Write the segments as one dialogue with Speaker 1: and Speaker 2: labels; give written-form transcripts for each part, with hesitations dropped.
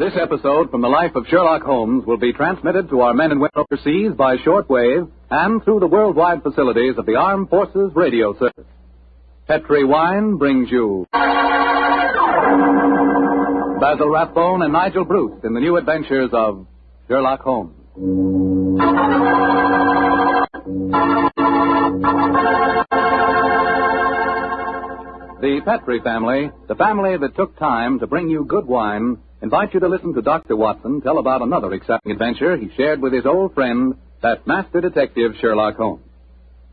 Speaker 1: This episode from the life of Sherlock Holmes will be transmitted to our men and women overseas by shortwave and through the worldwide facilities of the Armed Forces Radio Service. Petri Wine brings you Basil Rathbone and Nigel Bruce in the new adventures of Sherlock Holmes. The Petri family, the family that took time to bring you good wine, invite you to listen to Dr. Watson tell about another exciting adventure he shared with his old friend, that master detective Sherlock Holmes.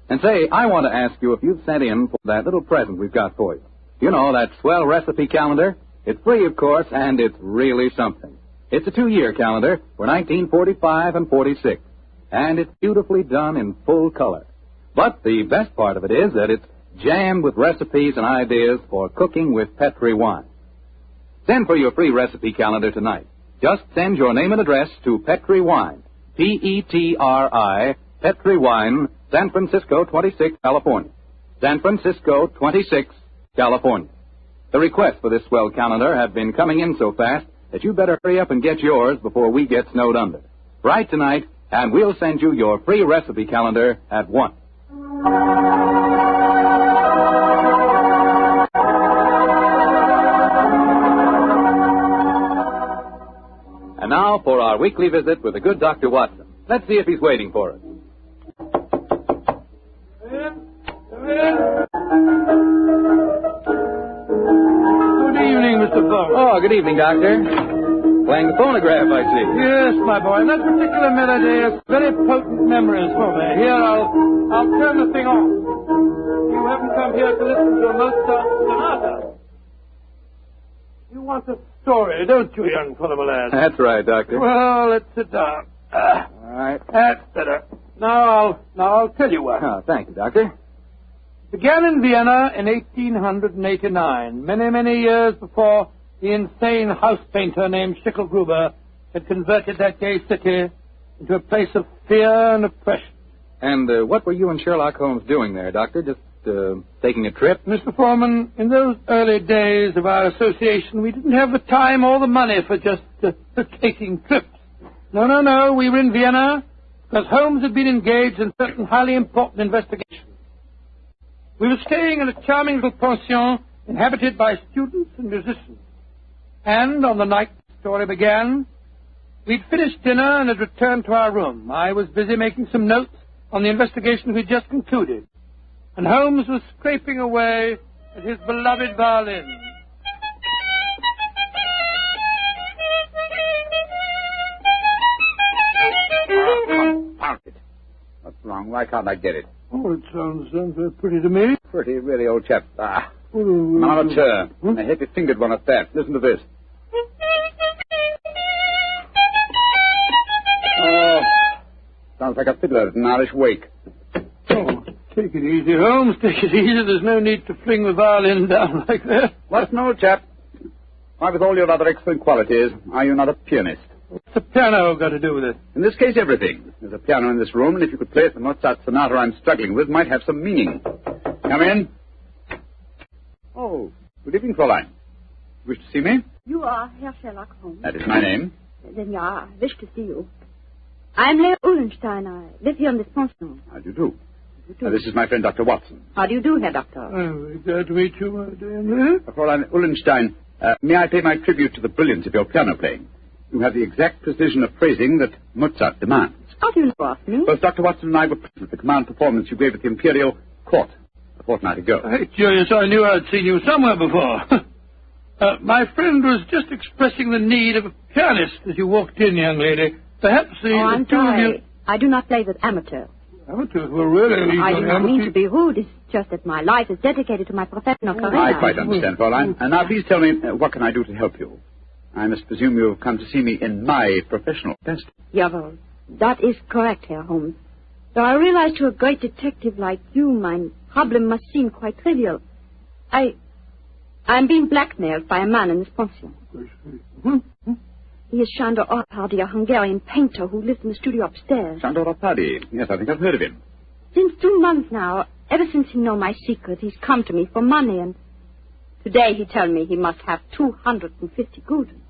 Speaker 1: And say, I want to ask you if you've sent in for that little present we've got for you. You know, that swell recipe calendar? It's free, of course, and it's really something. It's a 2-year calendar for 1945 and 46, and it's beautifully done in full color. But the best part of it is that it's jammed with recipes and ideas for cooking with Petri wine. Send for your free recipe calendar tonight. Just send your name and address to Petri Wine, P-E-T-R-I, Petri Wine, San Francisco 26, California. San Francisco 26, California. The requests for this swell calendar have been coming in so fast that you better hurry up and get yours before we get snowed under. Write tonight, and we'll send you your free recipe calendar at once. And now for our weekly visit with the good Dr. Watson. Let's see if he's waiting for us.
Speaker 2: Good evening, Mr. Bond.
Speaker 1: Oh, good evening, Doctor. Playing the phonograph, I see.
Speaker 2: Yes, my boy. That particular melody has very potent memories for me. Here, I'll turn the thing on. You haven't come here to listen to a Mozart sonata. You want a story, don't you, young fellow, my lad?
Speaker 1: That's right, Doctor.
Speaker 2: Well, let's sit down.
Speaker 1: All right.
Speaker 2: That's better. Now I'll tell you what.
Speaker 1: Oh, thank you, Doctor.
Speaker 2: Began in Vienna in 1889, many years before the insane house painter named Schicklgruber had converted that gay city into a place of fear and oppression.
Speaker 1: And what were you and Sherlock Holmes doing there, Doctor? Just taking a trip?
Speaker 2: Mr. Foreman, in those early days of our association, we didn't have the time or the money for just taking trips. No. We were in Vienna because Holmes had been engaged in certain highly important investigations. We were staying in a charming little pension inhabited by students and musicians. And on the night the story began, we'd finished dinner and had returned to our room. I was busy making some notes on the investigation we'd just concluded, and Holmes was scraping away at his beloved violin.
Speaker 3: Confound it. What's wrong? Why can't I get it?
Speaker 2: Oh, it sounds pretty to me.
Speaker 3: Pretty, really, old chap. Amateur. A heavy-fingered one at that. Listen to this. Oh, sounds like a fiddler at an Irish wake.
Speaker 2: Oh, take it easy, Holmes. Take it easy. There's no need to fling the violin down like that.
Speaker 3: What's no, chap? Why, with all your other excellent qualities, are you not a pianist?
Speaker 2: What's the piano got to do with it?
Speaker 3: In this case, everything. There's a piano in this room, and if you could play it, the Mozart sonata I'm struggling with might have some meaning. Come in. Oh, good evening, Fräulein. Wish to see me?
Speaker 4: You are Herr Sherlock Holmes.
Speaker 3: That is my name.
Speaker 4: Then I wish to see you. I'm Herr Uhlenstein. I live here in this pension.
Speaker 3: How do you do? This is my friend, Dr. Watson.
Speaker 4: How do you do, Herr Doctor?
Speaker 2: Oh, glad to meet you, my dear.
Speaker 3: Fräulein Uhlenstein, may I pay my tribute to the brilliance of your piano playing? You have the exact precision of phrasing that Mozart demands.
Speaker 4: How do you know of me?
Speaker 3: Both Dr. Watson and I were present at the command performance you gave at the Imperial Court a fortnight ago.
Speaker 2: Hey, curious, I knew I'd seen you somewhere before. My friend was just expressing the need of a pianist as you walked in, young lady. Perhaps
Speaker 4: I'm sorry. I do not play with amateurs.
Speaker 2: Amateurs? Well, really?
Speaker 4: I do not mean to be rude. It's just that my life is dedicated to my professional career.
Speaker 3: I quite understand, Fräulein. And now please tell me, what can I do to help you? I must presume you have come to see me in my professional capacity.
Speaker 4: Jawohl. That is correct, Herr Holmes. Though I realize to a great detective like you, my problem must seem quite trivial. I'm being blackmailed by a man in this pension. He is Sándor Árpádi, a Hungarian painter who lives in the studio upstairs.
Speaker 3: Sándor Árpádi. Yes, I think I've heard of him.
Speaker 4: Since 2 months now, ever since he knows my secret, he's come to me for money, and today he told me he must have 250 gulden.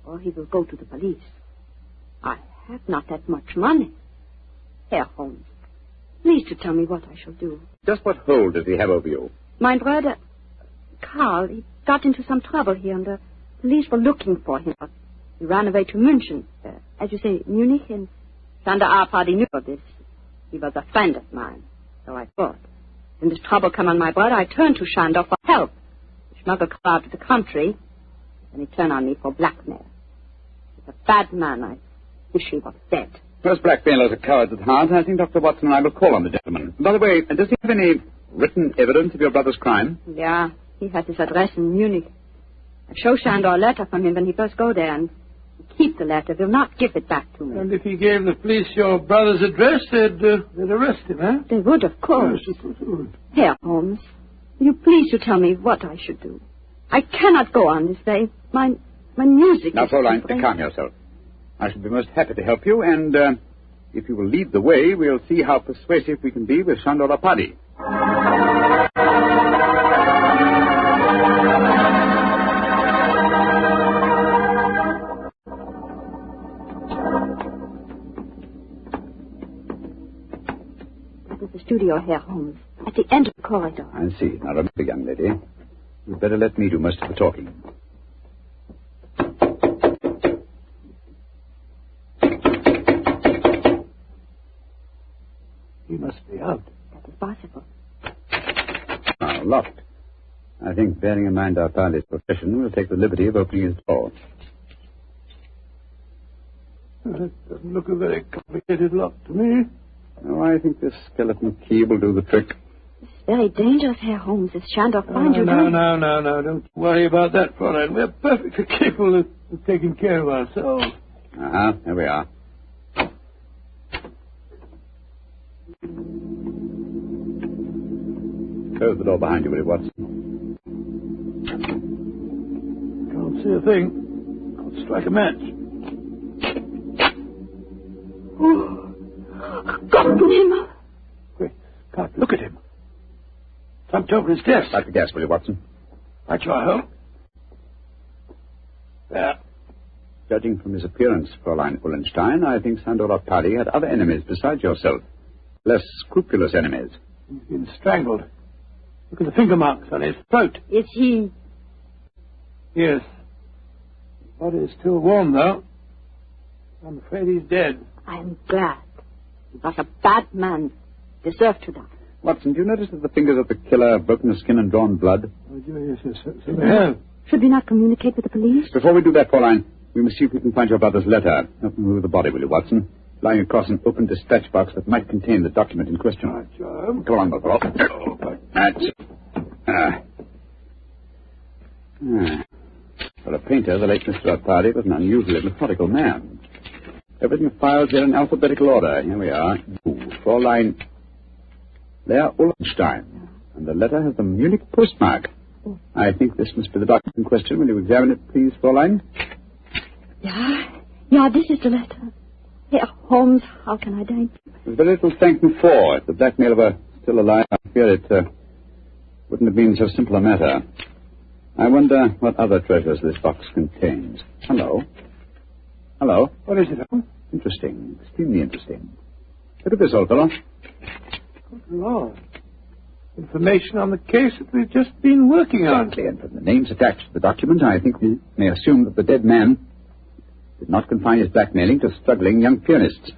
Speaker 4: or he will go to the police. I have not that much money. Herr Holmes, please to tell me what I shall do.
Speaker 3: Just what hold does he have over you?
Speaker 4: My brother, Karl, he got into some trouble here, and the police were looking for him. He ran away to München, as you say, Munich, and Sander Arpadi knew of this. He was a friend of mine, so I thought. When this trouble came on my brother, I turned to Shandor for help. He smuggled Karl out of the country, and he turned on me for blackmail. He's a bad man. I wish he was dead.
Speaker 3: Most blackmailers are cowards at heart. I think Dr. Watson and I will call on the gentleman. By the way, does he have any written evidence of your brother's crime?
Speaker 4: Yeah, he has his address in Munich. I show Shandor a letter from him when he first go there, and keep the letter. Will not give it back to me.
Speaker 2: And if he gave the police your brother's address, they'd arrest him, huh?
Speaker 4: They would, of course.
Speaker 2: Yes, of course.
Speaker 4: Herr Holmes, will you please to tell me what I should do? I cannot go on this way. My music
Speaker 3: Now,
Speaker 4: is...
Speaker 3: Fräulein, calm yourself. I shall be most happy to help you, and if you will lead the way, we'll see how persuasive we can be with Shandor Arpadi.
Speaker 4: That is the studio, Herr Holmes, at the end of the corridor.
Speaker 3: I see. Now, remember, young lady, you'd better let me do most of the talking.
Speaker 2: He must be out.
Speaker 4: That is possible.
Speaker 3: Now, locked. I think, bearing in mind our pilot's profession, we'll take the liberty of opening his door.
Speaker 2: That doesn't look a very complicated lock to me.
Speaker 3: Oh, I think this skeleton key will do the trick.
Speaker 4: It's very dangerous, Herr Holmes, if Shandor finds you dead.
Speaker 2: No. Don't worry about that, Fräulein. We're perfectly capable of taking care of ourselves.
Speaker 3: There we are. Close the door behind you, will you, Watson?
Speaker 2: Can't see a thing. I'll strike a match.
Speaker 4: Oh, got him.
Speaker 2: Quick, Scott, look at him. Jumped over his desk.
Speaker 3: Light the gas, will you, Watson?
Speaker 2: Right, you are, Holmes. There.
Speaker 3: Judging from his appearance, Fräulein Ullenstein, I think Sandor Arpadi had other enemies besides yourself. Less scrupulous enemies.
Speaker 2: He's been strangled. Look at the finger marks on his throat.
Speaker 4: Is he...
Speaker 2: Yes. His body is still warm, though. I'm afraid he's dead.
Speaker 4: I'm glad. He was a bad man. Deserved to die.
Speaker 3: Watson, do you notice that the fingers of the killer have broken the skin and drawn blood?
Speaker 2: Oh, yes, so they have.
Speaker 4: Should we not communicate with the police?
Speaker 3: Before we do that, Fräulein, we must see if we can find your brother's letter. Help me move the body, will you, Watson? Lying across an open dispatch box that might contain the document in question.
Speaker 2: Right, John.
Speaker 3: Come on, my fellow. That's it. For a painter, the late Mr. Arpadi was an unusually methodical man. Everything filed here in alphabetical order. Here we are. Fräulein Leah Ullenstein. And the letter has the Munich postmark. I think this must be the document in question. Will you examine it, please, Fräulein?
Speaker 4: Yeah, this is the letter. Herr Holmes, how can I thank you?
Speaker 3: There's very little thanking for. If the blackmailer were still alive, I fear it wouldn't have been so simple a matter. I wonder what other treasures this box contains. Hello.
Speaker 2: What is it, Holmes?
Speaker 3: Interesting. Extremely interesting. Look at this, old fellow.
Speaker 2: Good Lord. Information on the case that we've just been working on.
Speaker 3: Exactly, and from the names attached to the document, I think we may assume that the dead man did not confine his blackmailing to struggling young pianists.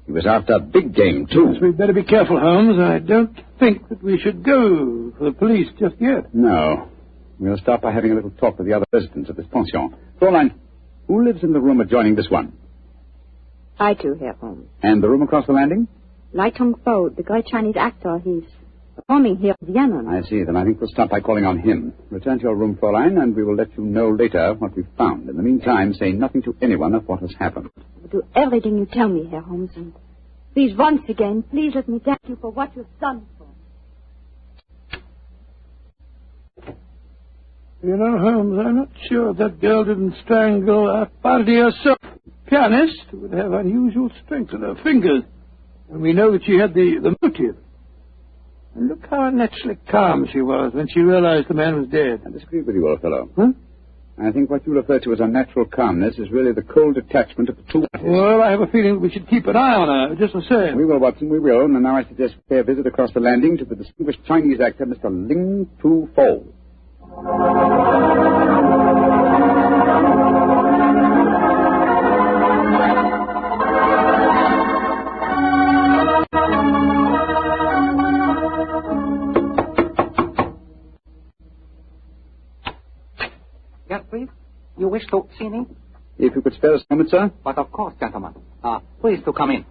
Speaker 3: He was after big game, too.
Speaker 2: Yes, we'd better be careful, Holmes. I don't think that we should go for the police just yet.
Speaker 3: No. We'll start by having a little talk with the other residents of this pension. Fräulein, who lives in the room adjoining this one?
Speaker 4: I too, Herr Holmes.
Speaker 3: And the room across the landing?
Speaker 4: Lai Tong-po, the great Chinese actor, he's performing here in Vienna.
Speaker 3: I see. Then I think we'll start by calling on him. Return to your room, Fräulein, and we will let you know later what we've found. In the meantime, say nothing to anyone of what has happened.
Speaker 4: I'll do everything you tell me, Herr Holmes. And please, once again, please let me thank you for what you've done for me.
Speaker 2: You know, Holmes, I'm not sure that girl didn't strangle Arpadi herself. Pianist would have unusual strength in her fingers. And we know that she had the motive. And look how naturally calm she was when she realized the man was dead.
Speaker 3: I disagree with you, old fellow.
Speaker 2: Huh?
Speaker 3: I think what you refer to as unnatural calmness is really the cold detachment of the two.
Speaker 2: Well, I have a feeling we should keep an eye on her, just the same.
Speaker 3: We will, Watson, we will. And now I suggest we pay a visit across the landing to the distinguished Chinese actor, Mr. Ling Tu Fo.
Speaker 5: Yes, please. You wish to see me?
Speaker 3: If you could spare us a moment, sir.
Speaker 5: But of course, gentlemen. Please to come in.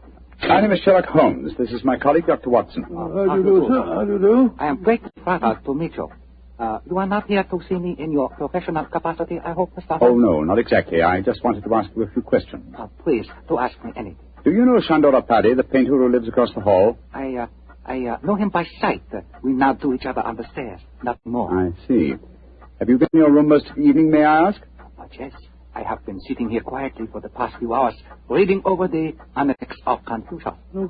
Speaker 3: My name is Sherlock Holmes. This is my colleague, Dr. Watson.
Speaker 2: How do you do, sir? How do you do?
Speaker 5: I am greatly flattered to meet you. You are not here to see me in your professional capacity, I hope, Mr.
Speaker 3: Oh,
Speaker 5: Holmes?
Speaker 3: no, not exactly. I just wanted to ask you a few questions.
Speaker 5: Please, to ask me anything.
Speaker 3: Do you know Chandora Paddy, the painter who lives across the hall?
Speaker 5: I know him by sight. We nod to each other on the stairs, nothing more.
Speaker 3: I see. Have you been in your room most of the evening, may I ask?
Speaker 5: But yes, I have been sitting here quietly for the past few hours, reading over the Annex of Confucius.
Speaker 2: May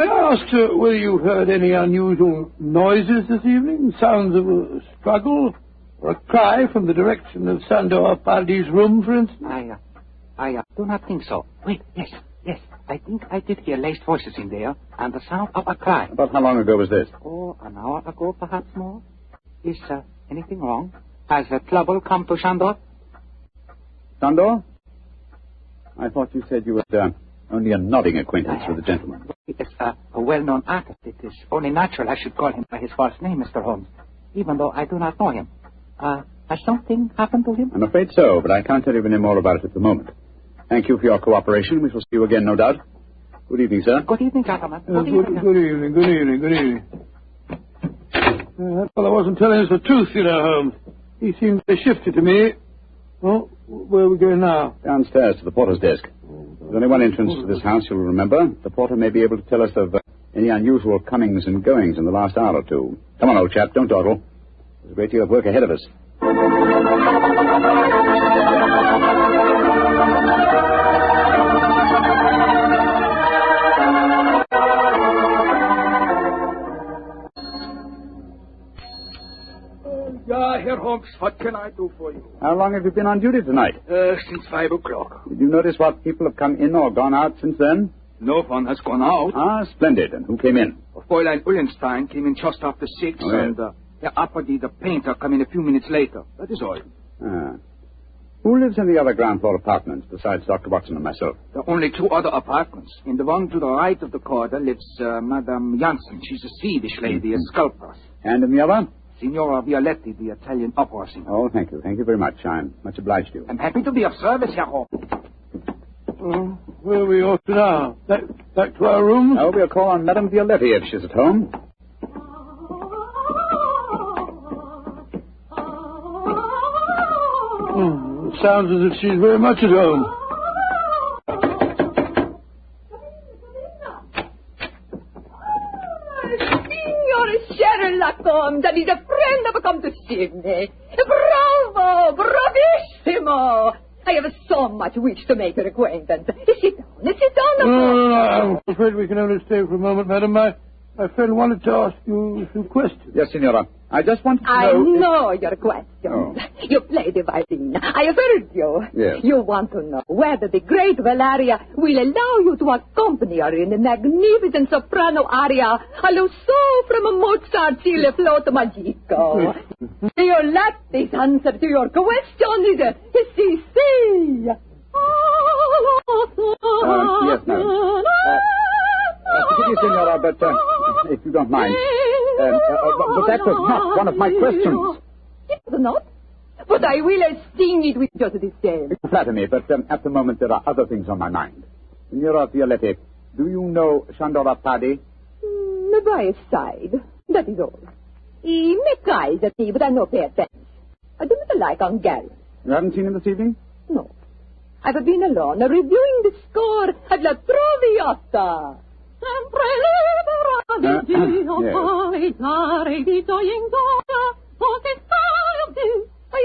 Speaker 2: I ask, sir, whether you heard any unusual noises this evening? Sounds of a struggle? Or a cry from the direction of Sandor Paddy's room, for instance?
Speaker 5: I do not think so. Wait, yes. I think I did hear laced voices in there, and the sound of a cry.
Speaker 3: About how long ago was this?
Speaker 5: Oh, an hour ago, perhaps more. Is anything wrong? Has trouble come to Shandor?
Speaker 3: Sandor? I thought you said you were only a nodding acquaintance with the gentleman.
Speaker 5: He is a well-known artist. It is only natural I should call him by his first name, Mr. Holmes, even though I do not know him. Has something happened to him?
Speaker 3: I'm afraid so, but I can't tell you any more about it at the moment. Thank you for your cooperation. We shall see you again, no doubt. Good evening, sir.
Speaker 5: Good evening, gentlemen.
Speaker 2: Good evening. That fellow wasn't telling us the truth, you know, Holmes. He seemed to shifty to me. Oh, where are we going now?
Speaker 3: Downstairs to the porter's desk. There's only one entrance to this house, you'll remember. The porter may be able to tell us of any unusual comings and goings in the last hour or two. Come on, old chap, don't dawdle. There's a great deal of work ahead of us.
Speaker 6: Herr Holmes, what can I do for you?
Speaker 3: How long have you been on duty tonight?
Speaker 6: Since 5 o'clock.
Speaker 3: Did you notice what people have come in or gone out since then?
Speaker 6: No one has gone out.
Speaker 3: Ah, splendid. And who came in?
Speaker 6: Fräulein Ullenstein came in just after 6,
Speaker 3: Oh, yes.
Speaker 6: and Herr Apperdy, the painter, came in a few minutes later. That is all.
Speaker 3: Ah. Who lives in the other ground floor apartments besides Dr. Watson and myself?
Speaker 6: There are only 2 other apartments. In the one to the right of the corridor lives Madame Janssen. She's a Swedish lady, a sculptor.
Speaker 3: And in the other?
Speaker 6: Signora Violetti, the Italian opera singer.
Speaker 3: Oh, thank you. Thank you very much. I'm much obliged to you.
Speaker 6: I'm happy to be of service, Herr Holmes.
Speaker 2: Where are we off to now? Back to our rooms?
Speaker 3: Oh, we'll call on Madame Violetti if she's at home.
Speaker 2: It sounds as if she's very much at home.
Speaker 7: Sherlock Holmes, that is a friend have come to see me. Bravo! Bravissimo! I have so much wish to make your acquaintance. Sit down.
Speaker 2: No, I'm afraid we can only stay for a moment, madam. My friend wanted to ask you some questions.
Speaker 3: Yes, Signora. I just wanted to
Speaker 7: I
Speaker 3: know...
Speaker 7: know your questions.
Speaker 3: Oh.
Speaker 7: You play the violin. I have heard you.
Speaker 3: Yes.
Speaker 7: You want to know whether the great Valeria will allow you to accompany her in the magnificent soprano aria Allo So from Mozart's Il Flauto Magico. Your latest answer to your question is si.
Speaker 3: Yes, ma'am. Forgive me, Signora, but if you don't mind... but that was not one of my questions.
Speaker 7: It was not? But I will sing it with just the same.
Speaker 3: You flatter me, but at the moment there are other things on my mind. Signora Violetti, do you know Chandora Paddy?
Speaker 7: By his side. That is all. He makes eyes at me, but I don't pay attention. I do not like Hungarian.
Speaker 3: You haven't seen him this evening?
Speaker 7: No. I've been alone, reviewing the score at La Traviata. I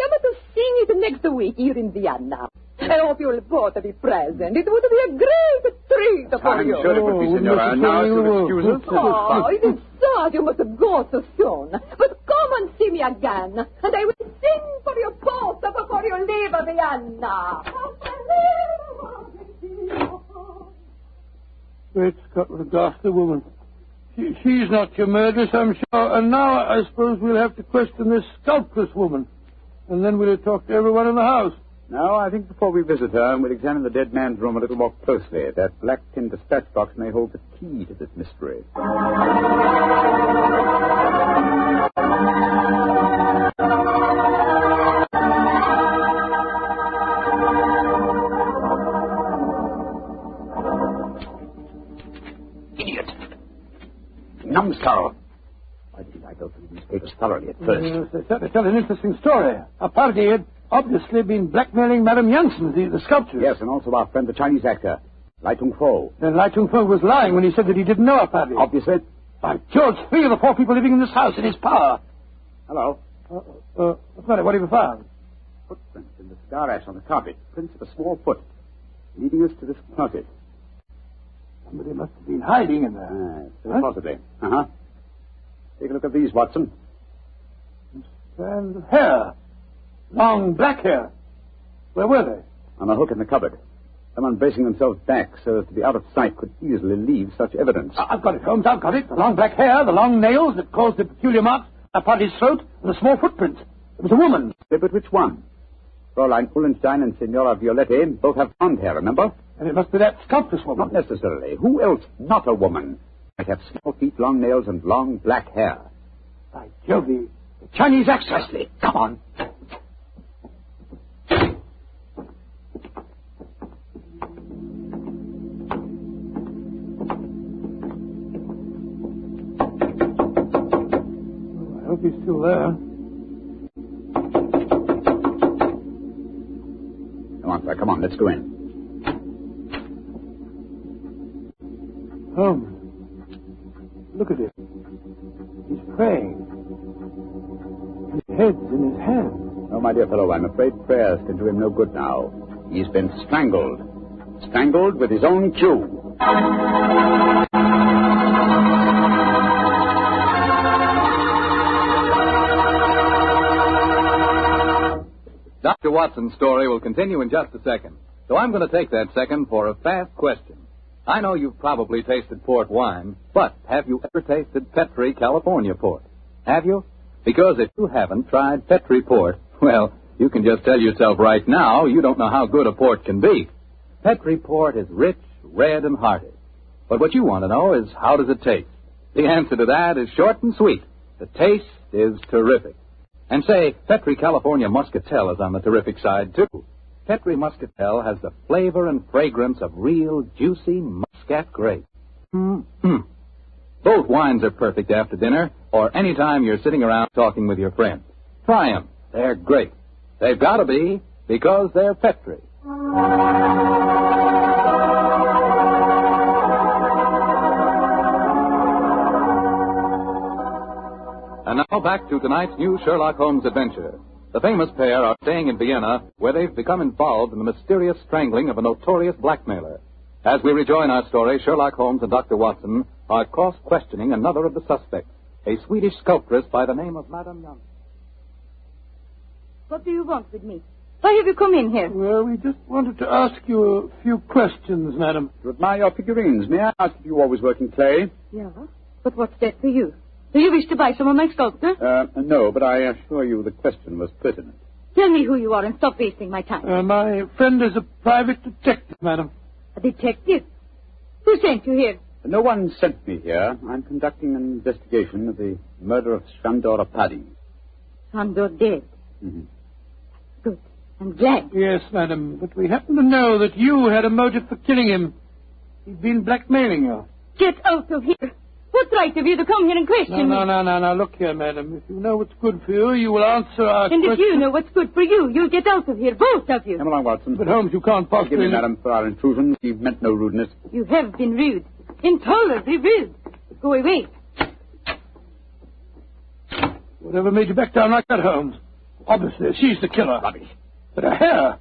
Speaker 7: am to sing it next week here in Vienna. I hope you will both be present. It would be a great street for
Speaker 3: I'm
Speaker 7: you.
Speaker 3: sure it would be, Senora. Now, if you'll excuse us.
Speaker 7: Oh, it is sad you must go so soon. But come and see me again, and I will sing for you both before you leave Vienna.
Speaker 2: Great Scott, what a ghastly woman. She's not your murderess, I'm sure. And now I suppose we'll have to question this sculptress woman. And then we'll talk to everyone in the house.
Speaker 3: No, I think before we visit her, we'll examine the dead man's room a little more closely. That black tin dispatch box may hold the key to this mystery.
Speaker 6: Idiot. Numbskull. Why didn't I go through these papers thoroughly at first?
Speaker 2: Yes, they certainly tell an interesting story. A party had obviously been blackmailing Madame Janssen, the sculptor.
Speaker 3: Yes, and also our friend, the Chinese actor, Lai Tung-fo.
Speaker 2: Then Lai Tung-fo was lying when he said that he didn't know a party.
Speaker 3: Obviously.
Speaker 2: By George, 3 of the 4 people living in this house in his power.
Speaker 3: Hello.
Speaker 2: What's the matter? What have you found?
Speaker 3: Footprints in the cigar ash on the carpet. Prints of a small foot. Leading us to this closet.
Speaker 2: Somebody must have been hiding in there.
Speaker 3: Very possibly. Uh-huh. Take a look at these, Watson.
Speaker 2: And hair. Long black hair. Where were they?
Speaker 3: On a hook in the cupboard. Someone bracing themselves back so as to be out of sight could easily leave such evidence.
Speaker 2: I've got it, Holmes. I've got it. The long black hair, the long nails that caused the peculiar marks upon his throat, and the small footprint. It was a woman.
Speaker 3: But which one? Fräulein Ullenstein and Signora Violetti both have blonde hair, remember?
Speaker 2: And it must be that sculptress woman.
Speaker 3: Not necessarily. Who else, not a woman, might have small feet, long nails, and long black hair?
Speaker 2: By Jove, the Chinese actress.
Speaker 6: Precisely. Come on.
Speaker 2: I hope he's still there.
Speaker 3: Come on, sir. Come on. Let's go in.
Speaker 2: Holmes, look at him. He's praying. His head's in his hand.
Speaker 3: Oh, my dear fellow, I'm afraid prayers can do him no good now. He's been strangled. Strangled with his own cue.
Speaker 1: Dr. Watson's story will continue in just a second. So I'm going to take that second for a fast question. I know you've probably tasted port wine, but have you ever tasted Petri California port? Have you? Because if you haven't tried Petri port, well, you can just tell yourself right now you don't know how good a port can be. Petri port is rich, red, and hearty. But what you want to know is, how does it taste? The answer to that is short and sweet. The taste is terrific. And say, Petri California Muscatel is on the terrific side, too. Petri Muscatel has the flavor and fragrance of real, juicy Muscat grape. Both wines are perfect after dinner or any time you're sitting around talking with your friends. Try them. They're great. They've got to be, because they're Petri. And now back to tonight's new Sherlock Holmes adventure. The famous pair are staying in Vienna, where they've become involved in the mysterious strangling of a notorious blackmailer. As we rejoin our story, Sherlock Holmes and Dr. Watson are cross-questioning another of the suspects, a Swedish sculptress by the name of Madame Janssen.
Speaker 4: What do you want with me? Why have you come in here?
Speaker 2: Well, we just wanted to ask you a few questions, madam.
Speaker 3: To admire your figurines, may I ask if you always work in clay?
Speaker 4: Yeah, but what's that for you? Do you wish to buy some of my sculpture?
Speaker 3: No, but I assure you the question was pertinent.
Speaker 4: Tell me who you are and stop wasting my time.
Speaker 2: My friend is a private detective, madam.
Speaker 4: A detective? Who sent you here?
Speaker 3: No one sent me here. I'm conducting an investigation of the murder of Shandor Paddy.
Speaker 4: Sandor dead.
Speaker 3: Mm-hmm.
Speaker 4: Good. I'm glad.
Speaker 2: Yes, madam, but we happen to know that you had a motive for killing him. He'd been blackmailing you.
Speaker 4: Get out of here. What right have you to come here and question me?
Speaker 2: No. Look here, madam. If you know what's good for you, you will answer our
Speaker 4: question. And if you know what's good for you, you'll get out of here, both of you.
Speaker 3: Come along, Watson.
Speaker 2: But, Holmes, you can't possibly...
Speaker 3: Forgive me, madam, for our intrusion. We've meant no rudeness.
Speaker 4: You have been rude. Intolerably rude. Go away.
Speaker 2: Whatever made you back down like that, Holmes? Obviously, she's the killer.
Speaker 3: Rubbish.
Speaker 2: But her hair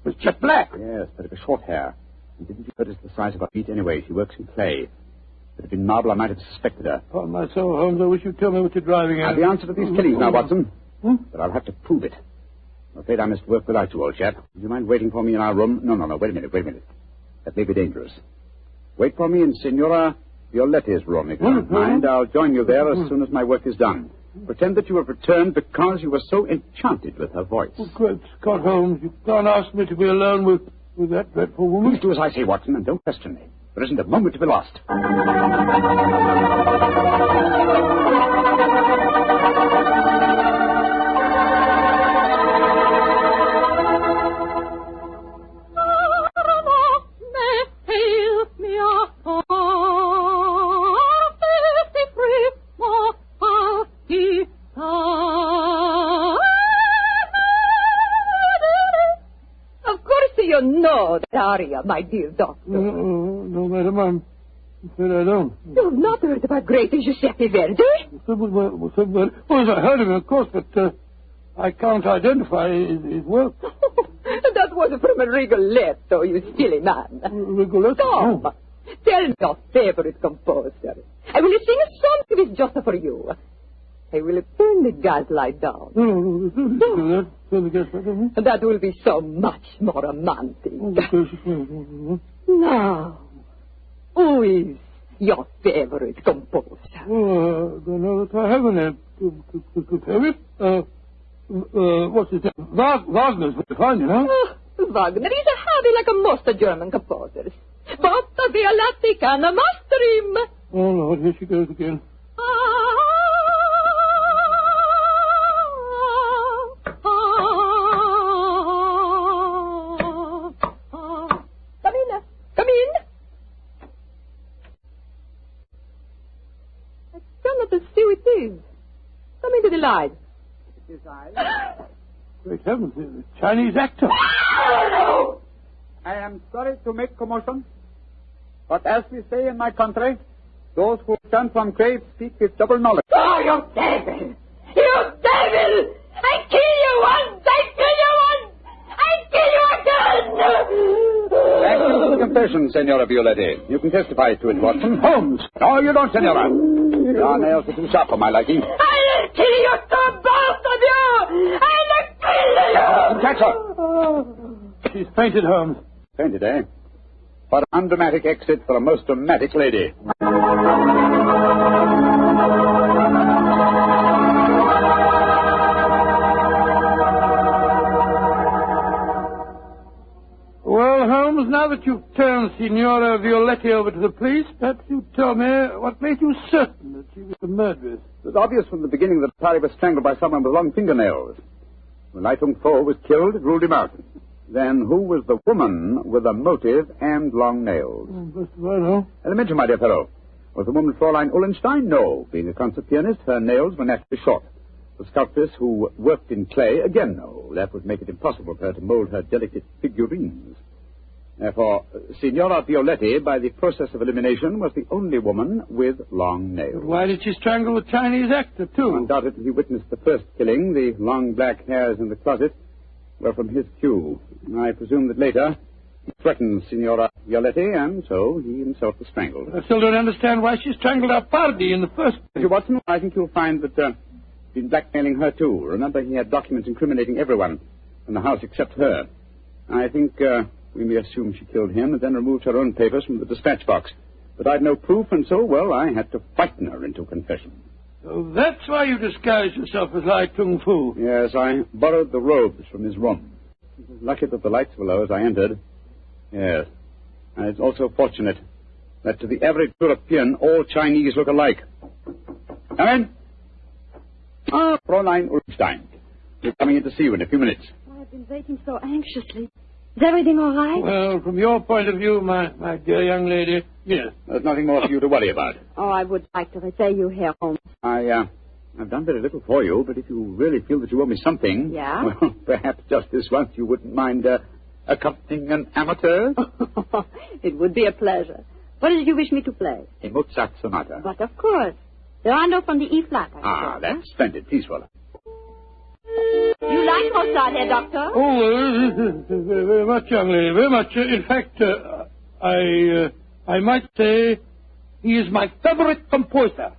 Speaker 2: was jet black.
Speaker 3: Yes, but it was short hair. And didn't you notice the size of her feet anyway? She works in clay. If it had been marble, I might have suspected her.
Speaker 2: Oh, my soul, Holmes, I wish you'd tell me what you're driving at.
Speaker 3: I've the answer to these killings now, Watson. But I'll have to prove it. I'm afraid I must work without you, old chap. Would you mind waiting for me in our room? No. Wait a minute. That may be dangerous. Wait for me in Signora Violetti's room, if you don't mind. I'll join you there as soon as my work is done. Pretend that you have returned because you were so enchanted with her voice.
Speaker 2: Oh, great Scott, Holmes, you can't ask me to be alone with that dreadful woman.
Speaker 3: Please do as I say, Watson, and don't question me. There isn't a moment to be lost.
Speaker 7: Aria, my dear doctor.
Speaker 2: No, madam, I'm afraid I don't.
Speaker 7: You've not heard about great Giuseppe Verdi?
Speaker 2: Well, I heard of him, of course, but I can't identify his work.
Speaker 7: That was from a Rigoletto, you silly man.
Speaker 2: Rigoletto?
Speaker 7: Come, tell me your favorite composer. I will sing a song that is just for you. I will turn the gaslight down.
Speaker 2: No. Turn the gaslight down.
Speaker 7: That will be so much more romantic. Now, who is your favorite composer?
Speaker 2: Oh, I don't know that I have any. Could have it. What's his name? Wagner's very fine, you know.
Speaker 7: Wagner is a hobby like most German composers. But Violatti can master him.
Speaker 2: Oh, Lord, here she goes again.
Speaker 7: Come in. I cannot see who it is. Come into the light.
Speaker 3: It is I.
Speaker 2: Great heavens, a Chinese actor.
Speaker 3: I am sorry to make commotion, but as we say in my country, those who turn from grave speak with double knowledge.
Speaker 7: Oh, you devil! You devil! I kill you once! I kill you once! I kill you again!
Speaker 3: Excellent confession, Senora Violetti. You can testify to it, Watson. Holmes! No, you don't, Senora. Your nails are too sharp for my liking.
Speaker 7: I'll kill you too, both of you! I'll kill you!
Speaker 3: Catch her!
Speaker 2: She's fainted, Holmes.
Speaker 3: Fainted, eh? What an undramatic exit for a most dramatic lady.
Speaker 2: Well, Holmes, now that you've turned Signora Violetti over to the police, perhaps you'd tell me what made you certain that she was the murderess.
Speaker 3: It was obvious from the beginning that Pari was strangled by someone with long fingernails. When FUNKO was killed, it ruled him out. Then who was the woman with a motive and long nails?
Speaker 2: First of all, no.
Speaker 3: Elementary, my dear fellow. Was the woman Fräulein Ullenstein? No. Being a concert pianist, her nails were naturally short. The sculptress who worked in clay? Again, no. That would make it impossible for her to mold her delicate figurines. Therefore, Signora Violetti, by the process of elimination, was the only woman with long nails.
Speaker 2: But why did she strangle the Chinese actor, too?
Speaker 3: Undoubtedly, he witnessed the first killing. The long black hairs in the closet were from his cue. I presume that later he threatened Signora Violetti, and so he himself was strangled.
Speaker 2: I still don't understand why she strangled our party in the first place.
Speaker 3: Mr. Watson, I think you'll find that he's been blackmailing her, too. Remember, he had documents incriminating everyone in the house except her. I think we may assume she killed him and then removed her own papers from the dispatch box. But I'd no proof, and so, well, I had to frighten her into confession.
Speaker 2: So that's why you disguised yourself as Lai Tung Fu.
Speaker 3: Yes, I borrowed the robes from his room. It was lucky that the lights were low as I entered. Yes. And it's also fortunate that to the average European, all Chinese look alike. Come in. Ah, Fräulein Ullenstein. We're coming in to see you in a few minutes.
Speaker 4: I've been waiting so anxiously. Is everything all right?
Speaker 2: Well, from your point of view, my dear young lady, yes.
Speaker 3: There's nothing more for you to worry about.
Speaker 4: Oh, I would like to repay you here, Holmes.
Speaker 3: I've done very little for you, but if you really feel that you owe me something...
Speaker 4: Yeah?
Speaker 3: Well, perhaps just this once you wouldn't mind accompanying an amateur?
Speaker 4: It would be a pleasure. What did you wish me to play?
Speaker 3: A Mozart sonata.
Speaker 4: But of course. The rondo from the E-flat,
Speaker 3: That's splendid. Please, Waller.
Speaker 4: You like Mozart, Herr Doctor?
Speaker 2: Oh, very much, young lady, very much. In fact, I might say he is my favorite composer.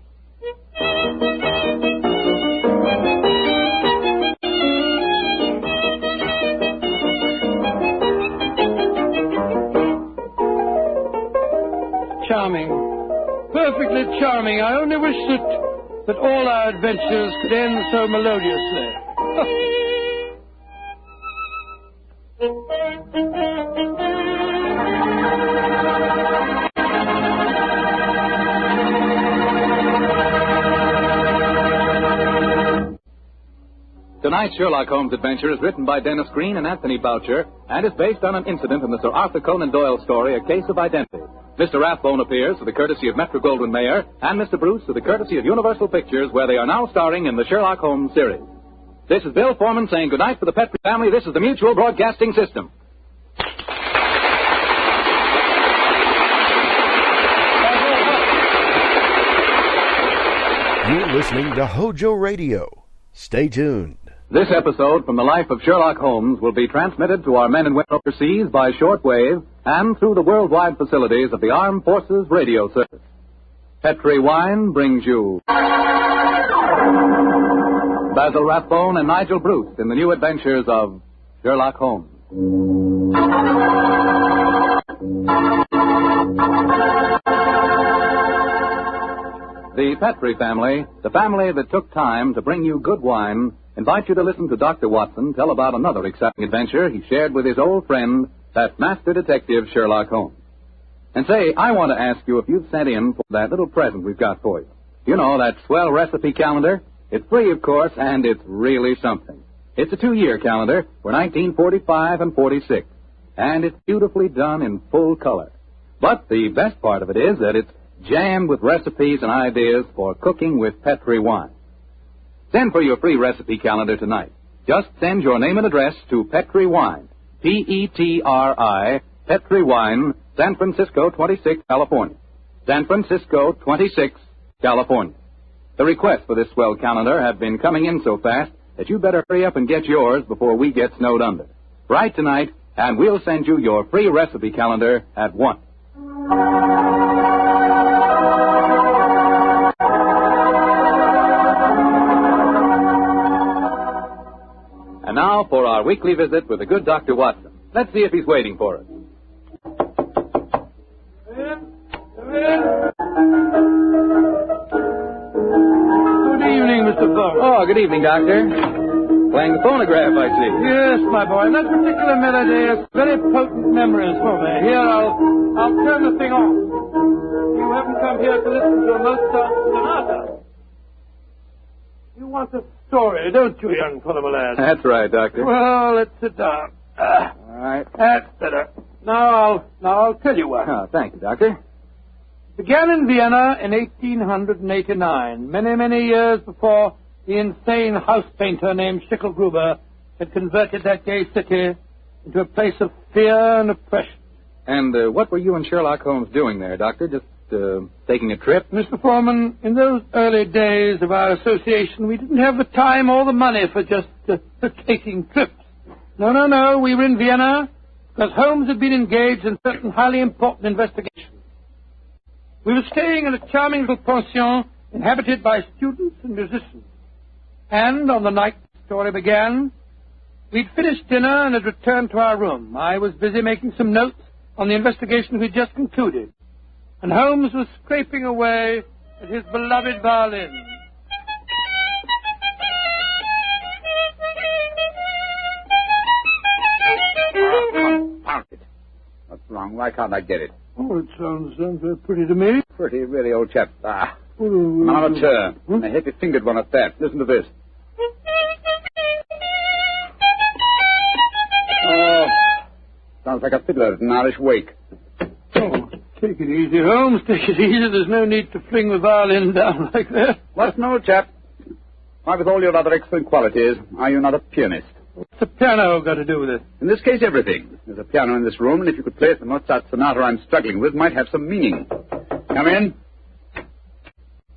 Speaker 2: Charming. Perfectly charming. I only wish that all our adventures could end so melodiously.
Speaker 1: Tonight's Sherlock Holmes adventure is written by Dennis Green and Anthony Boucher and is based on an incident in the Sir Arthur Conan Doyle story, A Case of Identity. Mr. Rathbone appears to the courtesy of Metro-Goldwyn-Mayer and Mr. Bruce to the courtesy of Universal Pictures, where they are now starring in the Sherlock Holmes series. This is Bill Foreman saying goodnight for the Petrie family. This is the Mutual Broadcasting System.
Speaker 8: You're listening to HOJO Radio. Stay tuned.
Speaker 1: This episode from the life of Sherlock Holmes will be transmitted to our men and women overseas by shortwave and through the worldwide facilities of the Armed Forces Radio Service. Petrie Wine brings you Basil Rathbone and Nigel Bruce in the new adventures of Sherlock Holmes. The Petrie family, the family that took time to bring you good wine, invite you to listen to Dr. Watson tell about another exciting adventure he shared with his old friend, that master detective Sherlock Holmes. And say, I want to ask you if you've sent in for that little present we've got for you. You know, that swell recipe calendar? It's free, of course, and it's really something. It's a 2-year calendar for 1945 and 46, and it's beautifully done in full color. But the best part of it is that it's jammed with recipes and ideas for cooking with Petrie wine. Send for your free recipe calendar tonight. Just send your name and address to Petrie Wine, P-E-T-R-I, Petrie Wine, San Francisco 26, California. San Francisco 26, California. The requests for this swell calendar have been coming in so fast that you better hurry up and get yours before we get snowed under. Write tonight, and we'll send you your free recipe calendar at once. And now for our weekly visit with the good Dr. Watson. Let's see if he's waiting for us.
Speaker 2: Good evening, Mr. Foreman.
Speaker 1: Oh, good evening, Doctor. Playing the phonograph, I see.
Speaker 2: Yes, my boy. That particular melody has very potent memories for me. Here, I'll turn the thing on. You haven't come here to listen to a Mozart sonata. You want a story, don't you, young fellow, my lad?
Speaker 1: That's right, Doctor.
Speaker 2: Well, let's sit down.
Speaker 1: All right.
Speaker 2: That's better. Now I'll tell you what.
Speaker 1: Oh, thank you, Doctor.
Speaker 2: Began in Vienna in 1889, many years before the insane house painter named Schicklgruber had converted that gay city into a place of fear and oppression.
Speaker 1: And what were you and Sherlock Holmes doing there, Doctor? Just taking a trip?
Speaker 2: Mr. Foreman, in those early days of our association, we didn't have the time or the money for just taking trips. No, we were in Vienna because Holmes had been engaged in certain highly important investigations. We were staying in a charming little pension inhabited by students and musicians. And on the night the story began, we'd finished dinner and had returned to our room. I was busy making some notes on the investigation we'd just concluded, and Holmes was scraping away at his beloved violin.
Speaker 3: Found it. What's wrong? Why can't I get it?
Speaker 2: Oh, it sounds very pretty to me.
Speaker 3: Pretty, really, old chap. I'm on a turn. A heavy-fingered one at that. Listen to this. Oh, sounds like a fiddler at an Irish wake.
Speaker 2: Oh, take it easy, Holmes. Take it easy. There's no need to fling the violin down like that.
Speaker 3: What's no, chap? Why, with all your other excellent qualities, are you not a pianist?
Speaker 2: What's the piano got to do with it?
Speaker 3: In this case, everything. There's a piano in this room, and if you could play it the Mozart sonata I'm struggling with, might have some meaning. Come in.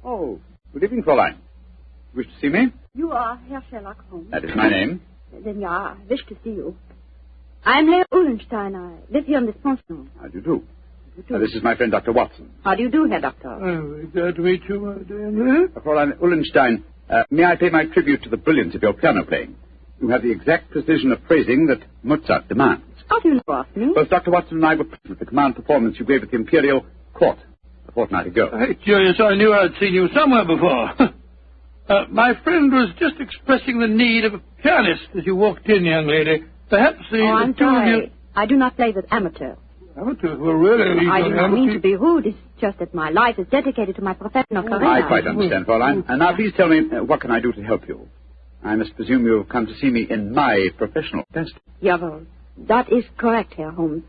Speaker 3: Oh, good evening, Fräulein. Wish to see me?
Speaker 4: You are Herr Sherlock Holmes.
Speaker 3: That is my name.
Speaker 4: Then yeah, I wish to see you. I'm Leo Uhlenstein. I live here in this pension.
Speaker 3: How do you do? This is my friend, Dr. Watson.
Speaker 4: How do you do, Herr Doctor?
Speaker 2: Oh, glad to meet you, dear.
Speaker 3: Fräulein Ullenstein, may I pay my tribute to the brilliance of your piano playing? You have the exact precision of phrasing that Mozart demands.
Speaker 4: How do you know of me?
Speaker 3: Both Dr. Watson and I were present at the command performance you gave at the Imperial Court a fortnight ago.
Speaker 2: Hey, curious, I knew I'd seen you somewhere before. My friend was just expressing the need of a pianist as you walked in, young lady. Perhaps
Speaker 4: I'm
Speaker 2: two of
Speaker 4: sorry.
Speaker 2: you...
Speaker 4: I do not play with amateurs.
Speaker 2: Amateurs? Well, really?
Speaker 4: I do not mean to be rude. It's just that my life is dedicated to my professional career.
Speaker 3: I quite understand, Fräulein. And now please tell me, what can I do to help you? I must presume you've come to see me in my professional capacity.
Speaker 4: Jawohl. That is correct, Herr Holmes.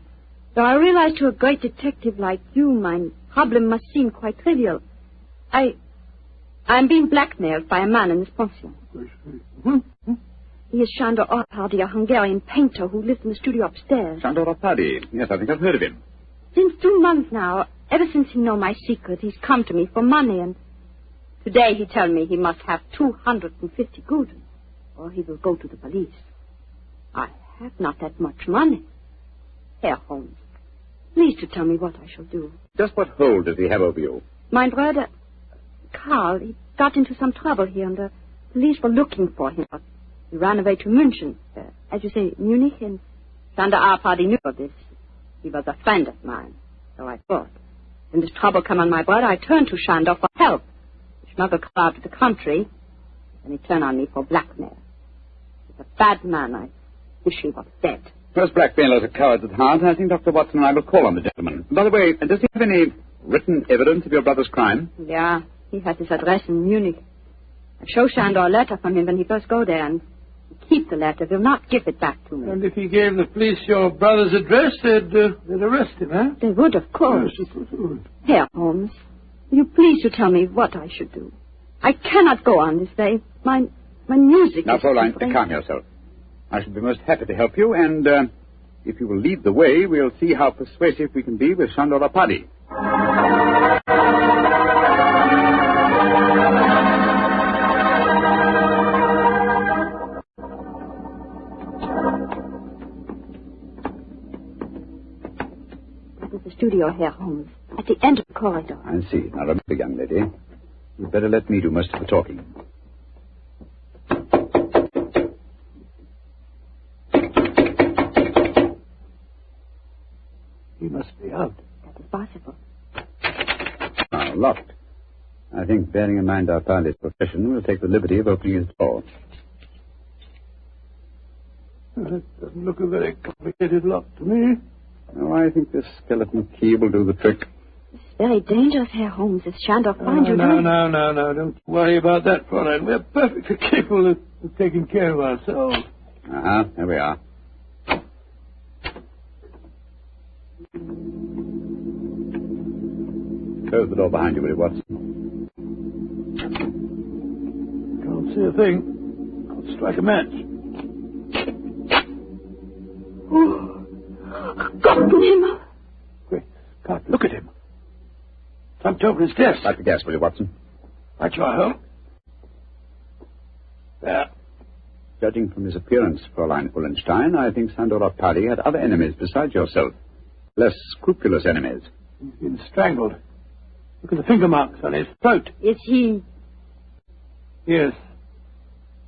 Speaker 4: Though I realize to a great detective like you, my problem must seem quite trivial. I'm being blackmailed by a man in this pension. He is Sándor Árpády, a Hungarian painter who lives in the studio upstairs.
Speaker 3: Sándor Árpády. Yes, I think I've heard of him.
Speaker 4: Since 2 months now, ever since he knows my secret, he's come to me for money, and today he tells me he must have 250 gulden, or he will go to the police. I have not that much money. Herr Holmes, please to tell me what I shall do.
Speaker 3: Just what hold does he have over you?
Speaker 4: My brother, Karl, he got into some trouble here, and the police were looking for him. But he ran away to München, as you say, Munich, and Sándor Árpády knew of this. He was a friend of mine, so I thought. When this trouble came on my brother, I turned to Sándor for help. He smuggled Karl out of the country, and he turned on me for blackmail. He's a bad man. I wish he was dead.
Speaker 3: Most blackmailers are cowards at heart. I think Dr. Watson and I will call on the gentleman. By the way, does he have any written evidence of your brother's crime?
Speaker 4: Yeah, he has his address in Munich. I show Sándor a letter from him when he first go there, and he keep the letter, will not give it back to me.
Speaker 2: And if he gave the police your brother's address, they'd arrest him, huh?
Speaker 4: They would, of course.
Speaker 2: Yes, of course.
Speaker 4: Herr Holmes, will you please to tell me what I should do? I cannot go on this way. My music
Speaker 3: Now,
Speaker 4: is...
Speaker 3: Fräulein, calm yourself. I shall be most happy to help you, and if you will lead the way, we'll see how persuasive we can be with Sándor Árpády.
Speaker 4: That is the studio, Herr Holmes, at the end of the corridor.
Speaker 3: I see. Now, remember, young lady, you'd better let me do most of the talking.
Speaker 2: He must be out.
Speaker 4: That is possible.
Speaker 3: Locked. I think, bearing in mind Árpády's profession, we'll take the liberty of opening his door.
Speaker 2: That doesn't look a very complicated lock to me.
Speaker 3: Oh, I think this skeleton key will do the trick.
Speaker 4: It's very dangerous, Herr Holmes, if Sándor finds you
Speaker 2: No,
Speaker 4: drunk.
Speaker 2: don't worry about that, Fräulein. We're perfectly capable of taking care of ourselves.
Speaker 3: There we are. Close the door behind you, will you, Watson?
Speaker 2: Can't see a thing. I'll strike a match.
Speaker 4: Oh, Gott im Himmel.
Speaker 2: Great Scott, look at him. Jumped over his desk.
Speaker 3: Light the gas, will you, Watson?
Speaker 2: Right, you are, huh? There.
Speaker 3: Judging from his appearance, Fräulein Ullenstein, I think Sándor Árpády had other enemies besides yourself. Less scrupulous enemies.
Speaker 2: He's been strangled. Look at the finger marks on his throat.
Speaker 4: Is he...
Speaker 2: Yes.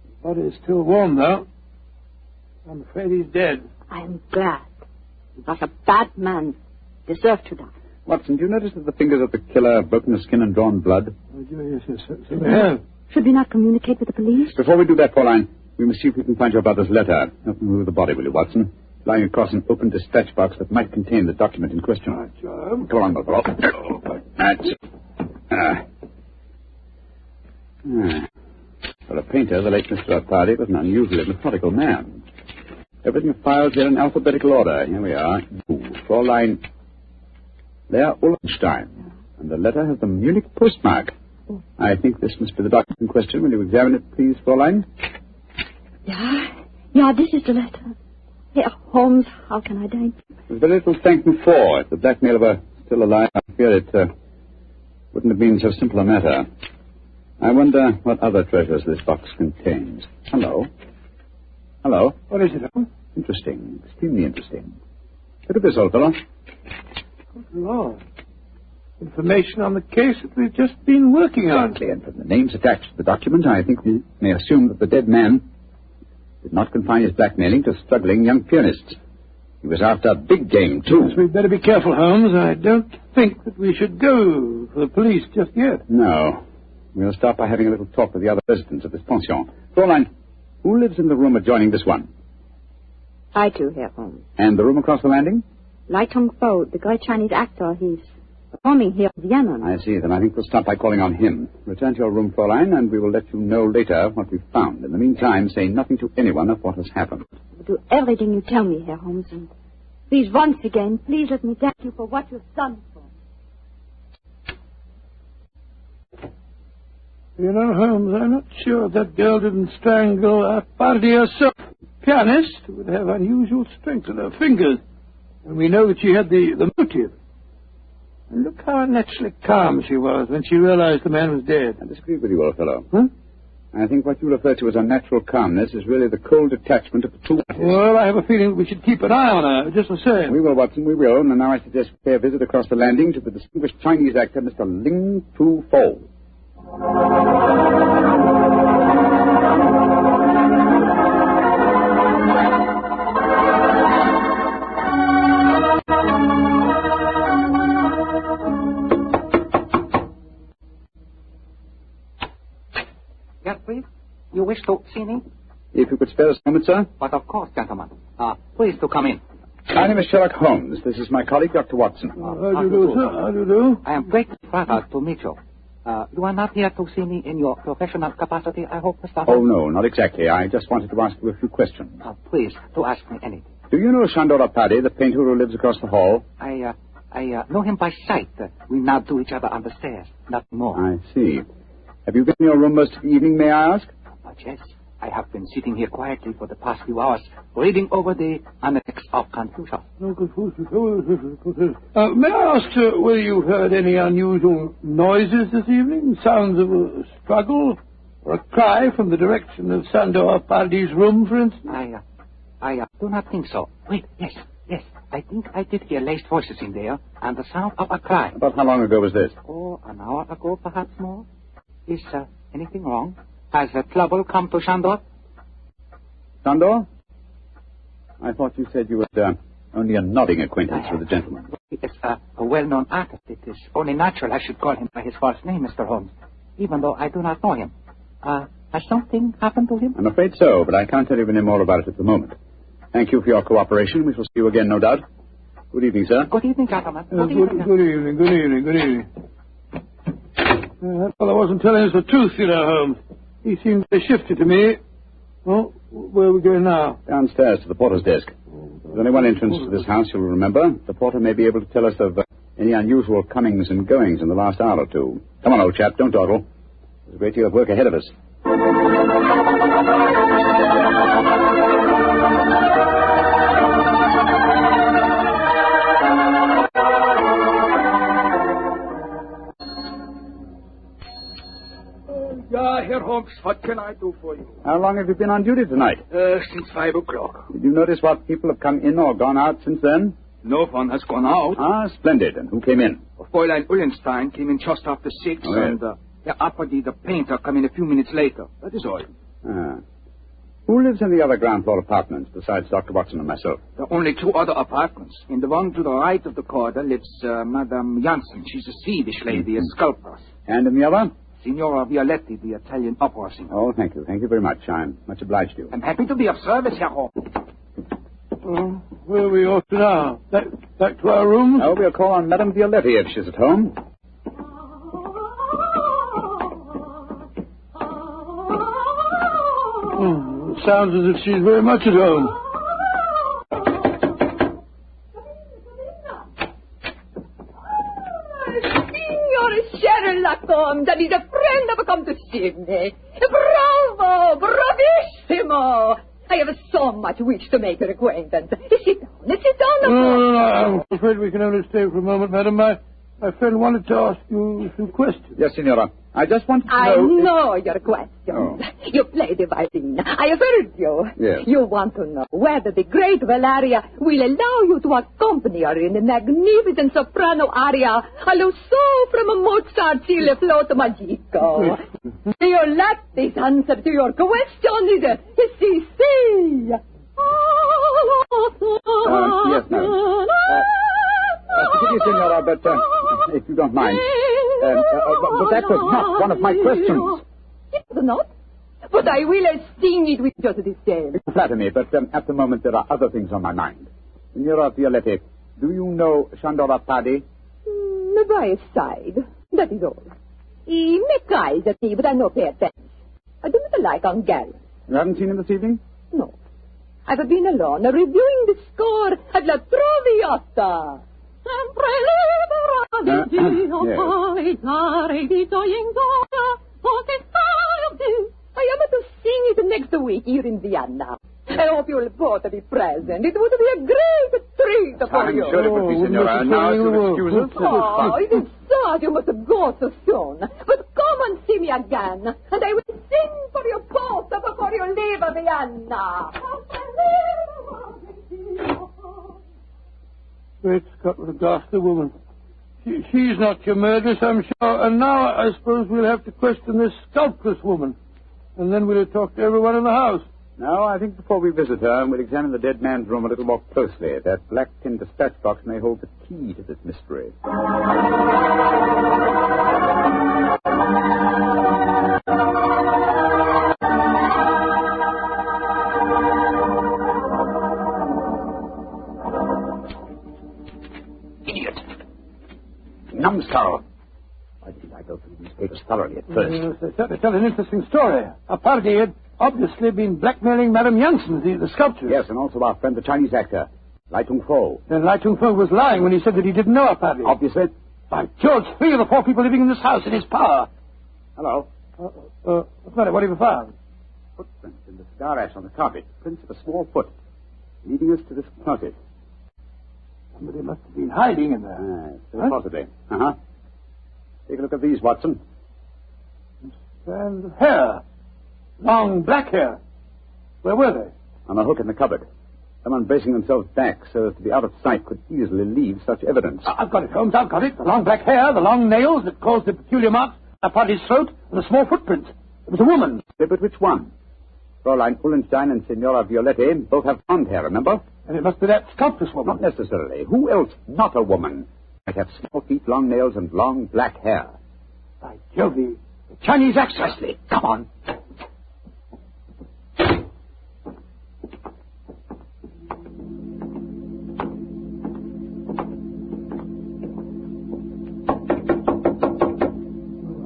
Speaker 2: His body is still warm, though. I'm afraid he's dead.
Speaker 4: I am glad. He was a bad man. Deserved to die.
Speaker 3: Watson, do you notice that the fingers of the killer have broken the skin and drawn blood?
Speaker 2: Oh, yes, so they have.
Speaker 4: Should we not communicate with the police?
Speaker 3: Before we do that, Fräulein, we must see if we can find your brother's letter. Help me move the body, will you, Watson? Lying across an open dispatch box that might contain the document in question.
Speaker 2: Right, Joe.
Speaker 3: Come on, Buffalo. That's it. For a painter, the late Mr. Árpády was an unusually methodical man. Everything files here in alphabetical order. Here we are. Fräulein Leah Ullenstein. And the letter has the Munich postmark. I think this must be the document in question. Will you examine it, please, Fräulein?
Speaker 4: Yeah, this is the letter. Herr Holmes, how can I thank you?
Speaker 3: There's very little to thank me for. If the blackmailer were still alive, I fear it wouldn't have been so simple a matter. I wonder what other treasures this box contains. Hello? Hello?
Speaker 2: What is it, Holmes?
Speaker 3: Interesting. Extremely interesting. Look at this, old fellow.
Speaker 2: Lord. Information on the case that we've just been working on.
Speaker 3: Exactly, and from the names attached to the document, I think we may assume that the dead man did not confine his blackmailing to struggling young pianists. He was after big game, too.
Speaker 2: Yes, we'd better be careful, Holmes. I don't think that we should go for the police just yet.
Speaker 3: No. We'll start by having a little talk with the other residents of this pension. Fräulein, who lives in the room adjoining this one?
Speaker 4: I do, Herr Holmes.
Speaker 3: And the room across the landing?
Speaker 4: Lai Tong-fo, the great Chinese actor, he's performing here in Vienna.
Speaker 3: I see. Then I think we'll start by calling on him. Return to your room, Fräulein, and we will let you know later what we've found. In the meantime, say nothing to anyone of what has happened.
Speaker 4: I'll do everything you tell me, Herr Holmes. And please, once again, please let me thank you for what you've done for me.
Speaker 2: You know, Holmes, I'm not sure that girl didn't strangle a party herself. Pianist would have unusual strength in her fingers. And we know that she had the motive. And look how naturally calm she was when she realized the man was dead.
Speaker 3: I disagree with you, old fellow.
Speaker 2: Huh?
Speaker 3: I think what you refer to as unnatural calmness is really the cold detachment of the two parties.
Speaker 2: Well, I have a feeling we should keep an eye on her, just the same.
Speaker 3: We will, Watson, we will. And now I suggest we pay a visit across the landing to the distinguished Chinese actor, Mr. Ling Tu Fo.
Speaker 5: Yes, please. You wish to see me?
Speaker 3: If you could spare us a moment, sir.
Speaker 5: But of course, gentlemen. Please to come in.
Speaker 3: My name is Sherlock Holmes. This is my colleague, Dr. Watson.
Speaker 2: How do you do, sir? How do you do?
Speaker 5: I am greatly flattered to meet you. You are not here to see me in your professional capacity, I hope, Mr. Holmes?
Speaker 3: Oh, no, not exactly. I just wanted to ask you a few questions.
Speaker 5: Please, to ask me anything.
Speaker 3: Do you know Shandora Paddy, the painter who lives across the hall?
Speaker 5: I know him by sight. We now do each other on the stairs, nothing more.
Speaker 3: I see. Have you been in your room most of the evening, may I ask?
Speaker 5: Yes. I have been sitting here quietly for the past few hours, reading over the Annex of Confucius.
Speaker 2: May I ask, sir, whether you've heard any unusual noises this evening? Sounds of a struggle or a cry from the direction of Sandor Pardy's room, for instance?
Speaker 5: I do not think so. Wait, yes. I think I did hear laced voices in there, and the sound of a cry.
Speaker 3: About how long ago was this?
Speaker 5: Oh, an hour ago, perhaps more. Is anything wrong? Has trouble come to Shandor?
Speaker 3: Sandor? I thought you said you were only a nodding acquaintance with the gentleman.
Speaker 5: He is a well-known artist. It is only natural I should call him by his false name, Mr. Holmes, even though I do not know him. Has something happened to him?
Speaker 3: I'm afraid so, but I can't tell you any more about it at the moment. Thank you for your cooperation. We shall see you again, no doubt. Good evening, sir.
Speaker 5: Good evening, gentlemen.
Speaker 2: Good evening. That fellow wasn't telling us the truth, you know, Holmes. He seemed very shifty to me. Well, where are we going now?
Speaker 3: Downstairs to the porter's desk. There's only one entrance to this house, you'll remember. The porter may be able to tell us of any unusual comings and goings in the last hour or two. Come on, old chap, don't dawdle. There's a great deal of work ahead of us.
Speaker 6: Herr Holmes, what can I do for you?
Speaker 3: How long have you been on duty tonight?
Speaker 6: Since 5 o'clock.
Speaker 3: Did you notice what people have come in or gone out since then?
Speaker 6: No one has gone out.
Speaker 3: Ah, splendid. And who came in?
Speaker 6: Fräulein Ullenstein came in just after 6,
Speaker 3: oh, yes.
Speaker 6: And Herr Apperdy, the painter, came in a few minutes later. That is all.
Speaker 3: Ah. Who lives in the other ground floor apartments besides Dr. Watson and myself?
Speaker 6: There are only 2 other apartments. In the one to the right of the corridor lives Madame Janssen. She's a Swedish lady, a sculptor.
Speaker 3: And in the other?
Speaker 6: Signora Violetti, the Italian opera singer.
Speaker 3: Oh, thank you. Thank you very much. I'm much obliged to you.
Speaker 6: I'm happy to be of service, Herr Holmes.
Speaker 2: Where are we off to now? Back to our rooms?
Speaker 3: Oh, we'll call on Madame Violetti if she's at home.
Speaker 2: Oh, it sounds as if she's very much at home.
Speaker 7: Sherlock Holmes, and he's a friend have come to see me. Bravo! Bravissimo! I have so much wish to make your acquaintance. Sit down.
Speaker 2: No, I'm afraid we can only stay for a moment, madam. My friend wanted to ask you a few questions.
Speaker 3: Yes, Signora. I just want to know...
Speaker 7: I know your questions.
Speaker 3: Oh.
Speaker 7: You play the violin. I have heard you.
Speaker 3: Yes.
Speaker 7: You want to know whether the great Valeria will allow you to accompany her in the magnificent soprano aria allo so from Mozart's Il Flauto Magico. Your latest answer to your question is si.
Speaker 3: Yes, madam. Forgive me, Senora, but if you don't mind. But that was not one of my questions.
Speaker 7: It was not? But I will sing it with just the same.
Speaker 3: You flatter me, but at the moment there are other things on my mind. Signora Violette, do you know Shandora Paddy?
Speaker 7: By his side. That is all. He makes eyes at me, but I no pay attention. I do not like Hungarian.
Speaker 3: You haven't seen him this evening?
Speaker 7: No. I've been alone, reviewing the score at La Traviata. I am to sing it next week here in Vienna. I hope you'll both be present. It would be a great treat for you.
Speaker 3: I'm sure it would be, Senora. Now, if you'll excuse us,
Speaker 7: Oh, it is sad you must go so soon. But come and see me again, and I will sing for you both before you leave Vienna.
Speaker 2: Great Scott, what a ghastly woman. She's not your murderess, I'm sure. And now I suppose we'll have to question this sculptress woman. And then we'll talk to everyone in the house.
Speaker 3: No, I think before we visit her, we'll examine the dead man's room a little more closely. That black tin dispatch box may hold the key to this mystery.
Speaker 6: Idiot.
Speaker 3: Numbskull! Why didn't I go through these papers thoroughly at first?
Speaker 2: Yes, they certainly tell an interesting story. A party had obviously been blackmailing Madame Janssen, the sculptor.
Speaker 3: Yes, and also our friend, the Chinese actor, Lai Tung-fo.
Speaker 2: Then Lai Tung-fo was lying when he said that he didn't know a party.
Speaker 3: Obviously.
Speaker 2: By George, 3 of the 4 people living in this house in his power.
Speaker 3: Hello.
Speaker 2: What's the matter? What have you found?
Speaker 3: Footprints in the cigar ash on the carpet. Prints of a small foot, leading us to this closet.
Speaker 2: Somebody must have been hiding in there.
Speaker 3: Very possibly. Uh-huh. Take a look at these, Watson.
Speaker 2: Strands of hair. Long black hair. Where were they?
Speaker 3: On a hook in the cupboard. Someone bracing themselves back so as to be out of sight could easily leave such evidence.
Speaker 2: I've got it, Holmes. I've got it. The long black hair, the long nails that caused the peculiar marks upon his throat, and the small footprint. It was a woman.
Speaker 3: But which one? Fräulein Ullenstein and Signora Violette both have blonde hair, remember?
Speaker 2: And it must be that sculptress woman.
Speaker 3: Not necessarily. Who else, not a woman, might have small feet, long nails, and long black hair?
Speaker 2: By Jove, the Chinese actress.
Speaker 3: Come on.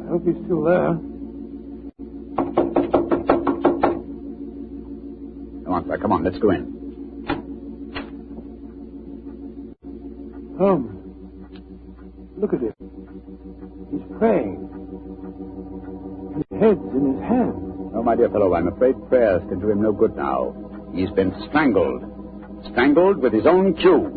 Speaker 2: I hope he's still there.
Speaker 3: Come on, sir. Come on. Let's go in.
Speaker 2: Holmes, look at him. He's praying. His head's in his hand.
Speaker 3: No, my dear fellow, I'm afraid prayers can do him no good now. He's been strangled. Strangled with his own cue.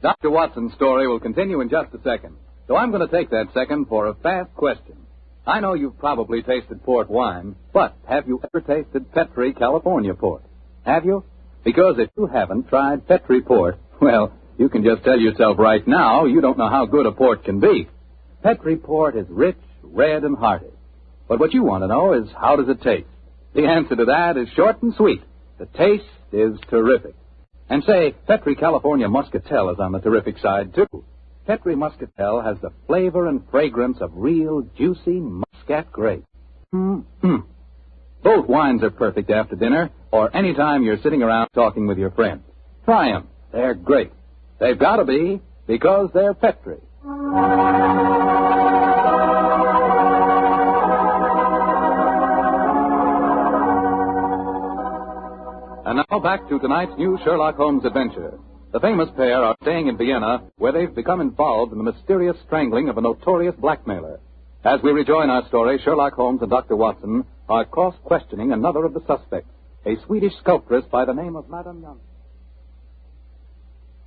Speaker 1: Dr. Watson's story will continue in just a second. So I'm going to take that second for a fast question. I know you've probably tasted port wine, but have you ever tasted Petri California port? Have you? Because if you haven't tried Petri port, well, you can just tell yourself right now you don't know how good a port can be. Petri port is rich, red, and hearty. But what you want to know is, how does it taste? The answer to that is short and sweet. The taste is terrific. And say, Petri California Muscatel is on the terrific side, too. Petri Muscatel has the flavor and fragrance of real, juicy Muscat grape. Both wines are perfect after dinner or any time you're sitting around talking with your friends. Try them. They're great. They've got to be, because they're Petri. And now back to tonight's new Sherlock Holmes adventure. The famous pair are staying in Vienna, where they've become involved in the mysterious strangling of a notorious blackmailer. As we rejoin our story, Sherlock Holmes and Dr. Watson are cross-questioning another of the suspects. a Swedish sculptress by the name of Madame Janssen.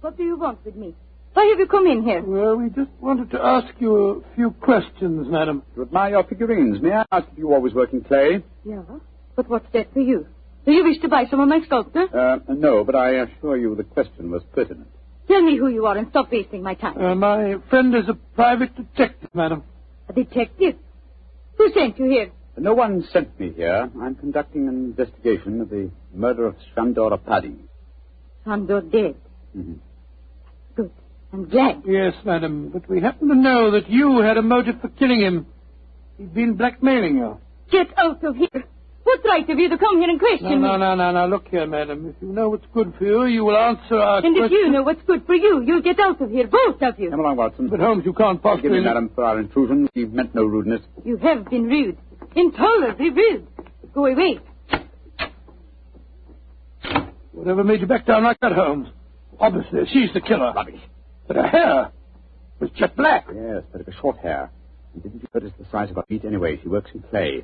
Speaker 4: What do you want with me? Why have you come in here?
Speaker 2: Well, we just wanted to ask you a few questions, madam.
Speaker 3: You admire your figurines. May I ask if you always work in clay?
Speaker 4: Yeah, but what's that for you? Do you wish to buy some of my sculpture?
Speaker 3: No, but I assure you the question was pertinent.
Speaker 4: Tell me who you are and stop wasting my time.
Speaker 2: My friend is a private detective, madam.
Speaker 4: A detective? Who sent you here?
Speaker 3: No one sent me here. I'm conducting an investigation of the murder of Shandor Paddy.
Speaker 4: Shandor dead?
Speaker 3: Mm-hmm.
Speaker 4: Good. I'm glad.
Speaker 2: Yes, madam, but we happen to know that you had a motive for killing him. He'd been blackmailing you.
Speaker 4: Get out of here. What right have you to come here and question me?
Speaker 2: No. Look here, madam. If you know what's good for you, you will answer our
Speaker 4: question. And if you
Speaker 2: question.
Speaker 4: know what's good for you, you'll get out of here, both of you.
Speaker 3: Come along, Watson.
Speaker 2: But, Holmes, you can't possibly...
Speaker 3: Forgive me, madam, for our intrusion. We meant no rudeness.
Speaker 4: You have been rude. Intolerably rude. Go away.
Speaker 2: Whatever made you back down like that, Holmes? Obviously, she's the killer.
Speaker 3: Rubbish.
Speaker 2: But her hair was jet black.
Speaker 3: Yes, but it was short hair. And didn't you notice the size of her feet anyway? She works in clay.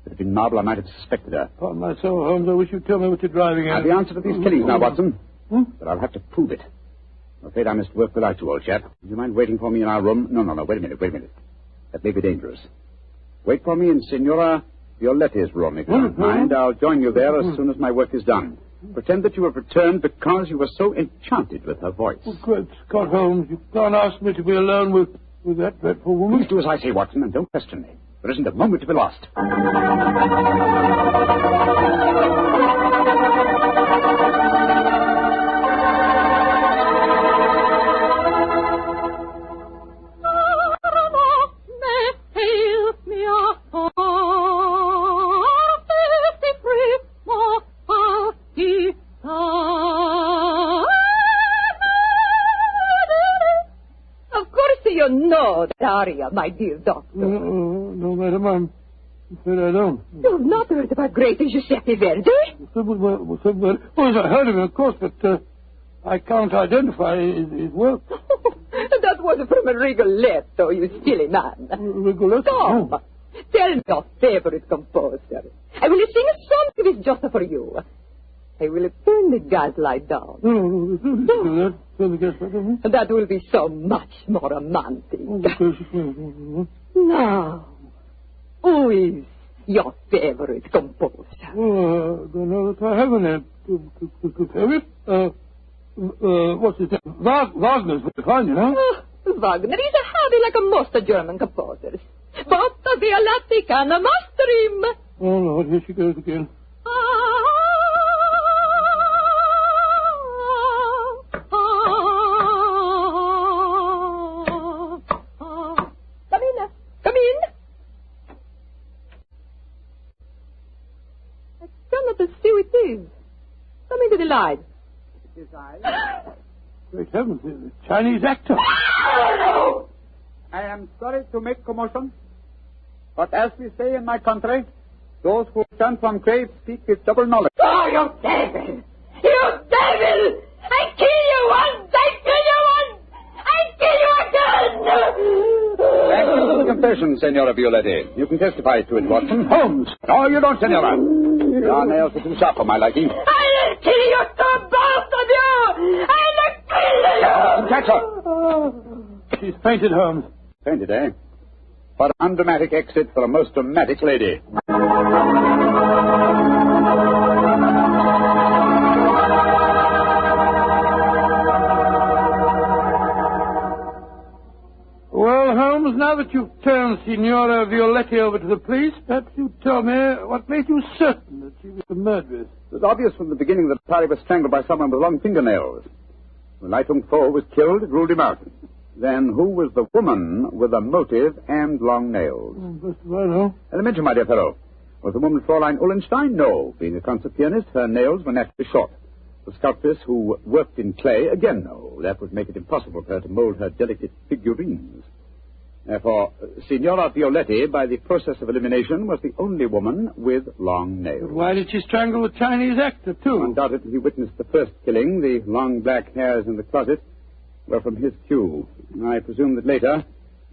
Speaker 3: If it had been marble, I might have suspected her.
Speaker 2: Upon my soul, Holmes, I wish you'd tell me what you're driving at.
Speaker 3: I have the answer to these killings now, Watson. But I'll have to prove it. I'm afraid I must work without you, old chap. Would you mind waiting for me in our room? No. Wait a minute. That may be dangerous. Wait for me in Signora Violetti's room, if you don't mind. I'll join you there as soon as my work is done. Pretend that you have returned because you were so enchanted with her voice.
Speaker 2: Oh, good Scott, Holmes. You can't ask me to be alone with that dreadful woman.
Speaker 3: Please do as I say, Watson, and don't question me. There isn't a moment to be lost.
Speaker 7: Aria, my dear doctor.
Speaker 2: No, madam, I'm afraid I don't.
Speaker 7: You've not heard about great Giuseppe Verdi?
Speaker 2: Oh, yes, I heard of him, of course, but I can't identify his work.
Speaker 7: That was from a Rigoletto, you silly man.
Speaker 2: Rigoletto?
Speaker 7: Come, tell me your favorite composer. I will sing a song to this just for you. I will turn the gaslight down.
Speaker 2: Turn the gaslight down?
Speaker 7: That will be so much more romantic. Now, who is your favorite composer?
Speaker 2: I don't know that I have any favorite. What's his name? Wagner's very fine, you know.
Speaker 7: Wagner is a hobby like most German composers. But the Violatti can master him.
Speaker 2: Oh, Lord, here she goes again.
Speaker 7: Come in. I cannot see who it is. Come into the light.
Speaker 3: It is I.
Speaker 2: Great heavens, the Chinese actor.
Speaker 3: I am sorry to make commotion, but as we say in my country, those who turn from grave speak with double knowledge.
Speaker 7: Oh, you devil! You devil! I kill you once! I kill you once! I kill you again!
Speaker 3: Thank you for the confession, Senora Violetti. You can testify to it, Watson.
Speaker 2: Holmes!
Speaker 3: No, you don't, Senora. Your nails are too sharp for my liking.
Speaker 7: I'll kill you to both of you! I'll kill you!
Speaker 3: Catch her.
Speaker 2: She's fainted, Holmes.
Speaker 3: Fainted, eh? What an undramatic exit for a most dramatic lady.
Speaker 2: Well, Holmes, now that you've turned Signora Violetti over to the police, perhaps you'd tell me what made you certain that she was the murderess.
Speaker 3: It was obvious from the beginning that Parry was strangled by someone with long fingernails. When FUNKO was killed, it ruled him out. Then who was the woman with a motive and long nails?
Speaker 2: Best of all, no.
Speaker 3: Elementary, my dear fellow. Was the woman Fräulein Ullenstein? No. Being a concert pianist, her nails were naturally short. The sculptress who worked in clay? Again, no. That would make it impossible for her to mold her delicate figurines. Therefore, Signora Violetti, by the process of elimination, was the only woman with long nails.
Speaker 2: But why did she strangle the Chinese actor, too?
Speaker 3: Undoubtedly, he witnessed the first killing. The long black hairs in the closet were from his cue. I presume that later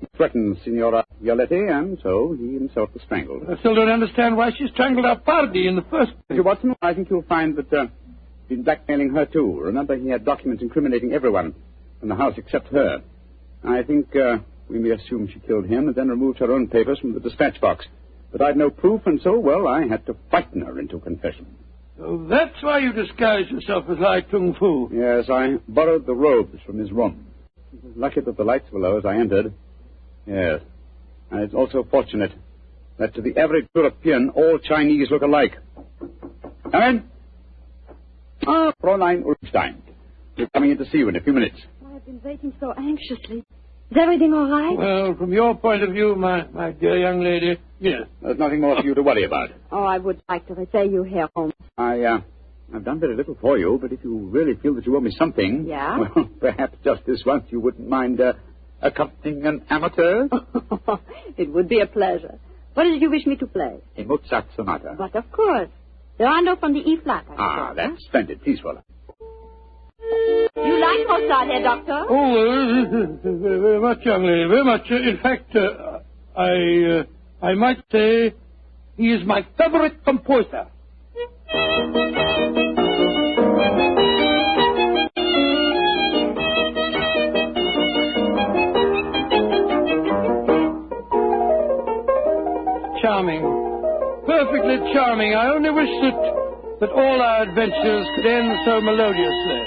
Speaker 3: He threatened Signora Violetti, and so he himself was strangled.
Speaker 2: I still don't understand why she strangled our party in the first place.
Speaker 3: Mr. Watson, I think you'll find that he's been blackmailing her, too. Remember, he had documents incriminating everyone in the house except her. I think we may assume she killed him and then removed her own papers from the dispatch box. But I've no proof, and so, well, I had to frighten her into confession.
Speaker 2: So that's why you disguised yourself as Lai Tung Fu.
Speaker 3: Yes, I borrowed the robes from his room. It was lucky that the lights were low as I entered. Yes. And it's also fortunate that to the average European, all Chinese look alike. Come in. Ah, Fräulein Ulstein. We're coming in to see you in a few minutes.
Speaker 4: I've been waiting so anxiously. Is everything all right?
Speaker 2: Well, from your point of view, my dear young lady, yes.
Speaker 3: There's nothing more for you to worry about.
Speaker 4: Oh, I would like to repay you, Herr Holmes.
Speaker 3: I've done very little for you, but if you really feel that you owe me something...
Speaker 4: Yeah?
Speaker 3: Well, perhaps just this once you wouldn't mind accompanying an amateur?
Speaker 4: It would be a pleasure. What did you wish me to play?
Speaker 3: A Mozart sonata.
Speaker 4: But of course. The rondo from the E-flat.
Speaker 3: That's splendid. Please, Fräulein.
Speaker 4: You like Mozart, Herr Doctor?
Speaker 2: Oh, very much, young lady, very much. In fact, I might say he is my favorite composer. Charming. Perfectly charming. I only wish that all our adventures could end so melodiously.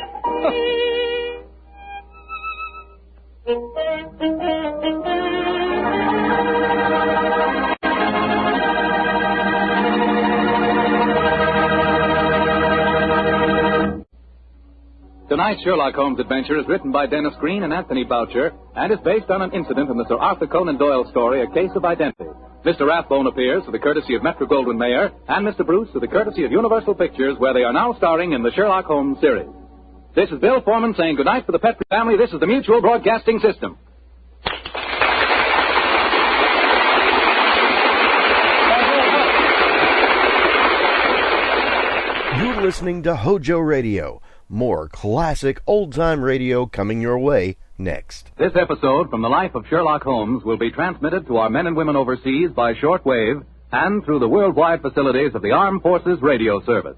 Speaker 1: Tonight's Sherlock Holmes adventure is written by Dennis Green and Anthony Boucher and is based on an incident in the Sir Arthur Conan Doyle story, A Case of Identity. Mr. Rathbone appears for the courtesy of Metro-Goldwyn-Mayer and Mr. Bruce for the courtesy of Universal Pictures, where they are now starring in the Sherlock Holmes series. This is Bill Foreman saying goodnight for the Petrie family. This is the Mutual Broadcasting System.
Speaker 8: You're listening to HOJO Radio. More classic old-time radio coming your way next.
Speaker 1: This episode from the life of Sherlock Holmes will be transmitted to our men and women overseas by shortwave and through the worldwide facilities of the Armed Forces Radio Service.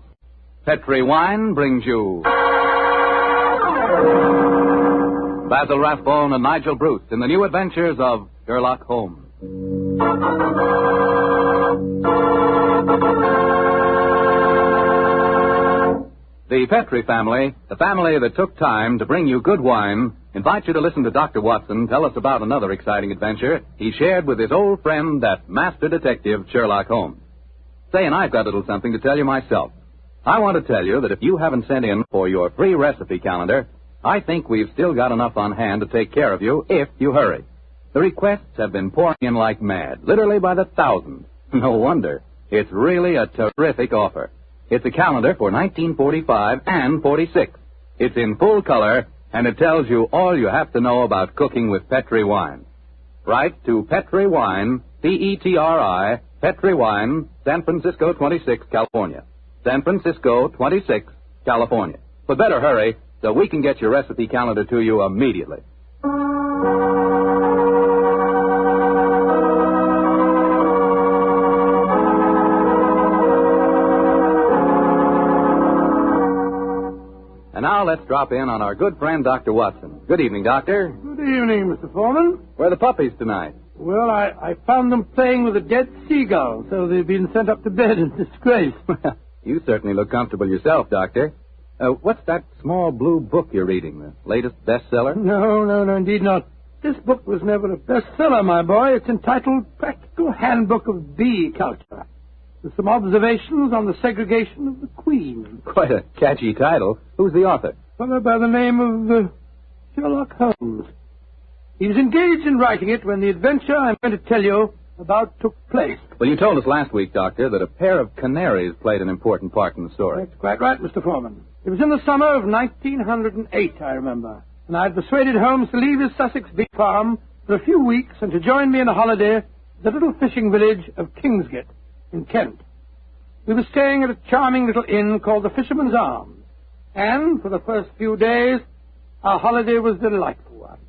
Speaker 1: Petrie Wine brings you Basil Rathbone and Nigel Bruce in the new adventures of Sherlock Holmes. The Petrie family, the family that took time to bring you good wine, invites you to listen to Dr. Watson tell us about another exciting adventure he shared with his old friend, that master detective, Sherlock Holmes. Say, and I've got a little something to tell you myself. I want to tell you that if you haven't sent in for your free recipe calendar, I think we've still got enough on hand to take care of you if you hurry. The requests have been pouring in like mad, literally by the thousands. No wonder. It's really a terrific offer. It's a calendar for 1945 and 46. It's in full color, and it tells you all you have to know about cooking with Petrie wine. Write to Petrie Wine, Petri, Petrie Wine, San Francisco 26, California. San Francisco 26, California. But better hurry so we can get your recipe calendar to you immediately. And now let's drop in on our good friend, Dr. Watson. Good evening, Doctor.
Speaker 2: Good evening, Mr. Foreman.
Speaker 1: Where are the puppies tonight?
Speaker 2: Well, I found them playing with a dead seagull, so they've been sent up to bed in disgrace.
Speaker 1: You certainly look comfortable yourself, Doctor. What's that small blue book you're reading, the latest bestseller?
Speaker 2: No, indeed not. This book was never a bestseller, my boy. It's entitled Practical Handbook of Bee Culture, with some observations on the segregation of the queen.
Speaker 1: Quite a catchy title. Who's the author?
Speaker 2: A fellow by the name of Sherlock Holmes. He was engaged in writing it when the adventure I'm going to tell you about took place.
Speaker 1: Well, you told us last week, Doctor, that a pair of canaries played an important part in the story.
Speaker 2: That's quite right, Mr. Foreman. It was in the summer of 1908, I remember, and I had persuaded Holmes to leave his Sussex bee farm for a few weeks and to join me in a holiday at the little fishing village of Kingsgate in Kent. We were staying at a charming little inn called the Fisherman's Arms, and for the first few days, our holiday was a delightful one.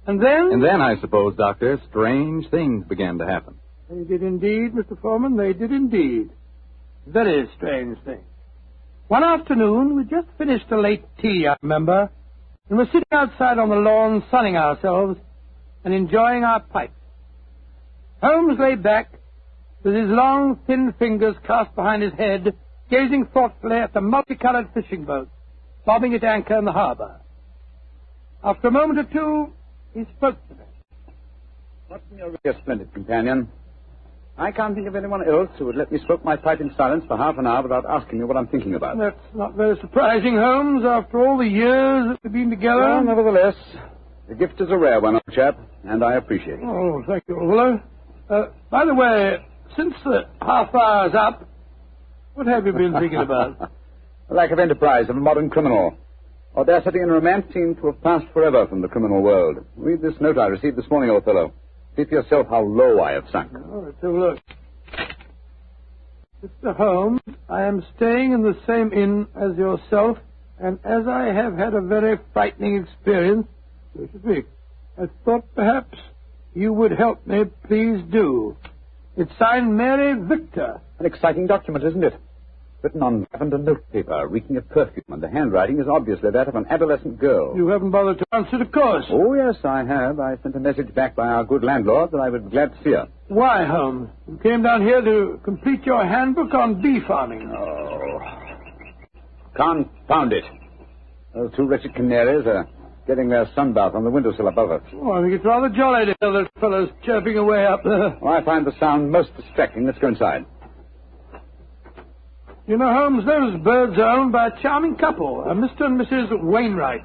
Speaker 2: And then?
Speaker 1: And then, I suppose, Doctor, strange things began to happen.
Speaker 2: They did indeed, Mr. Foreman. They did indeed. Very strange things. One afternoon, we just finished a late tea, I remember, and were sitting outside on the lawn sunning ourselves and enjoying our pipes. Holmes lay back, with his long, thin fingers cast behind his head, gazing thoughtfully at the multicolored fishing boats bobbing at anchor in the harbor. After a moment or two, he spoke to me.
Speaker 3: Watson, you're really a splendid companion. I can't think of anyone else who would let me smoke my pipe in silence for half an hour without asking me what I'm thinking about.
Speaker 2: That's not very surprising, Holmes, after all the years that we've been together.
Speaker 3: Well, nevertheless, the gift is a rare one, old chap, and I appreciate it.
Speaker 2: Oh, thank you, old fellow. By the way, since the half hour's up, what have you been thinking about?
Speaker 3: The lack of enterprise of a modern criminal. Audacity and romance seem to have passed forever from the criminal world. Read this note I received this morning, old fellow. See for yourself how low I have sunk.
Speaker 2: Oh, let's have a look. Mr. Holmes, I am staying in the same inn as yourself, and as I have had a very frightening experience, so to speak, I thought perhaps you would help me. Please do. It's signed Mary Victor.
Speaker 3: An exciting document, isn't it? Written on lavender notepaper, reeking of perfume, and the handwriting is obviously that of an adolescent girl.
Speaker 2: You haven't bothered to answer, of course.
Speaker 3: Oh, yes, I have. I sent a message back by our good landlord that I would be glad to see her.
Speaker 2: Why, Holmes? You came down here to complete your handbook on bee farming.
Speaker 3: Oh, confound it. Those two wretched canaries are getting their sunbath on the windowsill above us.
Speaker 2: Oh, I think it's rather jolly to hear those fellows chirping away up there.
Speaker 3: Well, I find the sound most distracting. Let's go inside.
Speaker 2: You know, Holmes, those birds are owned by a charming couple, Mr. and Mrs. Wainwright.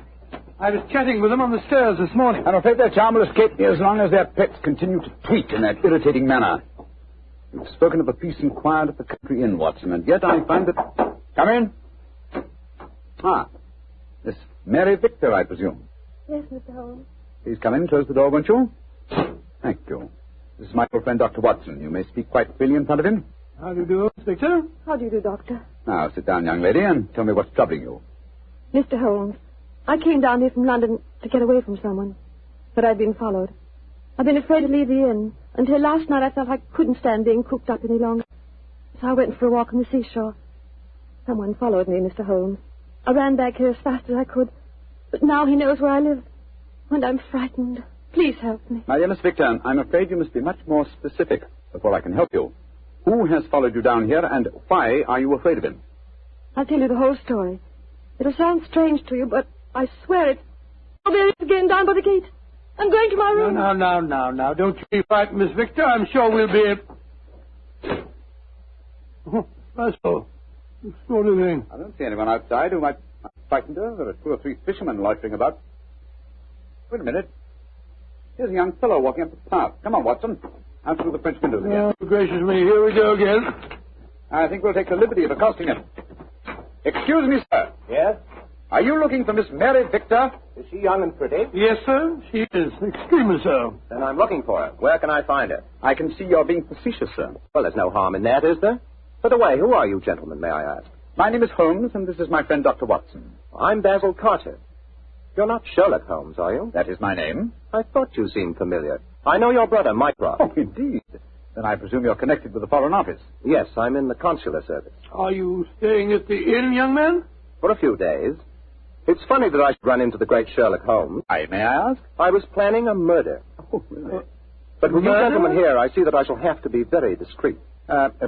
Speaker 2: I was chatting with them on the stairs this morning.
Speaker 3: I'm afraid their charm will escape me as long as their pets continue to tweet in that irritating manner. You've spoken of the peace and quiet at the country inn, Watson, and yet I find that... Come in. Ah, Miss Mary Victor, I presume.
Speaker 4: Yes, Mr. Holmes.
Speaker 3: Please come in. Close the door, won't you? Thank you. This is my old friend, Dr. Watson. You may speak quite freely in front of him.
Speaker 2: How do you do, Miss Victor?
Speaker 4: How do you do, Doctor?
Speaker 3: Now, sit down, young lady, and tell me what's troubling you.
Speaker 4: Mr. Holmes, I came down here from London to get away from someone, but I've been followed. I've been afraid to leave the inn. Until last night I felt I couldn't stand being cooped up any longer. So I went for a walk on the seashore. Someone followed me, Mr. Holmes. I ran back here as fast as I could, but now he knows where I live, and I'm frightened. Please help me.
Speaker 3: Now, dear Miss Victor, I'm afraid you must be much more specific before I can help you. Who has followed you down here, and why are you afraid of him?
Speaker 4: I'll tell you the whole story. It'll sound strange to you, but I swear it. Oh, there he is again, down by the gate. I'm going to my room.
Speaker 2: Now. Don't you be frightened, Miss Victor. I'm sure we'll be... Oh, that's all. What of thing?
Speaker 3: I don't see anyone outside who might frighten her. There are 2 or 3 fishermen loitering about. Wait a minute. Here's a young fellow walking up the path. Come on, Watson. Out through the French windows again.
Speaker 2: Oh, gracious me. Here we go again.
Speaker 3: I think we'll take the liberty of accosting him. Excuse me, sir.
Speaker 9: Yes?
Speaker 3: Are you looking for Miss Mary Victor?
Speaker 9: Is she young and pretty?
Speaker 2: Yes, sir. She is. Extremely so.
Speaker 9: Then I'm looking for her. Where can I find her?
Speaker 3: I can see you're being facetious, sir.
Speaker 9: Well, there's no harm in that, is there? By the way, who are you gentlemen, may I ask?
Speaker 3: My name is Holmes, and this is my friend Dr. Watson.
Speaker 9: I'm Basil Carter. You're not Sherlock Holmes, are you?
Speaker 3: That is my name.
Speaker 9: I thought you seemed familiar. I know your brother, Mycroft.
Speaker 3: Oh, indeed. Then I presume you're connected with the Foreign Office.
Speaker 9: Yes, I'm in the consular service.
Speaker 2: Are you staying at the inn, young man?
Speaker 9: For a few days. It's funny that I should run into the great Sherlock Holmes.
Speaker 3: May I ask?
Speaker 9: I was planning a murder.
Speaker 3: Oh, really?
Speaker 9: But with you
Speaker 2: Murder?
Speaker 9: gentlemen here, I see that I shall have to be very discreet.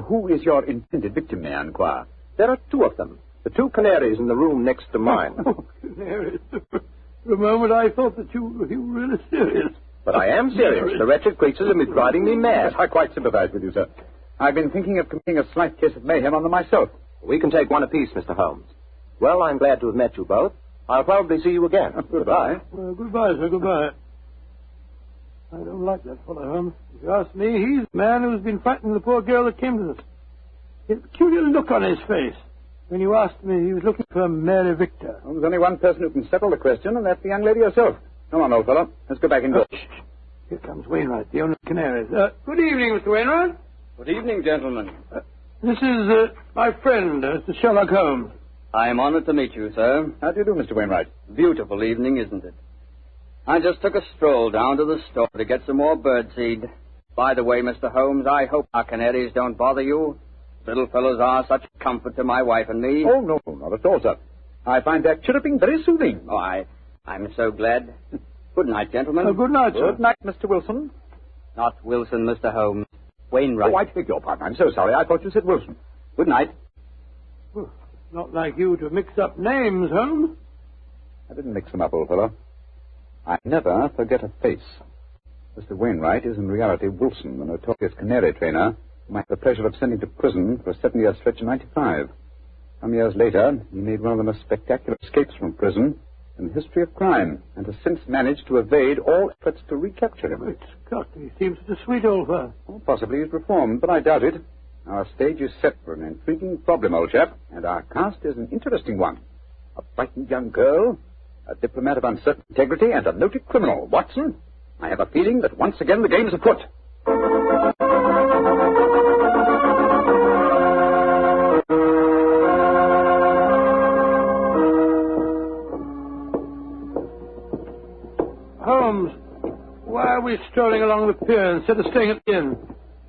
Speaker 3: Who is your intended victim, may I inquire?
Speaker 9: There are 2 of them. The 2 canaries in the room next to mine.
Speaker 2: Oh, canaries. For a moment I thought that you were really serious.
Speaker 9: But I am serious. The wretched creatures have been driving me mad.
Speaker 3: I quite sympathize with you, sir. I've been thinking of committing a slight case of mayhem on them myself.
Speaker 9: We can take one apiece, Mr. Holmes. Well, I'm glad to have met you both. I'll probably see you again.
Speaker 3: Goodbye.
Speaker 2: Goodbye, sir. Goodbye. I don't like that fellow, Holmes. If you ask me, he's the man who's been frightening the poor girl that came to us. He had a peculiar look on his face when you asked me he was looking for Mary Victor.
Speaker 3: Well, there's only one person who can settle the question, and that's the young lady herself. Come on, old fellow. Let's go back indoors.
Speaker 2: Here comes Wainwright, the owner of the Canaries. Good evening, Mr. Wainwright.
Speaker 3: Good evening, gentlemen.
Speaker 2: This is my friend, Mr. Sherlock Holmes.
Speaker 10: I am honored to meet you, sir.
Speaker 3: How do you do, Mr. Wainwright?
Speaker 10: Beautiful evening, isn't it? I just took a stroll down to the store to get some more birdseed. By the way, Mr. Holmes, I hope our canaries don't bother you. Little fellows are such a comfort to my wife and me.
Speaker 3: Oh, no, not at all, sir. I find their chirruping very soothing.
Speaker 10: Oh, I'm so glad. Good night, gentlemen.
Speaker 2: Oh, good night, sir.
Speaker 3: Good night, Mr. Wilson.
Speaker 10: Not Wilson, Mr. Holmes. Wainwright.
Speaker 3: Oh, I beg your pardon. I'm so sorry. I thought you said Wilson. Good night.
Speaker 2: Oh, not like you to mix up names, Holmes.
Speaker 3: I didn't mix them up, old fellow. I never forget a face. Mr. Wainwright is in reality Wilson, the notorious canary trainer whom I had the pleasure of sending to prison for a 7-year stretch in '95. Some years later, he made one of the most spectacular escapes from prison in the history of crime, and has since managed to evade all efforts to recapture him.
Speaker 2: Great Scott, he seems such a sweet old fellow.
Speaker 3: Oh, possibly he's reformed, but I doubt it. Our stage is set for an intriguing problem, old chap, and our cast is an interesting one. A frightened young girl, a diplomat of uncertain integrity, and a noted criminal. Watson, I have a feeling that once again the game is afoot.
Speaker 2: Holmes, why are we strolling along the pier instead of staying at the inn?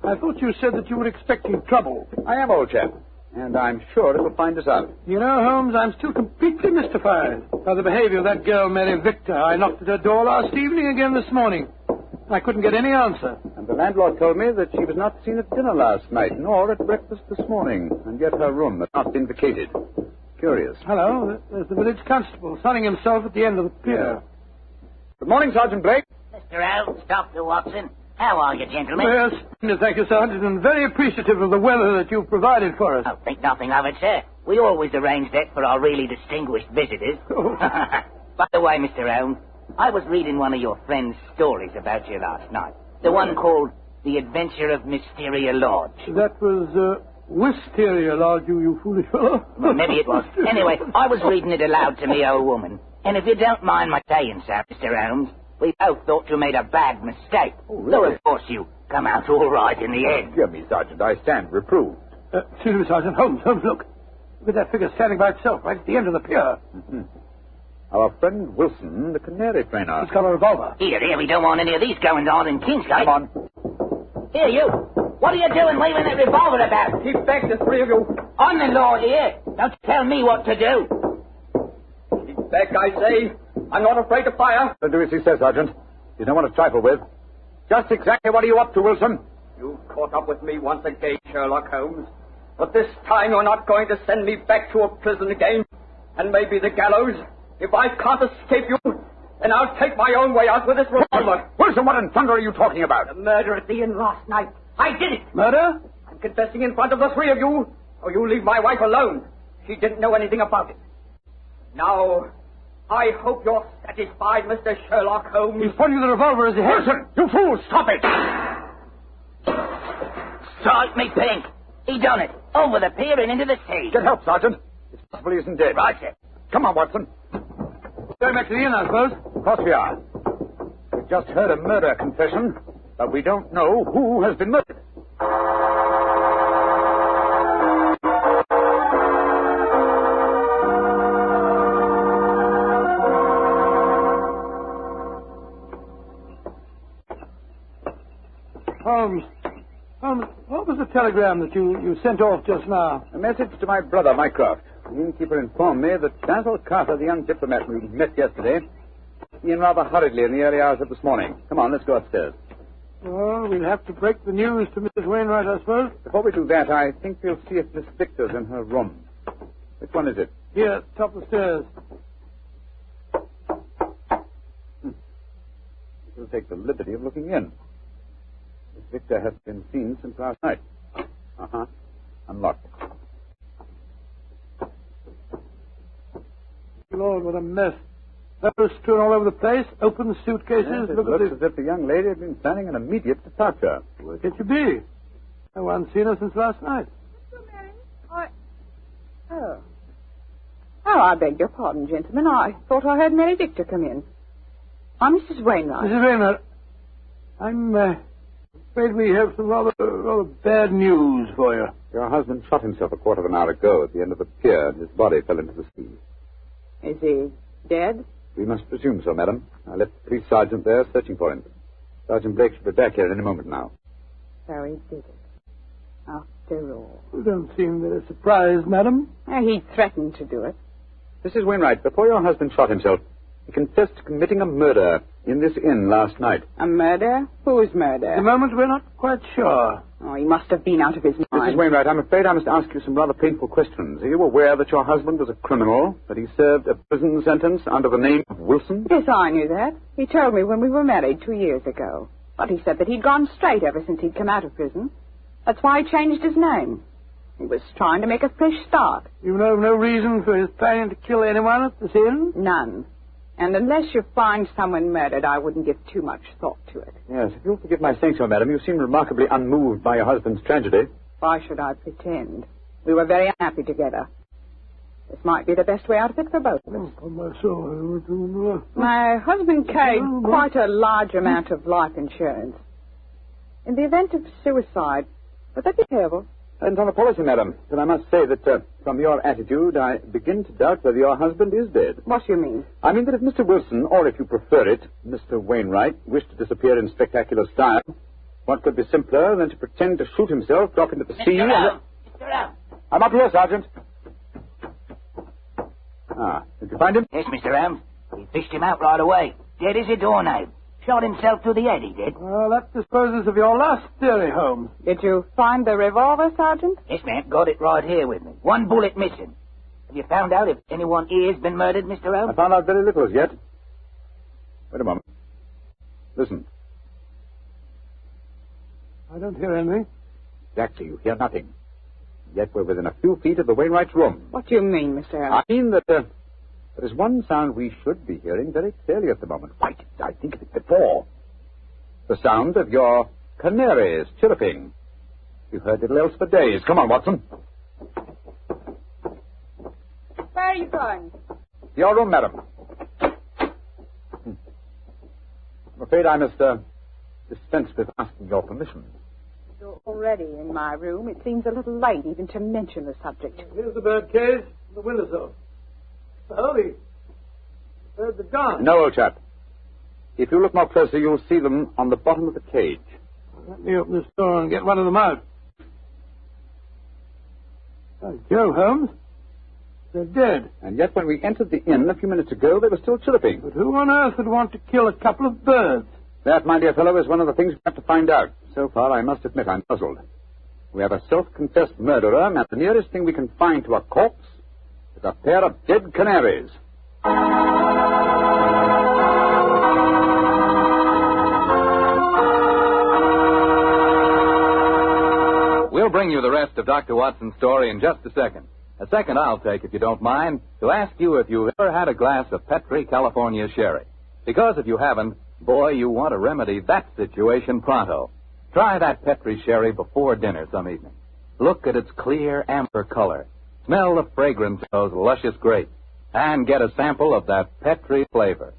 Speaker 2: I thought you said that you were expecting trouble.
Speaker 3: I am, old chap, and I'm sure it will find us out.
Speaker 2: You know, Holmes, I'm still completely mystified by the behavior of that girl, Mary Victor. I knocked at her door last evening, again this morning. I couldn't get any answer.
Speaker 3: And the landlord told me that she was not seen at dinner last night, nor at breakfast this morning, and yet her room had not been vacated. Curious.
Speaker 2: Hello, there's the village constable sunning himself at the end of the pier.
Speaker 3: Yeah. Good morning, Sergeant Blake.
Speaker 11: Mr. Holmes, Dr. Watson. How are you, gentlemen?
Speaker 2: Yes, thank you, Sergeant, and very appreciative of the weather that you've provided for us.
Speaker 11: Oh, think nothing of it, sir. We always arrange that for our really distinguished visitors.
Speaker 2: Oh.
Speaker 11: By the way, Mr. Holmes, I was reading one of your friend's stories about you last night. The one called The Adventure of Mysteria Lodge.
Speaker 2: That was, Wisteria Lodge, you foolish fellow.
Speaker 11: Well, maybe it was. Anyway, I was reading it aloud to me old woman. And if you don't mind my saying so, Mr. Holmes, we both thought you made a bad mistake.
Speaker 3: Oh, really?
Speaker 11: Though, of course, you come out all right in the end.
Speaker 3: Dear me, Sergeant, I stand reproved.
Speaker 2: Excuse me, Sergeant. Holmes, look. Look at that figure standing by itself right at the end of the pier.
Speaker 3: Mm-hmm. Our friend Wilson, the canary trainer.
Speaker 2: He's got a revolver.
Speaker 11: Here, we don't want any of these going on in Kingsgate.
Speaker 3: Come on.
Speaker 11: Here, you. What are you doing waving that revolver about?
Speaker 6: Keep back, the three of you.
Speaker 11: I'm the law here. Don't tell me what to do.
Speaker 6: Keep back, I say. I'm not afraid to fire.
Speaker 3: Do as he says, Sergeant. You don't want to trifle with. Just exactly what are you up to, Wilson?
Speaker 6: You caught up with me once again, Sherlock Holmes. But this time you're not going to send me back to a prison again. And maybe the gallows. If I can't escape you, then I'll take my own way out with this revolver.
Speaker 3: Wilson, what in thunder are you talking about?
Speaker 6: The murder at the inn last night. I did it.
Speaker 2: Murder?
Speaker 6: I'm confessing in front of the three of you. Or you leave my wife alone. She didn't know anything about it. Now, I hope you're satisfied, Mr. Sherlock Holmes.
Speaker 2: He's pointing the revolver as he has.
Speaker 3: Wilson, you fool, stop it!
Speaker 11: Strike me pink. He done it. Over the pier and into the sea.
Speaker 3: Get help, Sergeant. It's possible he isn't dead.
Speaker 11: Right, sir.
Speaker 3: Come on, Watson.
Speaker 2: Going back to the inn, I suppose.
Speaker 3: Of course we are. We've just heard a murder confession, but we don't know who has been murdered.
Speaker 2: Holmes, what was the telegram that you sent off just now?
Speaker 3: A message to my brother, Mycroft. The innkeeper informed me that Basil Carter, the young diplomat we met yesterday, came in rather hurriedly in the early hours of this morning. Come on, let's go upstairs.
Speaker 2: Well, we'll have to break the news to Mrs. Wainwright, I suppose.
Speaker 3: Before we do that, I think we'll see if Miss Victor's in her room. Which one is it?
Speaker 2: Here, top of the stairs.
Speaker 3: We'll take the liberty of looking in. Miss Victor hasn't been seen since last night. Uh-huh. Unlocked.
Speaker 2: Lord, what a mess. Letters strewn all over the place, open suitcases.
Speaker 3: Yes, it
Speaker 2: Look
Speaker 3: looks
Speaker 2: at this.
Speaker 3: as if the young lady had been planning an immediate departure.
Speaker 2: Where could you be? No one's seen her since last night.
Speaker 7: Oh, I beg your pardon, gentlemen. I thought I had Mary Victor come in. I'm Mrs. Wainwright.
Speaker 2: Mrs. Wainwright, I'm afraid we have some rather bad news for you.
Speaker 3: Your husband shot himself a quarter of an hour ago at the end of the pier, and his body fell into the sea.
Speaker 7: Is he dead?
Speaker 3: We must presume so, madam. I left the police sergeant there searching for him. Sergeant Blake should be back here any moment now.
Speaker 12: So he did it. After all.
Speaker 2: You don't seem very surprised, madam.
Speaker 12: He threatened to do it.
Speaker 3: Mrs. Wainwright, before your husband shot himself, he confessed to committing a murder in this inn last night.
Speaker 12: A murder? Whose murder?
Speaker 2: At the moment, we're not quite sure.
Speaker 12: Oh, he must have been out of his mind.
Speaker 3: Mrs. Wainwright, I'm afraid I must ask you some rather painful questions. Are you aware that your husband was a criminal, that he served a prison sentence under the name of Wilson?
Speaker 12: Yes, I knew that. He told me when we were married 2 years ago. But he said that he'd gone straight ever since he'd come out of prison. That's why he changed his name. He was trying to make a fresh start.
Speaker 2: You know no reason for his planning to kill anyone at this inn?
Speaker 12: None. And unless you find someone murdered, I wouldn't give too much thought to it.
Speaker 3: Yes, if you'll forgive my saying so, madam, you seem remarkably unmoved by your husband's tragedy.
Speaker 12: Why should I pretend? We were very unhappy together. This might be the best way out of it for both of us. My husband carried quite a large amount of life insurance. In the event of suicide, would that be terrible?
Speaker 3: And on a policy, madam, but I must say that from your attitude, I begin to doubt whether your husband is dead.
Speaker 12: What do you mean?
Speaker 3: I mean that if Mr. Wilson, or if you prefer it, Mr. Wainwright, wished to disappear in spectacular style, what could be simpler than to pretend to shoot himself, drop into the sea...
Speaker 11: Mr. Holmes!
Speaker 3: I'm up here, Sergeant. Ah, did you find him?
Speaker 11: Yes, Mr. Holmes. He fished him out right away. Dead as a doornail. Shot himself through the head, he did.
Speaker 2: Well, that disposes of your last theory, Holmes.
Speaker 12: Did you find the revolver, Sergeant?
Speaker 11: Yes, ma'am. Got it right here with me. One bullet missing. Have you found out if anyone here's been murdered, Mr. Holmes?
Speaker 3: I found out very little as yet. Wait a moment. Listen.
Speaker 2: I don't hear anything.
Speaker 3: Exactly, you hear nothing. Yet we're within a few feet of the Wainwright's room.
Speaker 12: What do you mean, Mr. Holmes?
Speaker 3: I mean that there is one sound we should be hearing very clearly at the moment. Right, I think of it before. The sound of your canaries chirruping. You've heard little else for days. Come on, Watson.
Speaker 12: Where are you going?
Speaker 3: Your room, madam. I'm afraid I must dispense with asking your permission.
Speaker 12: You're already in my room. It seems a little late even to mention the subject.
Speaker 2: Here's the bird cage, the windowsill. Oh, the birds are gone.
Speaker 3: No, old chap. If you look more closely, you'll see them on the bottom of the cage.
Speaker 2: Let me open this door and get one of them out. By Joe, Holmes. They're dead.
Speaker 3: And yet when we entered the inn a few minutes ago, they were still chirruping.
Speaker 2: But who on earth would want to kill a couple of birds?
Speaker 3: That, my dear fellow, is one of the things we have to find out. So far, I must admit, I'm puzzled. We have a self-confessed murderer, and the nearest thing we can find to a corpse is a pair of dead canaries.
Speaker 1: We'll bring you the rest of Dr. Watson's story in just a second. A second I'll take, if you don't mind, to ask you if you've ever had a glass of Petri California sherry. Because if you haven't, boy, you want to remedy that situation pronto. Try that Petri sherry before dinner some evening. Look at its clear amber color. Smell the fragrance of those luscious grapes. And get a sample of that Petri flavor.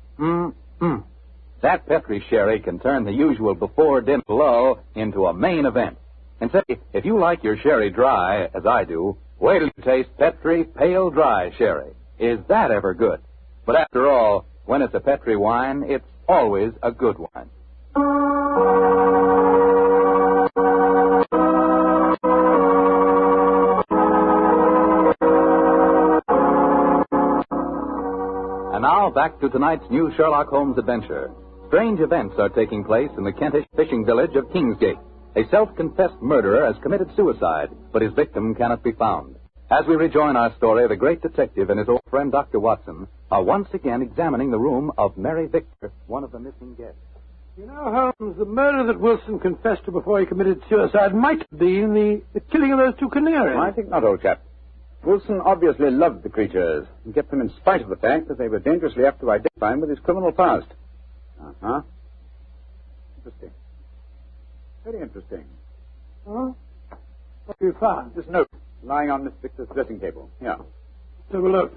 Speaker 1: That Petri sherry can turn the usual before-dinner lull into a main event. And say, if you like your sherry dry, as I do, wait till you taste Petri Pale Dry Sherry. Is that ever good? But after all, when it's a Petri wine, it's always a good wine. And now, back to tonight's new Sherlock Holmes adventure. Strange events are taking place in the Kentish fishing village of Kingsgate. A self-confessed murderer has committed suicide, but his victim cannot be found. As we rejoin our story, the great detective and his old friend Dr. Watson are once again examining the room of Mary Victor, one of the missing guests.
Speaker 2: You know, Holmes, the murder that Wilson confessed to before he committed suicide might have been the killing of those two canaries.
Speaker 3: I think not, old chap. Wilson obviously loved the creatures and kept them in spite of the fact that they were dangerously apt to identify him with his criminal past. Uh-huh. Interesting. Very interesting.
Speaker 2: Huh? What have you found?
Speaker 3: This note lying on Miss Victor's dressing table. Here.
Speaker 2: Let's have a look.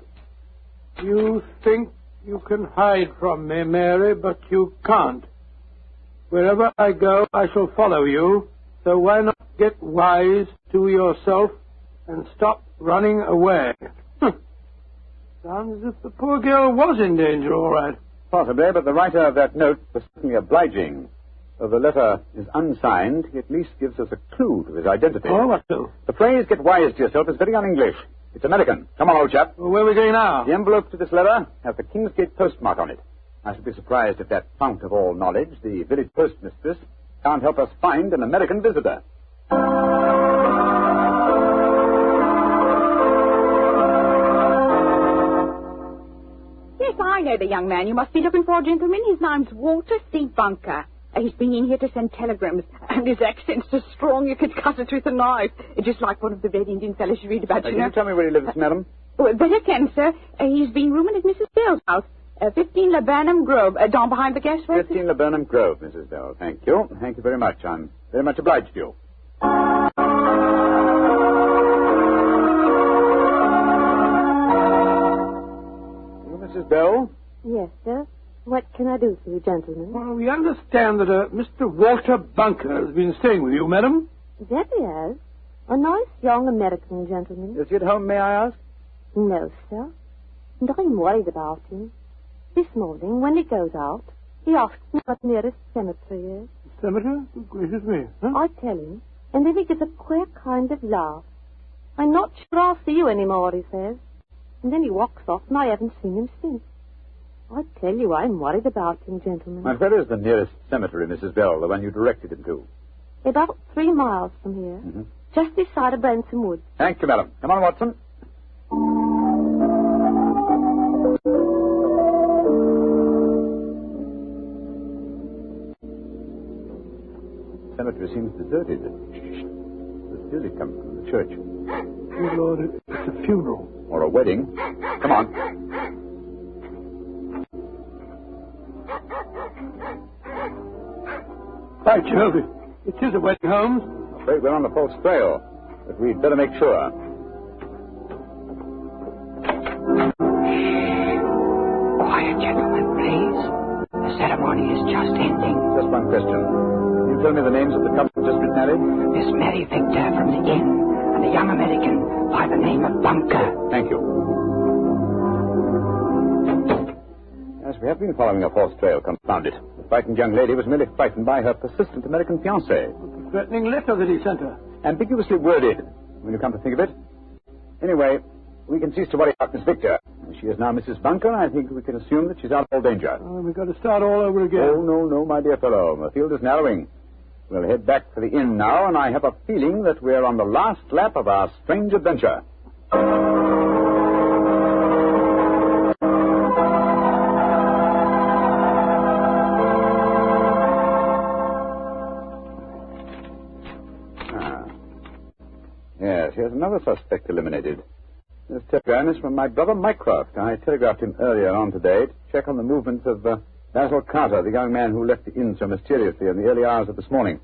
Speaker 2: You think you can hide from me, Mary, but you can't. Wherever I go, I shall follow you. So why not get wise to yourself and stop running away? Sounds as if the poor girl was in danger, all right.
Speaker 3: Possibly, but the writer of that note was certainly obliging. Though the letter is unsigned, he at least gives us a clue to his identity.
Speaker 2: Oh, what clue?
Speaker 3: The phrase, get wise to yourself, is very un-English. It's American. Come on, old chap.
Speaker 2: Well, where are we going now?
Speaker 3: The envelope to this letter has the Kingsgate postmark on it. I should be surprised if that fount of all knowledge, the village postmistress, can't help us find an American visitor.
Speaker 12: Yes, I know the young man you must be looking for, gentlemen. His name's Walter C. Bunker. He's been in here to send telegrams, and his accent's so strong you could cut it with a knife. Just like one of the Red Indian fellows you read about,
Speaker 3: Can you tell me where he lives, madam?
Speaker 12: Well, better can, sir. He's been rooming at Mrs. Bell's house, 15 Laburnum Grove, down behind the gasworks.
Speaker 3: 15 Laburnum Grove, Mrs. Bell. Thank you. Thank you very much. I'm very much obliged to you. Mrs. Bell?
Speaker 13: Yes, sir. What can I do for you, gentlemen?
Speaker 2: Well, we understand that Mr. Walter Bunker has been staying with you, madam.
Speaker 13: That he has. A nice young American gentleman.
Speaker 3: Is he at home, may I ask?
Speaker 13: No, sir. And I'm worried about him. This morning, when he goes out, he asks me what the nearest cemetery is.
Speaker 2: Cemetery? Oh, gracious me. Huh?
Speaker 13: I tell him, and then he gives a queer kind of laugh. I'm not sure I'll see you anymore, he says. And then he walks off, and I haven't seen him since. I tell you, I'm worried about him, gentlemen.
Speaker 3: And where is the nearest cemetery, Mrs. Bell, the one you directed him to?
Speaker 13: About 3 miles from here.
Speaker 3: Mm-hmm.
Speaker 13: Just this side of Branson Woods.
Speaker 3: Thank you, madam. Come on, Watson. The cemetery seems deserted. The music comes from the church.
Speaker 2: Oh, Lord, it's a funeral.
Speaker 3: Or a wedding. Come on.
Speaker 2: By Jove, it is a wedding, Holmes.
Speaker 3: I'm afraid we're on the false trail, but we'd better make sure.
Speaker 5: Quiet, gentlemen, please. The ceremony is just ending.
Speaker 3: Just one question. Can you tell me the names of the couple just been married?
Speaker 5: Miss Mary Victor from the inn, and a young American by the name of Bunker.
Speaker 3: Thank you. Yes, we have been following a false trail, confound it. The frightened young lady was merely frightened by her persistent American fiancé.
Speaker 2: The threatening letter that he sent her.
Speaker 3: Ambiguously worded, when you come to think of it. Anyway, we can cease to worry about Miss Victor. She is now Mrs. Bunker. I think we can assume that she's out of all danger.
Speaker 2: We've got to start all over again.
Speaker 3: Oh, no, my dear fellow. The field is narrowing. We'll head back for the inn now, and I have a feeling that we're on the last lap of our strange adventure. Yes, here's another suspect eliminated. This telegram is from my brother Mycroft. I telegraphed him earlier on today to check on the movements of Basil Carter, the young man who left the inn so mysteriously in the early hours of this morning.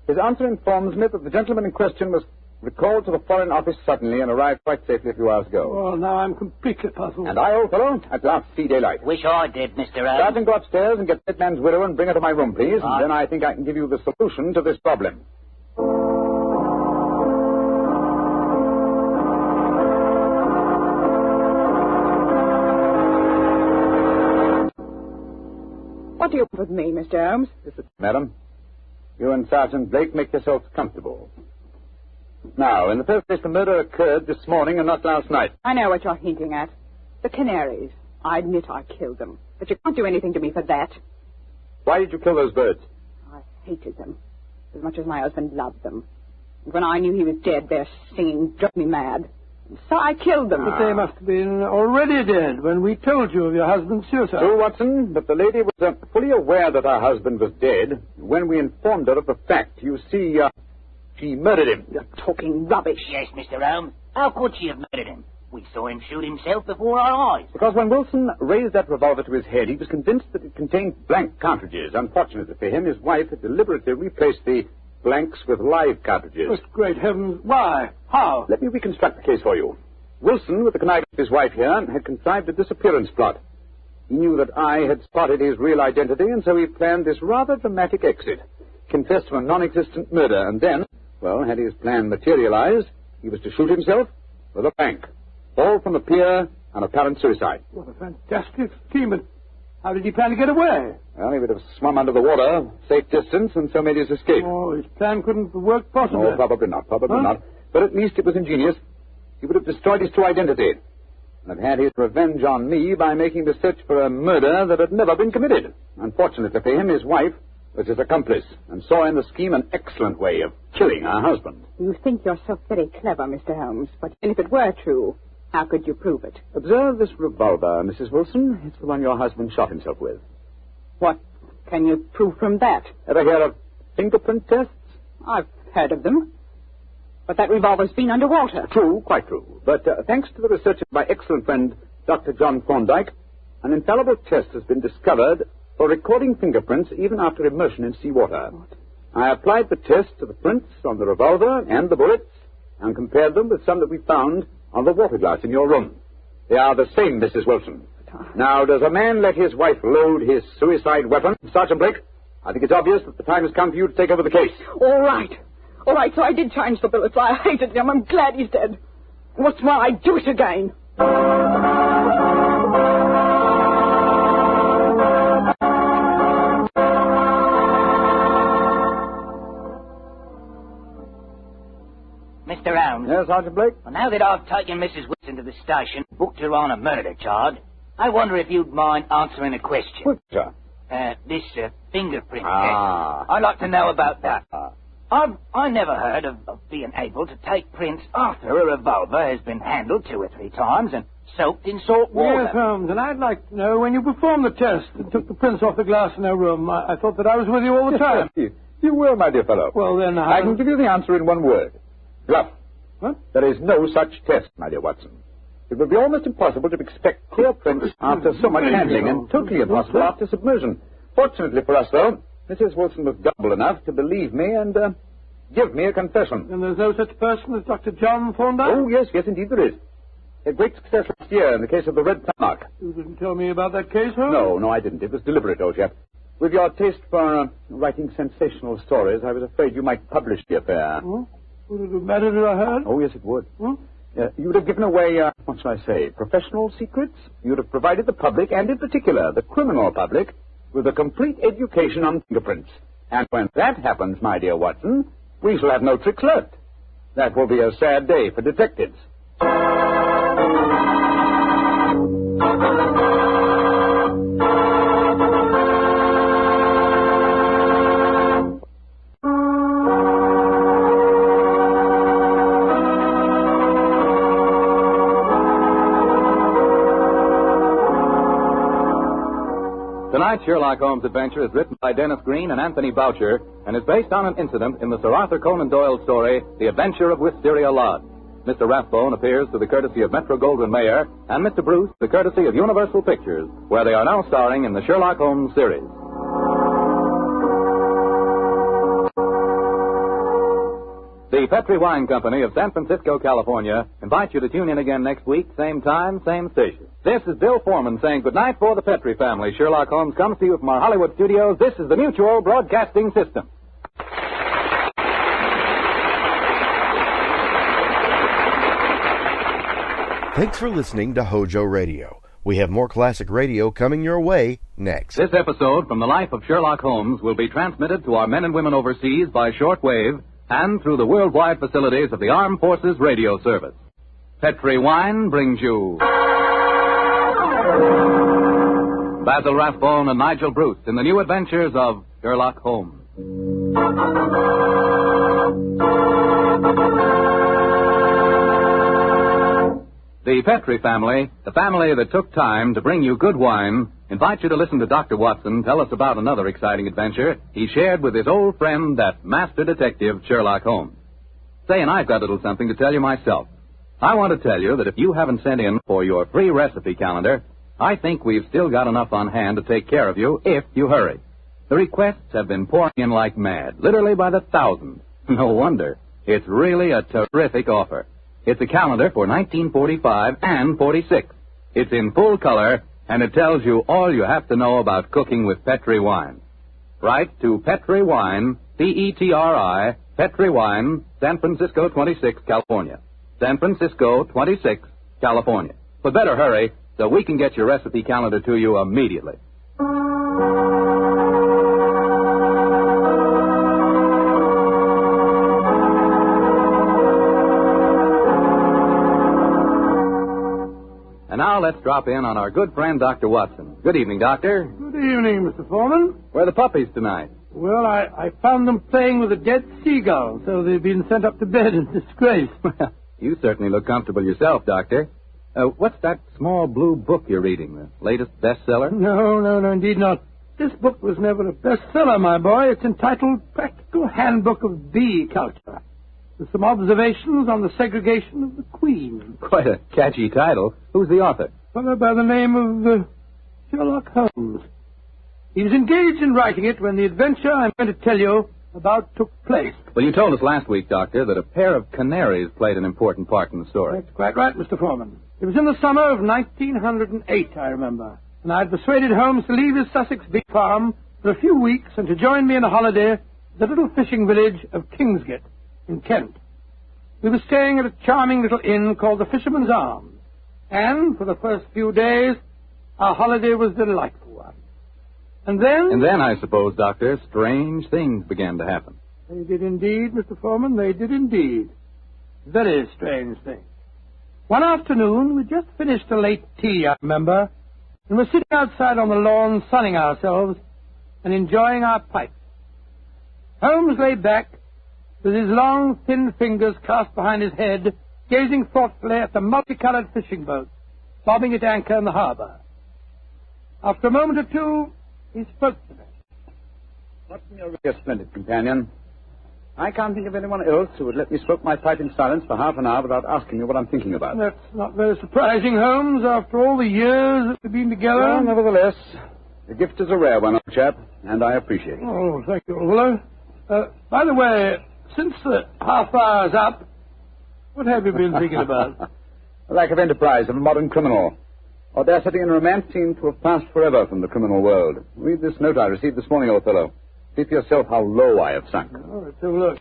Speaker 3: His answer informs me that the gentleman in question was recalled to the Foreign Office suddenly and arrived quite safely a few hours ago.
Speaker 2: Well, now I'm completely puzzled.
Speaker 3: And I, old fellow, at last see daylight.
Speaker 11: Wish I did, Mr. Holmes.
Speaker 3: Sergeant, go upstairs and get that man's widow and bring her to my room, please. And then I think I can give you the solution to this problem.
Speaker 12: What do you want with me, Mr. Holmes?
Speaker 3: Madam, you and Sergeant Blake make yourselves comfortable. Now, in the first place, the murder occurred this morning and not last night.
Speaker 12: I know what you're hinting at. The canaries. I admit I killed them. But you can't do anything to me for that.
Speaker 3: Why did you kill those birds?
Speaker 12: I hated them. As much as my husband loved them. And when I knew he was dead, their singing drove me mad. So I killed them.
Speaker 2: But they must have been already dead when we told you of your husband's suicide.
Speaker 3: True, Watson, but the lady was fully aware that her husband was dead when we informed her of the fact. You see, she murdered him.
Speaker 12: You're talking rubbish.
Speaker 11: Yes, Mr. Holmes. How could she have murdered him? We saw him shoot himself before our eyes.
Speaker 3: Because when Wilson raised that revolver to his head, he was convinced that it contained blank cartridges. Unfortunately for him, his wife had deliberately replaced the blanks with live cartridges.
Speaker 2: But great heavens, why? How?
Speaker 3: Let me reconstruct the case for you. Wilson, with the connivance of his wife here, had contrived a disappearance plot. He knew that I had spotted his real identity, and so he planned this rather dramatic exit. Confessed to a non-existent murder, and then, well, had his plan materialized, he was to shoot himself with a blank. Fall from a pier An apparent suicide.
Speaker 2: What a fantastic scheme. But how did he plan to get away?
Speaker 3: Well, he would have swum under the water, safe distance, and so made his escape.
Speaker 2: Oh, his plan couldn't work possibly.
Speaker 3: Oh, probably not, not. But at least it was ingenious. He would have destroyed his true identity and have had his revenge on me by making the search for a murder that had never been committed. Unfortunately for him, his wife was his accomplice and saw in the scheme an excellent way of killing her husband.
Speaker 12: You think yourself very clever, Mr. Holmes, but if it were true, how could you prove it?
Speaker 3: Observe this revolver, Mrs. Wilson. It's the one your husband shot himself with.
Speaker 12: What can you prove from that?
Speaker 3: Ever hear of fingerprint tests?
Speaker 12: I've heard of them. But that revolver's been underwater.
Speaker 3: True, quite true. But thanks to the research of my excellent friend, Dr. John Thorndyke, an infallible test has been discovered for recording fingerprints even after immersion in seawater. I applied the test to the prints on the revolver and the bullets and compared them with some that we found on the water glass in your room. They are the same, Mrs. Wilson. Now, does a man let his wife load his suicide weapon? Sergeant Blake, I think it's obvious that the time has come for you to take over the case.
Speaker 12: All right, so I did change the bullets. I hated him. I'm glad he's dead. What's more, I'd do it again.
Speaker 11: Mr. Holmes.
Speaker 3: Yes, Sergeant Blake?
Speaker 11: Well, now that I've taken Mrs. Wilson to the station, booked her on a murder charge, I wonder if you'd mind answering a question.
Speaker 3: What, sir?
Speaker 11: This fingerprint test. I'd like to know about that. I never heard of being able to take prints after a revolver has been handled 2 or 3 times and soaked in salt water.
Speaker 2: Yes, Holmes, and I'd like to know when you performed the test and took the prints off the glass in our room. I thought that I was with you all the time.
Speaker 3: You will, my dear fellow.
Speaker 2: Well, then
Speaker 3: I can give you the answer in one word. Bluff.
Speaker 2: What?
Speaker 3: There is no such test, my dear Watson. It would be almost impossible to expect clear prints after so much handling, and totally impossible after submersion. Fortunately for us, though, Mrs. Wilson was gullible enough to believe me and give me a confession.
Speaker 2: And there's no such person as Dr. John Thorndyke?
Speaker 3: Oh, yes, indeed there is. He had great success last year in the case of the Red Mark.
Speaker 2: You didn't tell me about that case, huh?
Speaker 3: No, I didn't. It was deliberate, old chap. With your taste for writing sensational stories, I was afraid you might publish the affair.
Speaker 2: Hmm? Would it have mattered if I heard?
Speaker 3: Oh, yes, it would.
Speaker 2: Hmm?
Speaker 3: You would have given away, what shall I say, professional secrets. You would have provided the public, and in particular the criminal public, with a complete education on fingerprints. And when that happens, my dear Watson, we shall have no tricks left. That will be a sad day for detectives.
Speaker 1: Tonight's Sherlock Holmes adventure is written by Dennis Green and Anthony Boucher and is based on an incident in the Sir Arthur Conan Doyle story, The Adventure of Wisteria Lodge. Mr. Rathbone appears through the courtesy of Metro-Goldwyn-Mayer and Mr. Bruce the courtesy of Universal Pictures, where they are now starring in the Sherlock Holmes series. The Petri Wine Company of San Francisco, California, invites you to tune in again next week, same time, same station. This is Bill Foreman saying goodnight for the Petri family. Sherlock Holmes comes to you from our Hollywood studios. This is the Mutual Broadcasting System.
Speaker 8: Thanks for listening to HOJO Radio. We have more classic radio coming your way next.
Speaker 1: This episode from the life of Sherlock Holmes will be transmitted to our men and women overseas by shortwave and through the worldwide facilities of the Armed Forces Radio Service. Petri Wine brings you Basil Rathbone and Nigel Bruce in the new adventures of Sherlock Holmes. The Petri family, the family that took time to bring you good wine, invites you to listen to Dr. Watson tell us about another exciting adventure he shared with his old friend, that master detective, Sherlock Holmes. Say, and I've got a little something to tell you myself. I want to tell you that if you haven't sent in for your free recipe calendar, I think we've still got enough on hand to take care of you if you hurry. The requests have been pouring in like mad, literally by the thousands. No wonder. It's really a terrific offer. It's a calendar for 1945 and 46. It's in full color, and it tells you all you have to know about cooking with Petri wine. Write to Petri Wine, Petri, Petri Wine, San Francisco 26, California. San Francisco 26, California. But better hurry so we can get your recipe calendar to you immediately. And now let's drop in on our good friend, Dr. Watson. Good evening, Doctor.
Speaker 2: Good evening, Mr. Foreman.
Speaker 1: Where are the puppies tonight?
Speaker 2: Well, I found them playing with a dead seagull, so they've been sent up to bed in disgrace.
Speaker 1: You certainly look comfortable yourself, Doctor. What's that small blue book you're reading, the latest bestseller?
Speaker 2: No, indeed not. This book was never a bestseller, my boy. It's entitled Practical Handbook of Bee Culture, with some observations on the segregation of the queen.
Speaker 1: Quite a catchy title. Who's the author?
Speaker 2: A fellow by the name of Sherlock Holmes. He was engaged in writing it when the adventure I'm going to tell you about took place.
Speaker 1: Well, you told us last week, Doctor, that a pair of canaries played an important part in the story.
Speaker 2: That's quite right, Mr. Foreman. It was in the summer of 1908, I remember, and I'd persuaded Holmes to leave his Sussex bee farm for a few weeks and to join me in a holiday at the little fishing village of Kingsgate in Kent. We were staying at a charming little inn called the Fisherman's Arms, and for the first few days, our holiday was a delightful one. And then,
Speaker 1: I suppose, Doctor, strange things began to happen.
Speaker 2: They did indeed, Mr. Foreman, they did indeed. Very strange things. One afternoon, we just finished a late tea, I remember, and were sitting outside on the lawn sunning ourselves and enjoying our pipes. Holmes lay back, with his long, thin fingers cast behind his head, gazing thoughtfully at the multicolored fishing boats bobbing at anchor in the harbor. After a moment or two, he spoke to me.
Speaker 3: Watson, you're really a splendid companion. I can't think of anyone else who would let me smoke my pipe in silence for half an hour without asking me what I'm thinking about.
Speaker 2: That's not very surprising, Holmes, after all the years that we've been together.
Speaker 3: Well, nevertheless, the gift is a rare one, old chap, and I appreciate it.
Speaker 2: Oh, thank you, old fellow. By the way, since the half hour's up, what have you been thinking about?
Speaker 3: The lack of enterprise of a modern criminal. Audacity and romance seem to have passed forever from the criminal world. Read this note I received this morning, old fellow. See for yourself how low I have sunk.
Speaker 2: Oh, let's have a look.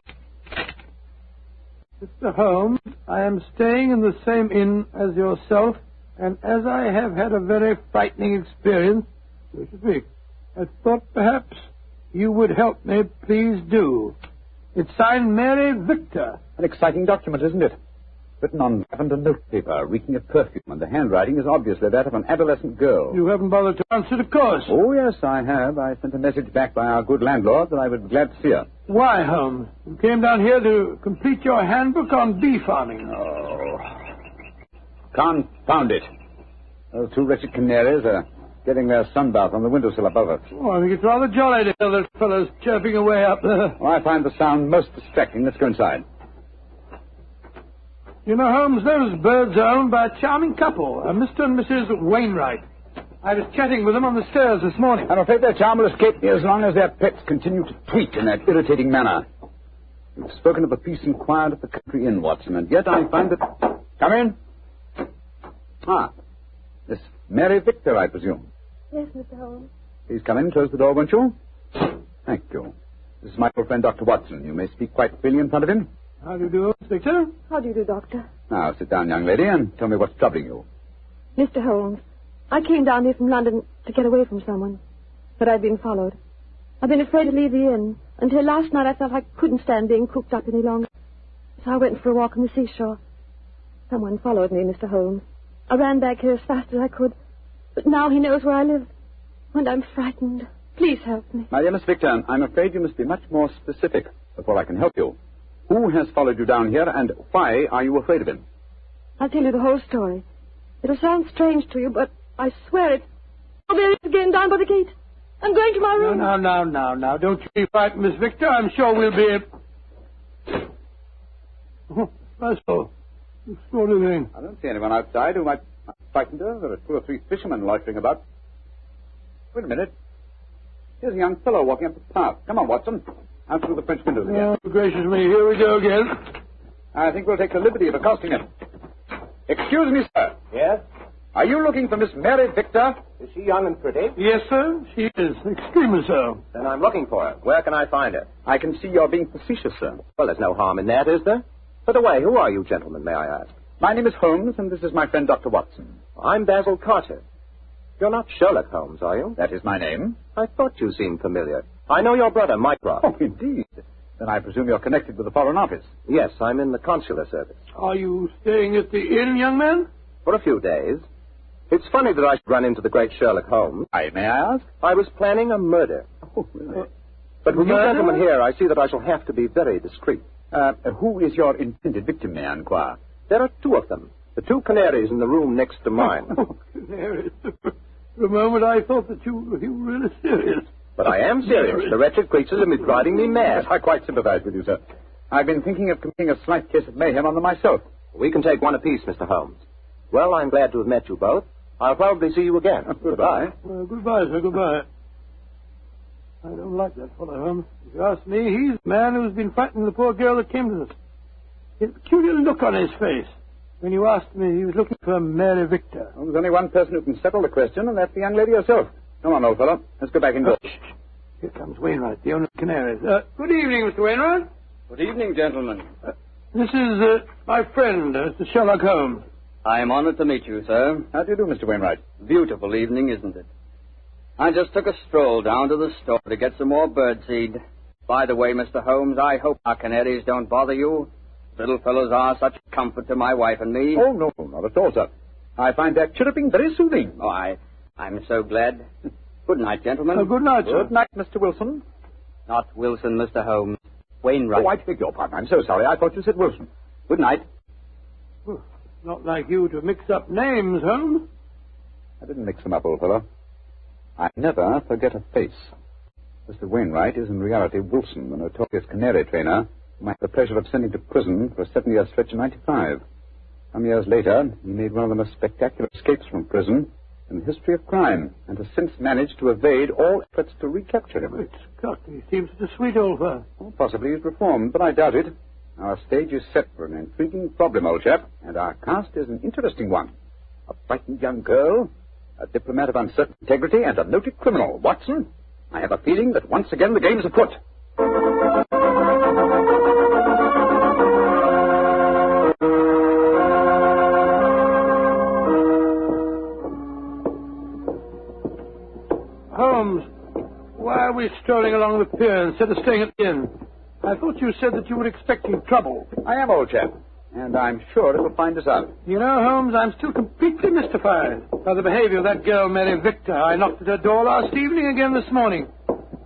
Speaker 2: Mr. Holmes, I am staying in the same inn as yourself, and as I have had a very frightening experience, so to speak, I thought perhaps you would help me. Please do. It's signed Mary Victor.
Speaker 3: An exciting document, isn't it? Written on lavender notepaper, reeking of perfume, and the handwriting is obviously that of an adolescent girl.
Speaker 2: You haven't bothered to answer, of course.
Speaker 3: Oh, yes, I have. I sent a message back by our good landlord that I would be glad to see her.
Speaker 2: Why, Holmes? You came down here to complete your handbook on bee farming.
Speaker 3: Oh. Confound it. Those two wretched canaries are getting their sunbath on the windowsill above us.
Speaker 2: Oh, I think it's rather jolly to hear those fellows chirping away up there.
Speaker 3: Oh, I find the sound most distracting. Let's go inside.
Speaker 2: You know, Holmes, those birds are owned by a charming couple, Mr. and Mrs. Wainwright. I was chatting with them on the stairs this morning.
Speaker 3: I'm afraid their charm will escape me as long as their pets continue to tweet in that irritating manner. You've spoken of the peace and quiet at the country inn, Watson, and yet I find that... Come in. Ah, Miss Mary Victor, I presume.
Speaker 13: Yes, Mr. Holmes.
Speaker 3: Please come in. Close the door, won't you? Thank you. This is my old friend, Dr. Watson. You may speak quite freely in front of him.
Speaker 2: How do you do, Inspector?
Speaker 13: How do you do, Doctor?
Speaker 3: Now, sit down, young lady, and tell me what's troubling you.
Speaker 13: Mr. Holmes, I came down here from London to get away from someone, but I've been followed. I've been afraid to leave the inn. Until last night I felt I couldn't stand being cooped up any longer. So I went for a walk on the seashore. Someone followed me, Mr. Holmes. I ran back here as fast as I could, but now he knows where I live, and I'm frightened. Please help me.
Speaker 3: My dear Miss Victor, I'm afraid you must be much more specific before I can help you. Who has followed you down here, and why are you afraid of him?
Speaker 13: I'll tell you the whole story. It'll sound strange to you, but I swear it. Oh, there he is again, down by the gate. I'm going to my room.
Speaker 2: Now. Don't you be frightened, Miss Victor. I'm sure we'll be... Oh, that's all. Extraordinary thing.
Speaker 3: I don't see anyone outside who might frighten her. There are 2 or 3 fishermen loitering about. Wait a minute. Here's a young fellow walking up the path. Come on, Watson. Out through the French windows again.
Speaker 2: Oh, gracious me. Here we go again.
Speaker 3: I think we'll take the liberty of accosting him. Excuse me, sir.
Speaker 9: Yes?
Speaker 3: Are you looking for Miss Mary Victor?
Speaker 9: Is she young and pretty?
Speaker 2: Yes, sir. She is. Extremely so.
Speaker 9: Then I'm looking for her. Where can I find her?
Speaker 3: I can see you're being facetious, sir.
Speaker 9: Well, there's no harm in that, is there? By the way, who are you gentlemen, may I ask?
Speaker 3: My name is Holmes, and this is my friend, Dr. Watson.
Speaker 9: I'm Basil Carter. You're not Sherlock Holmes, are you?
Speaker 3: That is my name.
Speaker 9: I thought you seemed familiar. I know your brother, Mycroft.
Speaker 3: Oh, indeed. Then I presume you're connected with the Foreign Office.
Speaker 9: Yes, I'm in the consular service.
Speaker 2: Are you staying at the inn, young man?
Speaker 9: For a few days. It's funny that I should run into the great Sherlock Holmes.
Speaker 3: May I ask?
Speaker 9: I was planning a murder.
Speaker 3: Oh, really?
Speaker 9: But with you gentlemen here, I see that I shall have to be very discreet.
Speaker 3: Who is your intended victim, may I inquire?
Speaker 9: There are two of them. The two canaries in the room next to mine.
Speaker 2: Oh, canaries. For a moment I thought that you were really serious.
Speaker 9: But I am serious. The wretched creatures have been driving me mad.
Speaker 3: I quite sympathize with you, sir. I've been thinking of committing a slight case of mayhem on them myself.
Speaker 9: We can take one apiece, Mr. Holmes. Well, I'm glad to have met you both. I'll probably see you again.
Speaker 3: Goodbye.
Speaker 2: Goodbye, sir, goodbye. I don't like that fellow, Holmes. If you ask me, he's the man who's been frightening the poor girl that came to us. He had a peculiar look on his face. When you asked me, he was looking for Mary Victor.
Speaker 3: Well, there's only one person who can settle the question, and that's the young lady herself. Come on, old fellow. Let's go back indoors.
Speaker 2: Here comes Wainwright, the owner of the Canaries. Good evening, Mr. Wainwright.
Speaker 10: Good evening, gentlemen.
Speaker 2: This is my friend, Mr. Sherlock Holmes.
Speaker 10: I am honored to meet you, sir.
Speaker 3: How do you do, Mr. Wainwright?
Speaker 10: Beautiful evening, isn't it? I just took a stroll down to the store to get some more birdseed. By the way, Mr. Holmes, I hope our canaries don't bother you. Little fellows are such a comfort to my wife and me.
Speaker 3: Oh, no, not at all, sir. I find their chirruping very soothing.
Speaker 10: Oh, I'm so glad. Good night, gentlemen.
Speaker 2: Good night, sir.
Speaker 3: Good night, Mr. Wilson.
Speaker 10: Not Wilson, Mr. Holmes. Wainwright.
Speaker 3: Oh, I beg your pardon. I'm so sorry. I thought you said Wilson. Good night.
Speaker 2: Not like you to mix up names, Holmes.
Speaker 3: I didn't mix them up, old fellow. I never forget a face. Mr. Wainwright is in reality Wilson, the notorious canary trainer whom I had the pleasure of sending to prison for a 7-year stretch in '95. Some years later, he made one of the most spectacular escapes from prison in the history of crime, and has since managed to evade all efforts to recapture him.
Speaker 2: Great Scott, he seems such a sweet old fellow.
Speaker 3: Well, possibly he's reformed, but I doubt it. Our stage is set for an intriguing problem, old chap, and our cast is an interesting one. A frightened young girl, a diplomat of uncertain integrity, and a noted criminal. Watson, I have a feeling that once again the game is afoot.
Speaker 2: Holmes, why are we strolling along the pier instead of staying at the inn? I thought you said that you were expecting trouble.
Speaker 3: I am, old chap, and I'm sure it will find us out.
Speaker 2: You know, Holmes, I'm still completely mystified by the behavior of that girl, Mary Victor. I knocked at her door last evening, again this morning.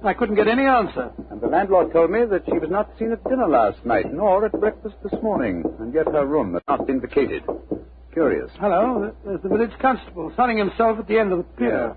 Speaker 2: I couldn't get any answer.
Speaker 3: And the landlord told me that she was not seen at dinner last night, nor at breakfast this morning, and yet her room had not been vacated. Curious.
Speaker 2: Hello, there's the village constable, sunning himself at the end of the pier.
Speaker 3: Yeah.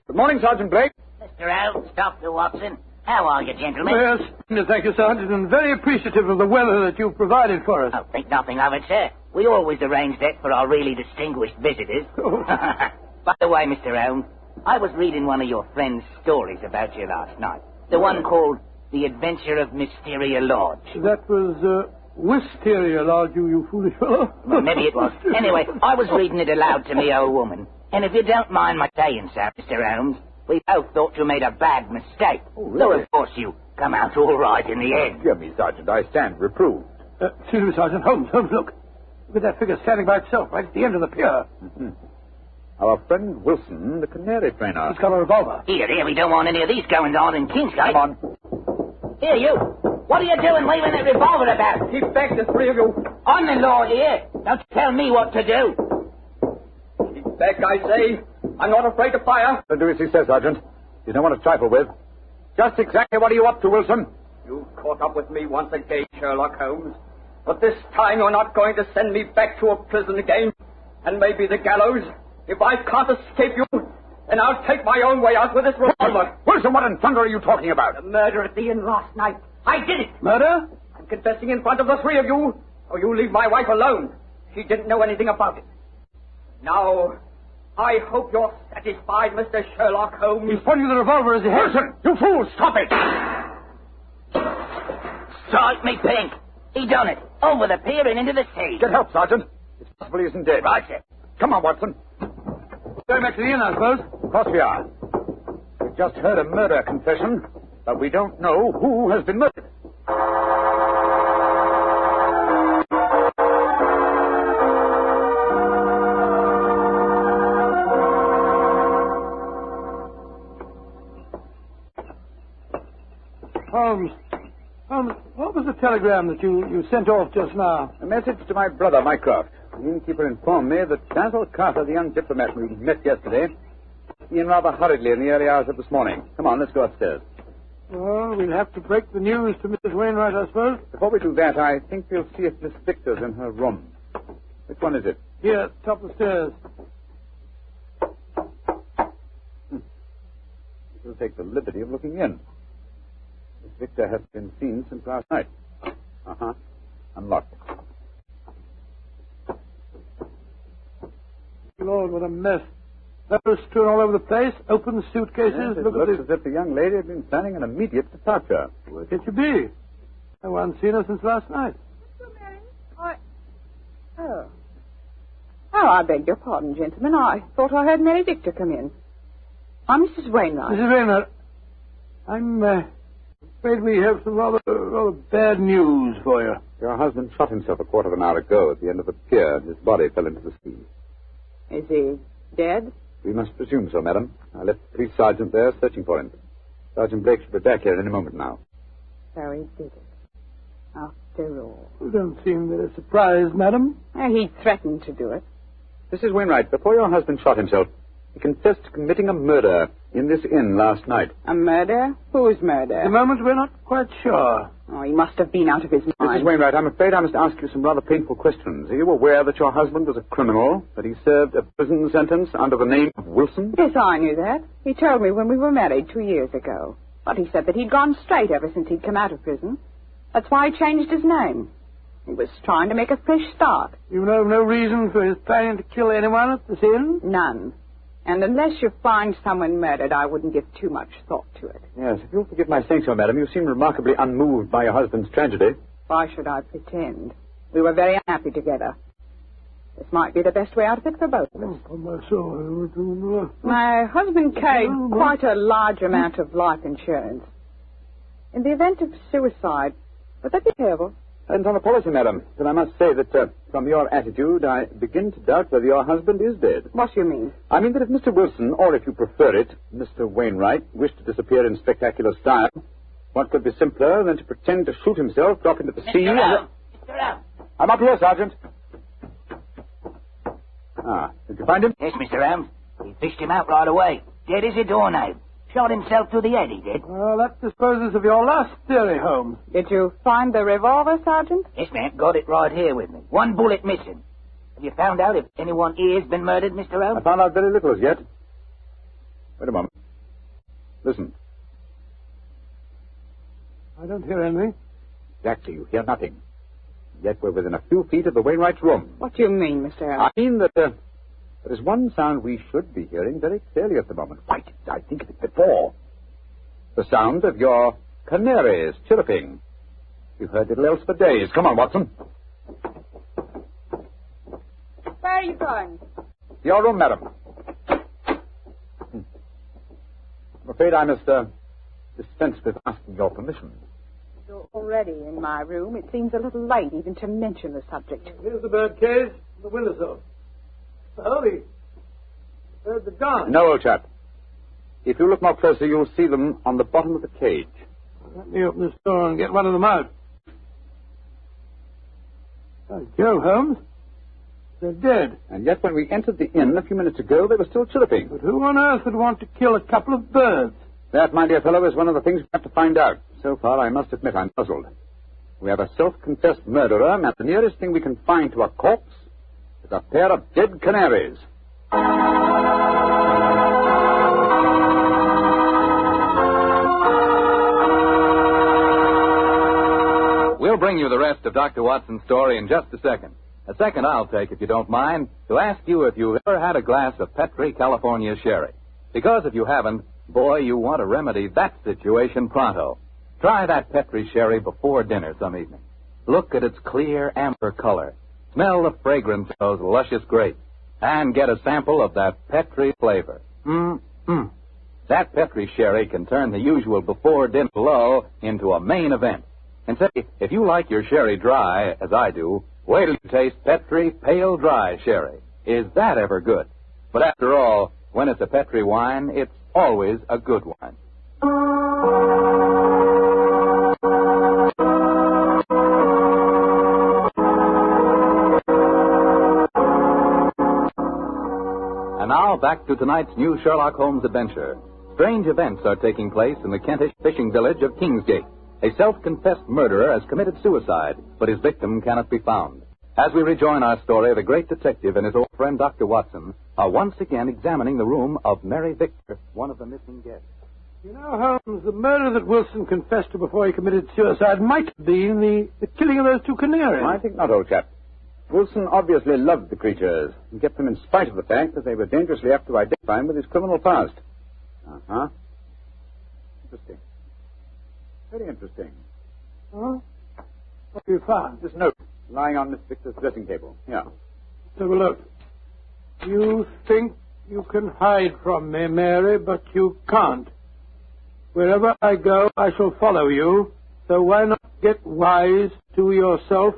Speaker 3: Good morning, Sergeant Blake.
Speaker 11: Mr. Holmes, Dr. Watson. How are you, gentlemen?
Speaker 2: Yes, thank you, Sergeant, and very appreciative of the weather that you've provided for us.
Speaker 11: Oh, think nothing of it, sir. We always arrange that for our really distinguished visitors. By the way, Mr. Holmes, I was reading one of your friend's stories about you last night. The one called The Adventure of Mysteria Lodge.
Speaker 2: That was, Wisteria Lodge, you foolish fellow.
Speaker 11: Well, maybe it was. Anyway, I was reading it aloud to me old woman. And if you don't mind my saying so, Mr. Holmes, we both thought you made a bad mistake.
Speaker 3: Oh, really?
Speaker 11: Though, of course, you come out all right in the end.
Speaker 3: Dear me, Sergeant, I stand reproved.
Speaker 2: Excuse me, Sergeant. Holmes, look. Look at that figure standing by itself right at the end of the pier.
Speaker 3: Mm-hmm. Our friend Wilson, the canary trainer.
Speaker 2: He's got a revolver.
Speaker 11: Here, we don't want any of these goings on in Kingsgate.
Speaker 3: Come on.
Speaker 11: Here, you. What are you doing waving that revolver about?
Speaker 6: Keep back, the three of you.
Speaker 11: I'm the law here. Don't tell me what to do.
Speaker 6: Keep back, I say. I'm not afraid to fire.
Speaker 3: Don't do as he says, Sergeant. You don't want to trifle with. Just exactly what are you up to, Wilson?
Speaker 6: You caught up with me once again, Sherlock Holmes. But this time you're not going to send me back to a prison again, and maybe the gallows. If I can't escape you, then I'll take my own way out with this revolver.
Speaker 3: Wilson, what in thunder are you talking about?
Speaker 6: The murder at the inn last night. I did it.
Speaker 2: Murder?
Speaker 6: I'm confessing in front of the three of you, or you leave my wife alone. She didn't know anything about it. Now, I hope you're satisfied, Mr. Sherlock Holmes.
Speaker 2: He's pointing the revolver as he has.
Speaker 3: Wilson, you fool, stop it!
Speaker 11: Strike me pink. He done it. Over the pier and into the sea.
Speaker 3: Get help, Sergeant. It's possible he isn't dead.
Speaker 11: Right, sir.
Speaker 3: Come on, Watson.
Speaker 2: Going back to the inn, I suppose.
Speaker 3: Of course we are. We've just heard a murder confession, but we don't know who has been murdered.
Speaker 2: Holmes, what was the telegram that you sent off just now?
Speaker 3: A message to my brother, Mycroft. The innkeeper informed me that Basil Carter, the young diplomat we met yesterday, in rather hurriedly in the early hours of this morning. Come on, let's go upstairs.
Speaker 2: Well, we'll have to break the news to Mrs. Wainwright, I suppose.
Speaker 3: Before we do that, I think we'll see if Miss Victor's in her room. Which one is it?
Speaker 2: Here, top of the stairs.
Speaker 3: We'll take the liberty of looking in. Miss Victor has been seen since last night. Uh-huh. Unlocked.
Speaker 2: Lord, what a mess. Those strewn all over the place, open suitcases.
Speaker 3: Yes, it
Speaker 2: Look
Speaker 3: looks
Speaker 2: at this.
Speaker 3: as if the young lady had been planning an immediate departure.
Speaker 2: Where could you be? No one's seen her since last night.
Speaker 12: Oh, I beg your pardon, gentlemen. I thought I heard Mary Victor come in. I'm Mrs. Wainwright.
Speaker 2: Mrs. Wainwright, I'm afraid we have some rather bad news for you.
Speaker 3: Your husband shot himself a quarter of an hour ago at the end of the pier, and his body fell into the sea.
Speaker 12: Is he dead?
Speaker 3: We must presume so, madam. I left the police sergeant there searching for him. Sergeant Blake should be back here any moment now.
Speaker 12: So he did it. After all.
Speaker 2: You don't seem very surprised, madam.
Speaker 12: He threatened to do it.
Speaker 3: Mrs. Wainwright, before your husband shot himself, he confessed to committing a murder in this inn last night.
Speaker 12: A murder? Whose murder?
Speaker 2: At the moment, we're not quite sure.
Speaker 12: Oh, he must have been out of his mind.
Speaker 3: Mrs. Wainwright, I'm afraid I must ask you some rather painful questions. Are you aware that your husband was a criminal, that he served a prison sentence under the name of Wilson?
Speaker 12: Yes, I knew that. He told me when we were married 2 years ago. But he said that he'd gone straight ever since he'd come out of prison. That's why he changed his name. He was trying to make a fresh start.
Speaker 2: You know no reason for his planning to kill anyone at this inn?
Speaker 12: None. And unless you find someone murdered, I wouldn't give too much thought to it.
Speaker 3: Yes, if you'll forgive my saying so, madam, you seem remarkably unmoved by your husband's tragedy.
Speaker 12: Why should I pretend? We were very unhappy together. This might be the best way out of it for both of us. My husband carried quite a large amount of life insurance. In the event of suicide, would that be payable?
Speaker 3: And on a policy, madam, but I must say that from your attitude, I begin to doubt whether your husband is dead.
Speaker 12: What do you mean?
Speaker 3: I mean that if Mr. Wilson, or if you prefer it, Mr. Wainwright, wished to disappear in spectacular style, what could be simpler than to pretend to shoot himself, drop into the sea...
Speaker 11: Mr. Holmes!
Speaker 3: I'm up here, Sergeant. Ah, did you find him?
Speaker 11: Yes, Mr. Holmes. He fished him out right away. Dead as a doornail. Shot himself through the head, he did.
Speaker 2: Well, that disposes of your last theory, Holmes.
Speaker 12: Did you find the revolver, Sergeant?
Speaker 11: Yes, ma'am. Got it right here with me. One bullet missing. Have you found out if anyone here's been murdered, Mr. Holmes?
Speaker 3: I found out very little as yet. Wait a moment. Listen.
Speaker 2: I don't hear anything.
Speaker 3: Exactly, you hear nothing. Yet we're within a few feet of the Wainwright's room.
Speaker 12: What do you mean, Mr. Holmes?
Speaker 3: I mean that there is one sound we should be hearing very clearly at the moment. Why didn't I think of it before? The sound of your canaries chirruping. You've heard little else for days. Come on, Watson.
Speaker 12: Where are you going?
Speaker 3: Your room, madam. I'm afraid I must dispense with asking your permission.
Speaker 12: You're already in my room. It seems a little late even to mention the subject.
Speaker 2: Here's the bird cage, the windowsill. Oh, the birds are gone.
Speaker 3: No, old chap. If you look more closely, you'll see them on the bottom of the cage.
Speaker 2: Let me open this door and get one of them out. By Jove, Holmes. They're dead.
Speaker 3: And yet when we entered the inn a few minutes ago, they were still chirruping.
Speaker 2: But who on earth would want to kill a couple of birds?
Speaker 3: That, my dear fellow, is one of the things we have to find out. So far, I must admit I'm puzzled. We have a self-confessed murderer, and the nearest thing we can find to a corpse is a pair of dead canaries.
Speaker 1: We'll bring you the rest of Dr. Watson's story in just a second. A second I'll take, if you don't mind, to ask you if you've ever had a glass of Petri California sherry. Because if you haven't, boy, you want to remedy that situation pronto. Try that Petri sherry before dinner some evening. Look at its clear amber color. Smell the fragrance of those luscious grapes. And get a sample of that Petri flavor. That Petri sherry can turn the usual before-dinner lull into a main event. And say, if you like your sherry dry, as I do, wait till you taste Petri Pale Dry Sherry. Is that ever good? But after all, when it's a Petri wine, it's always a good wine. And now back to tonight's new Sherlock Holmes adventure. Strange events are taking place in the Kentish fishing village of Kingsgate. A self-confessed murderer has committed suicide, but his victim cannot be found. As we rejoin our story, the great detective and his old friend Dr. Watson are once again examining the room of Mary Victor, one of the missing guests.
Speaker 2: You know, Holmes, the murder that Wilson confessed to before he committed suicide might have been the killing of those two canaries.
Speaker 3: I think not, old chap. Wilson obviously loved the creatures and kept them in spite of the fact that they were dangerously apt to identify him with his criminal past. Uh-huh. Interesting. Very interesting.
Speaker 2: Oh? What have you found?
Speaker 3: This note lying on Miss Victor's dressing table. Here.
Speaker 2: Let's have a look. You think you can hide from me, Mary, but you can't. Wherever I go, I shall follow you, so why not get wise to yourself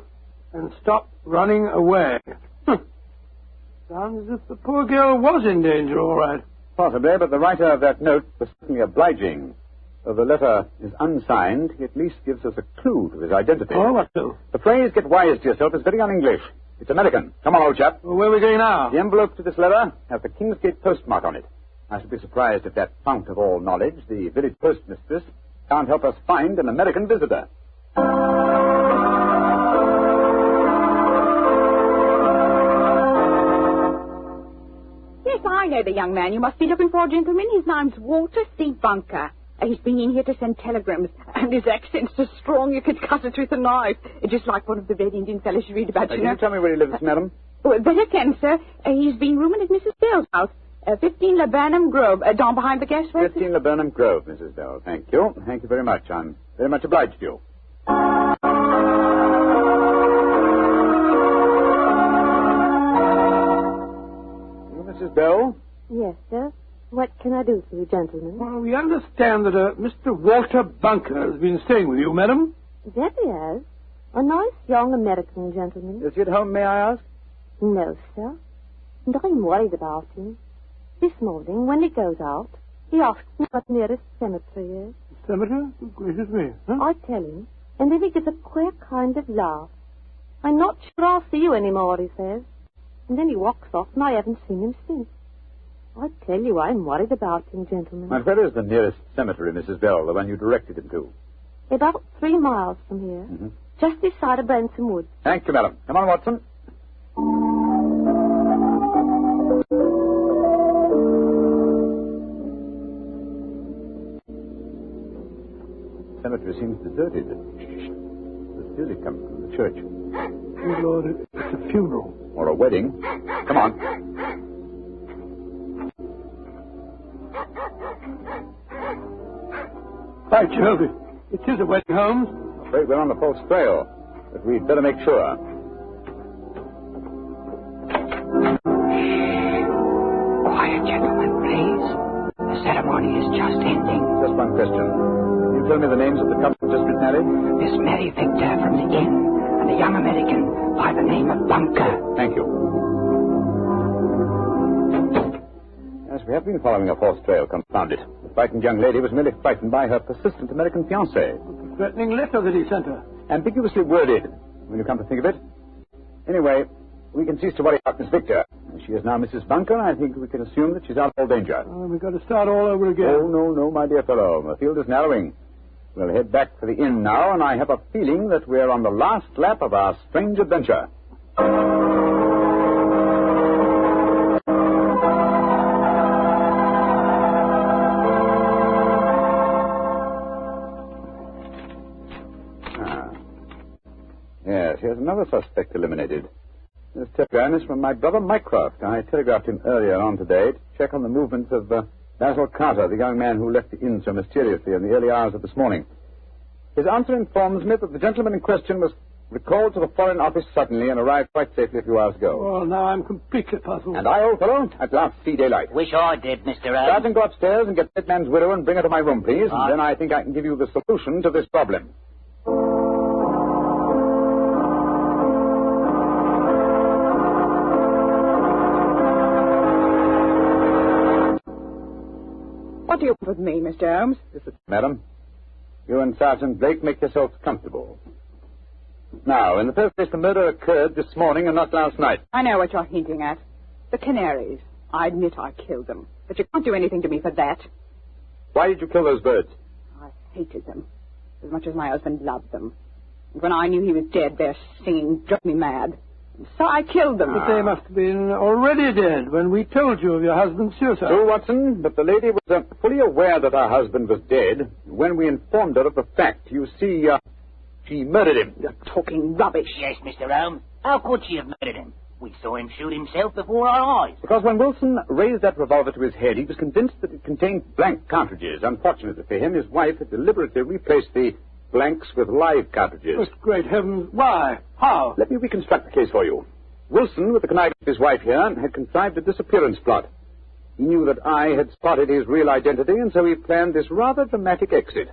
Speaker 2: and stop running away? Sounds as if the poor girl was in danger, all right.
Speaker 3: Possibly, but the writer of that note was certainly obliging. Though the letter is unsigned, he at least gives us a clue to his identity.
Speaker 2: Oh, what clue?
Speaker 3: The phrase, get wise to yourself, is very un-English. It's American. Come on, old chap.
Speaker 2: Well, where are we going now?
Speaker 3: The envelope to this letter has the Kingsgate postmark on it. I should be surprised if that fount of all knowledge, the village postmistress, can't help us find an American visitor.
Speaker 12: Yes, I know the young man you must be looking for, gentlemen. His name's Walter C. Bunker. He's been in here to send telegrams, and his accent's so strong you could cut it with a knife. Just like one of the Red Indian fellows you read about, you know.
Speaker 3: Can you tell me where he lives, madam?
Speaker 12: Well, that I can, sir. He's been rooming at Mrs. Bell's house, 15 Laburnum Grove, down behind the gasworks.
Speaker 3: 15 Laburnum Grove, Mrs. Bell. Thank you. Thank you very much. I'm very much obliged to you. Mrs. Bell?
Speaker 13: Yes, sir. What can I do for you, gentlemen?
Speaker 2: Well, we understand that Mr. Walter Bunker has been staying with you, madam.
Speaker 13: That he has. A nice young American gentleman.
Speaker 3: Is he at home, may I ask?
Speaker 13: No, sir. And I'm worried about him. This morning, when he goes out, he asks me what the nearest cemetery is.
Speaker 2: Cemetery? Good gracious me. Huh?
Speaker 13: I tell him, and then he gives a queer kind of laugh. I'm not sure I'll see you anymore, he says. And then he walks off, and I haven't seen him since. I tell you, I'm worried about him, gentlemen.
Speaker 3: And where is the nearest cemetery, Mrs. Bell, the one you directed him to?
Speaker 13: About 3 miles from here.
Speaker 3: Mm-hmm.
Speaker 13: Just this side of Branson Woods.
Speaker 3: Thank you, madam. Come on, Watson. The cemetery seems deserted. The music comes from the church.
Speaker 2: Oh, Lord, it's a funeral.
Speaker 3: Or a wedding. Come on.
Speaker 2: By Jove, it is a wedding, Holmes.
Speaker 3: I'm afraid we're on the false trail, but we'd better make sure.
Speaker 5: Quiet, gentlemen, please. The ceremony is just ending.
Speaker 3: Just one question. Can you tell me the names of the couple just been married?
Speaker 5: Miss Mary Victor from the inn, and a young American by the name of Bunker.
Speaker 3: Thank you. Yes, we have been following a false trail, confound it. The frightened young lady was merely frightened by her persistent American fiancé.
Speaker 2: The threatening letter that he sent her.
Speaker 3: Ambiguously worded, when you come to think of it. Anyway, we can cease to worry about Miss Victor. She is now Mrs. Bunker, and I think we can assume that she's out of all danger.
Speaker 2: We've got to start all over again.
Speaker 3: Oh, no, my dear fellow. The field is narrowing. We'll head back for the inn now, and I have a feeling that we're on the last lap of our strange adventure. Yes, here's another suspect eliminated. This telegram is from my brother Mycroft. I telegraphed him earlier on today to check on the movements of Basil Carter, the young man who left the inn so mysteriously in the early hours of this morning. His answer informs me that the gentleman in question was recalled to the Foreign Office suddenly and arrived quite safely a few hours ago.
Speaker 2: Well, now I'm completely puzzled.
Speaker 3: And I, old fellow, at last see daylight.
Speaker 11: Wish I did, Mr. Holmes.
Speaker 3: Sergeant, go upstairs and get that man's widow and bring her to my room, please. And then I think I can give you the solution to this problem.
Speaker 12: What do you want with me, Mr. Holmes?
Speaker 3: Listen, madam. You and Sergeant Blake make yourselves comfortable. Now, in the first place, the murder occurred this morning and not last night.
Speaker 12: I know what you're hinting at. The canaries. I admit I killed them, but you can't do anything to me for that.
Speaker 3: Why did you kill those birds?
Speaker 12: I hated them as much as my husband loved them. And when I knew he was dead, their singing drove me mad. And so I killed them.
Speaker 2: But they must have been already dead when we told you of your husband's suicide.
Speaker 3: True, Watson, but the lady was fully aware that her husband was dead when we informed her of the fact. You see, she murdered him.
Speaker 12: You're talking rubbish.
Speaker 11: Yes, Mr. Holmes. How could she have murdered him? We saw him shoot himself before our eyes.
Speaker 3: Because when Wilson raised that revolver to his head, he was convinced that it contained blank cartridges. Unfortunately for him, his wife had deliberately replaced the blanks with live cartridges.
Speaker 2: But great heavens, why? How?
Speaker 3: Let me reconstruct the case for you. Wilson, with the connivance of his wife here, had contrived a disappearance plot. He knew that I had spotted his real identity, and so he planned this rather dramatic exit.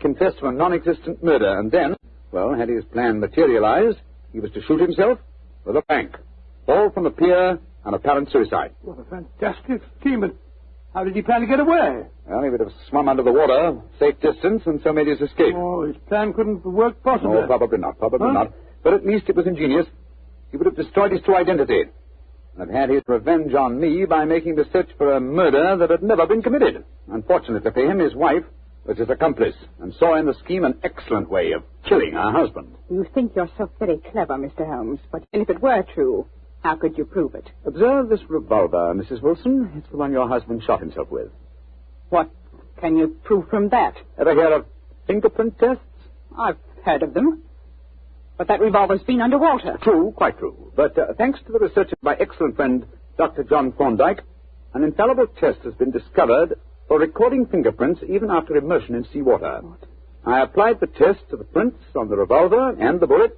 Speaker 3: Confessed to a non-existent murder, and then, well, had his plan materialized, he was to shoot himself with a blank. All from a pier, an apparent suicide.
Speaker 2: What a fantastic scheme, but how did he plan to get away?
Speaker 3: Well, he would have swum under the water, safe distance, and so made his escape.
Speaker 2: Oh, his plan couldn't work possibly.
Speaker 3: No, probably not, not. But at least it was ingenious. He would have destroyed his true identity, and have had his revenge on me by making the search for a murder that had never been committed. Unfortunately for him, his wife was his accomplice, and saw in the scheme an excellent way of killing her husband.
Speaker 12: You think you're so very clever, Mr. Holmes, but if it were true, how could you prove it?
Speaker 3: Observe this revolver, Mrs. Wilson. It's the one your husband shot himself with.
Speaker 12: What can you prove from that?
Speaker 3: Ever hear of fingerprint tests?
Speaker 12: I've heard of them. But that revolver's been underwater.
Speaker 3: True, quite true. But thanks to the research of my excellent friend, Dr. John Thorndyke, an infallible test has been discovered for recording fingerprints even after immersion in seawater. What? I applied the test to the prints on the revolver and the bullets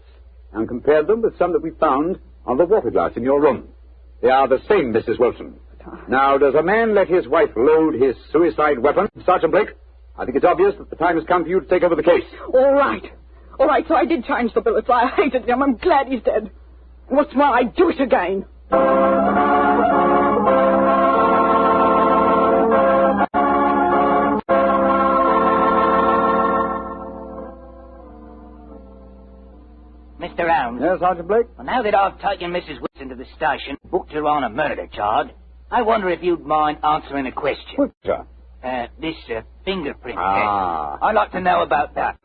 Speaker 3: and compared them with some that we found on the water glass in your room. They are the same, Mrs. Wilson. Now, does a man let his wife load his suicide weapon? Sergeant Blake, I think it's obvious that the time has come for you to take over the case.
Speaker 12: All right, so I did change the bullets. I hated him. I'm glad he's dead. What's more, I'd do it again.
Speaker 11: Mr. Holmes.
Speaker 3: Yes, Sergeant Blake?
Speaker 11: Well, now that I've taken Mrs. Wilson to the station, booked her on a murder charge, I wonder if you'd mind answering a question.
Speaker 3: What, sir?
Speaker 11: This fingerprint test. I'd like to know about that.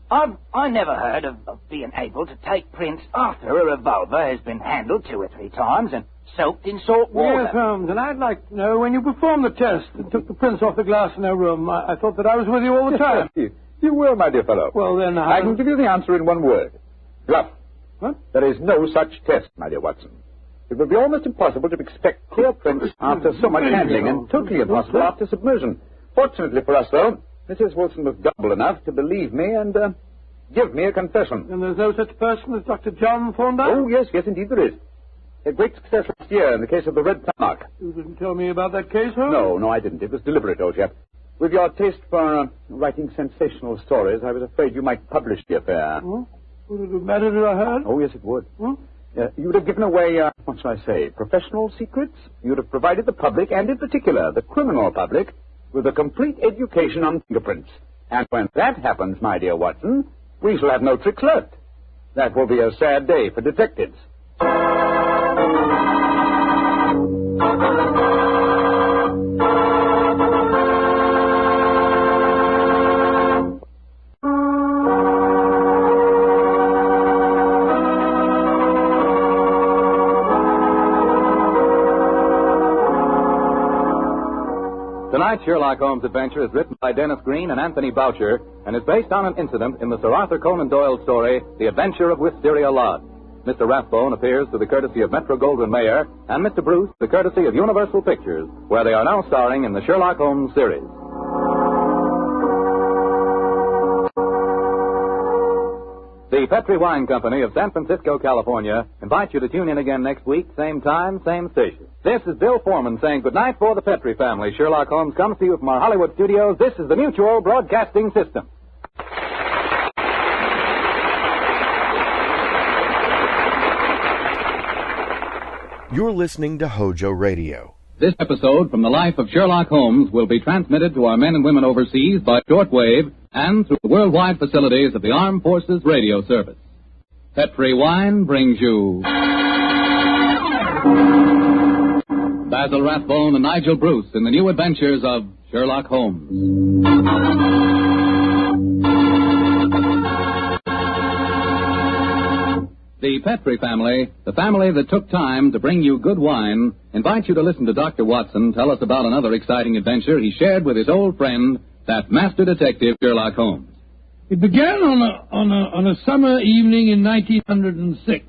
Speaker 11: I never heard of being able to take prints after a revolver has been handled 2 or 3 times and soaked in salt water.
Speaker 2: Yes, Holmes, and I'd like to know when you performed the test and took the prints off the glass in her room. I thought that I was with you all the time.
Speaker 3: You will, my dear fellow.
Speaker 2: Well, then
Speaker 3: I can give you the answer in one word. Bluff.
Speaker 2: What?
Speaker 3: There is no such test, my dear Watson. It would be almost impossible to expect clear prints after so much handling, and totally impossible after submersion. Fortunately for us, though, Mrs. Wilson was gullible enough to believe me and give me a confession.
Speaker 2: And there's no such person as Dr. John Thorndyke?
Speaker 3: Oh, yes, indeed there is. A great success last year in the case of the red mark.
Speaker 2: You didn't tell me about that case, Holmes?
Speaker 3: No, I didn't. It was deliberate, old chap. With your taste for writing sensational stories, I was afraid you might publish the affair.
Speaker 2: Oh? Would it have mattered if I heard?
Speaker 3: Oh, yes, it would.
Speaker 2: Hmm?
Speaker 3: You would have given away, what shall I say, professional secrets. You would have provided the public, and in particular the criminal public, with a complete education on fingerprints. And when that happens, my dear Watson, we shall have no tricks left. That will be a sad day for detectives.
Speaker 1: Tonight's Sherlock Holmes adventure is written by Dennis Green and Anthony Boucher and is based on an incident in the Sir Arthur Conan Doyle story, The Adventure of Wisteria Lodge. Mr. Rathbone appears through the courtesy of Metro-Goldwyn-Mayer, and Mr. Bruce the courtesy of Universal Pictures, where they are now starring in the Sherlock Holmes series. The Petri Wine Company of San Francisco, California, invites you to tune in again next week, same time, same station. This is Bill Foreman saying goodnight for the Petri family. Sherlock Holmes comes to you from our Hollywood studios. This is the Mutual Broadcasting System.
Speaker 8: You're listening to HOJO Radio.
Speaker 1: This episode from the life of Sherlock Holmes will be transmitted to our men and women overseas by shortwave and through the worldwide facilities of the Armed Forces Radio Service. Petri Wine brings you Basil Rathbone and Nigel Bruce in the new adventures of Sherlock Holmes. The Petrie family, the family that took time to bring you good wine, invites you to listen to Dr. Watson tell us about another exciting adventure he shared with his old friend, that master detective Sherlock Holmes.
Speaker 2: It began on a summer evening in 1906.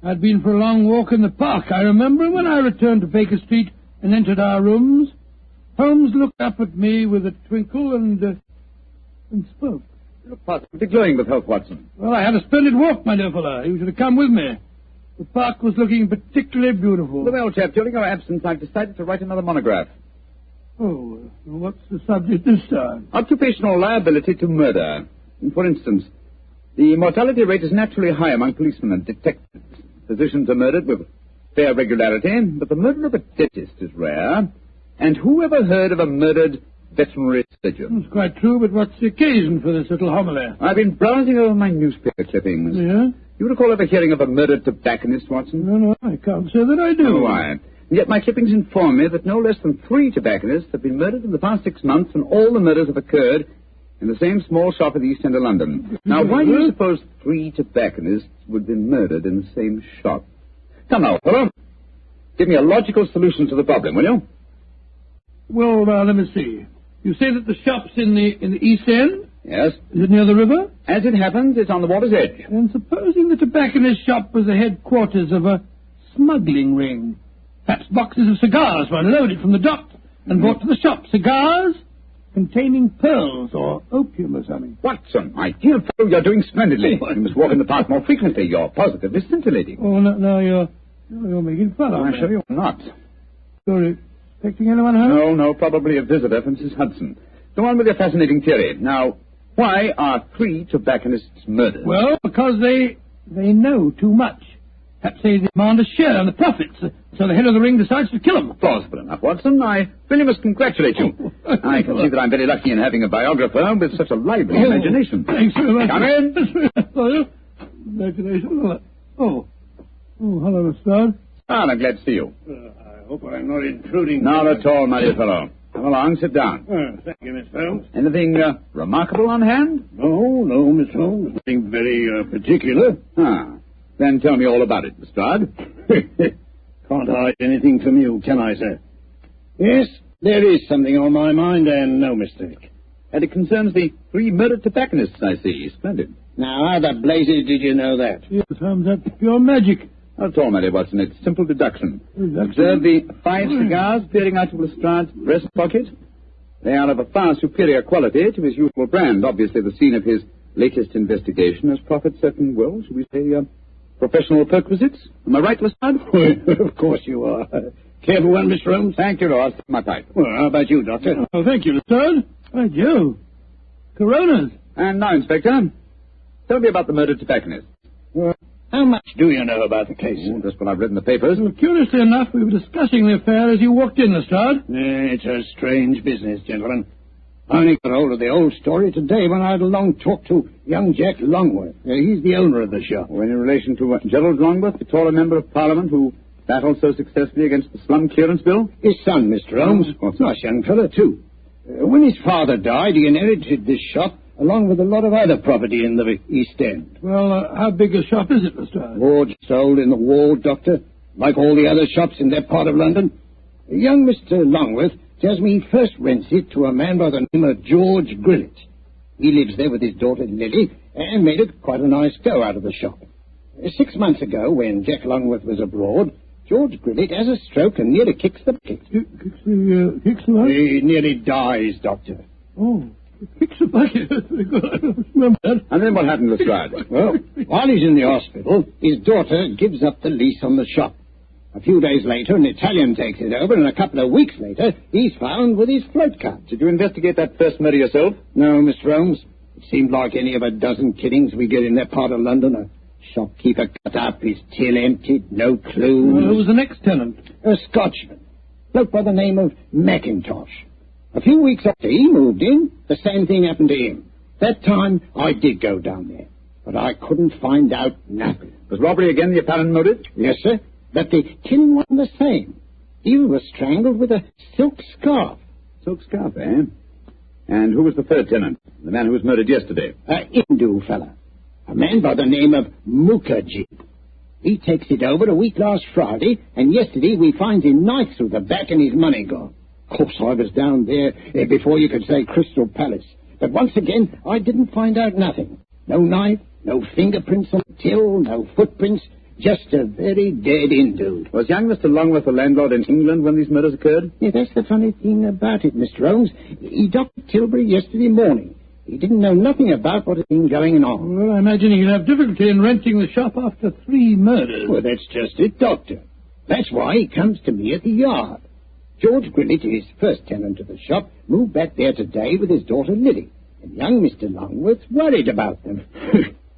Speaker 2: I'd been for a long walk in the park, I remember, and when I returned to Baker Street and entered our rooms, Holmes looked up at me with a twinkle and spoke.
Speaker 3: You look positively glowing with health, Watson.
Speaker 2: Well, I had a splendid walk, my dear fellow. You should have come with me. The park was looking particularly beautiful.
Speaker 3: Well, old chap, during our absence, I've decided to write another monograph.
Speaker 2: Oh, what's the subject this time?
Speaker 3: Occupational liability to murder. For instance, the mortality rate is naturally high among policemen and detectives. Physicians are murdered with fair regularity, but the murder of a dentist is rare. And who ever heard of a murdered veterinary surgeon?
Speaker 2: That's quite true, but what's the occasion for this little homily?
Speaker 3: I've been browsing over my newspaper clippings.
Speaker 2: Yeah?
Speaker 3: You recall ever hearing of a murdered tobacconist, Watson?
Speaker 2: No, I can't say that I do.
Speaker 3: Oh, why? And yet my clippings inform me that no less than 3 tobacconists have been murdered in the past 6 months, and all the murders have occurred in the same small shop at the East End of London. Now, why do you suppose 3 tobacconists would be murdered in the same shop? Come now, fellow. Give me a logical solution to the problem, will you?
Speaker 2: Well, let me see. You say that the shop's in the East End?
Speaker 3: Yes.
Speaker 2: Is it near the river?
Speaker 3: As it happens, it's on the water's edge.
Speaker 2: And supposing the tobacconist's shop was the headquarters of a smuggling ring. Perhaps boxes of cigars were unloaded from the dock and brought to the shop. Cigars containing pearls or opium or something.
Speaker 3: Watson, my dear fellow, you're doing splendidly. You must walk in the park more frequently. You're positively scintillating.
Speaker 2: Oh, no, you're making fun of me.
Speaker 3: I'm sure you're not.
Speaker 2: You're expecting anyone home?
Speaker 3: No, probably a visitor from Mrs. Hudson. Go on with your fascinating theory. Now, why are 3 tobacconists murdered?
Speaker 2: Well, because they know too much. Perhaps they demand a share in the profits, so the head of the ring decides to kill them.
Speaker 3: Plausible enough, Watson. I really must congratulate you. I can see that I'm very lucky in having a biographer with such a lively imagination.
Speaker 2: Thanks very much.
Speaker 3: Come in.
Speaker 2: Imagination. Oh, hello, Mr.
Speaker 3: I'm glad to see you.
Speaker 2: I hope I'm not intruding.
Speaker 3: Not at all, my dear fellow. Come along, sit down.
Speaker 2: Thank you, Mr. Holmes.
Speaker 3: Anything remarkable on hand?
Speaker 2: No, Miss Holmes. Nothing very particular.
Speaker 3: Then tell me all about it, Mr. Strad.
Speaker 2: Can't hide anything from you, can I, sir? Yes, there is something on my mind, and no mistake.
Speaker 3: And it concerns the 3 murdered tobacconists, I see. Splendid.
Speaker 2: Now, how the blazes did you know that? Yes, Holmes, that's pure magic.
Speaker 3: Not at all, my dear Watson. It's simple deduction. Observe the 5 cigars peering out of Lestrade's breast pocket. They are of a far superior quality to his usual brand. Obviously, the scene of his latest investigation has proffered certain, well, shall we say, professional perquisites. Am I right, Lestrade?
Speaker 2: Of course you are. Careful one, Mr. Holmes.
Speaker 3: Thank you, Ross. My pipe.
Speaker 2: Well, how about you, Doctor? Oh, thank you, Lestrade. Thank you. Coronas.
Speaker 3: And now, Inspector, tell me about the murdered tobacconist.
Speaker 2: How much do you know about the case?
Speaker 3: Just what I've read in the papers.
Speaker 2: Well, curiously enough, we were discussing the affair as you walked in, Lestrade. It's a strange business, gentlemen. I only got hold of the old story today when I had a long talk to young Jack Longworth. He's the owner of the shop.
Speaker 3: Well, in relation to Gerald Longworth, the taller member of Parliament who battled so successfully against the slum clearance bill?
Speaker 2: His son, Mr. Holmes. Nice young fellow, too. When his father died, he inherited this shop along with a lot of other property in the East End. Well, how big a shop is it, Mr. Holmes? Oh, just old in the wall, Doctor, like all the other shops in that part of London. Young Mr. Longworth tells me he first rents it to a man by the name of George Grillet. He lives there with his daughter Lily and made it quite a nice go out of the shop. 6 months ago, when Jack Longworth was abroad, George Grillet has a stroke and nearly kicks the bucket. Kicks the what? He nearly dies, Doctor. Oh, kicks the bucket.
Speaker 3: And then what happened, Lestrade?
Speaker 2: Well, while he's in the hospital, his daughter gives up the lease on the shop. A few days later, an Italian takes it over, and a couple of weeks later, he's found with his float cart.
Speaker 3: Did you investigate that first murder yourself?
Speaker 2: No, Mr. Holmes. It seemed like any of a dozen killings we get in that part of London. A shopkeeper cut up, his till emptied, no clues. Well, who was the next tenant? A Scotchman. Bloke by the name of Mackintosh. A few weeks after he moved in, the same thing happened to him. That time, I did go down there, but I couldn't find out nothing.
Speaker 3: Was robbery again the apparent motive?
Speaker 2: Yes, sir. But the killing wasn't the same.
Speaker 14: You were strangled with a silk scarf.
Speaker 3: Silk scarf, eh? And who was the third tenant? The man who was murdered yesterday?
Speaker 14: Hindu fella. A man by the name of Mukherjee. He takes it over a week last Friday, and yesterday we finds him knife through the back and his money gone. Of course, I was down there before you could say Crystal Palace. But once again, I didn't find out nothing. No knife, no fingerprints on the till, no footprints, just a very dead Hindu.
Speaker 3: Was young Mr. Longworth the landlord in England when these murders occurred?
Speaker 14: Yeah, that's the funny thing about it, Mr. Holmes. He docked at Tilbury yesterday morning. He didn't know nothing about what had been going on.
Speaker 2: Well, I imagine he'll have difficulty in renting the shop after 3 murders.
Speaker 14: Well, that's just it, Doctor. That's why he comes to me at the yard. George Grillett, his first tenant of the shop, moved back there today with his daughter Lily. And young Mr. Longworth's worried about them.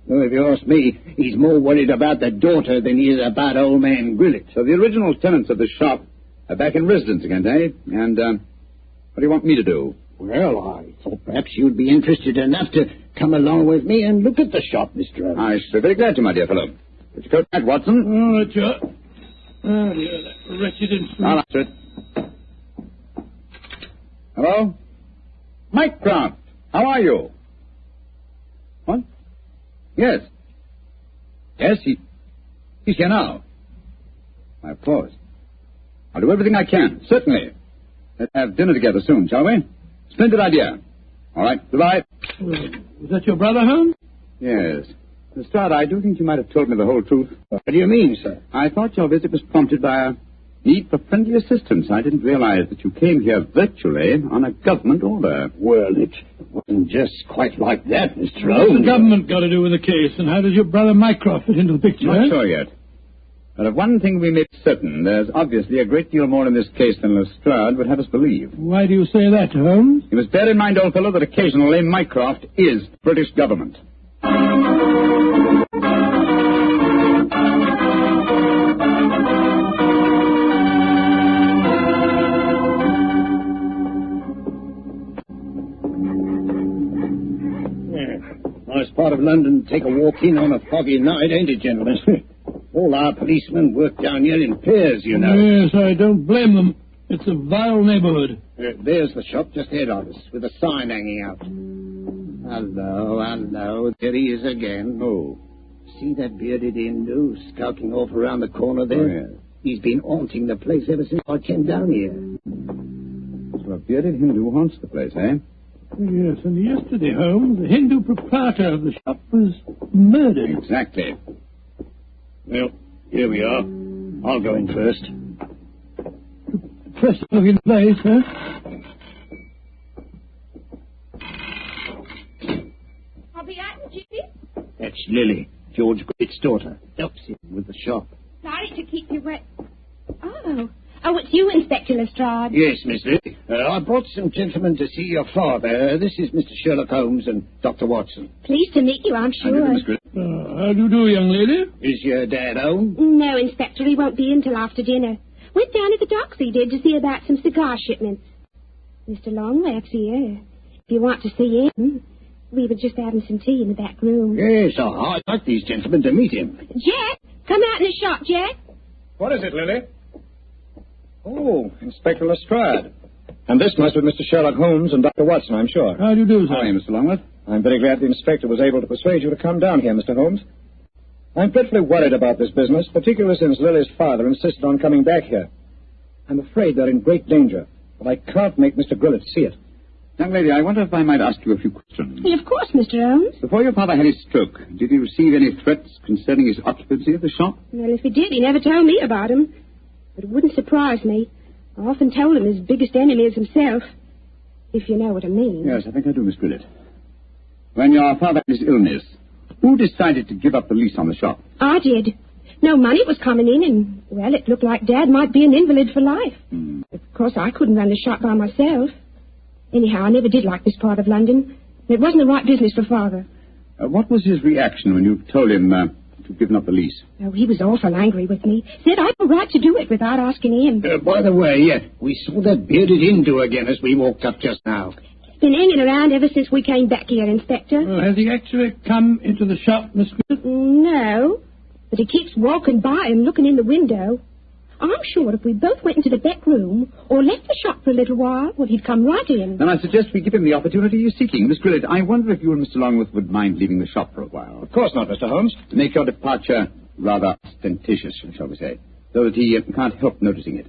Speaker 14: Well, if you ask me, he's more worried about the daughter than he is about old man Grillett.
Speaker 3: So the original tenants of the shop are back in residence again, eh? And what do you want me to do?
Speaker 14: Well, I thought perhaps you'd be interested enough to come along with me and look at the shop, Mr. Holmes.
Speaker 3: I should be very glad to, my dear fellow. Put your coat hat, Watson.
Speaker 2: Oh, that's your... Oh, dear, that wretched instrument.
Speaker 3: I'll answer it. Hello? Mycroft, how are you? What? Yes. Yes, he's here now. Why, of course. I'll do everything I can, certainly. Let's have dinner together soon, shall we? Splendid idea. All right, goodbye.
Speaker 2: Was that your brother, Holmes?
Speaker 3: Yes. Lestrade, I do think you might have told me the whole truth.
Speaker 14: What do you mean, sir?
Speaker 3: I thought your visit was prompted by a need for friendly assistance. I didn't realize that you came here virtually on a government order.
Speaker 14: Well, it wasn't just quite like that, Mr. Holmes.
Speaker 2: What's the government got to do with the case, and how does your brother Mycroft fit into the picture?
Speaker 3: Not sure yet. But of one thing we may be certain, there's obviously a great deal more in this case than Lestrade would have us believe.
Speaker 2: Why do you say that, Holmes?
Speaker 3: You must bear in mind, old fellow, that occasionally Mycroft is British government.
Speaker 14: Nice part of London to take a walk in on a foggy night, ain't it, gentlemen? All our policemen work down here in pairs, you know.
Speaker 2: Yes, I don't blame them. It's a vile neighborhood.
Speaker 14: There's the shop just ahead of us, with a sign hanging out. Hello, there he is again.
Speaker 3: Oh.
Speaker 14: See that bearded Hindu skulking off around the corner there?
Speaker 3: Oh, yes.
Speaker 14: He's been haunting the place ever since I came down here.
Speaker 3: So a bearded Hindu haunts the place, eh?
Speaker 2: Yes, and yesterday, Holmes, the Hindu proprietor of the shop was murdered.
Speaker 3: Exactly.
Speaker 14: Well, here we are. I'll go in first.
Speaker 2: First looking place, huh?
Speaker 4: I'll be out in jiffy.
Speaker 14: That's Lily, George Grillett's daughter. Helps him with the shop.
Speaker 4: Sorry to keep you wet. Oh, it's you, Inspector Lestrade.
Speaker 14: Yes, Miss Lily. I brought some gentlemen to see your father. This is Mr. Sherlock Holmes and Dr. Watson.
Speaker 4: Pleased to meet you, I'm sure.
Speaker 2: How do you do, young lady?
Speaker 14: Is your dad home?
Speaker 4: No, Inspector, he won't be in till after dinner. Went down to the docks, he did, to see about some cigar shipments. Mr. Longworth's here. If you want to see him, we were just having some tea in the back room.
Speaker 14: Yes, I'd like these gentlemen to meet him.
Speaker 4: Jack, come out in the shop, Jack.
Speaker 15: What is it, Lily? Oh, Inspector Lestrade. And this must be Mr. Sherlock Holmes and Dr. Watson, I'm sure.
Speaker 2: How do you do, sir?
Speaker 3: How are you, Mr. Longworth?
Speaker 15: I'm very glad the inspector was able to persuade you to come down here, Mr. Holmes. I'm dreadfully worried about this business, particularly since Lily's father insisted on coming back here. I'm afraid they're in great danger, but I can't make Mr. Grillett see it.
Speaker 3: Young lady, I wonder if I might ask you a few questions.
Speaker 4: Of course, Mr. Holmes.
Speaker 3: Before your father had his stroke, did he receive any threats concerning his occupancy of the shop?
Speaker 4: Well, if he did, he never told me about him. But it wouldn't surprise me. I often told him his biggest enemy is himself. If you know what I mean.
Speaker 3: Yes, I think I do, Miss Grillett. When your father had his illness, who decided to give up the lease on the shop?
Speaker 4: I did. No money was coming in, and, well, it looked like Dad might be an invalid for life. Of course, I couldn't run the shop by myself. Anyhow, I never did like this part of London. It wasn't the right business for Father.
Speaker 3: What was his reaction when you told him to give up the lease?
Speaker 4: Oh, he was awful angry with me. Said I had no right to do it without asking him.
Speaker 14: By the way, we saw that bearded Hindu again as we walked up just now.
Speaker 4: He's been hanging around ever since we came back here, Inspector.
Speaker 2: Has he actually come into the shop, Miss Grillett?
Speaker 4: No, but he keeps walking by and looking in the window.
Speaker 16: I'm sure if we both went into the back room or left the shop for a little while, well, he'd come right in.
Speaker 3: Then I suggest we give him the opportunity he's seeking. Miss Grillet, I wonder if you and Mr. Longworth would mind leaving the shop for a while.
Speaker 15: Of course not, Mr. Holmes.
Speaker 3: To make your departure rather ostentatious, shall we say, so that he can't help noticing it.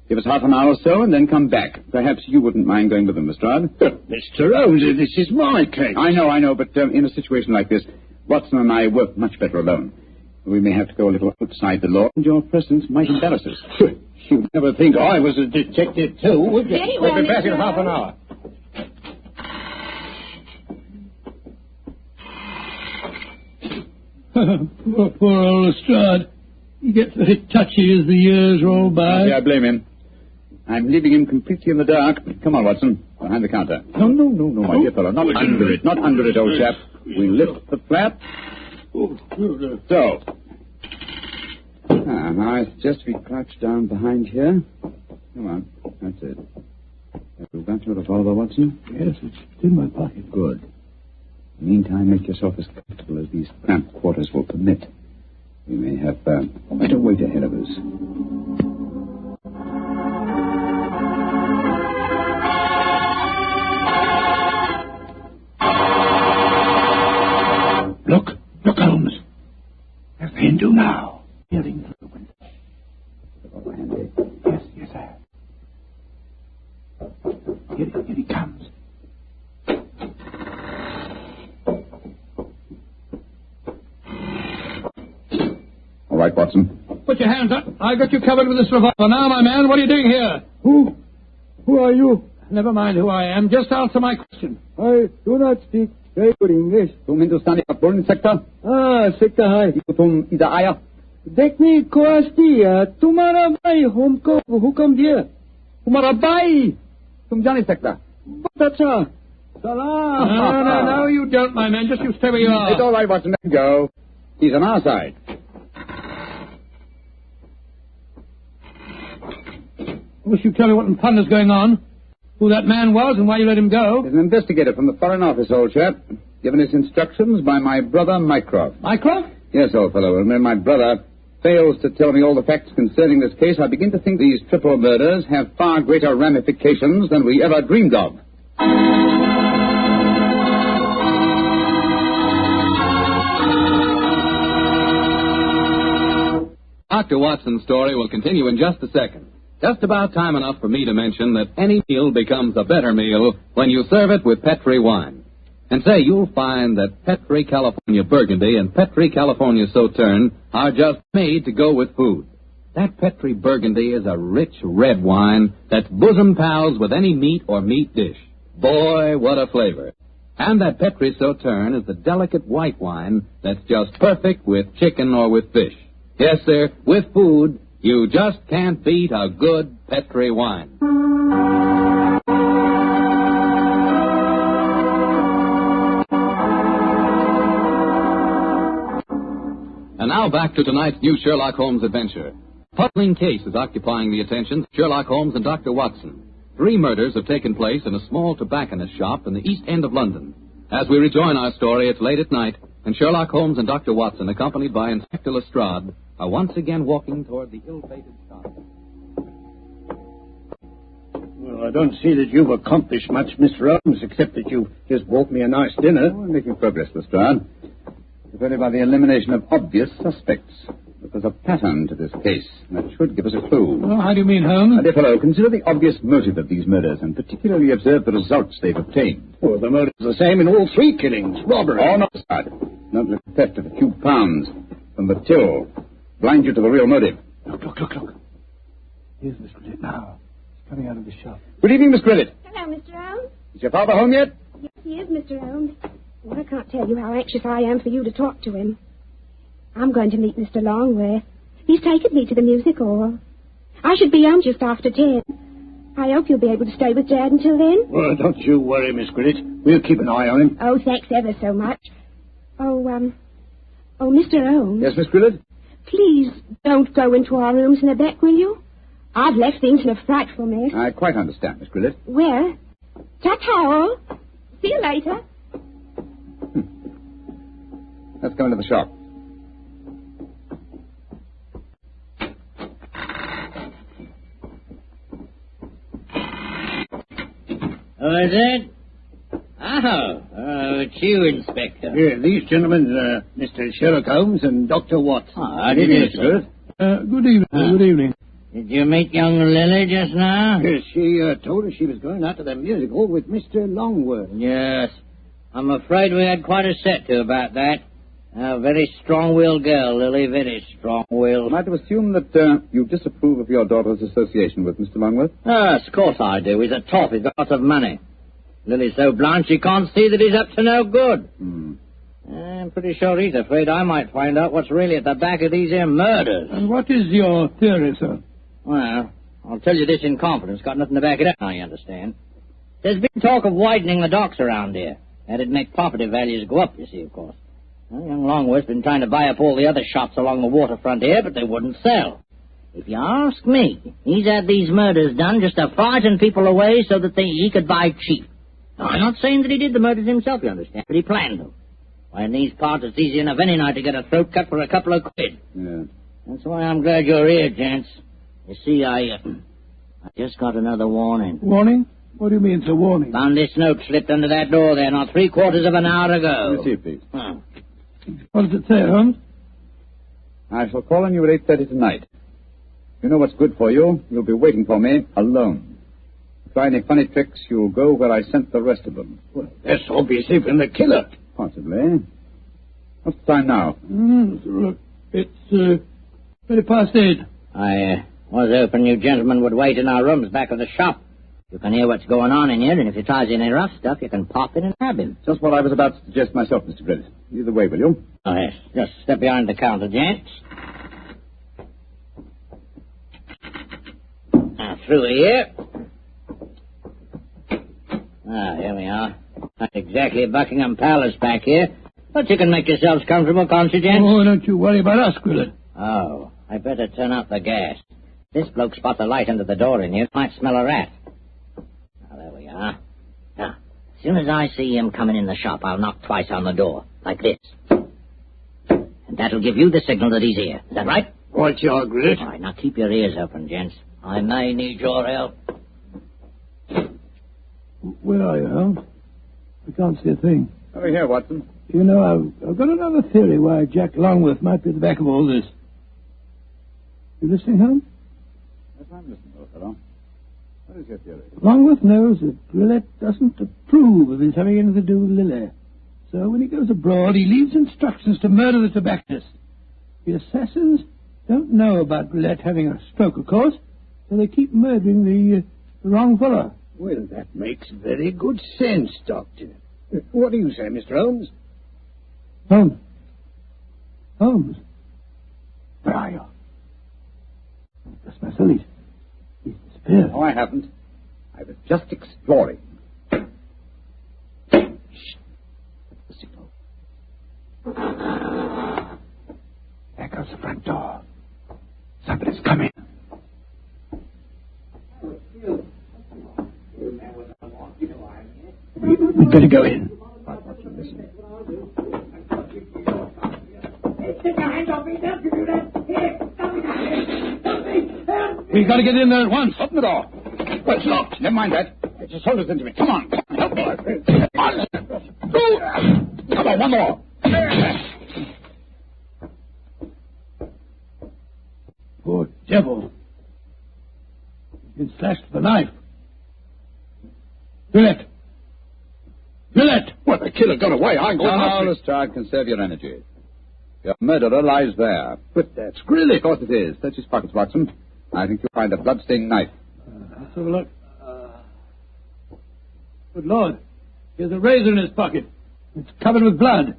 Speaker 3: Give us half an hour or so and then come back. Perhaps you wouldn't mind going with him, Lestrade.
Speaker 14: Mr. Holmes, this is my case.
Speaker 3: I know, but in a situation like this, Watson and I work much better alone. We may have to go a little outside the law, and your presence might embarrass us.
Speaker 14: You'd never think I was a detective, too, would you?
Speaker 16: Very well,
Speaker 15: We'll be back in
Speaker 16: Mr.
Speaker 15: half an hour.
Speaker 2: Poor old Lestrade. He gets very touchy as the years roll by.
Speaker 3: Yeah, I blame him. I'm leaving him completely in the dark. Come on, Watson, behind the counter. No, my dear fellow, not under it, old chap. We lift the flap. So. Now I suggest we crouch down behind here. Come on, that's it. Have you got your revolver, Watson?
Speaker 2: Yes, it's in my pocket.
Speaker 3: Good. Meantime, make yourself as comfortable as these cramped quarters will permit. We may have quite a wait ahead of us.
Speaker 14: Look, Holmes. There's the Hindu now. Peering through the window. Yes, sir. Here he comes.
Speaker 3: All right, Watson.
Speaker 2: Put your hands up. I got you covered with this revolver. Now, my man, what are you doing here?
Speaker 17: Who are you?
Speaker 2: Never mind who I am. Just answer my question.
Speaker 17: I do not speak very good English.
Speaker 3: तुम हिंदुस्तानी अपपूर्ण सकता?
Speaker 17: सकता है.
Speaker 3: तुम इधर आया?
Speaker 17: देखने को आस्ती है. तुम्हारा भाई हमको हुक्म दिया.
Speaker 3: तुम्हारा भाई? तुम जा नहीं सकता.
Speaker 17: बहुत अच्छा.
Speaker 2: Salam. No, you don't, my man. Just you stay where you are.
Speaker 3: It's all right, Watson. Let him go. He's on our side.
Speaker 2: I wish you'd tell me what in thunder's going on. Who that man was and why you let him go.
Speaker 3: He's an investigator from the Foreign Office, old chap. Given his instructions by my brother, Mycroft.
Speaker 2: Mycroft?
Speaker 3: Yes, old fellow. And when my brother fails to tell me all the facts concerning this case, I begin to think these triple murders have far greater ramifications than we ever dreamed of.
Speaker 1: Dr. Watson's story will continue in just a second. Just about time enough for me to mention that any meal becomes a better meal when you serve it with Petri wine. And say, you'll find that Petri California Burgundy and Petri California Sauterne are just made to go with food. That Petri Burgundy is a rich red wine that's bosom pals with any meat or meat dish. Boy, what a flavor. And that Petri Sauterne is the delicate white wine that's just perfect with chicken or with fish. Yes, sir, with food, you just can't beat a good Petri wine. And now back to tonight's new Sherlock Holmes adventure. A puzzling case is occupying the attention of Sherlock Holmes and Dr. Watson. 3 murders have taken place in a small tobacconist shop in the East End of London. As we rejoin our story, it's late at night, and Sherlock Holmes and Dr. Watson, accompanied by Inspector Lestrade, are once again walking toward the ill-fated shop.
Speaker 14: Well, I don't see that you've accomplished much, Mr. Holmes, except that you just brought me a nice dinner.
Speaker 3: We're making progress, Lestrade. If only by the elimination of obvious suspects. But there's a pattern to this case that should give us a clue.
Speaker 2: Well, how do you mean, Holmes?
Speaker 3: My dear fellow, consider the obvious motive of these murders, and particularly observe the results they've obtained.
Speaker 14: Well, the motive's the same in all 3 killings. Robbery.
Speaker 3: Oh, no, Lestrade. Not the theft of a few pounds from the till. Blind you to the real motive.
Speaker 14: Look. Here's Miss Grillet now. She's coming out of the shop.
Speaker 3: Good evening, Miss Grillet.
Speaker 16: Hello, Mr. Holmes.
Speaker 3: Is your father home yet?
Speaker 16: Yes, he is, Mr. Holmes. Well, I can't tell you how anxious I am for you to talk to him. I'm going to meet Mr. Longworth. He's taken me to the music hall. I should be home just after 10. I hope you'll be able to stay with Dad until then.
Speaker 14: Well, don't you worry, Miss Grillet. We'll keep an eye on him.
Speaker 16: Oh, thanks ever so much. Oh, Mr. Holmes.
Speaker 3: Yes, Miss Grillet?
Speaker 16: Please don't go into our rooms in the back, will you? I've left things in a frightful mess.
Speaker 3: I quite understand, Miss Grillet.
Speaker 16: Well, ta-ta. See you later.
Speaker 3: Let's go into the shop.
Speaker 18: Oh, is it? Oh, it's you, Inspector.
Speaker 14: Yeah, these gentlemen, Mr. Sherlock Holmes and Dr. Watson.
Speaker 18: How do you do, sir?
Speaker 2: Good evening. Good evening.
Speaker 18: Did you meet young Lily just now?
Speaker 14: Yes, she told us she was going out to the music hall with Mr. Longworth.
Speaker 18: Yes. I'm afraid we had quite a set to about that. A very strong-willed girl, Lily, very strong-willed.
Speaker 3: Am I to assume that you disapprove of your daughter's association with Mr. Longworth?
Speaker 18: Yes, of course I do. He's a toff. He's got lots of money. Lily's so blind she can't see that he's up to no good. I'm pretty sure he's afraid I might find out what's really at the back of these here murders.
Speaker 2: And what is your theory, sir?
Speaker 18: Well, I'll tell you this in confidence. Got nothing to back it up now, you understand. There's been talk of widening the docks around here. That'd make property values go up, you see, of course. Well, young Longworth's been trying to buy up all the other shops along the waterfront here, but they wouldn't sell. If you ask me, he's had these murders done just to frighten people away so that he could buy cheap. Now, I'm not saying that he did the murders himself, you understand, but he planned them. Why, in these parts, it's easy enough any night to get a throat cut for a couple of quid.
Speaker 3: Yeah.
Speaker 18: That's why I'm glad you're here, gents. You see, I just got another warning.
Speaker 2: Warning? What do you mean it's a warning?
Speaker 18: Found this note slipped under that door there not 3/4 of an hour ago.
Speaker 3: Let me see it, please.
Speaker 2: What does it say, Holmes?
Speaker 3: I shall call on you at 8:30 tonight. You know what's good for you. You'll be waiting for me alone. If you try any funny tricks, you'll go where I sent the rest of them.
Speaker 14: Well, that's obviously from the killer.
Speaker 3: Possibly. What's the time now?
Speaker 2: Look, it's 8:20.
Speaker 18: I was hoping you gentlemen would wait in our rooms back of the shop. You can hear what's going on in here, and if he tries any rough stuff, you can pop in and grab him.
Speaker 3: Just what I was about to suggest myself, Mr. Grillis. Either way, will you?
Speaker 18: Oh, yes. Just step behind the counter, gents. Now, through here. Here we are. Not exactly Buckingham Palace back here, but you can make yourselves comfortable, can't you, gents?
Speaker 2: Oh, don't you worry about us, Grillis.
Speaker 18: Oh, I better turn out the gas. This bloke spots a light under the door in here. Might smell a rat. Now, there we are. Now, as soon as I see him coming in the shop, I'll knock twice on the door, like this. And that'll give you the signal that he's here. Is that right?
Speaker 14: Right, your Grit.
Speaker 18: All right, now keep your ears open, gents. I may need your help.
Speaker 2: Where are you, Holmes? I can't see a thing.
Speaker 3: Over here, Watson.
Speaker 2: You know, I've got another theory why Jack Longworth might be at the back of all this. You listening, Holmes?
Speaker 3: Yes, I'm listening, old fellow. What is your theory?
Speaker 2: Longworth knows that Gillette doesn't approve of his having anything to do with Lily. So when he goes abroad, he leaves instructions to murder the tobacconist. The assassins don't know about Gillette having a stroke, of course, so they keep murdering the wrong fellow.
Speaker 14: Well, that makes very good sense, Doctor. What do you say, Mr. Holmes?
Speaker 2: Holmes? Holmes? Where are you? That's my silly. He's disappeared.
Speaker 3: No, I haven't. I was just exploring.
Speaker 2: Shh. That's the signal. There goes the front door. Somebody's coming. We'd better go in. We've got to get in there at once.
Speaker 3: Open the door. Well, it's locked. Never mind that. Just hold it into me. Come on. Help me. Come on, one more.
Speaker 2: Poor devil. He's been slashed with a knife. Gillette! Gillette!
Speaker 3: Well, the killer got away. I'm going after him. No, Lestrade, conserve your energy. Your murderer lies there. But that's Grillis. Of course it is. Search his pockets, Watson. I think you'll find a blood-stained knife.
Speaker 2: Let's have a look. Good Lord. Here's a razor in his pocket. It's covered with blood.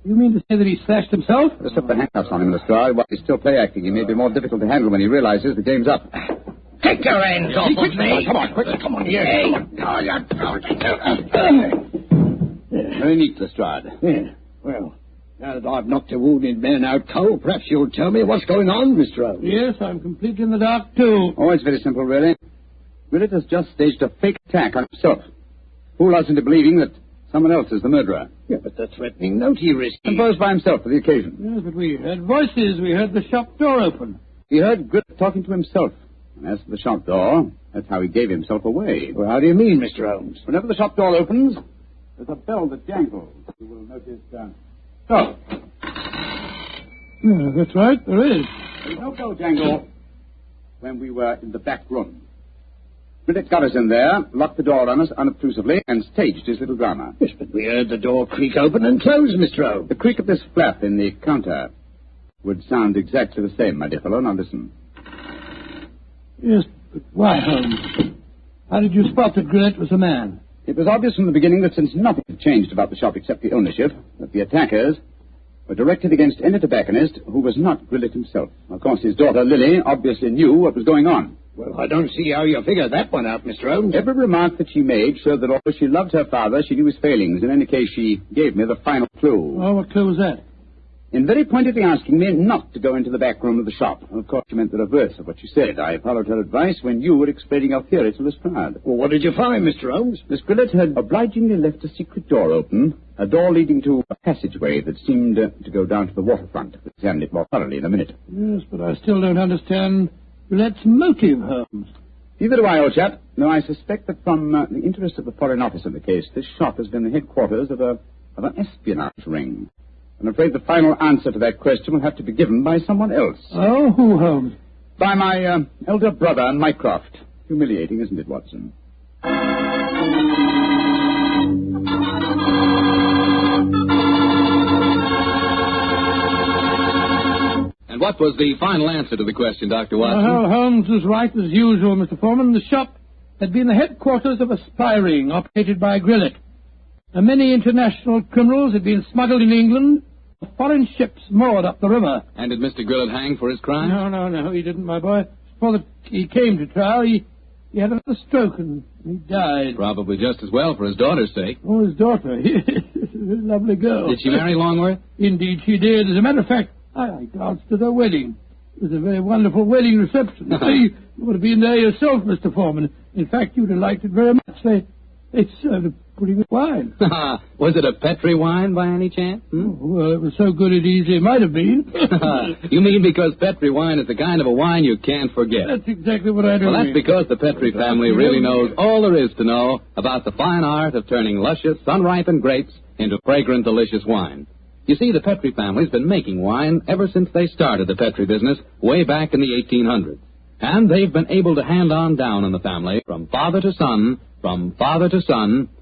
Speaker 2: You mean to say that he slashed himself?
Speaker 3: Just slip the handcuffs on him, Lestrade. While he's still play-acting, he may be more difficult to handle when he realizes the game's up.
Speaker 18: Take your hands off of me.
Speaker 3: Come on, quick. Come on, here.
Speaker 18: Hey.
Speaker 3: Very neat, Lestrade.
Speaker 14: Yeah. Well, now that I've knocked a wounded man out cold, perhaps you'll tell me what's going on, Mr. Holmes.
Speaker 2: Yes, I'm completely in the dark, too.
Speaker 3: Oh, it's very simple, really. Willett has just staged a fake attack on himself. Fool us into believing that someone else is the murderer.
Speaker 14: Yeah, but the threatening note he received...
Speaker 3: Composed by himself for the occasion.
Speaker 2: Yes, but we heard voices. We heard the shop door open.
Speaker 3: He heard Grit talking to himself. And as for the shop door, that's how he gave himself away.
Speaker 14: Well, how do you mean, Mr. Holmes?
Speaker 3: Whenever the shop door opens, there's a bell that jangles. You will notice, so.
Speaker 2: Yeah, that's right, there is.
Speaker 3: There's no bell jangle when we were in the back room. Riddick got us in there, locked the door on us unobtrusively, and staged his little drama.
Speaker 14: Yes, but we heard the door creak open and close, Mr. Holmes.
Speaker 3: The creak of this flap in the counter would sound exactly the same, my dear fellow. Now listen.
Speaker 2: Yes, but why, Holmes? How did you spot that Grillet was a man?
Speaker 3: It was obvious from the beginning that since nothing had changed about the shop except the ownership, that the attackers were directed against any tobacconist who was not Grillet himself. Of course, his daughter, Lily, obviously knew what was going on.
Speaker 14: Well, I don't see how you figured that one out, Mr. Holmes.
Speaker 3: Every remark that she made showed that although she loved her father, she knew his failings. In any case, she gave me the final clue.
Speaker 2: Oh, what clue was that?
Speaker 3: In very pointedly asking me not to go into the back room of the shop. Of course, she meant the reverse of what she said. I followed her advice when you were explaining your theory to Lestrade.
Speaker 14: Well, what did you find, Mr. Holmes?
Speaker 3: Miss Grillet had obligingly left a secret door open, a door leading to a passageway that seemed to go down to the waterfront. We'll examine it more thoroughly in a minute.
Speaker 2: Yes, but I still don't understand Grillet's motive, Holmes.
Speaker 3: Neither do I, old chap. No, I suspect that from the interest of the Foreign Office in the case, this shop has been the headquarters of an espionage ring. I'm afraid the final answer to that question will have to be given by someone else.
Speaker 2: Oh, who, Holmes?
Speaker 3: By my elder brother, Mycroft. Humiliating, isn't it, Watson?
Speaker 1: And what was the final answer to the question, Dr. Watson?
Speaker 2: Well, Holmes was right as usual, Mr. Foreman. The shop had been the headquarters of a spy ring operated by Grillet. Many international criminals had been smuggled in England, foreign ships moored up the river.
Speaker 1: And did Mr. Grillet hang for his crime?
Speaker 2: No, he didn't, my boy. Before he came to trial, he had a stroke and he died.
Speaker 1: Probably just as well for his daughter's sake.
Speaker 2: Oh, his daughter. A lovely girl.
Speaker 1: Did she marry Longworth?
Speaker 2: Indeed she did. As a matter of fact, I danced at her wedding. It was a very wonderful wedding reception. You would have been there yourself, Mr. Foreman. In fact, you'd have liked it very much. They served a pretty good wine.
Speaker 1: Was it a Petri wine by any chance?
Speaker 2: Oh, well, it was so good it easily might have been.
Speaker 1: You mean because Petri wine is the kind of a wine you can't forget?
Speaker 2: That's exactly what I do.
Speaker 1: Well, that's because the Petri family really knows all there is to know about the fine art of turning luscious, sun-ripened grapes into fragrant, delicious wine. You see, the Petri family's been making wine ever since they started the Petri business way back in the 1800s. And they've been able to hand on down in the family, from father to son,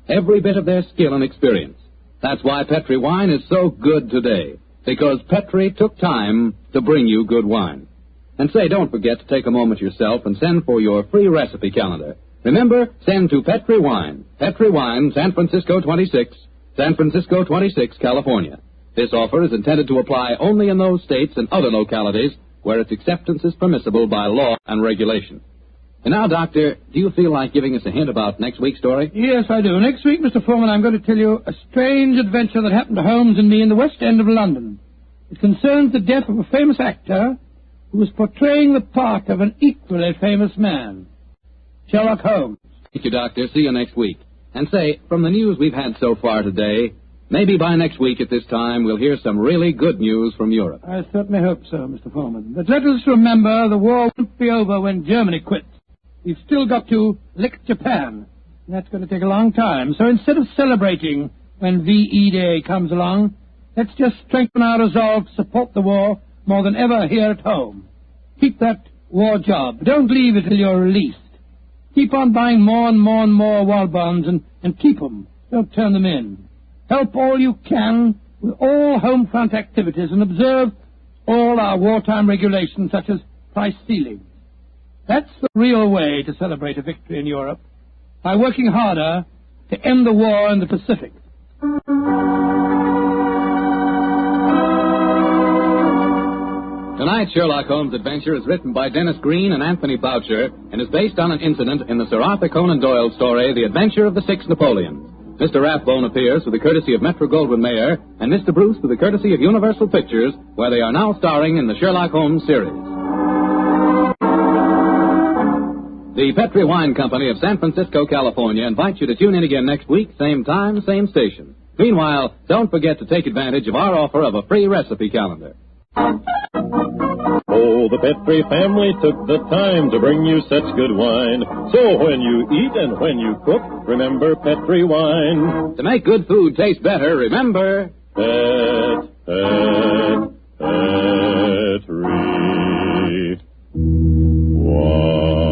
Speaker 1: every bit of their skill and experience. That's why Petri wine is so good today, because Petri took time to bring you good wine. And say, don't forget to take a moment yourself and send for your free recipe calendar. Remember, send to Petri Wine, San Francisco 26, California. This offer is intended to apply only in those states and other localities where its acceptance is permissible by law and regulation. And now, Doctor, do you feel like giving us a hint about next week's story?
Speaker 2: Yes, I do. Next week, Mr. Foreman, I'm going to tell you a strange adventure that happened to Holmes and me in the West End of London. It concerns the death of a famous actor who was portraying the part of an equally famous man, Sherlock Holmes.
Speaker 1: Thank you, Doctor. See you next week. And say, from the news we've had so far today, maybe by next week at this time we'll hear some really good news from Europe.
Speaker 2: I certainly hope so, Mr. Foreman. But let us remember the war won't be over when Germany quits. We've still got to lick Japan. And that's going to take a long time. So instead of celebrating when VE Day comes along, let's just strengthen our resolve to support the war more than ever here at home. Keep that war job. Don't leave it till you're released. Keep on buying more and more war bonds and keep them. Don't turn them in. Help all you can with all home front activities and observe all our wartime regulations such as price ceiling. That's the real way to celebrate a victory in Europe, by working harder to end the war in the Pacific.
Speaker 1: Tonight's Sherlock Holmes adventure is written by Dennis Green and Anthony Boucher and is based on an incident in the Sir Arthur Conan Doyle story, The Adventure of the Six Napoleons. Mr. Rathbone appears with the courtesy of Metro-Goldwyn-Mayer and Mr. Bruce with the courtesy of Universal Pictures, where they are now starring in the Sherlock Holmes series. The Petri Wine Company of San Francisco, California invites you to tune in again next week, same time, same station. Meanwhile, don't forget to take advantage of our offer of a free recipe calendar.
Speaker 19: Oh, the Petri family took the time to bring you such good wine. So when you eat and when you cook, remember Petri wine.
Speaker 1: To make good food taste better, remember...
Speaker 19: Petri wine.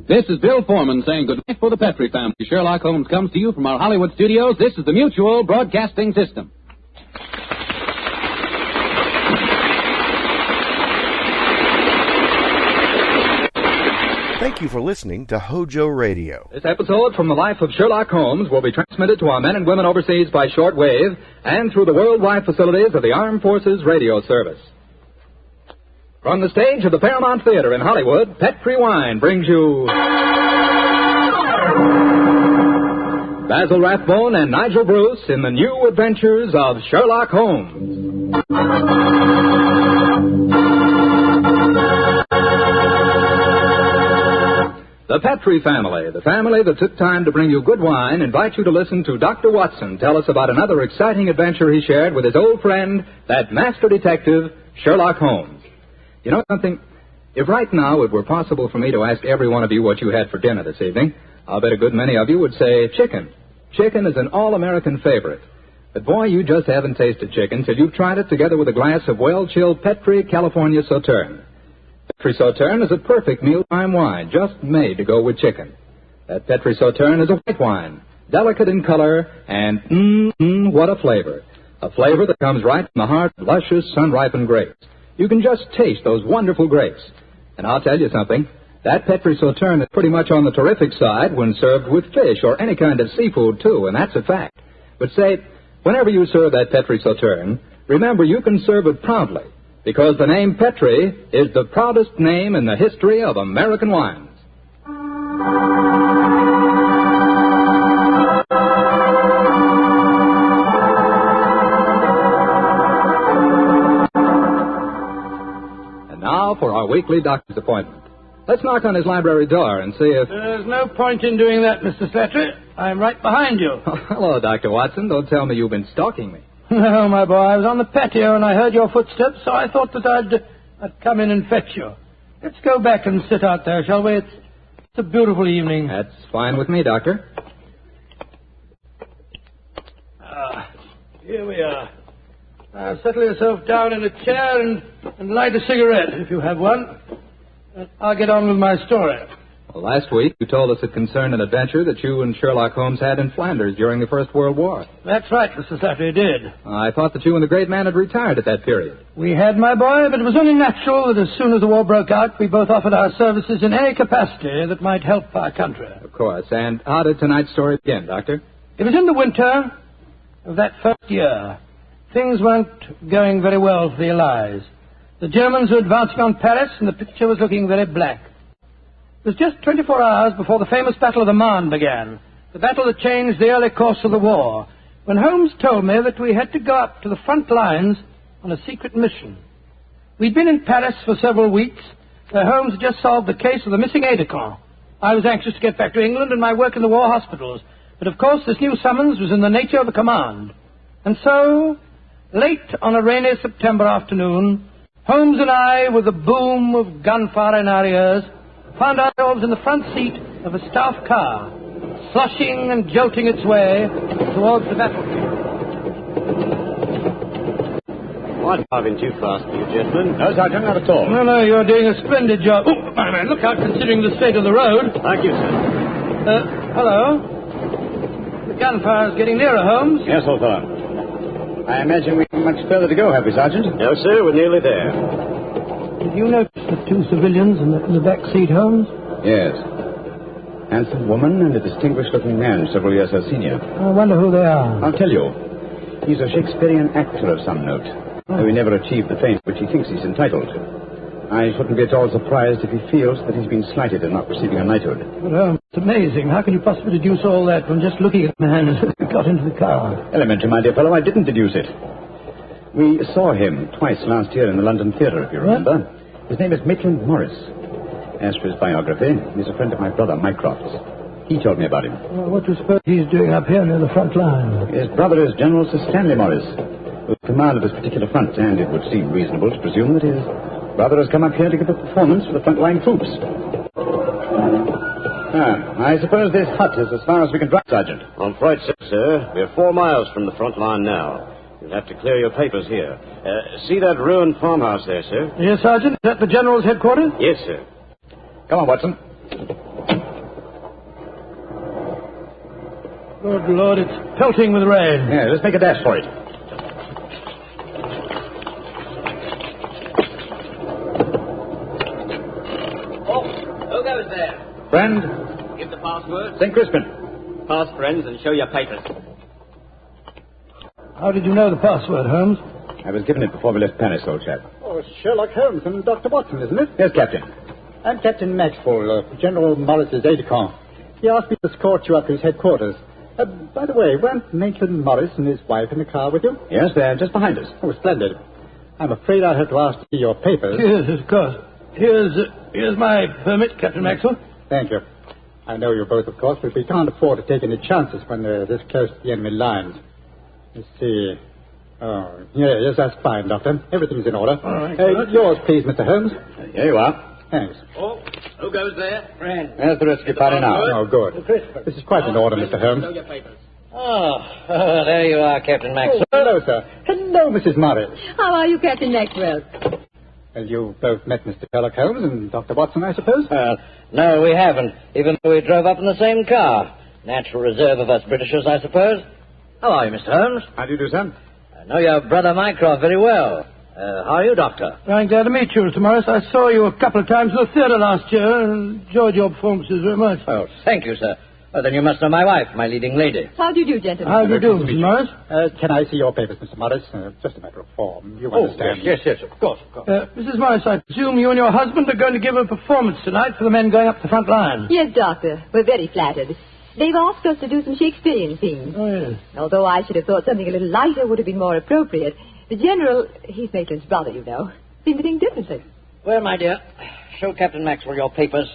Speaker 1: This is Bill Foreman saying good night for the Petri family. Sherlock Holmes comes to you from our Hollywood studios. This is the Mutual Broadcasting System.
Speaker 8: Thank you for listening to HOJO Radio.
Speaker 20: This episode from the life of Sherlock Holmes will be transmitted to our men and women overseas by shortwave and through the worldwide facilities of the Armed Forces Radio Service. From the stage of the Paramount Theater in Hollywood, Petri Wine brings you Basil Rathbone and Nigel Bruce in the new adventures of Sherlock Holmes. The Petri family, the family that took time to bring you good wine, invites you to listen to Dr. Watson tell us about another exciting adventure he shared with his old friend, that master detective, Sherlock Holmes. You know something? If right now it were possible for me to ask every one of you what you had for dinner this evening, I'll bet a good many of you would say chicken. Chicken is an all-American favorite. But boy, you just haven't tasted chicken till you've tried it together with a glass of well-chilled Petri California Sauterne. Petri Sauterne is a perfect mealtime wine, just made to go with chicken. That Petri Sauterne is a white wine, delicate in color, and what a flavor. A flavor that comes right from the heart of luscious, sun-ripened grapes. You can just taste those wonderful grapes. And I'll tell you something, that Petri Sauterne is pretty much on the terrific side when served with fish or any kind of seafood, too, and that's a fact. But say, whenever you serve that Petri Sauterne, remember you can serve it proudly, because the name Petri is the proudest name in the history of American wines. And now for our weekly doctor's appointment. Let's knock on his library door and see if...
Speaker 2: There's no point in doing that, Mr. Slattery. I'm right behind you.
Speaker 20: Oh, hello, Dr. Watson. Don't tell me you've been stalking me.
Speaker 2: No, my boy, I was on the patio and I heard your footsteps, so I thought that I'd come in and fetch you. Let's go back and sit out there, shall we? It's a beautiful evening.
Speaker 20: That's fine with me, Doctor.
Speaker 2: Here we are. Now, settle yourself down in a chair and light a cigarette, if you have one. I'll get on with my story.
Speaker 20: Well, last week you told us it concerned an adventure that you and Sherlock Holmes had in Flanders during the First World War.
Speaker 2: That's right, Mr. Slattery, did.
Speaker 20: I thought that you and the great man had retired at that period.
Speaker 2: We had, my boy, but it was only natural that as soon as the war broke out, we both offered our services in any capacity that might help our country.
Speaker 20: Of course. And how did tonight's story begin, Doctor?
Speaker 2: It was in the winter of that first year. Things weren't going very well for the Allies. The Germans were advancing on Paris, and the picture was looking very black. It was just 24 hours before the famous Battle of the Marne began, the battle that changed the early course of the war, when Holmes told me that we had to go up to the front lines on a secret mission. We'd been in Paris for several weeks, where Holmes had just solved the case of the missing aide-de-camp. I was anxious to get back to England and my work in the war hospitals, but of course this new summons was in the nature of a command. And so, late on a rainy September afternoon, Holmes and I, with the boom of gunfire in our ears, found ourselves in the front seat of a staff car, sloshing and jolting its way towards the battlefield.
Speaker 3: I'm driving too fast for you, gentlemen. No, Sergeant, not at all.
Speaker 2: No, you're doing a splendid job. Oh, my man, look out, considering the state of the road.
Speaker 3: Thank you, sir.
Speaker 2: Hello. The gunfire's getting nearer, Holmes.
Speaker 3: Yes, old fellow. I imagine we have much further to go, have we, Sergeant? No, sir, we're nearly there.
Speaker 2: Did you notice the two civilians in the back seat, Holmes?
Speaker 3: Yes. Handsome woman and a distinguished-looking man, several years her senior.
Speaker 2: I wonder who they are.
Speaker 3: I'll tell you. He's a Shakespearean actor of some note, though he never achieved the fame which he thinks he's entitled. I shouldn't be at all surprised if he feels that he's been slighted in not receiving a knighthood.
Speaker 2: But, Holmes, it's amazing. How can you possibly deduce all that from just looking at the man as he got into the car?
Speaker 3: Elementary, my dear fellow, I didn't deduce it. We saw him twice last year in the London Theatre, if you remember. What? His name is Maitland Morris. As for his biography, he's a friend of my brother, Mycroft's. He told me about him.
Speaker 2: Well, what do you suppose he's doing up here near the front line?
Speaker 3: His brother is General Sir Stanley Morris. with command of this particular front, and it would seem reasonable to presume that his brother has come up here to give a performance for the frontline troops. I suppose this hut is as far as we can drive, Sergeant.
Speaker 21: I'm afraid so, sir. We're 4 miles from the front line now. You'll have to clear your papers here. See that ruined farmhouse there, sir?
Speaker 2: Yes, Sergeant. Is that the General's headquarters?
Speaker 21: Yes, sir.
Speaker 3: Come on, Watson.
Speaker 2: Good Lord, it's pelting with rain.
Speaker 3: Yeah, let's make a dash for it.
Speaker 22: Who goes there?
Speaker 3: Friend?
Speaker 22: Give the password.
Speaker 3: St. Crispin.
Speaker 22: Pass, friends, and show your papers.
Speaker 2: How did you know the password, Holmes?
Speaker 3: I was given it before we left Paris, old chap.
Speaker 15: Oh, Sherlock Holmes and Dr. Watson, isn't it?
Speaker 3: Yes, Captain.
Speaker 15: I'm Captain Maxwell, General Morris's aide-de-camp. He asked me to escort you up to his headquarters. By the way, weren't Maitland Morris and his wife in the car with you?
Speaker 3: Yes, they're just behind us.
Speaker 15: Oh, splendid. I'm afraid I'll have to ask to see your papers.
Speaker 2: Yes, of course. Here's my permit, Captain Maxwell.
Speaker 15: Thank you. I know you both, of course, but we can't afford to take any chances when they're this close to the enemy lines. Let's see. Oh, yes, that's fine, Doctor. Everything's in order.
Speaker 2: All right.
Speaker 15: Yours, please, Mr. Holmes.
Speaker 3: Here you are.
Speaker 15: Thanks.
Speaker 22: Oh, who goes there? Friend.
Speaker 3: There's the rest of your party now.
Speaker 15: Oh, good. This is quite in order, Mr. Holmes.
Speaker 22: Show your papers.
Speaker 18: Oh, there you are, Captain Maxwell.
Speaker 15: Oh, hello, sir. Hello, Mrs. Morris.
Speaker 7: How are you, Captain Maxwell?
Speaker 15: Well, you both met Mr. Sherlock Holmes and Dr. Watson, I suppose?
Speaker 18: No, we haven't, even though we drove up in the same car. Natural reserve of us Britishers, I suppose. How are you, Mr. Holmes?
Speaker 3: How do you do, sir?
Speaker 18: I know your brother Mycroft very well. How are you, Doctor?
Speaker 2: I'm glad to meet you, Mr. Morris. I saw you a couple of times at the theatre last year and enjoyed your performances very much.
Speaker 18: Oh, thank you, sir. Well, then you must know my wife, my leading lady.
Speaker 7: How do you do, gentlemen?
Speaker 2: How do you do, Mr. Morris?
Speaker 15: Can I see your papers, Mr. Morris? Just a matter of form. You understand.
Speaker 18: Yes, of course.
Speaker 2: Mrs. Morris, I presume you and your husband are going to give a performance tonight for the men going up the front line.
Speaker 7: Yes, Doctor. We're very flattered. They've asked us to do some Shakespearean things.
Speaker 2: Oh, yes.
Speaker 7: Although I should have thought something a little lighter would have been more appropriate. The General, he's Maitland's brother, you know, seemed to think differently.
Speaker 18: Well, my dear, show Captain Maxwell your papers.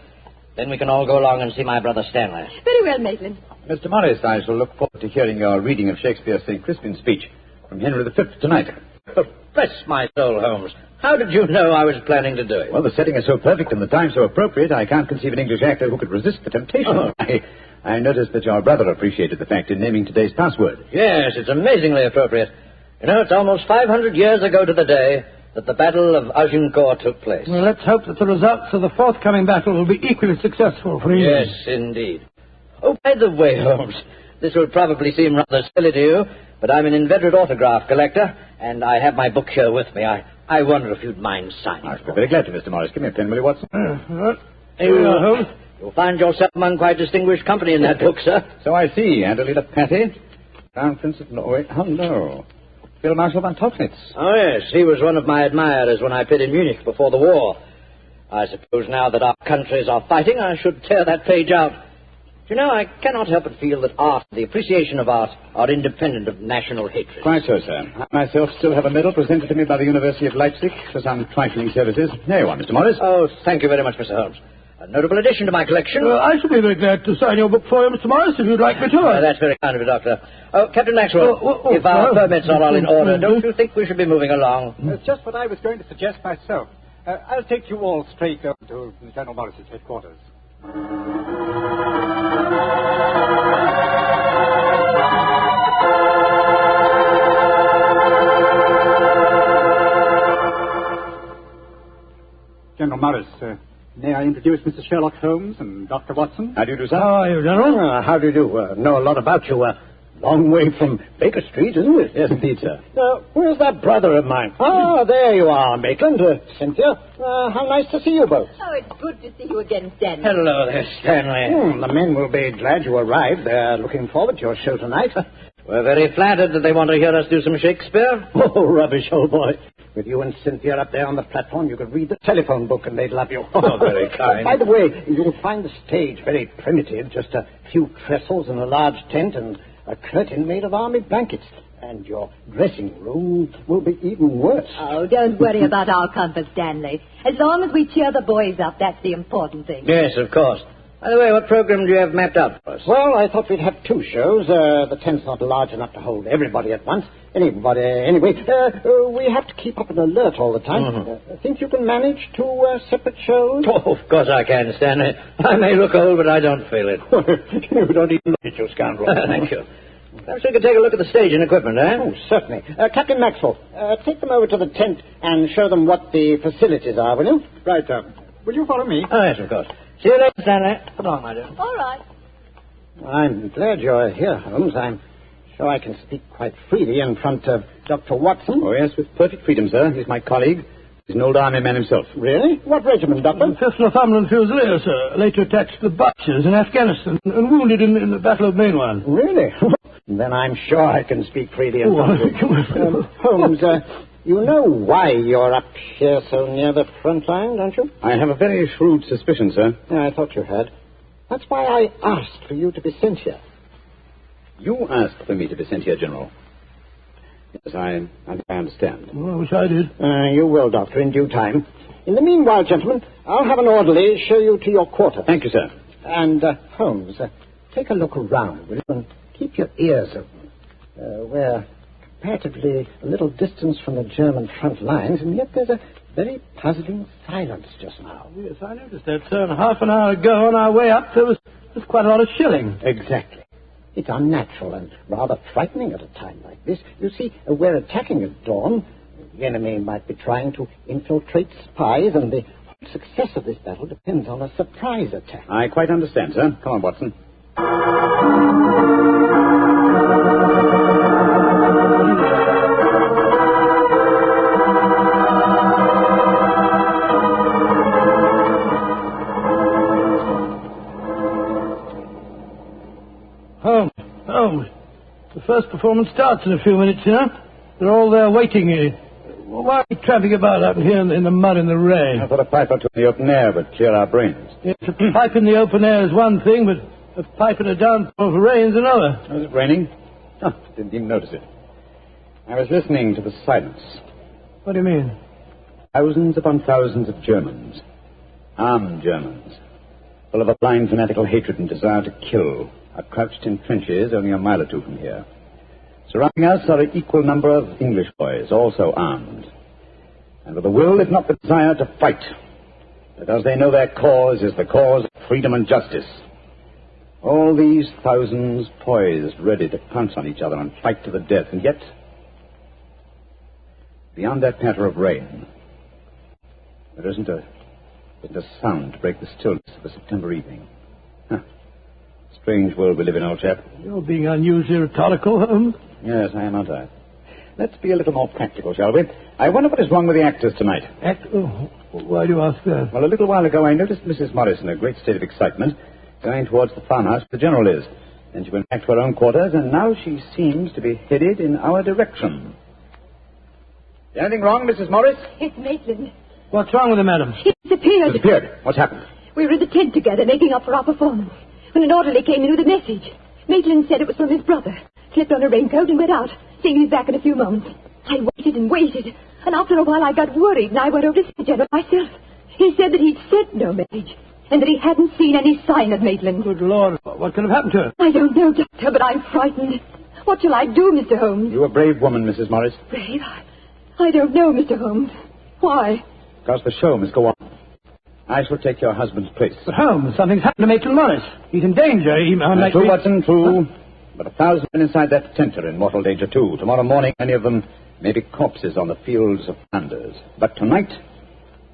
Speaker 18: Then we can all go along and see my brother Stanley.
Speaker 7: Very well, Maitland.
Speaker 3: Mr. Morris, I shall look forward to hearing your reading of Shakespeare's St. Crispin's speech from Henry V tonight.
Speaker 18: Oh, bless my soul, Holmes. How did you know I was planning to do it?
Speaker 3: Well, the setting is so perfect and the time so appropriate, I can't conceive an English actor who could resist the temptation.
Speaker 18: Oh.
Speaker 3: I noticed that your brother appreciated the fact in naming today's password.
Speaker 18: Yes, it's amazingly appropriate. You know, it's almost 500 years ago to the day that the Battle of Agincourt took place.
Speaker 2: Well, let's hope that the results of the forthcoming battle will be equally successful for England.
Speaker 18: Yes, indeed. Oh, by the way, Holmes, this will probably seem rather silly to you, but I'm an inveterate autograph collector, and I have my book here with me. I wonder if you'd mind signing.
Speaker 3: I'd be very glad to, Mr. Morris. Give me a pen, will you, Watson?
Speaker 18: You'll find yourself among quite distinguished company in that book, sir.
Speaker 3: So I see. Adelina Patty, Crown Prince of Norway. Oh, no. Field Marshal von Tauchnitz.
Speaker 18: Oh, yes. He was one of my admirers when I played in Munich before the war. I suppose now that our countries are fighting, I should tear that page out. You know, I cannot help but feel that art, the appreciation of art, are independent of national hatred.
Speaker 3: Quite so, sir. I myself still have a medal presented to me by the University of Leipzig for some trifling services. There you are, Mr. Morris.
Speaker 18: Oh, thank you very much, Mr. Holmes. A notable addition to my collection.
Speaker 2: I shall be very glad to sign your book for you, Mr. Morris, if you'd like me to.
Speaker 18: That's very kind of you, Doctor. Oh, Captain Maxwell, if our permits are all in order, don't you think we should be moving along?
Speaker 15: That's just what I was going to suggest myself. I'll take you all straight over to General Morris's headquarters. General Morris, may I introduce Mr. Sherlock Holmes and Dr. Watson?
Speaker 3: How do you do, sir?
Speaker 2: How are you, General?
Speaker 14: How do you do? Know a lot about you. Long way from Baker Street, isn't it?
Speaker 3: Yes, indeed, sir.
Speaker 14: Where's that brother of mine? Ah, there you are, Maitland. Cynthia, how nice to see you both.
Speaker 7: Oh, it's good to see you again, Stanley.
Speaker 18: Hello there, Stanley.
Speaker 14: The men will be glad you arrived. They're looking forward to your show tonight.
Speaker 18: We're very flattered that they want to hear us do some Shakespeare.
Speaker 14: Oh, rubbish, old boy. With you and Cynthia up there on the platform, you could read the telephone book and they'd love you.
Speaker 18: Oh, very kind.
Speaker 14: By the way, you'll find the stage very primitive, just a few trestles and a large tent and a curtain made of army blankets. And your dressing room will be even worse.
Speaker 7: Oh, don't worry about our comfort, Stanley. As long as we cheer the boys up, that's the important thing.
Speaker 18: Yes, of course. By the way, what program do you have mapped out for us?
Speaker 14: Well, I thought we'd have 2 shows. The tent's not large enough to hold everybody at once. Anyway, we have to keep up an alert all the time. Think you can manage 2 separate shows?
Speaker 18: Oh, of course I can, Stanley. I may look old, but I don't feel it.
Speaker 14: You don't even look at you, scoundrel.
Speaker 18: Thank you. Perhaps we could take a look at the stage and equipment, eh?
Speaker 14: Oh, certainly. Captain Maxwell, take them over to the tent and show them what the facilities are, will you?
Speaker 15: Right, will you follow me?
Speaker 18: Oh, yes, of course. See you later, Stanley. Come on, my dear.
Speaker 13: All right.
Speaker 14: I'm glad you're here, Holmes. I'm sure I can speak quite freely in front of Dr. Watson.
Speaker 3: Oh, yes, with perfect freedom, sir. He's my colleague. He's an old army man himself.
Speaker 14: Really? What regiment, Doctor?
Speaker 2: 5th Northumberland Fusiliers, sir. Later attached to the Butchers in Afghanistan and wounded in the Battle of Mainwan.
Speaker 14: Really? Then I'm sure I can speak freely in front of you. Holmes, you know why you're up here so near the front line, don't you?
Speaker 3: I have a very shrewd suspicion, sir.
Speaker 14: Yeah, I thought you had. That's why I asked for you to be sent here.
Speaker 3: You asked for me to be sent here, General. Yes, I understand.
Speaker 2: Well, I wish I did.
Speaker 14: You will, Doctor, in due time. In the meanwhile, gentlemen, I'll have an orderly show you to your quarter.
Speaker 3: Thank you, sir.
Speaker 14: And, Holmes, take a look around, will you? And keep your ears open. We're comparatively a little distance from the German front lines, and yet there's a very puzzling silence just now.
Speaker 2: Yes, I noticed that, sir. And half an hour ago, on our way up, there was quite a lot of shelling.
Speaker 14: Exactly. It's unnatural and rather frightening at a time like this. You see, we're attacking at dawn. The enemy might be trying to infiltrate spies, and the success of this battle depends on a surprise attack.
Speaker 3: I quite understand, sir. Come on, Watson.
Speaker 2: Holmes, the first performance starts in a few minutes, you know. They're all there waiting. Why are we tramping about out here in the mud and the rain?
Speaker 3: I thought a pipe or two in the open air would clear our brains.
Speaker 2: Yes, a pipe in the open air is one thing, but a pipe in a downpour of rain is another.
Speaker 3: Was it raining? Oh, didn't even notice it. I was listening to the silence.
Speaker 2: What do you mean?
Speaker 3: Thousands upon thousands of Germans. Armed Germans. Full of a blind fanatical hatred and desire to kill. Are crouched in trenches only a mile or 2 from here. Surrounding us are an equal number of English boys, also armed. And with a will, if not the desire, to fight. Because they know their cause is the cause of freedom and justice. All these thousands poised, ready to pounce on each other and fight to the death. And yet, beyond that patter of rain, there isn't a sound to break the stillness of a September evening. Strange world we live in, old chap.
Speaker 2: You're being unusually rhetorical, Holmes.
Speaker 3: Yes, I am, aren't I? Let's be a little more practical, shall we? I wonder what is wrong with the actors tonight.
Speaker 2: Why do you ask that?
Speaker 3: Well, a little while ago I noticed Mrs. Morris in a great state of excitement going towards the farmhouse where the General is. Then she went back to her own quarters, and now she seems to be headed in our direction. Is anything wrong, Mrs. Morris?
Speaker 7: It's Maitland.
Speaker 2: What's wrong with her, madam?
Speaker 7: She disappeared.
Speaker 3: Disappeared? What's happened?
Speaker 7: We were in the tent together, making up for our performance, when an orderly came in with a message. Maitland said it was from his brother. Slipped on a raincoat and went out, saying he'd be back in a few moments. I waited and waited, and after a while I got worried, and I went over to see the General myself. He said that he'd sent no message, and that he hadn't seen any sign of Maitland.
Speaker 2: Good Lord, what could have happened to her?
Speaker 7: I don't know, Doctor, but I'm frightened. What shall I do, Mr. Holmes?
Speaker 3: You're a brave woman, Mrs. Morris.
Speaker 7: Brave? I don't know, Mr. Holmes. Why?
Speaker 3: Because the show must go on. I shall take your husband's place.
Speaker 2: But Holmes, something's happened to Maitland Morris. He's in danger.
Speaker 3: True, Watson, true. But 1,000 men inside that tent are in mortal danger, too. Tomorrow morning, many of them may be corpses on the fields of Flanders. But tonight,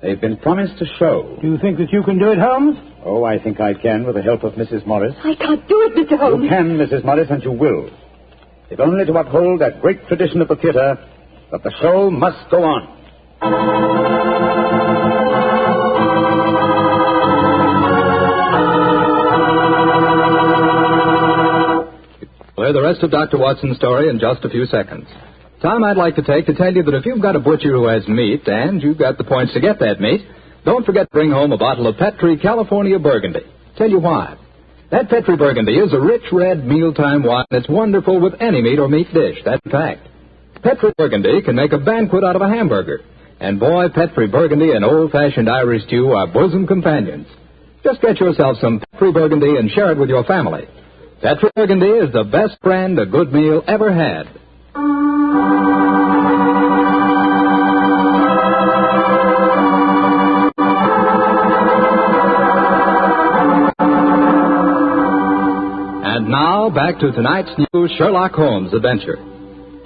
Speaker 3: they've been promised a show.
Speaker 2: Do you think that you can do it, Holmes?
Speaker 3: Oh, I think I can, with the help of Mrs. Morris.
Speaker 7: I can't do it, Mr. Holmes.
Speaker 3: You can, Mrs. Morris, and you will. If only to uphold that great tradition of the theater, that the show must go on.
Speaker 20: Play the rest of Dr. Watson's story in just a few seconds. Time I'd like to take to tell you that if you've got a butcher who has meat and you've got the points to get that meat, don't forget to bring home a bottle of Petri California Burgundy. Tell you why. That Petri Burgundy is a rich red mealtime wine that's wonderful with any meat or meat dish. That's a fact. Petri Burgundy can make a banquet out of a hamburger. And boy, Petri Burgundy and old-fashioned Irish stew are bosom companions. Just get yourself some Petri Burgundy and share it with your family. Petri Burgundy is the best friend a good meal ever had. And now, back to tonight's new Sherlock Holmes adventure.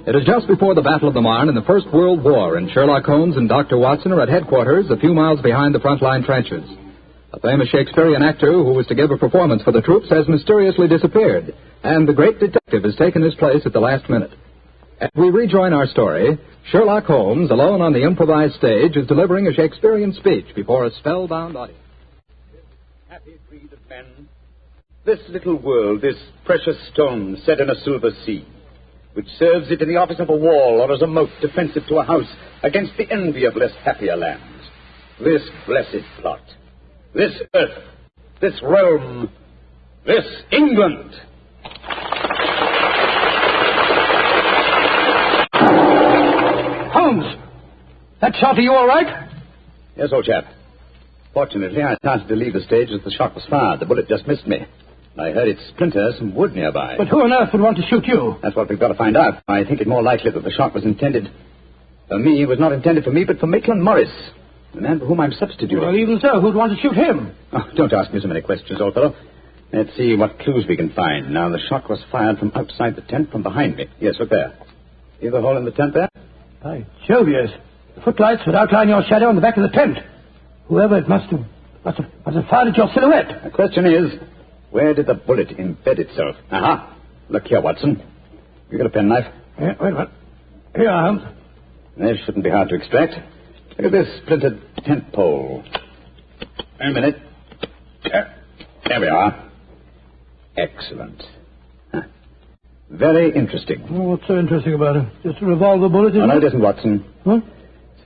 Speaker 20: It is just before the Battle of the Marne in the First World War, and Sherlock Holmes and Dr. Watson are at headquarters a few miles behind the front-line trenches. A famous Shakespearean actor who was to give a performance for the troops has mysteriously disappeared, and the great detective has taken his place at the last minute. As we rejoin our story, Sherlock Holmes, alone on the improvised stage, is delivering a Shakespearean speech before a spellbound audience.
Speaker 3: Happy breed of men, this little world, this precious stone set in a silver sea, which serves it in the office of a wall or as a moat defensive to a house against the envy of less happier lands. This blessed plot, this earth, this realm, this England.
Speaker 2: Holmes! That shot, are you all right?
Speaker 3: Yes, old chap. Fortunately, I started to leave the stage as the shot was fired. The bullet just missed me. I heard it splinter some wood nearby.
Speaker 2: But who on earth would want to shoot you?
Speaker 3: That's what we've got to find out. I think it more likely that the shot was intended for me. It was not intended for me, but for Maitland Morris, the man for whom I'm substituting.
Speaker 2: Well, even so, who'd want to shoot him?
Speaker 3: Oh, don't ask me so many questions, old fellow. Let's see what clues we can find. Now, the shot was fired from outside the tent from behind me. Yes, look there. See the hole in the tent there?
Speaker 2: By Jove, yes. The footlights would outline your shadow on the back of the tent. Whoever it must have fired at your silhouette.
Speaker 3: The question is, where did the bullet embed itself? Aha. Look here, Watson. You got a penknife?
Speaker 2: Yeah, wait a minute. Here, Holmes.
Speaker 3: This shouldn't be hard to extract. Look at this splintered tent pole. Wait a minute. There we are. Excellent. Huh. Very interesting.
Speaker 2: Oh, what's so interesting about it? Just a revolver bullet, isn't
Speaker 3: no,
Speaker 2: it?
Speaker 3: it isn't, Watson.
Speaker 2: Huh?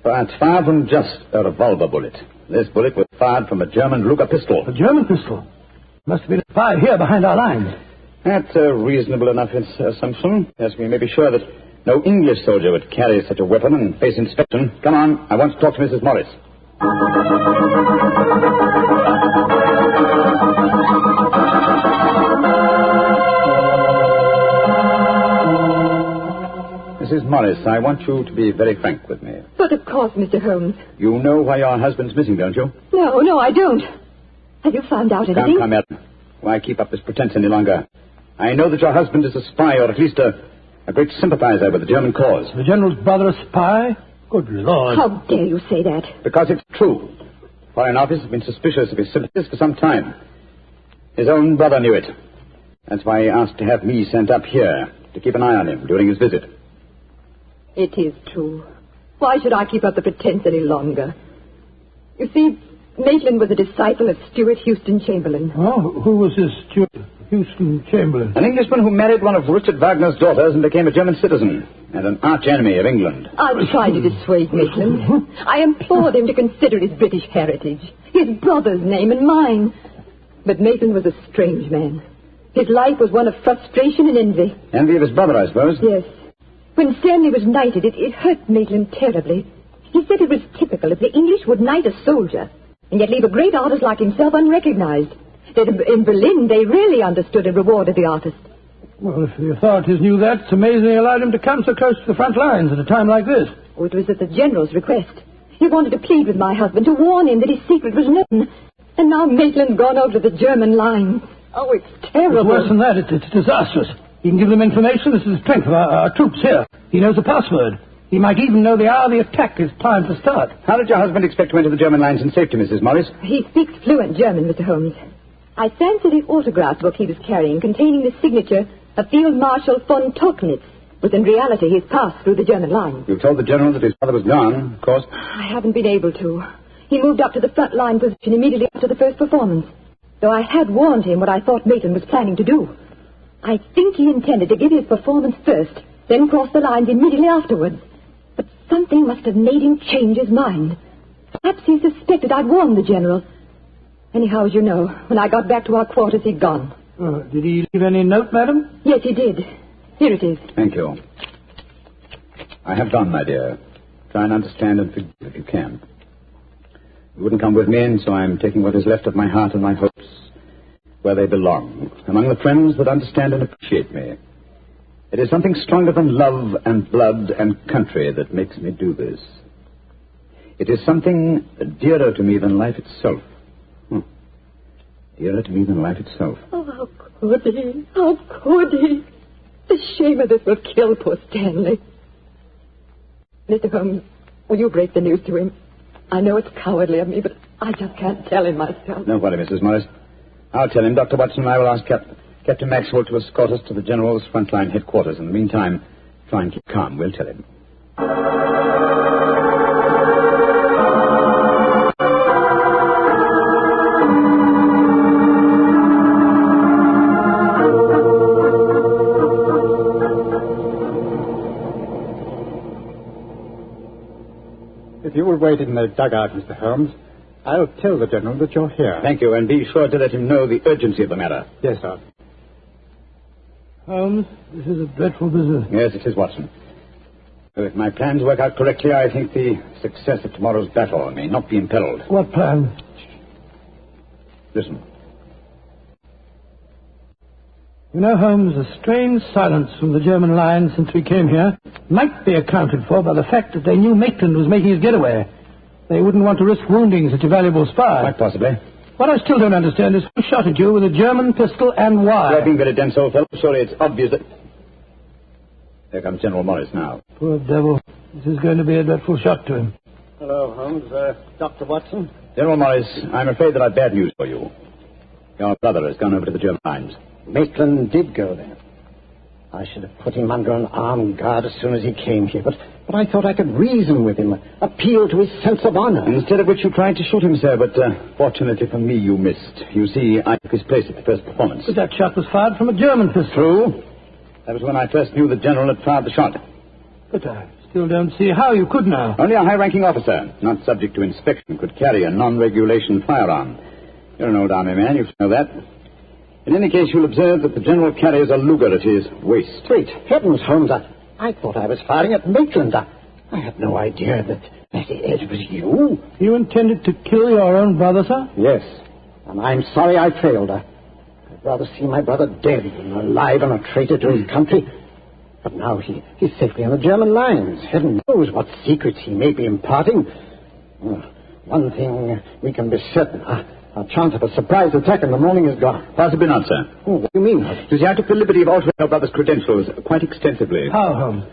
Speaker 3: It's fired from just a revolver bullet. This bullet was fired from a German Luger pistol.
Speaker 2: A German pistol? Must have been a fire here behind our lines.
Speaker 3: That's a reasonable enough assumption. Yes, we may be sure that no English soldier would carry such a weapon and face inspection. Come on, I want to talk to Mrs. Morris. Mrs. Morris, I want you to be very frank with me.
Speaker 7: But of course, Mr. Holmes.
Speaker 3: You know why your husband's missing, don't you?
Speaker 7: No, I don't. Have you found out anything?
Speaker 3: Come, Ellen. Why keep up this pretense any longer? I know that your husband is a spy, or at least a great sympathizer with the German cause.
Speaker 2: The General's brother a spy? Good Lord.
Speaker 7: How dare you say that?
Speaker 3: Because it's true. Foreign Office has been suspicious of his sympathies for some time. His own brother knew it. That's why he asked to have me sent up here to keep an eye on him during his visit.
Speaker 7: It is true. Why should I keep up the pretense any longer? You see, Maitland was a disciple of Stuart Houston Chamberlain.
Speaker 2: Oh, who was this Stuart Houston Chamberlain?
Speaker 3: An Englishman who married one of Richard Wagner's daughters and became a German citizen, and an arch-enemy of England.
Speaker 7: I tried to dissuade Maitland. I implored him to consider his British heritage, his brother's name and mine. But Maitland was a strange man. His life was one of frustration and envy.
Speaker 3: Envy of his brother, I suppose?
Speaker 7: Yes. When Stanley was knighted, it hurt Maitland terribly. He said it was typical if the English would knight a soldier and yet leave a great artist like himself unrecognized. That in Berlin, they really understood and rewarded the artist.
Speaker 2: Well, if the authorities knew that, it's amazing they allowed him to come so close to the front lines at a time like this.
Speaker 7: Oh, it was at the General's request. He wanted to plead with my husband, to warn him that his secret was known. And now Maitland's gone over to the German lines. Oh, it's terrible.
Speaker 2: It's worse than that. It's disastrous. He can give them information. This is the strength of our troops here. He knows the password. He might even know the hour the attack is timed to start.
Speaker 3: How did your husband expect to enter the German lines in safety, Mrs. Morris?
Speaker 7: He speaks fluent German, Mr. Holmes. I fancy the autograph book he was carrying, containing the signature of Field Marshal von Tolknitz, was in reality his pass through the German line.
Speaker 3: You told the General that his father was gone, of course.
Speaker 7: I haven't been able to. He moved up to the front line position immediately after the first performance, though I had warned him what I thought Maitland was planning to do. I think he intended to give his performance first, then cross the lines immediately afterwards. But something must have made him change his mind. Perhaps he suspected I'd warned the General. Anyhow, as you know, when I got back to our quarters, he'd gone.
Speaker 2: Did he leave any note, madam?
Speaker 7: Yes, he did. Here it is.
Speaker 3: Thank you. I have done, my dear. Try and understand and forgive if you can. You wouldn't come with me, and so I'm taking what is left of my heart and my hopes where they belong, among the friends that understand and appreciate me. It is something stronger than love and blood and country that makes me do this. It is something dearer to me than life itself. Dearer to me than life itself.
Speaker 7: Oh, how could he? How could he? The shame of this will kill poor Stanley. Mr. Holmes, will you break the news to him? I know it's cowardly of me, but I just can't tell him myself.
Speaker 3: No worry, Mrs. Morris. I'll tell him. Dr. Watson and I will ask Captain Maxwell to escort us to the General's frontline headquarters. In the meantime, try and keep calm. We'll tell him.
Speaker 15: If you will wait in the dugout, Mr. Holmes, I'll tell the General that you're here.
Speaker 3: Thank you, and be sure to let him know the urgency of the matter.
Speaker 15: Yes, sir.
Speaker 2: Holmes, this is a dreadful business.
Speaker 3: Yes, it is, Watson. If my plans work out correctly, I think the success of tomorrow's battle may not be imperiled.
Speaker 2: What plan?
Speaker 3: Listen.
Speaker 2: You know, Holmes, the strange silence from the German lines since we came here might be accounted for by the fact that they knew Maitland was making his getaway. They wouldn't want to risk wounding such a valuable spy.
Speaker 3: Quite possibly.
Speaker 2: What I still don't understand is who shot at you with a German pistol and why.
Speaker 3: You're being very dense, old fellow. Surely it's obvious that... There comes General Morris now.
Speaker 2: Poor devil. This is going to be a dreadful shock to him.
Speaker 14: Hello, Holmes. Dr. Watson?
Speaker 3: General Morris, I'm afraid that I've bad news for you. Your brother has gone over to the German lines.
Speaker 14: Maitland did go there. I should have put him under an armed guard as soon as he came here, but I thought I could reason with him, appeal to his sense of honor.
Speaker 3: Instead of which you tried to shoot him, sir, but fortunately for me, you missed. You see, I took his place at the first performance.
Speaker 2: But that shot was fired from a German pistol.
Speaker 3: True. That was when I first knew the General had fired the shot.
Speaker 2: But I still don't see how you could now.
Speaker 3: Only a high-ranking officer, not subject to inspection, could carry a non-regulation firearm. You're an old army man, you know that. In any case, you'll observe that the General carries a Luger at his waist.
Speaker 14: Great heavens, Holmes, I thought I was firing at Maitland. I had no idea that it was you.
Speaker 2: You intended to kill your own brother, sir?
Speaker 14: Yes, and I'm sorry I failed. I'd rather see my brother dead than alive and a traitor to his country. But now he's safely on the German lines. Heaven knows what secrets he may be imparting. One thing we can be certain. Our chance of a surprise attack in the morning is gone.
Speaker 3: Possibly not, sir.
Speaker 14: Oh, what do you mean?
Speaker 3: You see, I took the liberty of altering your brother's credentials quite extensively.
Speaker 2: How, Holmes?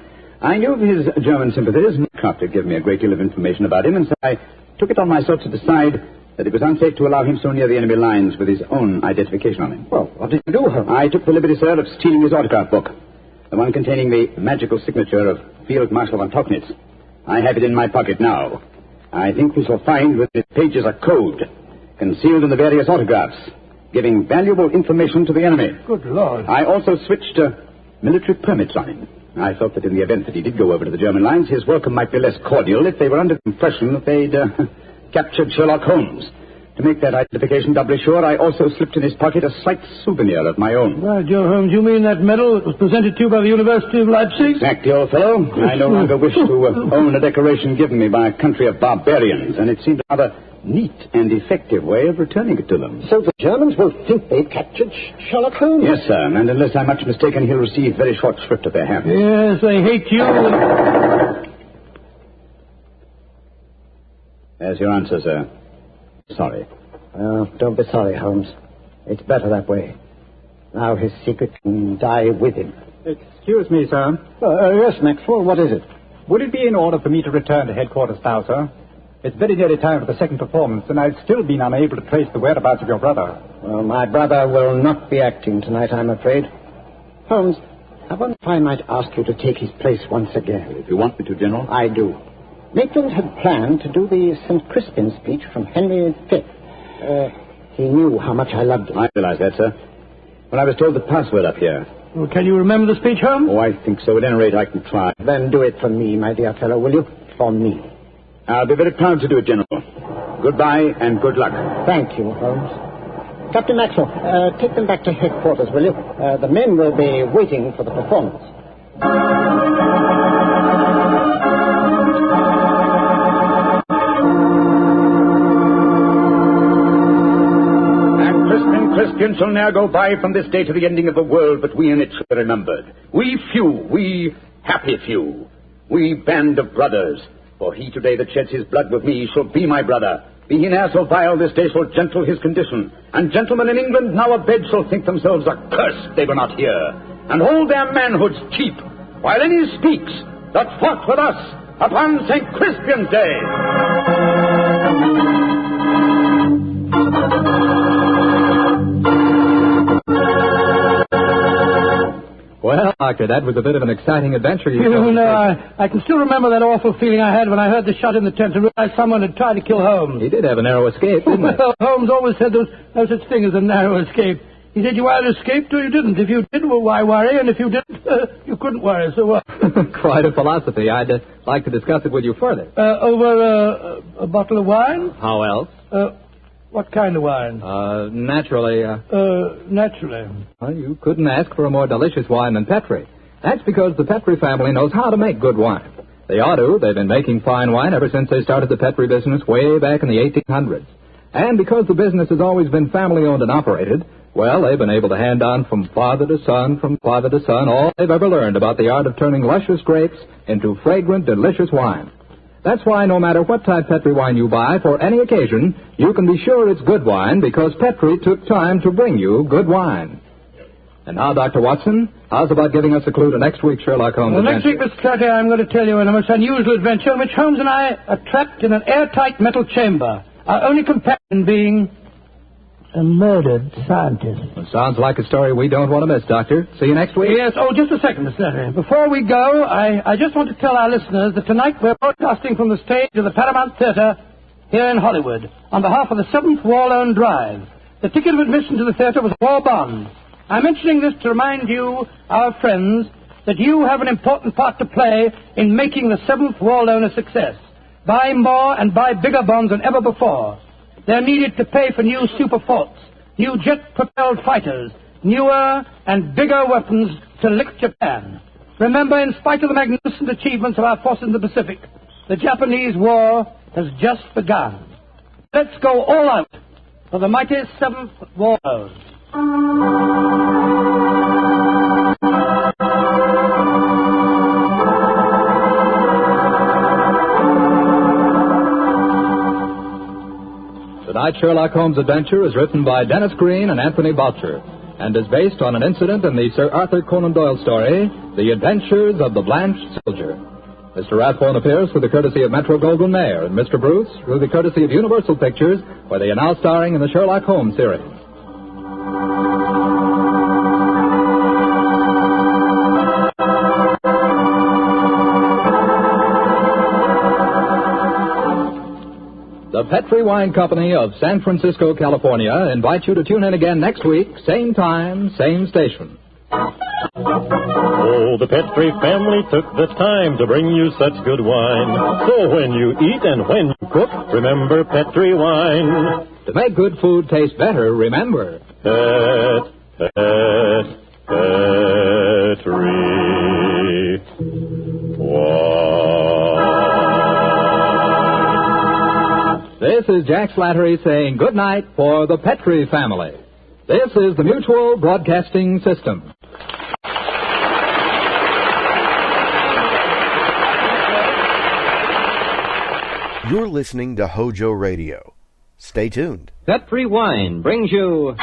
Speaker 3: I knew of his German sympathies. Kraft had given me a great deal of information about him, and so I took it on myself to decide that it was unsafe to allow him so near the enemy lines with his own identification on him.
Speaker 14: Well, what did you do, Holmes?
Speaker 3: I took the liberty, sir, of stealing his autograph book, the one containing the magical signature of Field Marshal von Tauchnitz. I have it in my pocket now. I think we shall find within its pages a code concealed in the various autographs, giving valuable information to the enemy.
Speaker 2: Good Lord.
Speaker 3: I also switched military permits on him. I felt that in the event that he did go over to the German lines, his welcome might be less cordial if they were under the impression that they'd captured Sherlock Holmes. To make that identification doubly sure, I also slipped in his pocket a slight souvenir of my own.
Speaker 2: Right, Joe Holmes, you mean that medal that was presented to you by the University of Leipzig?
Speaker 3: Exactly, old fellow. I no longer wish to own a decoration given me by a country of barbarians, and it seemed a rather neat and effective way of returning it to them.
Speaker 14: So the Germans will think they've captured Sherlock Holmes?
Speaker 3: Yes, sir, and unless I'm much mistaken, he'll receive very short shrift at their hands.
Speaker 2: Yes, they hate you.
Speaker 3: There's your answer, sir. Sorry.
Speaker 14: Don't be sorry, Holmes. It's better that way. Now his secret can die with him.
Speaker 15: Excuse me, sir.
Speaker 14: Yes, Maxwell, what is it?
Speaker 15: Would it be in order for me to return to headquarters now, sir? It's very nearly time for the second performance, and I've still been unable to trace the whereabouts of your brother.
Speaker 14: Well, my brother will not be acting tonight, I'm afraid. Holmes, I wonder if I might ask you to take his place once again.
Speaker 3: If you want me to, General.
Speaker 14: I do. Maitland had planned to do the St. Crispin speech from Henry V. He knew how much I loved him.
Speaker 3: I realize that, sir. When I was told the password up here.
Speaker 2: Well, can you remember the speech, Holmes?
Speaker 3: Oh, I think so. At any rate, I can try.
Speaker 14: Then do it for me, my dear fellow, will you? For me.
Speaker 3: I'll be very proud to do it, General. Goodbye and good luck.
Speaker 14: Thank you, Holmes. Captain Maxwell, take them back to headquarters, will you? The men will be waiting for the performance.
Speaker 3: Christian shall ne'er go by from this day to the ending of the world, but we in it shall be remembered. We few, we happy few, we band of brothers. For he today that sheds his blood with me shall be my brother. Be he ne'er so vile, this day shall gentle his condition. And gentlemen in England now abed shall think themselves accursed they were not here, and hold their manhoods cheap, while any speaks that fought with us upon St. Crispin's Day.
Speaker 20: Well, Doctor, that was a bit of an exciting adventure you
Speaker 2: know, I can still remember that awful feeling I had when I heard the shot in the tent and realized someone had tried to kill Holmes.
Speaker 20: He did have a narrow escape, didn't he?
Speaker 2: Well, Holmes always said there's no such thing as a narrow escape. He said you either escaped or you didn't. If you did, well, why worry? And if you didn't, you couldn't worry, so what?
Speaker 20: Quite a philosophy. I'd like to discuss it with you further.
Speaker 2: Over a bottle of wine?
Speaker 20: How else?
Speaker 2: What kind of wine?
Speaker 20: Naturally.
Speaker 2: Naturally.
Speaker 20: Well, you couldn't ask for a more delicious wine than Petri. That's because the Petri family knows how to make good wine. They ought to. They've been making fine wine ever since they started the Petri business way back in the 1800s. And because the business has always been family-owned and operated, well, they've been able to hand on from father to son, all they've ever learned about the art of turning luscious grapes into fragrant, delicious wine. That's why no matter what type Petri wine you buy for any occasion, you can be sure it's good wine because Petri took time to bring you good wine. And now, Dr. Watson, how's about giving us a clue to next week's Sherlock Holmes adventure?
Speaker 2: Next week, Mr. Carter, I'm going to tell you a most unusual adventure in which Holmes and I are trapped in an airtight metal chamber, our only companion being a murdered scientist.
Speaker 20: Well, sounds like a story we don't want to miss, Doctor. See you next week.
Speaker 2: Yes. Oh, just a second, Mr. Lettery. Before we go, I just want to tell our listeners that tonight we're broadcasting from the stage of the Paramount Theatre here in Hollywood on behalf of the 7th War Loan Drive. The ticket of admission to the theatre was a war bond. I'm mentioning this to remind you, our friends, that you have an important part to play in making the 7th War Loan a success. Buy more and buy bigger bonds than ever before. They're needed to pay for new super forts, new jet-propelled fighters, newer and bigger weapons to lick Japan. Remember, in spite of the magnificent achievements of our forces in the Pacific, the Japanese war has just begun. Let's go all out for the mighty 7th War Loan.
Speaker 20: Tonight's Sherlock Holmes adventure is written by Dennis Green and Anthony Boucher and is based on an incident in the Sir Arthur Conan Doyle story, The Adventures of the Blanched Soldier. Mr. Rathbone appears through the courtesy of Metro-Goldwyn-Mayer and Mr. Bruce through the courtesy of Universal Pictures, where they are now starring in the Sherlock Holmes series. The Petri Wine Company of San Francisco, California, invites you to tune in again next week, same time, same station.
Speaker 19: Oh, the Petri family took the time to bring you such good wine. So when you eat and when you cook, remember Petri wine.
Speaker 20: To make good food taste better, remember
Speaker 19: Petri wine.
Speaker 20: This is Jack Slattery saying good night for the Petri family. This is the Mutual Broadcasting System.
Speaker 8: You're listening to HOJO Radio. Stay tuned.
Speaker 9: Petri Wine brings you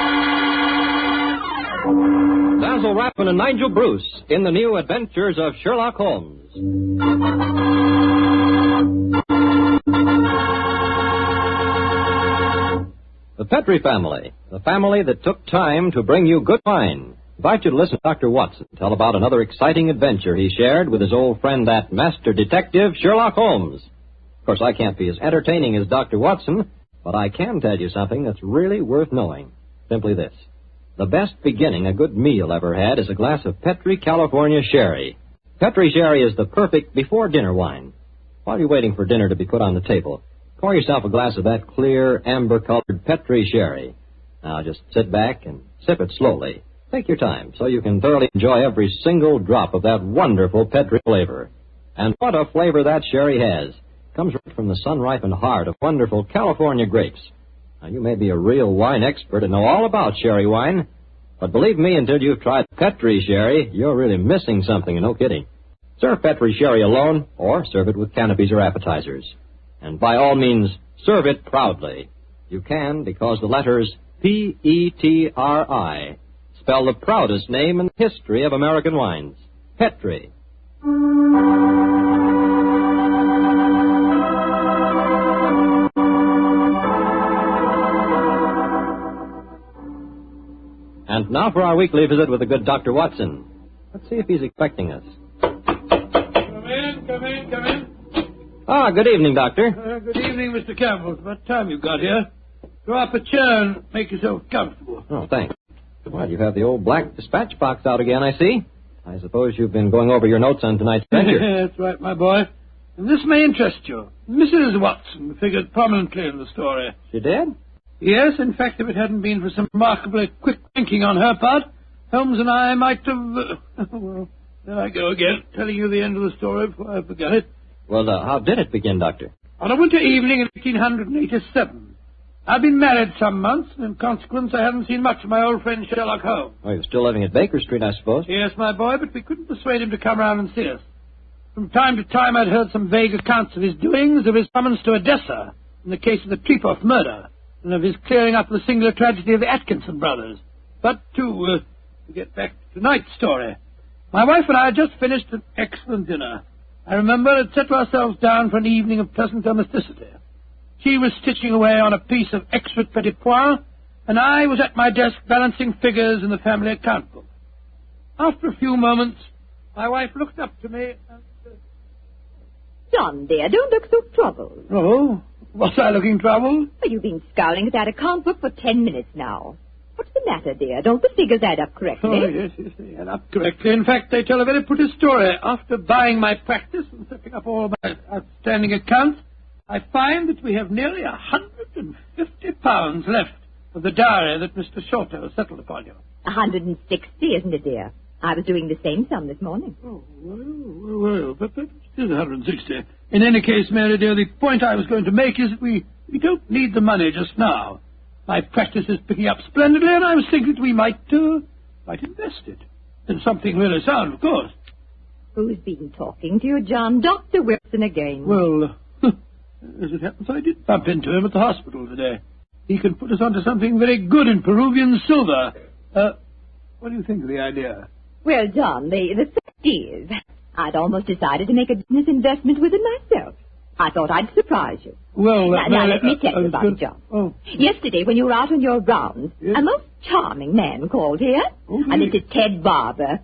Speaker 9: Basil Rathbone and Nigel Bruce in the new adventures of Sherlock Holmes. The Petri family, the family that took time to bring you good wine. I invite you to listen to Dr. Watson tell about another exciting adventure he shared with his old friend, that master detective, Sherlock Holmes. Of course, I can't be as entertaining as Dr. Watson, but I can tell you something that's really worth knowing. Simply this. The best beginning a good meal ever had is a glass of Petri California Sherry. Petri Sherry is the perfect before-dinner wine. While you're waiting for dinner to be put on the table, pour yourself a glass of that clear, amber-colored Petri Sherry. Now, just sit back and sip it slowly. Take your time so you can thoroughly enjoy every single drop of that wonderful Petri flavor. And what a flavor that sherry has. Comes right from the sun-ripened heart of wonderful California grapes. Now, you may be a real wine expert and know all about sherry wine, but believe me, until you've tried Petri sherry, you're really missing something, and no kidding. Serve Petri sherry alone, or serve it with canopies or appetizers. And by all means, serve it proudly. You can, because the letters P-E-T-R-I spell the proudest name in the history of American wines. Petri. And now for our weekly visit with the good Dr. Watson. Let's see if he's expecting us.
Speaker 2: Come in.
Speaker 9: Ah, good evening, Doctor.
Speaker 2: Good evening, Mr. Campbell. It's about time you got here. Draw up a chair and make yourself comfortable.
Speaker 9: Oh, thanks. Well, you have the old black dispatch box out again, I see. I suppose you've been going over your notes on tonight's adventure.
Speaker 2: That's right, my boy. And this may interest you. Mrs. Watson figured prominently in the story.
Speaker 9: She did?
Speaker 2: Yes, in fact, if it hadn't been for some remarkably quick thinking on her part, Holmes and I might have... well, there I go again, telling you the end of the story before I forget it.
Speaker 9: Well, how did it begin, Doctor?
Speaker 2: On a winter evening in 1887. I'd been married some months, and in consequence I hadn't seen much of my old friend Sherlock Holmes.
Speaker 9: Oh, you're still living at Baker Street, I suppose?
Speaker 2: Yes, my boy, but we couldn't persuade him to come round and see us. From time to time I'd heard some vague accounts of his doings, of his summons to Odessa, in the case of the Trepoff murder, and of his clearing up the singular tragedy of the Atkinson brothers. But to get back to tonight's story, my wife and I had just finished an excellent dinner. I remember had set ourselves down for an evening of pleasant domesticity. She was stitching away on a piece of extra petit pois, and I was at my desk balancing figures in the family account book. After a few moments, my wife looked up to me and...
Speaker 7: John, dear, don't look so troubled.
Speaker 2: Oh? Was I looking troubled?
Speaker 7: Well, you've been scowling at that account book for 10 minutes now. What's the matter, dear? Don't the figures add up correctly?
Speaker 2: Oh, yes, they add up correctly. In fact, they tell a very pretty story. After buying my practice and setting up all my outstanding accounts, I find that we have nearly £150 left of the diary that Mr. Shorto settled upon you.
Speaker 7: 160, isn't it, dear? I was doing the same sum this morning.
Speaker 2: Oh, well, but it is 160. In any case, Mary dear, the point I was going to make is that we don't need the money just now. My practice is picking up splendidly, and I was thinking that we might invest it in something really sound, of course.
Speaker 7: Who's been talking to you, John? Dr. Wilson again.
Speaker 2: Well, as it happens, I did bump into him at the hospital today. He can put us onto something very good in Peruvian silver. What do you think of the idea?
Speaker 7: Well, John, the fact is, I'd almost decided to make a business investment with it myself. I thought I'd surprise you.
Speaker 2: Well,
Speaker 7: now let me tell you about it, John.
Speaker 2: Oh.
Speaker 7: Yesterday, when you were out on your rounds,
Speaker 2: yes?
Speaker 7: a most charming man called here.
Speaker 2: Oh,
Speaker 7: a Mr. Ted Barber.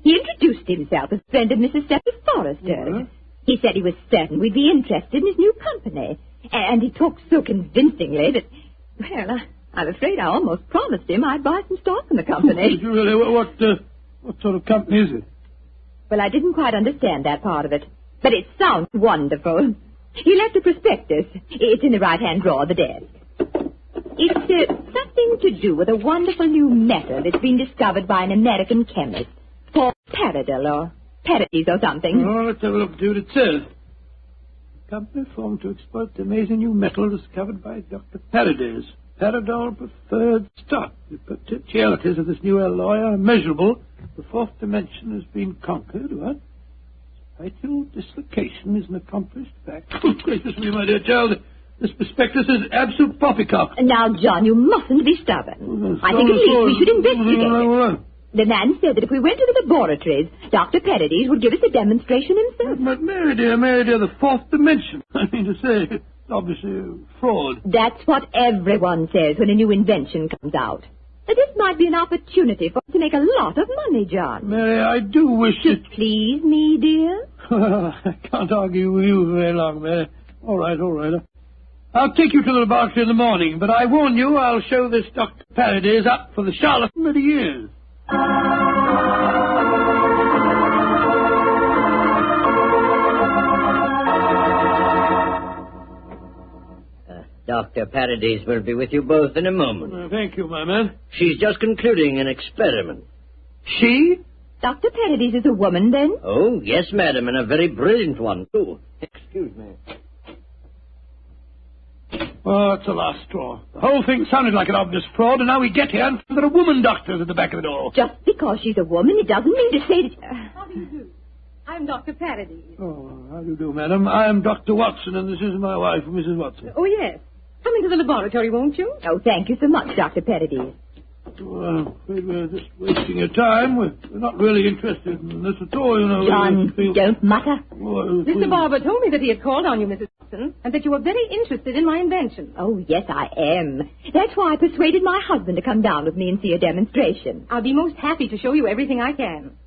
Speaker 7: He introduced himself as a friend of Mrs. Stephen Forrester's. He said he was certain we'd be interested in his new company. And he talked so convincingly that, well, I'm afraid I almost promised him I'd buy some stock in the company.
Speaker 2: Did you really? What sort of company is it?
Speaker 7: Well, I didn't quite understand that part of it. But it sounds wonderful. He left a prospectus. It's in the right-hand drawer of the desk. It's something to do with a wonderful new metal that's been discovered by an American chemist called Paradol or Paradis or something.
Speaker 2: Oh, let's have a look to what it says. A company formed to exploit the amazing new metal discovered by Dr. Paradis. Paradol preferred stock. The potentialities of this new alloy are immeasurable. The fourth dimension has been conquered. What? Vital dislocation is an accomplished fact. Oh, gracious me, my dear child. This prospectus is absolute poppycock.
Speaker 7: Now, John, you mustn't be stubborn. I think at least we should investigate it. The man said that if we went to the laboratories, Dr. Paradis would give us a demonstration himself.
Speaker 2: But Mary dear, the fourth dimension. I mean to say, it's obviously fraud.
Speaker 7: That's what everyone says when a new invention comes out. But this might be an opportunity for us to make a lot of money, John.
Speaker 2: Mary, I do wish
Speaker 7: to please me, dear.
Speaker 2: I can't argue with you very long, Mary. All right. I'll take you to the laboratory in the morning, but I warn you, I'll show this Dr. Paradis up for the charlatan that he is.
Speaker 18: Dr. Paradis will be with you both in a moment.
Speaker 2: Thank you, my man.
Speaker 18: She's just concluding an experiment.
Speaker 2: She?
Speaker 7: Dr. Paradis is a woman, then?
Speaker 18: Oh, yes, madam, and a very brilliant one, too. Excuse me.
Speaker 2: Oh, it's the last straw. The whole thing sounded like an obvious fraud, and now we get here and there are woman doctors at the back of the door.
Speaker 7: Just because she's a woman, it doesn't mean to say that...
Speaker 6: How do you do? I'm Dr. Paradis.
Speaker 2: Oh, how do you do, madam? I am Dr. Watson, and this is my wife, Mrs. Watson.
Speaker 6: Oh, yes. Come into the laboratory, won't you?
Speaker 7: Oh, thank you so much, Dr. Paradis.
Speaker 2: Well, we're just wasting your time. We're not really interested in this at all, you know.
Speaker 7: John, don't mutter.
Speaker 6: Mr. Barber told me that he had called on you, Mrs. Watson, and that you were very interested in my invention.
Speaker 7: Oh, yes, I am. That's why I persuaded my husband to come down with me and see a demonstration.
Speaker 6: I'll be most happy to show you everything I can.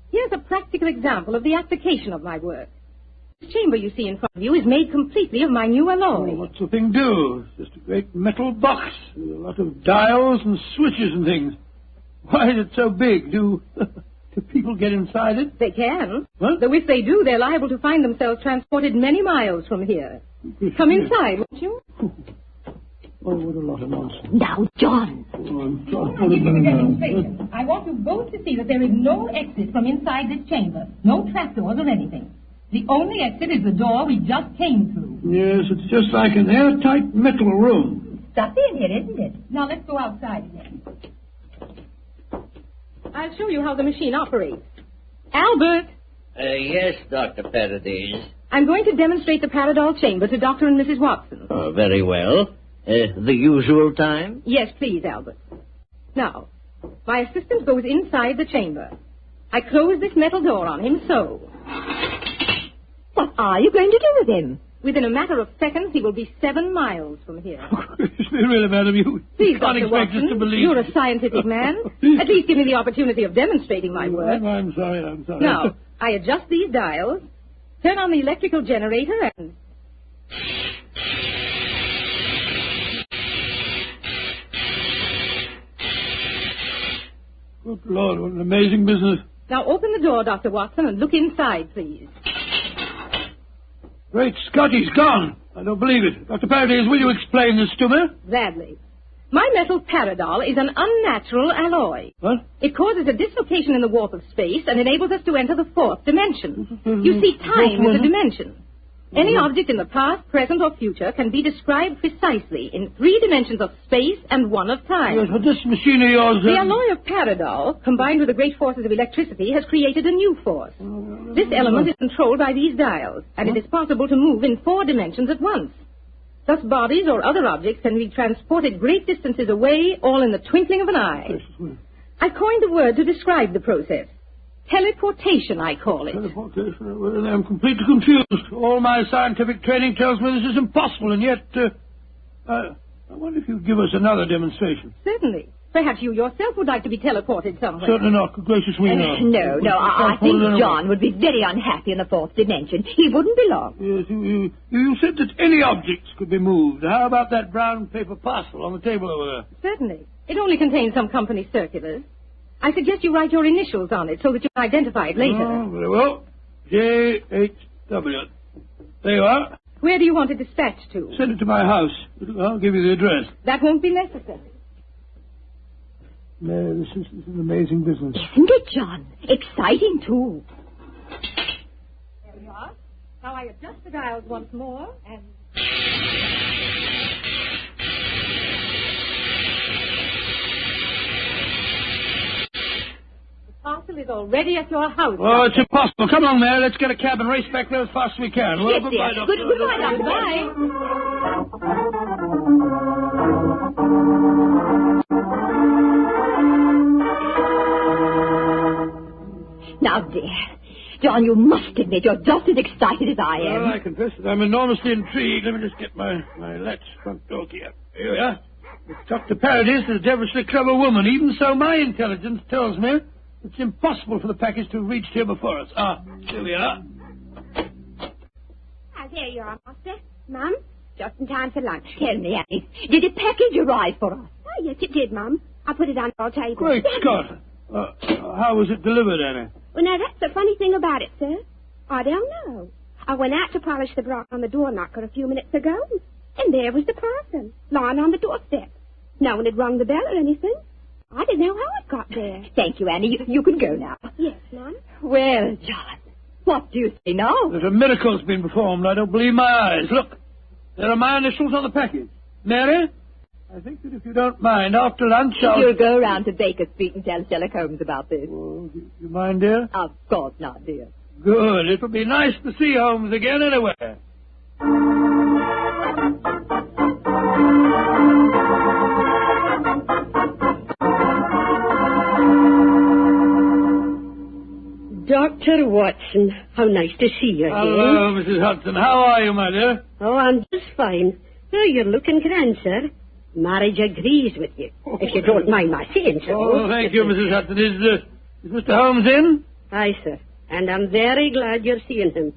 Speaker 6: Here's a practical example of the application of my work. This chamber you see in front of you is made completely of my new alloy.
Speaker 2: Oh, what's the thing do? It's just a great metal box with a lot of dials and switches and things. Why is it so big? Do people get inside it?
Speaker 6: They can.
Speaker 2: What?
Speaker 6: Though if they do, they're liable to find themselves transported many miles from here. Come inside, won't you?
Speaker 2: Oh, what a lot of nonsense.
Speaker 7: Now, John.
Speaker 6: I want you both to see that there is no exit from inside this chamber. No trapdoors or anything. The only exit is the door we just came through.
Speaker 2: Yes, it's just like an airtight metal room.
Speaker 6: Stuffy in here, isn't it? Now let's go outside again. I'll show you how the machine operates. Albert!
Speaker 18: Yes, Dr. Paradis.
Speaker 6: I'm going to demonstrate the Paradol chamber to Dr. and Mrs. Watson.
Speaker 18: Very well. The usual time?
Speaker 6: Yes, please, Albert. Now, my assistant goes inside the chamber. I close this metal door on him, so.
Speaker 7: What are you going to do with him?
Speaker 6: Within a matter of seconds, he will be 7 miles from here.
Speaker 2: Really, madam, you
Speaker 6: Please,
Speaker 2: can't
Speaker 6: Dr.
Speaker 2: expect
Speaker 6: Watson,
Speaker 2: us to believe.
Speaker 6: You're a scientific man. At least give me the opportunity of demonstrating my work.
Speaker 2: I'm sorry.
Speaker 6: Now, I adjust these dials, turn on the electrical generator, and...
Speaker 2: Good Lord, what an amazing business.
Speaker 6: Now open the door, Dr. Watson, and look inside, please.
Speaker 2: Great Scott, he's gone. I don't believe it. Dr. Paradis, will you explain this to me?
Speaker 6: Gladly. My metal Paradol is an unnatural alloy.
Speaker 2: What?
Speaker 6: It causes a dislocation in the warp of space and enables us to enter the 4th dimension. You see, time is a dimension. Any object in the past, present, or future can be described precisely in 3 dimensions of space and 1 of time.
Speaker 2: Yes, but this machine of yours...
Speaker 6: The alloy of Paradol, combined with the great forces of electricity, has created a new force. This element is controlled by these dials, and it is possible to move in 4 dimensions at once. Thus, bodies or other objects can be transported great distances away, all in the twinkling of an eye. I coined the word to describe the process. Teleportation, I call it.
Speaker 2: Teleportation? Well, I'm completely confused. All my scientific training tells me this is impossible, and yet, I wonder if you'd give us another demonstration.
Speaker 6: Certainly. Perhaps you yourself would like to be teleported somewhere.
Speaker 2: Certainly not. Gracious me, no.
Speaker 7: No, I think John would be very unhappy in the 4th dimension. He wouldn't belong.
Speaker 2: Yes, you said that any objects could be moved. How about that brown paper parcel on the table over there?
Speaker 6: Certainly. It only contains some company circulars. I suggest you write your initials on it so that you can identify it later.
Speaker 2: Oh, very well. J.H.W. There you are.
Speaker 6: Where do you want it dispatched to?
Speaker 2: Send it to my house. I'll give you the address.
Speaker 6: That won't be necessary.
Speaker 2: No, this is an amazing business.
Speaker 7: Isn't it, John? Exciting, too.
Speaker 6: There we are. Now I adjust the dials once more, and... The parcel is already at your house.
Speaker 2: Oh, it's impossible. Come on, Mary. Let's get a cab and race back there as fast as we can. Well,
Speaker 7: Yes,
Speaker 2: goodbye,
Speaker 7: dear.
Speaker 2: Doctor.
Speaker 7: Goodbye, Doctor. Now, dear, John, you must admit you're just as excited as I am.
Speaker 2: Well, I confess that I'm enormously intrigued. Let me just get my latch front door key up. Here we are. Dr. Paradis is a devilishly clever woman. Even so, my intelligence tells me it's impossible for the package to have reached here before us. Here we are.
Speaker 16: There you are, Master. Mum, just in time for lunch.
Speaker 7: Tell me, Annie, did a package arrive for us?
Speaker 16: Oh, yes, it did, Mum. I put it on our table.
Speaker 2: Great Scott. How was it delivered, Annie?
Speaker 16: Well, now, that's the funny thing about it, sir. I don't know. I went out to polish the block on the door knocker a few minutes ago, and there was the parcel, lying on the doorstep. No one had rung the bell or anything. I didn't know how it got there.
Speaker 7: Thank you, Annie. You can go now.
Speaker 16: Yes, Mum.
Speaker 7: Well, John, what do you say now?
Speaker 2: There's a miracle's been performed. I don't believe my eyes. Look. There are my initials on the package. Mary, I think that if you don't mind, after lunch
Speaker 7: You'll go round to Baker Street and tell Sherlock Holmes about this.
Speaker 2: Oh, do you mind, dear?
Speaker 7: Of course not, dear.
Speaker 2: Good. It'll be nice to see Holmes again anyway.
Speaker 5: Dr. Watson, how nice to see you again.
Speaker 2: Hello, Mrs. Hudson. How are you, my dear?
Speaker 5: Oh, I'm just fine. Oh, you're looking grand, sir. Marriage agrees with you, if you don't mind my saying so.
Speaker 2: Oh, thank you, Mrs. Hudson. Is Mr. Holmes in?
Speaker 5: Aye, sir. And I'm very glad you're seeing him.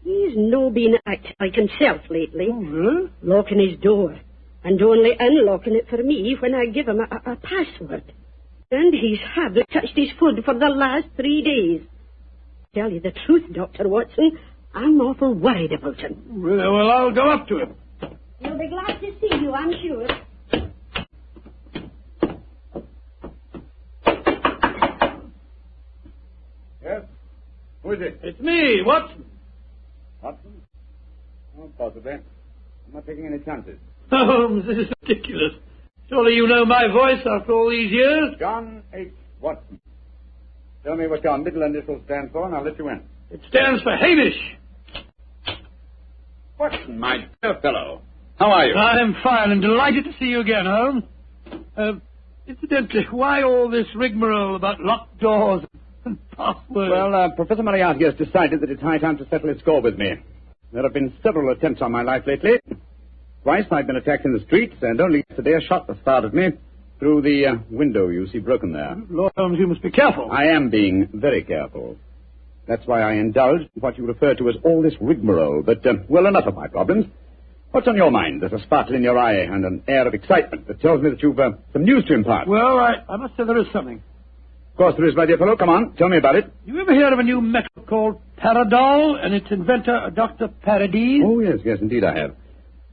Speaker 5: He's no been acting like himself lately.
Speaker 2: Oh, really?
Speaker 5: Locking his door. And only unlocking it for me when I give him a password. And he's hardly touched his food for the last 3 days. Tell you the truth, Dr. Watson, I'm awful worried about him.
Speaker 2: Really? Well, I'll go up to him.
Speaker 5: He'll be glad to see you, I'm sure.
Speaker 3: Yes? Who is it?
Speaker 2: It's me, Watson.
Speaker 3: Watson? Oh, possibly. I'm not taking any chances.
Speaker 2: Holmes, this is ridiculous. Surely you know my voice after all these years?
Speaker 3: John H. Watson. Tell me what your middle initials stand for, and I'll let you in.
Speaker 2: It stands for Hamish.
Speaker 3: Watson, my dear fellow. How are you?
Speaker 2: I'm fine and delighted to see you again, Holmes. Incidentally, why all this rigmarole about locked doors and passwords?
Speaker 3: Well, Professor Moriarty has decided that it's high time to settle his score with me. There have been several attempts on my life lately. Twice I've been attacked in the streets, and only yesterday a shot was fired at me through the window you see broken there.
Speaker 2: Lord Holmes, you must be careful.
Speaker 3: I am being very careful. That's why I indulged in what you refer to as all this rigmarole. But, well, enough of my problems. What's on your mind? There's a sparkle in your eye and an air of excitement that tells me that you've some news to impart.
Speaker 2: Well, I must say there is something.
Speaker 3: Of course there is, my dear fellow. Come on, tell me about it.
Speaker 2: You ever hear of a new metal called Paradol and its inventor, Dr. Paradis?
Speaker 3: Oh, yes, indeed I have.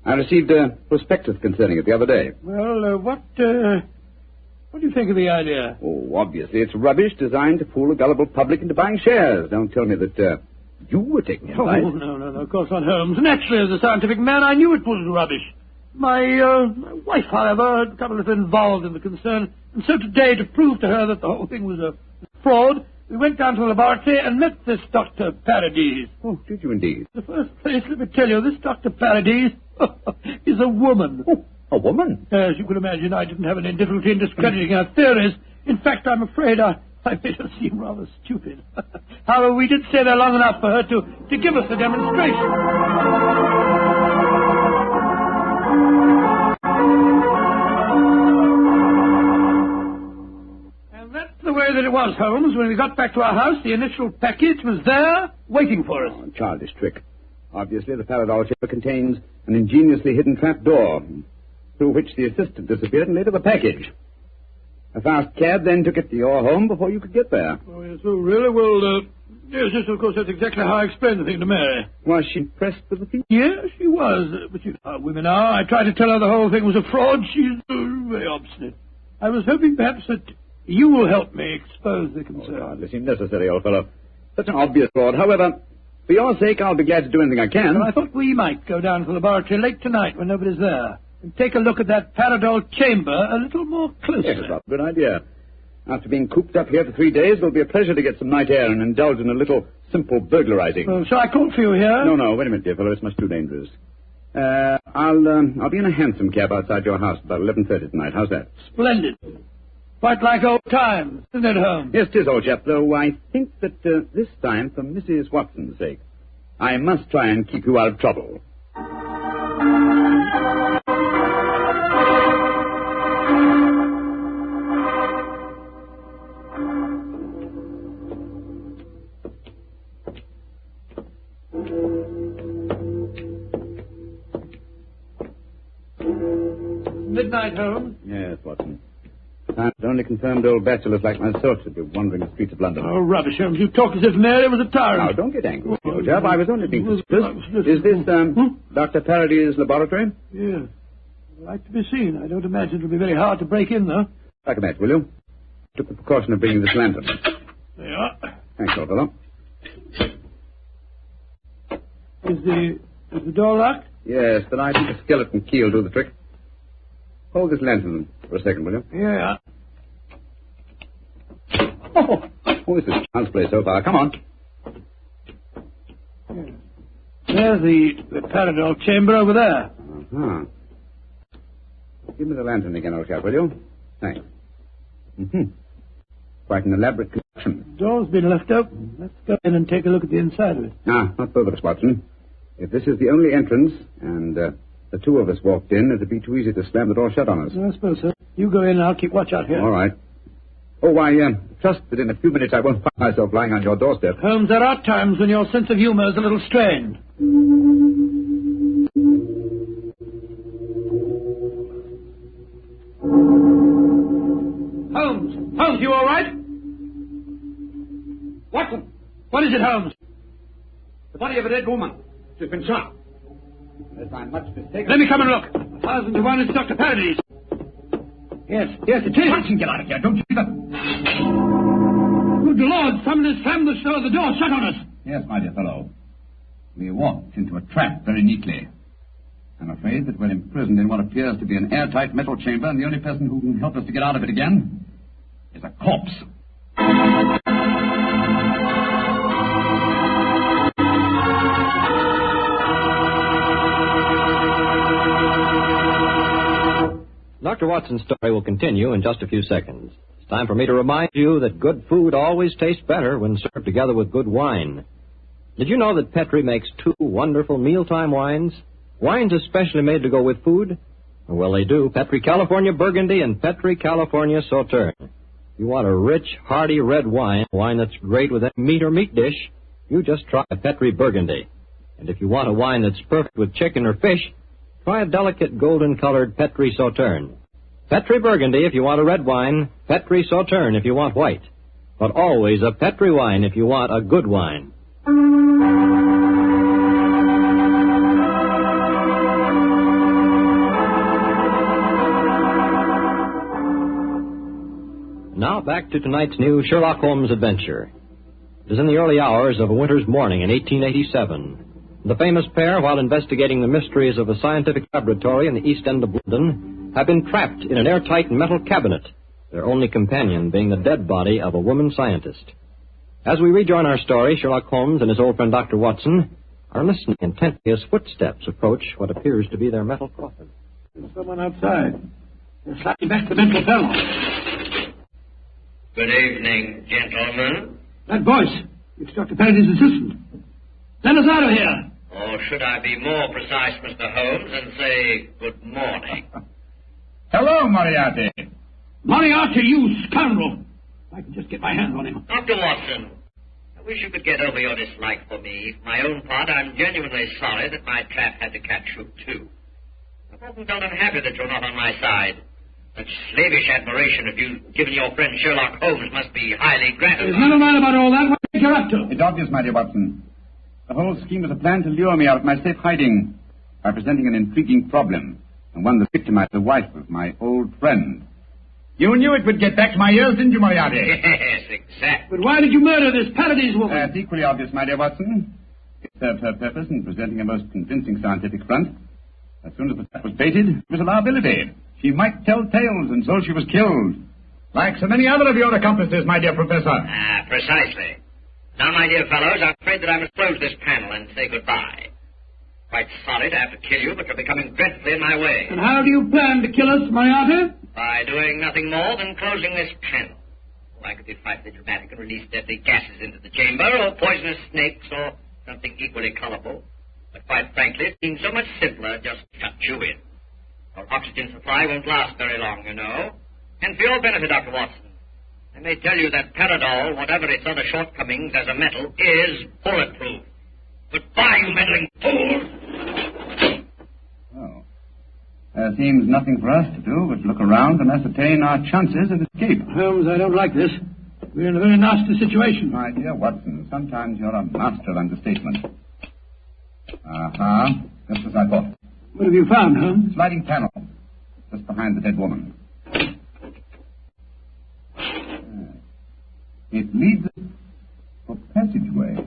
Speaker 3: I received a prospectus concerning it the other day.
Speaker 2: Well, what do you think of the idea?
Speaker 3: Oh, obviously it's rubbish designed to fool a gullible public into buying shares. Don't tell me that you were taking advice.
Speaker 2: Oh, no, of course not, Holmes. Naturally, as a scientific man, I knew it was rubbish. My wife, however, had got a little involved in the concern, and so today, to prove to her that the whole thing was a fraud, we went down to the laboratory and met this Dr. Paradis.
Speaker 3: Oh, did you indeed?
Speaker 2: In the first place, let me tell you, this Dr. Paradis is a woman.
Speaker 3: Oh, a woman?
Speaker 2: As you can imagine, I didn't have any difficulty in discrediting her theories. In fact, I'm afraid I made her seem rather stupid. However, we did stay there long enough for her to give us a demonstration. And that's the way that it was, Holmes. When we got back to our house, the initial package was there, waiting for us.
Speaker 3: Oh, a childish trick. Obviously, the Paradol chamber contains an ingeniously hidden trap door, through which the assistant disappeared and later the package. A fast cab then took it to your home before you could get there.
Speaker 2: Oh, yes, oh, really? Well, yes, of course, that's exactly how I explained the thing to Mary.
Speaker 3: Was she pressed with the feet?
Speaker 2: Yes, she was. But you know how women are. I tried to tell her the whole thing was a fraud. She's very obstinate. I was hoping perhaps that you will help me expose the concern.
Speaker 3: Oh, hardly seemed necessary, old fellow. Such an obvious fraud. However, for your sake, I'll be glad to do anything I can.
Speaker 2: Well, I thought we might go down to the laboratory late tonight when nobody's there and take a look at that Paradol chamber a little more closely.
Speaker 3: Yes, that's a good idea. After being cooped up here for 3 days, it'll be a pleasure to get some night air and indulge in a little simple burglarizing.
Speaker 2: Well, shall I call for you here?
Speaker 3: No, wait a minute, dear fellow. It's much too dangerous. I'll be in a hansom cab outside your house about 11:30 tonight. How's that?
Speaker 2: Splendid. Quite like old times, isn't it, Holmes?
Speaker 3: Yes, 'tis, old chap, though I think that this time, for Mrs. Watson's sake, I must try and keep you out of trouble.
Speaker 2: Midnight, Holmes?
Speaker 3: Yes, Watson. I've only confirmed old bachelors like myself should be wandering the streets of London.
Speaker 2: Oh, rubbish, Holmes. You talk as if Mary was a tyrant.
Speaker 3: Now, don't get angry, old chap. I was only being suspicious. Is this, Dr. Paradis' laboratory?
Speaker 2: Yes. I'd like to be seen. I don't imagine it'll be very hard to break in, though.
Speaker 3: Like a match, will you? Took the precaution of bringing this lantern.
Speaker 2: There you are.
Speaker 3: Thanks, old fellow.
Speaker 2: Is the door locked?
Speaker 3: Yes, but I think a skeleton key will do the trick. Hold this lantern for a second, will you?
Speaker 2: Yeah.
Speaker 3: Oh, this is child's play so far. Come on.
Speaker 2: There's the Paradol chamber over there.
Speaker 3: Uh-huh. Give me the lantern again, old chap, will you? Thanks. Mm-hmm. Quite an elaborate construction.
Speaker 2: The door's been left open. Let's go in and take a look at the inside of it.
Speaker 3: Ah, not both of us, Watson. If this is the only entrance, and the two of us walked in, it'd be too easy to slam the door shut on us.
Speaker 2: I suppose so. You go in and I'll keep watch out here.
Speaker 3: All right. Oh, I trust that in a few minutes I won't find myself lying on your doorstep.
Speaker 2: Holmes, there are times when your sense of humor is a little strained. Holmes, you all right? Watson, what is it, Holmes?
Speaker 3: The body of a dead woman. She's been shot. Unless I'm much mistaken.
Speaker 2: Let me come and look. 1,000 to 1, it's Dr. Paradis. Yes, it is.
Speaker 3: Watson, get out of here. Don't you either.
Speaker 2: Good Lord, someone has slammed the door shut on us.
Speaker 3: Yes, my dear fellow. We walked into a trap very neatly. I'm afraid that we're imprisoned in what appears to be an airtight metal chamber, and the only person who can help us to get out of it again is a corpse.
Speaker 9: Dr. Watson's story will continue in just a few seconds. It's time for me to remind you that good food always tastes better when served together with good wine. Did you know that Petri makes 2 wonderful mealtime wines? Wines especially made to go with food? Well, they do. Petri California Burgundy and Petri California Sauterne. You want a rich, hearty red wine that's great with any meat or meat dish, you just try Petri Burgundy. And if you want a wine that's perfect with chicken or fish, try a delicate golden-colored Petri Sauterne. Petri Burgundy if you want a red wine, Petri Sauterne if you want white. But always a Petri wine if you want a good wine. Now back to tonight's new Sherlock Holmes adventure. It is in the early hours of a winter's morning in 1887. The famous pair, while investigating the mysteries of a scientific laboratory in the East End of London, have been trapped in an airtight metal cabinet, their only companion being the dead body of a woman scientist. As we rejoin our story, Sherlock Holmes and his old friend Dr. Watson are listening intently as footsteps approach what appears to be their metal coffin.
Speaker 2: There's someone outside. They're sliding back the mental panel.
Speaker 10: Good evening, gentlemen.
Speaker 2: That voice, it's Dr. Paradis' assistant. Let us out of here.
Speaker 10: Or should I be more precise, Mr. Holmes, and say good morning?
Speaker 3: Hello, Moriarty.
Speaker 2: Moriarty, you scoundrel. I can just get my hands on him.
Speaker 10: Dr. Watson, I wish you could get over your dislike for me. For my own part, I'm genuinely sorry that my trap had to catch you, too. I've often felt unhappy that you're not on my side. Such slavish admiration of you given your friend Sherlock Holmes must be highly gratifying.
Speaker 2: There's none of mine about all that. What are you up to?
Speaker 3: It's obvious, my dear Watson. The whole scheme was a plan to lure me out of my safe hiding by presenting an intriguing problem, and one that victimized the wife of my old friend. You knew it would get back to my ears, didn't you, Moriarty?
Speaker 10: Yes, exactly.
Speaker 2: But why did you murder this Paradis woman?
Speaker 3: That's equally obvious, my dear Watson. It served her purpose in presenting a most convincing scientific front. As soon as the trap was baited, it was a liability. She might tell tales, and so she was killed. Like so many other of your accomplices, my dear Professor.
Speaker 10: Ah, precisely. Now, my dear fellows, I'm afraid that I must close this panel and say goodbye. Quite sorry to have to kill you, but you're becoming dreadfully in my way.
Speaker 2: And how do you plan to kill us, Moriarty?
Speaker 10: By doing nothing more than closing this panel. Oh, I could be frightfully dramatic and release deadly gases into the chamber, or poisonous snakes, or something equally colorful. But quite frankly, it seems so much simpler just to shut you in. Our oxygen supply won't last very long, you know. And for your benefit, Dr. Watson, I may tell you that Paradol, whatever its other shortcomings as a metal, is bulletproof. Goodbye, you meddling fool!
Speaker 3: Well, there seems nothing for us to do but look around and ascertain our chances of escape.
Speaker 2: Holmes, I don't like this. We're in a very nasty situation.
Speaker 3: My dear Watson, sometimes you're a master of understatement. Aha, just as I thought.
Speaker 2: What have you found, Holmes?
Speaker 3: Sliding panel, just behind the dead woman. It leads us to a passageway.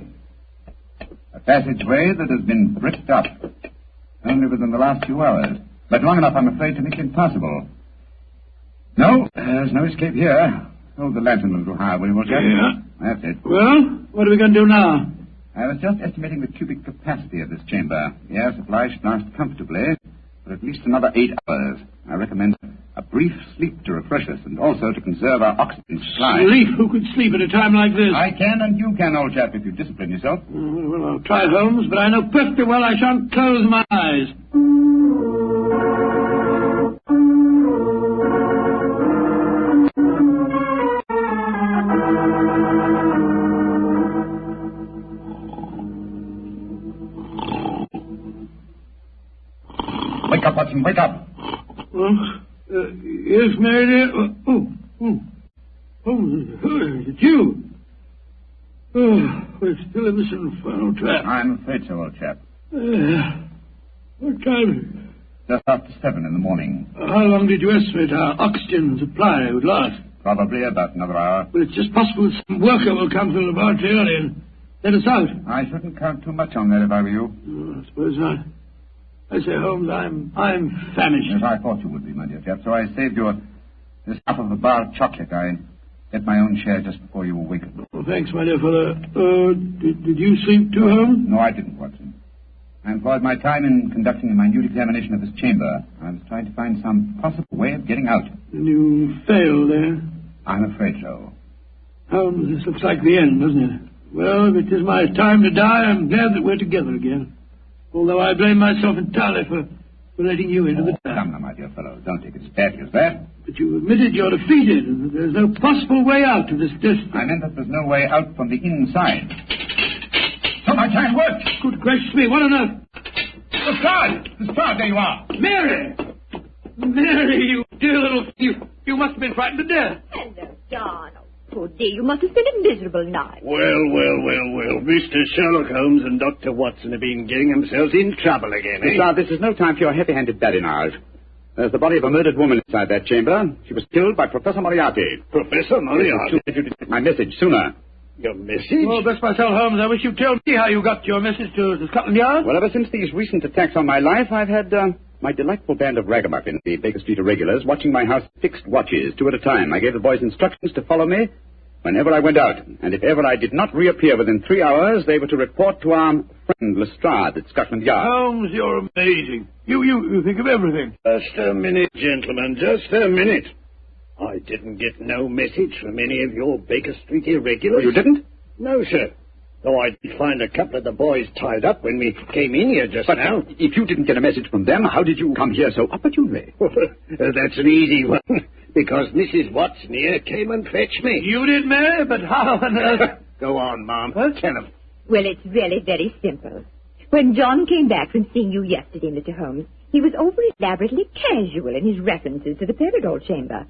Speaker 3: A passageway that has been bricked up. only within the last few hours. But long enough, I'm afraid, to make it impossible. No, there's no escape here. Hold the lantern a little higher, will you, Walter?
Speaker 2: Yeah.
Speaker 3: That's it.
Speaker 2: Well, what are we going to do now?
Speaker 3: I was just estimating the cubic capacity of this chamber. The air supply should last comfortably for at least another 8 hours. I recommend a brief sleep to refresh us and also to conserve our oxygen supply.
Speaker 2: Sleep? Who could sleep at a time like this?
Speaker 3: I can, and you can, old chap, if you discipline yourself.
Speaker 2: Well, I'll try, Holmes, but I know perfectly well I shan't close my eyes.
Speaker 3: Wake up, Watson, wake up.
Speaker 2: Yes, Mary dear. It's you. We're still in this infernal trap.
Speaker 3: I'm afraid so, old chap.
Speaker 2: What time?
Speaker 3: Just after 7 in the morning.
Speaker 2: How long did you estimate our oxygen supply would last?
Speaker 3: Probably about another hour.
Speaker 2: Well, it's just possible that some worker will come to the laboratory early and let us out.
Speaker 3: I shouldn't count too much on that if I were you.
Speaker 2: I suppose not. I say, Holmes, I'm famished.
Speaker 3: Yes, I thought you would be, my dear chap, so I saved you this half of the bar of chocolate. I had my own share just before you awakened.
Speaker 2: Oh, thanks, my dear fellow. Did you sleep too, Holmes?
Speaker 3: No, I didn't, Watson. I employed my time in conducting a minute examination of this chamber. I was trying to find some possible way of getting out.
Speaker 2: And you failed, eh?
Speaker 3: I'm afraid so.
Speaker 2: Holmes, this looks like the end, doesn't it? Well, if it is my time to die, I'm glad that we're together again. Although I blame myself entirely for letting you into the trap.
Speaker 3: Come now, my dear fellow, don't take it as badly as that.
Speaker 2: But you admitted you're defeated, and that there's no possible way out of this destiny.
Speaker 3: I meant that there's no way out from the inside. So my time worked.
Speaker 2: Good gracious me, what on earth?
Speaker 3: The Strad, there you are.
Speaker 2: Mary! Mary, you dear little... You must have been frightened to death.
Speaker 7: Hello, Donald. Poor dear, you must have spent a miserable night.
Speaker 14: Well. Mr. Sherlock Holmes and Dr. Watson have been getting themselves in trouble again, eh?
Speaker 3: Strad, this is no time for your heavy-handed badinage. There's the body of a murdered woman inside that chamber. She was killed by Professor Moriarty.
Speaker 14: Professor Moriarty?
Speaker 3: You did get my message sooner.
Speaker 14: Your message?
Speaker 2: Oh, bless myself, Holmes. I wish you'd tell me how you got your message to Scotland Yard.
Speaker 3: Well, ever since these recent attacks on my life, I've had my delightful band of ragamuffins, the Baker Street Irregulars, watching my house fixed watches, 2 at a time. I gave the boys instructions to follow me whenever I went out. And if ever I did not reappear within 3 hours, they were to report to our friend Lestrade at Scotland Yard.
Speaker 2: Holmes, you're amazing. You think of everything.
Speaker 14: Just a minute, gentlemen, just a minute. I didn't get no message from any of your Baker Street Irregulars.
Speaker 3: Oh, you didn't?
Speaker 14: No, sir. Though I did find a couple of the boys tied up when we came in here just now.
Speaker 3: But if you didn't get a message from them, how did you come here so opportunely?
Speaker 14: That's an easy one. Because Mrs. Watson here came and fetched me.
Speaker 2: You did, Mary? But how on earth...
Speaker 14: Go on, Mom. Tell them.
Speaker 7: Well, it's really very simple. When John came back from seeing you yesterday, Mr. Holmes, he was over elaborately casual in his references to the Peridol chamber.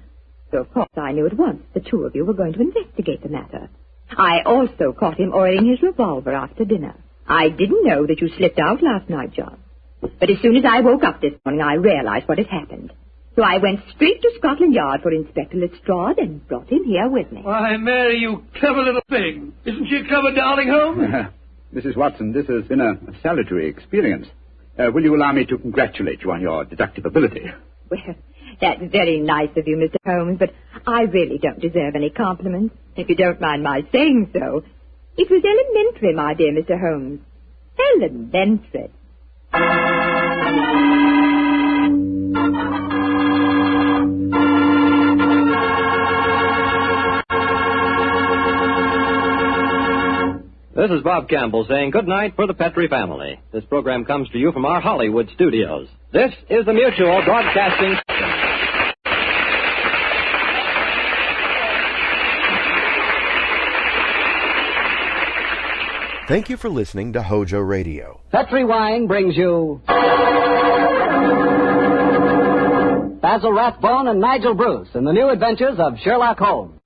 Speaker 7: So, of course, I knew at once the two of you were going to investigate the matter. I also caught him oiling his revolver after dinner. I didn't know that you slipped out last night, John. But as soon as I woke up this morning, I realized what had happened. So I went straight to Scotland Yard for Inspector Lestrade and brought him here with me.
Speaker 2: Why, Mary, you clever little thing. Isn't she a clever darling, Holmes?
Speaker 3: Mrs. Watson, this has been a salutary experience. Will you allow me to congratulate you on your deductive ability?
Speaker 7: Well, that's very nice of you, Mr. Holmes, but I really don't deserve any compliments, if you don't mind my saying so. It was elementary, my dear Mr. Holmes. Elementary.
Speaker 9: This is Bob Campbell saying good night for the Petrie family. This program comes to you from our Hollywood studios. This is the Mutual Broadcasting System.
Speaker 8: Thank you for listening to HOJO Radio.
Speaker 11: Petrie Wine brings you Basil Rathbone and Nigel Bruce in the new adventures of Sherlock Holmes.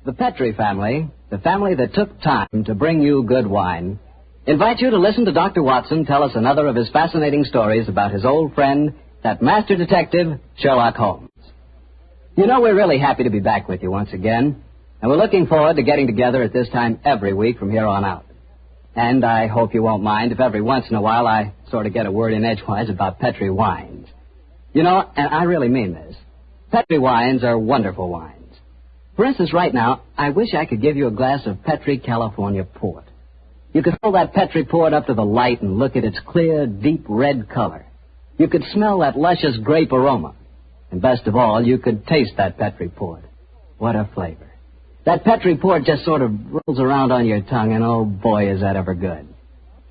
Speaker 11: The Petrie family, the family that took time to bring you good wine, invite you to listen to Dr. Watson tell us another of his fascinating stories about his old friend, that master detective, Sherlock Holmes. You know, we're really happy to be back with you once again. And we're looking forward to getting together at this time every week from here on out. And I hope you won't mind if every once in a while I sort of get a word in edgewise about Petri wines. You know, and I really mean this, Petri wines are wonderful wines. For instance, right now, I wish I could give you a glass of Petri California port. You could hold that Petri port up to the light and look at its clear, deep red color. You could smell that luscious grape aroma. And best of all, you could taste that Petri port. What a flavor. That Petri port just sort of rolls around on your tongue, and oh boy, is that ever good.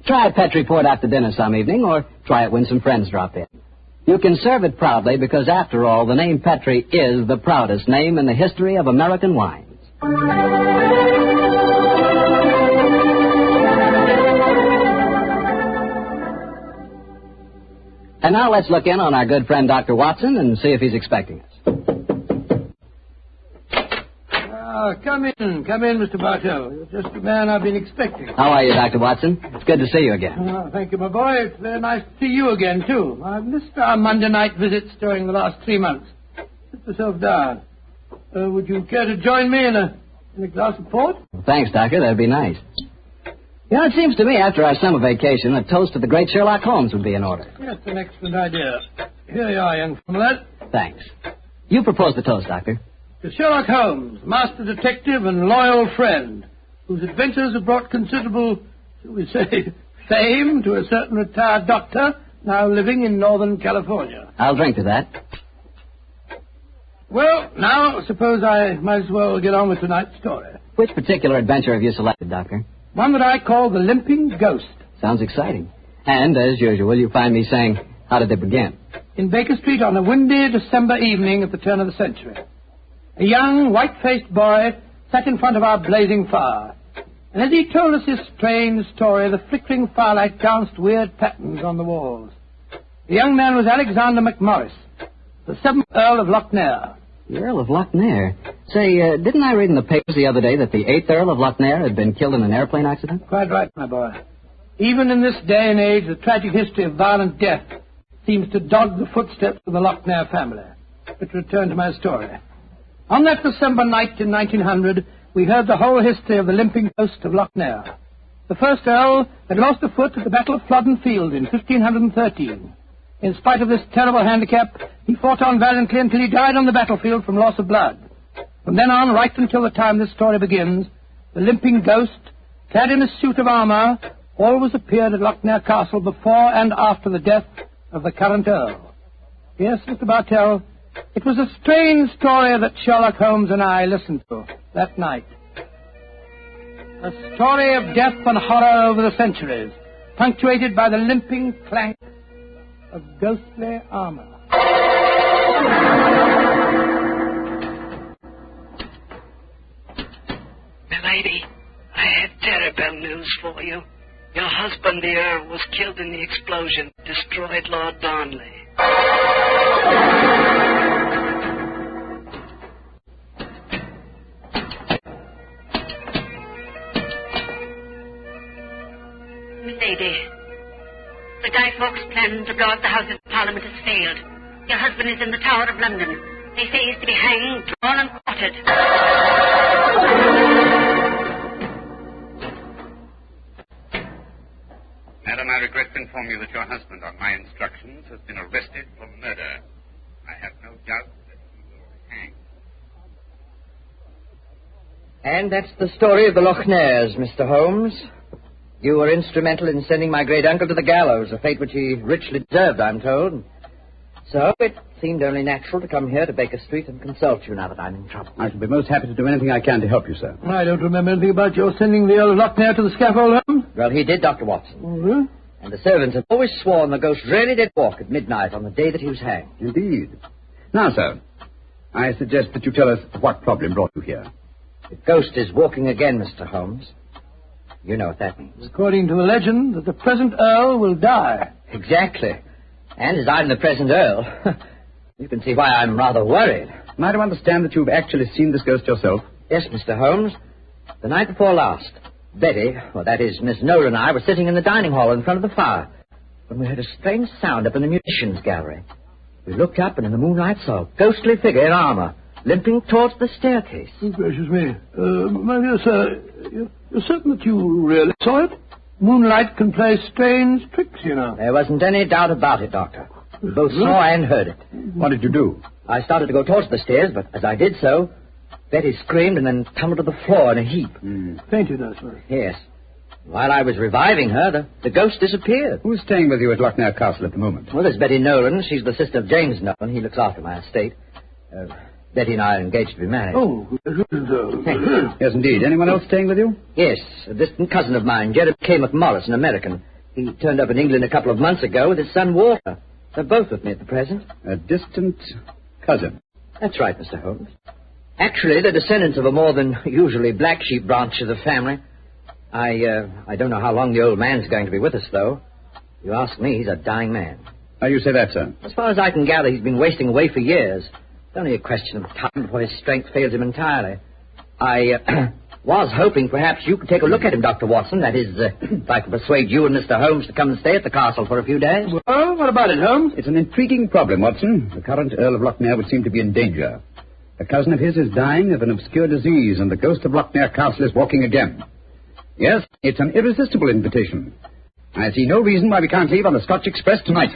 Speaker 11: Try a Petri port after dinner some evening, or try it when some friends drop in. You can serve it proudly because, after all, the name Petri is the proudest name in the history of American wines. And now let's look in on our good friend Dr. Watson and see if he's expecting us.
Speaker 2: Come in, Mr. Bartell. You're just the man I've been expecting.
Speaker 11: How are you, Dr. Watson? It's good to see you again.
Speaker 2: Thank you, my boy. It's very nice to see you again, too. I've missed our Monday night visits during the last 3 months. Sit yourself down. Would you care to join me in a glass of port?
Speaker 11: Well, thanks, Doctor. That'd be nice. You know, it seems to me after our summer vacation, a toast to the great Sherlock Holmes would be in order.
Speaker 2: That's an excellent idea. Here you are, young fellow.
Speaker 11: Thanks. You propose the toast, Doctor.
Speaker 2: To Sherlock Holmes, master detective and loyal friend, whose adventures have brought considerable, shall we say, fame to a certain retired doctor now living in Northern California.
Speaker 11: I'll drink to that.
Speaker 2: Well, now, suppose I might as well get on with tonight's story.
Speaker 11: Which particular adventure have you selected, Doctor?
Speaker 2: One that I call The Limping Ghost.
Speaker 11: Sounds exciting. And, as usual, you find me saying, how did it begin?
Speaker 2: In Baker Street on a windy December evening at the turn of the century. A young, white-faced boy sat in front of our blazing fire. And as he told us his strange story, the flickering firelight danced weird patterns on the walls. The young man was Alexander McMorris, the 7th Earl of Lochnair.
Speaker 11: The Earl of Lochnair? Say, didn't I read in the papers the other day that the 8th Earl of Lochnair had been killed in an airplane accident?
Speaker 2: Quite right, my boy. Even in this day and age, the tragic history of violent death seems to dog the footsteps of the Lochnair family. But to return to my story. On that December night in 1900, we heard the whole history of the limping ghost of Lochnair. The first Earl had lost a foot at the Battle of Flodden Field in 1513. In spite of this terrible handicap, he fought on valiantly until he died on the battlefield from loss of blood. From then on, right until the time this story begins, the limping ghost, clad in a suit of armor, always appeared at Lochnair Castle before and after the death of the current Earl. Yes, Mr. Bartell, it was a strange story that Sherlock Holmes and I listened to that night. A story of death and horror over the centuries, punctuated by the limping clank of ghostly armor.
Speaker 4: Milady, I have terrible news for you. Your husband, the Earl, was killed in the explosion that destroyed Lord Darnley.
Speaker 12: Milady, the Guy Fawkes plan to blow up the House of Parliament has failed. Your husband is in the Tower of London. They say he's to be hanged, drawn and quartered.
Speaker 23: Madam, I regret to inform you that your husband, on my instructions, has been arrested for murder. I have no doubt that he will hang.
Speaker 18: And that's the story of the Lochnairs, Mr. Holmes. You were instrumental in sending my great-uncle to the gallows, a fate which he richly deserved, I'm told. So it seemed only natural to come here to Baker Street and consult you now that I'm in trouble.
Speaker 3: I shall be most happy to do anything I can to help you, sir.
Speaker 2: I don't remember anything about your sending the Earl of Lochnair to the scaffold, Holmes.
Speaker 18: Well, he did, Dr. Watson.
Speaker 2: Mm-hmm.
Speaker 18: And the servants have always sworn the ghost really did walk at midnight on the day that he was hanged.
Speaker 3: Indeed. Now, sir, I suggest that you tell us what problem brought you here.
Speaker 18: The ghost is walking again, Mr. Holmes. You know what that means.
Speaker 2: According to the legend, that the present Earl will die.
Speaker 18: Exactly. And as I'm the present Earl, you can see why I'm rather worried.
Speaker 3: Am I to understand that you've actually seen this ghost yourself?
Speaker 18: Yes, Mr. Holmes. The night before last, Betty, well, that is, Miss Noel and I, were sitting in the dining hall in front of the fire when we heard a strange sound up in the munitions gallery. We looked up and in the moonlight saw a ghostly figure in armor
Speaker 1: limping towards the staircase.
Speaker 2: Oh, gracious me. My dear sir, you're certain that you really saw it? Moonlight can play strange tricks, you know.
Speaker 1: There wasn't any doubt about it, Doctor. We both saw and heard it.
Speaker 3: What did you do?
Speaker 1: I started to go towards the stairs, but as I did so, Betty screamed and then tumbled to the floor in a heap.
Speaker 2: Fainted, I suppose.
Speaker 1: Yes. While I was reviving her, the ghost disappeared.
Speaker 3: Who's staying with you at Lochnair Castle at the moment?
Speaker 1: Well, there's Betty Nolan. She's the sister of James Nolan. He looks after my estate. Betty and I are engaged to be married.
Speaker 2: Oh,
Speaker 3: yes, indeed. Anyone else staying with you?
Speaker 1: Yes, a distant cousin of mine, Jeremy K. McMorris, an American. He turned up in England a couple of months ago with his son Walter. They're both with me at the present.
Speaker 3: A distant cousin?
Speaker 1: That's right, Mr. Holmes. Actually, they're descendants of a more than usually black sheep branch of the family. I don't know how long the old man's going to be with us, though. If you ask me, he's a dying man.
Speaker 3: How you say that, sir?
Speaker 1: As far as I can gather, he's been wasting away for years. It's only a question of time before his strength fails him entirely. I was hoping perhaps you could take a look at him, Dr. Watson. That is, if I could persuade you and Mr. Holmes to come and stay at the castle for a few days.
Speaker 2: Well, what about it, Holmes?
Speaker 3: It's an intriguing problem, Watson. The current Earl of Lochnair would seem to be in danger. A cousin of his is dying of an obscure disease, and the ghost of Lochnair Castle is walking again. Yes, it's an irresistible invitation. I see no reason why we can't leave on the Scotch Express tonight.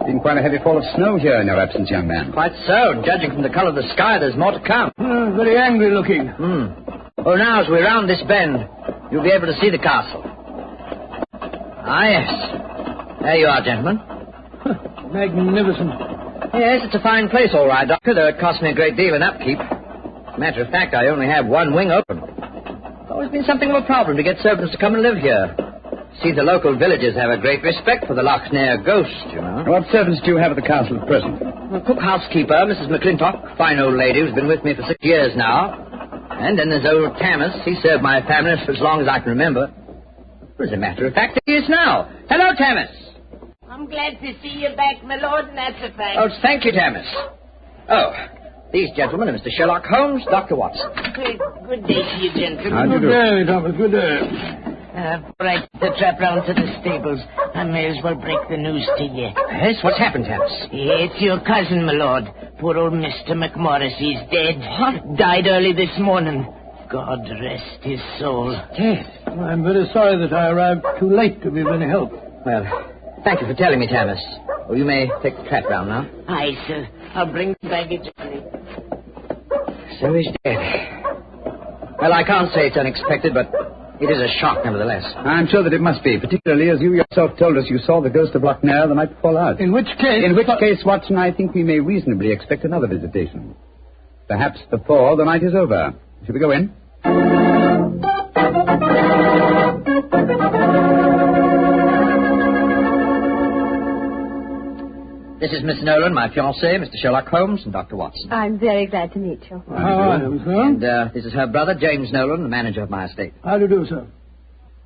Speaker 3: Been quite a heavy fall of snow here in your absence, young man.
Speaker 1: Quite so. Judging from the colour of the sky, there's more to come.
Speaker 2: Very angry looking.
Speaker 1: Oh, now, as we round this bend, you'll be able to see the castle. Ah, yes. There you are, gentlemen.
Speaker 2: Magnificent.
Speaker 1: Yes, it's a fine place, all right, Doctor, though it cost me a great deal in upkeep. As a matter of fact, I only have one wing open. It's always been something of a problem to get servants to come and live here. See, the local villagers have a great respect for the Lochnair ghost, you know.
Speaker 3: What servants do you have at the castle at present?
Speaker 1: The cook housekeeper, Mrs. McClintock, fine old lady who's been with me for 6 years now. And then there's old Tammas. He served my family for as long as I can remember. As a matter of fact, he is now. Hello, Tammas.
Speaker 17: I'm glad to see you back, my lord, and that's a fact.
Speaker 1: Oh, thank you, Tammas. Oh, these gentlemen are Mr. Sherlock Holmes, Dr. Watson.
Speaker 17: Good day to you, gentlemen.
Speaker 2: Good day, Thomas. Good day.
Speaker 17: Before I take the trap round to the stables, I may as well break the news to you.
Speaker 1: Yes? What's happened, Tammas?
Speaker 17: It's your cousin, my lord. Poor old Mr. McMorris. He's dead. What? Died early this morning. God rest his soul.
Speaker 1: Dead?
Speaker 2: I'm very sorry that I arrived too late to be of any help.
Speaker 1: Well, thank you for telling me, Tammas. Well, you may take the trap round now.
Speaker 17: Aye, sir. I'll bring the baggage.
Speaker 1: So he's dead. Well, I can't say it's unexpected, but it is a shock, nevertheless.
Speaker 3: I'm sure that it must be, particularly as you yourself told us you saw the ghost of Lochnair the night before last.
Speaker 2: In which case,
Speaker 3: Watson, I think we may reasonably expect another visitation. Perhaps before the night is over. Shall we go in?
Speaker 1: This is Miss Nolan, my fiancé, Mr. Sherlock Holmes, and Dr. Watson.
Speaker 13: I'm very glad to meet you.
Speaker 2: How are you, sir?
Speaker 1: And this is her brother, James Nolan, the manager of my estate.
Speaker 2: How do you do, sir?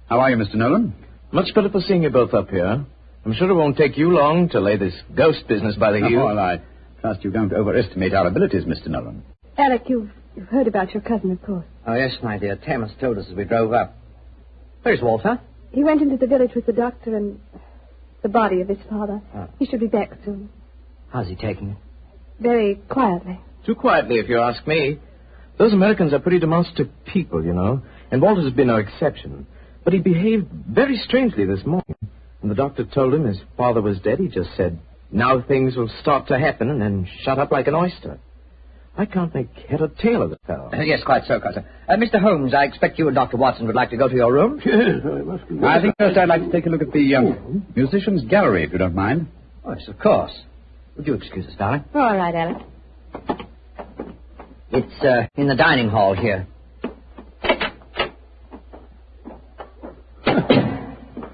Speaker 3: How are you, Mr. Nolan?
Speaker 21: Much better for seeing you both up here. I'm sure it won't take you long to lay this ghost business by the heel.
Speaker 3: Well, I trust you don't overestimate our abilities, Mr. Nolan.
Speaker 13: Alec, you've heard about your cousin, of course.
Speaker 1: Oh, yes, my dear. Tammas told us as we drove up. Where's Walter?
Speaker 13: He went into the village with the doctor and the body of his father.
Speaker 1: Oh.
Speaker 13: He should be back soon.
Speaker 1: How's he taking it?
Speaker 13: Very quietly.
Speaker 21: Too quietly, if you ask me. Those Americans are pretty demonstrative people, you know, and Walter has been no exception. But he behaved very strangely this morning. When the doctor told him his father was dead, he just said, now things will start to happen, and then shut up like an oyster. I can't make head or tail of the fellow.
Speaker 1: Yes, quite so, cousin. Mr. Holmes, I expect you and Dr. Watson would like to go to your room.
Speaker 2: Yes, I must be.
Speaker 3: I think first I'd like to take a look at the musicians' gallery, if you don't mind.
Speaker 1: Oh, yes, of course. Would you excuse us, darling?
Speaker 13: All right, Alec.
Speaker 1: It's in the dining hall here.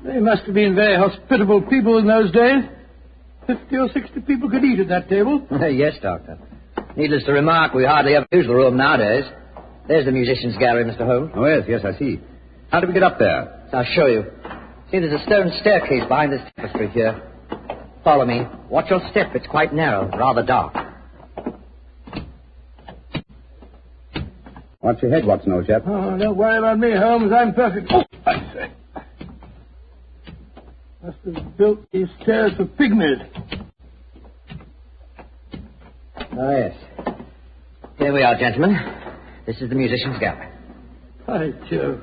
Speaker 2: They must have been very hospitable people in those days. 50 or 60 people could eat at that table.
Speaker 1: Yes, Doctor. Needless to remark, we hardly ever use the room nowadays. There's the musicians' gallery, Mr. Holmes.
Speaker 3: Oh, yes, I see. How do we get up there?
Speaker 1: I'll show you. See, there's a stone staircase behind this tapestry here. Follow me. Watch your step. It's quite narrow, rather dark.
Speaker 3: Watch your head, Watson, old chap.
Speaker 2: Oh, don't worry about me, Holmes. I'm perfect. Oh, I say. Must have built these stairs for pygmies.
Speaker 1: Oh, yes. Here we are, gentlemen. This is the musician's gallery.
Speaker 2: By Jove.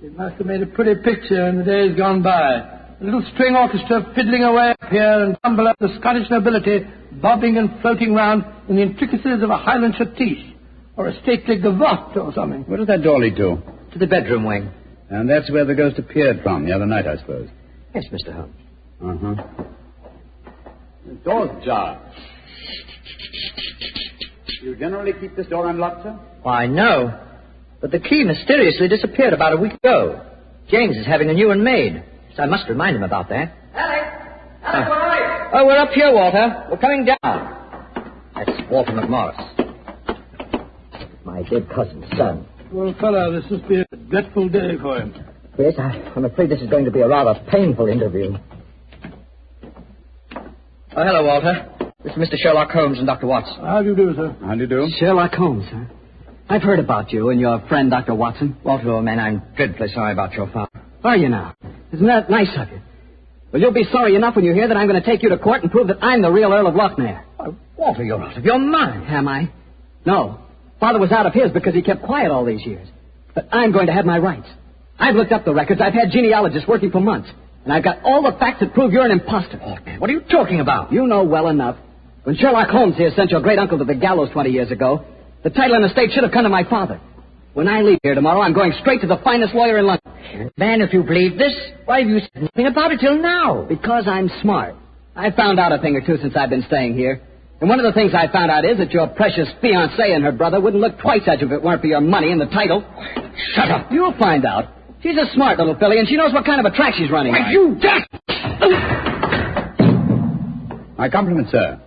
Speaker 2: It must have made a pretty picture in the days gone by. A little string orchestra fiddling away up here and tumble up the Scottish nobility, bobbing and floating round in the intricacies of a Highland schottische, or a stately gavotte or something.
Speaker 3: Where does that door lead to?
Speaker 1: To the bedroom wing.
Speaker 3: And that's where the ghost appeared from the other night, I suppose.
Speaker 1: Yes, Mr. Holmes.
Speaker 3: Uh-huh. The door's ajar. You generally keep this door unlocked, sir?
Speaker 1: Why, no. But the key mysteriously disappeared about a week ago. James is having a new one made, so I must remind him about that.
Speaker 15: Alex, where are you?
Speaker 1: Oh, we're up here, Walter. We're coming down. That's Walter McMorris. My dead cousin's son.
Speaker 2: Well, fellow, this must be a dreadful day for him.
Speaker 1: Yes, I'm afraid this is going to be a rather painful interview. Oh, hello, Walter. This is Mr. Sherlock Holmes and Dr. Watson.
Speaker 2: How do you do, sir?
Speaker 3: How do you do?
Speaker 11: Sherlock Holmes, sir. I've heard about you and your friend, Dr. Watson.
Speaker 1: Walter, old man, I'm dreadfully sorry about your father.
Speaker 11: Are you now? Isn't that nice of you? Well, you'll be sorry enough when you hear that I'm going to take you to court and prove that I'm the real Earl of Lochmere.
Speaker 1: Oh, Walter, you're out of your mind.
Speaker 11: Am I? No. Father was out of his because he kept quiet all these years. But I'm going to have my rights. I've looked up the records. I've had genealogists working for months. And I've got all the facts that prove you're an imposter.
Speaker 1: Oh, man, what are you talking about?
Speaker 11: You know well enough. When Sherlock Holmes here sent your great-uncle to the gallows 20 years ago, the title and estate should have come to my father. When I leave here tomorrow, I'm going straight to the finest lawyer in London.
Speaker 1: Man, if you believe this, why have you said nothing about it till now?
Speaker 11: Because I'm smart. I found out a thing or two since I've been staying here. And one of the things I found out is that your precious fiancée and her brother wouldn't look twice as if it weren't for your money and the title.
Speaker 1: Shut up.
Speaker 11: You'll find out. She's a smart little filly, and she knows what kind of a track she's running.
Speaker 1: Why, you dast!
Speaker 3: My compliments, sir.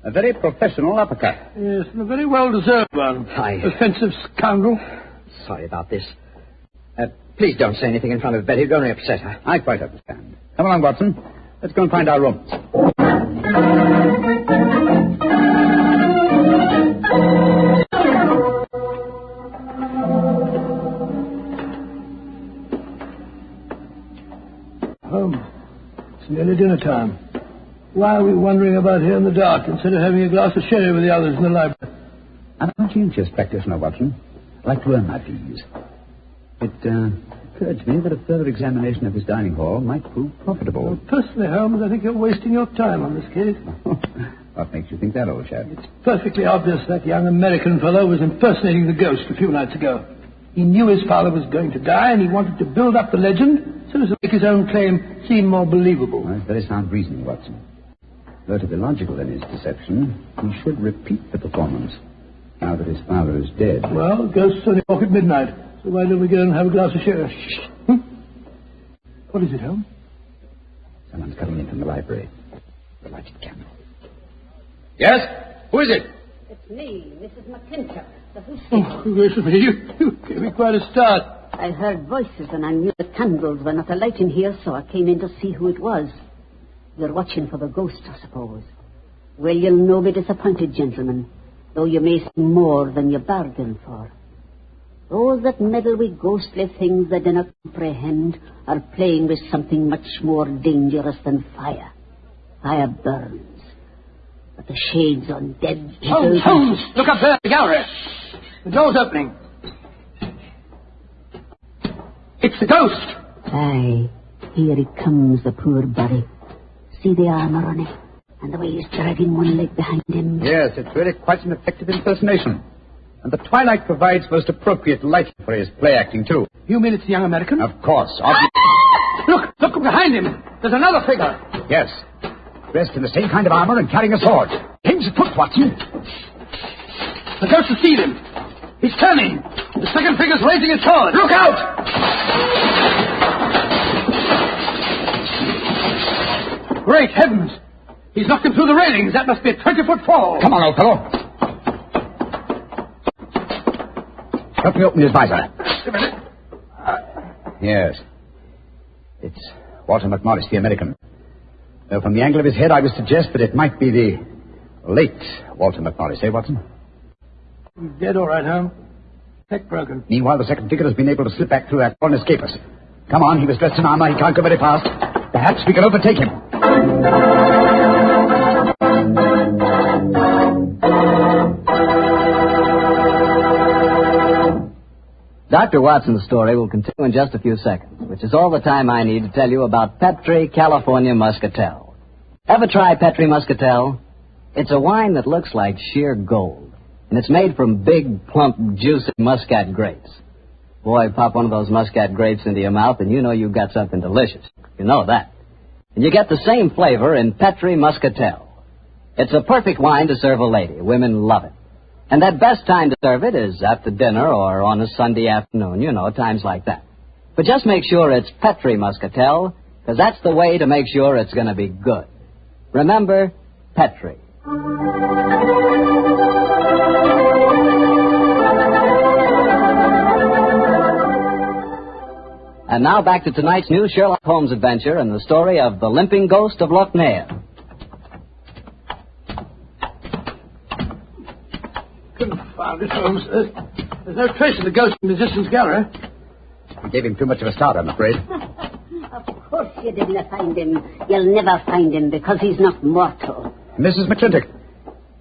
Speaker 3: A very professional uppercut.
Speaker 2: Yes, and a very well-deserved one. Offensive scoundrel.
Speaker 1: Sorry about this. Please don't say anything in front of Betty. It'll only upset her.
Speaker 3: I quite understand. Come along, Watson. Let's go and find our rooms.
Speaker 2: Holmes, it's nearly dinner time. Why are we wandering about here in the dark instead of having a glass of sherry with the others in the library?
Speaker 3: I'm a conscientious practitioner, Watson. I like to earn my fees. It occurred to me that a further examination of his dining hall might prove profitable.
Speaker 2: Well, personally, Holmes, I think you're wasting your time on this case.
Speaker 3: What makes you think that, old chap?
Speaker 2: It's perfectly obvious that young American fellow was impersonating the ghost a few nights ago. He knew his father was going to die, and he wanted to build up the legend so as to make his own claim seem more believable.
Speaker 3: Well, that's very sound reasoning, Watson. Though to be logical in his deception, he should repeat the performance now that his father is dead.
Speaker 2: Well, ghosts only walk at midnight, so why don't we go and have a glass of sherry? Shh. What is it, Holmes?
Speaker 3: Someone's coming in from the library. The lighted candle.
Speaker 1: Yes? Who is it?
Speaker 5: It's me, Mrs. McClintock, the hostess.
Speaker 2: Oh, gracious me, you gave me quite a start.
Speaker 5: I heard voices and I knew the candles were not alight in here, so I came in to see who it was. You're watching for the ghost, I suppose. Well, you'll no be disappointed, gentlemen, though you may see more than you bargained for. Those that meddle with ghostly things they do not comprehend are playing with something much more dangerous than fire. Fire burns, but the shades on dead people...
Speaker 2: Holmes! Look up there, the gallery. The door's opening. It's the ghost.
Speaker 5: Aye, here he comes, the poor body. See the armour on him, and the way he's dragging one leg behind him.
Speaker 3: Yes, it's really quite an effective impersonation. And the twilight provides most appropriate light for his play acting, too.
Speaker 2: You mean it's the young American?
Speaker 3: Of course.
Speaker 2: Look behind him. There's another figure.
Speaker 3: Yes. Dressed in the same kind of armor and carrying a sword. King's foot, Watson.
Speaker 2: The ghost has seen him. He's turning. The second figure's raising his sword.
Speaker 3: Look out!
Speaker 2: Great heavens! He's knocked him through the railings. That must be a 20-foot fall.
Speaker 3: Come on, old fellow. Help me open his visor. Yes. It's Walter McMorris, the American. Though from the angle of his head, I would suggest that it might be the late Walter McMorris, eh, Watson?
Speaker 2: He's dead, all right, Holmes. Neck broken.
Speaker 3: Meanwhile, the second figure has been able to slip back through that door and escape us. Come on, he was dressed in armor. He can't go very fast. Perhaps we can overtake him.
Speaker 11: Dr. Watson's story will continue in just a few seconds, which is all the time I need to tell you about Petri California Muscatel. Ever try Petri Muscatel? It's a wine that looks like sheer gold, and it's made from big, plump, juicy muscat grapes. Boy, pop one of those muscat grapes into your mouth, and you know you've got something delicious. You know that. And you get the same flavor in Petri Muscatel. It's a perfect wine to serve a lady. Women love it. And that best time to serve it is after dinner or on a Sunday afternoon, you know, times like that. But just make sure it's Petri Muscatel, because that's the way to make sure it's going to be good. Remember, Petri. And now back to tonight's new Sherlock Holmes adventure and the story of the limping ghost of Lochnair.
Speaker 2: Confound it, Holmes. There's no trace of the ghost in the musician's gallery.
Speaker 3: We gave him too much of a start, I'm afraid.
Speaker 19: Of course you didn't find him. You'll never find him because he's not mortal.
Speaker 3: Mrs. McClintock,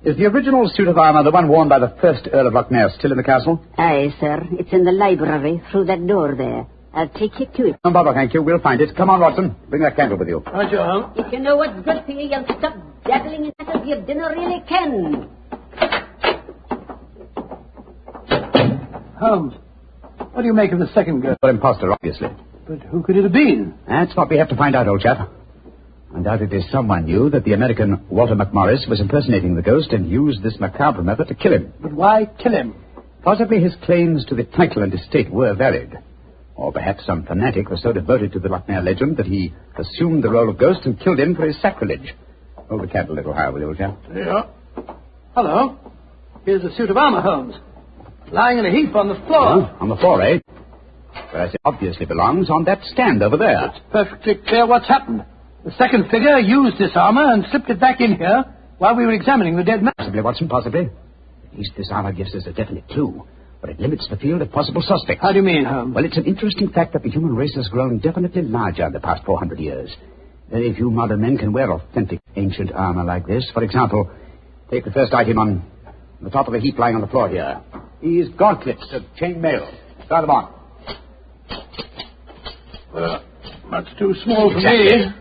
Speaker 3: is the original suit of armor the one worn by the first Earl of Lochnair still in the castle?
Speaker 19: Aye, sir. It's in the library through that door there. I'll take you to it.
Speaker 3: Don't bother, thank you. We'll find it. Come on, Watson. Bring that candle with you.
Speaker 2: Right, you Holmes.
Speaker 19: If you know what's good for you, you'll stop dabbling in that of your dinner really can.
Speaker 2: Holmes, what do you make of the second ghost?
Speaker 3: An imposter, obviously.
Speaker 2: But who could it have been?
Speaker 3: That's what we have to find out, old chap. Undoubtedly someone knew that the American Walter McMorris was impersonating the ghost and used this macabre method to kill him.
Speaker 2: But why kill him?
Speaker 3: Possibly his claims to the title and estate were valid. Or perhaps some fanatic was so devoted to the Lochnair legend that he assumed the role of ghost and killed him for his sacrilege. Hold the candle a little higher, will you, old chap?
Speaker 2: Yeah. Hello. Here's a suit of armor, Holmes. Lying in a heap on the floor.
Speaker 3: Oh, on the floor, eh? Whereas it obviously belongs on that stand over there.
Speaker 2: It's perfectly clear what's happened. The second figure used this armor and slipped it back in here while we were examining the dead man.
Speaker 3: Possibly, Watson, possibly. At least this armor gives us a definite clue. But it limits the field of possible suspects.
Speaker 2: How do you mean, Holmes?
Speaker 3: Well, it's an interesting fact that the human race has grown definitely larger in the past 400 years. Very few modern men can wear authentic ancient armor like this. For example, take the first item on the top of the heap lying on the floor here. These gauntlets of chain mail. Start them on.
Speaker 2: Well, that's too small for
Speaker 3: Exactly.
Speaker 2: me.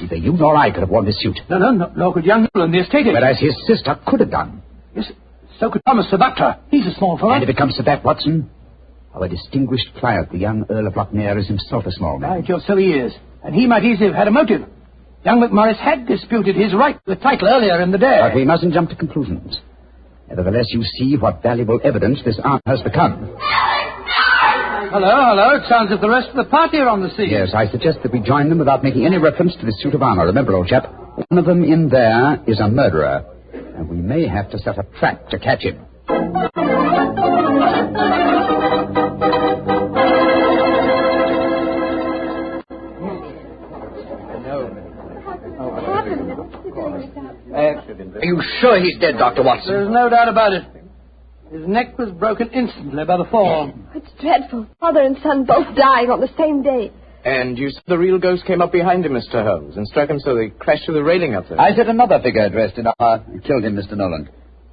Speaker 3: Neither you nor I could have worn this suit.
Speaker 2: No, nor could young Newland, the estate agent.
Speaker 3: Whereas his sister could have done.
Speaker 2: Yes, so could Thomas Sebastian. He's a small fellow.
Speaker 3: And if it comes to that, Watson, our distinguished client, the young Earl of Lochnair, is himself a small man.
Speaker 2: Right, so he is. And he might easily have had a motive. Young McMorris had disputed his right to the title earlier in the day.
Speaker 3: But we mustn't jump to conclusions. Nevertheless, you see what valuable evidence this arm has become.
Speaker 2: Hello. It sounds as if the rest of the party are on the scene.
Speaker 3: Yes, I suggest that we join them without making any reference to this suit of armor. Remember, old chap, one of them in there is a murderer, and we may have to set a trap to catch him.
Speaker 1: Are you sure he's dead, Dr. Watson?
Speaker 2: There's no doubt about it. His neck was broken instantly by the fall.
Speaker 7: It's dreadful. Father and son both dying on the same day.
Speaker 21: And you said the real ghost came up behind him, Mr. Holmes, and struck him so they crashed through the railing up there.
Speaker 3: I said another figure dressed in armor killed him, Mr. Nolan.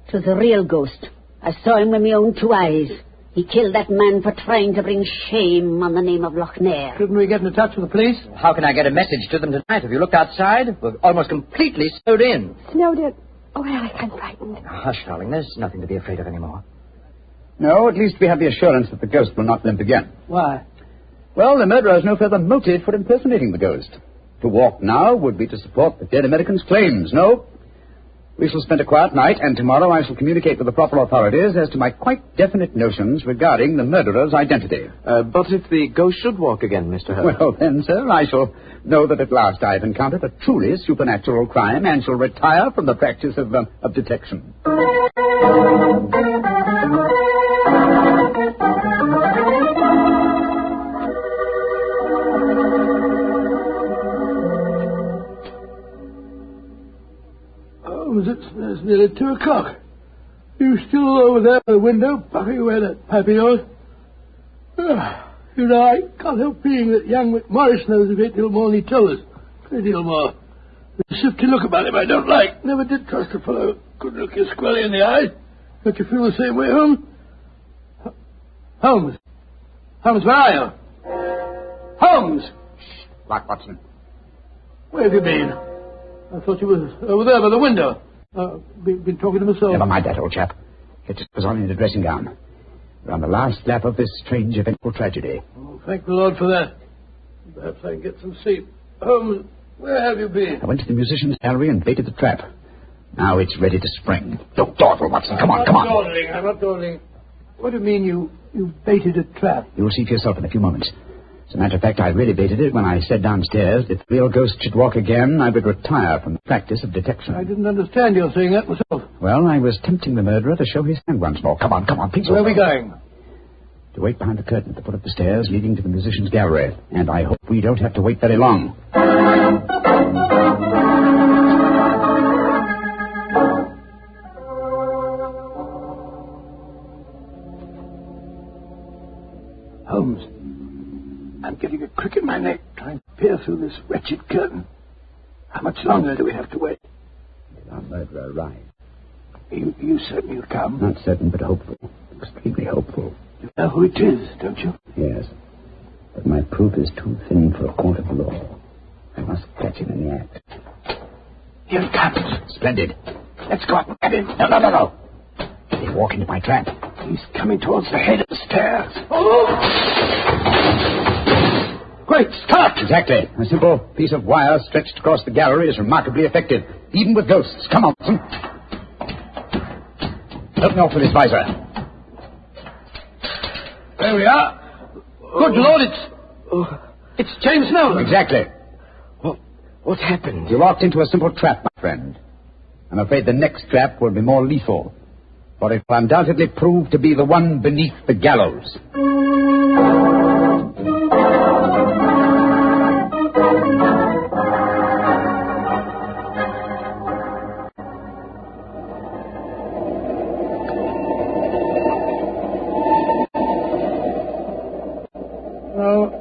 Speaker 19: It was a real ghost. I saw him with my own two eyes. He killed that man for trying to bring shame on the name of Lochnair.
Speaker 2: Couldn't we get in touch with the police?
Speaker 1: How can I get a message to them tonight? Have you looked outside? We're almost completely snowed in.
Speaker 7: Snowed in. Oh, Alec, I'm frightened.
Speaker 1: Hush, darling. There's nothing to be afraid of anymore.
Speaker 3: No, at least we have the assurance that the ghost will not limp again.
Speaker 2: Why?
Speaker 3: Well, the murderer has no further motive for impersonating the ghost. To walk now would be to support the dead American's claims. No. We shall spend a quiet night, and tomorrow I shall communicate with the proper authorities as to my quite definite notions regarding the murderer's identity.
Speaker 21: But if the ghost should walk again, Mr. Holmes?
Speaker 3: Well, then, sir, I shall know that at last I have encountered a truly supernatural crime and shall retire from the practice of detection.
Speaker 2: It's nearly 2 o'clock. You still over there by the window, puffing away that pipe of yours? You know, I can't help feeling that young McMorris knows a great deal more than he told us. A great deal more. There's a shifty look about him I don't like. Never did trust a fellow who could look you squarely in the eye. Don't you feel the same way, Holmes? Holmes? Holmes, where are you? Holmes!
Speaker 3: Shh, Black Watson.
Speaker 2: Where have you been? I thought you were over there by the window. Been talking to myself.
Speaker 3: Never mind that, old chap. Get us on in the dressing gown. We're on the last lap of this strange eventful tragedy.
Speaker 2: Oh, thank the Lord for that. Perhaps I can get some sleep. Holmes, where have you been?
Speaker 3: I went to the musician's gallery and baited the trap. Now it's ready to spring. Don't dawdle, Watson. Come on, come on.
Speaker 2: I'm not dawdling. What do you mean you baited a trap?
Speaker 3: You'll see for yourself in a few moments. As a matter of fact, I really baited it when I said downstairs that if the real ghost should walk again, I would retire from the practice of detection.
Speaker 2: I didn't understand your saying that myself.
Speaker 3: Well, I was tempting the murderer to show his hand once more. Come on, please.
Speaker 2: Where are we going?
Speaker 3: To wait behind the curtain at the foot of the stairs leading to the musician's gallery. And I hope we don't have to wait very long.
Speaker 2: Holmes, I'm getting a crick in my neck trying to peer through this wretched curtain. How much longer do we have to wait?
Speaker 3: Till our murderer arrives.
Speaker 2: You certain he'll come?
Speaker 3: Not certain, but hopeful. Extremely hopeful.
Speaker 2: You know who it is, don't you?
Speaker 3: Yes. But my proof is too thin for a court of law. I must catch him in the act.
Speaker 2: Here he comes.
Speaker 3: Splendid.
Speaker 2: Let's go up and get him.
Speaker 3: No. They walk into my trap.
Speaker 2: He's coming towards the head of the stairs. Oh! Great Scott!
Speaker 3: Exactly. A simple piece of wire stretched across the gallery is remarkably effective, even with ghosts. Come on, Watson. Help me off with this visor.
Speaker 2: There we are. Good Lord, it's James Nolan.
Speaker 3: Exactly.
Speaker 21: What happened?
Speaker 3: You walked into a simple trap, my friend. I'm afraid the next trap will be more lethal, for it will undoubtedly prove to be the one beneath the gallows.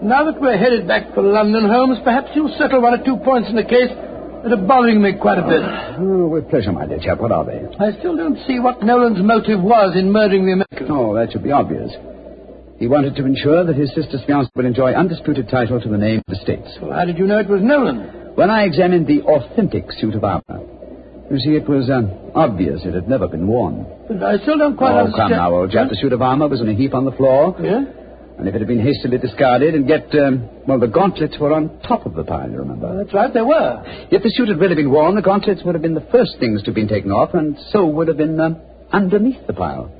Speaker 2: Now that we're headed back for London, Holmes, perhaps you'll settle one or two points in the case that are bothering me quite a bit.
Speaker 3: Oh, with pleasure, my dear chap. What are they?
Speaker 2: I still don't see what Nolan's motive was in murdering the American.
Speaker 3: Oh, that should be obvious. He wanted to ensure that his sister's fiancé would enjoy undisputed title to the name of the States.
Speaker 2: Well, how did you know it was Nolan?
Speaker 3: When I examined the authentic suit of armor, you see, it was obvious it had never been worn.
Speaker 2: But I still don't quite understand.
Speaker 3: Oh, come now, old chap. The suit of armor was in a heap on the floor.
Speaker 2: Yeah?
Speaker 3: And if it had been hastily discarded, and yet, the gauntlets were on top of the pile, you remember?
Speaker 2: That's right, they were.
Speaker 3: If the suit had really been worn, the gauntlets would have been the first things to have been taken off, and so would have been underneath the pile.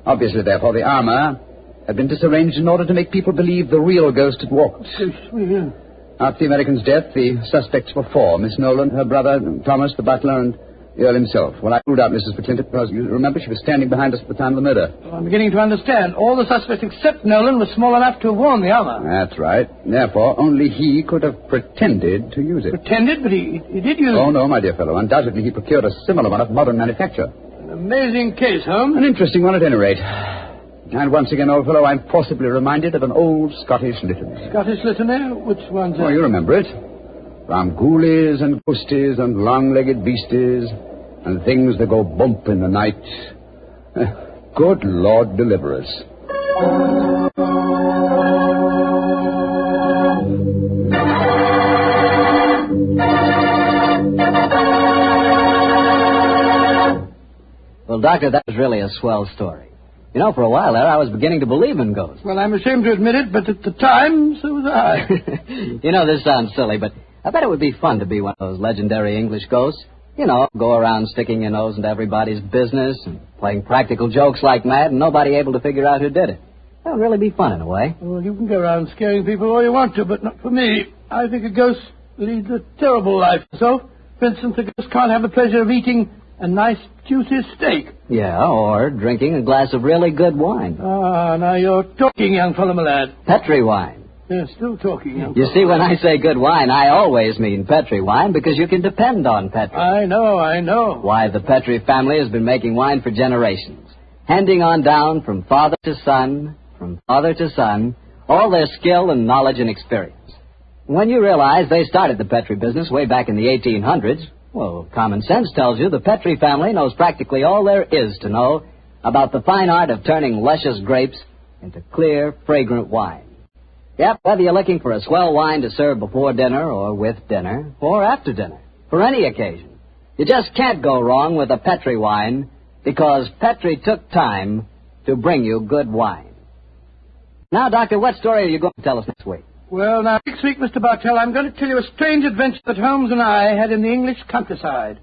Speaker 3: Obviously, therefore, the armor had been disarranged in order to make people believe the real ghost had walked.
Speaker 2: Yeah.
Speaker 3: After the American's death, the suspects were four: Miss Nolan, her brother, Thomas, the butler, and the Earl himself. Well, I ruled out Mrs. McClintock because, you remember, she was standing behind us at the time of the murder.
Speaker 2: Well, I'm beginning to understand. All the suspects except Nolan were small enough to have worn the armor.
Speaker 3: That's right. Therefore, only he could have pretended to use it.
Speaker 2: Pretended? But he did use it.
Speaker 3: Oh, no, my dear fellow. Undoubtedly, he procured a similar one of modern manufacture.
Speaker 2: An amazing case, Holmes.
Speaker 3: An interesting one, at any rate. And once again, old fellow, I'm forcibly reminded of an old Scottish litany.
Speaker 2: Scottish litany? Which one's that?
Speaker 3: Oh, you remember it. From ghoulies and ghosties and long-legged beasties and things that go bump in the night. Good Lord deliver us.
Speaker 11: Well, Doctor, that was really a swell story. You know, for a while there, I was beginning to believe in ghosts.
Speaker 2: Well, I'm ashamed to admit it, but at the time, so was I.
Speaker 11: You know, this sounds silly, but I bet it would be fun to be one of those legendary English ghosts. You know, go around sticking your nose into everybody's business and playing practical jokes like mad and nobody able to figure out who did it. That would really be fun in a way.
Speaker 2: Well, you can go around scaring people all you want to, but not for me. I think a ghost leads a terrible life. So, for instance, a ghost can't have the pleasure of eating a nice, juicy steak.
Speaker 11: Yeah, or drinking a glass of really good wine.
Speaker 2: Ah, now you're talking, young fellow, my lad.
Speaker 11: Petri wine.
Speaker 2: Yeah, still talking, Uncle.
Speaker 11: You see, when I say good wine, I always mean Petri wine because you can depend on Petri.
Speaker 2: I know.
Speaker 11: Why, the Petri family has been making wine for generations, handing on down from father to son, all their skill and knowledge and experience. When you realize they started the Petri business way back in the 1800s, well, common sense tells you the Petri family knows practically all there is to know about the fine art of turning luscious grapes into clear, fragrant wine. Yep, whether you're looking for a swell wine to serve before dinner or with dinner or after dinner, for any occasion, you just can't go wrong with a Petri wine because Petri took time to bring you good wine. Now, Doctor, what story are you going to tell us next week?
Speaker 2: Well, now, next week, Mr. Bartell, I'm going to tell you a strange adventure that Holmes and I had in the English countryside.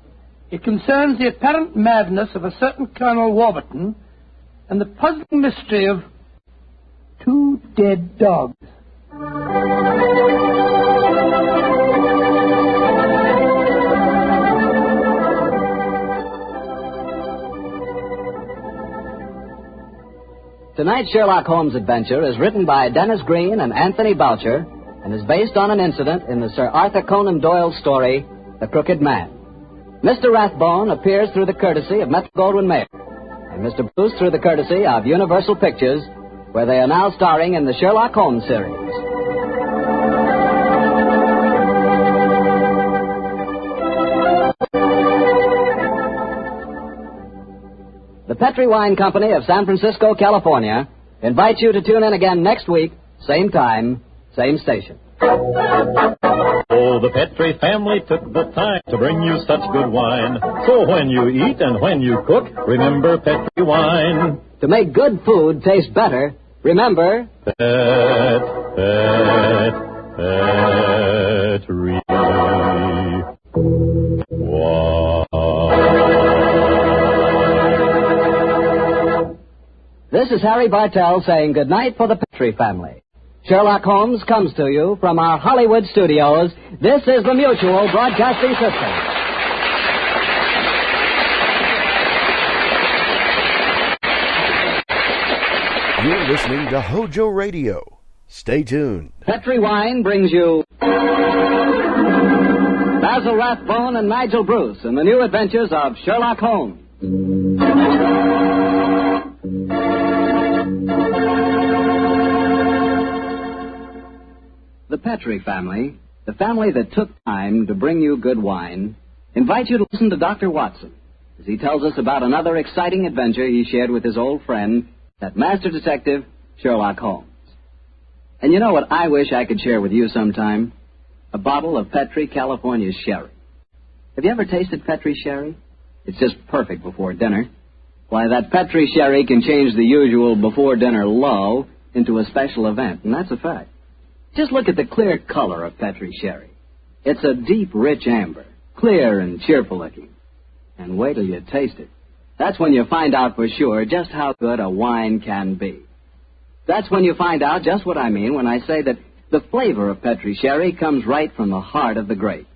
Speaker 2: It concerns the apparent madness of a certain Colonel Warburton and the puzzling mystery of 2 dead dogs.
Speaker 11: Tonight's Sherlock Holmes adventure is written by Dennis Green and Anthony Boucher and is based on an incident in the Sir Arthur Conan Doyle story, The Crooked Man. Mr. Rathbone appears through the courtesy of Metro-Goldwyn-Mayer, and Mr. Bruce through the courtesy of Universal Pictures, where they are now starring in the Sherlock Holmes series. The Petri Wine Company of San Francisco, California, invites you to tune in again next week, same time, same station.
Speaker 6: Oh, the Petri family took the time to bring you such good wine. So when you eat and when you cook, remember Petri wine.
Speaker 11: To make good food taste better, remember
Speaker 6: Petri wine.
Speaker 11: This is Harry Bartell saying goodnight for the Petri family. Sherlock Holmes comes to you from our Hollywood studios. This is the Mutual Broadcasting System.
Speaker 8: You're listening to HOJO Radio. Stay tuned.
Speaker 11: Petri Wine brings you Basil Rathbone and Nigel Bruce in the new adventures of Sherlock Holmes. The Petri family, the family that took time to bring you good wine, invites you to listen to Dr. Watson as he tells us about another exciting adventure he shared with his old friend, that master detective, Sherlock Holmes. And you know what I wish I could share with you sometime? A bottle of Petri California sherry. Have you ever tasted Petri sherry? It's just perfect before dinner. Why, that Petri sherry can change the usual before-dinner lull into a special event, and that's a fact. Just look at the clear color of Petri sherry. It's a deep, rich amber, clear and cheerful-looking. And wait till you taste it. That's when you find out for sure just how good a wine can be. That's when you find out just what I mean when I say that the flavor of Petri sherry comes right from the heart of the grape.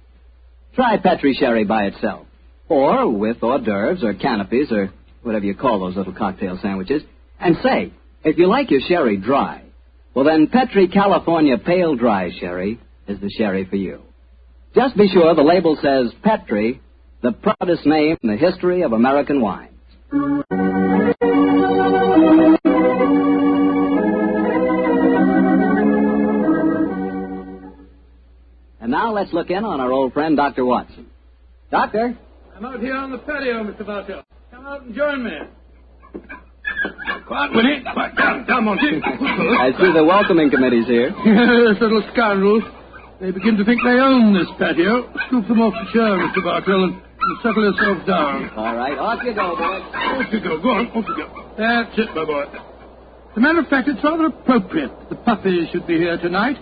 Speaker 11: Try Petri sherry by itself, or with hors d'oeuvres or canapes or whatever you call those little cocktail sandwiches, and say, if you like your sherry dry, well then Petri California Pale Dry Sherry is the sherry for you. Just be sure the label says Petri, the proudest name in the history of American wine. And now let's look in on our old friend, Dr. Watson. Doctor?
Speaker 2: I'm out here on the patio, Mr. Bartell. Come out and join me. Quiet, Winnie. Quiet down, Monty.
Speaker 11: I see the welcoming committee's here.
Speaker 2: Yes, little scoundrels. They begin to think they own this patio. Scoop them off the chair, Mr. Bartell, and settle yourselves down.
Speaker 11: All right, off you go, boy.
Speaker 2: Off you go. Go on, off you go. That's it, my boy. As a matter of fact, it's rather appropriate the puppies should be here tonight.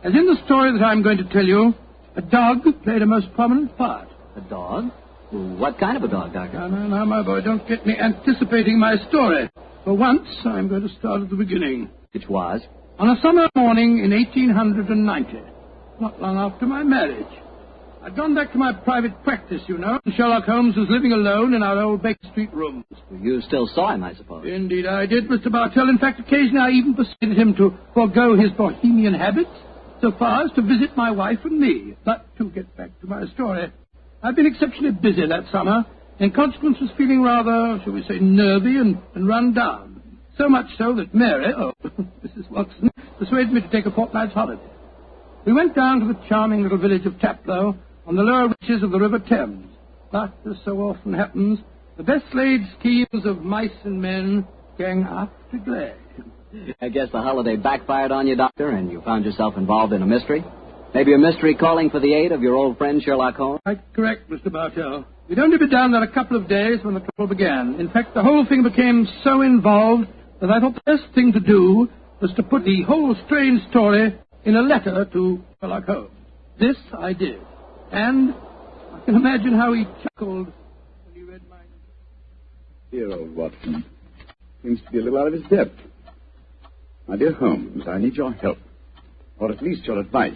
Speaker 2: As in the story that I'm going to tell you, a dog played a most prominent part.
Speaker 11: A dog? What kind of a dog, Doctor?
Speaker 2: Now, my boy, don't get me anticipating my story. For once, I'm going to start at the beginning.
Speaker 11: Which was?
Speaker 2: On a summer morning in 1890, not long after my marriage, I'd gone back to my private practice, you know. Sherlock Holmes was living alone in our old Baker Street rooms.
Speaker 11: You still saw him, I suppose.
Speaker 2: Indeed I did, Mr. Bartell. In fact, occasionally I even persuaded him to forego his bohemian habits so far as to visit my wife and me. But to get back to my story, I've been exceptionally busy that summer. In consequence, was feeling rather, shall we say, nervy and run down. So much so that Mary, Mrs. Watson, persuaded me to take a fortnight's holiday. We went down to the charming little village of Taplow on the lower reaches of the River Thames. But, as so often happens, the best laid schemes of mice and men gang after glare.
Speaker 11: I guess the holiday backfired on you, Doctor, and you found yourself involved in a mystery? Maybe a mystery calling for the aid of your old friend Sherlock Holmes?
Speaker 2: Quite correct, Mr. Bartell. We'd only been down there a couple of days when the trouble began. In fact, the whole thing became so involved that I thought the best thing to do was to put the whole strange story in a letter to Sherlock Holmes. This I did. And I can imagine how he chuckled when he read mine.
Speaker 3: Dear old Watson. Seems to be a little out of his depth. My dear Holmes, I need your help. Or at least your advice.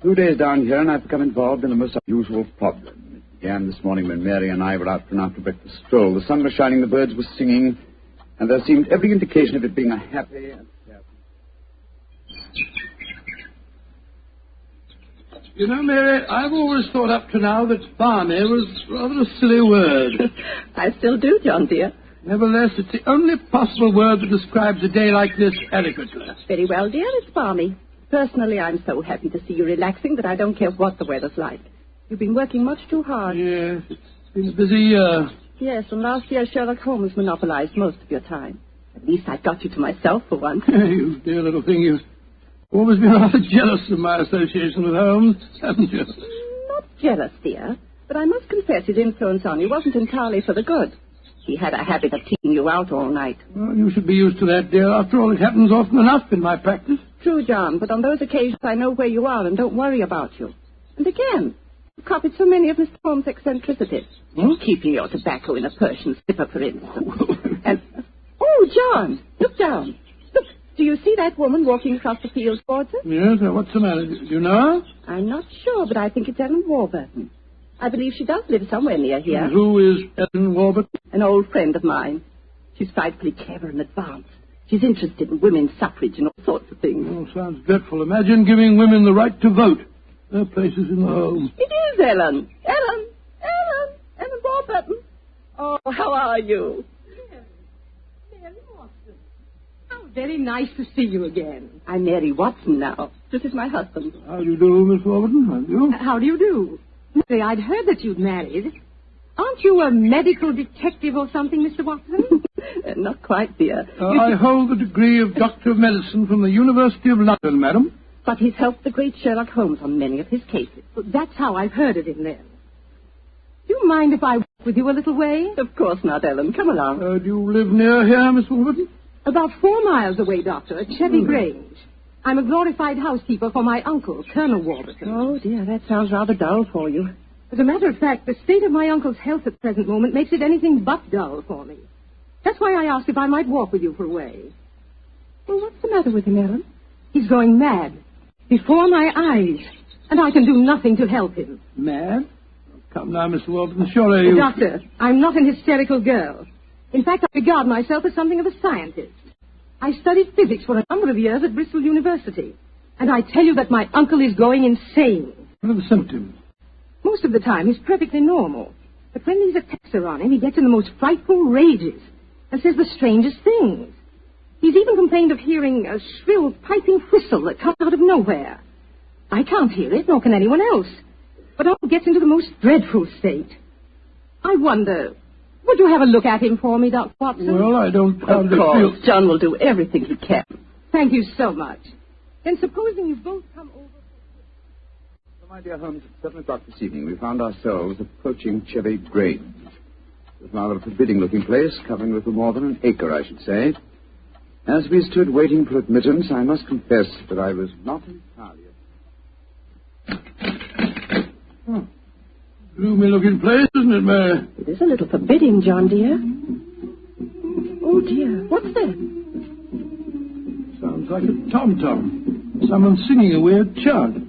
Speaker 3: 2 days down here and I've become involved in a most unusual problem. It began this morning when Mary and I were out for an after-breakfast stroll. The sun was shining, the birds were singing, and there seemed every indication of it being a happy and
Speaker 2: You know, Mary, I've always thought up to now that balmy was rather a silly word.
Speaker 7: I still do, John, dear.
Speaker 2: Nevertheless, it's the only possible word that describes a day like this adequately.
Speaker 7: Very well, dear, it's balmy. Personally, I'm so happy to see you relaxing that I don't care what the weather's like. You've been working much too hard.
Speaker 2: Yes, it's been a busy year.
Speaker 7: Yes, and last year Sherlock Holmes monopolized most of your time. At least I've got you to myself for once.
Speaker 2: You dear little thing, you've always been rather jealous of my association with Holmes, haven't you?
Speaker 7: Not jealous, dear, but I must confess his influence on you wasn't entirely for the good. He had a habit of teasing you out all night.
Speaker 2: Well, you should be used to that, dear. After all, it happens often enough in my practice.
Speaker 7: True, John, but on those occasions I know where you are and don't worry about you. And again, you've copied so many of Mr. Holmes' eccentricities. Keeping your tobacco in a Persian slipper, for instance. And, oh, John, look down. Look, do you see that woman walking across the field towards us?
Speaker 2: Yes, what's the matter? Do you know her?
Speaker 7: I'm not sure, but I think it's Ellen Warburton. I believe she does live somewhere near here.
Speaker 2: Who is Ellen Warburton?
Speaker 7: An old friend of mine. She's frightfully clever and advanced. She's interested in women's suffrage and all sorts of things.
Speaker 2: Oh, sounds dreadful. Imagine giving women the right to vote. Their place is in the home.
Speaker 7: It is Ellen. Ellen Warburton. Oh, how are you?
Speaker 16: Mary Watson. How very nice to see you again.
Speaker 7: I'm Mary Watson now. This is my husband.
Speaker 2: How do you do, Miss Warburton? How do you?
Speaker 16: How do you do? Mary, I'd heard that you'd married. Aren't you a medical detective or something, Mr. Watson?
Speaker 7: Not quite, dear.
Speaker 2: I hold the degree of Doctor of Medicine from the University of London, madam.
Speaker 7: But he's helped the great Sherlock Holmes on many of his cases.
Speaker 16: Well, that's how I've heard of him, then. Do you mind if I walk with you a little way?
Speaker 7: Of course not, Ellen. Come along.
Speaker 2: Do you live near here, Miss Warburton?
Speaker 16: About 4 miles away, Doctor, at Chevy Grange. I'm a glorified housekeeper for my uncle, Colonel Warburton.
Speaker 7: Oh, dear, that sounds rather dull for you.
Speaker 16: As a matter of fact, the state of my uncle's health at the present moment makes it anything but dull for me. That's why I asked if I might walk with you for a way.
Speaker 7: Well, what's the matter with him, Ellen?
Speaker 16: He's going mad. Before my eyes. And I can do nothing to help him.
Speaker 2: Mad? Come now, Miss Warburton, surely you...
Speaker 16: Doctor, I'm not an hysterical girl. In fact, I regard myself as something of a scientist. I studied physics for a number of years at Bristol University. And I tell you that my uncle is going insane.
Speaker 2: What are the symptoms?
Speaker 16: Most of the time, he's perfectly normal. But when these attacks are on him, he gets in the most frightful rages and says the strangest things. He's even complained of hearing a shrill, piping whistle that comes out of nowhere. I can't hear it, nor can anyone else. But Uncle gets into the most dreadful state. I wonder, would you have a look at him for me, Dr. Watson?
Speaker 2: Well, I don't
Speaker 7: Of course. John will do everything he can.
Speaker 16: Thank you so much. Then supposing you both come over...
Speaker 3: My dear Holmes, at 7 o'clock this evening, we found ourselves approaching Chevy Grange. It was rather a forbidding-looking place, covering a little more than an acre, I should say. As we stood waiting for admittance, I must confess that I was not entirely...
Speaker 2: Gloomy-looking place, isn't it, Mary?
Speaker 7: It is a little forbidding, John, dear. Oh, dear. What's that?
Speaker 2: Sounds like a tom-tom. Someone singing a weird chant.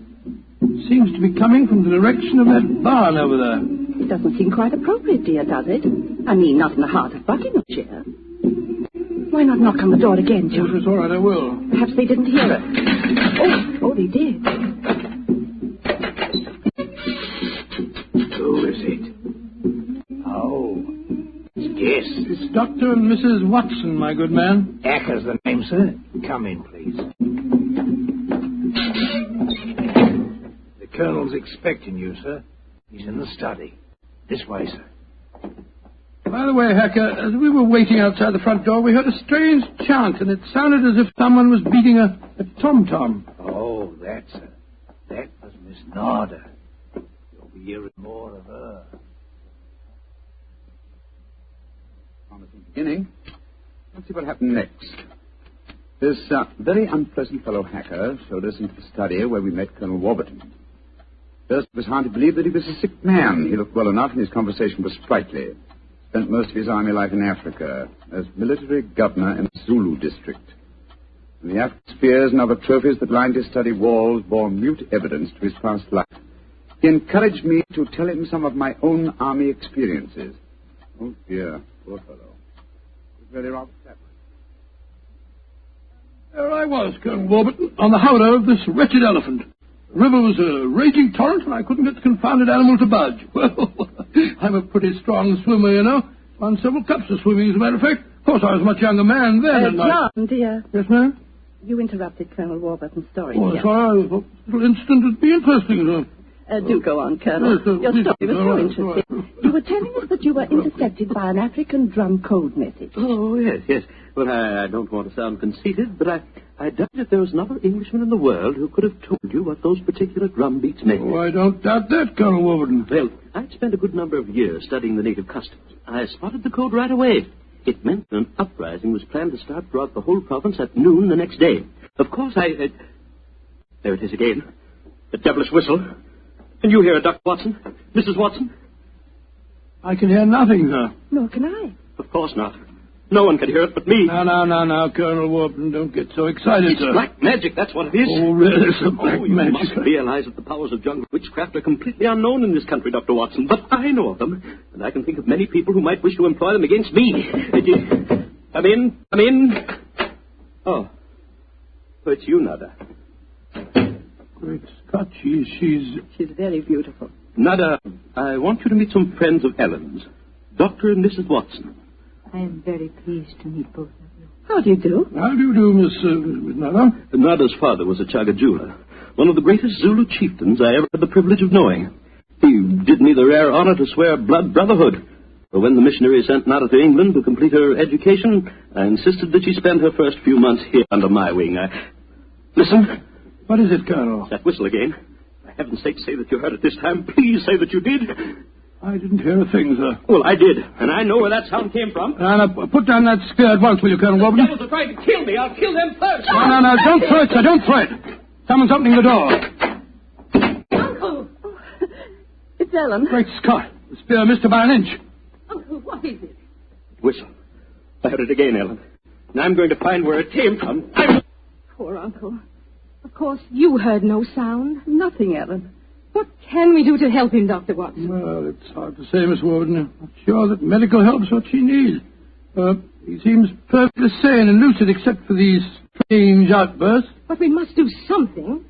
Speaker 2: seems to be coming from the direction of that barn over there.
Speaker 16: It doesn't seem quite appropriate, dear, does it? I mean, not in the heart of Buckinghamshire. Why not knock on the door again, John?
Speaker 2: Yes, all right, I will.
Speaker 16: Perhaps they didn't hear us. Oh, they did.
Speaker 14: Who is it? Oh, yes.
Speaker 2: It's Dr. and Mrs. Watson, my good man.
Speaker 14: Acker's the name, sir. Come in, please. The Colonel's expecting you, sir. He's in the study. This way, sir.
Speaker 2: By the way, Hacker, as we were waiting outside the front door, we heard a strange chant, and it sounded as if someone was beating a tom-tom.
Speaker 14: Oh, that's her. That was Miss Narda. You'll be hearing more of her.
Speaker 3: Promising beginning. Let's see what happened next. This very unpleasant fellow Hacker showed us into the study where we met Colonel Warburton. First, it was hard to believe that he was a sick man. He looked well enough, and his conversation was sprightly. Spent most of his army life in Africa as military governor in the Zulu district. And the African spears and other trophies that lined his study walls bore mute evidence to his past life. He encouraged me to tell him some of my own army experiences. Oh, dear, poor fellow. It was really rather sad.
Speaker 2: There I was, Colonel Warburton, on the howdah of this wretched elephant. The river was a raging torrent, and I couldn't get the confounded animal to budge. Well, I'm a pretty strong swimmer, you know. Won several cups of swimming, as a matter of fact. Of course, I was a much younger man then.
Speaker 16: John, dear.
Speaker 2: Yes, ma'am?
Speaker 16: You interrupted Colonel Warburton's story.
Speaker 2: Oh,
Speaker 16: dear.
Speaker 2: sorry. I thought this little incident would be interesting.
Speaker 16: Do go on, Colonel. Your story was so interesting. You were telling us that you were intercepted by an African drum code message.
Speaker 10: Oh, yes. Well, I don't want to sound conceited, but I doubt if there was another Englishman in the world who could have told you what those particular drum beats meant.
Speaker 2: Oh, I don't doubt that, Colonel Warburton.
Speaker 10: Well, I'd spent a good number of years studying the native customs. I spotted the code right away. It meant that an uprising was planned to start throughout the whole province at noon the next day. Of course, there it is again. The devilish whistle. Can you hear it, Dr. Watson? Mrs. Watson?
Speaker 2: I can hear nothing, sir.
Speaker 16: Nor can I.
Speaker 10: Of course not. No one can hear it but me.
Speaker 2: No, Colonel Warburton, don't get so excited,
Speaker 10: it's
Speaker 2: sir.
Speaker 10: Black magic, that's what it is.
Speaker 2: Oh, really, it's black magic.
Speaker 10: You must realize that the powers of jungle witchcraft are completely unknown in this country, Dr. Watson. But I know of them, and I can think of many people who might wish to employ them against me. Come in. Oh, it's you, Nada.
Speaker 2: Great Scott, she's
Speaker 16: very beautiful.
Speaker 10: Nada, I want you to meet some friends of Ellen's, Dr. and Mrs. Watson.
Speaker 16: I am very pleased to meet both of you. How do you do?
Speaker 2: How do you do, Miss Nada?
Speaker 10: Nada's father was a Chagajula, one of the greatest Zulu chieftains I ever had the privilege of knowing. He did me the rare honor to swear blood brotherhood. But when the missionary sent Nada to England to complete her education, I insisted that she spend her first few months here under my wing. Listen.
Speaker 2: What is it, Colonel?
Speaker 10: That whistle again. For heaven's sake, say that you heard it this time. Please say that you did.
Speaker 2: I didn't hear a thing, sir.
Speaker 10: Well, I did, and I know where that sound came from.
Speaker 2: Now, put down that spear at once, will you, Colonel Warburton?
Speaker 10: The devils are trying to kill me. I'll kill them first.
Speaker 2: No, don't throw it, sir, don't throw it. Someone's opening the door.
Speaker 16: Uncle! Oh, it's Ellen.
Speaker 2: Great Scott, the spear missed her by an inch.
Speaker 16: Uncle, what is it?
Speaker 10: Whistle. I heard it again, Ellen. And I'm going to find where it came from.
Speaker 16: Poor Uncle. Of course, you heard no sound. Nothing, Ellen. What can we do to help him, Dr. Watson?
Speaker 2: Well, it's hard to say, Miss Warden. I'm not sure that medical help's what she needs. He seems perfectly sane and lucid except for these strange outbursts.
Speaker 16: But we must do something.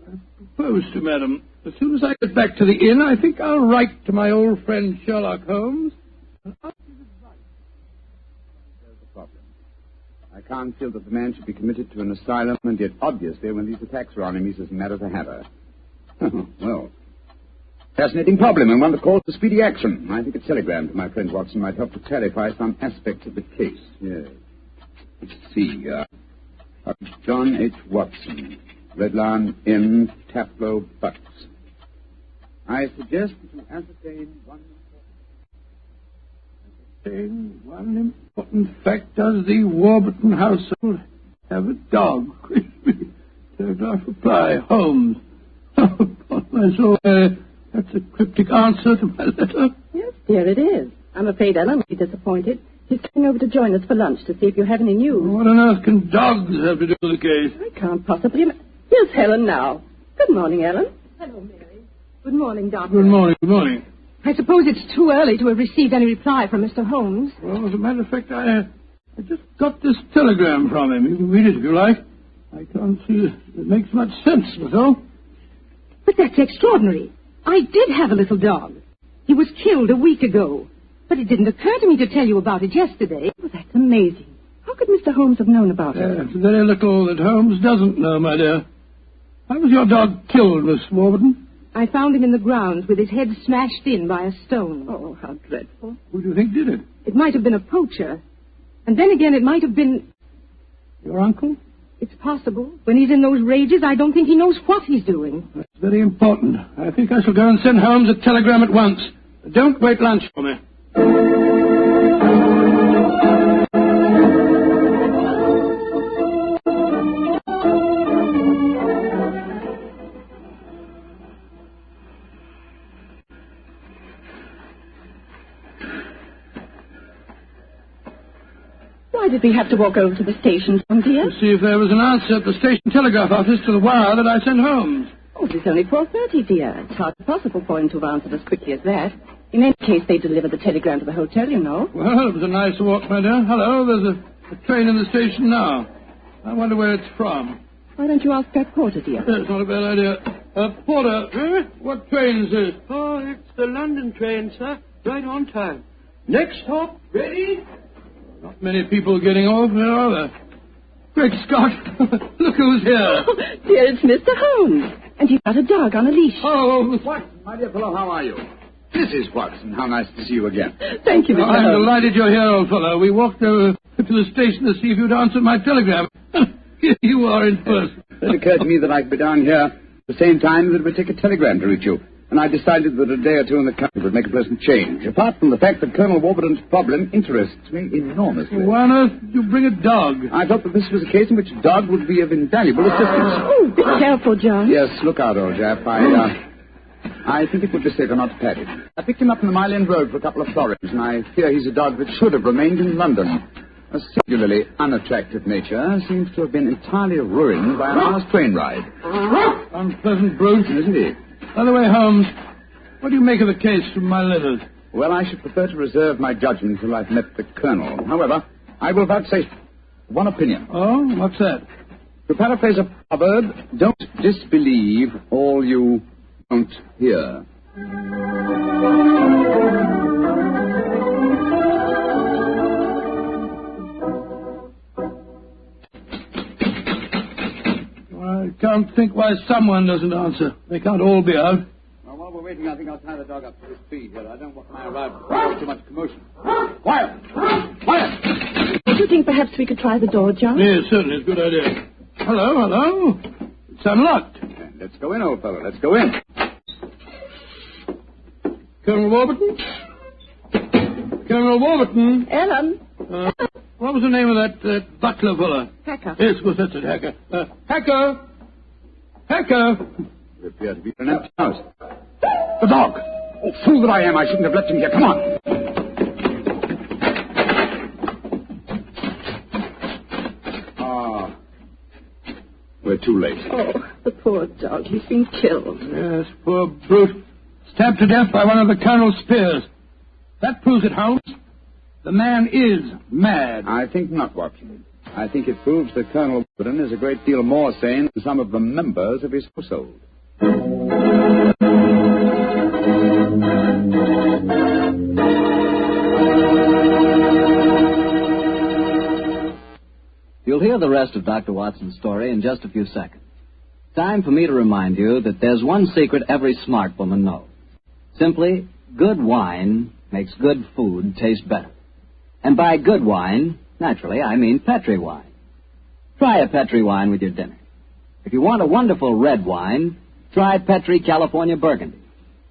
Speaker 2: I propose to, madam. As soon as I get back to the inn, I think I'll write to my old friend Sherlock Holmes and ask his advice.
Speaker 3: There's the problem. I can't feel that the man should be committed to an asylum, and yet obviously when these attacks are on him, he's as mad as a hatter. Well, fascinating problem, and one that calls for speedy action. I think a telegram to my friend Watson might help to clarify some aspects of the case. Yes. Let's see. John H. Watson, Red Lion Inn, Taplow, Bucks. I suggest that you ascertain
Speaker 2: one important fact. Does the Warburton household have a dog? Telegraph reply, Holmes. Oh, God, my soul, that's a cryptic answer to my letter.
Speaker 16: Yes, dear, it is. I'm afraid Ellen will be disappointed. He's coming over to join us for lunch to see if you have any news.
Speaker 2: What on earth can dogs have to do with the case?
Speaker 16: I can't possibly... Here's Helen now. Good morning, Ellen. Hello, Mary. Good morning, Doctor.
Speaker 2: Good morning, good morning.
Speaker 16: I suppose it's too early to have received any reply from Mr. Holmes.
Speaker 2: Well, as a matter of fact, I just got this telegram from him. You can read it if you like. I can't see it makes much sense, that's all.
Speaker 16: But that's extraordinary. I did have a little dog. He was killed a week ago. But it didn't occur to me to tell you about it yesterday.
Speaker 9: Oh, that's amazing. How could Mr. Holmes have known about it?
Speaker 2: It's very little that Holmes doesn't know, my dear. How was your dog killed, Miss Warburton?
Speaker 16: I found him in the grounds with his head smashed in by a stone.
Speaker 9: Oh, how dreadful.
Speaker 2: Who do you think did it?
Speaker 16: It might have been a poacher. And then again, it might have been...
Speaker 2: Your uncle?
Speaker 16: It's possible. When he's in those rages, I don't think he knows what he's doing.
Speaker 2: That's very important. I think I shall go and send Holmes a telegram at once. Don't wait lunch for me.
Speaker 9: Why did we have to walk over to the station, dear?
Speaker 2: To see if there was an answer at the station telegraph office to the wire that I sent Holmes.
Speaker 9: Oh, it's only 4:30, dear. It's hardly possible for him to have answered as quickly as that. In any case, they delivered the telegram to the hotel, you know.
Speaker 2: Well, it was a nice walk, my dear. Hello, there's a train in the station now. I wonder where it's from.
Speaker 9: Why don't you ask that porter, dear?
Speaker 2: That's not a bad idea. Porter, what train is this?
Speaker 20: Oh, it's the London train, sir. Right on time. Next stop, ready?
Speaker 2: Not many people getting off here, are there? Great Scott! Look who's here!
Speaker 9: Oh, dear, it's Mr. Holmes. And he's got a dog on a leash.
Speaker 3: Oh, Watson, my dear fellow, how are you? Mrs. Watson, how nice to see you again.
Speaker 9: Thank you, Mr.
Speaker 2: I'm
Speaker 9: Holmes.
Speaker 2: delighted you're here, old fellow. We walked over to the station to see if you'd answer my telegram. Here you are in person.
Speaker 3: It occurred to me that I could be down here at the same time that it would take a telegram to reach you. And I decided that a day or two in the country would make a pleasant change, apart from the fact that Colonel Warburton's problem interests me enormously.
Speaker 2: Why on earth did you bring a dog?
Speaker 3: I thought that this was a case in which a dog would be of invaluable assistance.
Speaker 9: Oh, be careful, John.
Speaker 3: Yes, look out, old chap. I think it would be safer not to pat him. I picked him up in the Mile End Road for a couple of florins, and I fear he's a dog that should have remained in London. A singularly unattractive nature seems to have been entirely ruined by an hour's train ride.
Speaker 2: Unpleasant brute,
Speaker 3: isn't he?
Speaker 2: By the way, Holmes, what do you make of the case from my letters?
Speaker 3: Well, I should prefer to reserve my judgment until I've met the Colonel. However, I will vouchsafe one opinion.
Speaker 2: Oh, what's that?
Speaker 3: To paraphrase a proverb, don't disbelieve all you don't hear.
Speaker 2: I can't think why someone doesn't answer. They can't all be out.
Speaker 3: Well, while we're waiting, I think I'll tie the dog up to this tree here. I don't want my arrival to cause too much commotion. Quiet! Quiet!
Speaker 9: Do you think perhaps we could try the door, John?
Speaker 2: Yes, certainly. It's a good idea. Hello. It's unlocked.
Speaker 3: Let's go in, old fellow. Let's go in.
Speaker 2: Colonel Warburton? Colonel Warburton?
Speaker 9: Ellen?
Speaker 2: What was the name of that butler fellow?
Speaker 9: Hacker.
Speaker 2: Yes, of course, that's it, Hacker. Hacker! Hacker!
Speaker 3: We appear to be in an empty house. The dog! Oh, fool that I am, I shouldn't have left him here. Come on! We're too late.
Speaker 9: Oh, the poor dog. He's been killed.
Speaker 2: Yes, poor brute. Stabbed to death by one of the Colonel's spears. That proves it, Holmes. The man is mad.
Speaker 3: I think not, Watson. I think it proves that Colonel Warburton is a great deal more sane than some of the members of his household.
Speaker 11: You'll hear the rest of Dr. Watson's story in just a few seconds. Time for me to remind you that there's one secret every smart woman knows. Simply, good wine makes good food taste better. And by good wine, naturally, I mean Petri wine. Try a Petri wine with your dinner. If you want a wonderful red wine, try Petri California Burgundy.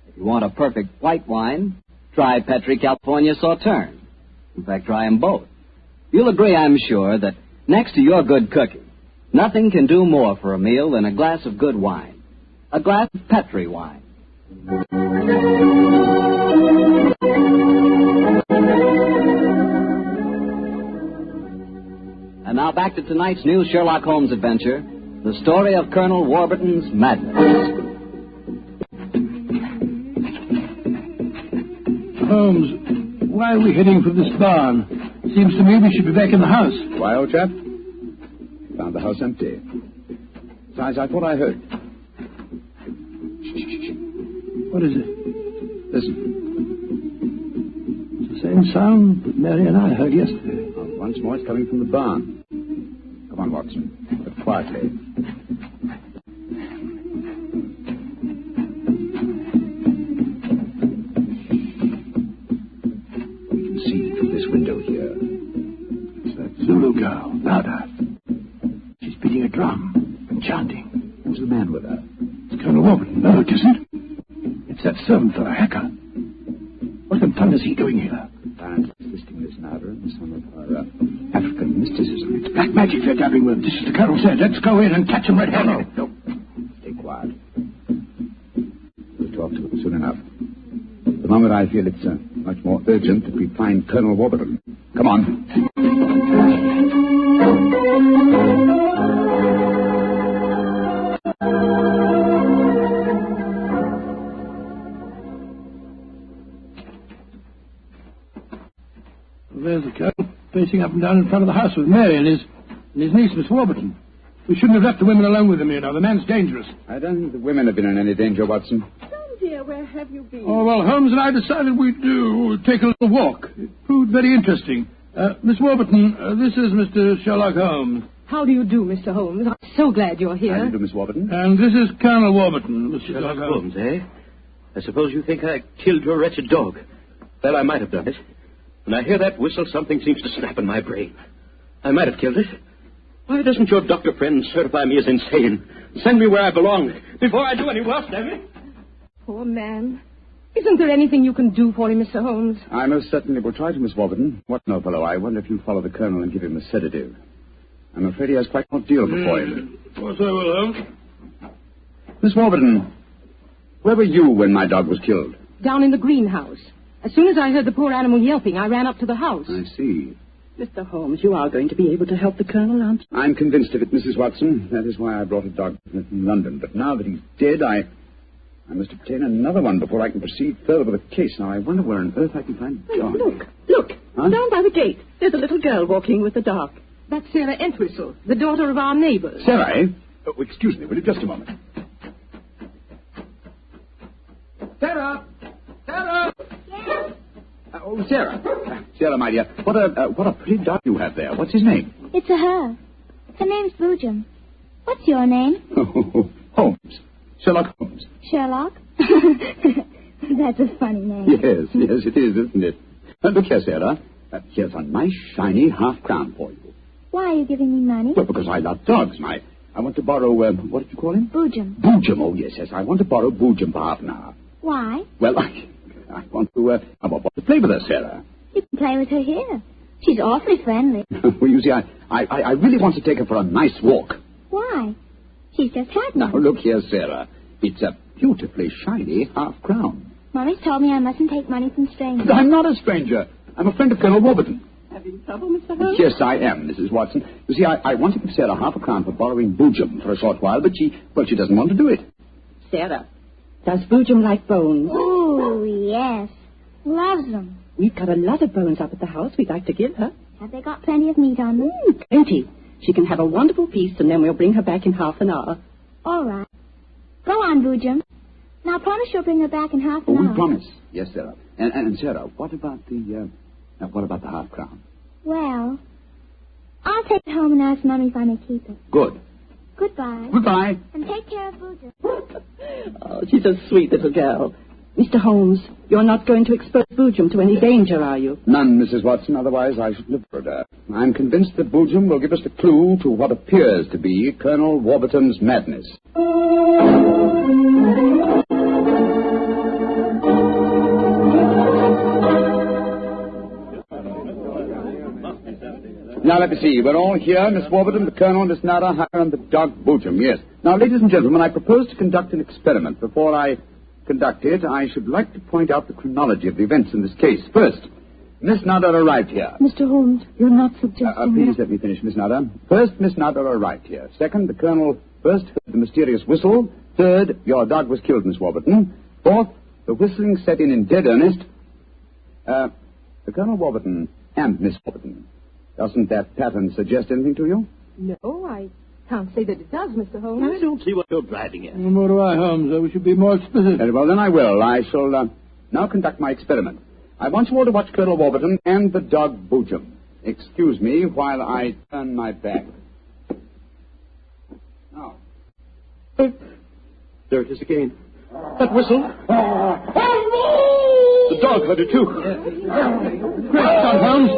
Speaker 11: If you want a perfect white wine, try Petri California Sauterne. In fact, try them both. You'll agree, I'm sure, that next to your good cooking, nothing can do more for a meal than a glass of good wine. A glass of Petri wine. And now back to tonight's new Sherlock Holmes adventure, the story of Colonel Warburton's madness.
Speaker 2: Holmes, why are we heading for this barn? Seems to me we should be back in the house.
Speaker 3: Why, old chap? Found the house empty. Besides, I thought I heard.
Speaker 2: What is it?
Speaker 3: Listen.
Speaker 2: It's the same sound that Mary and I heard yesterday.
Speaker 3: Well, once more, it's coming from the barn. Come on, Watson. But quietly. We can see through this window here.
Speaker 2: It's that Zulu girl, Nada. She's beating a drum and chanting.
Speaker 3: Who's the man with her?
Speaker 2: It's Colonel Warburton. No, it isn't. It's that servant fellow, Hacker. What the thunder is he doing here?
Speaker 3: Apparently assisting Miss Nada in some of her African mysticism.
Speaker 2: It's black magic they're dabbling with. Just as the Colonel said. Let's go in and catch them red-handed.
Speaker 3: No. Stay quiet. We'll talk to them soon enough. The moment I feel it's much more urgent that we find Colonel Warburton. Come on.
Speaker 2: There's the Colonel, pacing up and down in front of the house with Mary and his niece, Miss Warburton. We shouldn't have left the women alone with him, you know. The man's dangerous.
Speaker 3: I don't think the women have been in any danger, Watson.
Speaker 7: Tom, dear, where have you been?
Speaker 2: Oh, well, Holmes and I decided we'd take a little walk. It proved very interesting. Miss Warburton, this is Mr. Sherlock Holmes.
Speaker 16: How do you do, Mr. Holmes? I'm so glad you're here.
Speaker 3: How do you do, Miss Warburton?
Speaker 2: And this is Colonel Warburton, Mr.
Speaker 10: Sherlock Holmes, eh? I suppose you think I killed your wretched dog. Well, I might have done it. When I hear that whistle, something seems to snap in my brain. I might have killed it. Why doesn't your doctor friend certify me as insane? Send me where I belong before I do any worse, damn it.
Speaker 16: Poor man. Isn't there anything you can do for him, Mr. Holmes?
Speaker 3: I most certainly will try to, Miss Warburton. What no, fellow, I wonder if you'll follow the Colonel and give him a sedative. I'm afraid he has quite an ordeal before him.
Speaker 2: Of course I will, Holmes.
Speaker 3: Miss Warburton, where were you when my dog was killed?
Speaker 16: Down in the greenhouse. As soon as I heard the poor animal yelping, I ran up to the house.
Speaker 3: I see.
Speaker 9: Mr. Holmes, you are going to be able to help the Colonel, aren't you?
Speaker 3: I'm convinced of it, Mrs. Watson. That is why I brought a dog from London. But now that he's dead, I must obtain another one before I can proceed further with the case. Now, I wonder where on earth I can find a dog.
Speaker 9: Look.
Speaker 3: Huh?
Speaker 9: Down by the gate. There's a little girl walking with the dog.
Speaker 16: That's Sarah Entwistle, the daughter of our neighbor.
Speaker 3: Sarah, eh? Oh, excuse me, will you? Just a moment. Sarah! Sarah!
Speaker 13: Yes?
Speaker 3: Oh, Sarah. Sarah, my dear, what a pretty dog you have there. What's his name?
Speaker 13: It's a her. Her name's Boojum. What's your name?
Speaker 3: Holmes. Sherlock Holmes.
Speaker 13: Sherlock? That's a funny name.
Speaker 3: Yes, it is, isn't it? Look here, Sarah. Here's a nice, shiny half-crown for you.
Speaker 13: Why are you giving me money?
Speaker 3: Well, because I love dogs. I want to borrow, what did you call him?
Speaker 13: Boojum.
Speaker 3: Boojum, oh, yes. I want to borrow Boojum for half an hour.
Speaker 13: Why?
Speaker 3: Well, I want to play with her, Sarah.
Speaker 13: You can play with her here. She's awfully friendly.
Speaker 3: Well, you see, I really want to take her for a nice walk.
Speaker 13: Why? She's just had one.
Speaker 3: Now, look here, Sarah. It's a beautifully shiny half-crown.
Speaker 13: Mommy's told me I mustn't take money from strangers.
Speaker 3: I'm not a stranger. I'm a friend of Colonel Warburton.
Speaker 9: Having trouble, Mr. Holmes?
Speaker 3: Yes, I am, Mrs. Watson. You see, I want to give Sarah half a crown for borrowing Boojum for a short while, but she doesn't want to do it.
Speaker 9: Sarah, does Boojum like bones?
Speaker 13: Oh, yes. Loves them.
Speaker 9: We've got a lot of bones up at the house we'd like to give her.
Speaker 13: Have they got plenty of meat on them?
Speaker 9: Plenty. She can have a wonderful feast, and then we'll bring her back in half an hour.
Speaker 13: All right. Go on, Boojum. Now, promise you'll bring her back in half an hour.
Speaker 3: We promise. Yes, Sarah. And Sarah, what about the half crown?
Speaker 13: Well, I'll take it home and ask Mommy if I may keep it.
Speaker 3: Good.
Speaker 13: Goodbye.
Speaker 3: Goodbye.
Speaker 13: And take care of Boojum.
Speaker 9: Oh, she's a sweet little girl. Mr. Holmes, you're not going to expose Boojum to any danger, are you?
Speaker 3: None, Mrs. Watson. Otherwise, I should live for her. I'm convinced that Boojum will give us the clue to what appears to be Colonel Warburton's madness. Now, let me see. We're all here, Miss Warburton, the Colonel, Miss Nada, her, and the dog Boojum. Yes. Now, ladies and gentlemen, I propose to conduct an experiment. Before I conduct it, I should like to point out the chronology of the events in this case. First, Miss Nada arrived here.
Speaker 16: Mr. Holmes, you're not suggesting
Speaker 3: Please let me finish, Miss Nada. First, Miss Nada arrived here. Second, the Colonel first heard the mysterious whistle. Third, your dog was killed, Miss Warburton. Fourth, the whistling set in dead earnest. Colonel Warburton and Miss Warburton, doesn't that pattern suggest anything to you?
Speaker 16: No, I can't say that it does, Mr. Holmes.
Speaker 10: I don't see what you're driving at.
Speaker 2: Nor do I, Holmes. We should be more explicit.
Speaker 3: Very well, then I will. I shall now conduct my experiment. I want you all to watch Colonel Warburton and the dog Boojum. Excuse me while I turn my back. Now.
Speaker 10: There it is again. That whistle. The dog heard it too.
Speaker 2: Great Scott, Holmes.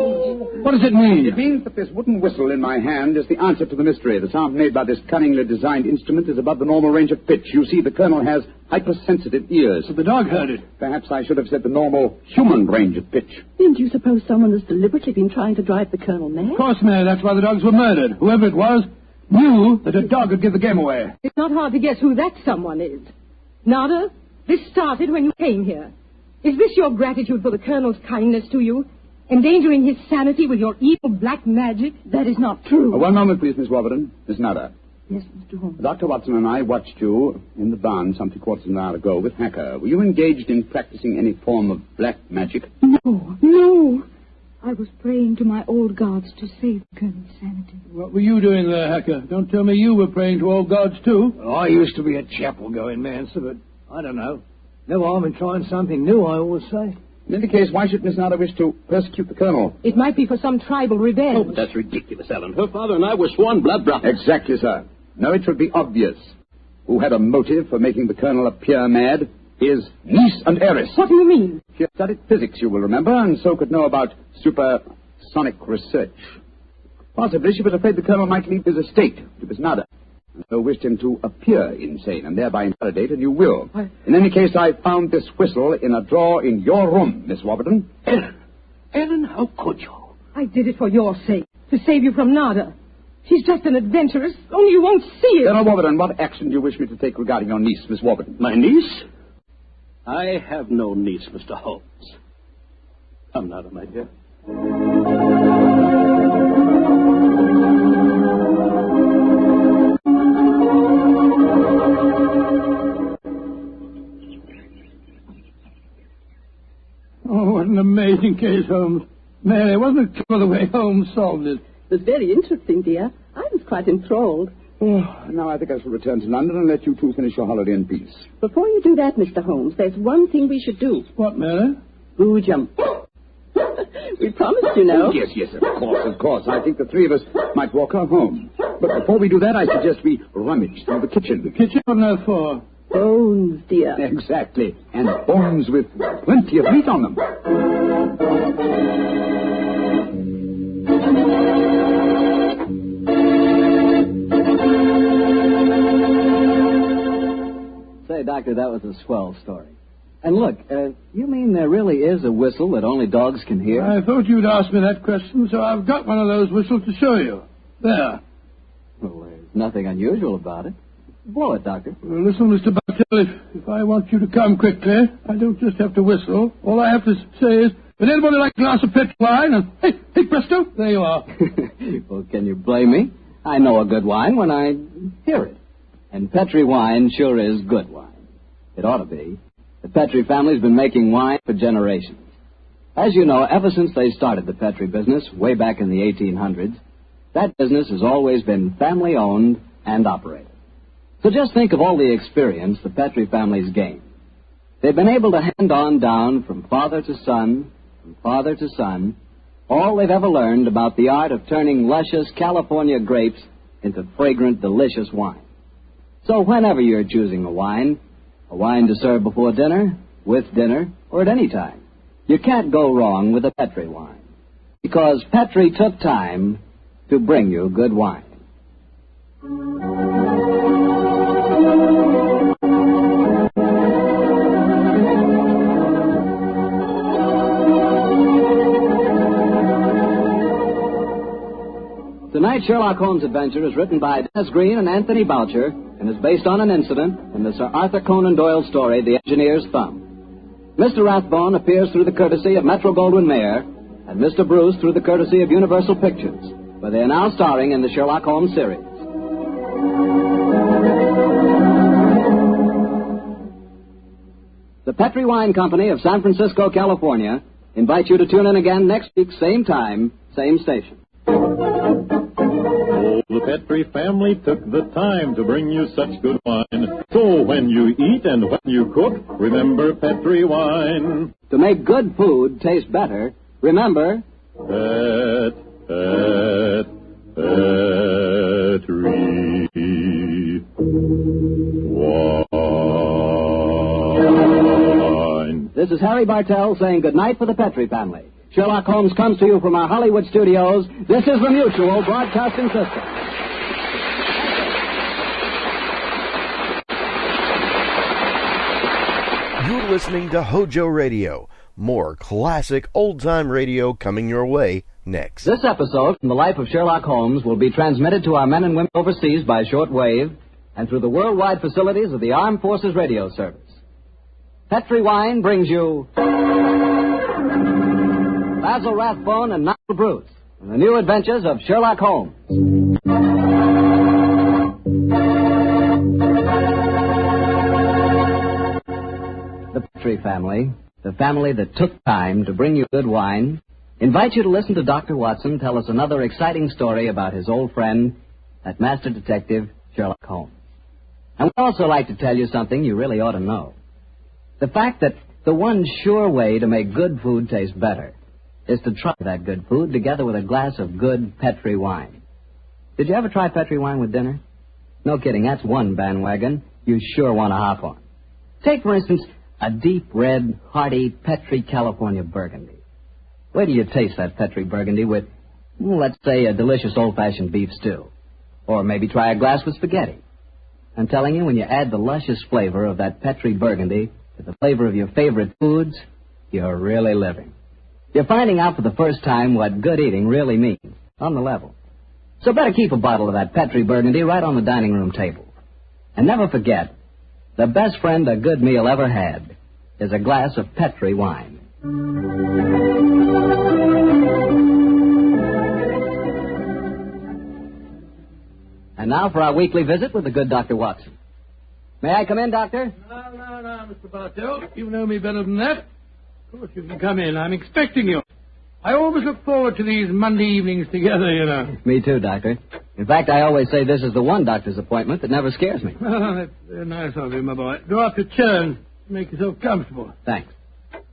Speaker 2: What does it mean?
Speaker 3: It means that this wooden whistle in my hand is the answer to the mystery. The sound made by this cunningly designed instrument is above the normal range of pitch. You see, the Colonel has hypersensitive ears.
Speaker 2: So the dog heard it.
Speaker 3: Perhaps I should have said the normal human range of pitch.
Speaker 9: Then do you suppose someone has deliberately been trying to drive the Colonel mad?
Speaker 2: Of course, Mary. That's why the dogs were murdered. Whoever it was knew that a dog would give the game away.
Speaker 16: It's not hard to guess who that someone is. Nada, this started when you came here. Is this your gratitude for the Colonel's kindness to you? Endangering his sanity with your evil black magic? That is not true.
Speaker 3: One moment, please, Miss Warburton. Miss Nada.
Speaker 9: Yes, Mr. Holmes.
Speaker 3: Dr. Watson and I watched you in the barn some 3/4 of an hour ago with Hacker. Were you engaged in practicing any form of black magic?
Speaker 7: No. I was praying to my old gods to save the Colonel's sanity.
Speaker 2: What were you doing there, Hacker? Don't tell me you were praying to old gods, too.
Speaker 14: Well, I used to be a chapel-going man, sir, but I don't know. No harm in trying something new, I always say.
Speaker 3: In any case, why should Miss Nada wish to persecute the Colonel?
Speaker 16: It might be for some tribal revenge.
Speaker 10: Oh, but that's ridiculous, Ellen. Her father and I were sworn blood brothers.
Speaker 3: Exactly, sir. No, it should be obvious. Who had a motive for making the Colonel appear mad is niece and heiress.
Speaker 16: What do you mean?
Speaker 3: She had studied physics, you will remember, and so could know about supersonic research. Possibly she was afraid the Colonel might leave his estate to Miss Nada, and so wished him to appear insane and thereby invalidate a new will. In any case, I found this whistle in a drawer in your room, Miss Warburton.
Speaker 10: Ellen, how could you?
Speaker 16: I did it for your sake, to save you from Nada. She's just an adventuress, only you won't see it.
Speaker 3: Colonel Warburton, what action do you wish me to take regarding your niece, Miss Warburton?
Speaker 10: My niece? I have no niece, Mr. Holmes. Come, Nada, my dear.
Speaker 2: Oh, what an amazing case, Holmes. Mary, wasn't it clever the way Holmes solved it?
Speaker 9: It was very interesting, dear. I was quite enthralled.
Speaker 3: Oh, now I think I shall return to London and let you two finish your holiday in peace.
Speaker 9: Before you do that, Mr. Holmes, there's one thing we should do.
Speaker 2: What, Mary?
Speaker 9: Boojum. We promised, you know.
Speaker 3: Oh, yes, of course. I think the three of us might walk her home. But before we do that, I suggest we rummage through the kitchen.
Speaker 2: The kitchen? What on earth for?
Speaker 9: Bones, dear.
Speaker 3: Exactly. And bones with plenty of meat on them.
Speaker 11: Say, Doctor, that was a swell story. And look, you mean there really is a whistle that only dogs can hear?
Speaker 2: I thought you'd ask me that question, so I've got one of those whistles to show you. There.
Speaker 11: Well, there's nothing unusual about it. Blow it, Doctor.
Speaker 2: Well, listen, Mr. Bartell, if I want you to come quickly, I don't just have to whistle. All I have to say is, would anybody like a glass of Petri wine? And hey, presto, there you are.
Speaker 11: Well, can you blame me? I know a good wine when I hear it. And Petri wine sure is good wine. It ought to be. The Petri family's been making wine for generations. As you know, ever since they started the Petri business way back in the 1800s, that business has always been family-owned and operated. So just think of all the experience the Petri family's gained. They've been able to hand on down from father to son, all they've ever learned about the art of turning luscious California grapes into fragrant, delicious wine. So whenever you're choosing a wine to serve before dinner, with dinner, or at any time, you can't go wrong with a Petri wine. Because Petri took time to bring you good wine. Tonight's Sherlock Holmes adventure is written by Dennis Green and Anthony Boucher and is based on an incident in the Sir Arthur Conan Doyle story, The Engineer's Thumb. Mr. Rathbone appears through the courtesy of Metro-Goldwyn-Mayer and Mr. Bruce through the courtesy of Universal Pictures, where they are now starring in the Sherlock Holmes series. The Petri Wine Company of San Francisco, California, invite you to tune in again next week, same time, same station.
Speaker 6: Oh, the Petrie family took the time to bring you such good wine. So when you eat and when you cook, remember Petrie wine.
Speaker 11: To make good food taste better, remember...
Speaker 6: Petrie wine.
Speaker 11: This is Harry Bartell saying goodnight for the Petrie family. Sherlock Holmes comes to you from our Hollywood studios. This is the Mutual Broadcasting System.
Speaker 8: You're listening to HOJO Radio. More classic old-time radio coming your way next.
Speaker 11: This episode from the life of Sherlock Holmes will be transmitted to our men and women overseas by shortwave and through the worldwide facilities of the Armed Forces Radio Service. Petrie Wine brings you Basil Rathbone and Nigel Bruce and the new adventures of Sherlock Holmes. The Petrie family, the family that took time to bring you good wine, invites you to listen to Dr. Watson tell us another exciting story about his old friend, that master detective, Sherlock Holmes. And we'd also like to tell you something you really ought to know. The fact that the one sure way to make good food taste better is to try that good food together with a glass of good Petrie wine. Did you ever try Petrie wine with dinner? No kidding, that's one bandwagon you sure want to hop on. Take, for instance, a deep red, hearty Petrie California Burgundy. Wait till you taste that Petrie Burgundy with, let's say, a delicious old-fashioned beef stew. Or maybe try a glass with spaghetti. I'm telling you, when you add the luscious flavor of that Petrie Burgundy to the flavor of your favorite foods, you're really living. You're finding out for the first time what good eating really means, on the level. So better keep a bottle of that Petrie Burgundy right on the dining room table. And never forget, the best friend a good meal ever had is a glass of Petrie wine. And now for our weekly visit with the good Dr. Watson. May I come in, Doctor?
Speaker 2: No, Mr. Bartell. You know me better than that. Of course, you can come in. I'm expecting you. I always look forward to these Monday evenings together, you know.
Speaker 11: Me too, Doctor. In fact, I always say this is the one doctor's appointment that never scares me.
Speaker 2: Oh, that's very nice of you, my boy. Go up your chair and make yourself comfortable.
Speaker 11: Thanks.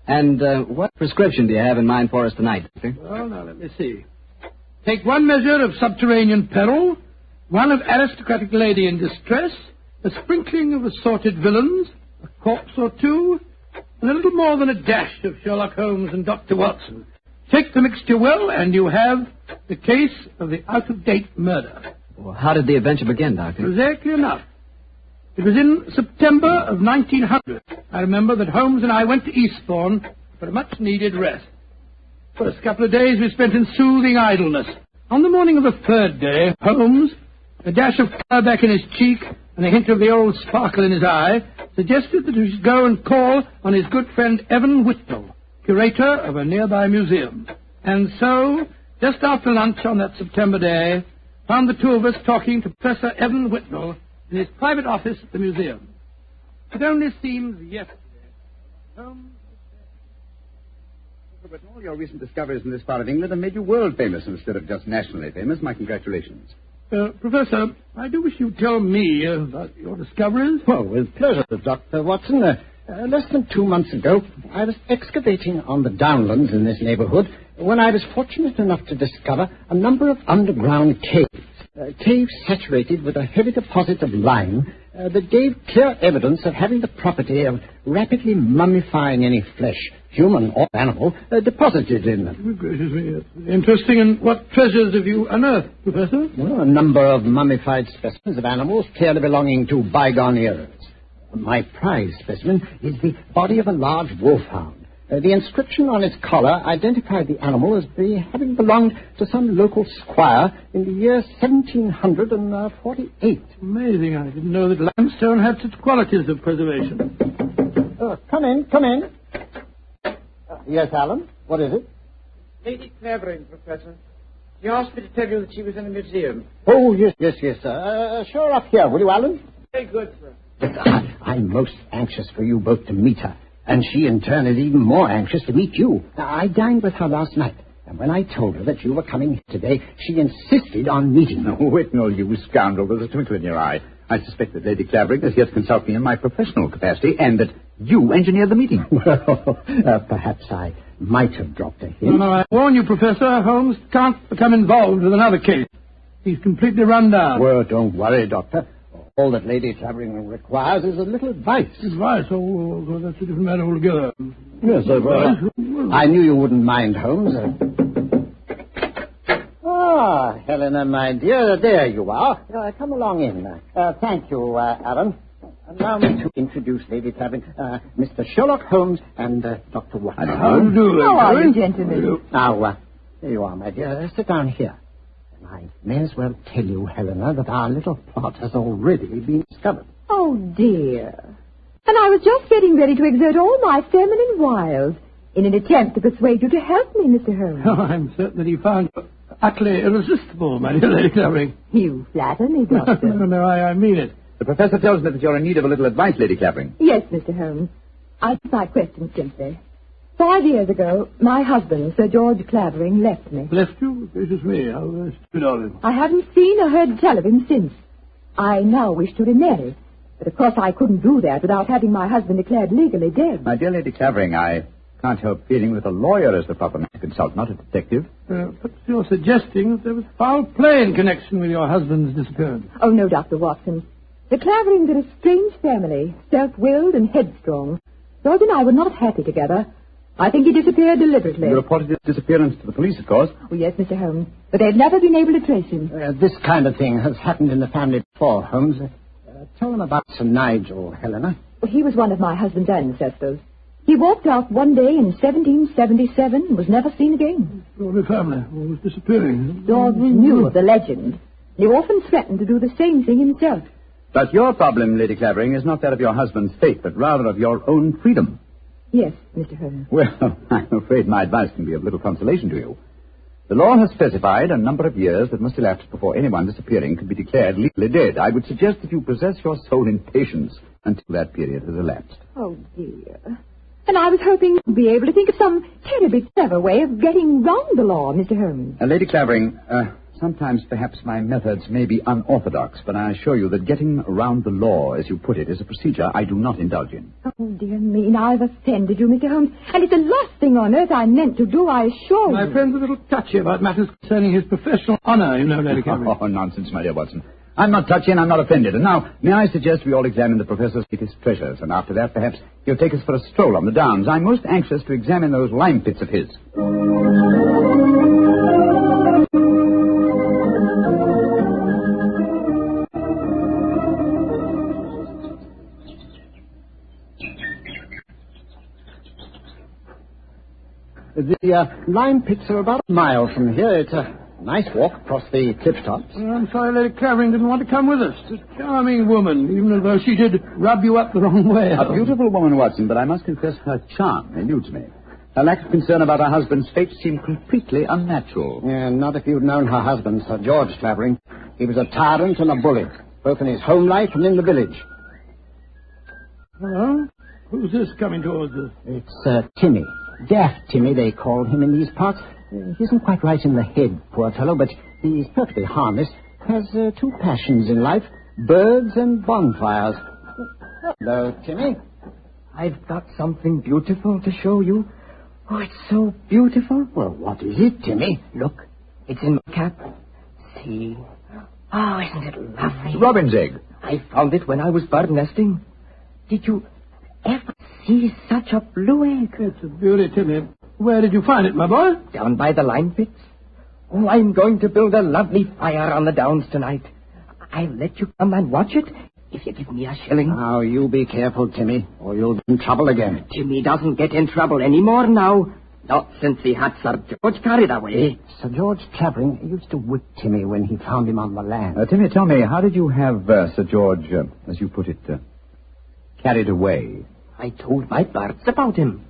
Speaker 11: And what prescription do you have in mind for us tonight, Doctor?
Speaker 2: Well, now, let me see. Take one measure of subterranean peril, one of aristocratic lady in distress, a sprinkling of assorted villains, a corpse or two, and a little more than a dash of Sherlock Holmes and Dr. Watson. Take the mixture well, and you have the case of the out-of-date murder.
Speaker 11: Well, how did the adventure begin, Doctor?
Speaker 2: Exactly enough. It was in September of 1900. I remember that Holmes and I went to Eastbourne for a much-needed rest. First couple of days we spent in soothing idleness. On the morning of the third day, Holmes, a dash of colour back in his cheek and a hint of the old sparkle in his eye, suggested that we should go and call on his good friend Evan Whitnell, curator of a nearby museum. And so, just after lunch on that September day, found the two of us talking to Professor Evan Whitnell in his private office at the museum. It only seems yesterday.
Speaker 3: But all your recent discoveries in this part of England have made you world famous instead of just nationally famous. My congratulations.
Speaker 2: Professor, I do wish you'd tell me about your discoveries.
Speaker 14: Well, with pleasure, Dr. Watson. Less than 2 months ago, I was excavating on the downlands in this neighborhood when I was fortunate enough to discover a number of underground caves. Caves saturated with a heavy deposit of lime that gave clear evidence of having the property of rapidly mummifying any flesh, human or animal, deposited in them.
Speaker 2: Oh, gracious me. Interesting. And what treasures have you unearthed, Professor?
Speaker 14: Well, a number of mummified specimens of animals clearly belonging to bygone eras. My prize specimen is the body of a large wolfhound. The inscription on its collar identified the animal as having belonged to some local squire in the year 1748.
Speaker 2: Amazing. I didn't know that limestone had such qualities of preservation.
Speaker 14: Come in. Yes, Alan? What is it?
Speaker 4: Lady Clavering, Professor. She asked me to tell you that she was in the museum.
Speaker 14: Oh, yes, sir. Show her up here, will you, Alan?
Speaker 4: Very good, sir.
Speaker 14: I'm most anxious for you both to meet her. And she, in turn, is even more anxious to meet you. I dined with her last night, and when I told her that you were coming here today, she insisted on meeting you.
Speaker 3: Oh, Whitnell, you scoundrel. There's a twinkle in your eye. I suspect that Lady Clavering has yet to consult me in my professional capacity, and that you engineered the meeting.
Speaker 14: Well, perhaps I might have dropped a hint.
Speaker 2: No, I warn you, Professor, Holmes can't become involved with another case. He's completely run down.
Speaker 14: Well, don't worry, Doctor. All that Lady Clavering requires is a little advice.
Speaker 2: Advice? Oh, that's a different matter altogether.
Speaker 14: Yes, I knew you wouldn't mind, Holmes. Helena, my dear, there you are. Come along in. Thank you, Aaron. Allow me to introduce Lady Clavering, Mr. Sherlock Holmes and Dr. Watson.
Speaker 2: How do you do?
Speaker 7: How are you, gentlemen?
Speaker 14: Now, there you are, my dear. Sit down here. And I may as well tell you, Helena, that our little plot has already been discovered.
Speaker 7: Oh, dear. And I was just getting ready to exert all my feminine wiles in an attempt to persuade you to help me, Mr. Holmes.
Speaker 2: Oh, I'm certain that he found you utterly irresistible, my dear Lady Clavering.
Speaker 7: You flatter me, Doctor.
Speaker 2: No, I mean it.
Speaker 3: The professor tells me that you're in need of a little advice, Lady Clavering.
Speaker 7: Yes, Mr. Holmes. I put my question simply. 5 years ago, my husband, Sir George Clavering, left me.
Speaker 2: Left you? This is me. How stupid of him.
Speaker 7: I haven't seen or heard tell of him since. I now wish to remarry. But of course I couldn't do that without having my husband declared legally dead.
Speaker 3: My dear Lady Clavering, I can't help feeling that a lawyer is the proper man to consult, not a detective.
Speaker 2: But you're suggesting that there was foul play in connection with your husband's disappearance.
Speaker 7: Oh, no, Dr. Watson. The Claverings are a strange family, self-willed and headstrong. George and I were not happy together. I think he disappeared deliberately.
Speaker 3: You reported his disappearance to the police, of course.
Speaker 7: Oh, yes, Mr. Holmes. But they've never been able to trace him.
Speaker 14: This kind of thing has happened in the family before, Holmes. Tell them about Sir Nigel, Helena.
Speaker 7: Well, he was one of my husband's ancestors. He walked out one day in 1777 and was never seen again.
Speaker 2: The family was disappearing.
Speaker 7: George knew of the legend. He often threatened to do the same thing himself.
Speaker 3: But your problem, Lady Clavering, is not that of your husband's fate, but rather of your own freedom.
Speaker 7: Yes, Mr. Holmes.
Speaker 3: Well, I'm afraid my advice can be of little consolation to you. The law has specified a number of years that must elapse before anyone disappearing can be declared legally dead. I would suggest that you possess your soul in patience until that period has elapsed.
Speaker 7: Oh, dear. And I was hoping you'd be able to think of some terribly clever way of getting round the law, Mr. Holmes.
Speaker 3: Lady Clavering, sometimes perhaps my methods may be unorthodox, but I assure you that getting around the law, as you put it, is a procedure I do not indulge in.
Speaker 7: Oh, dear me, now I've offended you, Mr. Holmes. And it's the last thing on earth I meant to do, I assure you.
Speaker 2: My friend's a little touchy about matters concerning his professional honor, you know, Lady Clavering.
Speaker 3: Oh, nonsense, my dear Watson. I'm not touchy and I'm not offended. And now, may I suggest we all examine the professor's latest treasures, and after that, perhaps he'll take us for a stroll on the downs. I'm most anxious to examine those lime pits of his.
Speaker 14: The lime pits are about a mile from here. It's a nice walk across the cliff tops.
Speaker 2: I'm sorry Lady Clavering didn't want to come with us. A charming woman, even though she did rub you up the wrong way.
Speaker 3: A beautiful woman, Watson, but I must confess her charm eludes me. Her lack of concern about her husband's fate seemed completely unnatural.
Speaker 14: Yeah, not if you'd known her husband, Sir George Clavering. He was a tyrant and a bully, both in his home life and in the village.
Speaker 2: Hello? Who's this coming towards us?
Speaker 14: It's Timmy. Daft Timmy, they call him in these parts. He isn't quite right in the head, poor fellow, but he's perfectly harmless. Has two passions in life, birds and bonfires. Hello, Timmy.
Speaker 12: I've got something beautiful to show you. Oh, it's so beautiful.
Speaker 14: Well, what is it, Timmy?
Speaker 12: Look, it's in my cap. See? Oh, isn't it lovely?
Speaker 3: Robin's egg.
Speaker 12: I found it when I was bird nesting. Did you ever see such a blue egg?
Speaker 2: It's a beauty, Timmy. Where did you find it, my boy?
Speaker 12: Down by the lime pits. Oh, I'm going to build a lovely fire on the downs tonight. I'll let you come and watch it if you give me a shilling.
Speaker 14: Now, you be careful, Timmy, or you'll be in trouble again.
Speaker 12: Timmy doesn't get in trouble anymore now. Not since he had Sir George carried away.
Speaker 14: Sir George Clavering used to whip Timmy when he found him on the land.
Speaker 3: Timmy, tell me, how did you have Sir George, as you put it, carried away?
Speaker 12: I told my birds about him.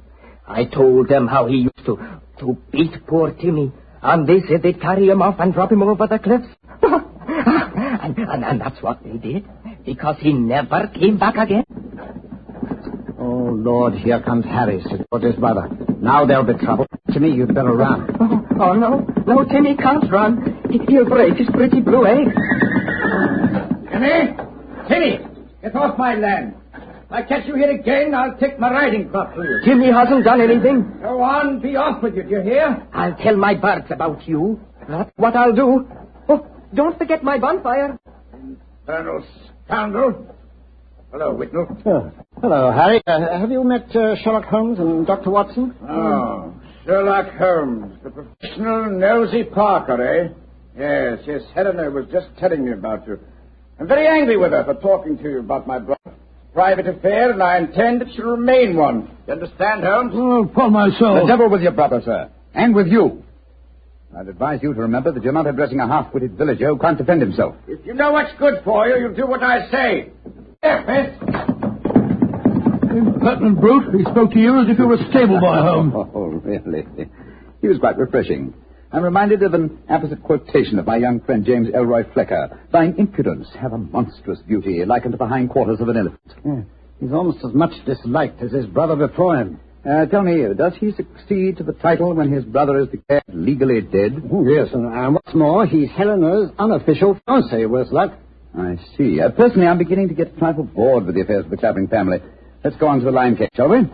Speaker 12: I told them how he used to beat poor Timmy, and they said they'd carry him off and drop him over the cliffs. and that's what they did, because he never came back again. Oh, Lord, here comes Harry, Sir George's brother. Now there'll be trouble. Timmy, you'd better run.
Speaker 9: Oh, no. No, Timmy can't run. He'll break his pretty blue egg.
Speaker 4: Timmy, get off my land. If I catch you here again, I'll take my riding crop from you.
Speaker 9: Timmy hasn't done anything.
Speaker 4: Go on, be off with you, do you hear?
Speaker 9: I'll tell my birds about you. That's what I'll do. Oh, don't forget my bonfire.
Speaker 4: Infernal scoundrel. Hello, Whitnell.
Speaker 14: Hello, Harry. Have you met Sherlock Holmes and Dr. Watson?
Speaker 4: Oh, Sherlock Holmes, the professional nosy Parker, eh? Yes, Helena was just telling me about you. I'm very angry with her for talking to you about my brother. Private affair, and I intend it should remain one. You understand, Holmes?
Speaker 2: Oh, upon my soul.
Speaker 3: The devil with your brother, sir. And with you. I'd advise you to remember that you're not addressing a half-witted villager who can't defend himself.
Speaker 4: If you know what's good for you, you'll do what I say.
Speaker 2: Impertinent brute. He spoke to you as if you were a stable boy, Holmes.
Speaker 3: Oh, really? He was quite refreshing. I'm reminded of an apposite quotation of my young friend James Elroy Flecker. Thine impudence have a monstrous beauty, likened to the hindquarters of an elephant.
Speaker 14: Yeah, he's almost as much disliked as his brother before him.
Speaker 3: Tell me, does he succeed to the title when his brother is declared legally dead?
Speaker 14: Oh, yes, and what's more, he's Helena's unofficial fiancé, worse luck.
Speaker 3: I see. Personally, I'm beginning to get a trifle bored with the affairs of the Clavering family. Let's go on to the lime cake, shall we?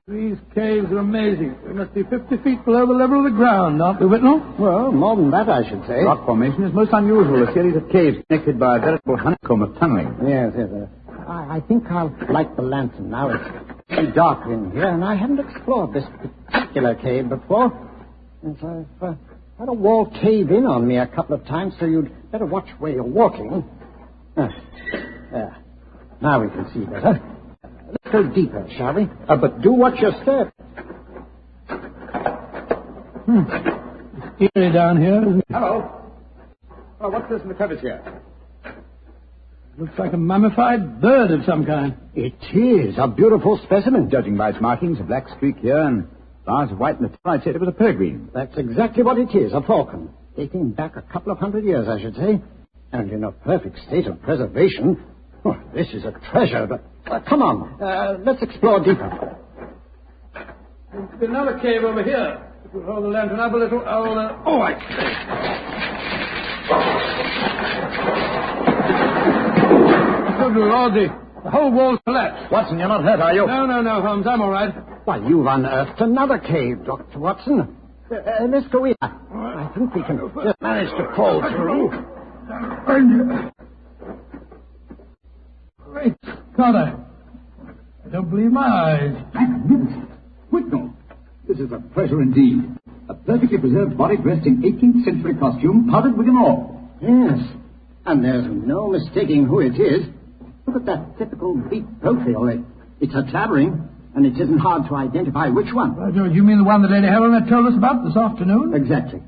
Speaker 2: These caves are amazing. We must be 50 feet below the level of the ground, aren't we, Whitnell?
Speaker 14: Well, more than that, I should say.
Speaker 3: Rock formation is most unusual, a series of caves connected by a veritable honeycomb of tunneling.
Speaker 14: Yes. I think I'll light the lantern now. It's too dark in here, and I haven't explored this particular cave before. Yes, I've had a wall cave in on me a couple of times, so you'd better watch where you're walking. There. Now we can see better. Let's go deeper, shall we? But do watch your step.
Speaker 2: It's eerie down here, isn't it?
Speaker 3: Hello. Oh, what's this in the crevice here?
Speaker 2: Looks like a mummified bird of some kind.
Speaker 14: It is a beautiful specimen.
Speaker 3: Judging by its markings, a black streak here and bars of white in the top, I'd say it was a peregrine.
Speaker 14: That's exactly what it is, a falcon. Dating back a couple of 100 years, I should say. And in a perfect state of preservation. Oh, this is a treasure, but come on, let's explore deeper.
Speaker 2: There's another cave over here. If we'll hold the lantern up a little, I see. Good Lordy, the whole wall's collapsed.
Speaker 3: Watson, you're not hurt, are you?
Speaker 2: No, Holmes, I'm all right.
Speaker 14: Why, you've unearthed another cave, Dr. Watson. Let's go in. I think we can just manage to crawl through.
Speaker 2: Great God, I don't believe my eyes.
Speaker 3: Whitnell, this is a pleasure indeed. A perfectly preserved body dressed in 18th century costume, powdered with an orb.
Speaker 14: Yes, and there's no mistaking who it is. Look at that typical beak profile. It's a Clavering, and it isn't hard to identify which one.
Speaker 2: Do you mean the one that Lady Helena told us about this afternoon?
Speaker 14: Exactly.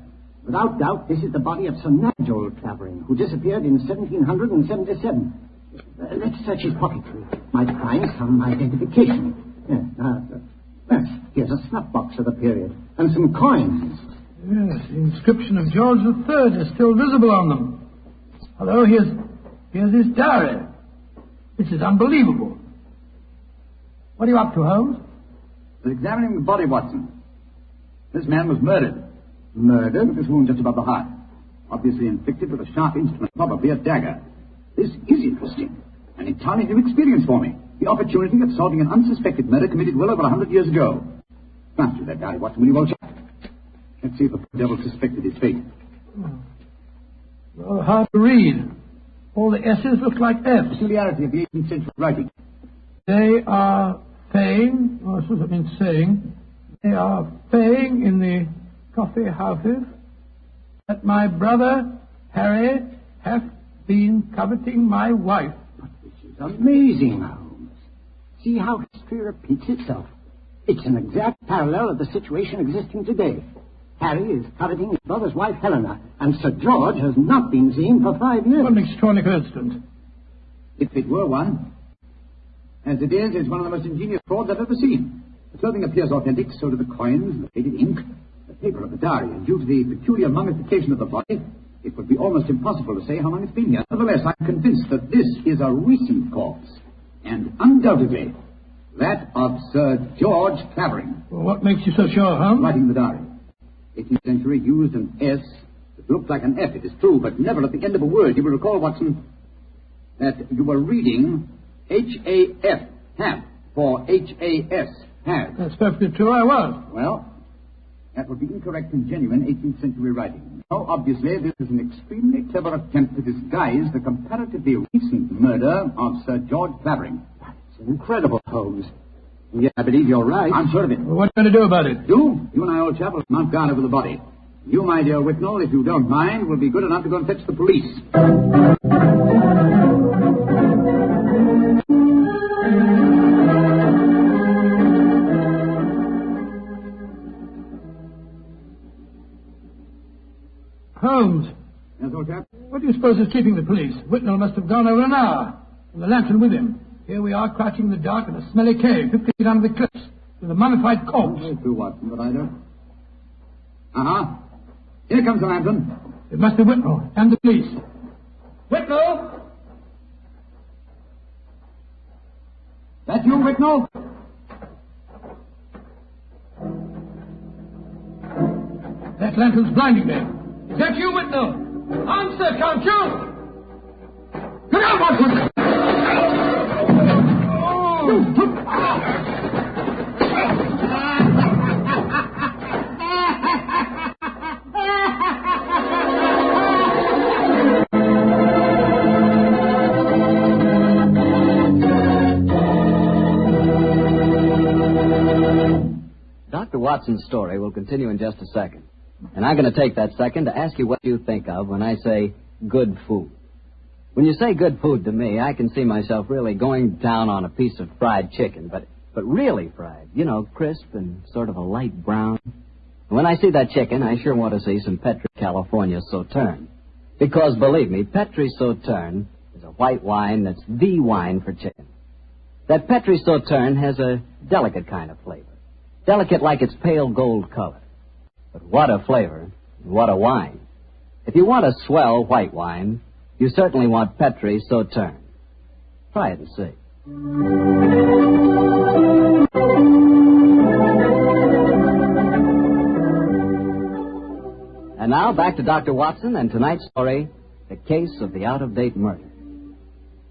Speaker 14: Without doubt, this is the body of Sir Nigel Clavering, who disappeared in 1777. Let's search his pocket. We might find some identification. Yes, here's a snuff box of the period, and some coins.
Speaker 2: Yes, the inscription of George III is still visible on them. Hello, here's his diary. This is unbelievable. What are you up to, Holmes?
Speaker 3: We're examining the body, Watson. This man was murdered.
Speaker 14: Murdered?
Speaker 3: With this wound just above the heart. Obviously inflicted with a sharp instrument, probably a dagger. This is interesting. An entirely new experience for me. The opportunity of solving an unsuspected murder committed well over 100 years ago. Glance through that diary, Watson, will you, Walter? Let's see if the devil suspected his fate.
Speaker 2: Well, hard to read. All the S's look like F's.
Speaker 3: Peculiarity of the 18th century writing.
Speaker 2: They are saying, or this is what it means saying, they are saying in the coffee houses that my brother, Harry, hath been coveting my wife.
Speaker 14: But this is amazing, Holmes. See how history repeats itself. It's an exact parallel of the situation existing today. Harry is coveting his brother's wife, Helena, and Sir George has not been seen for 5 years.
Speaker 2: What an extraordinary coincidence.
Speaker 14: If it were one. As it is, it's one of the most ingenious frauds I've ever seen. The clothing appears authentic, so do the coins, the faded ink, the paper of the diary, and due to the peculiar mummification of the body, it would be almost impossible to say how long it's been here. Nevertheless, I'm convinced that this is a recent corpse, and undoubtedly that of Sir George Clavering.
Speaker 2: Well, what makes you so sure, Holmes?
Speaker 14: Writing the diary. 18th century used an S that looked like an F, it is true, but never at the end of a word. You will recall, Watson, that you were reading H-A-F, have, for H-A-S, have.
Speaker 2: That's perfectly true, I was.
Speaker 14: Well, that would be incorrect and genuine 18th century writing. So, obviously, this is an extremely clever attempt to disguise the comparatively recent murder of Sir George Clavering.
Speaker 18: It's incredible, Holmes. And yet I believe you're right.
Speaker 14: I'm sure of it.
Speaker 2: Well, what are you going to do about it?
Speaker 14: You and I, old chap, will mount guard over the body. You, my dear Whitnall, if you don't mind, will be good enough to go and fetch the police.
Speaker 2: Holmes.
Speaker 14: Yes, old chap?
Speaker 2: What do you suppose is keeping the police? Whitnall must have gone over an hour, and the lantern with him. Here we are, crouching in the dark in a smelly cave, 50 feet under the cliffs, with a mummified corpse.
Speaker 14: True, Watson, but I don't. Uh-huh. Here comes the lantern.
Speaker 2: It must be Whitnall and the police. Whitnall!
Speaker 14: That you, Whitnall?
Speaker 2: That lantern's blinding me. Is that you, Whitnall? Answer, can't you? Look out, Watson!
Speaker 11: Dr. Watson's story will continue in just a second. And I'm going to take that second to ask you what you think of when I say good food. When you say good food to me, I can see myself really going down on a piece of fried chicken, but really fried. You know, crisp and sort of a light brown. And when I see that chicken, I sure want to see some Petri California Sauterne. Because, believe me, Petri Sauterne is a white wine that's the wine for chicken. That Petri Sauterne has a delicate kind of flavor. Delicate like its pale gold color. But what a flavor, what a wine. If you want a swell white wine, you certainly want Petri Sauterne. Try it and see. And now back to Dr. Watson and tonight's story, The Case of the Out-of-Date Murder.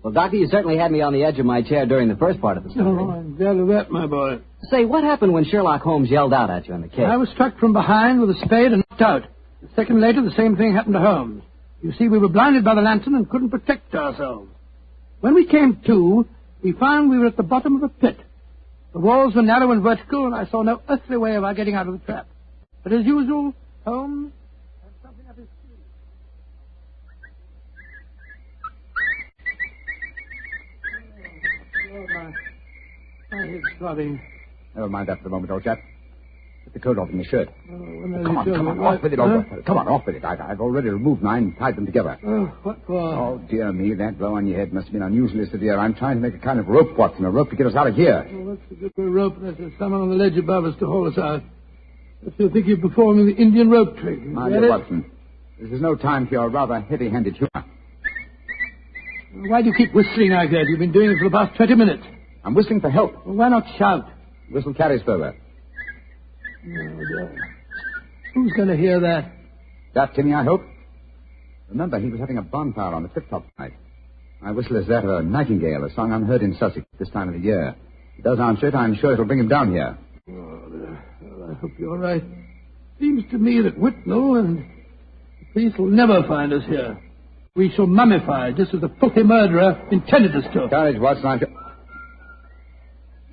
Speaker 11: Well, Doctor, you certainly had me on the edge of my chair during the first part of the story.
Speaker 2: Oh, I'm glad of that, my boy.
Speaker 11: Say, what happened when Sherlock Holmes yelled out at you in the cave?
Speaker 2: I was struck from behind with a spade and knocked out. A second later, the same thing happened to Holmes. You see, we were blinded by the lantern and couldn't protect ourselves. When we came to, we found we were at the bottom of a pit. The walls were narrow and vertical, and I saw no earthly way of our getting out of the trap. But as usual, Holmes had something up his sleeve. My head's throbbing.
Speaker 14: Never mind that for the moment, old chap. Put the coat off in your shirt.
Speaker 2: Come
Speaker 14: on, off with it, Come on, off with it. I've already removed mine and tied them together.
Speaker 2: Oh, what for?
Speaker 14: Oh, dear me, that blow on your head must have been unusually severe. I'm trying to make a kind of rope, Watson, a rope to get us out of here.
Speaker 2: Oh, what's the good of a rope unless there's someone on the ledge above us to haul us out? If you think you're performing the Indian rope trick.
Speaker 14: My dear Watson, this is no time for your rather heavy-handed humor.
Speaker 2: Why do you keep whistling like that? You've been doing it for the past 20 minutes.
Speaker 14: I'm whistling for help.
Speaker 2: Well, why not shout?
Speaker 14: Whistle carries further.
Speaker 2: Oh, who's going to hear that?
Speaker 14: That Timmy, I hope. Remember, he was having a bonfire on the cliff-top tonight. My whistle is that of a nightingale, a song unheard in Sussex this time of the year. If it does answer it, I'm sure it'll bring him down here.
Speaker 2: Oh, well, I hope you're right. Seems to me that Whitnall and the police will never find us here. We shall mummify, just as the filthy murderer intended us to.
Speaker 14: Courage, Watson.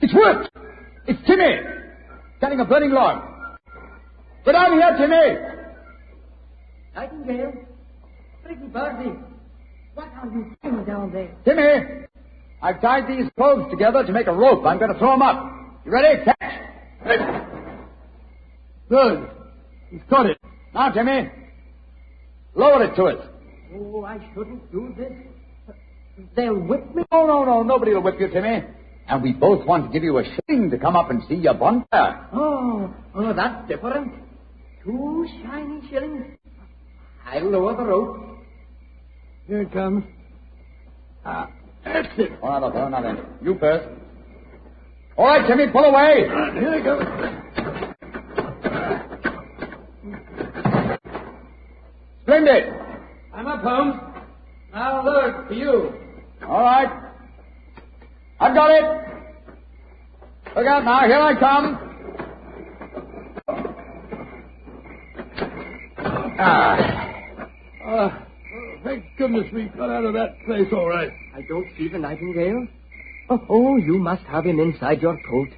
Speaker 4: It's worked! It's Timmy! Carrying a burning log. Get down here, Timmy!
Speaker 22: Nightingale? Pretty birdie. What are you doing down there?
Speaker 4: Timmy! I've tied these clothes together to make a rope. I'm going to throw them up. You ready? Catch!
Speaker 2: Good. He's caught it.
Speaker 4: Now, Timmy. Lower it to it.
Speaker 22: Oh, I shouldn't do this.
Speaker 12: They'll whip me.
Speaker 4: No, nobody will whip you, Timmy. And we both want to give you a shilling to come up and see your bonfire.
Speaker 12: Oh, that's different. 2 shiny shillings. I'll lower the rope.
Speaker 2: Here it comes.
Speaker 4: That's it. All right, now then. You first. All right, Timmy, pull away.
Speaker 2: Here it goes.
Speaker 4: Splendid.
Speaker 2: I'm up, Holmes. Now lower it for you.
Speaker 4: All right. I've got it. Look out now. Here I come.
Speaker 2: Thank goodness we got out of that place all right.
Speaker 12: I don't see the nightingale. Oh, you must have him inside your coat.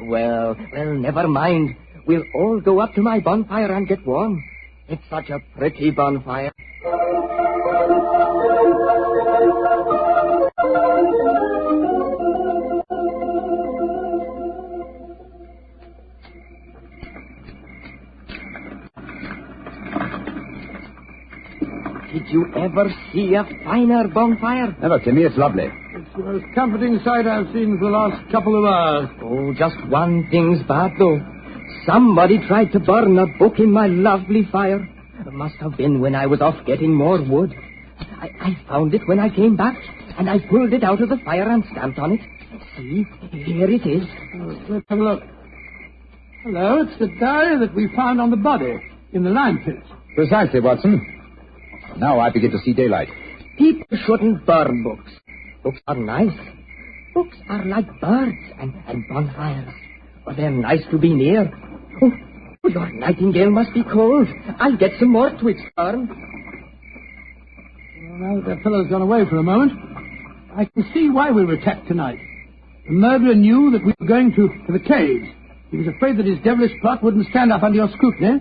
Speaker 12: Well, never mind. We'll all go up to my bonfire and get warm. It's such a pretty bonfire. Did you ever see a finer bonfire?
Speaker 4: Never, Timmy. It's lovely.
Speaker 2: It's the most comforting sight I've seen for the last couple of hours.
Speaker 12: Oh, just one thing's bad, though. Somebody tried to burn a book in my lovely fire. It must have been when I was off getting more wood. I found it when I came back, and I pulled it out of the fire and stamped on it. See, here it is.
Speaker 2: Let's have a look. Hello, it's the diary that we found on the body in the lime pit.
Speaker 4: Precisely, Watson. Now I begin to see daylight.
Speaker 12: People shouldn't burn books. Books are nice. Books are like birds and bonfires. Well, they're nice to be near. Oh, your nightingale must be cold. I'll get some more twigs for him.
Speaker 2: Well, now that that fellow's gone away for a moment, I can see why we were attacked tonight. The murderer knew that we were going to the caves. He was afraid that his devilish plot wouldn't stand up under your scrutiny.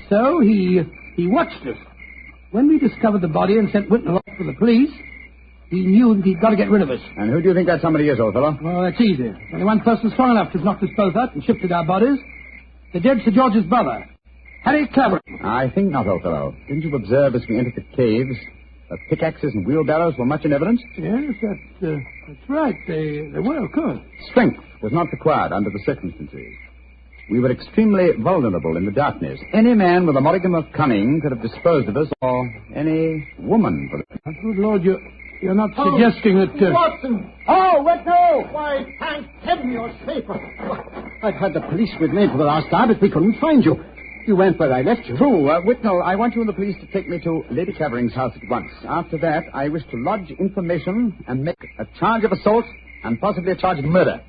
Speaker 2: So he watched us. When we discovered the body and sent Whitnell off for the police, he knew that he'd got to get rid of us.
Speaker 4: And who do you think that somebody is, old fellow?
Speaker 2: Well, that's easy. There's only one person strong enough to have knocked us both out and shifted our bodies. The dead Sir George's brother, Harry Clavering.
Speaker 4: I think not, old fellow. Didn't you observe as we entered the caves that pickaxes and wheelbarrows were much in evidence?
Speaker 2: Yes, that's right. They were, of course.
Speaker 4: Strength was not required under the circumstances. We were extremely vulnerable in the darkness. Any man with a modicum of cunning could have disposed of us, or any woman, for that.
Speaker 2: Good Lord, you're not suggesting that...
Speaker 14: Watson! Oh, Whitnell! Why, thank heaven you're safe. I've had the police with me for the last hour, but we couldn't find you. You went where I left you.
Speaker 4: True. Whitnell, I want you and the police to take me to Lady Clavering's house at once. After that, I wish to lodge information and make a charge of assault and possibly a charge of murder.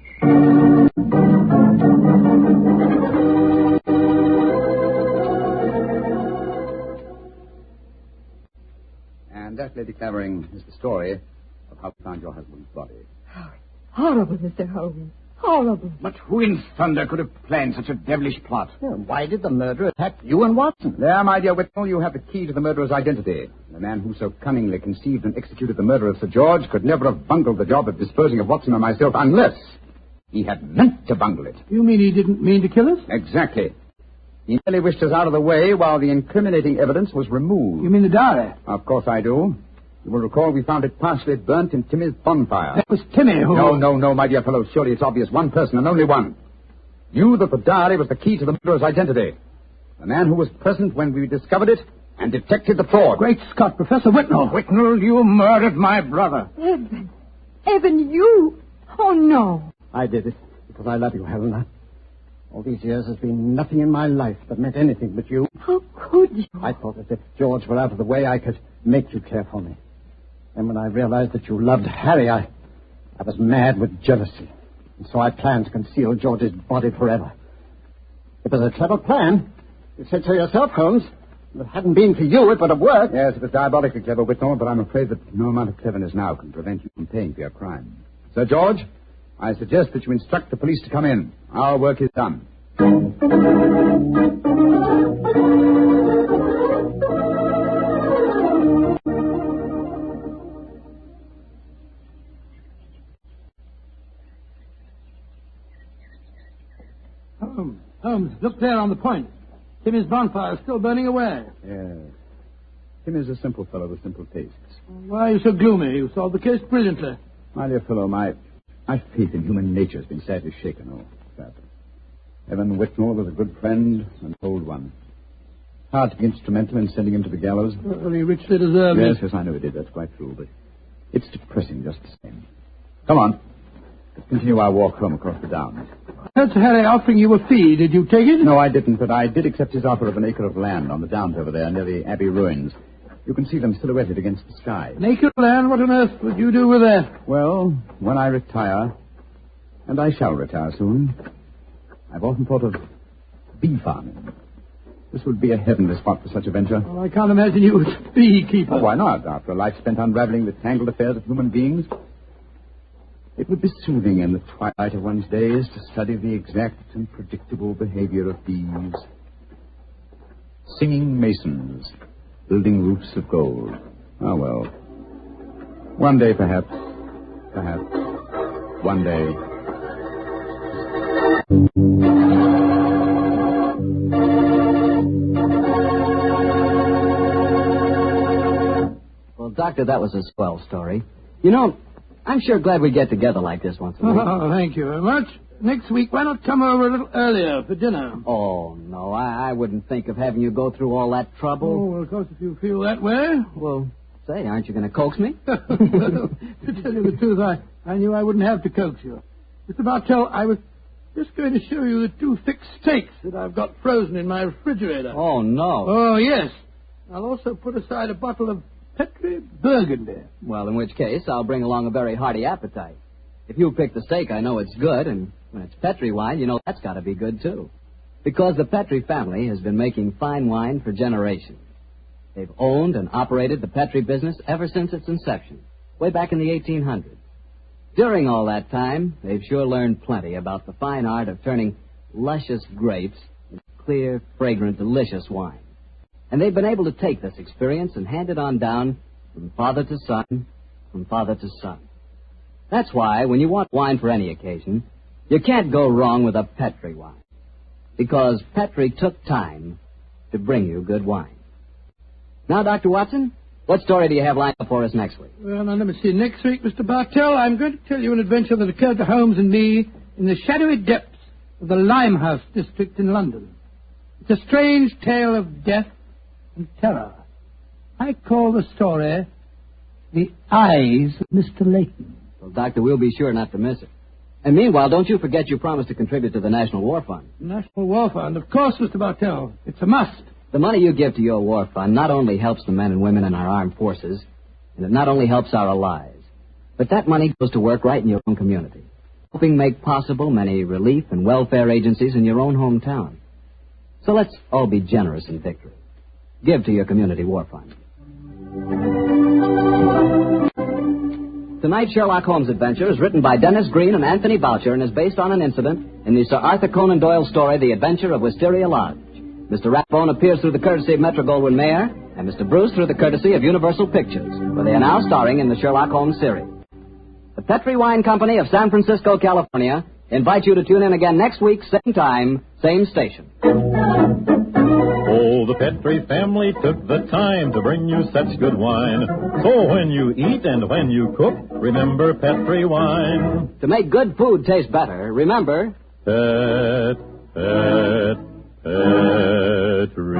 Speaker 4: And that, Lady Clavering, is the story of how we found your husband's body.
Speaker 7: Horrible, Mr. Holmes. Horrible.
Speaker 14: But who in thunder could have planned such a devilish plot?
Speaker 18: Why did the murderer attack you and Watson?
Speaker 4: There, my dear Whitnell, you have the key to the murderer's identity. The man who so cunningly conceived and executed the murder of Sir George could never have bungled the job of disposing of Watson and myself unless he had meant to bungle it.
Speaker 2: You mean he didn't mean to kill us?
Speaker 4: Exactly. He merely wished us out of the way while the incriminating evidence was removed.
Speaker 2: You mean the diary?
Speaker 4: Of course I do. You will recall we found it partially burnt in Timmy's bonfire.
Speaker 2: That was Timmy who...
Speaker 4: No, my dear fellow. Surely it's obvious. One person and only one. Knew that the diary was the key to the murderer's identity. The man who was present when we discovered it and detected the fraud.
Speaker 2: Great Scott, Professor Whitnell.
Speaker 14: Whitnell, you murdered my brother.
Speaker 7: Evan, you? Oh, no.
Speaker 18: I did it because I love you, Helena. All these years has been nothing in my life that meant anything but you.
Speaker 7: How could you?
Speaker 18: I thought that if George were out of the way, I could make you care for me. And when I realized that you loved Harry, I was mad with jealousy. And so I planned to conceal George's body forever. It was a clever plan. You said so yourself, Holmes. If it hadn't been for you, it would have worked.
Speaker 4: Yes, it was diabolically clever, Whitnell, but I'm afraid that no amount of cleverness now can prevent you from paying for your crime. Sir George, I suggest that you instruct the police to come in. Our work is done.
Speaker 2: Holmes, look there on the point. Timmy's bonfire is still burning away.
Speaker 4: Yes.
Speaker 3: Tim is a simple fellow with simple tastes.
Speaker 2: Why are you so gloomy? You solved the case brilliantly.
Speaker 3: My dear fellow, my faith in human nature has been sadly shaken. Oh, sad. Evan Whitmore was a good friend and old one. Hard to be instrumental in sending him to the gallows.
Speaker 2: Well, he richly deserved it.
Speaker 3: Yes, I know he did. That's quite true, but it's depressing just the same. Come on. Let's continue our walk home across the downs.
Speaker 2: That's Harry offering you a fee. Did you take it?
Speaker 3: No, I didn't, but I did accept his offer of an acre of land on the downs over there near the Abbey ruins. You can see them silhouetted against the sky.
Speaker 2: An acre of land? What on earth would you do with that?
Speaker 3: Well, when I retire, and I shall retire soon, I've often thought of bee farming. This would be a heavenly spot for such a venture.
Speaker 2: Well, I can't imagine you as a beekeeper.
Speaker 3: Oh, why not? After a life spent unraveling the tangled affairs of human beings, it would be soothing in the twilight of one's days to study the exact and predictable behavior of bees. Singing masons, building roofs of gold. Ah, well. One day, perhaps. Perhaps. One day.
Speaker 11: Well, Doctor, that was a swell story. You know, I'm sure glad we get together like this once a week.
Speaker 2: Oh, thank you very much. Next week, why not come over a little earlier for dinner?
Speaker 11: Oh, no, I wouldn't think of having you go through all that trouble.
Speaker 2: Oh, well, of course, if you feel that way.
Speaker 11: Well, say, aren't you going to coax me?
Speaker 2: Well, to tell you the truth, I knew I wouldn't have to coax you. Mr. Bartell, I was just going to show you the 2 thick steaks that I've got frozen in my refrigerator.
Speaker 11: Oh, no.
Speaker 2: Oh, yes. I'll also put aside a bottle of Petri Burgundy.
Speaker 11: Well, in which case, I'll bring along a very hearty appetite. If you pick the steak, I know it's good, and when it's Petri wine, you know that's got to be good, too. Because the Petri family has been making fine wine for generations. They've owned and operated the Petri business ever since its inception, way back in the 1800s. During all that time, they've sure learned plenty about the fine art of turning luscious grapes into clear, fragrant, delicious wine. And they've been able to take this experience and hand it on down from father to son, from father to son. That's why, when you want wine for any occasion, you can't go wrong with a Petri wine. Because Petri took time to bring you good wine. Now, Dr. Watson, what story do you have lined up for us next week?
Speaker 2: Well, now, let me see. Next week, Mr. Bartell, I'm going to tell you an adventure that occurred to Holmes and me in the shadowy depths of the Limehouse district in London. It's a strange tale of death and terror. I call the story The Eyes of Mr. Layton.
Speaker 11: Well, Doctor, we'll be sure not to miss it. And meanwhile, don't you forget your promise to contribute to the National War Fund.
Speaker 2: National War Fund? Of course, Mr. Bartell. It's a must.
Speaker 11: The money you give to your war fund not only helps the men and women in our armed forces, and it not only helps our allies, but that money goes to work right in your own community, helping make possible many relief and welfare agencies in your own hometown. So let's all be generous in victory. Give to your community war fund. Tonight's Sherlock Holmes adventure is written by Dennis Green and Anthony Boucher and is based on an incident in the Sir Arthur Conan Doyle story, The Adventure of Wisteria Lodge. Mr. Rathbone appears through the courtesy of Metro-Goldwyn-Mayer, and Mr. Bruce through the courtesy of Universal Pictures, where they are now starring in the Sherlock Holmes series. The Petri Wine Company of San Francisco, California, invites you to tune in again next week, same time, same station.
Speaker 6: Oh, the Petri family took the time to bring you such good wine. So when you eat and when you cook, remember Petri wine.
Speaker 11: To make good food taste better, remember...
Speaker 6: Petri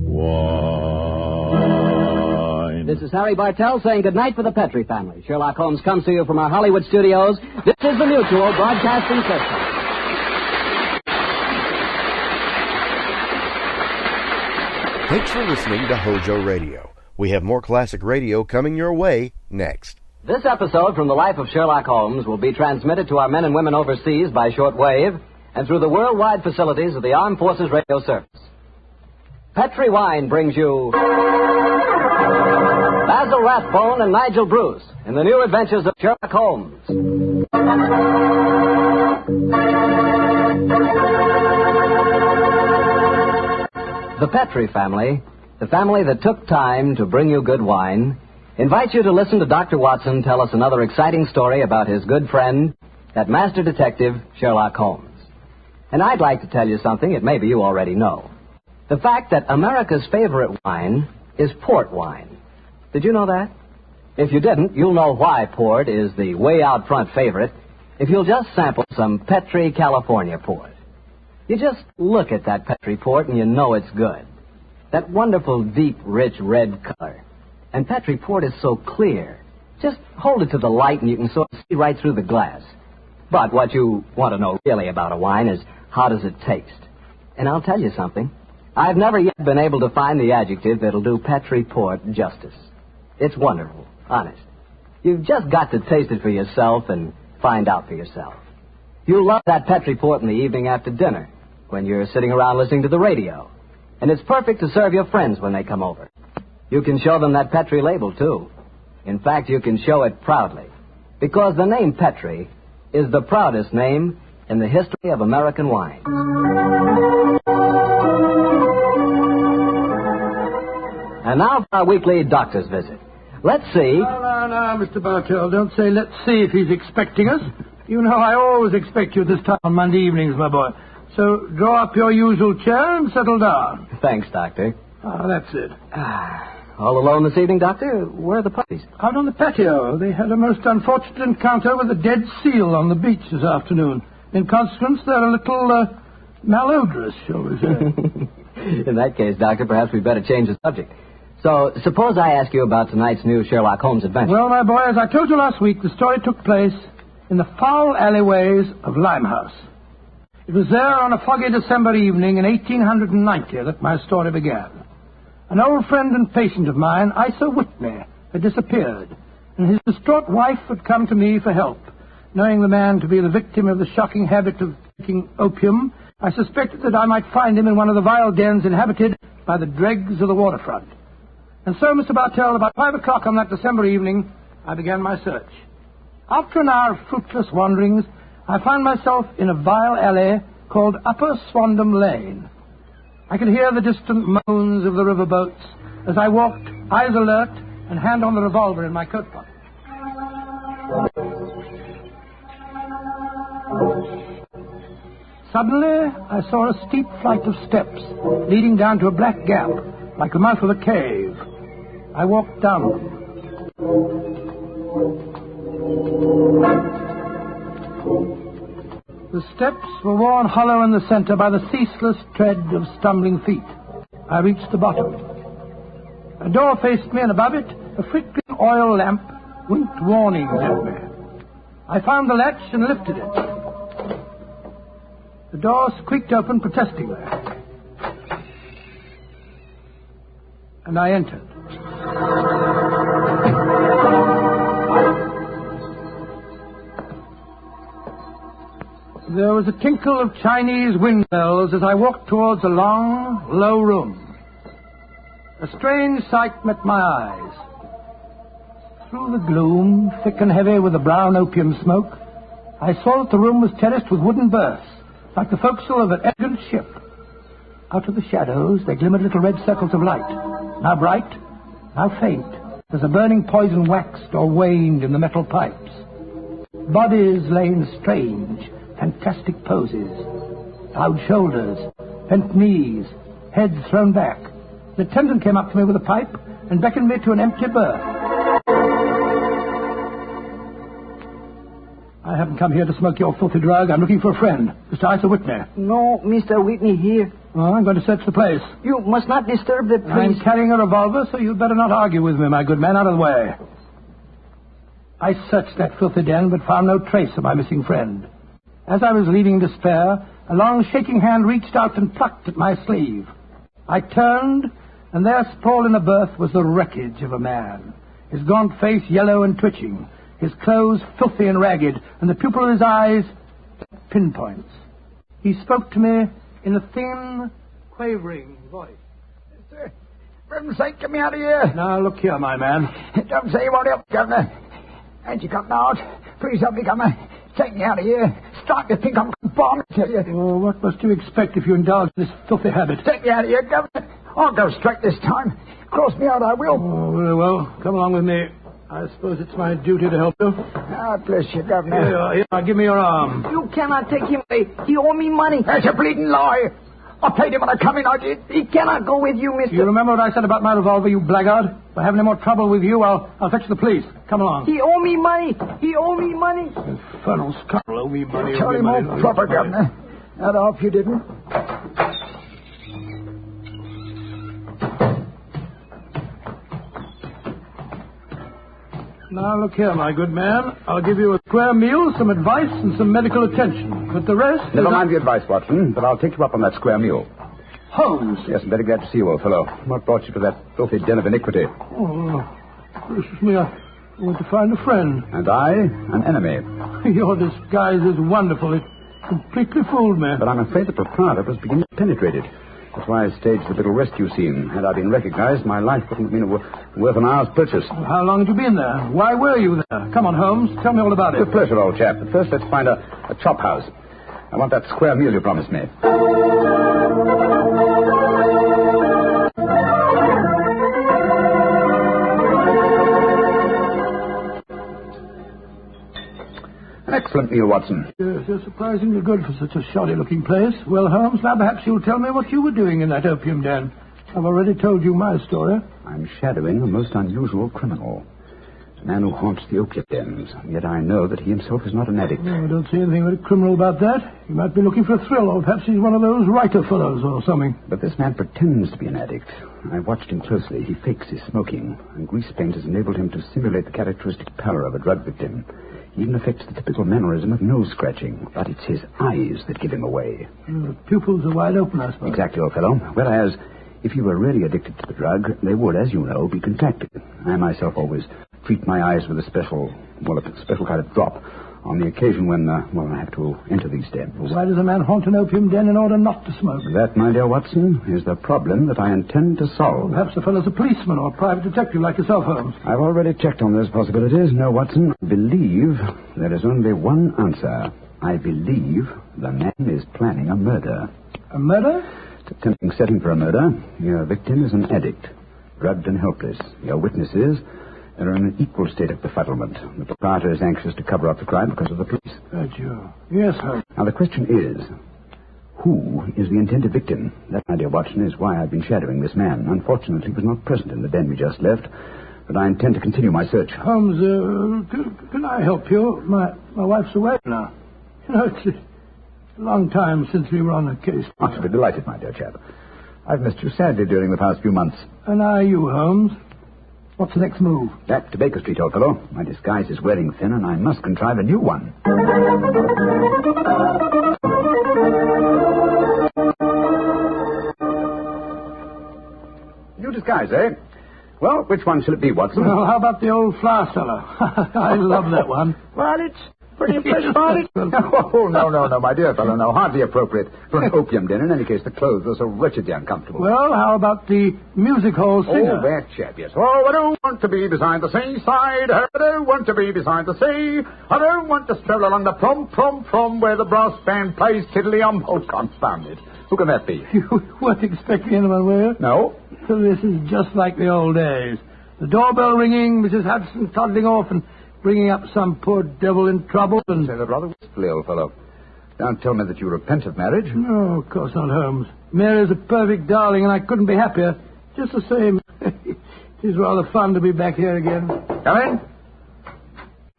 Speaker 6: wine.
Speaker 11: This is Harry Bartell saying goodnight for the Petri family. Sherlock Holmes comes to you from our Hollywood studios. This is the Mutual Broadcasting System.
Speaker 8: Thanks for listening to HOJO Radio. We have more classic radio coming your way next.
Speaker 11: This episode from the life of Sherlock Holmes will be transmitted to our men and women overseas by shortwave and through the worldwide facilities of the Armed Forces Radio Service. Petri Wine brings you Basil Rathbone and Nigel Bruce in the new adventures of Sherlock Holmes. The Petri family, the family that took time to bring you good wine, invites you to listen to Dr. Watson tell us another exciting story about his good friend, that master detective, Sherlock Holmes. And I'd like to tell you something that maybe you already know. The fact that America's favorite wine is port wine. Did you know that? If you didn't, you'll know why port is the way out front favorite if you'll just sample some Petri California port. You just look at that Petri port and you know it's good. That wonderful, deep, rich red color. And Petri port is so clear. Just hold it to the light and you can sort of see right through the glass. But what you want to know really about a wine is how does it taste? And I'll tell you something. I've never yet been able to find the adjective that'll do Petri port justice. It's wonderful, honest. You've just got to taste it for yourself and find out for yourself. You'll love that Petri port in the evening after dinner when you're sitting around listening to the radio. And it's perfect to serve your friends when they come over. You can show them that Petri label, too. In fact, you can show it proudly. Because the name Petri is the proudest name in the history of American wine. And now for our weekly doctor's visit. Let's see.
Speaker 2: No, Mr. Bartell, don't say let's see if he's expecting us. You know I always expect you at this time on Monday evenings, my boy. So draw up your usual chair and settle down.
Speaker 11: Thanks, Doctor.
Speaker 2: That's it.
Speaker 11: All alone this evening, Doctor? Where are the puppies?
Speaker 2: Out on the patio. They had a most unfortunate encounter with a dead seal on the beach this afternoon. In consequence, they're a little malodorous, shall we say.
Speaker 11: In that case, Doctor, perhaps we'd better change the subject. So, suppose I ask you about tonight's new Sherlock Holmes adventure.
Speaker 2: Well, my boy, as I told you last week, the story took place in the foul alleyways of Limehouse. It was there on a foggy December evening in 1890 that my story began. An old friend and patient of mine, Isa Whitney, had disappeared, and his distraught wife had come to me for help. Knowing the man to be the victim of the shocking habit of taking opium, I suspected that I might find him in one of the vile dens inhabited by the dregs of the waterfront. And so, Mr. Bartell, about 5 o'clock on that December evening, I began my search. After an hour of fruitless wanderings, I found myself in a vile alley called Upper Swandam Lane. I could hear the distant moans of the riverboats as I walked, eyes alert, and hand on the revolver in my coat pocket. Suddenly, I saw a steep flight of steps leading down to a black gap, like the mouth of a cave. I walked down them. The steps were worn hollow in the center by the ceaseless tread of stumbling feet. I reached the bottom. A door faced me, and above it, a flickering oil lamp winked warnings at me. I found the latch and lifted it. The door squeaked open protestingly. And I entered. There was a tinkle of Chinese wind bells as I walked towards a long, low room. A strange sight met my eyes. Through the gloom, thick and heavy with the brown opium smoke, I saw that the room was terraced with wooden berths, like the forecastle of an elegant ship. Out of the shadows, there glimmered little red circles of light, now bright, now faint, as the burning poison waxed or waned in the metal pipes. Bodies lay in strange, fantastic poses. Bowed shoulders, bent knees, heads thrown back. The attendant came up to me with a pipe and beckoned me to an empty berth. I haven't come here to smoke your filthy drug. I'm looking for a friend, Mr. Isa Whitney.
Speaker 22: No, Mr. Whitney here.
Speaker 2: Oh, I'm going to search the place.
Speaker 22: You must not disturb the priest.
Speaker 2: I'm carrying a revolver, so you'd better not argue with me, my good man. Out of the way. I searched that filthy den, but found no trace of my missing friend. As I was leaving in despair, a long shaking hand reached out and plucked at my sleeve. I turned, and there sprawled in a berth was the wreckage of a man, his gaunt face yellow and twitching, his clothes filthy and ragged, and the pupil of his eyes pinpoints. He spoke to me in a thin, quavering voice.
Speaker 4: Sir, for heaven's sake, get me out of here.
Speaker 2: Now, look here, my man.
Speaker 4: Don't say you won't help, Governor. Ain't you got out? Please help me, Governor. Take me out of here. Start to think I'm going to bomb, I tell you.
Speaker 2: Oh, what must you expect if you indulge in this filthy habit?
Speaker 4: Take me out of here, Governor. I'll go straight this time. Cross me out, I will.
Speaker 2: Oh, very well. Come along with me. I suppose it's my duty to help you.
Speaker 4: Ah, bless you, Governor.
Speaker 2: Here, give me your arm.
Speaker 22: You cannot take him away. He owes me money.
Speaker 4: That's a bleeding lie.
Speaker 18: I paid him when I come in, I did. He cannot go with you, mister.
Speaker 2: You remember what I said about my revolver, you blackguard? If I have any more trouble with you, I'll fetch the police. Come along.
Speaker 18: He owe me money. He owe me money.
Speaker 2: Infernal scoundrel, owe me money.
Speaker 18: Tell him all proper, Governor. I'd hope you didn't.
Speaker 2: Now, look here, my good man. I'll give you a square meal, some advice, and some medical attention. But the rest...
Speaker 3: Never mind the advice, Watson, but I'll take you up on that square meal.
Speaker 2: Holmes!
Speaker 3: Yes, I'm very glad to see you, old fellow. What brought you to that filthy den of iniquity?
Speaker 2: Oh, gracious me, I went to find a friend.
Speaker 3: And I, an enemy.
Speaker 2: Your disguise is wonderful. It completely fooled me.
Speaker 3: But I'm afraid the proprietor was beginning to penetrate it. That's why I staged the little rescue scene. Had I been recognized, my life wouldn't have been worth an hour's purchase.
Speaker 2: Well, how long had you been there? Why were you there? Come on, Holmes. Tell me all about it.
Speaker 3: With pleasure, old chap. But first, let's find a chop house. I want that square meal you promised me. An excellent meal, Watson.
Speaker 2: Yes, you're surprisingly good for such a shoddy-looking place. Well, Holmes, now perhaps you'll tell me what you were doing in that opium den. I've already told you my story.
Speaker 3: I'm shadowing a most unusual criminal. A man who haunts the opium dens. Yet I know that he himself is not an addict.
Speaker 2: No, I don't see anything very criminal about that. He might be looking for a thrill, or perhaps he's one of those writer fellows or something.
Speaker 3: But this man pretends to be an addict. I watched him closely. He fakes his smoking, and grease paint has enabled him to simulate the characteristic pallor of a drug victim. He even affects the typical mannerism of nose scratching, but it's his eyes that give him away.
Speaker 2: The pupils are wide open, I suppose.
Speaker 3: Exactly, old fellow. Whereas, if he were really addicted to the drug, they would, as you know, be contracted. I myself always treat my eyes with a special kind of drop on the occasion when, I have to enter these dens.
Speaker 2: Why does a man haunt an opium den in order not to smoke?
Speaker 3: That, my dear Watson, is the problem that I intend to solve.
Speaker 2: Perhaps the fellow's a policeman or a private detective like yourself, Holmes.
Speaker 3: I've already checked on those possibilities. No, Watson, I believe there is only one answer. I believe the man is planning a murder.
Speaker 2: A murder?
Speaker 3: It's a tempting setting for a murder. Your victim is an addict, drugged and helpless. Your witnesses are in an equal state of befuddlement. The proprietor is anxious to cover up the crime because of the police.
Speaker 2: HOJO. Yes, sir.
Speaker 3: Now, the question is, who is the intended victim? That, my dear Watson, is why I've been shadowing this man. Unfortunately, he was not present in the den we just left, but I intend to continue my search.
Speaker 2: Holmes, can I help you? My wife's away now. You know, it's a long time since we were on a case.
Speaker 3: I shall be delighted, my dear chap. I've missed you sadly during the past few months.
Speaker 2: And are you, Holmes? What's the next move?
Speaker 3: Back to Baker Street, old fellow. My disguise is wearing thin, and I must contrive a new one. New disguise, eh? Well, which one shall it be, Watson?
Speaker 2: Well, how about the old flower seller? I love that one.
Speaker 3: Well, it's pretty fresh about it. Oh, no, my dear fellow, no. Hardly appropriate for an opium den. In any case, the clothes are so wretchedly uncomfortable.
Speaker 2: Well, how about the music hall singer?
Speaker 3: Oh, that chap, yes. Oh, I don't want to be beside the seaside. I don't want to be beside the sea. I don't want to stroll along the prom, where the brass band plays tiddly-um. Oh, confound it. Who can that be?
Speaker 2: You weren't expecting anyone, were you?
Speaker 3: No.
Speaker 2: So this is just like the old days. The doorbell ringing, Mrs. Hudson toddling off and bringing up some poor devil in trouble and...
Speaker 3: Say that rather wistfully, old fellow. Don't tell me that you repent of marriage.
Speaker 2: No, of course not, Holmes. Mary's a perfect darling, and I couldn't be happier. Just the same. It is rather fun to be back here again.
Speaker 3: Come in.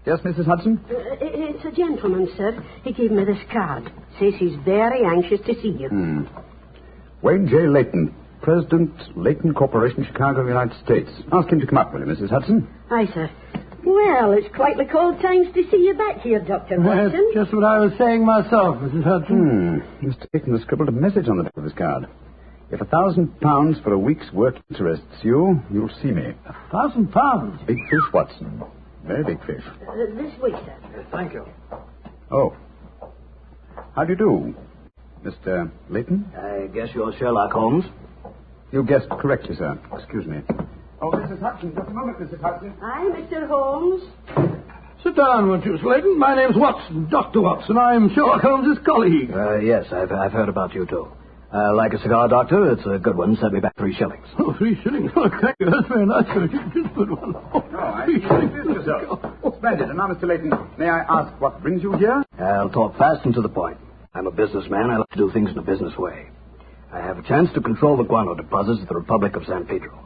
Speaker 3: Yes, Mrs. Hudson?
Speaker 5: It's a gentleman, sir. He gave me this card. Says he's very anxious to see you.
Speaker 3: Wayne J. Layton, President, Layton Corporation, Chicago, United States. Ask him to come up, will you, Mrs. Hudson?
Speaker 5: Aye, sir. Well, it's quite the cold times to see you back here, Dr. Watson.
Speaker 2: That's just what I was saying myself, Mrs. Hudson.
Speaker 3: Mr. Layton has scribbled a message on the back of his card. If £1,000 for a week's work interests you, you'll see me.
Speaker 2: £1,000?
Speaker 3: Big fish, Watson. Very big fish.
Speaker 5: This week, sir.
Speaker 2: Thank you.
Speaker 3: Oh. How do you do, Mr. Layton?
Speaker 10: I guess you're Sherlock Holmes.
Speaker 3: You guessed correctly, sir. Excuse me. Oh, Mrs. Hudson, just a moment, Mrs. Hudson.
Speaker 5: Aye, Mr. Holmes.
Speaker 2: Sit down, won't you, Slayton? My name's Watson, Dr. Watson. I'm Sherlock Holmes' colleague.
Speaker 10: Yes, I've heard about you, too. Like a cigar, Doctor? It's a good one. Send me back 3 shillings.
Speaker 2: Oh, 3 shillings? Oh, thank you. That's very nice of you. Just put one. Oh,
Speaker 3: I introduce yourself. Splendid. And now, Mr. Layton, may I ask what brings you here?
Speaker 10: I'll talk fast and to the point. I'm a businessman. I like to do things in a business way.
Speaker 15: I have a chance to control the guano deposits of the Republic of San Pedro.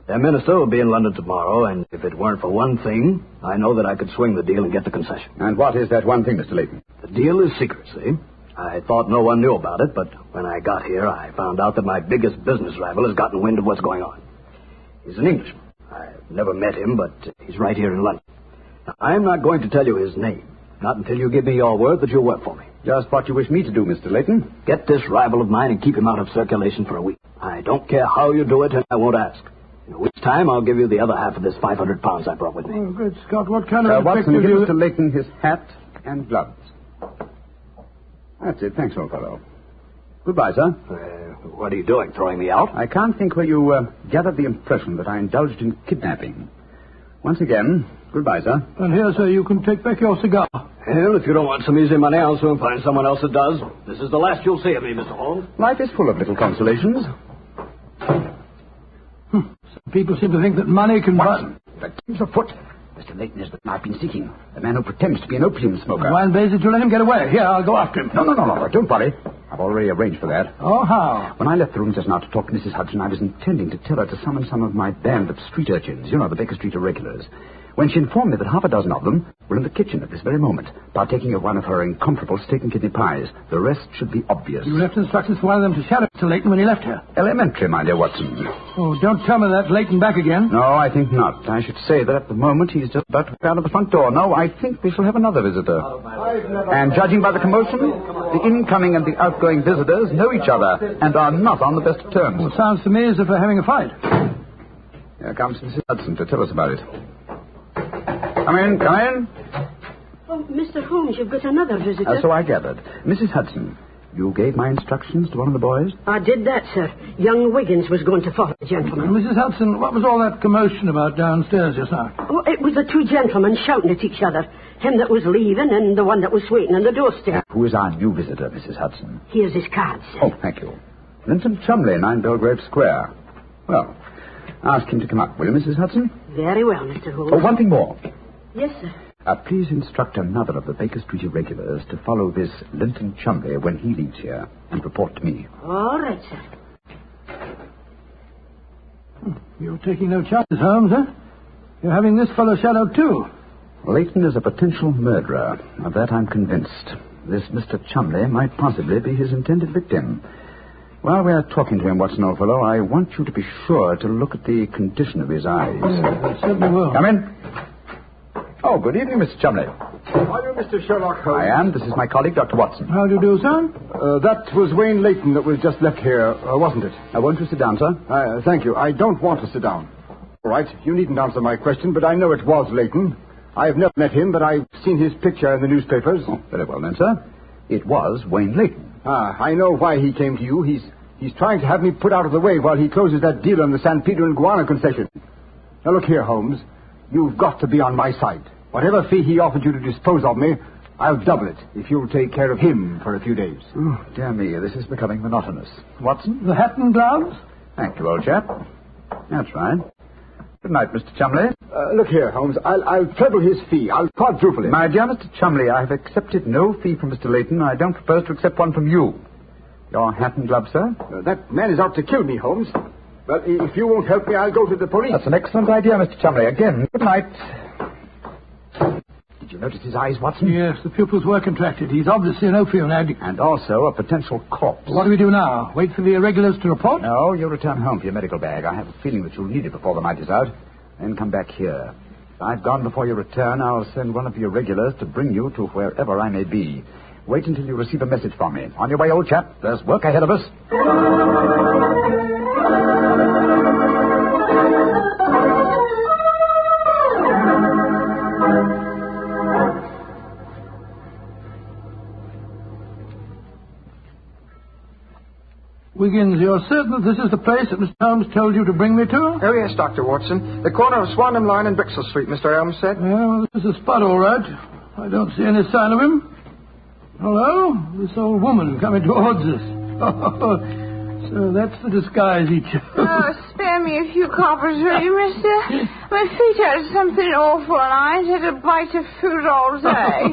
Speaker 15: Their minister will be in London tomorrow, and if it weren't for one thing, I know that I could swing the deal and get the concession.
Speaker 3: And what is that one thing, Mr. Layton?
Speaker 15: The deal is secrecy. I thought no one knew about it, but when I got here, I found out that my biggest business rival has gotten wind of what's going on. He's an Englishman. I've never met him, but he's right here in London. Now, I'm not going to tell you his name, not until you give me your word that you'll work for me.
Speaker 3: Just what you wish me to do, Mr. Layton.
Speaker 15: Get this rival of mine and keep him out of circulation for a week. I don't care how you do it, and I won't ask. In a week's time, I'll give you the other half of this 500 pounds I brought with me.
Speaker 2: Oh, good Scott, what kind of...
Speaker 3: Watson, give Mr. Layton his hat and gloves. That's it. Thanks, old fellow. Goodbye, sir.
Speaker 15: What are you doing, throwing me out?
Speaker 3: I can't think where you gathered the impression that I indulged in kidnapping. Once again, goodbye, sir.
Speaker 2: And here, sir, you can take back your cigar.
Speaker 15: Well, if you don't want some easy money, I'll soon find someone else that does. This is the last you'll see of me, Mr. Holmes.
Speaker 3: Life is full of little consolations.
Speaker 2: Some people seem to think that money can...
Speaker 3: Watson, the king's afoot. Mr. Layton is the man I've been seeking. The man who pretends to be an opium smoker.
Speaker 2: Why in blazes did you let him get away? Here, I'll go after him.
Speaker 3: No. Don't worry. I've already arranged for that.
Speaker 2: Oh, how?
Speaker 3: When I left the room just now to talk to Mrs. Hudson, I was intending to tell her to summon some of my band of street urchins. You know, the Baker Street irregulars. When she informed me that half a dozen of them were in the kitchen at this very moment, partaking of one of her incomparable steak and kidney pies. The rest should be obvious.
Speaker 2: You left instructions for one of them to shadow Mr. Layton when he left here.
Speaker 3: Elementary, my dear Watson.
Speaker 2: Oh, don't tell me that Layton back again.
Speaker 3: No, I think not. I should say that at the moment he's just about to go out of the front door. No, I think we shall have another visitor. And judging by the commotion, the incoming and the outgoing visitors know each other and are not on the best of terms.
Speaker 2: Well, it sounds to me as if they're having a fight.
Speaker 3: Here comes Mrs. Hudson to tell us about it. Come in.
Speaker 5: Oh, Mr. Holmes, you've got another visitor.
Speaker 3: So I gathered. Mrs. Hudson, you gave my instructions to one of the boys?
Speaker 5: I did that, sir. Young Wiggins was going to follow the gentleman.
Speaker 2: Mrs. Hudson, what was all that commotion about downstairs just now?
Speaker 5: Oh, it was the two gentlemen shouting at each other. Him that was leaving and the one that was waiting on the doorstep.
Speaker 3: Who is our new visitor, Mrs. Hudson?
Speaker 5: Here's his card, sir.
Speaker 3: Oh, thank you. Vincent Chumley, 9 Belgrave Square. Well, ask him to come up, will you, Mrs. Hudson?
Speaker 5: Very well, Mr. Holmes.
Speaker 3: Oh, one thing more.
Speaker 5: Yes, sir.
Speaker 3: Please instruct another of the Baker Street irregulars to follow this Linton Chumley when he leaves here and report to me.
Speaker 5: All right, sir.
Speaker 2: You're taking no chances, Holmes, huh? You're having this fellow shadowed, too.
Speaker 3: Layton is a potential murderer. Of that I'm convinced. This Mr. Chumley might possibly be his intended victim. While we're talking to him, Watson, old fellow, I want you to be sure to look at the condition of his eyes.
Speaker 2: Yes, I certainly will.
Speaker 3: Come in. Oh, good evening, Mr. Chumley.
Speaker 17: Are you Mr. Sherlock Holmes?
Speaker 3: I am. This is my colleague, Dr. Watson.
Speaker 2: How do you do, sir?
Speaker 17: That was Wayne Layton that was just left here, wasn't it?
Speaker 3: Won't you sit down, sir?
Speaker 17: Thank you. I don't want to sit down. All right, you needn't answer my question, but I know it was Layton. I've never met him, but I've seen his picture in the newspapers.
Speaker 3: Oh, very well then, sir. It was Wayne Layton.
Speaker 17: I know why he came to you. He's trying to have me put out of the way while he closes that deal on the San Pedro and Guana concession. Now, look here, Holmes. You've got to be on my side. Whatever fee he offered you to dispose of me, I'll double it if you'll take care of him for a few days.
Speaker 3: Oh, dear me, this is becoming monotonous. Watson?
Speaker 2: The hat and gloves?
Speaker 3: Thank you, old chap. That's right. Good night, Mr. Chumley.
Speaker 17: Look here, Holmes. I'll treble his fee. I'll quadruple it.
Speaker 3: My dear Mr. Chumley, I have accepted no fee from Mr. Layton. I don't propose to accept one from you. Your hat and gloves, sir?
Speaker 17: That man is out to kill me, Holmes. Well, if you won't help me, I'll go to the police.
Speaker 3: That's an excellent idea, Mr. Chumley. Again, good night. Did you notice his eyes, Watson?
Speaker 2: Yes, the pupils were contracted. He's obviously an opium addict.
Speaker 3: And also a potential corpse.
Speaker 2: What do we do now? Wait for the irregulars to report?
Speaker 3: No, you'll return home for your medical bag. I have a feeling that you'll need it before the night is out. Then come back here. If I've gone before you return, I'll send one of your regulars to bring you to wherever I may be. Wait until you receive a message from me. On your way, old chap. There's work ahead of us.
Speaker 2: Wiggins, you're certain that this is the place that Mr. Holmes told you to bring me to?
Speaker 23: Oh, yes, Dr. Watson. The corner of Swanham Line and Brixton Street, Mr. Holmes said.
Speaker 2: Yeah, well, this is the spot, all right. I don't see any sign of him. Hello? This old woman coming towards us. So that's the disguise he chose.
Speaker 24: Oh, spare me a few coppers, will you, mister? My feet hurt something awful, and I ain't had a bite of food all day.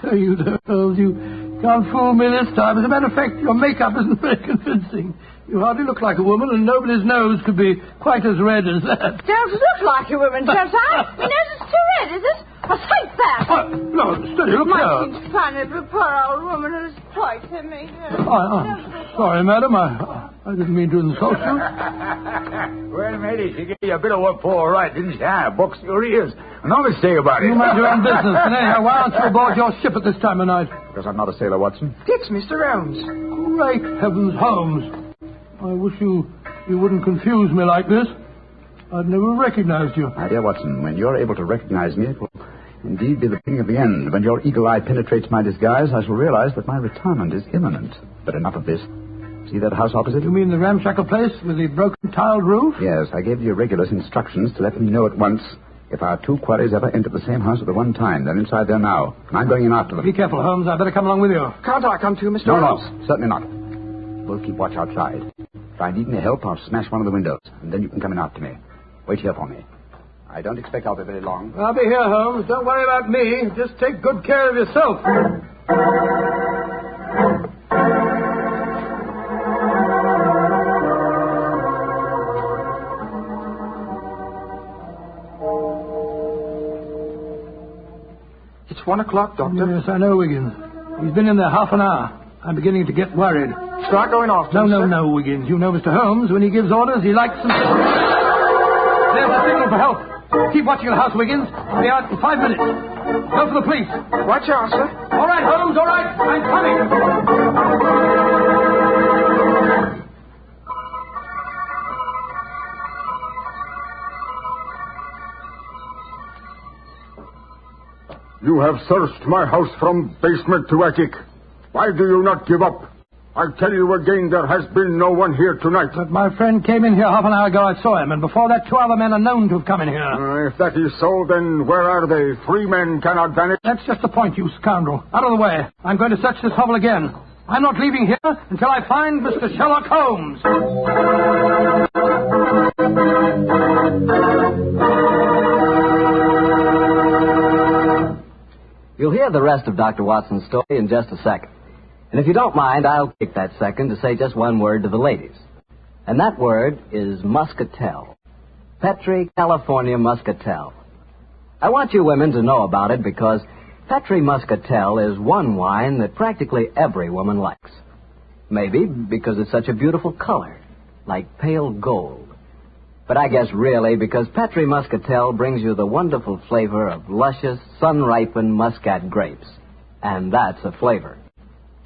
Speaker 2: No, you don't, Holmes. You Can't fool me this time. As a matter of fact, your makeup isn't very convincing. You hardly look like a woman, and nobody's nose could be quite as red as that.
Speaker 24: Don't look like a woman, don't I? Your nose is too red, is it? I hate that.
Speaker 2: No, steady, look
Speaker 24: Might
Speaker 2: here.
Speaker 24: seem funny, but a poor old woman who's quite to me.
Speaker 2: I'm sorry, madam. I didn't mean to insult you.
Speaker 1: Well, matey, she gave you a bit of work for all right, didn't she? Boxed your ears. No mistake about it.
Speaker 2: You mind your own business. And anyhow, why aren't you aboard your ship at this time of night?
Speaker 1: Because I'm not a sailor, Watson.
Speaker 23: It's Mr. Holmes.
Speaker 2: Great heavens, Holmes. I wish you wouldn't confuse me like this. I'd never recognized you.
Speaker 3: My dear Watson, when you're able to recognize me, it will indeed be the beginning of the end. When your eagle eye penetrates my disguise, I shall realize that my retirement is imminent. But enough of this. See that house opposite?
Speaker 2: You mean the ramshackle place with the broken tiled roof?
Speaker 3: Yes, I gave the irregulars instructions to let them know at once if our two quarries ever enter the same house at the one time. They're inside there now, and I'm going in after them.
Speaker 2: Be careful, Holmes. I'd better come along with you.
Speaker 23: Can't I come too, Mr.
Speaker 3: No,
Speaker 23: Holmes?
Speaker 3: certainly not. We'll keep watch outside. If I need any help, I'll smash one of the windows, and then you can come in after me. Wait here for me. I don't expect I'll be very long.
Speaker 2: I'll be here, Holmes. Don't worry about me. Just take good care of yourself.
Speaker 23: It's 1 o'clock, Doctor.
Speaker 2: Yes, I know, Wiggins. He's been in there half an hour. I'm beginning to get worried.
Speaker 23: Start going off,
Speaker 2: No, Wiggins. You know Mr. Holmes. When he gives orders, he likes them. There's the signal for help. Keep watching the house, Wiggins. I'll be out in 5 minutes. Go for the police.
Speaker 23: Watch out, sir.
Speaker 2: All right, Holmes, all right. I'm coming.
Speaker 19: You have searched my house from basement to attic. Why do you not give up? I tell you again, there has been no one here tonight.
Speaker 2: But my friend came in here half an hour ago. I saw him, and before that, 2 other men are known to have come in here.
Speaker 19: If that is so, then where are they? 3 men cannot vanish.
Speaker 2: That's just the point, you scoundrel. Out of the way. I'm going to search this hovel again. I'm not leaving here until I find Mr. Sherlock Holmes.
Speaker 11: You'll hear the rest of Dr. Watson's story in just a second. And if you don't mind, I'll take that second to say just one word to the ladies. And that word is muscatel. Petri California Muscatel. I want you women to know about it because Petri Muscatel is one wine that practically every woman likes. Maybe because it's such a beautiful color, like pale gold. But I guess really because Petri Muscatel brings you the wonderful flavor of luscious, sun-ripened Muscat grapes. And that's a flavor.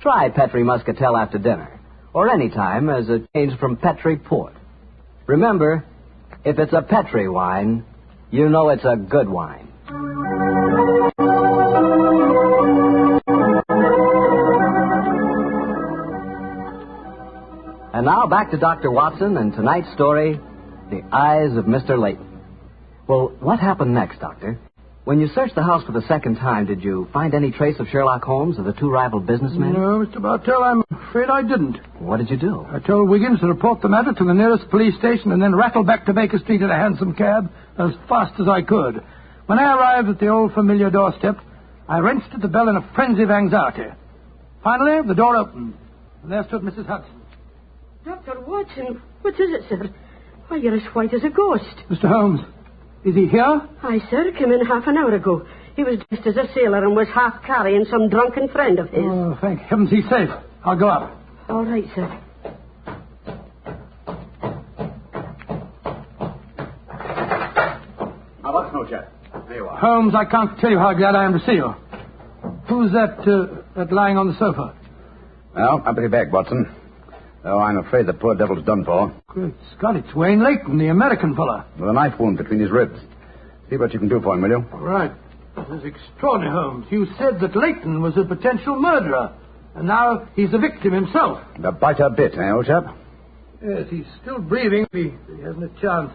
Speaker 11: Try Petri Muscatel after dinner, or any time as a change from Petri Port. Remember, if it's a Petri wine, you know it's a good wine. And now back to Dr. Watson and tonight's story, The Eyes of Mr. Layton. Well, what happened next, Doctor? When you searched the house for the second time, did you find any trace of Sherlock Holmes or the 2 rival businessmen?
Speaker 2: No, Mr. Bartell, I'm afraid I didn't.
Speaker 11: What did you do?
Speaker 2: I told Wiggins to report the matter to the nearest police station and then rattle back to Baker Street in a hansom cab as fast as I could. When I arrived at the old familiar doorstep, I wrenched at the bell in a frenzy of anxiety. Finally, the door opened, and there stood Mrs. Hudson.
Speaker 5: Dr. Watson, what is it, sir? Why, you're as white as a ghost.
Speaker 2: Mr. Holmes, is he here?
Speaker 5: Aye, sir, came in half an hour ago. He was dressed as a sailor and was half carrying some drunken friend of his.
Speaker 2: Oh, thank heavens he's safe. I'll go up.
Speaker 5: All right, sir.
Speaker 3: Now, what's no chap? There you are.
Speaker 2: Holmes, I can't tell you how glad I am to see you. Who's that lying on the sofa?
Speaker 3: Well, up with your back, Watson. Oh, I'm afraid the poor devil's done for.
Speaker 2: Great Scott, it's Wayne Layton, the American fella.
Speaker 3: With a knife wound between his ribs. See what you can do for him, will you?
Speaker 2: All right. This is extraordinary, Holmes. You said that Layton was a potential murderer, and now he's a victim himself.
Speaker 3: The biter bit, eh, old chap?
Speaker 2: Yes, he's still breathing. He hasn't a chance.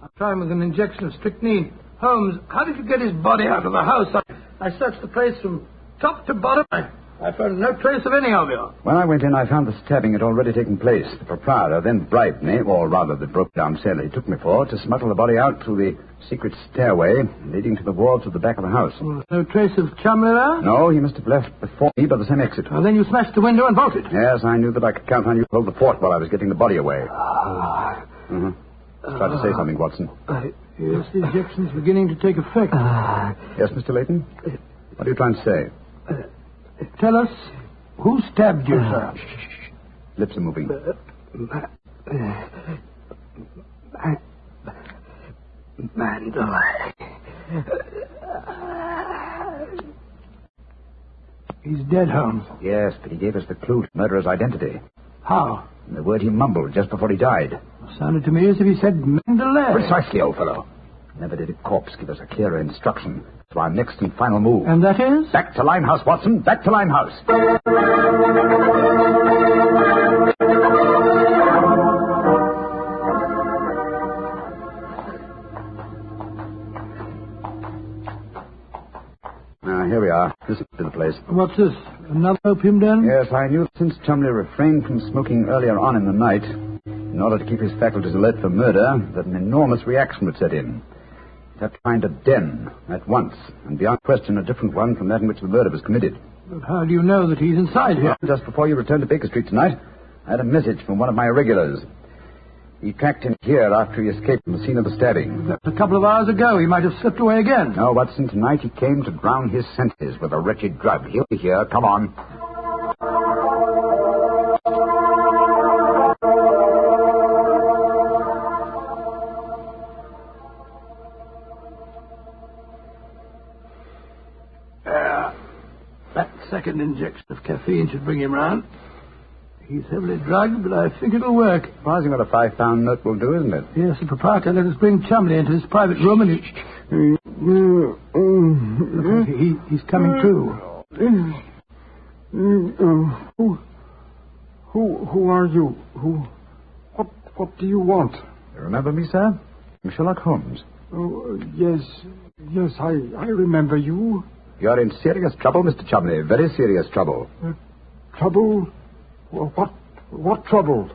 Speaker 2: I'll try him with an injection of strychnine. Holmes, how did you get his body out of the house? I searched the place from top to bottom. I I found no trace of any of you.
Speaker 3: When I went in, I found the stabbing had already taken place. The proprietor then bribed me, or rather the broke-down cellar he took me for, to smuggle the body out through the secret stairway leading to the wall to the back of the house.
Speaker 2: Well, no trace of Chumley there?
Speaker 3: No, he must have left before me by the same exit.
Speaker 2: Well, then you smashed the window and bolted.
Speaker 3: Yes, I knew that I could count on you to hold the fort while I was getting the body away. Tried to say something, Watson.
Speaker 2: Yes, the injection's beginning to take effect.
Speaker 3: Yes, Mr. Layton? What are you trying to say?
Speaker 2: Tell us, who stabbed you, sir?
Speaker 3: Lips are moving.
Speaker 2: Mandalay. He's dead, Holmes.
Speaker 3: Yes, but he gave us the clue to the murderer's identity.
Speaker 2: How?
Speaker 3: And the word he mumbled just before he died.
Speaker 2: Sounded to me as if he said Mandalay.
Speaker 3: Precisely, old fellow. Never did a corpse give us a clearer instruction. So our next and final move.
Speaker 2: And that is?
Speaker 3: Back to Limehouse, Watson. Back to Limehouse. Here we are. This is the place.
Speaker 2: What's this? Another opium den?
Speaker 3: Yes, I knew that since Chumley refrained from smoking earlier on in the night, in order to keep his faculties alert for murder, that an enormous reaction would set in. He'd have to find a den at once, and beyond question a different one from that in which the murder was committed.
Speaker 2: But how do you know that he's inside here?
Speaker 3: Just before you returned to Baker Street tonight, I had a message from one of my irregulars. He tracked him here after he escaped from the scene of the stabbing.
Speaker 2: A couple of hours ago. He might have slipped away again.
Speaker 3: No, Watson, tonight he came to drown his senses with a wretched drug. He'll be here. Come on.
Speaker 2: That second injection of caffeine should bring him round. He's heavily drugged, but I think it'll work.
Speaker 3: Surprising what a £5 note will do, isn't it?
Speaker 2: Yes, the proprietor let us bring Chumley into his private room, and he's coming to.
Speaker 19: Who are you? What do you want?
Speaker 3: You remember me, sir? I'm Sherlock Holmes.
Speaker 19: Oh, yes, I remember you.
Speaker 3: You're in serious trouble, Mr. Chumley. Very serious trouble.
Speaker 19: Trouble? What trouble?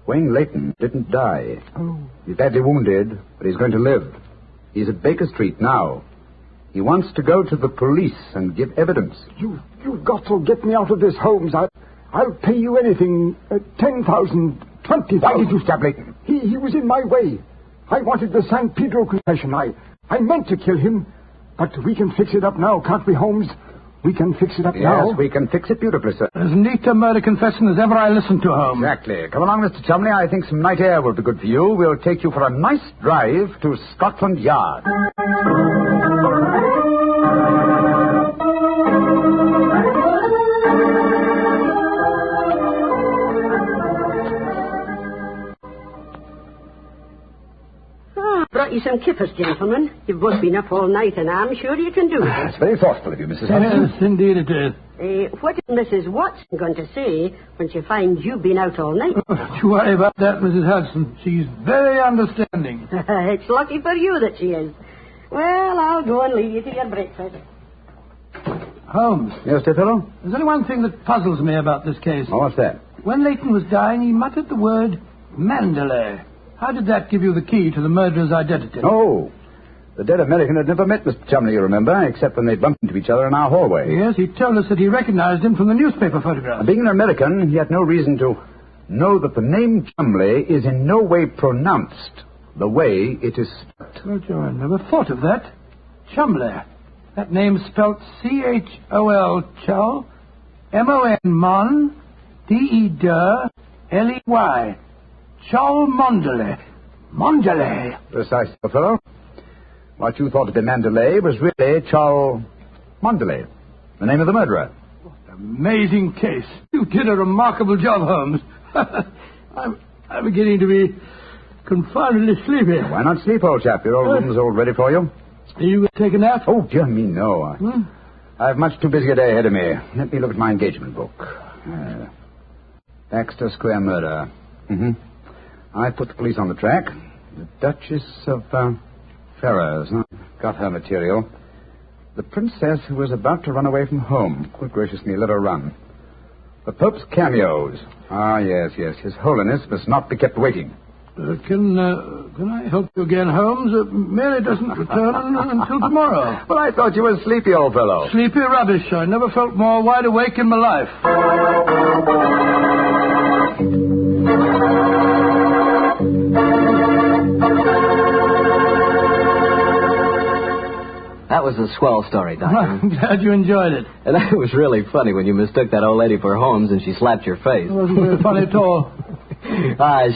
Speaker 3: Wayne Layton didn't die.
Speaker 19: Oh.
Speaker 3: He's badly wounded, but he's going to live. He's at Baker Street now. He wants to go to the police and give evidence.
Speaker 19: You've got to get me out of this, Holmes. I'll pay you anything. 10,000, 20,000.
Speaker 3: Why did you stab Layton?
Speaker 19: He was in my way. I wanted the San Pedro confession. I meant to kill him. But we can fix it up now, can't we, Holmes? We can fix it up now.
Speaker 3: Yes, we can fix it beautifully, sir.
Speaker 2: As neat a murder confession as ever I listened to, Holmes.
Speaker 3: Exactly. Come along, Mr. Chumley. I think some night air will be good for you. We'll take you for a nice drive to Scotland Yard.
Speaker 5: Brought you some kippers, gentlemen. You've both been up all night, and I'm sure you can do it.
Speaker 3: It's very thoughtful of you, Mrs. Hudson.
Speaker 2: Yes, indeed it is.
Speaker 5: What is Mrs. Watson going to say when she finds you've been out all night?
Speaker 2: Oh, don't you worry about that, Mrs. Hudson. She's very understanding.
Speaker 5: It's lucky for you that she is. Well, I'll go and leave you to your breakfast.
Speaker 2: Holmes.
Speaker 3: Yes, dear fellow?
Speaker 2: There's only one thing that puzzles me about this case.
Speaker 3: Oh, what's that?
Speaker 2: When Layton was dying, he muttered the word Mandalay. How did that give you the key to the murderer's identity?
Speaker 3: Oh, the dead American had never met Mr. Chumley, you remember, except when they bumped into each other in our hallway.
Speaker 2: Yes, he told us that he recognized him from the newspaper photograph.
Speaker 3: Being an American, he had no reason to know that the name Chumley is in no way pronounced the way it is spelled.
Speaker 2: Oh, Joe, I never thought of that. Chumley. That name's spelled C-H-O-L, Chol, M-O-N, Mon, D-E-D-L-E-Y. Chol Mondale. Mondale.
Speaker 3: Precisely, fellow. What you thought to be Mandalay was really Chol Mondale, the name of the murderer.
Speaker 2: Amazing case. You did a remarkable job, Holmes. I'm beginning to be confoundedly sleepy.
Speaker 3: Why not sleep, old chap? Your old room's all ready for you.
Speaker 2: Are you going to take a nap?
Speaker 3: Oh, dear me, no. I have much too busy a day ahead of me. Let me look at my engagement book. Baxter Square murder. I put the police on the track. The Duchess of Ferrers. Got her material.
Speaker 13: The princess who was about to run away from home. Good gracious me, let her run. The Pope's cameos. Ah, yes. His Holiness must not be kept waiting.
Speaker 2: Can I help you again, Holmes? Mary doesn't return until tomorrow.
Speaker 13: Well, I thought you were sleepy, old fellow.
Speaker 2: Sleepy rubbish. I never felt more wide awake in my life.
Speaker 11: That was a swell story, Doctor.
Speaker 2: I'm glad you enjoyed it.
Speaker 11: And that was really funny when you mistook that old lady for Holmes and she slapped your face.
Speaker 2: It wasn't very funny at all.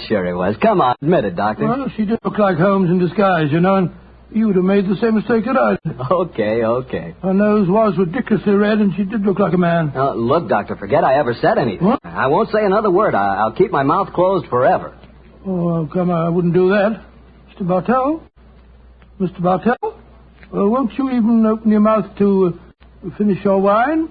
Speaker 11: Sure it was. Come on, admit it, Doctor.
Speaker 2: Well, she did look like Holmes in disguise, you know, and you would have made the same mistake that I did.
Speaker 11: Okay.
Speaker 2: Her nose was ridiculously red, and she did look like a man.
Speaker 11: Look, Doctor, forget I ever said anything.
Speaker 2: What?
Speaker 11: I won't say another word. I'll keep my mouth closed forever.
Speaker 2: Oh, come on, I wouldn't do that. Mr. Bartell? Mr. Bartell? Won't you even open your mouth to finish your wine?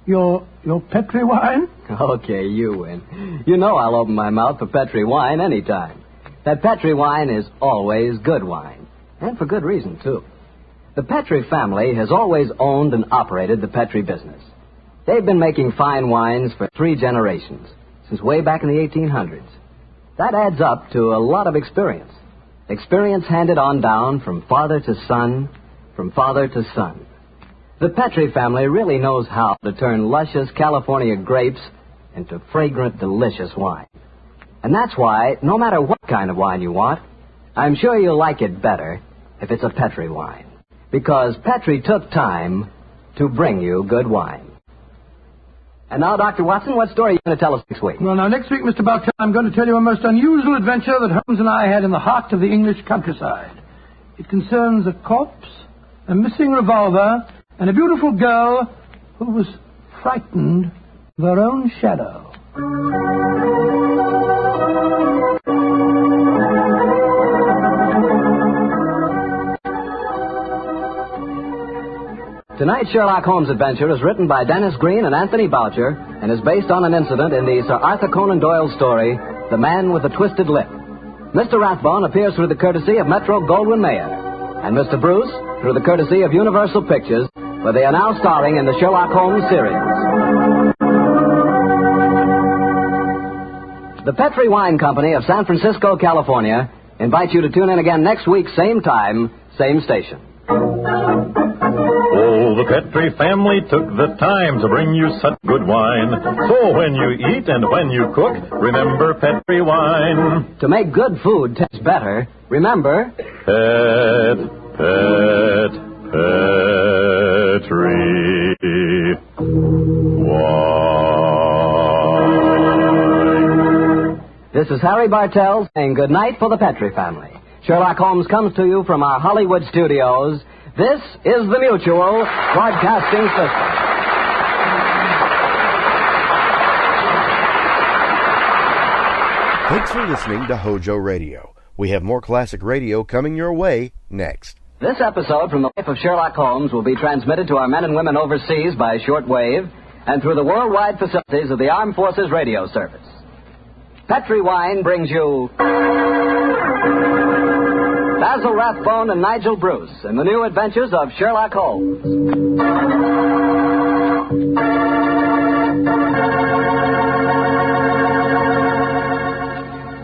Speaker 2: Your Petri wine?
Speaker 11: Okay, you win. You know I'll open my mouth for Petri wine anytime. That Petri wine is always good wine. And for good reason, too. The Petri family has always owned and operated the Petri business. They've been making fine wines for 3 generations, since way back in the 1800s. That adds up to a lot of experience. Experience handed on down from father to son, from father to son. The Petri family really knows how to turn luscious California grapes into fragrant, delicious wine. And that's why, no matter what kind of wine you want, I'm sure you'll like it better if it's a Petri wine. Because Petri took time to bring you good wine. And now, Dr. Watson, what story are you going to tell us next week?
Speaker 2: Well, now, next week, Mr. Bartell, I'm going to tell you a most unusual adventure that Holmes and I had in the heart of the English countryside. It concerns a corpse, a missing revolver, and a beautiful girl who was frightened of her own shadow.
Speaker 11: Tonight's Sherlock Holmes adventure is written by Dennis Green and Anthony Boucher and is based on an incident in the Sir Arthur Conan Doyle story, The Man with the Twisted Lip. Mr. Rathbone appears through the courtesy of Metro-Goldwyn-Mayer, and Mr. Bruce through the courtesy of Universal Pictures, where they are now starring in the Sherlock Holmes series. The Petri Wine Company of San Francisco, California, invites you to tune in again next week, same time, same station.
Speaker 6: Oh, the Petri family took the time to bring you such good wine. So when you eat and when you cook, remember Petri wine.
Speaker 11: To make good food taste better, remember...
Speaker 6: Petri wine.
Speaker 11: This is Harry Bartell saying good night for the Petri family. Sherlock Holmes comes to you from our Hollywood studios. This is the Mutual Broadcasting System.
Speaker 8: Thanks for listening to HOJO Radio. We have more classic radio coming your way next.
Speaker 11: This episode from the life of Sherlock Holmes will be transmitted to our men and women overseas by shortwave and through the worldwide facilities of the Armed Forces Radio Service. Petri Wine brings you Basil Rathbone and Nigel Bruce in the new adventures of Sherlock Holmes.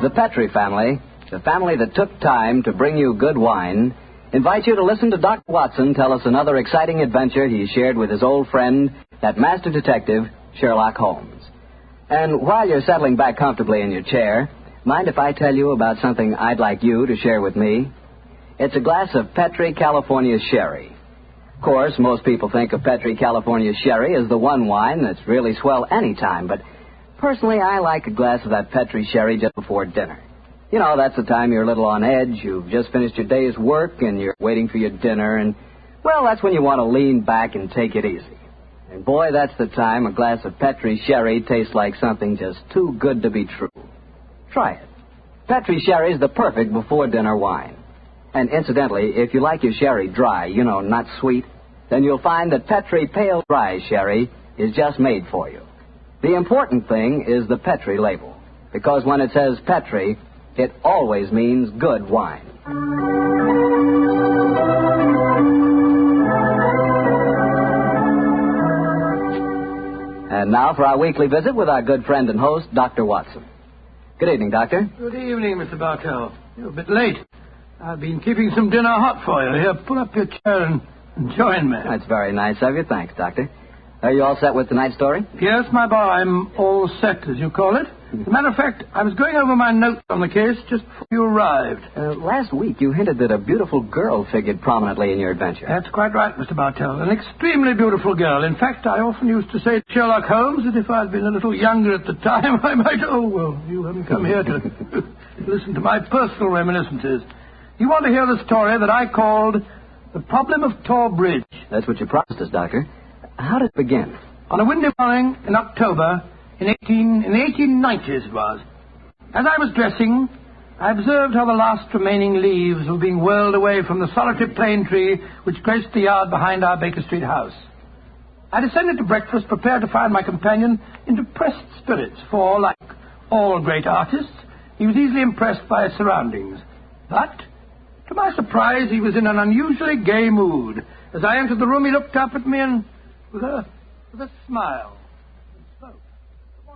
Speaker 11: The Petri family, the family that took time to bring you good wine, invites you to listen to Dr. Watson tell us another exciting adventure he shared with his old friend, that master detective, Sherlock Holmes. And while you're settling back comfortably in your chair, mind if I tell you about something I'd like you to share with me? It's a glass of Petri California Sherry. Of course, most people think of Petri California Sherry as the one wine that's really swell any time, but personally I like a glass of that Petri Sherry just before dinner. You know, that's the time you're a little on edge, you've just finished your day's work, and you're waiting for your dinner, and, well, that's when you want to lean back and take it easy. And boy, that's the time a glass of Petri Sherry tastes like something just too good to be true. Try it. Petri Sherry's the perfect before-dinner wine. And incidentally, if you like your sherry dry, you know, not sweet, then you'll find that Petri Pale Dry Sherry is just made for you. The important thing is the Petri label, because when it says Petri, it always means good wine. And now for our weekly visit with our good friend and host, Dr. Watson. Good evening, Doctor.
Speaker 2: Good evening, Mr. Bartell. You're a bit late. I've been keeping some dinner hot for you. Here, pull up your chair and join me.
Speaker 11: That's very nice of you. Thanks, Doctor. Are you all set with tonight's story?
Speaker 2: Yes, my boy, I'm all set, as you call it. As a matter of fact, I was going over my notes on the case just before you arrived.
Speaker 11: Last week you hinted that a beautiful girl figured prominently in your adventure.
Speaker 2: That's quite right, Mr. Bartell. An extremely beautiful girl. In fact, I often used to say to Sherlock Holmes that if I'd been a little younger at the time, I might... Oh, well, you haven't come here to listen to my personal reminiscences. You want to hear the story that I called The Problem of Tor Bridge.
Speaker 11: That's what you promised us, Doctor. How did it begin?
Speaker 2: On a windy morning in October... In the 1890s it was. As I was dressing, I observed how the last remaining leaves were being whirled away from the solitary plane tree which graced the yard behind our Baker Street house. I descended to breakfast, prepared to find my companion in depressed spirits, for, like all great artists, he was easily impressed by his surroundings. But, to my surprise, he was in an unusually gay mood. As I entered the room, he looked up at me and, with a smile,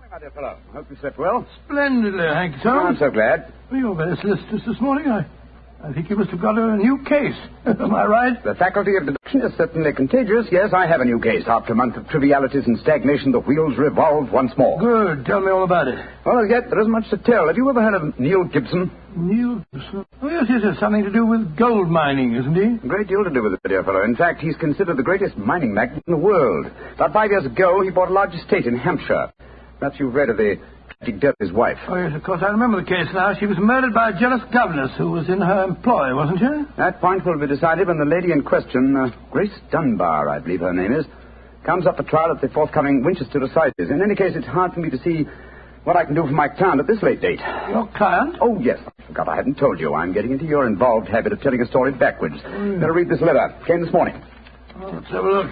Speaker 3: My dear fellow, I hope you slept well.
Speaker 2: Splendidly, thank you, sir.
Speaker 3: Oh, I'm so glad.
Speaker 2: Well, you're very solicitous this morning. I think you must have got a new case. Am I right?
Speaker 3: The faculty of deduction is certainly contagious. Yes, I have a new case. After a month of trivialities and stagnation, the wheels revolve once more.
Speaker 2: Good. Tell me all about it.
Speaker 3: Well, as yet, there isn't much to tell. Have you ever heard of Neil Gibson?
Speaker 2: Neil Gibson? Oh, yes, yes. Something to do with gold mining, isn't he?
Speaker 3: A great deal to do with it, dear fellow. In fact, he's considered the greatest mining magnate in the world. About 5 years ago, he bought a large estate in Hampshire. Perhaps you've read of the tragic death of his wife.
Speaker 2: Oh, yes, of course. I remember the case now. She was murdered by a jealous governess who was in her employ, wasn't she?
Speaker 3: That point will be decided when the lady in question, Grace Dunbar, I believe her name is, comes up for trial at the forthcoming Winchester Assizes. In any case, it's hard for me to see what I can do for my client at this late date.
Speaker 2: Your client?
Speaker 3: Oh, yes. I forgot I hadn't told you. I'm getting into your involved habit of telling a story backwards. Better read this letter. Came this morning.
Speaker 2: Oh, let's have a look.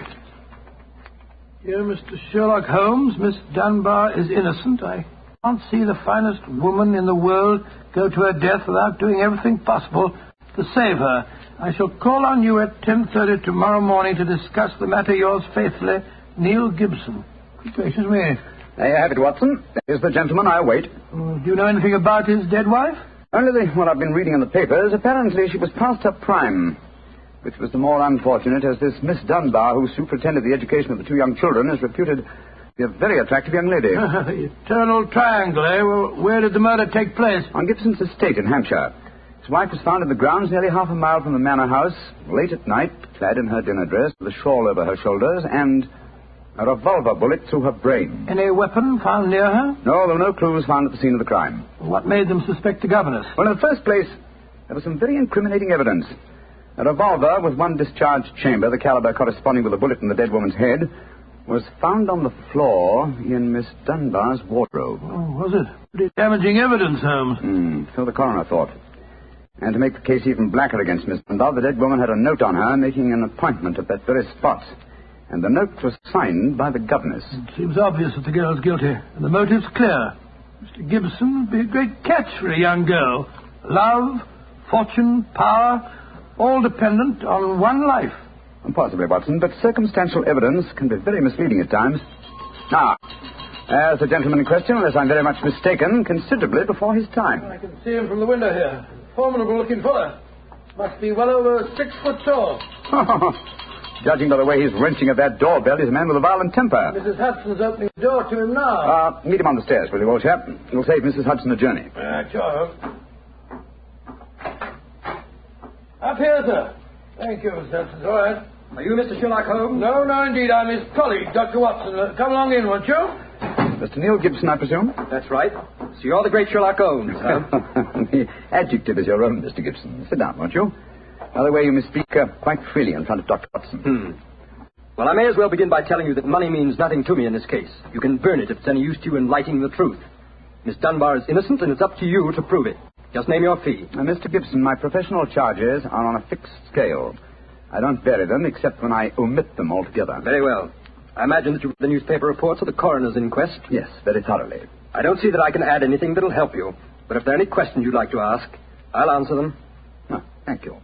Speaker 2: Dear Mr. Sherlock Holmes, Miss Dunbar is innocent. I can't see the finest woman in the world go to her death without doing everything possible to save her. I shall call on you at 10:30 tomorrow morning to discuss the matter. Yours faithfully, Neil Gibson. Good gracious me.
Speaker 3: There you have it, Watson. Here's the gentleman I await.
Speaker 2: Do you know anything about his dead wife?
Speaker 3: Only what I've been reading in the papers. Apparently she was past her prime, which was the more unfortunate as this Miss Dunbar, who superintended the education of the two young children, is reputed to be a very attractive young lady.
Speaker 2: The eternal triangle, eh? Well, where did the murder take place?
Speaker 3: On Gibson's estate in Hampshire. His wife was found in the grounds nearly half a mile from the manor house, late at night, clad in her dinner dress, with a shawl over her shoulders, and a revolver bullet through her brain.
Speaker 2: Any weapon found near her?
Speaker 3: No, there were no clues found at the scene of the crime.
Speaker 2: What made them suspect the governess?
Speaker 3: Well, in the first place, there was some very incriminating evidence. A revolver with one discharged chamber, the caliber corresponding with a bullet in the dead woman's head, was found on the floor in Miss Dunbar's wardrobe.
Speaker 2: Oh, was it? Pretty damaging evidence, Holmes.
Speaker 3: So the coroner thought. And to make the case even blacker against Miss Dunbar, the dead woman had a note on her making an appointment at that very spot. And the note was signed by the governess.
Speaker 2: It seems obvious that the girl's guilty, and the motive's clear. Mr. Gibson would be a great catch for a young girl. Love, fortune, power, all dependent on one life.
Speaker 3: Possibly, Watson, but circumstantial evidence can be very misleading at times. Now, as the gentleman in question, unless I'm very much mistaken, considerably before his time.
Speaker 2: I can see him from the window here. Formidable-looking fellow. Must be well over 6 foot tall.
Speaker 3: Judging by the way he's wrenching at that doorbell, he's a man with a violent temper.
Speaker 2: Mrs. Hudson's opening the door to him now.
Speaker 3: Meet him on the stairs, will you, old chap? You'll save Mrs. Hudson a journey.
Speaker 2: Sure. Up here, sir. Thank you, Mr. Hudson. All right.
Speaker 15: Are you Mr. Sherlock Holmes?
Speaker 2: No, indeed. I'm his colleague, Dr. Watson. Come along in, won't you?
Speaker 3: Mr. Neil Gibson, I presume?
Speaker 15: That's right. So you're the great Sherlock Holmes, huh?
Speaker 3: The adjective is your own, Mr. Gibson. Sit down, won't you? By the way, you may speak quite freely in front of Dr. Watson.
Speaker 15: Well, I may as well begin by telling you that money means nothing to me in this case. You can burn it if it's any use to you in lighting the truth. Miss Dunbar is innocent, and it's up to you to prove it. Just name your fee.
Speaker 3: Mr. Gibson, my professional charges are on a fixed scale. I don't vary them except when I omit them altogether.
Speaker 15: Very well. I imagine that you read the newspaper reports of the coroner's inquest?
Speaker 3: Yes, very thoroughly.
Speaker 15: I don't see that I can add anything that'll help you. But if there are any questions you'd like to ask, I'll answer them.
Speaker 3: Oh, thank you.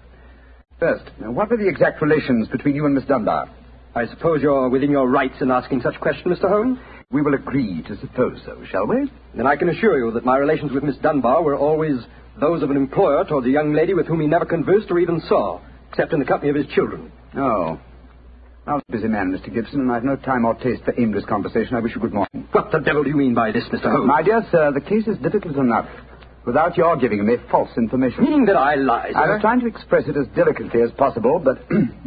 Speaker 3: First, what were the exact relations between you and Miss Dunbar?
Speaker 15: I suppose you're within your rights in asking such questions, Mr. Holmes?
Speaker 3: We will agree to suppose so, shall we?
Speaker 15: Then I can assure you that my relations with Miss Dunbar were always those of an employer towards a young lady with whom he never conversed or even saw, except in the company of his children.
Speaker 3: Oh. I'm a busy man, Mr. Gibson, and I've no time or taste for aimless conversation. I wish you good morning.
Speaker 15: What the devil do you mean by this, Mr. Holmes?
Speaker 3: My dear sir, the case is difficult enough without your giving me false information.
Speaker 15: Meaning that I lie, sir?
Speaker 3: I was trying to express it as delicately as possible, but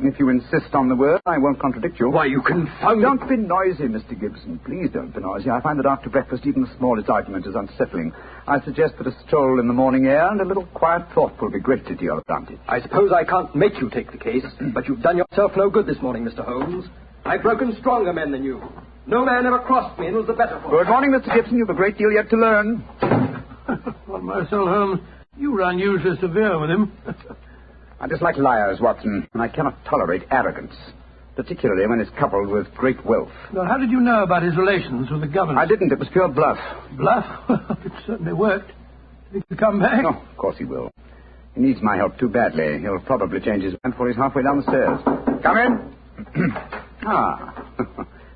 Speaker 3: if you insist on the word, I won't contradict you.
Speaker 15: Why, you confound...
Speaker 3: Don't be noisy, Mr. Gibson. Please don't be noisy. I find that after breakfast, even the smallest argument is unsettling. I suggest that a stroll in the morning air and a little quiet thought will be greatly to your advantage.
Speaker 15: I suppose I can't make you take the case, but you've done yourself no good this morning, Mr. Holmes. I've broken stronger men than you. No man ever crossed me and was the better for it.
Speaker 3: Good morning, Mr. Gibson. You've a great deal yet to learn.
Speaker 2: Well, Marcel Holmes, you were unusually severe with him.
Speaker 3: I dislike liars, Watson, and I cannot tolerate arrogance, particularly when it's coupled with great wealth.
Speaker 2: Now, how did you know about his relations with the governor?
Speaker 3: I didn't. It was pure bluff.
Speaker 2: Bluff? It certainly worked. Think he'll come back?
Speaker 3: Oh, of course he will. He needs my help too badly. He'll probably change his mind before he's halfway down the stairs. Come in.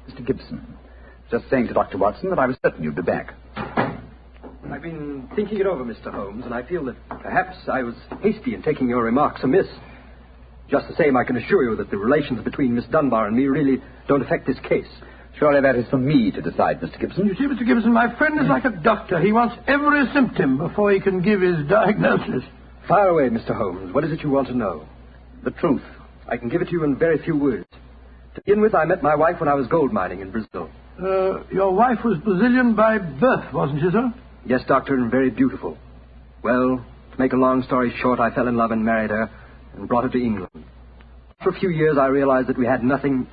Speaker 3: Mr. Gibson. Just saying to Dr. Watson that I was certain you'd be back.
Speaker 15: I've been thinking it over, Mr. Holmes, and I feel that perhaps I was hasty in taking your remarks amiss. Just the same, I can assure you that the relations between Miss Dunbar and me really don't affect this case.
Speaker 3: Surely that is for me to decide, Mr. Gibson.
Speaker 2: You see, Mr. Gibson, my friend is like a doctor. He wants every symptom before he can give his diagnosis.
Speaker 15: Fire away, Mr. Holmes. What is it you want to know?
Speaker 3: The truth.
Speaker 15: I can give it to you in very few words. To begin with, I met my wife when I was gold mining in Brazil.
Speaker 2: Your wife was Brazilian by birth, wasn't she, sir?
Speaker 15: Yes, Doctor, and very beautiful. Well, to make a long story short, I fell in love and married her and brought her to England. For a few years, I realized that we had nothing,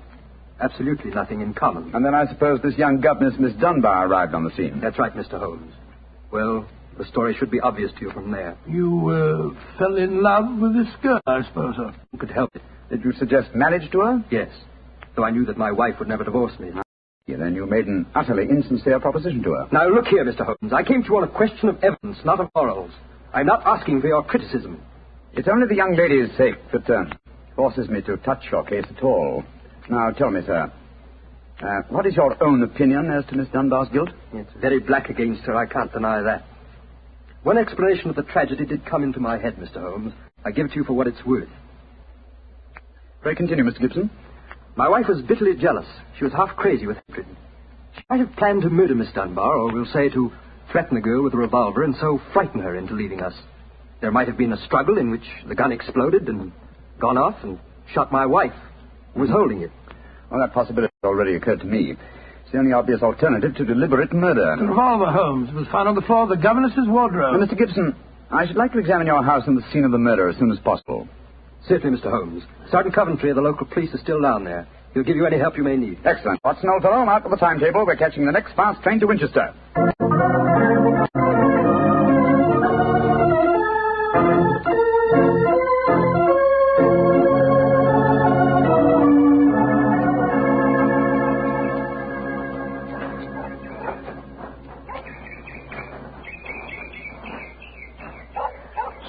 Speaker 15: absolutely nothing in common.
Speaker 3: And then I suppose this young governess, Miss Dunbar, arrived on the scene.
Speaker 15: That's right, Mr. Holmes. Well, the story should be obvious to you from there.
Speaker 2: You fell in love with this girl, I suppose, sir.
Speaker 15: Who could help it?
Speaker 3: Did you suggest marriage to her?
Speaker 15: Yes, though I knew that my wife would never divorce me.
Speaker 3: Then you made an utterly insincere proposition to her.
Speaker 15: Now, look here, Mr. Holmes. I came to you on a question of evidence, not of morals. I'm not asking for your criticism.
Speaker 3: It's only the young lady's sake that forces me to touch your case at all. Now, tell me, sir, what is your own opinion as to Miss Dunbar's guilt?
Speaker 15: It's very black against her. I can't deny that. One explanation of the tragedy did come into my head, Mr. Holmes. I give it to you for what it's worth.
Speaker 3: Pray continue, Mr. Gibson.
Speaker 15: My wife was bitterly jealous. She was half crazy with hatred. She might have planned to murder Miss Dunbar, or we'll say to threaten the girl with a revolver and so frighten her into leaving us. There might have been a struggle in which the gun exploded and gone off and shot my wife, who was holding it.
Speaker 3: Well, that possibility already occurred to me. It's the only obvious alternative to deliberate murder.
Speaker 2: The revolver, Holmes, was found on the floor of the governess's wardrobe.
Speaker 3: Mr. Gibson, I should like to examine your house and the scene of the murder as soon as possible.
Speaker 15: Certainly, Mr. Holmes. Sergeant Coventry of the local police is still down there. He'll give you any help you may need.
Speaker 3: Excellent. Watson, old fellow, mark the timetable. We're catching the next fast train to Winchester.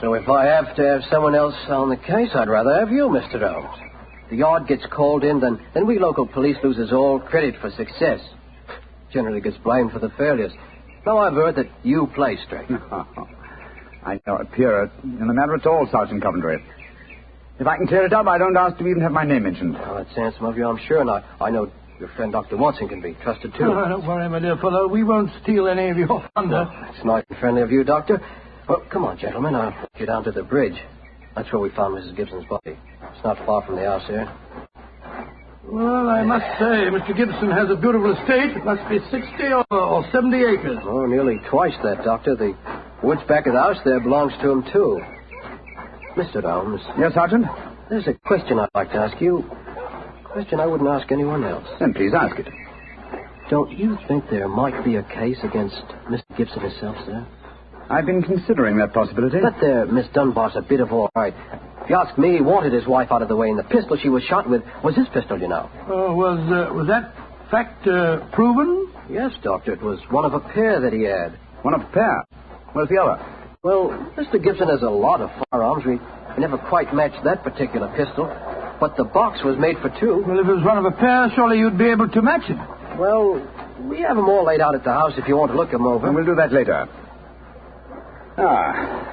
Speaker 9: So if I have to have someone else on the case, I'd rather have you, Mr. Holmes. The yard gets called in, then we local police loses all credit for success. Generally gets blamed for the failures. Now I've heard that you play straight.
Speaker 3: I don't appear in the matter at all, Sergeant Coventry. If I can clear it up, I don't ask to even have my name mentioned.
Speaker 9: Well, that's handsome of you, I'm sure, and I know your friend Dr. Watson can be trusted, too.
Speaker 2: Oh, don't worry, my dear fellow. We won't steal any of your thunder.
Speaker 9: It's nice and friendly of you, Doctor. Well, come on, gentlemen. I'll take you down to the bridge. That's where we found Mrs. Gibson's body. It's not far from the house here.
Speaker 2: Well, I must say, Mr. Gibson has a beautiful estate. It must be 60 or 70 acres.
Speaker 9: Oh, nearly twice that, Doctor. The woods back of the house there belongs to him, too. Mr. Holmes.
Speaker 3: Yes, Sergeant?
Speaker 9: There's a question I'd like to ask you. A question I wouldn't ask anyone else.
Speaker 3: Then please ask it.
Speaker 9: Don't you think there might be a case against Mr. Gibson herself, sir?
Speaker 3: I've been considering that possibility.
Speaker 9: But Miss Dunbar's a bit of all right. If you ask me, he wanted his wife out of the way, and the pistol she was shot with was his pistol, you know.
Speaker 2: Oh, was that fact proven?
Speaker 9: Yes, Doctor. It was one of a pair that he had.
Speaker 3: One of a pair? Where's the other?
Speaker 9: Well, Mr. Gibson has a lot of firearms. We never quite matched that particular pistol. But the box was made for two.
Speaker 2: Well, if it was one of a pair, surely you'd be able to match it.
Speaker 9: Well, We have them all laid out at the house if you want to look them over.
Speaker 3: And we'll do that later.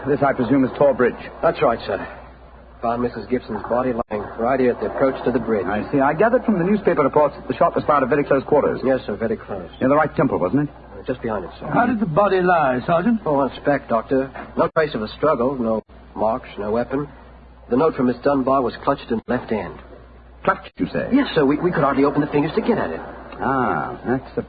Speaker 3: This, I presume, is Tor Bridge.
Speaker 9: That's right, sir. Found Mrs. Gibson's body lying right here at the approach to the bridge.
Speaker 3: I see. I gathered from the newspaper reports that the shot was fired at very close quarters.
Speaker 9: Yes, sir, very close.
Speaker 3: Near the right temple, wasn't it?
Speaker 9: Just behind it, sir.
Speaker 2: How did the body lie, Sergeant?
Speaker 9: Oh, on spec, Doctor. No trace of a struggle, no marks, no weapon. The note from Miss Dunbar was clutched in the left hand.
Speaker 3: Clutched, you say?
Speaker 9: Yes, sir. We could hardly open the fingers to get at it.
Speaker 3: Ah, that's of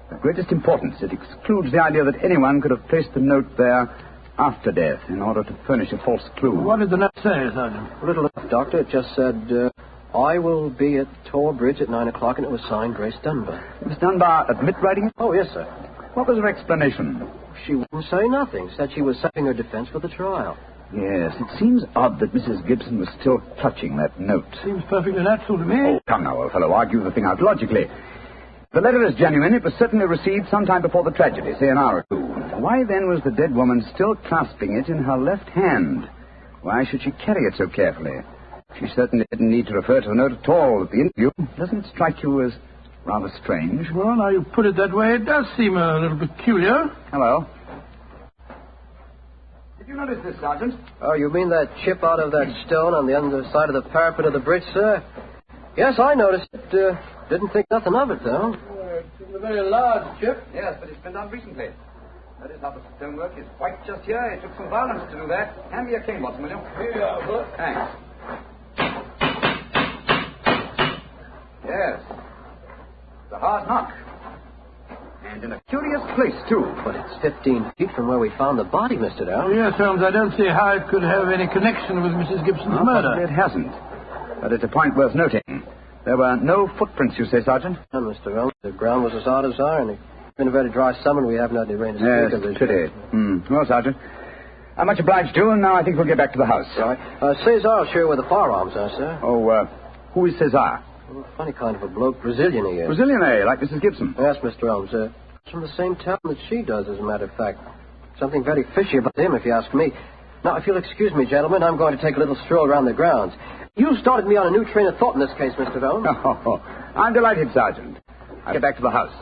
Speaker 3: the greatest importance. It excludes the idea that anyone could have placed the note there after death in order to furnish a false clue.
Speaker 2: What did the note say, Sergeant?
Speaker 9: Little enough, Doctor. It just said, I will be at Tor Bridge at 9 o'clock, and it was signed Grace Dunbar.
Speaker 3: Miss Dunbar admit writing it?
Speaker 9: Oh, yes, sir.
Speaker 3: What was her explanation?
Speaker 9: She wouldn't say nothing. Said she was setting her defense for the trial.
Speaker 3: Yes, it seems odd that Mrs. Gibson was still clutching that note.
Speaker 2: Seems perfectly natural to me.
Speaker 3: Oh, come now, old fellow. Argue the thing out logically. The letter is genuine. It was certainly received sometime before the tragedy, say an hour or two. Why, then, was the dead woman still clasping it in her left hand? Why should she carry it so carefully? She certainly didn't need to refer to the note at all at the interview. Doesn't it strike you as rather strange?
Speaker 2: Well, now you put it that way, it does seem a little peculiar.
Speaker 3: Hello. Did you notice this, Sergeant?
Speaker 9: Oh, you mean that chip out of that stone on the underside of the parapet of the bridge, sir? Yes, I noticed it. Didn't think nothing of it, though.
Speaker 2: It's a very large chip.
Speaker 3: Yes, but it's been done recently. That is how the stonework is white just here. It took some violence to do that. Hand me your cane, Watson, will you?
Speaker 2: Here you are, Bert.
Speaker 3: Thanks. Yes. It's a hard knock. And in a curious place, too.
Speaker 9: But it's 15 feet from where we found the body, Mr. Dow.
Speaker 2: Yes, Holmes, I don't see how it could have any connection with Mrs. Gibson's murder.
Speaker 3: It hasn't. But it's a point worth noting. There were no footprints, you say, Sergeant?
Speaker 9: No, Mr. Holmes. The ground was as hard as iron. It's been a very dry summer, and we haven't had any rain to speak of this
Speaker 3: year. Well, Sergeant, I'm much obliged to you, and now I think we'll get back to the house.
Speaker 9: Right. Cesar will show you where the firearms are, sir.
Speaker 3: Oh, who is Cesar?
Speaker 9: Well, funny kind of a bloke. Brazilian he is.
Speaker 3: Brazilian, eh? Like Mrs. Gibson?
Speaker 9: Yes, Mr. Holmes. From the same town that she does, as a matter of fact. Something very fishy about him, if you ask me. Now, if you'll excuse me, gentlemen, I'm going to take a little stroll around the grounds. You started me on a new train of thought in this case, Mr. Holmes.
Speaker 3: Oh, I'm delighted, Sergeant. I'll get back to the house.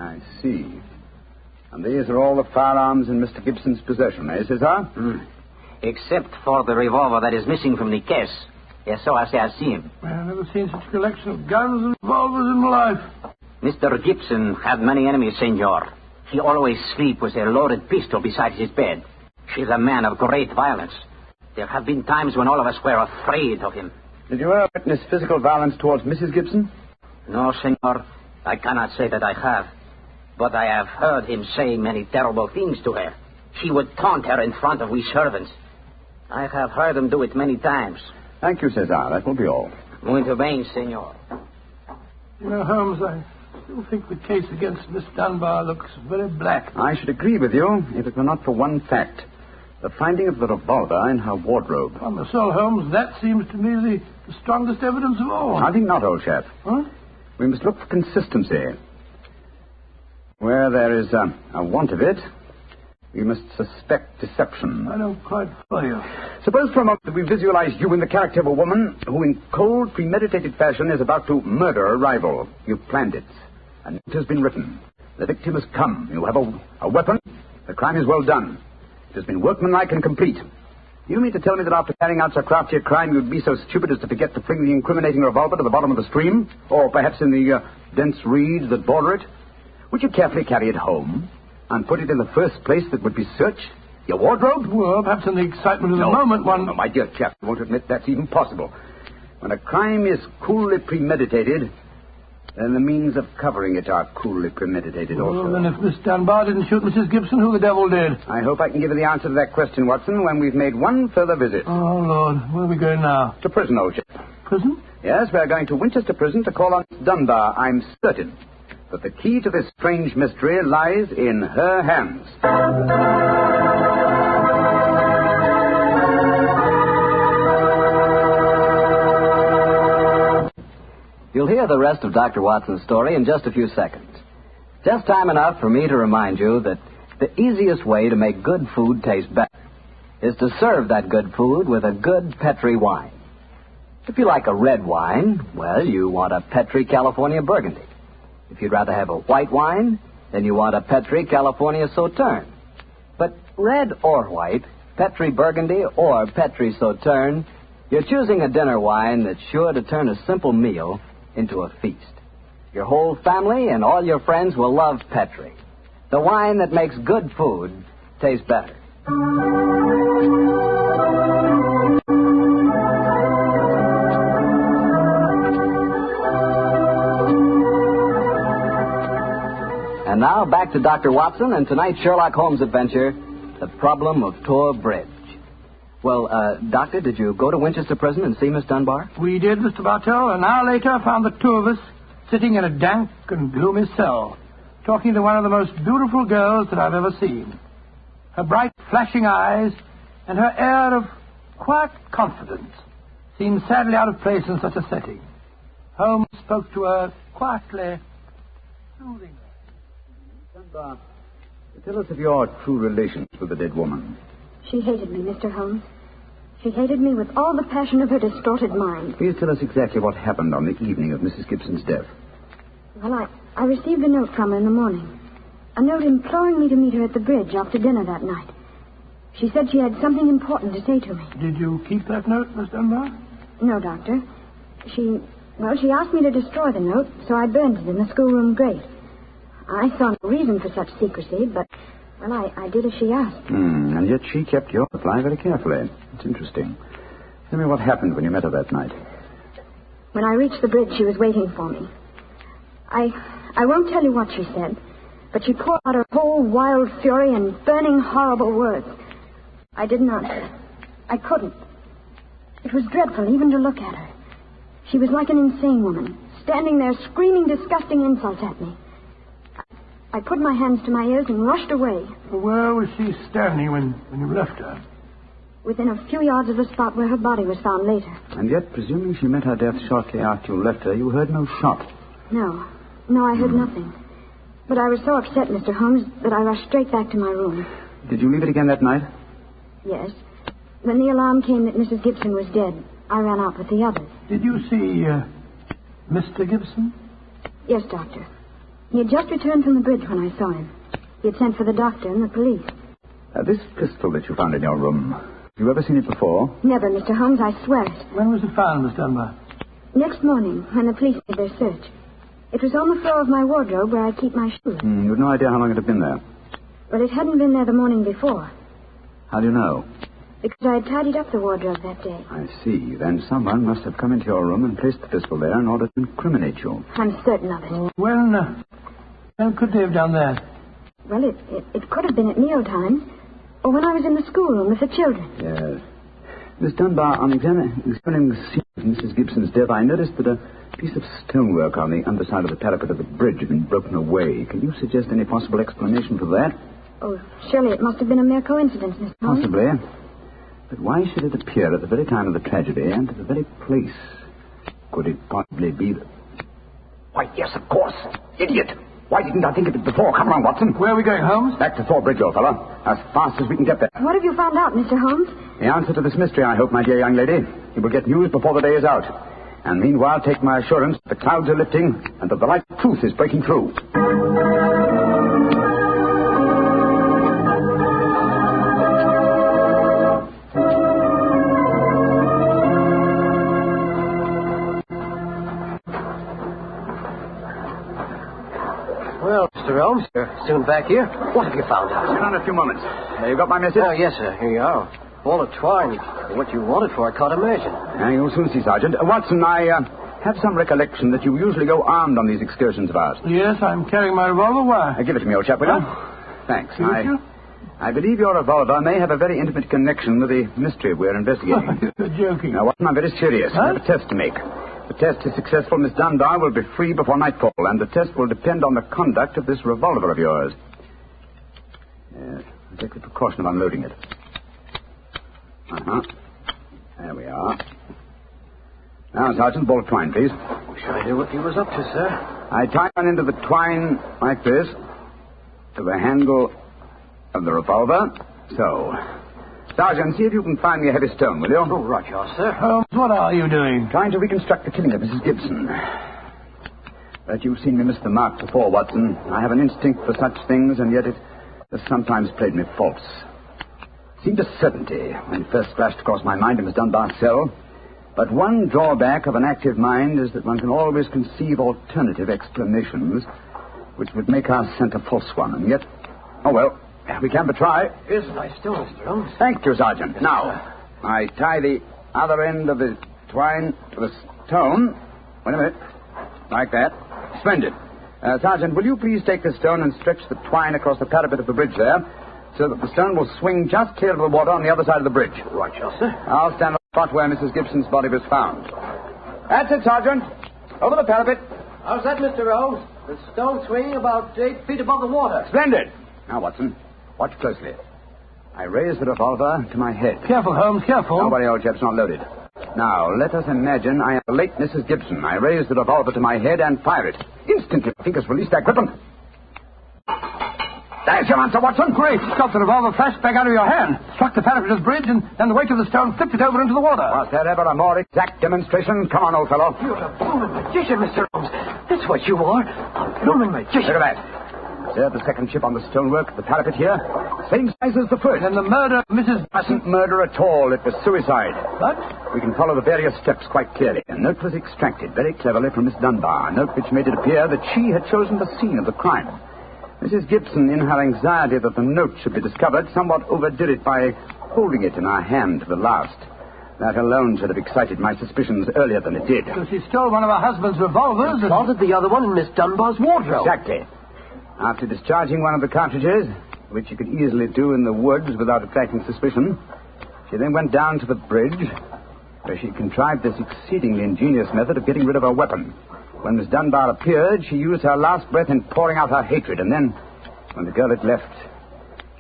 Speaker 3: I see. And these are all the firearms in Mr. Gibson's possession, eh, Cesar?
Speaker 12: Except for the revolver that is missing from the case. Yes, so I say I've seen him.
Speaker 2: I've never seen such a collection of guns and revolvers in my life.
Speaker 12: Mr. Gibson had many enemies, senor. He always sleep with a loaded pistol beside his bed. He's a man of great violence. There have been times when all of us were afraid of him.
Speaker 3: Did you ever witness physical violence towards Mrs. Gibson?
Speaker 12: No, senor. I cannot say that I have. But I have heard him say many terrible things to her. He would taunt her in front of we servants. I have heard him do it many times.
Speaker 3: Thank you, Cesar. That will be all.
Speaker 12: Muito bem, senor.
Speaker 2: You know, Holmes, I still think the case against Miss Dunbar looks very black.
Speaker 3: I should agree with you if it were not for one fact. The finding of the revolver in her wardrobe.
Speaker 2: On the soul, Holmes, that seems to me the strongest evidence of all.
Speaker 3: I think not, old chap.
Speaker 2: Huh?
Speaker 3: We must look for consistency. Where there is a want of it, we must suspect deception.
Speaker 2: I don't quite follow you.
Speaker 3: Suppose for a moment that we visualize you in the character of a woman who in cold, premeditated fashion is about to murder a rival. You've planned it. A note has been written. The victim has come. You have a weapon. The crime is well done. It has been workmanlike and complete. You mean to tell me that after carrying out so crafty a crime, you'd be so stupid as to forget to fling the incriminating revolver to the bottom of the stream? Or perhaps in the dense reeds that border it? Would you carefully carry it home and put it in the first place that would be searched? Your wardrobe?
Speaker 2: Well, perhaps in the excitement of the moment one...
Speaker 3: No, my dear chap, you won't admit that's even possible. When a crime is coolly premeditated, then the means of covering it are coolly premeditated also.
Speaker 2: Well, then if Miss Dunbar didn't shoot Mrs. Gibson, who the devil did?
Speaker 3: I hope I can give you the answer to that question, Watson, when we've made one further visit.
Speaker 2: Oh, Lord. Where are we going now?
Speaker 3: To prison, old chap.
Speaker 2: Prison?
Speaker 3: Yes, we're going to Winchester Prison to call on Miss Dunbar, I'm certain. But the key to this strange mystery lies in her hands.
Speaker 11: You'll hear the rest of Dr. Watson's story in just a few seconds. Just time enough for me to remind you that the easiest way to make good food taste better is to serve that good food with a good Petri wine. If you like a red wine, well, you want a Petri California Burgundy. If you'd rather have a white wine, then you want a Petri California Sauterne. But red or white, Petri Burgundy or Petri Sauterne, you're choosing a dinner wine that's sure to turn a simple meal into a feast. Your whole family and all your friends will love Petri, the wine that makes good food taste better. And now back to Dr. Watson and tonight's Sherlock Holmes adventure, The Problem of Tor Bridge. Well, Doctor, did you go to Winchester Prison and see Miss Dunbar?
Speaker 2: We did, Mr. Bartell. An hour later, I found the two of us sitting in a dank and gloomy cell, talking to one of the most beautiful girls that I've ever seen. Her bright, flashing eyes and her air of quiet confidence seemed sadly out of place in such a setting. Holmes spoke to her quietly, soothingly.
Speaker 3: Dunbar, tell us of your true relations with the dead woman.
Speaker 14: She hated me, Mr. Holmes. She hated me with all the passion of her distorted mind.
Speaker 3: Please tell us exactly what happened on the evening of Mrs. Gibson's death.
Speaker 14: Well, I received a note from her in the morning. A note imploring me to meet her at the bridge after dinner that night. She said she had something important to say to me.
Speaker 2: Did you keep that note, Miss Dunbar?
Speaker 14: No, Doctor. She asked me to destroy the note, so I burned it in the schoolroom grate. I saw no reason for such secrecy, but, well, I did as she asked.
Speaker 3: And yet she kept your reply very carefully. It's interesting. Tell me what happened when you met her that night.
Speaker 14: When I reached the bridge, she was waiting for me. I won't tell you what she said, but she poured out her whole wild fury in burning, horrible words. I didn't answer. I couldn't. It was dreadful even to look at her. She was like an insane woman, standing there screaming disgusting insults at me. I put my hands to my ears and rushed away.
Speaker 2: Where was she standing when you left her?
Speaker 14: Within a few yards of the spot where her body was found later.
Speaker 3: And yet, presuming she met her death shortly after you left her, you heard no shot.
Speaker 14: No, I heard nothing. But I was so upset, Mr. Holmes, that I rushed straight back to my room.
Speaker 3: Did you leave it again that night?
Speaker 14: Yes. When the alarm came that Mrs. Gibson was dead, I ran out with the others.
Speaker 2: Did you see Mr. Gibson?
Speaker 14: Yes, Doctor. He had just returned from the bridge when I saw him. He had sent for the doctor and the police.
Speaker 3: This pistol that you found in your room, have you ever seen it before?
Speaker 14: Never, Mr. Holmes, I swear it.
Speaker 2: When was it found, Miss Dunbar?
Speaker 14: Next morning, when the police made their search. It was on the floor of my wardrobe where I keep my shoes.
Speaker 3: You've no idea how long it had been there?
Speaker 14: Well, it hadn't been there the morning before.
Speaker 3: How do you know?
Speaker 14: Because I had tidied up the wardrobe that day.
Speaker 3: I see. Then someone must have come into your room and placed the pistol there in order to incriminate you.
Speaker 14: I'm certain of it.
Speaker 2: When could they have done that?
Speaker 14: Well, it could have been at mealtime, or when I was in the schoolroom with the children.
Speaker 3: Yes. Miss Dunbar, on examining the scene of Mrs. Gibson's death, I noticed that a piece of stonework on the underside of the parapet of the bridge had been broken away. Can you suggest any possible explanation for that?
Speaker 14: Oh, surely it must have been a mere coincidence, Mr. Holmes.
Speaker 3: Possibly. But why should it appear at the very time of the tragedy and at the very place? Could it possibly be that...
Speaker 4: Why, yes, of course. Idiot. Why didn't I think of it before? Come on, Watson.
Speaker 2: Where are we going, Holmes?
Speaker 3: Back to Thor Bridge, old fellow. As fast as we can get there.
Speaker 14: What have you found out, Mr. Holmes?
Speaker 3: The answer to this mystery, I hope, my dear young lady. You will get news before the day is out. And meanwhile, take my assurance that the clouds are lifting and that the light of truth is breaking through.
Speaker 9: Well, Mr. Holmes, you're soon back here. What have you found out?
Speaker 3: In a few moments. You got my message?
Speaker 9: Oh, yes, sir. Here you are. Ball of twine. What you wanted for, I can't imagine.
Speaker 3: You'll soon see, Sergeant. Watson, I have some recollection that you usually go armed on these excursions of ours.
Speaker 2: Yes, I'm carrying my revolver. Why?
Speaker 3: Give it to me, old chap, will you? Thanks. I believe your revolver may have a very intimate connection with the mystery we're investigating.
Speaker 2: You're joking.
Speaker 3: Now, Watson, I'm very serious. I have a test to make. If the test is successful, Miss Dunbar will be free before nightfall, and the test will depend on the conduct of this revolver of yours. Yes, I'll take the precaution of unloading it. There we are. Now, Sergeant, ball of twine, please.
Speaker 9: Wish I knew what he was up to, sir.
Speaker 3: I tie one end of the twine like this to the handle of the revolver. So, Sergeant, see if you can find me a heavy stone, will you?
Speaker 9: Oh, right, sir.
Speaker 2: Holmes, what are you doing?
Speaker 3: Trying to reconstruct the killing of Mrs. Gibson. But you've seen me miss the mark before, Watson. I have an instinct for such things, and yet it has sometimes played me false. It seemed a certainty when it first flashed across my mind in Miss Dunbar's cell. But one drawback of an active mind is that one can always conceive alternative explanations which would make our scent a false one. And yet, oh well, we can but try.
Speaker 9: Here's a nice stone, Mr. Holmes.
Speaker 3: Thank you, Sergeant. Now, I tie the other end of the twine to the stone. Wait a minute. Like that. Splendid. Sergeant, will you please take this stone and stretch the twine across the parapet of the bridge there, so that the stone will swing just clear of the water on the other side of the bridge?
Speaker 9: Right, sir.
Speaker 3: I'll stand on the spot where Mrs. Gibson's body was found. That's it, Sergeant. Over the parapet.
Speaker 9: How's that, Mr. Holmes? The stone swinging about 8 feet above the water.
Speaker 3: Splendid. Now, Watson, watch closely. I raise the revolver to my head.
Speaker 2: Careful, Holmes, careful.
Speaker 3: Don't worry, old chap's not loaded. Now, let us imagine I am the late Mrs. Gibson. I raise the revolver to my head and fire it. Instantly, my fingers release their grip and... There's your answer, Watson.
Speaker 2: Great. Stopped the revolver, flashed back out of your hand. Struck the parapet of the bridge, and the weight of the stone flipped it over into the water.
Speaker 3: Was there ever a more exact demonstration? Come on, old fellow.
Speaker 9: You're a blooming magician, Mr. Holmes. That's what you are. A blooming magician.
Speaker 3: Look at that. There, the second chip on the stonework, the parapet here. Same size as the first.
Speaker 2: And the murder of Mrs.
Speaker 3: Wasn't murder at all. It was suicide.
Speaker 2: What?
Speaker 3: We can follow the various steps quite clearly. A note was extracted very cleverly from Miss Dunbar, a note which made it appear that she had chosen the scene of the crime. Mrs. Gibson, in her anxiety that the note should be discovered, somewhat overdid it by holding it in her hand to the last. That alone should have excited my suspicions earlier than it did.
Speaker 2: So she stole one of her husband's revolvers
Speaker 9: and planted the other one in Miss Dunbar's wardrobe.
Speaker 3: Exactly. After discharging one of the cartridges, which she could easily do in the woods without attracting suspicion, she then went down to the bridge, where she contrived this exceedingly ingenious method of getting rid of her weapon. When Miss Dunbar appeared, she used her last breath in pouring out her hatred, and then, when the girl had left,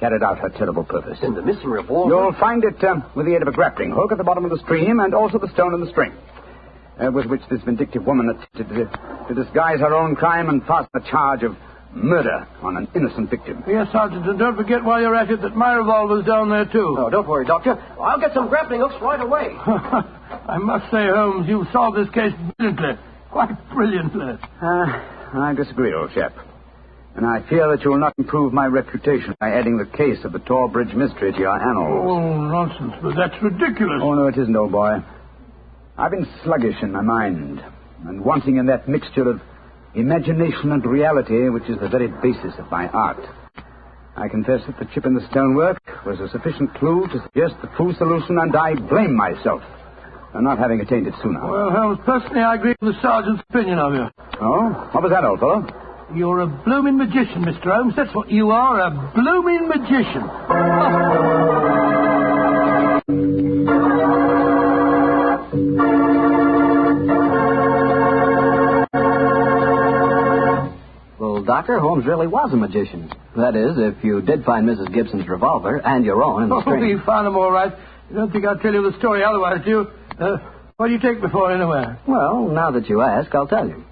Speaker 3: carried out her terrible purpose.
Speaker 9: And the missing revolver?
Speaker 3: You'll find it with the aid of a grappling hook at the bottom of the stream, and also the stone and the string, with which this vindictive woman attempted to disguise her own crime and fasten a charge of murder on an innocent victim.
Speaker 2: Yes, Sergeant, and don't forget while you're at it that my revolver's down there, too.
Speaker 9: Oh, don't worry, Doctor. I'll get some grappling hooks right away.
Speaker 2: I must say, Holmes, you've solved this case brilliantly. Quite brilliantly.
Speaker 3: I disagree, old chap. And I fear that you will not improve my reputation by adding the case of the Tor Bridge mystery to your annals.
Speaker 2: Oh, nonsense, but that's ridiculous.
Speaker 3: Oh, no, it isn't, old boy. I've been sluggish in my mind, and wanting in that mixture of imagination and reality, which is the very basis of my art. I confess that the chip in the stonework was a sufficient clue to suggest the true solution, and I blame myself for not having attained it sooner.
Speaker 2: Well, Holmes, personally, I agree with the sergeant's opinion of you.
Speaker 3: Oh? What was that, old fellow?
Speaker 2: You're a blooming magician, Mr. Holmes. That's what you are, a blooming magician.
Speaker 11: Well, Doctor, Holmes really was a magician. That is, if you did find Mrs. Gibson's revolver and your own in the string.
Speaker 2: Oh, you found them all right. You don't think I'll tell you the story otherwise, do you? What do you take me for, anyway?
Speaker 11: Well, now that you ask, I'll tell you.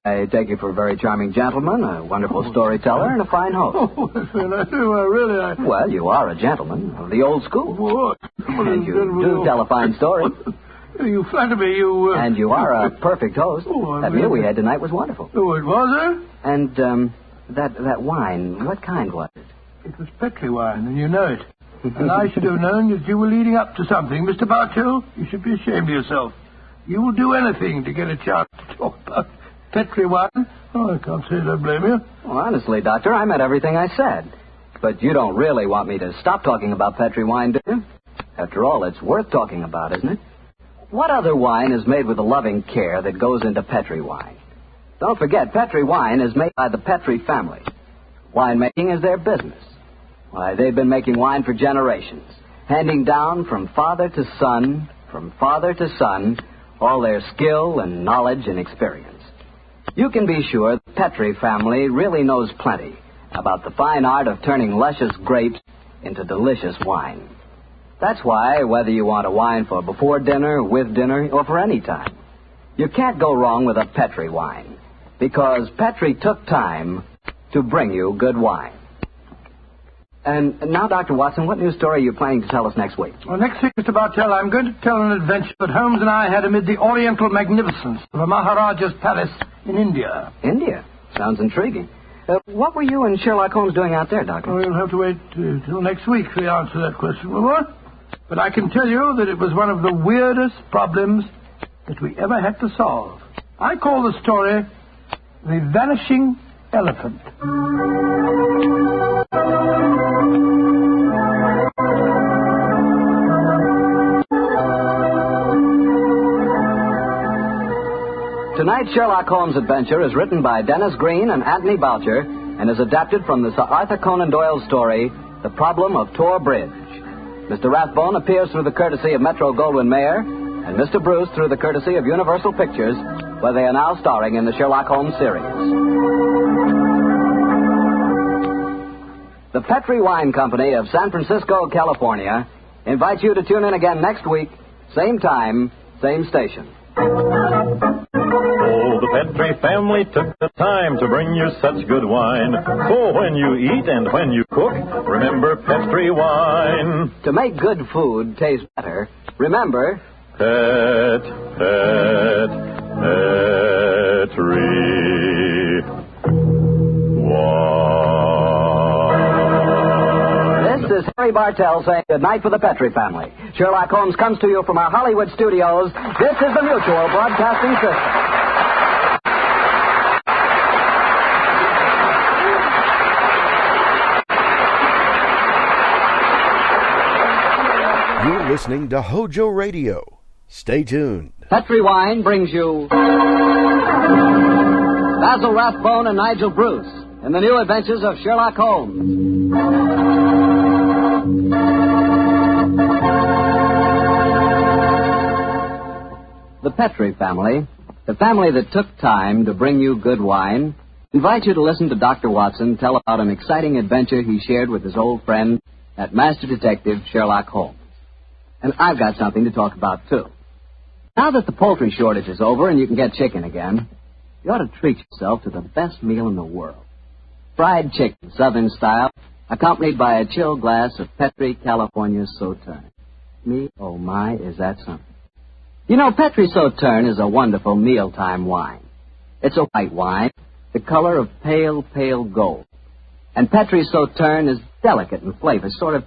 Speaker 11: I take you for a very charming gentleman, a wonderful storyteller, and a fine host.
Speaker 2: Oh, well, I do, really.
Speaker 11: Well, you are a gentleman of the old school.
Speaker 2: What?
Speaker 11: And you do tell a fine story.
Speaker 2: You flatter me, you...
Speaker 11: And you are a perfect host. That meal we had tonight was wonderful.
Speaker 2: Oh, it was, eh?
Speaker 11: And, that wine, what kind was it?
Speaker 2: It was Petri wine, and you know it. And I should have known that you were leading up to something. Mr. Bartell, you should be ashamed of yourself. You will do anything to get a chance to talk about Petri wine. Oh, I can't say that I blame you.
Speaker 11: Well, honestly, Doctor, I meant everything I said. But you don't really want me to stop talking about Petri wine, do you? After all, it's worth talking about, isn't it? What other wine is made with the loving care that goes into Petri wine? Don't forget, Petri wine is made by the Petri family. Winemaking is their business. Why, they've been making wine for generations, handing down from father to son, all their skill and knowledge and experience. You can be sure the Petri family really knows plenty about the fine art of turning luscious grapes into delicious wine. That's why, whether you want a wine for before dinner, with dinner, or for any time, you can't go wrong with a Petri wine, because Petri took time to bring you good wine. And now, Dr. Watson, what new story are you planning to tell us next week?
Speaker 2: Well, next week, Mr. Bartell, I'm going to tell an adventure that Holmes and I had amid the oriental magnificence of a Maharaja's palace in India.
Speaker 11: India? Sounds intriguing. What were you and Sherlock Holmes doing out there, Doctor?
Speaker 2: Well, you'll have to wait till next week for the answer to that question, Wilbur. But I can tell you that it was one of the weirdest problems that we ever had to solve. I call the story The Vanishing Elephant.
Speaker 11: Tonight's Sherlock Holmes adventure is written by Dennis Green and Anthony Boucher and is adapted from the Sir Arthur Conan Doyle story, The Problem of Tor Bridge. Mr. Rathbone appears through the courtesy of Metro-Goldwyn-Mayer and Mr. Bruce through the courtesy of Universal Pictures, where they are now starring in the Sherlock Holmes series. The Petri Wine Company of San Francisco, California, invites you to tune in again next week, same time, same station.
Speaker 6: Oh, the Petri family took the time to bring you such good wine. So when you eat and when you cook, remember Petri wine.
Speaker 11: To make good food taste better, remember...
Speaker 6: Petri wine.
Speaker 11: This is Harry Bartell saying good night for the Petri family. Sherlock Holmes comes to you from our Hollywood studios. This is the Mutual Broadcasting System.
Speaker 8: You're listening to HOJO Radio. Stay tuned.
Speaker 11: Petri Wine brings you Basil Rathbone and Nigel Bruce in the new adventures of Sherlock Holmes. The Petri family, the family that took time to bring you good wine, invites you to listen to Dr. Watson tell about an exciting adventure he shared with his old friend, that master detective Sherlock Holmes. And I've got something to talk about, too. Now that the poultry shortage is over and you can get chicken again, you ought to treat yourself to the best meal in the world. Fried chicken, Southern style, accompanied by a chilled glass of Petri California Sauterne. Me, oh my, is that something. You know, Petri Sauterne is a wonderful mealtime wine. It's a white wine, the color of pale, pale gold. And Petri Sauterne is delicate in flavor, sort of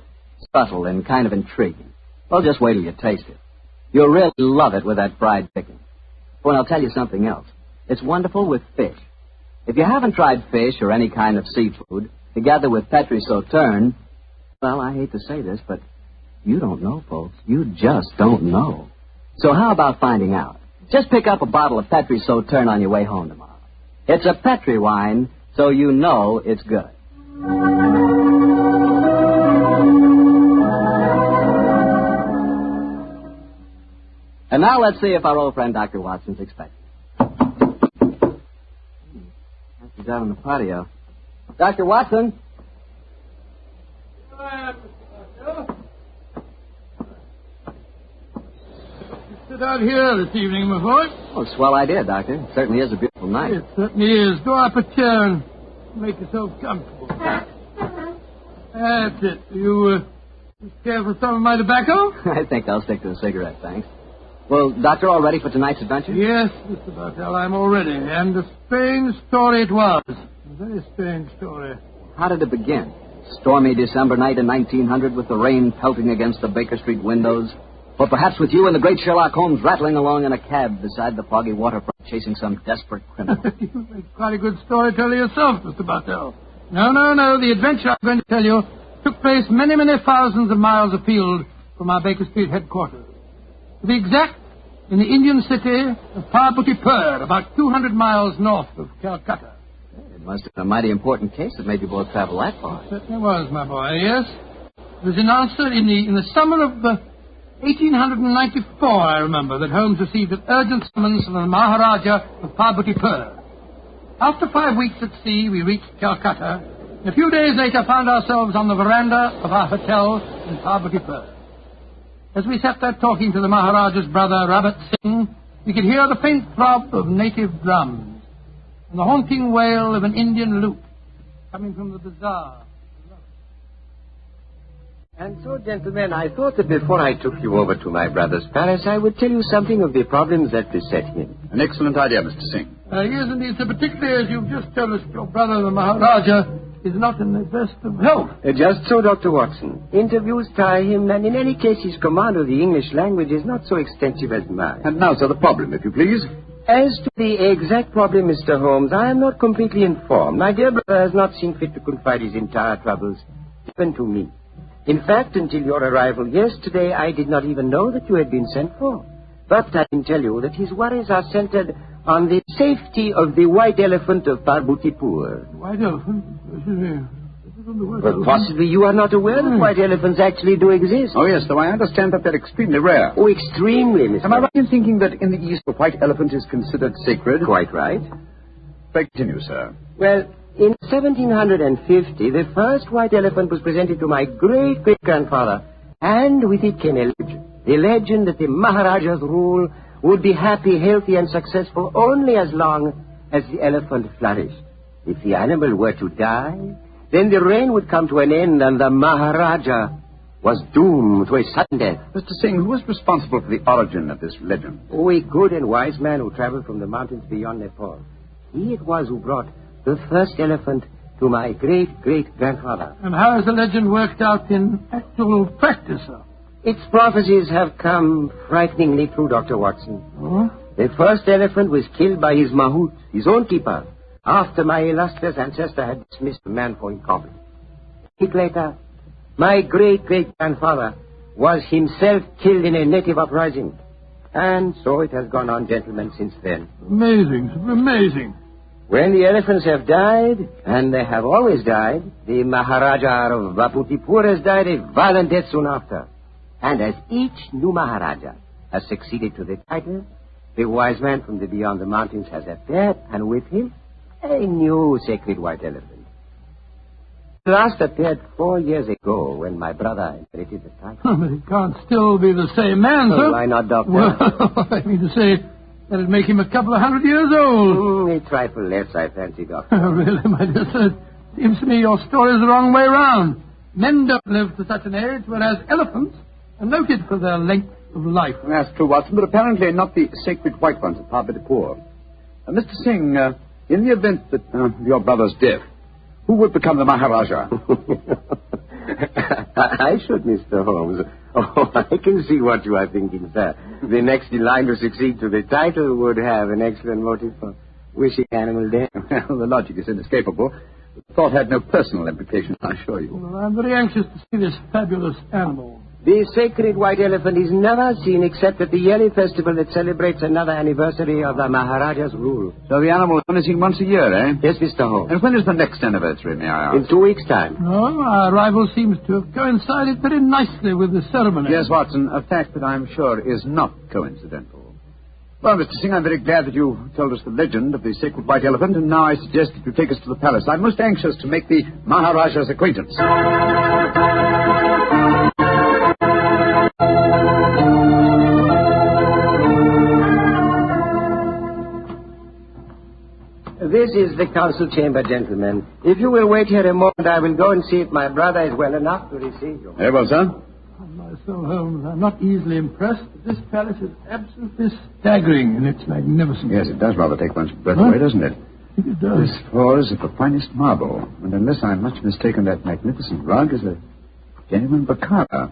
Speaker 11: subtle and kind of intriguing. Well, just wait till you taste it. You'll really love it with that fried chicken. Well, I'll tell you something else. It's wonderful with fish. If you haven't tried fish or any kind of seafood, together with Petri Sauterne, well, I hate to say this, but you don't know, folks. You just don't know. So how about finding out? Just pick up a bottle of Petri Sauterne on your way home tomorrow. It's a Petri wine, so you know it's good. And now let's see if our old friend Dr. Watson's expecting. He's out on the patio. Dr. Watson?
Speaker 2: Sit out here this evening, my boy.
Speaker 11: Oh, swell idea, Doctor. It certainly is a beautiful night.
Speaker 2: It certainly is. Go up a chair and make yourself comfortable. That's it. You care for some of my tobacco?
Speaker 11: I think I'll stick to a cigarette, thanks. Well, Doctor, all ready for tonight's adventure?
Speaker 2: Yes, Mr. Bartell, I'm all ready. And a strange story it was. A very strange story.
Speaker 11: How did it begin? Stormy December night in 1900 with the rain pelting against the Baker Street windows? Or perhaps with you and the great Sherlock Holmes rattling along in a cab beside the foggy waterfront chasing some desperate criminal?
Speaker 2: You make quite a good storyteller yourself, Mr. Bartell. No. The adventure I'm going to tell you took place many, many thousands of miles afield from our Baker Street headquarters. To be exact, in the Indian city of Parbutipur, about 200 miles north of Calcutta.
Speaker 11: It must have been a mighty important case that made you both travel that far.
Speaker 2: It certainly was, my boy, yes. It was announced in the summer of 1894, I remember, that Holmes received an urgent summons from the Maharaja of Parbutipur. After 5 weeks at sea, we reached Calcutta, and a few days later found ourselves on the veranda of our hotel in Parbutipur. As we sat there talking to the Maharaja's brother, Rabat Singh, we could hear the faint throb of native drums and the haunting wail of an Indian lute coming from the bazaar.
Speaker 7: And so, gentlemen, I thought that before I took you over to my brother's palace, I would tell you something of the problems that beset him.
Speaker 3: An excellent idea, Mr. Singh.
Speaker 2: Yes, indeed, sir, particularly as you've just told us your brother, the Maharaja, is not in the best of health.
Speaker 7: Just so, Dr. Watson. Interviews tire him, and in any case, his command of the English language is not so extensive as mine.
Speaker 3: And now, sir, the problem, if you please.
Speaker 7: As to the exact problem, Mr. Holmes, I am not completely informed. My dear brother has not seen fit to confide his entire troubles, even to me. In fact, until your arrival yesterday, I did not even know that you had been sent for. But I can tell you that his worries are centered on the safety of the white elephant of Parbutipur.
Speaker 2: White elephant?
Speaker 7: But possibly you are not aware that white elephants actually do exist.
Speaker 3: Oh, yes, though I understand that they're extremely rare.
Speaker 7: Oh, extremely, Mr.
Speaker 3: Am I right in thinking that in the East a white elephant is considered sacred?
Speaker 7: Quite right.
Speaker 3: Pray continue, sir.
Speaker 7: Well, in 1750, the first white elephant was presented to my great-great-grandfather, and with it came a legend. The legend that the Maharaja's rule would be happy, healthy, and successful only as long as the elephant flourished. If the animal were to die, then the reign would come to an end, and the Maharaja was doomed to a sudden death.
Speaker 3: Mr. Singh, who was responsible for the origin of this legend?
Speaker 7: Oh, a good and wise man who traveled from the mountains beyond Nepal. He it was who brought the first elephant to my great-great-grandfather.
Speaker 2: And how has the legend worked out in actual practice, sir?
Speaker 7: Its prophecies have come frighteningly true, Dr. Watson.
Speaker 2: Oh?
Speaker 7: The first elephant was killed by his mahout, his own keeper, after my illustrious ancestor had dismissed the man for incompetent. A week later, my great-great-grandfather was himself killed in a native uprising. And so it has gone on, gentlemen, since then.
Speaker 2: Amazing, amazing.
Speaker 7: When the elephants have died, and they have always died, the Maharaja of Vaputipur has died a violent death soon after. And as each new Maharaja has succeeded to the title, the wise man from the beyond the mountains has appeared, and with him, a new sacred white elephant. The last appeared 4 years ago when my brother inherited the title.
Speaker 2: But he can't still be the same man, sir.
Speaker 7: Why not, Doctor?
Speaker 2: Well, I mean to say, that'd make him a couple of 100 years old.
Speaker 7: A trifle less, I fancy, Doctor.
Speaker 2: Really, my dear sir, seems to me your story's the wrong way round. Men don't live to such an age, whereas elephants are noted for their length of life.
Speaker 3: That's true, Watson, but apparently not the sacred white ones at Parbutipur. Mr. Singh, in the event that your brother's death, who would become the Maharaja?
Speaker 7: I should, Mr. Holmes. Oh, I can see what you are thinking, sir. The next in line to succeed to the title would have an excellent motive for wishing animal death.
Speaker 3: Well, the logic is inescapable. The thought had no personal implication, I assure you.
Speaker 2: Well, I'm very anxious to see this fabulous animal.
Speaker 7: The sacred white elephant is never seen except at the yearly festival that celebrates another anniversary of the Maharaja's rule.
Speaker 3: So the animal is only seen once a year, eh?
Speaker 7: Yes, Mr. Holmes.
Speaker 3: And when is the next anniversary, may I ask?
Speaker 7: In 2 weeks' time.
Speaker 2: Oh, our arrival seems to have coincided very nicely with the ceremony.
Speaker 3: Yes, Watson, a fact that I'm sure is not coincidental. Well, Mr. Singh, I'm very glad that you told us the legend of the sacred white elephant, and now I suggest that you take us to the palace. I'm most anxious to make the Maharaja's acquaintance.
Speaker 7: This is the council chamber, gentlemen. If you will wait here a moment, I will go and see if my brother is well enough to receive you.
Speaker 3: Very well, sir.
Speaker 2: Myself, Holmes, I'm not easily impressed. This palace is absolutely staggering in its magnificence.
Speaker 3: Yes, it does rather take one's breath away, doesn't it?
Speaker 2: It does.
Speaker 3: This floor is of the finest marble, and unless I'm much mistaken, that magnificent rug is a genuine Baccara.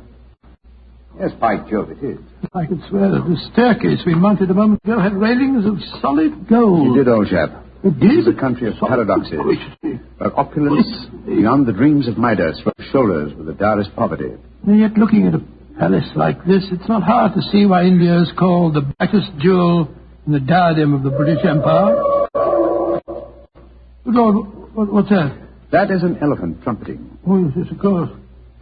Speaker 3: Yes, by Jove, it is.
Speaker 2: I could swear that the staircase we mounted a moment ago had railings of solid gold.
Speaker 3: You did, old chap. This is a country of paradoxes, where opulence beyond the dreams of Midas rubs shoulders with the direst poverty.
Speaker 2: And yet, looking at a palace like this, it's not hard to see why India is called the brightest jewel in the diadem of the British Empire. Good Lord, what's that?
Speaker 3: That is an elephant trumpeting.
Speaker 2: Oh, yes, of course.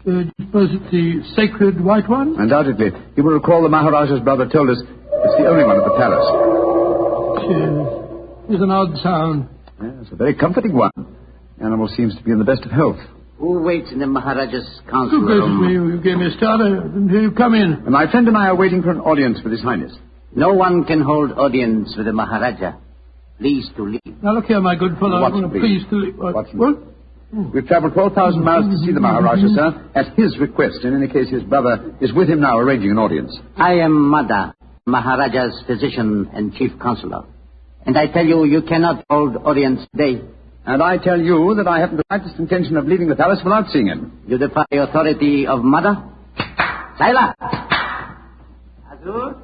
Speaker 2: Do you suppose it's the sacred white one?
Speaker 3: Undoubtedly. You will recall the Maharaja's brother told us it's the only one at the palace.
Speaker 2: Cheers. It's an odd sound.
Speaker 3: Yes, a very comforting one. The animal seems to be in the best of health.
Speaker 12: Who waits in the Maharaja's council
Speaker 2: room? You gave me a start. I didn't hear you come in.
Speaker 3: My friend and I are waiting for an audience with His Highness.
Speaker 12: No one can hold audience with the Maharaja. Please to leave.
Speaker 2: Now, look here, my good fellow.
Speaker 3: Watson,
Speaker 2: please to leave.
Speaker 3: Watson.
Speaker 2: What?
Speaker 3: We've travelled 12,000 miles to see the Maharaja, sir, at his request. In any case, his brother is with him now, arranging an audience.
Speaker 12: I am Mada, Maharaja's physician and chief counselor. And I tell you, you cannot hold audience today.
Speaker 3: And I tell you that I haven't the slightest intention of leaving the palace without seeing him.
Speaker 12: You defy the authority of Mada? Saila! Azur?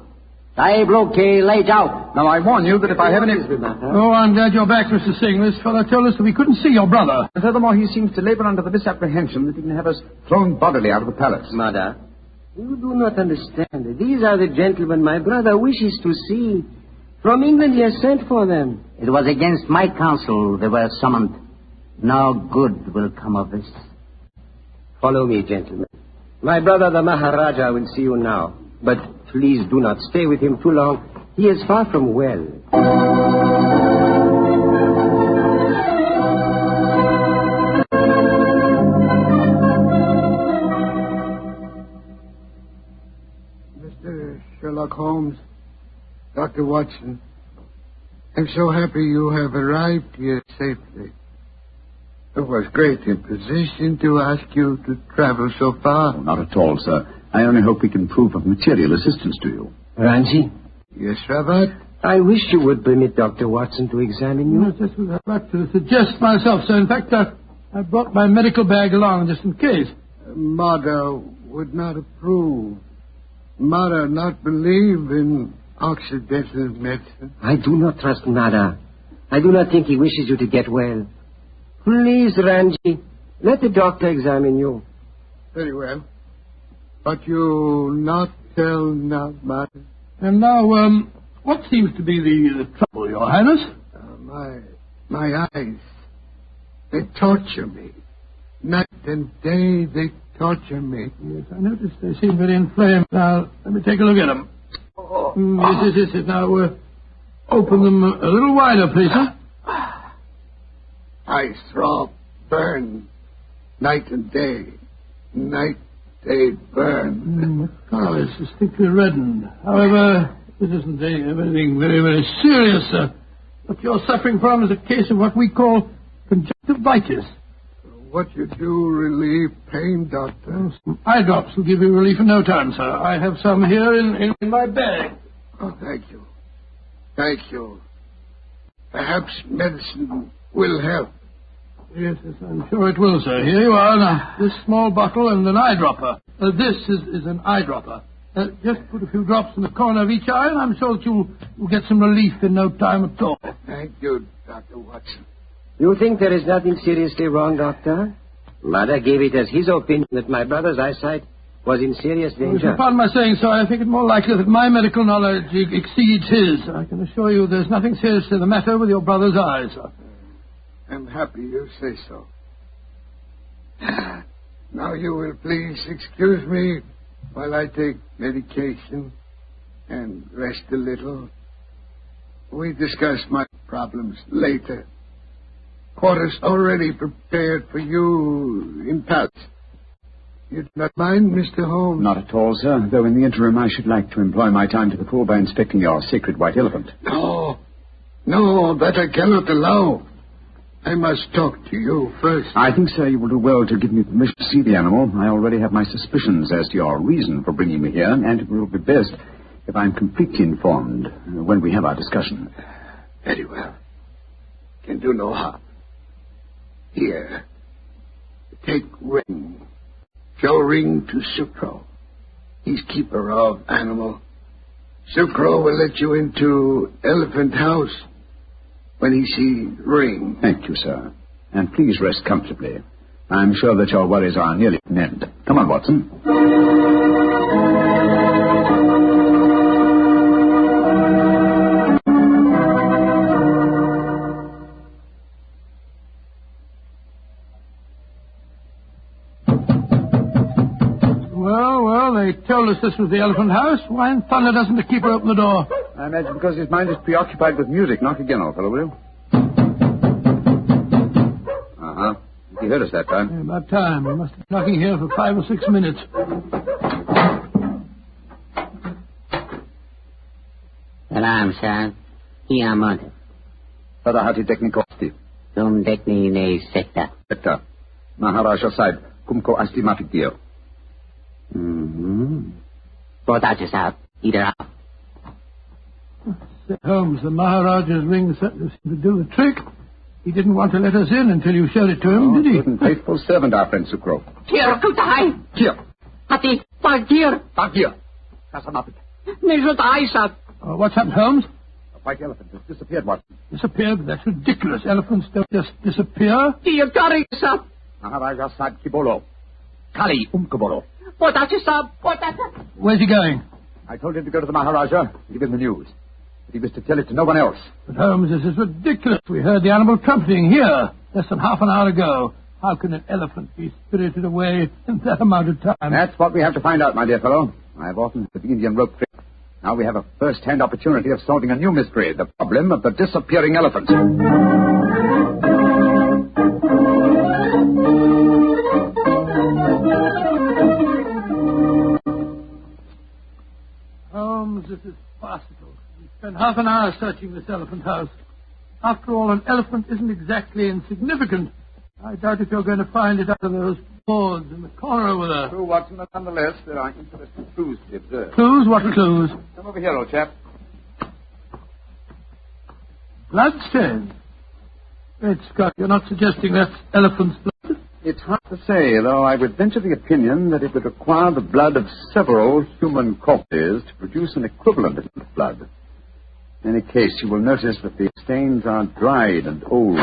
Speaker 12: Sahib Loke, lay out.
Speaker 3: Now, I warn you that if I have any...
Speaker 2: Oh, I'm glad you're back, Mr. Singh. This fellow told us that we couldn't see your brother.
Speaker 3: And furthermore, he seems to labour under the misapprehension that he can have us thrown bodily out of the palace.
Speaker 7: Mada, you do not understand. These are the gentlemen my brother wishes to see. From England he has sent for them.
Speaker 12: It was against my counsel they were summoned. No good will come of this.
Speaker 7: Follow me, gentlemen. My brother, the Maharaja, will see you now. But please do not stay with him too long. He is far from well.
Speaker 16: Mr. Sherlock Holmes, Dr. Watson, I'm so happy you have arrived here safely. It was great imposition to ask you to travel so far.
Speaker 3: Oh, not at all, sir. I only hope we can prove of material assistance to you.
Speaker 7: Ranji?
Speaker 16: Yes, Rabat?
Speaker 7: I wish you would permit Dr. Watson to examine you.
Speaker 2: No, just was about to suggest myself, sir. In fact, I brought my medical bag along just in case.
Speaker 16: Mother would not approve. Mother not believe in Occidental medicine.
Speaker 7: I do not trust Nada. I do not think he wishes you to get well. Please, Ranji, let the doctor examine you.
Speaker 16: Very well. But you not tell not Mother.
Speaker 2: And now, what seems to be the trouble, Your Highness?
Speaker 16: My eyes, they torture me. Night and day, they torture me.
Speaker 2: Yes, I noticed they seem very inflamed. Now, let me take a look at them. Yes. Now, open them a little wider, please, sir.
Speaker 16: I throb, burn, night and day. Night, day, burn.
Speaker 2: The color is distinctly reddened. However, this isn't anything very, very serious, sir. What you're suffering from is a case of what we call conjunctivitis.
Speaker 16: What you do relieve pain, Doctor?
Speaker 2: Some eye drops will give you relief in no time, sir. I have some here in my bag.
Speaker 16: Oh, thank you. Thank you. Perhaps medicine will help.
Speaker 2: Yes, I'm sure it will, sir. Here you are. Now, this small bottle and an eyedropper. This is an eyedropper. Just put a few drops in the corner of each eye, and I'm sure that you'll get some relief in no time at all.
Speaker 16: Thank you, Dr. Watson.
Speaker 7: You think there is nothing seriously wrong, Doctor? Mother gave it as his opinion that my brother's eyesight was in serious danger.
Speaker 2: Pardon my saying so, I think it more likely that my medical knowledge exceeds his. I can assure you there's nothing seriously the matter with your brother's eyes, sir.
Speaker 16: I'm happy you say so. Now you will please excuse me while I take medication and rest a little. We discuss my problems later. Quarters already prepared for you in palace. You do not mind, Mr. Holmes?
Speaker 3: Not at all, sir, though in the interim I should like to employ my time to the full by inspecting your sacred white elephant.
Speaker 16: No, that I cannot allow. I must talk to you first.
Speaker 3: I think, sir, you will do well to give me permission to see the animal. I already have my suspicions as to your reason for bringing me here, and it will be best if I'm completely informed when we have our discussion.
Speaker 16: Very well. Can do no harm. Here, take ring. Show ring to Sukro. He's keeper of animal. Sukro will let you into elephant house when he see ring.
Speaker 3: Thank you, sir. And please rest comfortably. I'm sure that your worries are nearly at an end. Come on, Watson.
Speaker 2: Well, they told us this was the elephant house. Why in thunder doesn't the keeper open the door?
Speaker 3: I imagine because his mind is preoccupied with music. Knock again, old fellow, will you? Uh-huh. He heard us that time.
Speaker 2: Yeah, about time. We must have been knocking here for 5 or 6 minutes.
Speaker 12: Salam, sir. Qui a monte?
Speaker 3: Pada hati teknikosti.
Speaker 12: Dum dekni ne sekta.
Speaker 3: Sekta.
Speaker 13: Maharaja Sahib, kumko asti mafikir.
Speaker 12: Potato sahib, either out.
Speaker 2: Holmes, the Maharaja's ring certainly seemed to do the trick. He didn't want to let us in until you showed it to him, did he?
Speaker 13: Good and faithful servant, our friend Sukro.
Speaker 12: Here, Kutai.
Speaker 13: Here.
Speaker 12: Ati, Bagir.
Speaker 13: Bagir. Kasamapit.
Speaker 12: Nizutai, sir.
Speaker 2: What's happened, Holmes?
Speaker 13: A white elephant has disappeared, Watson.
Speaker 2: Disappeared? That's ridiculous. Elephants don't just disappear.
Speaker 12: Diagari, sir.
Speaker 13: Maharaja Sahib Kibolo. Kali Umkabolo.
Speaker 12: Potato, sir. Potato.
Speaker 2: Where's he going?
Speaker 13: I told him to go to the Maharaja and give him the news. But he was to tell it to no one else.
Speaker 2: But, Holmes, this is ridiculous. We heard the animal trumpeting here less than half an hour ago. How can an elephant be spirited away in that amount of time?
Speaker 13: That's what we have to find out, my dear fellow. I've often heard the Indian rope trick. Now we have a first-hand opportunity of solving a new mystery, the problem of the disappearing elephant.
Speaker 2: Holmes, this is farcical. We spent half an hour searching this elephant house. After all, an elephant isn't exactly insignificant. I doubt if you're going to find it under those boards in the corner over there.
Speaker 13: True, Watson, but nonetheless, there are interesting clues to be observed.
Speaker 2: Clues? What clues?
Speaker 13: Come over here, old chap.
Speaker 2: Bloodstain. Great Scott, you're not suggesting that's elephant's blood?
Speaker 13: It's hard to say, though I would venture the opinion that it would require the blood of several human corpses to produce an equivalent of blood. In any case, you will notice that the stains are dried and old.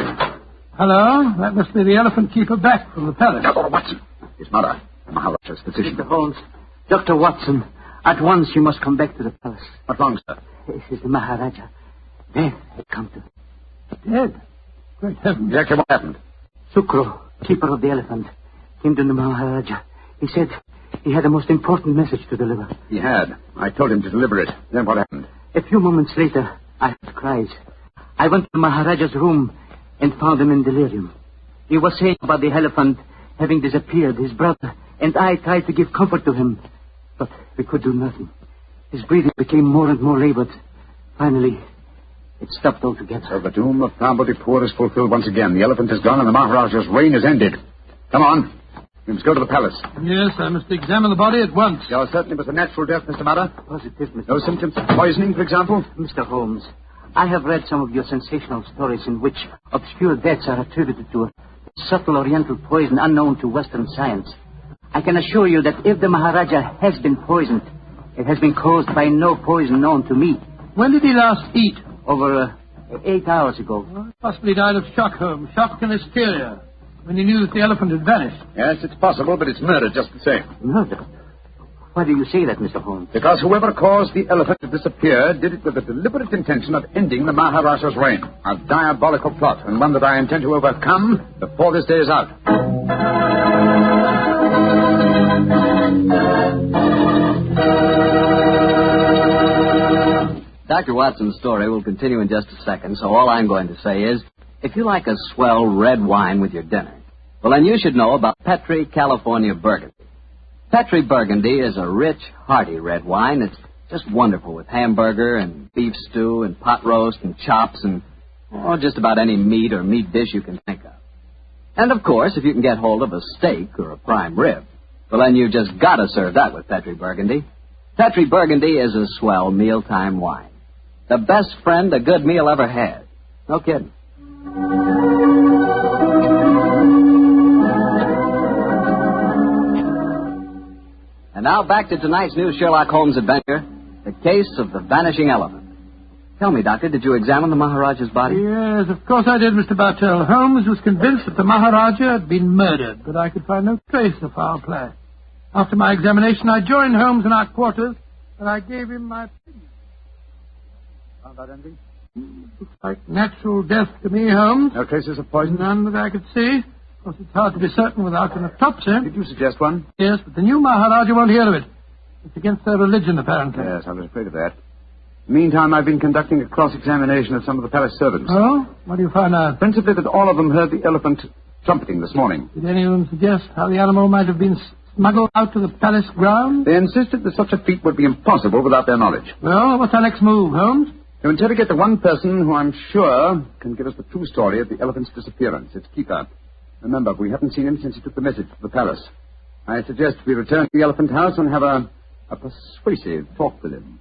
Speaker 2: Hello? That must be the elephant keeper back from the palace.
Speaker 13: Dr. Watson. His mother, the Maharaja's physician.
Speaker 12: Mr. Holmes. Dr. Watson, at once you must come back to the palace.
Speaker 13: What's wrong, sir?
Speaker 12: This is the Maharaja. Death had come to.
Speaker 2: Dead? Great heavens.
Speaker 13: Exactly what happened?
Speaker 12: Sukro, keeper of the elephant, came to the Maharaja. He said he had a most important message to deliver.
Speaker 13: He had. I told him to deliver it. Then what happened?
Speaker 12: A few moments later, I heard cries. I went to the Maharaja's room and found him in delirium. He was saying about the elephant having disappeared, his brother, and I tried to give comfort to him, but we could do nothing. His breathing became more and more labored. Finally, it stopped altogether.
Speaker 13: So the doom of Pambodipur is fulfilled once again. The elephant is gone and the Maharaja's reign is ended. Come on. We must go to the palace.
Speaker 2: Yes, I must examine the body at once.
Speaker 13: Yours certainly was a natural death, Mr. Mother.
Speaker 12: Positive, Mr.
Speaker 13: No symptoms of poisoning, for example?
Speaker 12: Mr. Holmes, I have read some of your sensational stories in which obscure deaths are attributed to a subtle oriental poison unknown to Western science. I can assure you that if the Maharaja has been poisoned, it has been caused by no poison known to me.
Speaker 2: When did he last eat?
Speaker 12: Over 8 hours ago.
Speaker 2: Well, possibly died of shock, Holmes. Shock and hysteria. When he knew that the elephant had vanished.
Speaker 13: Yes, it's possible, but it's murder just the same.
Speaker 12: Murder? Why do you say that, Mr. Holmes?
Speaker 13: Because whoever caused the elephant to disappear did it with the deliberate intention of ending the Maharaja's reign. A diabolical plot, and one that I intend to overcome before this day is out.
Speaker 11: Dr. Watson's story will continue in just a second, so all I'm going to say is, if you like a swell red wine with your dinner, well, then you should know about Petri California Burgundy. Petri Burgundy is a rich, hearty red wine. It's just wonderful with hamburger and beef stew and pot roast and chops and just about any meat or meat dish you can think of. And, of course, if you can get hold of a steak or a prime rib, well, then you've just got to serve that with Petri Burgundy. Petri Burgundy is a swell mealtime wine. The best friend a good meal ever had. No kidding. And now back to tonight's new Sherlock Holmes adventure, the case of the vanishing elephant. Tell me, Doctor, did you examine the Maharaja's body?
Speaker 2: Yes, of course I did, Mr. Bartell. Holmes was convinced that the Maharaja had been murdered, but I could find no trace of foul play. After my examination, I joined Holmes in our quarters, and I gave him my opinion.
Speaker 13: Found out anything?
Speaker 2: Looks like natural death to me, Holmes.
Speaker 13: No traces of poison?
Speaker 2: None that I could see. Of course, it's hard to be certain without an autopsy.
Speaker 13: Did you suggest one?
Speaker 2: Yes, but the new Maharaja won't hear of it. It's against their religion, apparently.
Speaker 13: Yes, I was afraid of that. Meantime, I've been conducting a cross-examination of some of the palace servants.
Speaker 2: Oh? What do you find out?
Speaker 13: Principally that all of them heard the elephant trumpeting this morning.
Speaker 2: Did any of them suggest how the animal might have been smuggled out to the palace grounds?
Speaker 13: They insisted that such a feat would be impossible without their knowledge.
Speaker 2: Well, what's our next move, Holmes?
Speaker 13: To interrogate the one person who I'm sure can give us the true story of the elephant's disappearance, its keeper. Remember, we haven't seen him since he took the message to the palace. I suggest we return to the Elephant House and have a persuasive talk with him.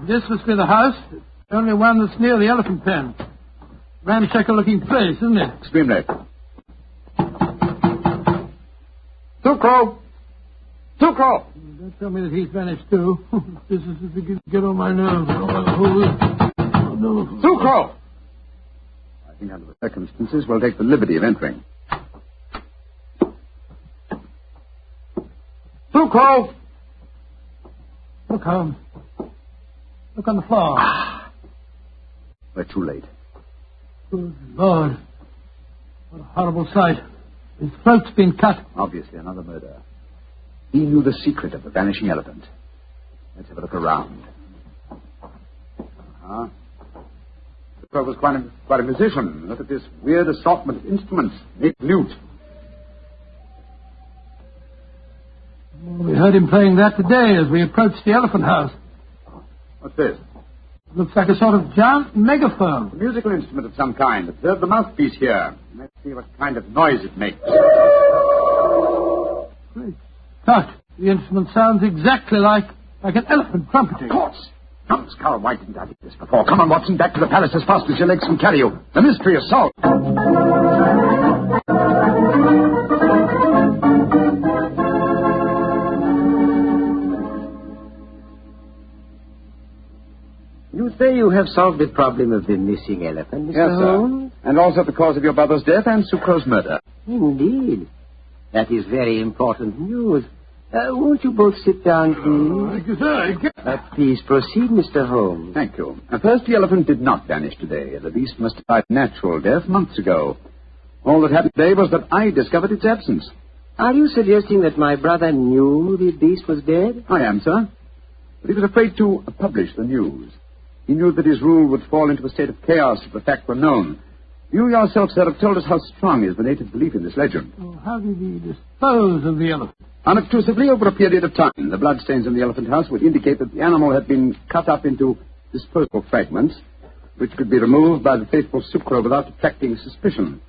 Speaker 2: This must be the house. The only one that's near the elephant pen. Ramshackle-looking place, isn't it?
Speaker 13: Extremely.
Speaker 2: Sucro! Sucro! Don't tell me that he's vanished, too. This is beginning to get on my nerves. Oh, no.
Speaker 13: Sucro! I think under the circumstances, we'll take the liberty of entering.
Speaker 2: Sucro! Look, Holmes. Look on the floor.
Speaker 13: We're too late.
Speaker 2: Good Lord. What a horrible sight. His throat's been cut.
Speaker 13: Obviously another murder. He knew the secret of the vanishing elephant. Let's have a look around. The fellow was quite a musician. Look at this weird assortment of instruments. Nick lute.
Speaker 2: We heard him playing that today as we approached the elephant house.
Speaker 13: What's this?
Speaker 2: Looks like a sort of giant megaphone.
Speaker 13: A musical instrument of some kind. Observe the mouthpiece here. Let's see what kind of noise it makes.
Speaker 2: Great Scott. The instrument sounds exactly like an elephant trumpeting.
Speaker 13: Of course. Numbskull, why didn't I do this before? Come on, Watson, back to the palace as fast as your legs can carry you. The mystery is solved.
Speaker 7: You say you have solved the problem of the missing elephant, Mr.
Speaker 13: Yes,
Speaker 7: Holmes?
Speaker 13: sir. And also the cause of your brother's death and Sucro's murder.
Speaker 7: Indeed. That is very important news. Won't you both sit down, please? Please proceed, Mr. Holmes.
Speaker 13: Thank you. First, the elephant did not vanish today. The beast must have died natural death months ago. All that happened today was that I discovered its absence.
Speaker 7: Are you suggesting that my brother knew the beast was dead?
Speaker 13: I am, sir. But he was afraid to publish the news. He knew that his rule would fall into a state of chaos if the fact were known. You yourself, sir, have told us how strong is the native belief in this legend.
Speaker 2: Oh, how did he dispose of the elephant?
Speaker 13: Unobtrusively, over a period of time. The bloodstains in the elephant house would indicate that the animal had been cut up into disposable fragments, which could be removed by the faithful Sucro without attracting suspicion.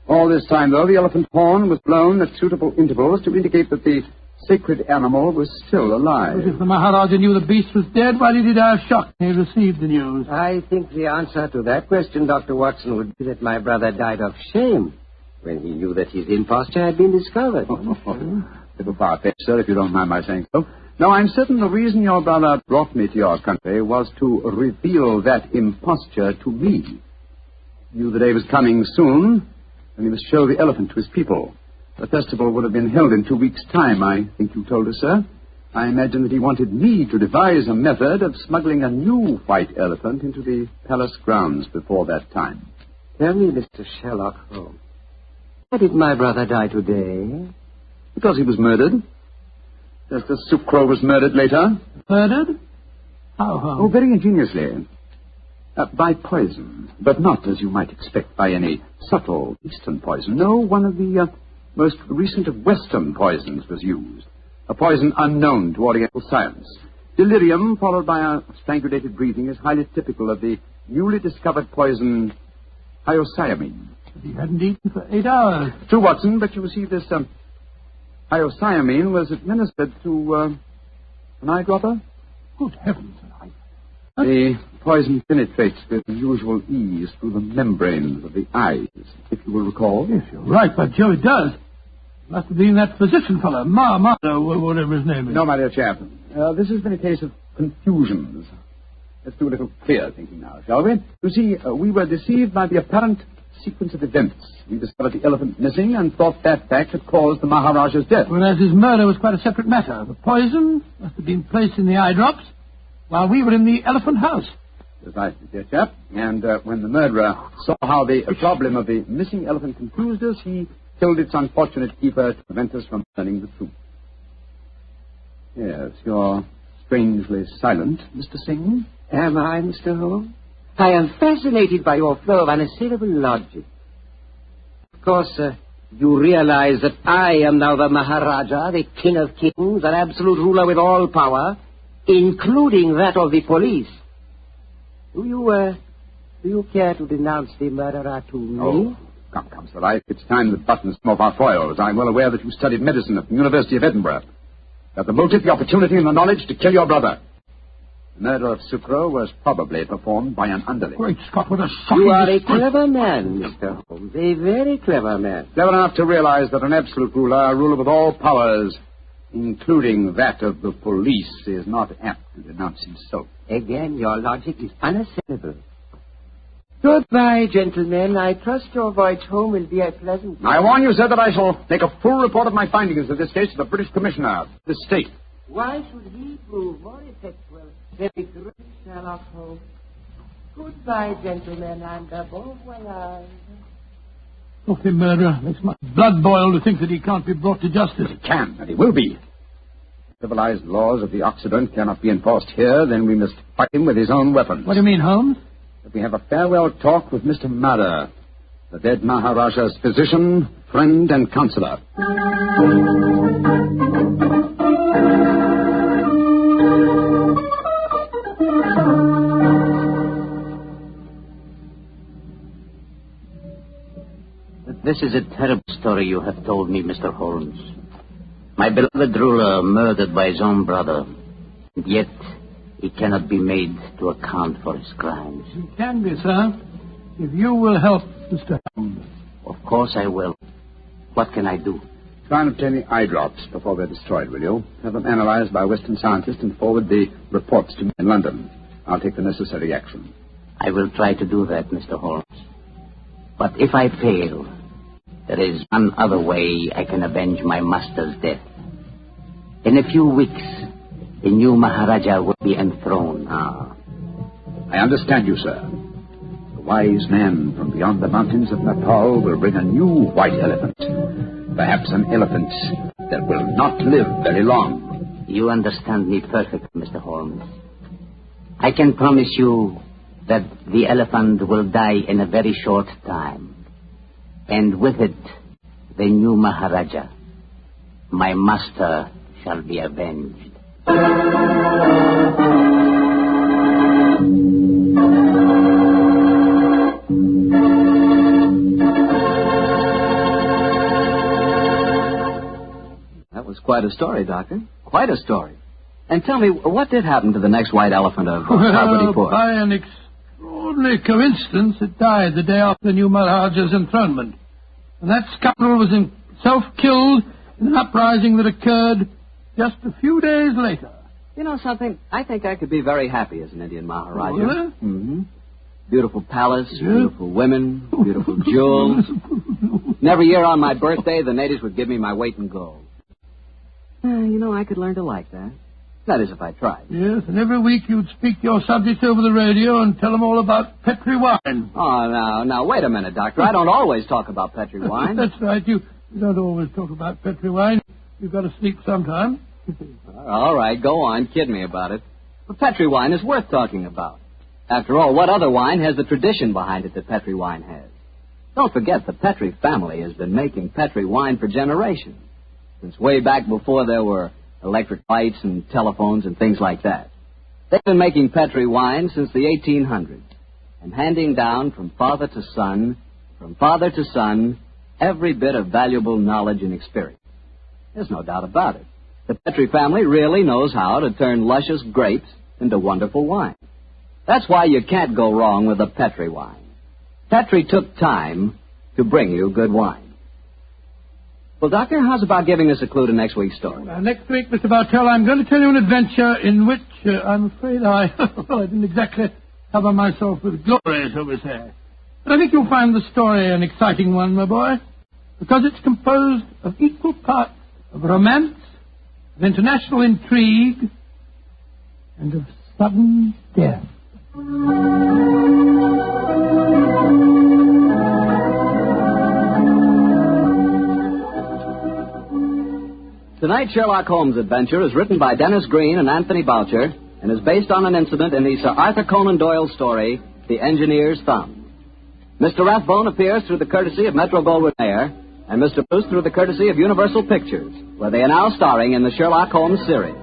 Speaker 13: All this time, though, the elephant horn was blown at suitable intervals to indicate that the sacred animal was still alive.
Speaker 2: But if the Maharaja knew the beast was dead, why did he die of shock when he received the news?
Speaker 7: I think the answer to that question, Dr. Watson, would be that my brother died of shame when he knew that his imposture had been discovered.
Speaker 13: Little far-fetched, sir, if you don't mind my saying so. Now, I'm certain the reason your brother brought me to your country was to reveal that imposture to me. He knew the day was coming soon, and he must show the elephant to his people. The festival would have been held in 2 weeks' time, I think you told us, sir. I imagine that he wanted me to devise a method of smuggling a new white elephant into the palace grounds before that time.
Speaker 7: Tell me, Mr. Sherlock Holmes, why did my brother die today?
Speaker 13: Because he was murdered. Just as Sucro was murdered later.
Speaker 2: Murdered? How?
Speaker 13: Oh, very ingeniously. By poison, but not, as you might expect, by any subtle Eastern poison. No, one of the most recent of Western poisons was used. A poison unknown to Oriental science. Delirium, followed by a strangulated breathing, is highly typical of the newly discovered poison hyoscyamine.
Speaker 2: He hadn't eaten for 8 hours.
Speaker 13: True, Watson, but you see, this hyoscyamine was administered to an eyedropper.
Speaker 2: Good heavens.
Speaker 13: The poison penetrates with unusual ease through the membranes of the eyes, if you will recall.
Speaker 2: Yes, you're right, but Joe, it does. Must have been that physician fellow, whatever his name is.
Speaker 13: No, my dear chap. This has been a case of confusions. Let's do a little clear thinking now, shall we? You see, we were deceived by the apparent sequence of events. We discovered the elephant missing and thought that fact had caused the Maharaja's death.
Speaker 2: Whereas his murder was quite a separate matter. The poison must have been placed in the eye drops while we were in the elephant house.
Speaker 13: Precisely, dear chap. And when the murderer saw how the problem of the missing elephant confused us, he killed its unfortunate keeper to prevent us from learning the truth. Yes, you're strangely silent, Mr. Singh.
Speaker 7: Am I, Mr. Holmes? I am fascinated by your flow of unassailable logic. Of course, You realize that I am now the Maharaja, the King of Kings, an absolute ruler with all power, including that of the police. Do you care to denounce the murderer to me?
Speaker 13: Oh, come, Sir. It's time that buttons come off our foils. I'm well aware that you studied medicine at the University of Edinburgh. That the motive, the opportunity, and the knowledge to kill your brother. The murder of Sucro was probably performed by an underling.
Speaker 19: Great Scott, what a shocking...
Speaker 7: You are a clever man, Mr. Holmes. A very clever man.
Speaker 13: Clever enough to realize that an absolute ruler, a ruler with all powers, including that of the police, is not apt to denounce himself.
Speaker 7: Again, your logic is unassailable. Goodbye, gentlemen. I trust your voyage home will be a pleasant one.
Speaker 13: I warn you, sir, that I shall make a full report of my findings of this case to the British Commissioner of this state.
Speaker 7: Why should he prove more effectual than the great Sherlock Holmes? Goodbye, gentlemen, and bon voyage.
Speaker 2: Look, the murderer makes my blood boil to think that he can't be brought to justice.
Speaker 13: He can, and he will be. Civilized laws of the Occident cannot be enforced here, then we must fight him with his own weapons.
Speaker 2: What do you mean, Holmes?
Speaker 13: That we have a farewell talk with Mr. Madder, the dead Maharaja's physician, friend, and counselor.
Speaker 12: This is a terrible story you have told me, Mr. Holmes. My beloved ruler murdered by his own brother, and yet he cannot be made to account for his crimes.
Speaker 2: He can be, sir, if you will help Mr. Holmes.
Speaker 12: Of course I will. What can I do?
Speaker 13: Try and obtain the eye drops before they're destroyed, will you? Have them analyzed by a Western scientist and forward the reports to me in London. I'll take the necessary action.
Speaker 12: I will try to do that, Mr. Holmes. But if I fail, there is one other way I can avenge my master's death. In a few weeks, the new Maharaja will be enthroned.
Speaker 13: I understand you, sir. The wise man from beyond the mountains of Nepal will bring a new white elephant. Perhaps an elephant that will not live very long.
Speaker 12: You understand me perfectly, Mr. Holmes. I can promise you that the elephant will die in a very short time. And with it, the new Maharaja, my master, shall be avenged.
Speaker 11: That was quite a story, Doctor. Quite a story. And tell me, what did happen to the next white elephant of
Speaker 2: Well, by an extraordinary coincidence, it died the day after the new Maharaja's enthronement. And that scoundrel was himself killed in an uprising that occurred just a few days later.
Speaker 11: You know something? I think I could be very happy as an Indian Maharaja.
Speaker 2: Oh, really?
Speaker 11: Mm-hmm. Beautiful palace, beautiful women, beautiful jewels. And every year on my birthday, the natives would give me my weight in gold. You know, I could learn to like that. That is, if I tried.
Speaker 2: Yes, and every week you'd speak your subjects over the radio and tell them all about Petri wine.
Speaker 11: Oh, now, wait a minute, Doctor. I don't always talk about Petri wine.
Speaker 2: That's right. You don't always talk about Petri wine. You've got to sleep sometime.
Speaker 11: All right, go on. Kid me about it. But Petri wine is worth talking about. After all, what other wine has the tradition behind it that Petri wine has? Don't forget, the Petri family has been making Petri wine for generations. Since way back before there were electric lights and telephones and things like that. They've been making Petri wine since the 1800s and handing down from father to son, every bit of valuable knowledge and experience. There's no doubt about it. The Petri family really knows how to turn luscious grapes into wonderful wine. That's why you can't go wrong with a Petri wine. Petri took time to bring you good wine. Well, Doctor, how's about giving us a clue to next week's story?
Speaker 2: Next week, Mr. Bartell, I'm going to tell you an adventure in which I'm afraid I didn't exactly cover myself with glory, shall we say. But I think you'll find the story an exciting one, my boy, because it's composed of equal parts of romance, of international intrigue, and of sudden death.
Speaker 11: Tonight's Sherlock Holmes adventure is written by Dennis Green and Anthony Boucher and is based on an incident in the Sir Arthur Conan Doyle story, The Engineer's Thumb. Mr. Rathbone appears through the courtesy of Metro-Goldwyn-Mayer, and Mr. Bruce through the courtesy of Universal Pictures, where they are now starring in the Sherlock Holmes series.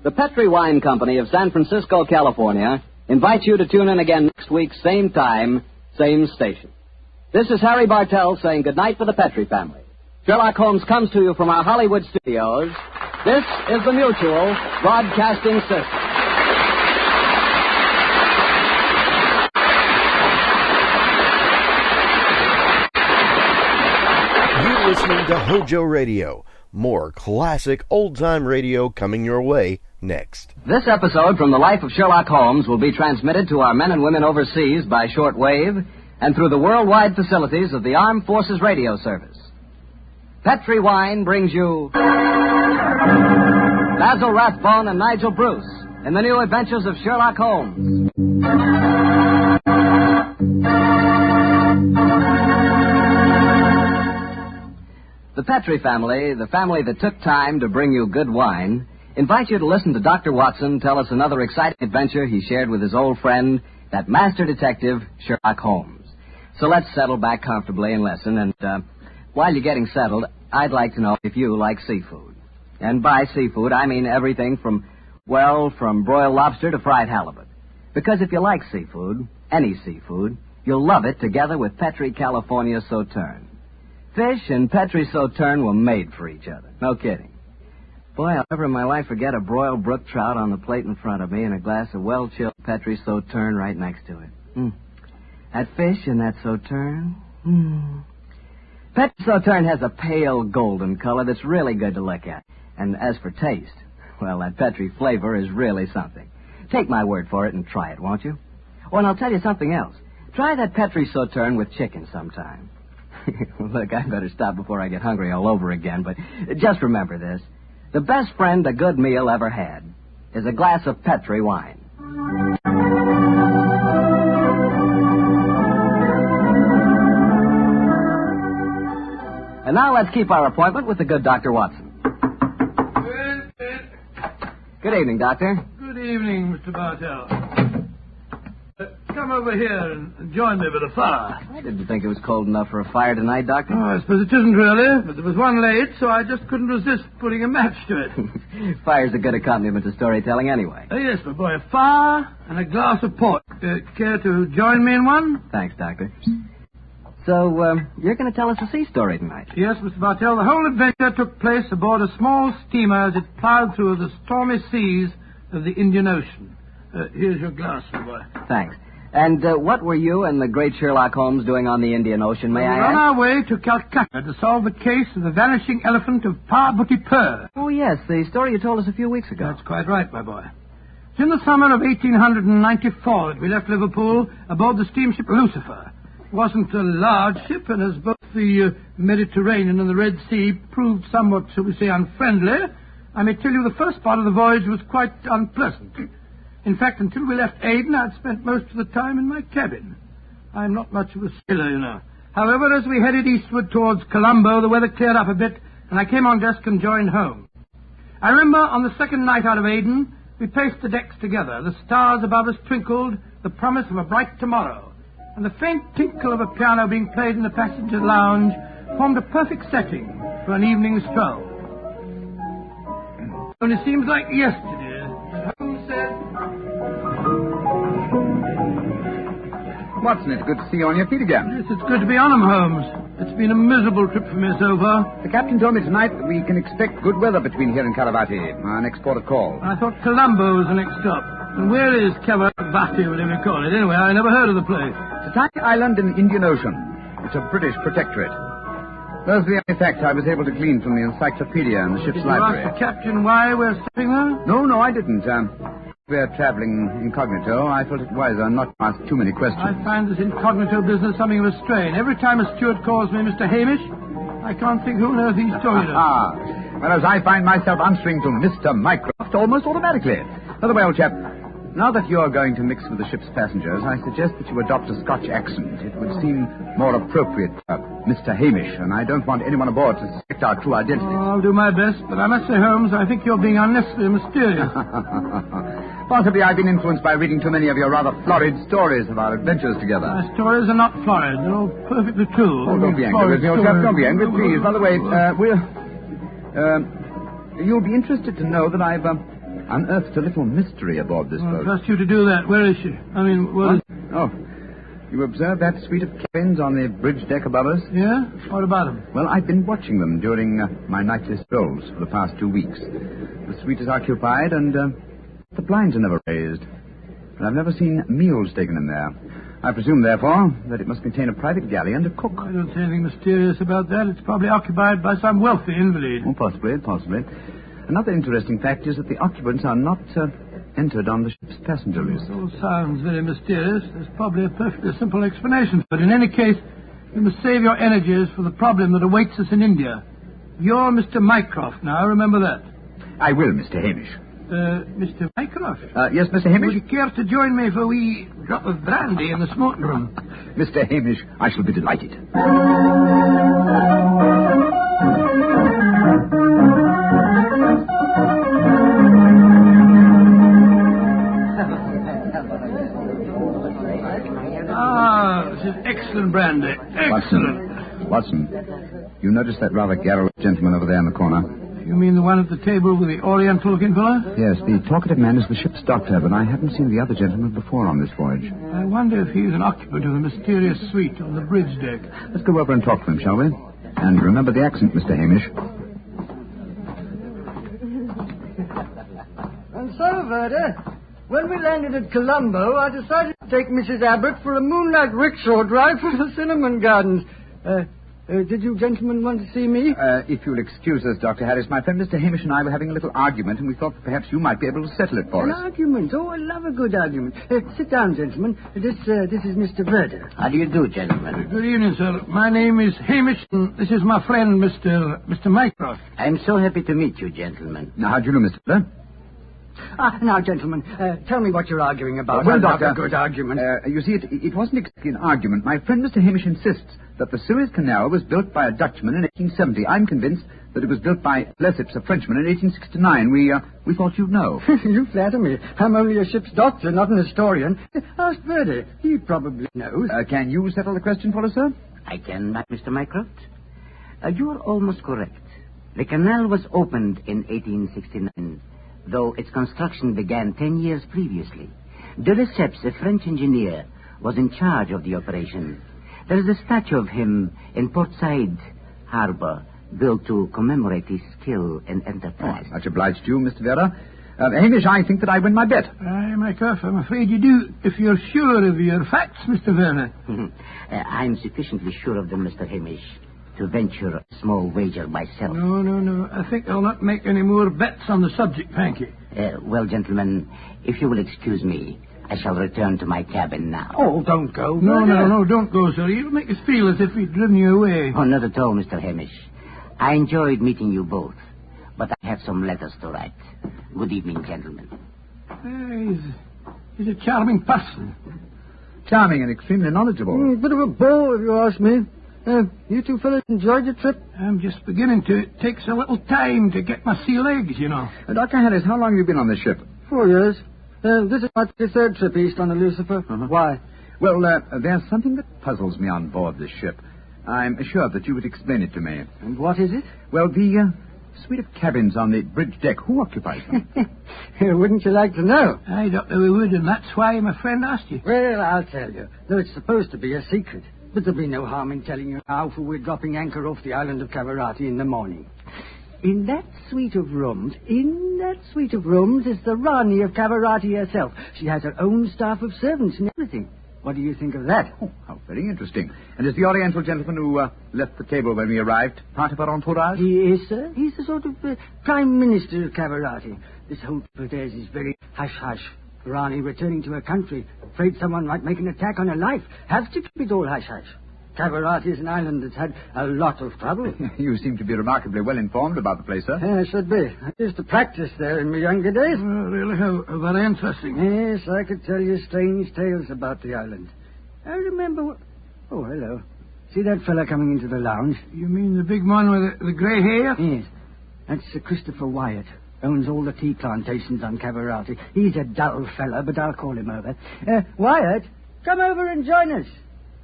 Speaker 11: The Petri Wine Company of San Francisco, California, invites you to tune in again next week, same time, same station. This is Harry Bartell saying goodnight for the Petri family. Sherlock Holmes comes to you from our Hollywood studios. This is the Mutual Broadcasting System.
Speaker 8: You're listening to HOJO Radio. More classic old-time radio coming your way next.
Speaker 11: This episode from the life of Sherlock Holmes will be transmitted to our men and women overseas by shortwave and through the worldwide facilities of the Armed Forces Radio Service. Petri Wine brings you Basil Rathbone and Nigel Bruce in the new adventures of Sherlock Holmes. The Petri family, the family that took time to bring you good wine, invites you to listen to Dr. Watson tell us another exciting adventure he shared with his old friend, that master detective, Sherlock Holmes. So let's settle back comfortably and listen. And while you're getting settled, I'd like to know if you like seafood. And by seafood, I mean everything from broiled lobster to fried halibut. Because if you like seafood, any seafood, you'll love it together with Petri California Sauterne. Fish and Petri Sauterne were made for each other. No kidding. Boy, I'll never in my life forget a broiled brook trout on the plate in front of me and a glass of well-chilled Petri Sauterne right next to it. That fish and that Sauterne. Petri Sauterne has a pale golden color that's really good to look at. And as for taste, well, that Petri flavor is really something. Take my word for it and try it, won't you? Oh, and I'll tell you something else. Try that Petri Sauterne with chicken sometime. Look, I better stop before I get hungry all over again, but just remember this. The best friend a good meal ever had is a glass of Petri wine. And now let's keep our appointment with the good Dr. Watson. Good evening, Doctor.
Speaker 2: Good evening, Mr. Bartell. Come over here and join me by the fire.
Speaker 11: I didn't think it was cold enough for a fire tonight, Doctor.
Speaker 2: Oh, I suppose it isn't really, but there was one late, so I just couldn't resist putting a match to it.
Speaker 11: Fire's a good accompaniment to storytelling anyway.
Speaker 2: Oh, yes, my boy, a fire and a glass of port. Care to join me in one?
Speaker 11: Thanks, Doctor. So, you're going to tell us a sea story tonight?
Speaker 2: Yes, Mr. Bartell. The whole adventure took place aboard a small steamer as it plowed through the stormy seas of the Indian Ocean. Here's your glass, my boy.
Speaker 11: Thanks. And what were you and the great Sherlock Holmes doing on the Indian Ocean, may I ask?
Speaker 2: We're on our way to Calcutta to solve the case of the vanishing elephant of Parbutipur.
Speaker 11: Oh, yes, the story you told us a few weeks ago.
Speaker 2: That's quite right, my boy. It's in the summer of 1894 that we left Liverpool aboard the steamship Lucifer. It wasn't a large ship, and as both the Mediterranean and the Red Sea proved somewhat, shall we say, unfriendly, I may tell you the first part of the voyage was quite unpleasant. In fact, until we left Aden, I'd spent most of the time in my cabin. I'm not much of a sailor, you know. However, as we headed eastward towards Colombo, the weather cleared up a bit, and I came on deck and joined home. I remember on the second night out of Aden, we paced the decks together. The stars above us twinkled, the promise of a bright tomorrow. And the faint tinkle of a piano being played in the passenger lounge formed a perfect setting for an evening stroll. Only seems like yesterday, as Holmes said.
Speaker 13: Watson, it's good to see you on your feet again.
Speaker 2: Yes, it's good to be on 'em, Holmes. It's been a miserable trip for me so far.
Speaker 13: The captain told me tonight that we can expect good weather between here and Caravati, our next port of call.
Speaker 2: I thought Colombo was the next stop. And where is Caravati, whatever you call it? Anyway, I never heard of the place.
Speaker 13: It's a tiny island in the Indian Ocean. It's a British protectorate. Those are the only facts I was able to glean from the encyclopedia and the ship's library.
Speaker 2: Did you ask the captain why we're stopping there?
Speaker 13: No, I didn't. We're traveling incognito. I felt it wiser not to ask too many questions.
Speaker 2: I find this incognito business something of a strain. Every time a steward calls me Mr. Hamish, I can't think who on earth he's talking to.
Speaker 13: Whereas I find myself answering to Mr. Mycroft almost automatically. By the way, old chap, now that you're going to mix with the ship's passengers, I suggest that you adopt a Scotch accent. It would seem more appropriate for Mr. Hamish, and I don't want anyone aboard to suspect our true identity.
Speaker 2: I'll do my best, but I must say, Holmes, I think you're being unnecessarily mysterious.
Speaker 13: Possibly I've been influenced by reading too many of your rather florid stories of our adventures together.
Speaker 2: My stories are not florid. They're all perfectly true.
Speaker 13: Oh, don't be angry with me, old chap. Don't be angry, please. By the way, you'll be interested to know that I've unearthed a little mystery aboard this boat.
Speaker 2: I trust you to do that. Where is she? I mean, what?
Speaker 13: Oh, you observed that suite of cabins on the bridge deck above us?
Speaker 2: Yeah? What about them?
Speaker 13: Well, I've been watching them during my nightly strolls for the past 2 weeks. The suite is occupied and the blinds are never raised. And I've never seen meals taken in there. I presume, therefore, that it must contain a private galley and a cook.
Speaker 2: I don't see anything mysterious about that. It's probably occupied by some wealthy invalid.
Speaker 13: Oh, possibly. Another interesting fact is that the occupants are not entered on the ship's passenger list.
Speaker 2: It all sounds very mysterious. There's probably a perfectly simple explanation. But in any case, you must save your energies for the problem that awaits us in India. You're Mr. Mycroft now, remember that.
Speaker 13: I will, Mr. Hamish.
Speaker 2: Mr. Mycroft?
Speaker 13: Yes, Mr. Hamish?
Speaker 2: Would you care to join me for a wee drop of brandy in the smoking room?
Speaker 13: Mr. Hamish, I shall be delighted.
Speaker 2: This is excellent brandy. Excellent.
Speaker 13: Watson, you notice that rather garrulous gentleman over there in the corner?
Speaker 2: You mean the one at the table with the oriental-looking fellow?
Speaker 13: Yes, the talkative man is the ship's doctor, but I haven't seen the other gentleman before on this voyage.
Speaker 2: I wonder if he's an occupant of the mysterious suite on the bridge deck.
Speaker 13: Let's go over and talk to him, shall we? And remember the accent, Mr. Hamish.
Speaker 18: And so, Verda, when we landed at Colombo, I decided to take Mrs. Abbott for a moonlight rickshaw drive through the cinnamon gardens. Did you gentlemen want to see me?
Speaker 13: If you'll excuse us, Dr. Harris, my friend Mr. Hamish and I were having a little argument, and we thought that perhaps you might be able to settle it for us.
Speaker 18: An argument? Oh, I love a good argument. Sit down, gentlemen. This is Mr. Verda.
Speaker 12: How do you do, gentlemen?
Speaker 2: Good evening, sir. My name is Hamish, and this is my friend, Mr. Mycroft.
Speaker 12: I'm so happy to meet you, gentlemen.
Speaker 13: Now, how do you know, Mr. Verda?
Speaker 18: Now, gentlemen, tell me what you're arguing about.
Speaker 13: Well,
Speaker 18: Doctor,
Speaker 13: a
Speaker 18: good argument.
Speaker 13: You see, it wasn't exactly an argument. My friend Mr. Hamish insists that the Suez Canal was built by a Dutchman in 1870. I'm convinced that it was built by Lesseps, a Frenchman, in 1869. We thought you'd know.
Speaker 18: You flatter me. I'm only a ship's doctor, not an historian. Ask Verdi. He probably knows.
Speaker 13: Can you settle the question for us, sir?
Speaker 12: I can, Mr. Mycroft. You are almost correct. The canal was opened in 1869. Though its construction began 10 years previously. De Lesseps, a French engineer, was in charge of the operation. There is a statue of him in Port Said Harbor, built to commemorate his skill and enterprise.
Speaker 13: Much obliged to you, Mr. Vera. Hamish, I think that I win my bet.
Speaker 2: Mycroft, I'm afraid you do, if you're sure of your facts, Mr. Werner.
Speaker 12: I'm sufficiently sure of them, Mr. Hamish, to venture a small wager myself.
Speaker 2: No. I think I'll not make any more bets on the subject, thank you.
Speaker 12: Well, gentlemen, if you will excuse me, I shall return to my cabin now.
Speaker 2: Oh, don't go. No, don't go, sir. You'll make us feel as if we'd driven you away.
Speaker 12: Oh, not at all, Mr. Hamish. I enjoyed meeting you both, but I have some letters to write. Good evening, gentlemen.
Speaker 2: He's a charming person.
Speaker 13: Charming and extremely knowledgeable.
Speaker 18: A bit of a bore, if you ask me. You two fellas enjoyed your trip?
Speaker 2: I'm just beginning to. It takes a little time to get my sea legs, you know.
Speaker 13: Dr. Harris, how long have you been on this ship?
Speaker 18: 4 years. This is my third trip east on the Lucifer. Why?
Speaker 13: Well, there's something that puzzles me on board this ship. I'm assured that you would explain it to me.
Speaker 18: And what is it?
Speaker 13: Well, the suite of cabins on the bridge deck. Who occupies them?
Speaker 18: Wouldn't you like to know?
Speaker 2: I don't know who would, and that's why my friend asked you.
Speaker 18: Well, I'll tell you. Though it's supposed to be a secret. But there'll be no harm in telling you now, for we're dropping anchor off the island of Cavarati in the morning. In that suite of rooms is the Rani of Cavarati herself. She has her own staff of servants and everything. What do you think of that?
Speaker 13: Oh, how very interesting. And is the Oriental gentleman who left the table when we arrived part of our entourage?
Speaker 18: He is, sir. He's the sort of Prime Minister of Cavarati. This whole trip of theirs is very hush-hush. Rani returning to her country, afraid someone might make an attack on her life. Have to keep it all hush-hush. Cavarati is an island that's had a lot of trouble.
Speaker 13: You seem to be remarkably well informed about the place, sir.
Speaker 18: Yes, I should be. I used to practice there in my younger days.
Speaker 2: Really? How very interesting.
Speaker 18: Yes, I could tell you strange tales about the island. I remember... Oh, hello. See that fella coming into the lounge?
Speaker 2: You mean the big man with the grey hair?
Speaker 18: Yes. That's Sir Christopher Wyatt. Owns all the tea plantations on Cavarati. He's a dull fella, but I'll call him over. Wyatt, come over and join us.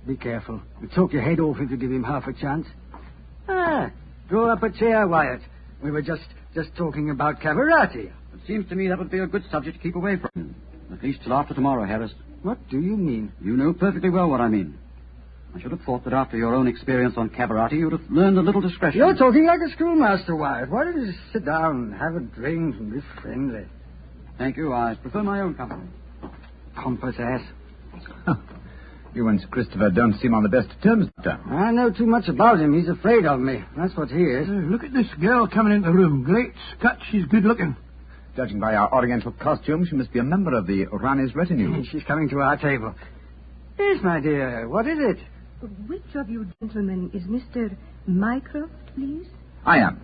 Speaker 18: Be careful. You'll talk your head off if you give him half a chance. Draw up a chair, Wyatt. We were just talking about Cavarati.
Speaker 11: It seems to me that would be a good subject to keep away from. At least till after tomorrow, Harris.
Speaker 18: What do you mean?
Speaker 11: You know perfectly well what I mean. I should have thought that after your own experience on Cavarati, you'd have learned a little discretion.
Speaker 18: You're talking like a schoolmaster, Wyatt. Why don't you just sit down, have a drink, and be friendly?
Speaker 11: Thank you. I prefer my own company.
Speaker 18: Pompous ass.
Speaker 13: You and Sir Christopher don't seem on the best of terms, Doctor.
Speaker 18: I know too much about him. He's afraid of me. That's what he is.
Speaker 2: Look at this girl coming into the room. Great Scott, she's good looking.
Speaker 13: Judging by our oriental costume, she must be a member of the Rani's retinue.
Speaker 18: She's coming to our table. Yes, my dear. What is it?
Speaker 10: Which of you gentlemen is Mr. Mycroft, please?
Speaker 13: I am.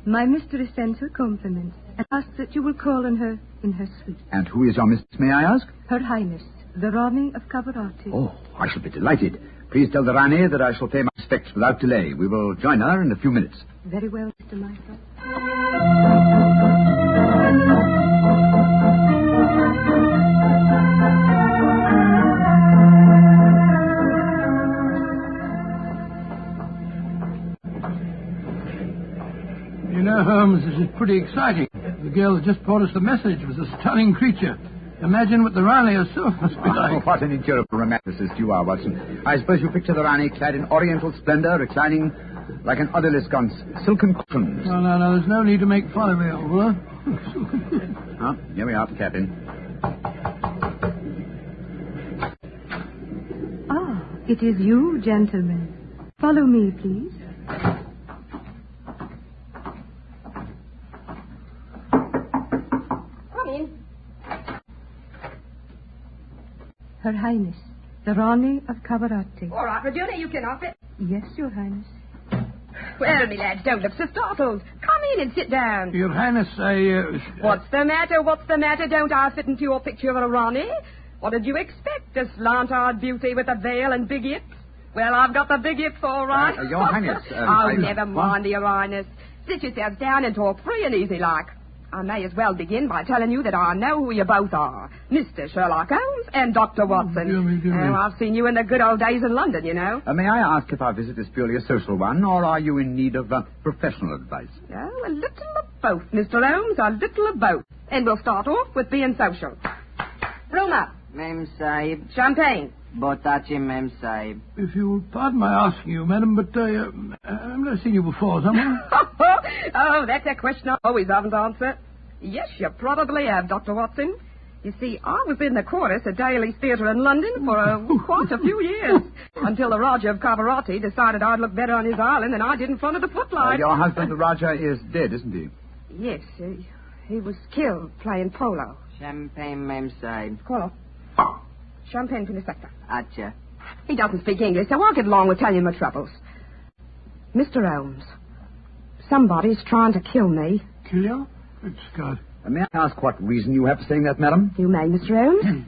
Speaker 10: My mistress sends her compliments and asks that you will call on her in her suite.
Speaker 13: And who is your mistress, may I ask?
Speaker 10: Her Highness, the Rani of Cavarati.
Speaker 13: Oh, I shall be delighted. Please tell the Rani that I shall pay my respects without delay. We will join her in a few minutes.
Speaker 10: Very well, Mr. Mycroft.
Speaker 2: You know, Holmes, this is pretty exciting. The girl that just brought us the message was a stunning creature. Imagine what the Rani herself must be like.
Speaker 13: Oh, what an incurable romanticist you are, Watson. I suppose you picture the Rani clad in oriental splendor, reclining like an odalisque on silken cushions.
Speaker 2: No, there's no need to make fun of me, Oliver.
Speaker 13: Here we are, Captain.
Speaker 10: It is you, gentlemen. Follow me, please. Her Highness, the Rani of Cavarati.
Speaker 20: All right, Regina, you can off it.
Speaker 10: Yes, Your Highness.
Speaker 20: Well, me lads, don't look so startled. Come in and sit down.
Speaker 2: Your Highness,
Speaker 20: What's the matter? Don't I fit into your picture of a Rani? What did you expect? A slant-eyed beauty with a veil and big hips? Well, I've got the big hips, all right.
Speaker 13: Your Highness...
Speaker 20: never mind, Your Highness. Sit yourselves down and talk free and easy like. I may as well begin by telling you that I know who you both are. Mr. Sherlock Holmes and Dr. Watson. I've seen you in the good old days in London, you know.
Speaker 13: May I ask if our visit is purely a social one, or are you in need of professional advice?
Speaker 20: Oh, a little of both, Mr. Holmes, a little of both. And we'll start off with being social. Room up.
Speaker 21: Mem Sahib.
Speaker 20: Champagne.
Speaker 21: Botachi, Mem Sahib.
Speaker 2: If you'll pardon my asking you, madam, but I've never seen you before, someone.
Speaker 20: Oh, that's a question I always haven't answered. Yes, you probably have, Dr. Watson. You see, I was in the chorus at Daly's Theatre in London for quite a few years, until the Raja of Cavarati decided I'd look better on his island than I did in front of the footlights.
Speaker 13: Your husband, the Raja, is dead, isn't he?
Speaker 20: Yes, he was killed playing polo.
Speaker 21: Champagne, Mem Sahib.
Speaker 20: Call off. Champagne for the sector.
Speaker 21: Acha.
Speaker 20: He doesn't speak English, so I'll get along with telling you my troubles. Mr. Holmes, somebody's trying to kill me.
Speaker 2: Kill you? Good Scott.
Speaker 13: May I ask what reason you have for saying that, madam?
Speaker 20: You may, Mr. Holmes.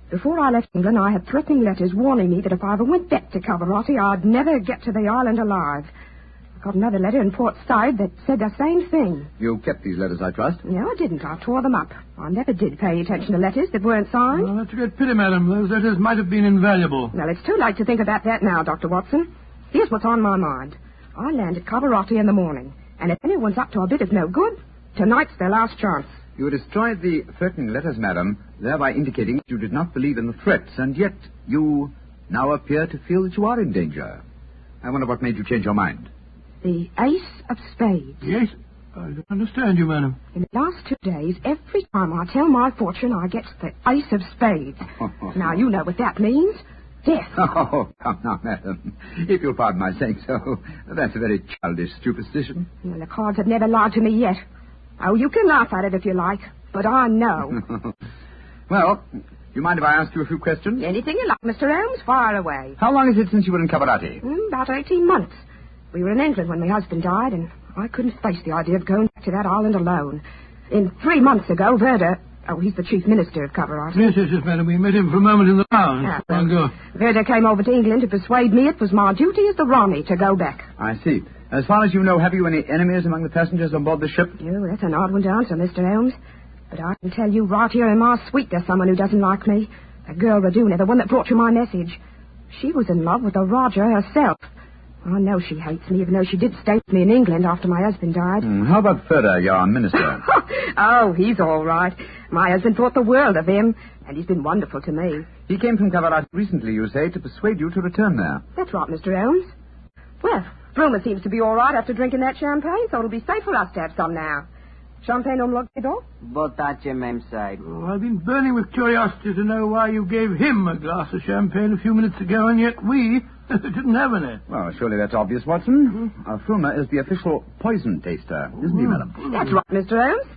Speaker 20: Before I left England, I had threatening letters warning me that if I ever went back to Cavarati, I'd never get to the island alive. I got another letter in Port Said that said the same thing.
Speaker 13: You kept these letters, I trust?
Speaker 20: No, I didn't. I tore them up. I never did pay attention to letters that weren't signed.
Speaker 2: Oh, that's a great pity, madam. Those letters might have been invaluable.
Speaker 20: Well, it's too late to think about that now, Dr. Watson. Here's what's on my mind. I land at Cavarati in the morning, and if anyone's up to a bit of no good, tonight's their last chance.
Speaker 13: You destroyed the threatening letters, madam, thereby indicating that you did not believe in the threats, and yet you now appear to feel that you are in danger. I wonder what made you change your mind.
Speaker 20: The Ace of Spades.
Speaker 2: Yes? I don't understand you, madam.
Speaker 20: In the last 2 days, every time I tell my fortune, I get the Ace of Spades. Now, you know what that means. Death.
Speaker 13: Oh, come now, madam. If you'll pardon my saying so, that's a very childish superstition.
Speaker 20: Well, the cards have never lied to me yet. Oh, you can laugh at it if you like, but I know.
Speaker 13: Well, do you mind if I ask you a few questions?
Speaker 20: Anything you like, Mr. Holmes, fire away.
Speaker 13: How long is it since you were in Cavarati?
Speaker 20: About 18 months. We were in England when my husband died, and I couldn't face the idea of going back to that island alone. 3 months ago, Verda... Oh, he's the chief minister of Cavarati.
Speaker 2: Yes, madam. We met him for a moment in the lounge.
Speaker 20: Verda came over to England to persuade me it was my duty as the Rani to go back.
Speaker 13: I see. As far as you know, have you any enemies among the passengers on board the ship?
Speaker 20: Oh, that's an odd one to answer, Mr. Holmes. But I can tell you right here in my suite there's someone who doesn't like me. That girl, Raduna, the one that brought you my message. She was in love with the Roger herself. I know she hates me, even though she did stay with me in England after my husband died.
Speaker 13: How about Further, your minister?
Speaker 20: Oh, he's all right. My husband thought the world of him, and he's been wonderful to me.
Speaker 13: He came from Cavarati recently, you say, to persuade you to return there.
Speaker 20: That's right, Mr. Holmes. Well, Brumer seems to be all right after drinking that champagne, so it'll be safe for us to have some now. Champagne on Logidor?
Speaker 21: Botace, Mem Sahib.
Speaker 2: Oh, I've been burning with curiosity to know why you gave him a glass of champagne a few minutes ago, and yet we didn't have any.
Speaker 13: Well, surely that's obvious, Watson. Fulmer is the official poison taster, isn't he, madam?
Speaker 20: That's right, Mr. Holmes.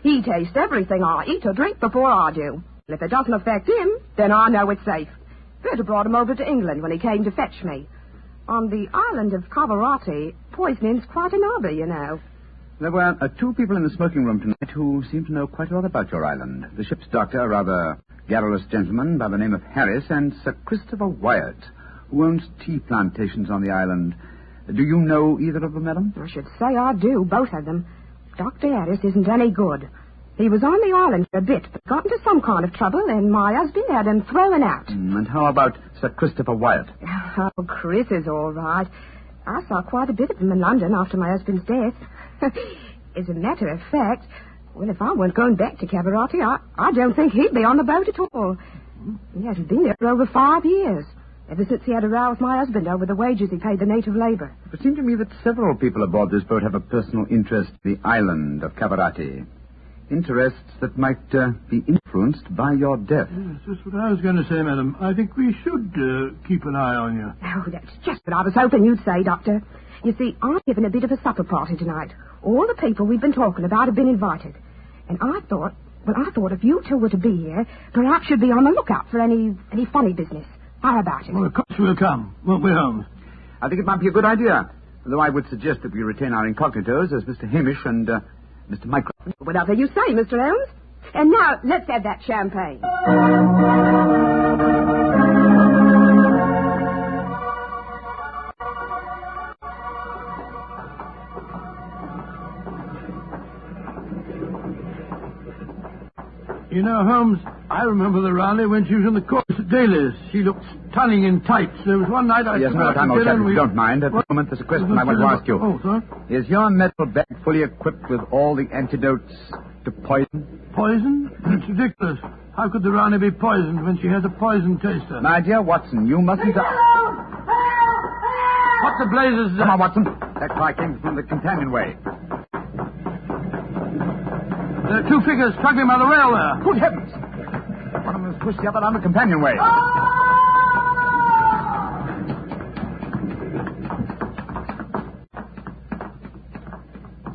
Speaker 20: He tastes everything I eat or drink before I do. And if it doesn't affect him, then I know it's safe. Berta brought him over to England when he came to fetch me. On the island of Cavarati, poisoning's quite an hobby, you know.
Speaker 13: There were 2 people in the smoking room tonight who seem to know quite a lot about your island. The ship's doctor, a rather garrulous gentleman by the name of Harris, and Sir Christopher Wyatt, who owns tea plantations on the island. Do you know either of them, madam?
Speaker 20: I should say I do, both of them. Dr. Harris isn't any good. He was on the island for a bit, but got into some kind of trouble, and my husband had him thrown out.
Speaker 13: And how about Sir Christopher Wyatt?
Speaker 20: Oh, Chris is all right. I saw quite a bit of him in London after my husband's death. As a matter of fact, well, if I weren't going back to Cavarati, I don't think he'd be on the boat at all. He hasn't been there for over 5 years, ever since he had a row with my husband over the wages he paid the native labor.
Speaker 13: It seemed to me that several people aboard this boat have a personal interest in the island of Cavarati. Interests that might be influenced by your death.
Speaker 2: Yes, that's what I was going to say, madam. I think we should keep an eye on you.
Speaker 20: Oh, that's just what I was hoping you'd say, Doctor. You see, I've given a bit of a supper party tonight. All the people we've been talking about have been invited. And I thought if you 2 were to be here, perhaps you'd be on the lookout for any funny business. How about it?
Speaker 2: Well, of course we'll come, won't we, Holmes?
Speaker 13: I think it might be a good idea, though I would suggest that we retain our incognitos as Mr. Hamish and Mr. Mycroft.
Speaker 20: Whatever you say, Mr. Holmes. And now, let's have that champagne.
Speaker 2: You know, Holmes, I remember the Raleigh when she was in the chorus at Daly's. She looked stunning in tights. There was one night I...
Speaker 13: Yes, no time, old chap, if you don't mind. At the moment, there's a question I want to ask you.
Speaker 2: Oh, sir?
Speaker 13: Is your medical bag fully equipped with all the antidotes to poison?
Speaker 2: Poison? That's ridiculous. How could the Rani be poisoned when she has a poison taster?
Speaker 13: My dear Watson, you mustn't...
Speaker 2: What the blazes is that?
Speaker 13: Come on, Watson. That cry came from the companionway.
Speaker 2: There are 2 figures struggling by the rail there.
Speaker 13: Good heavens! One of them has pushed the other down the companionway.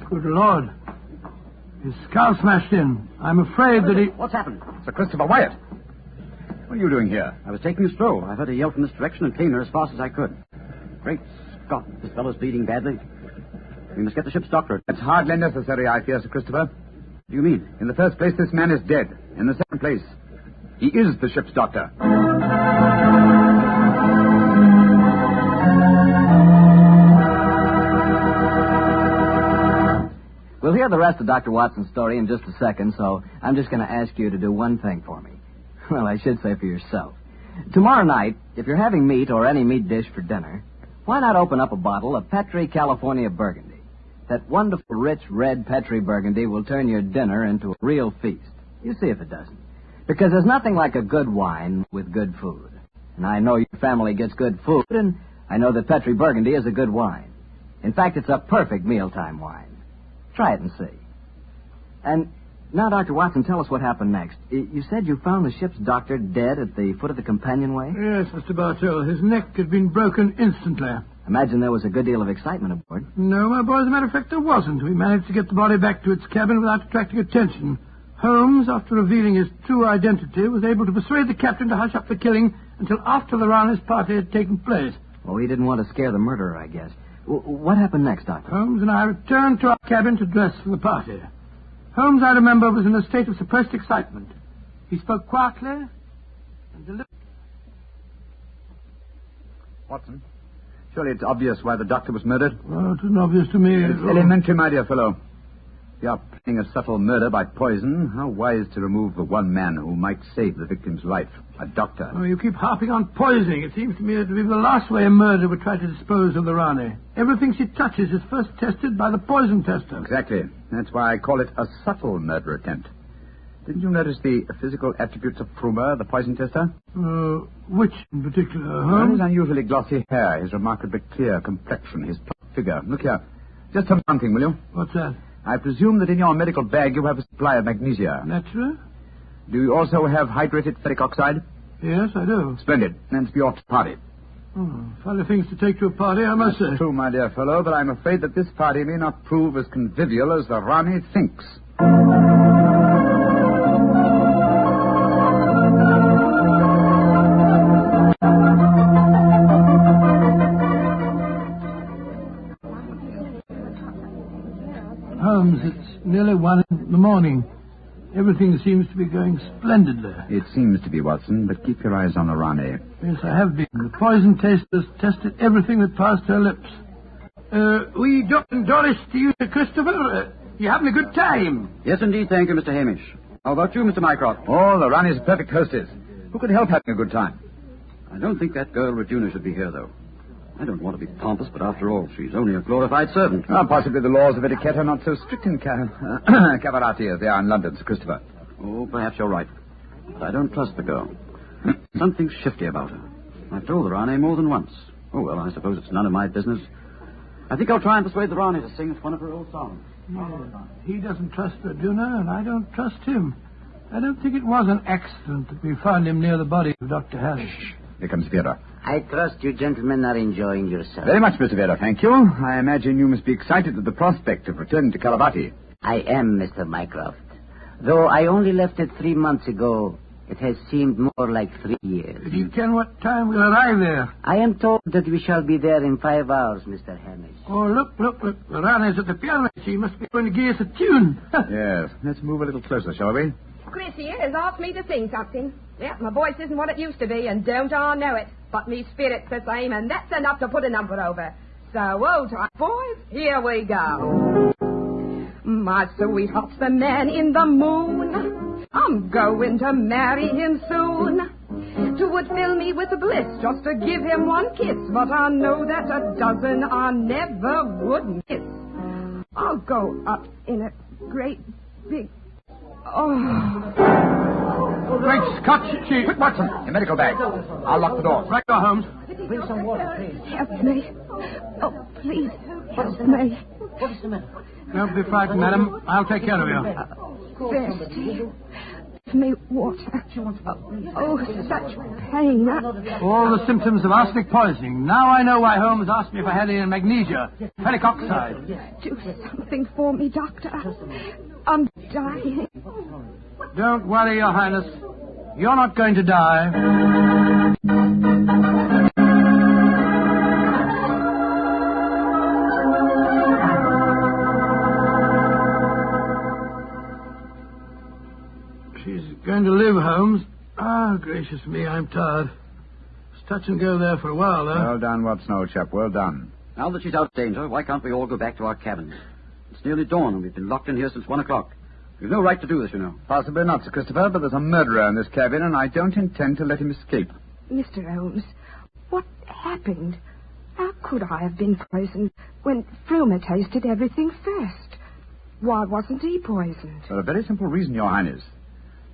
Speaker 2: Good Lord. His skull smashed in. I'm afraid that he...
Speaker 13: What's happened? Sir Christopher Wyatt. What are you doing here?
Speaker 1: I was taking a stroll. I heard a yell from this direction and came there as fast as I could. Great Scott, this fellow's bleeding badly. We must get the ship's doctor.
Speaker 13: That's hardly necessary, I fear, Sir Christopher.
Speaker 1: What do you mean?
Speaker 13: In the first place, this man is dead. In the second place, he is the ship's doctor.
Speaker 11: We'll hear the rest of Dr. Watson's story in just a second, so I'm just going to ask you to do one thing for me. Well, I should say for yourself. Tomorrow night, if you're having meat or any meat dish for dinner, why not open up a bottle of Petri California Burgundy? That wonderful, rich, red Petri Burgundy will turn your dinner into a real feast. You see if it doesn't. Because there's nothing like a good wine with good food. And I know your family gets good food, and I know that Petri Burgundy is a good wine. In fact, it's a perfect mealtime wine. Try it and see. And now, Dr. Watson, tell us what happened next. You said you found the ship's doctor dead at the foot of the companionway?
Speaker 2: Yes, Mr. Bartell. His neck had been broken instantly.
Speaker 11: Imagine there was a good deal of excitement aboard.
Speaker 2: No, my boy, as a matter of fact, there wasn't. We managed to get the body back to its cabin without attracting attention. Holmes, after revealing his true identity, was able to persuade the captain to hush up the killing until after the Rani's party had taken place.
Speaker 11: Well, he didn't want to scare the murderer, I guess. What happened next, Doctor?
Speaker 2: Holmes and I returned to our cabin to dress for the party. Holmes, I remember, was in a state of suppressed excitement. He spoke quietly and deliberately.
Speaker 13: Watson, Surely it's obvious why the doctor was murdered.
Speaker 2: Well, it isn't obvious to me.
Speaker 13: It's elementary, my dear fellow. If you are planning a subtle murder by poison, how wise to remove the one man who might save the victim's life, a doctor.
Speaker 2: Oh, you keep harping on poisoning. It seems to me to be the last way a murderer would try to dispose of the Rani. Everything she touches is first tested by the poison tester.
Speaker 13: Exactly. That's why I call it a subtle murder attempt. Didn't you notice the physical attributes of Frumer, the poison tester?
Speaker 2: Which in particular,
Speaker 13: Well, his unusually glossy hair, his remarkably clear complexion, his plump figure. Look here. Just tell me one thing, will you?
Speaker 2: What's that?
Speaker 13: I presume that in your medical bag you have a supply of magnesia.
Speaker 2: Naturally.
Speaker 13: Do you also have hydrated ferric oxide?
Speaker 2: Yes, I do.
Speaker 13: Splendid. Then for your party.
Speaker 2: Oh, funny things to take to a party, I must say.
Speaker 13: True, my dear fellow, but I'm afraid that this party may not prove as convivial as the Rani thinks.
Speaker 2: Holmes, it's nearly 1 in the morning. Everything seems to be going splendidly.
Speaker 13: It seems to be, Watson, but keep your eyes on the Rani.
Speaker 2: Yes, I have been. The poison testers tested everything that passed her lips. We dropped in Doris to you, Christopher. You having a good time?
Speaker 1: Yes, indeed, thank you, Mr. Hamish. How about you, Mr. Mycroft?
Speaker 13: Oh, the Rani's a perfect hostess. Who could help having a good time?
Speaker 1: I don't think that girl Regina should be here, though. I don't want to be pompous, but after all, she's only a glorified servant.
Speaker 13: Well, possibly the laws of etiquette are not so strict in Cavarati as they are in London, Sir Christopher.
Speaker 1: Oh, perhaps you're right. But I don't trust the girl. Something shifty about her. I've told the Rani more than once. Oh, well, I suppose it's none of my business. I think I'll try and persuade the Rani to sing us one of her old songs.
Speaker 2: No, he doesn't trust Regina, and I don't trust him. I don't think it was an accident that we found him near the body of Dr. Harris.
Speaker 13: Here comes Vera.
Speaker 12: I trust you gentlemen are enjoying yourselves.
Speaker 13: Very much, Mr. Vera, thank you. I imagine you must be excited at the prospect of returning to Caravati.
Speaker 12: I am, Mr. Mycroft. Though I only left it 3 months ago, it has seemed more like 3 years.
Speaker 2: Do you ken what time we'll arrive there?
Speaker 12: I am told that we shall be there in 5 hours, Mr. Hamish.
Speaker 2: Oh, look. The Rani's at the piano. She must be going to give us a tune.
Speaker 13: Yes. Let's move a little closer, shall we?
Speaker 20: Chris here has asked me to sing something. Yeah, my voice isn't what it used to be, and don't I know it. But me spirit's the same, and that's enough to put a number over. So, old time, boys, here we go. My sweetheart's the man in the moon. I'm going to marry him soon. 'Twould fill me with bliss just to give him one kiss, but I know that a dozen I never would miss. I'll go up in a great big...
Speaker 2: Great Scott, she...
Speaker 13: Quick, Watson, your medical bag. I'll lock the door.
Speaker 2: Right go, Holmes.
Speaker 12: Bring some water, please.
Speaker 14: Help me. Oh, please, help me.
Speaker 12: What is the matter?
Speaker 2: Don't be frightened, madam. I'll take care of you.
Speaker 14: Thirsty. Give me water. Oh, such pain.
Speaker 2: All the symptoms of arsenic poisoning. Now I know why Holmes asked me if I had any magnesia. Ferric oxide.
Speaker 14: Do something for me, Doctor. I'm dying.
Speaker 2: Don't worry, Your Highness. You're not going to die. She's going to live, Holmes. Ah, gracious me, I'm tired. It's touch and go there for a while, though.
Speaker 13: Well done, Watson, old chap. Well done.
Speaker 1: Now that she's out of danger, why can't we all go back to our cabins? It's nearly dawn, and we've been locked in here since 1 o'clock. We've no right to do this, you know.
Speaker 13: Possibly not, Sir Christopher, but there's a murderer in this cabin, and I don't intend to let him escape.
Speaker 14: Mr. Holmes, what happened? How could I have been poisoned when Frumer tasted everything first? Why wasn't he poisoned?
Speaker 13: For a very simple reason, Your Highness.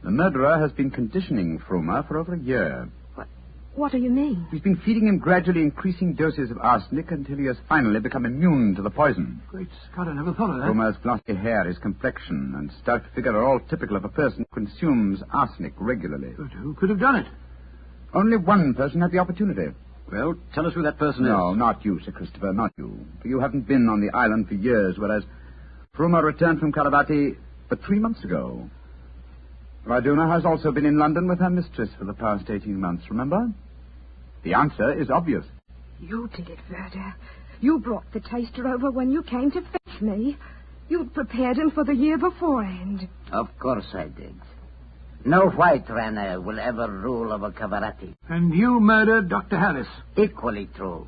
Speaker 13: The murderer has been conditioning Frumer for over a year.
Speaker 14: What do you mean?
Speaker 13: He's been feeding him gradually increasing doses of arsenic until he has finally become immune to the poison.
Speaker 2: Great Scott, I never thought of that.
Speaker 13: Frumer's glossy hair, his complexion, and stout figure are all typical of a person who consumes arsenic regularly.
Speaker 2: But who could have done it?
Speaker 13: Only one person had the opportunity.
Speaker 1: Well, tell us who that person is.
Speaker 13: No, not you, Sir Christopher, not you. For you haven't been on the island for years, whereas Frumer returned from Caravati but 3 months ago. Raduna has also been in London with her mistress for the past 18 months, remember? The answer is obvious.
Speaker 14: You did it, Verda. You brought the taster over when you came to fetch me. You'd prepared him for the year beforehand.
Speaker 12: Of course I did. No white runner will ever rule over Cavarati.
Speaker 2: And you murdered Dr. Harris.
Speaker 12: Equally true.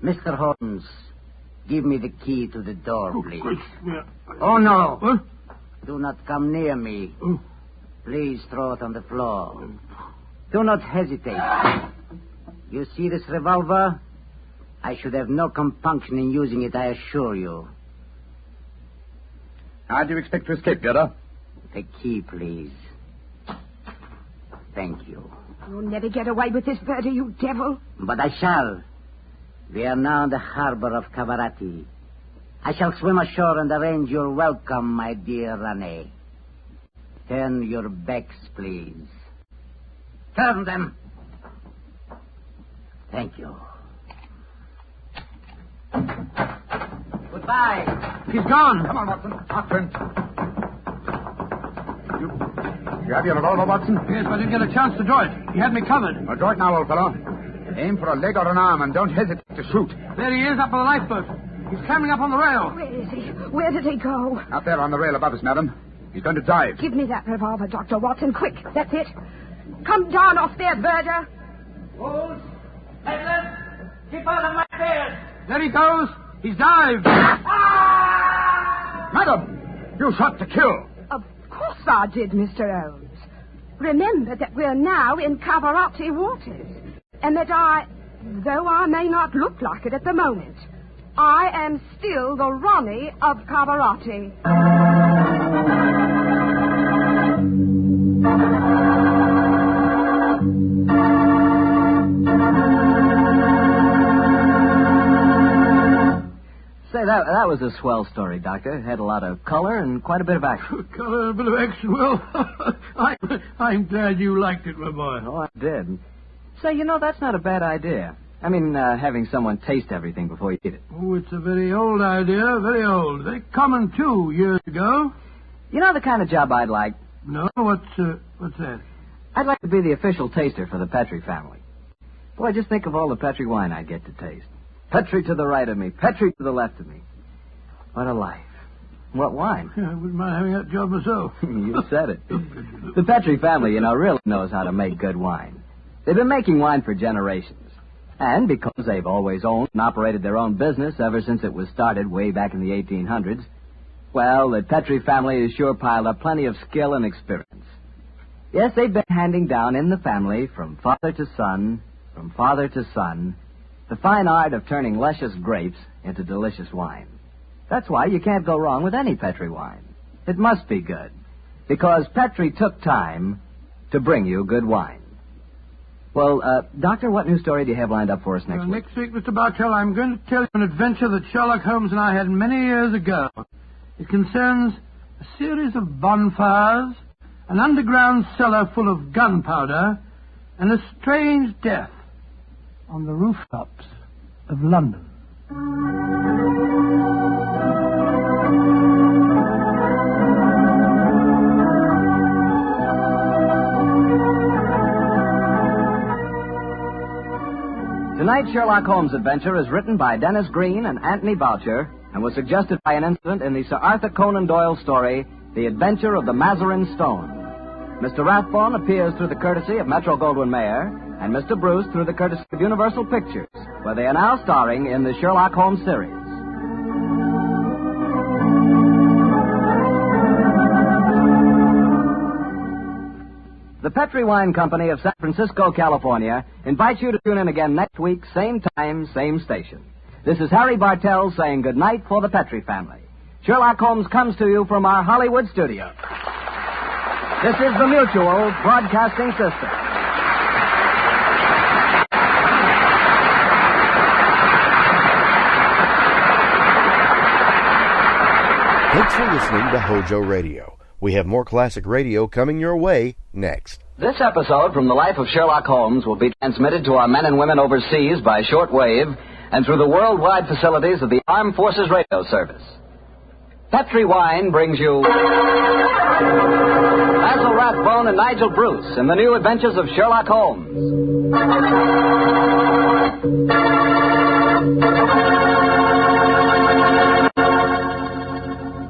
Speaker 12: Mr. Holmes, give me the key to the door, please.
Speaker 2: Yeah.
Speaker 12: Oh, no.
Speaker 2: What?
Speaker 12: Do not come near me. Please throw it on the floor. Do not hesitate. You see this revolver? I should have no compunction in using it, I assure you.
Speaker 3: How do you expect to escape, Yoda?
Speaker 12: The key, please. Thank you.
Speaker 20: You'll never get away with this, Bertie, you devil.
Speaker 12: But I shall. We are now in the harbor of Cavarati. I shall swim ashore and arrange your welcome, my dear Rane. Turn your backs, please. Turn them. Thank you. Goodbye.
Speaker 2: He's gone.
Speaker 3: Come on, Watson. Watson. You have your revolver, Watson?
Speaker 2: Yes, but I didn't get a chance to draw it. He had me covered.
Speaker 3: Well, draw it now, old fellow. Aim for a leg or an arm and don't hesitate to shoot.
Speaker 2: There he is, up on the lifeboat. He's climbing up on the rail.
Speaker 20: Where is he? Where did he go?
Speaker 3: Out there on the rail above us, madam. He's going to dive.
Speaker 20: Give me that revolver, Dr. Watson, quick. That's it. Come down off there, Berger.
Speaker 2: Hold. Edmund, keep out of my face. There he goes. He's dived.
Speaker 3: Madam, you shot to kill.
Speaker 20: Of course I did, Mr. Holmes. Remember that we're now in Cavarati waters, and that though I may not look like it at the moment, I am still the Ronnie of Cavarati.
Speaker 11: Say, that was a swell story, Doctor. It had a lot of color and quite a bit of action.
Speaker 2: Color and a bit of action. Well, I'm glad you liked it, my boy.
Speaker 11: Oh, I did. Say, that's not a bad idea. I mean, having someone taste everything before you eat it.
Speaker 2: Oh, it's a very old idea, very old. Very common, too, years ago.
Speaker 11: You know the kind of job I'd like?
Speaker 2: No? What's that?
Speaker 11: I'd like to be the official taster for the Petrie family. Boy, just think of all the Petrie wine I'd get to taste. Petrie to the right of me, Petrie to the left of me. What a life. What wine?
Speaker 2: Yeah, I wouldn't mind having that job myself.
Speaker 11: You said it. The Petrie family, really knows how to make good wine. They've been making wine for generations. And because they've always owned and operated their own business ever since it was started way back in the 1800s, well, the Petrie family has sure piled up plenty of skill and experience. Yes, they've been handing down in the family from father to son, the fine art of turning luscious grapes into delicious wine. That's why you can't go wrong with any Petrie wine. It must be good, because Petrie took time to bring you good wine. Well, Doctor, what new story do you have lined up for us next week?
Speaker 2: Next week, Mr. Bartell, I'm going to tell you an adventure that Sherlock Holmes and I had many years ago. It concerns a series of bonfires, an underground cellar full of gunpowder, and a strange death on the rooftops of London.
Speaker 11: Tonight's Sherlock Holmes adventure is written by Dennis Green and Anthony Boucher and was suggested by an incident in the Sir Arthur Conan Doyle story, The Adventure of the Mazarin Stone. Mr. Rathbone appears through the courtesy of Metro-Goldwyn-Mayer, and Mr. Bruce through the courtesy of Universal Pictures, where they are now starring in the Sherlock Holmes series. The Petrie Wine Company of San Francisco, California, invites you to tune in again next week, same time, same station. This is Harry Bartell saying goodnight for the Petrie family. Sherlock Holmes comes to you from our Hollywood studio. This is the Mutual Broadcasting System.
Speaker 8: Thanks for listening to HOJO Radio. We have more classic radio coming your way next.
Speaker 11: This episode from the life of Sherlock Holmes will be transmitted to our men and women overseas by shortwave and through the worldwide facilities of the Armed Forces Radio Service. Petrie Wine brings you Basil Rathbone and Nigel Bruce in the new adventures of Sherlock Holmes.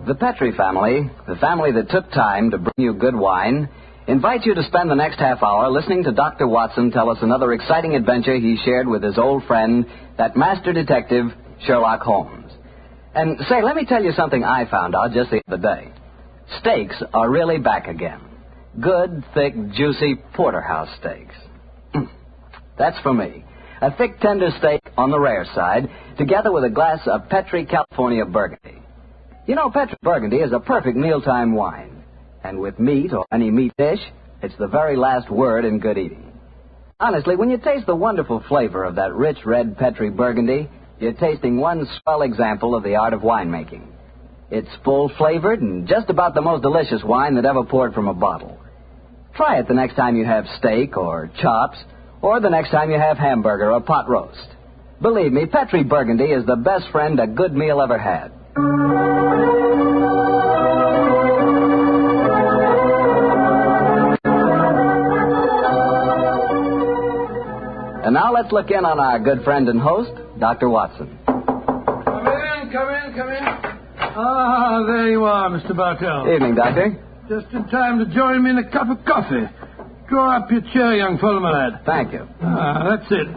Speaker 11: The Petrie family, the family that took time to bring you good wine, invites you to spend the next half hour listening to Dr. Watson tell us another exciting adventure he shared with his old friend, that master detective, Sherlock Holmes. And say, let me tell you something I found out just the other day. Steaks are really back again. Good, thick, juicy porterhouse steaks. That's for me. A thick, tender steak on the rare side, together with a glass of Petri California Burgundy. You know, Petri Burgundy is a perfect mealtime wine. And with meat or any meat dish, it's the very last word in good eating. Honestly, when you taste the wonderful flavor of that rich red Petri Burgundy, you're tasting one swell example of the art of winemaking. It's full-flavored and just about the most delicious wine that ever poured from a bottle. Try it the next time you have steak or chops, or the next time you have hamburger or pot roast. Believe me, Petri Burgundy is the best friend a good meal ever had. And now let's look in on our good friend and host, Dr. Watson.
Speaker 2: Come in. Ah, there you are, Mr. Bartell.
Speaker 11: Evening, Doctor.
Speaker 2: Just in time to join me in a cup of coffee. Draw up your chair, young fellow, my lad.
Speaker 11: Thank you.
Speaker 2: Ah, that's it.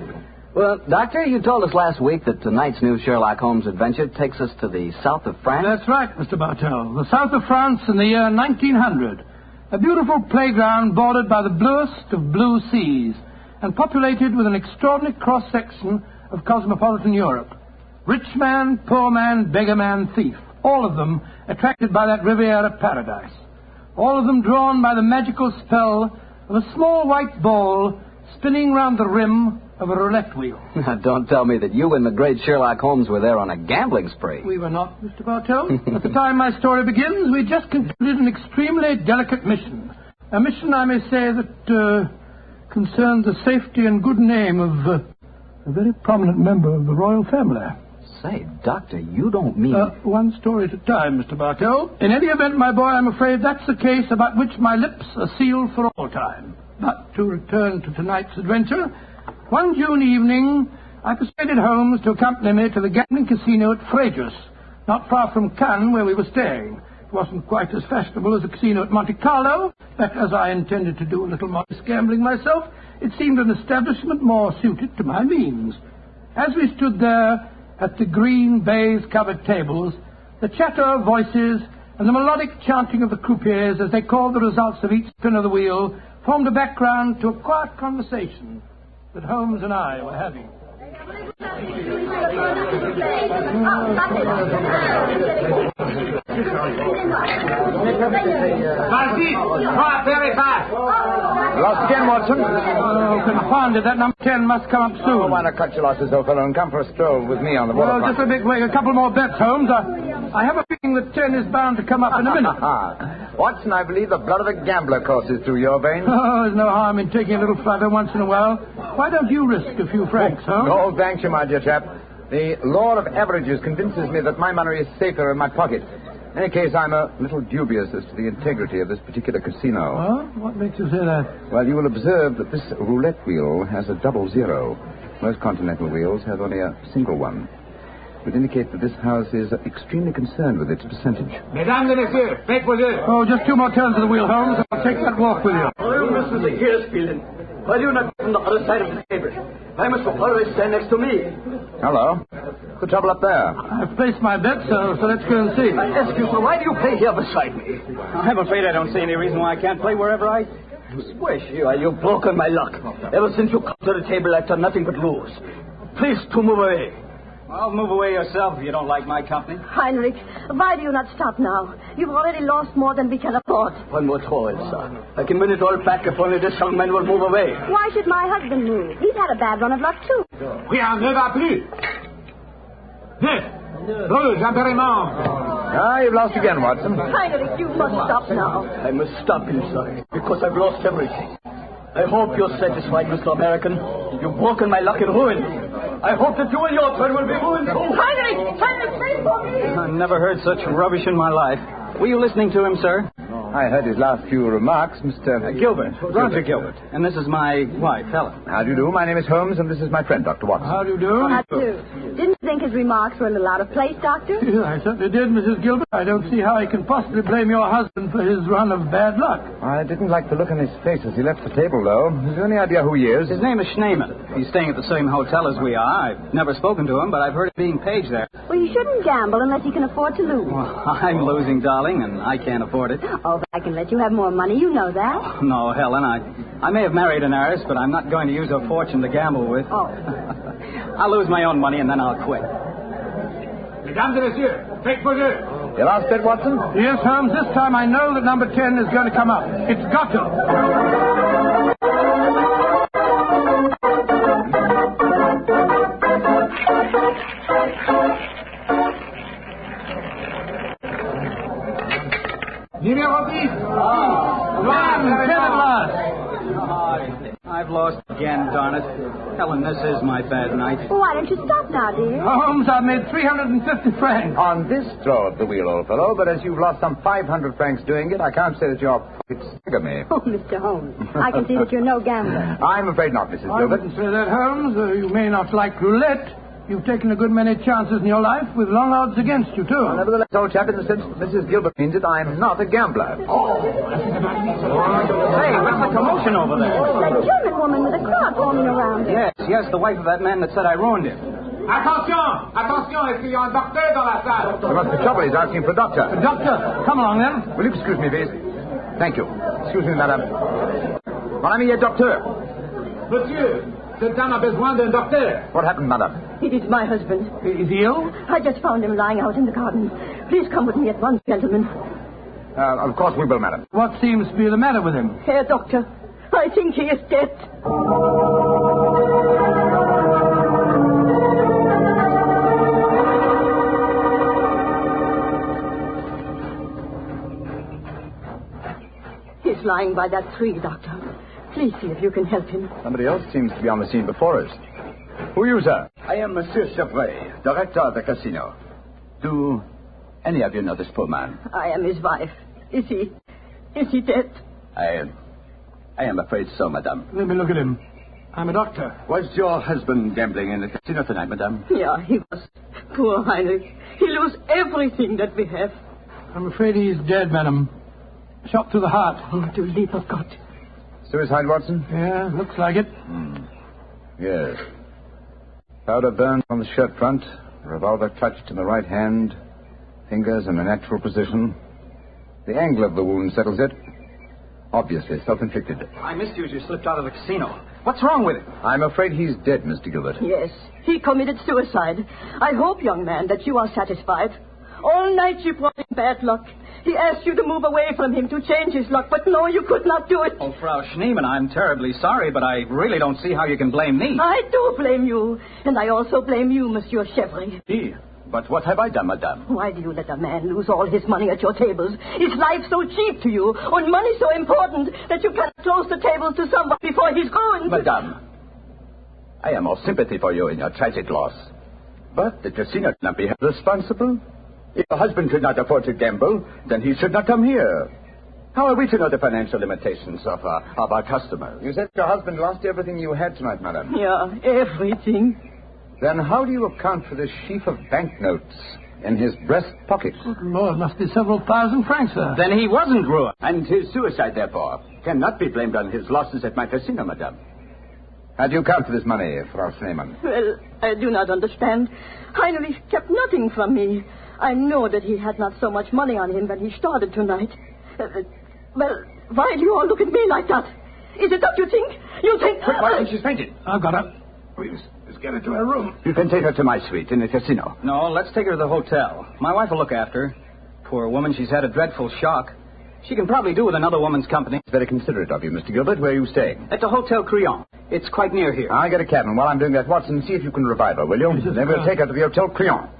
Speaker 11: Well, Doctor, you told us last week that tonight's new Sherlock Holmes adventure takes us to the south of France.
Speaker 2: That's right, Mr. Bartell. The south of France in the year 1900. A beautiful playground bordered by the bluest of blue seas and populated with an extraordinary cross-section of cosmopolitan Europe. Rich man, poor man, beggar man, thief. All of them attracted by that Riviera paradise. All of them drawn by the magical spell of a small white ball spinning round the rim of a roulette wheel.
Speaker 11: Now, don't tell me that you and the great Sherlock Holmes were there on a gambling spree.
Speaker 2: We were not, Mr. Bartell. At the time my story begins, we just concluded an extremely delicate mission. A mission, I may say, that concerned the safety and good name of a very prominent member of the royal family.
Speaker 11: Say, Doctor, you don't mean...
Speaker 2: One story at a time, Mr. Bartell. In any event, my boy, I'm afraid that's the case about which my lips are sealed for all time. But to return to tonight's adventure, one June evening, I persuaded Holmes to accompany me to the gambling casino at Fréjus, not far from Cannes, where we were staying. It wasn't quite as fashionable as the casino at Monte Carlo, but as I intended to do a little modest gambling myself, it seemed an establishment more suited to my means. As we stood there at the green baize-covered tables, the chatter of voices and the melodic chanting of the croupiers as they called the results of each spin of the wheel formed a background to a quiet conversation that Holmes and I were having.
Speaker 4: Very fast. Lost again, Watson.
Speaker 2: Oh, confounded. That number 10 must come up soon.
Speaker 4: Why not cut your losses, old fellow, and come for a stroll with me on the waterfront?
Speaker 2: Well, just a big wait. A couple more bets, Holmes. I have a feeling that 10 is bound to come up in a minute.
Speaker 4: Watson, I believe the blood of a gambler courses through your veins.
Speaker 2: Oh, there's no harm in taking a little flutter once in a while. Why don't you risk a few francs, Holmes?
Speaker 4: Oh, thank you, my dear chap. The law of averages convinces me that my money is safer in my pocket. In any case, I'm a little dubious as to the integrity of this particular casino.
Speaker 2: Well, what makes you say that?
Speaker 4: Well, you will observe that this roulette wheel has a double zero. Most continental wheels have only a single one. It would indicate that this house is extremely concerned with its percentage.
Speaker 2: Mesdames et messieurs, faites vos deux. Oh, just two more turns of the wheel, Holmes, and I'll take that walk with you.
Speaker 15: Oh, you must be here, Spielen. Why do you not go on the other side of the table? Why must you always stand next to me?
Speaker 4: Hello. The trouble up there?
Speaker 2: I've placed my bet, sir, so let's go and see.
Speaker 15: I ask you, sir, why do you play here beside me?
Speaker 17: I'm afraid I don't see any reason why I can't play wherever I...
Speaker 15: Swish, you've broken my luck. Ever since you come to the table, I've done nothing but lose. Please to move away.
Speaker 17: Well, move away yourself if you don't like my company.
Speaker 22: Heinrich, why do you not stop now? You've already lost more than we can afford.
Speaker 15: One more throw, sir. I can win it all back if only this young man will move away.
Speaker 22: Why should my husband move? He's had a bad run of luck, too.
Speaker 17: Rien ne va plus. Rouge,
Speaker 4: Ah, you've lost again, Watson.
Speaker 22: Heinrich, you must stop now.
Speaker 15: I must stop inside because I've lost everything. I hope you're satisfied, Mr. American. You've broken my luck and ruined me. I hope that you and your turn will be ruined too.
Speaker 22: Heinrich, wait for me.
Speaker 17: I never heard such rubbish in my life. Were you listening to him, sir?
Speaker 4: I heard his last few remarks, Mr.
Speaker 17: Gilbert. Roger Gilbert. And this is my wife, Helen.
Speaker 4: How do you do? My name is Holmes, and this is my friend, Dr. Watson.
Speaker 2: How do you do?
Speaker 22: How do you do? Didn't you think
Speaker 14: think his remarks were a little out of place, Doctor?
Speaker 2: I certainly did, Mrs. Gilbert. I don't see how I can possibly blame your husband for his run of bad luck.
Speaker 4: I didn't like the look on his face as he left the table, though. Have you any idea who he is?
Speaker 17: His name is Schneemann. He's staying at the same hotel as we are. I've never spoken to him, but I've heard him being paged there.
Speaker 14: Well, you shouldn't gamble unless you can afford to lose.
Speaker 17: Well, I'm losing, darling, and I can't afford it.
Speaker 14: Oh, but I can let you have more money. You know that.
Speaker 17: No, Helen, I may have married an heiress, but I'm not going to use her fortune to gamble with.
Speaker 14: Oh.
Speaker 17: I'll lose my own money, and then I'll quit.
Speaker 2: Mesdames et messieurs, faites vos jeux.
Speaker 4: Your last bet, Watson?
Speaker 2: Yes, Holmes. This time I know that number 10 is going to come up. It's got to. Numéro 10.
Speaker 17: I've lost again, darn it. Helen, this is my bad night.
Speaker 14: Well, why don't you stop now, dear?
Speaker 2: Holmes, I've made 350 francs.
Speaker 4: On this throw of the wheel, old fellow, but as you've lost some 500 francs doing it, I can't say that your pockets stagger me.
Speaker 14: Oh, Mr. Holmes, I can see that you're no gambler.
Speaker 4: I'm afraid not, Mrs.
Speaker 2: I
Speaker 4: Gilbert.
Speaker 2: wouldn't say that, Holmes. You may not like roulette. You've taken a good many chances in your life with long odds against you, too.
Speaker 4: Well, nevertheless, old chap, in the sense that Mrs. Gilbert means it, I'm not a gambler. Oh.
Speaker 17: Hey, what's the commotion over there?
Speaker 14: That German woman with a crowd forming around her.
Speaker 17: Yes, the wife of that man that said I ruined him.
Speaker 2: Attention! Attention, est-ce qu'il y a un docteur dans la salle?
Speaker 4: There must be trouble. He's asking for a doctor.
Speaker 2: The doctor? Come along, then.
Speaker 4: Will you excuse me, please? Thank you. Excuse me, madame. Mon ami est docteur.
Speaker 2: Monsieur, cette dame a besoin d'un docteur.
Speaker 4: What happened, madame?
Speaker 22: It is my husband.
Speaker 2: Is he ill?
Speaker 22: I just found him lying out in the garden. Please come with me at once, gentlemen.
Speaker 4: Of course we will, madam.
Speaker 2: What seems to be the matter with him?
Speaker 22: Herr Doctor, I think he is dead. He's lying by that tree, Doctor. Please see if you can help him.
Speaker 4: Somebody else seems to be on the scene before us. Who are you, sir?
Speaker 3: I am Monsieur Chevray, director of the casino. Do any of you know this poor man?
Speaker 22: I am his wife. Is he dead?
Speaker 3: I am afraid so, madame.
Speaker 2: Let me look at him. I'm a doctor.
Speaker 3: Was your husband gambling in the casino tonight, madame?
Speaker 22: Yeah, he was. Poor Heinrich. He lost everything that we have.
Speaker 2: I'm afraid he's dead, madam. Shot through the heart.
Speaker 22: Oh, du lieber Gott.
Speaker 4: Suicide, Watson?
Speaker 2: Yeah, looks like it.
Speaker 4: Yes. Powder burned on the shirt front, revolver clutched in the right hand, fingers in a natural position. The angle of the wound settles it. Obviously self-inflicted.
Speaker 17: I missed you as you slipped out of the casino. What's wrong with him?
Speaker 4: I'm afraid he's dead, Mr. Gilbert.
Speaker 22: Yes, he committed suicide. I hope, young man, that you are satisfied. All night you brought him bad luck. He asked you to move away from him to change his luck, but no, you could not do it.
Speaker 17: Oh, Frau Schneemann, I'm terribly sorry, but I really don't see how you can blame me.
Speaker 22: I do blame you, and I also blame you, Monsieur Chevry.
Speaker 3: But what have I done, madame?
Speaker 22: Why do you let a man lose all his money at your tables? Is life so cheap to you, and money so important, that you cannot close the tables to someone before he's ruined?
Speaker 3: Madame, I am all sympathy for you in your tragic loss. But the casino cannot be held responsible. If your husband could not afford to gamble, then he should not come here. How are we to know the financial limitations of our customers?
Speaker 4: You said your husband lost everything you had tonight, madam.
Speaker 22: Yeah, everything.
Speaker 4: Then how do you account for this sheaf of banknotes in his breast pocket?
Speaker 2: Good Lord, must be several thousand francs, sir.
Speaker 3: Then he wasn't ruined. And his suicide, therefore, cannot be blamed on his losses at my casino, madame.
Speaker 4: How do you account for this money, Frau Schneemann?
Speaker 22: Well, I do not understand. Heinrich kept nothing from me. I know that he had not so much money on him when he started tonight. Well, why do you all look at me like that? Is it that you think? You think...
Speaker 3: Quick, Watson, she's fainted.
Speaker 2: I've got her. Please, let's get her to her room.
Speaker 3: You can take her to my suite in the casino.
Speaker 17: No, let's take her to the hotel. My wife will look after her. Poor woman, she's had a dreadful shock. She can probably do with another woman's company.
Speaker 4: It's very considerate of you, Mr. Gilbert. Where are you staying?
Speaker 17: At the Hotel Crillon. It's quite near here.
Speaker 4: I'll get a cab, and while I'm doing that, Watson, see if you can revive her, will you? Then we'll take her to the Hotel Crillon.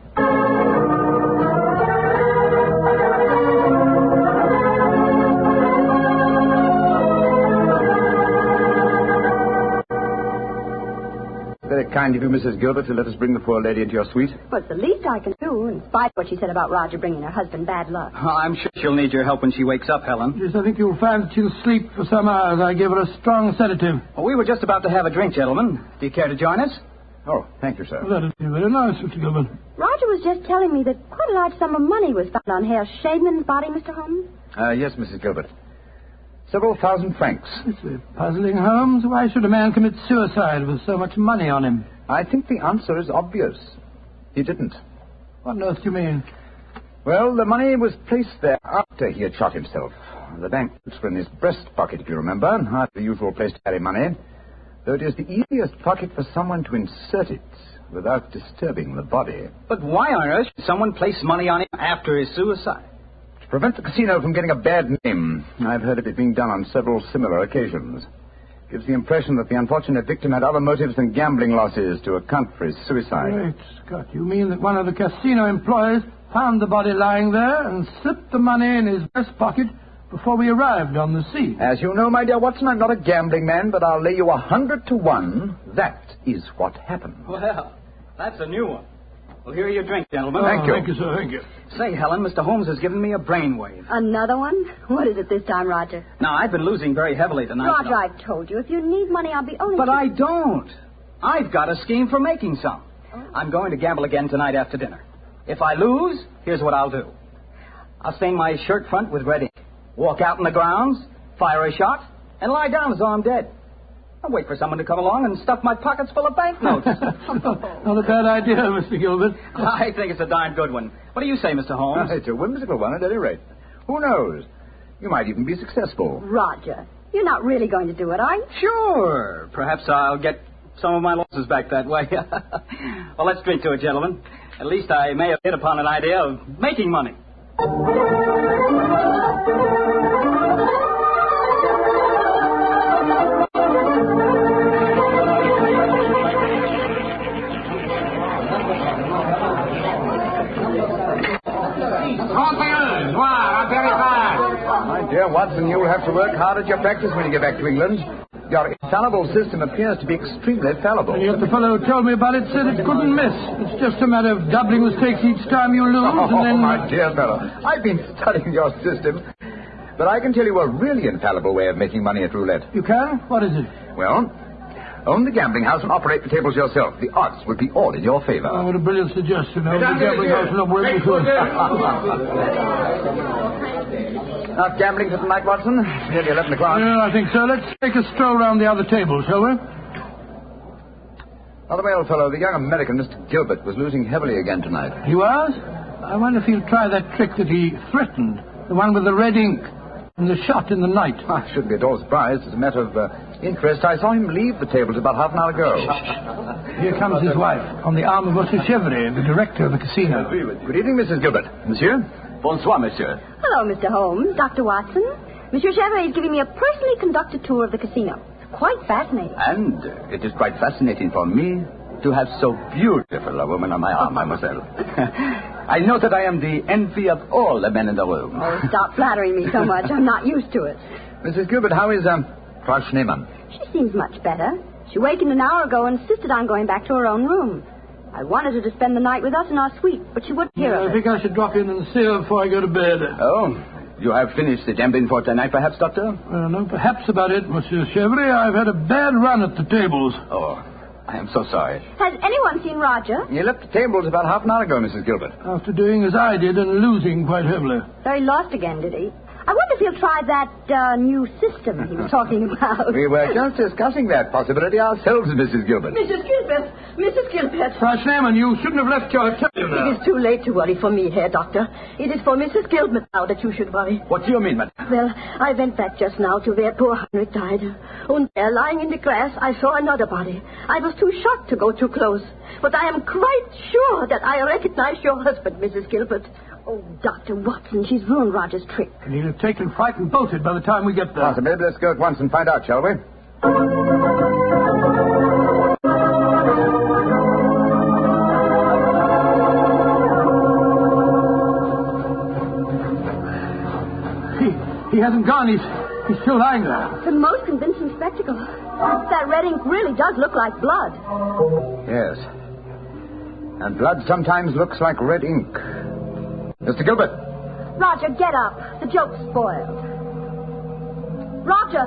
Speaker 4: Very kind of you, Mrs. Gilbert, to let us bring the poor lady into your suite.
Speaker 14: Well, it's the least I can do, in spite of what she said about Roger bringing her husband bad luck.
Speaker 17: I'm sure she'll need your help when she wakes up, Helen.
Speaker 2: Yes, I think you'll find that she'll sleep for some hours. I give her a strong sedative.
Speaker 17: Well, we were just about to have a drink, gentlemen. Do you care to join us?
Speaker 3: Oh, thank you, sir.
Speaker 2: Well, that'd be very nice, Mr. Gilbert.
Speaker 14: Roger was just telling me that quite a large sum of money was found on Herr Shademan's body, Mr. Holmes.
Speaker 3: Yes, Mrs. Gilbert. Several thousand francs.
Speaker 2: It's very puzzling, Holmes. Why should a man commit suicide with so much money on him?
Speaker 3: I think the answer is obvious. He didn't.
Speaker 2: What on earth do you mean?
Speaker 3: Well, the money was placed there after he had shot himself. The banknotes were in his breast pocket, if you remember. Not the usual place to carry money. Though it is the easiest pocket for someone to insert it without disturbing the body.
Speaker 17: But why on earth should someone place money on him after his suicide?
Speaker 3: To prevent the casino from getting a bad name. I've heard of it being done on several similar occasions. Gives the impression that the unfortunate victim had other motives than gambling losses to account for his suicide.
Speaker 2: Great Scott, you mean that one of the casino employees found the body lying there and slipped the money in his breast pocket before we arrived on the scene?
Speaker 3: As you know, my dear Watson, I'm not a gambling man, but I'll lay you 100 to 1. That is what happened.
Speaker 17: Well, that's a new one. Well, here are your drink, gentlemen.
Speaker 2: Thank you. Thank you, sir. Thank you.
Speaker 17: Say, Helen, Mr. Holmes has given me a brainwave.
Speaker 14: Another one? What is it this time, Roger?
Speaker 17: Now, I've been losing very heavily tonight.
Speaker 14: Roger, I've told you, if you need money, I'll be owning
Speaker 17: But
Speaker 14: you.
Speaker 17: I don't. I've got a scheme for making some. I'm going to gamble again tonight after dinner. If I lose, here's what I'll do. I'll stain my shirt front with red ink, walk out in the grounds, fire a shot, and lie down as though I'm dead. I'll wait for someone to come along and stuff my pockets full of banknotes.
Speaker 2: Not a bad idea, Mr. Gilbert.
Speaker 17: I think it's a darn good one. What do you say, Mr. Holmes?
Speaker 3: It's a whimsical one at any rate. Who knows? You might even be successful.
Speaker 14: Roger, you're not really going to do it, are you?
Speaker 17: Sure. Perhaps I'll get some of my losses back that way. Well, let's drink to it, gentlemen. At least I may have hit upon an idea of making money.
Speaker 3: My dear Watson, you'll have to work hard at your practice when you get back to England. Your infallible system appears to be extremely fallible.
Speaker 2: And yet the fellow who told me about it said it couldn't miss. It's just a matter of doubling the stakes each time you lose, and then...
Speaker 3: my dear fellow, I've been studying your system, but I can tell you a really infallible way of making money at roulette.
Speaker 2: You can? What is it?
Speaker 3: Well, own the gambling house and operate the tables yourself. The odds would be all in your favor.
Speaker 2: Oh, what a brilliant suggestion. Own the gambling house and operate the
Speaker 3: Not gambling for tonight, Watson? Nearly 11 o'clock.
Speaker 2: Yeah, I think so. Let's take a stroll round the other table, shall we?
Speaker 3: By the way, old fellow, the young American, Mr. Gilbert, was losing heavily again tonight.
Speaker 2: He was? I wonder if he'll try that trick that he threatened. The one with the red ink and the shot in the night.
Speaker 3: I shouldn't be at all surprised. As a matter of interest, I saw him leave the tables about half an hour ago.
Speaker 2: Here comes his wife, on the arm of Monsieur Chevrier, the director of the casino.
Speaker 3: Good evening, Mrs. Gilbert. Monsieur?
Speaker 5: Bonsoir, monsieur.
Speaker 14: Hello, Mr. Holmes, Dr. Watson. Monsieur Chevrier is giving me a personally conducted tour of the casino. It's quite fascinating.
Speaker 5: And it is quite fascinating for me to have so beautiful a woman on my arm, mademoiselle. I know that I am the envy of all the men in the room.
Speaker 14: Oh, stop flattering me so much. I'm not used to it.
Speaker 3: Mrs. Gilbert, how is Frau Schneemann?
Speaker 14: She seems much better. She wakened an hour ago and insisted on going back to her own room. I wanted her to spend the night with us in our suite, but she wouldn't hear of it.
Speaker 2: I think I should drop in and see her before I go to bed.
Speaker 5: Oh, you have finished the gambling for tonight, perhaps, Doctor?
Speaker 2: No, perhaps about it, Monsieur Chevrier. I've had a bad run at the tables.
Speaker 5: Oh, I am so sorry.
Speaker 14: Has anyone seen Roger?
Speaker 3: He left the tables about half an hour ago, Mrs. Gilbert.
Speaker 2: After doing as I did and losing quite heavily.
Speaker 14: So he lost again, did he? I wonder if he'll try that new system he was talking about.
Speaker 3: We were just discussing that possibility ourselves, Mrs. Gilbert.
Speaker 22: Mrs. Gilbert! Mrs. Gilbert!
Speaker 2: Frau Schneemann, you shouldn't have left your hotel now.
Speaker 22: It is too late to worry for me, Herr Doctor. It is for Mrs. Gilbert now that you should worry.
Speaker 5: What do you mean, madam?
Speaker 22: Well, I went back just now to where poor Heinrich died. And there, lying in the grass, I saw another body. I was too shocked to go too close. But I am quite sure that I recognize your husband, Mrs. Gilbert. Oh, Dr. Watson, she's ruined Roger's trick.
Speaker 2: And he'll have taken fright and bolted by the time we get there.
Speaker 3: Possibly. Let's go at once and find out, shall we?
Speaker 2: He hasn't gone. He's still lying there.
Speaker 14: It's a most convincing spectacle. That red ink really does look like blood.
Speaker 3: Yes. And blood sometimes looks like red ink. Mr. Gilbert.
Speaker 14: Roger, get up. The joke's spoiled. Roger!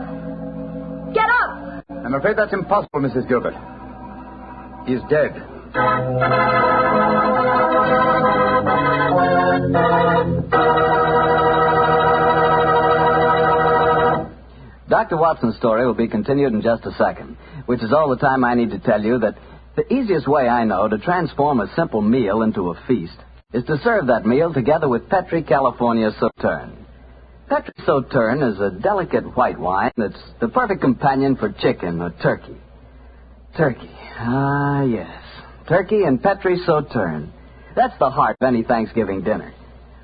Speaker 14: Get up!
Speaker 3: I'm afraid that's impossible, Mrs. Gilbert.
Speaker 6: He's dead.
Speaker 11: Dr. Watson's story will be continued in just a second, which is all the time I need to tell you that the easiest way I know to transform a simple meal into a feast is to serve that meal together with Petri California Sauterne. Petri Sauterne is a delicate white wine that's the perfect companion for chicken or turkey. Turkey. Ah, yes. Turkey and Petri Sauterne. That's the heart of any Thanksgiving dinner.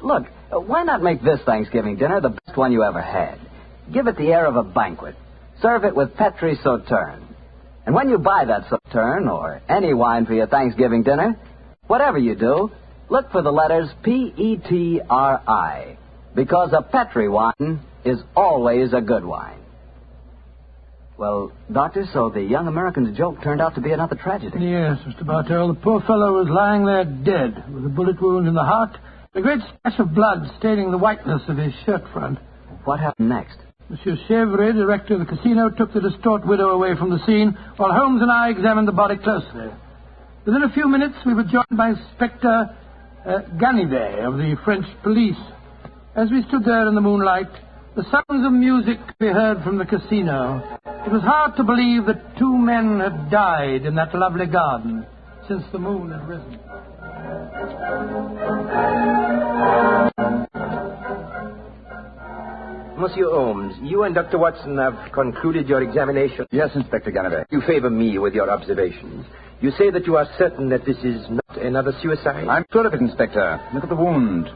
Speaker 11: Look, why not make this Thanksgiving dinner the best one you ever had? Give it the air of a banquet. Serve it with Petri Sauterne. And when you buy that Sauterne or any wine for your Thanksgiving dinner, whatever you do, look for the letters P-E-T-R-I, because a Petri wine is always a good wine. Well, Doctor, so the young American's joke turned out to be another tragedy.
Speaker 2: Yes, Mr. Bartell. The poor fellow was lying there dead, with a bullet wound in the heart, and a great splash of blood staining the whiteness of his shirt front.
Speaker 11: What happened next?
Speaker 2: Monsieur Chevre, director of the casino, took the distraught widow away from the scene, while Holmes and I examined the body closely. Within a few minutes, we were joined by Inspector Ganivet of the French police. As we stood there in the moonlight, the sounds of music could be heard from the casino. It was hard to believe that two men had died in that lovely garden since the moon had risen.
Speaker 6: Monsieur Holmes, you and Dr. Watson have concluded your examination.
Speaker 3: Yes, Inspector Ganivet.
Speaker 6: You favor me with your observations. You say that you are certain that this is not another suicide?
Speaker 3: I'm sure of it, Inspector. Look at the wound.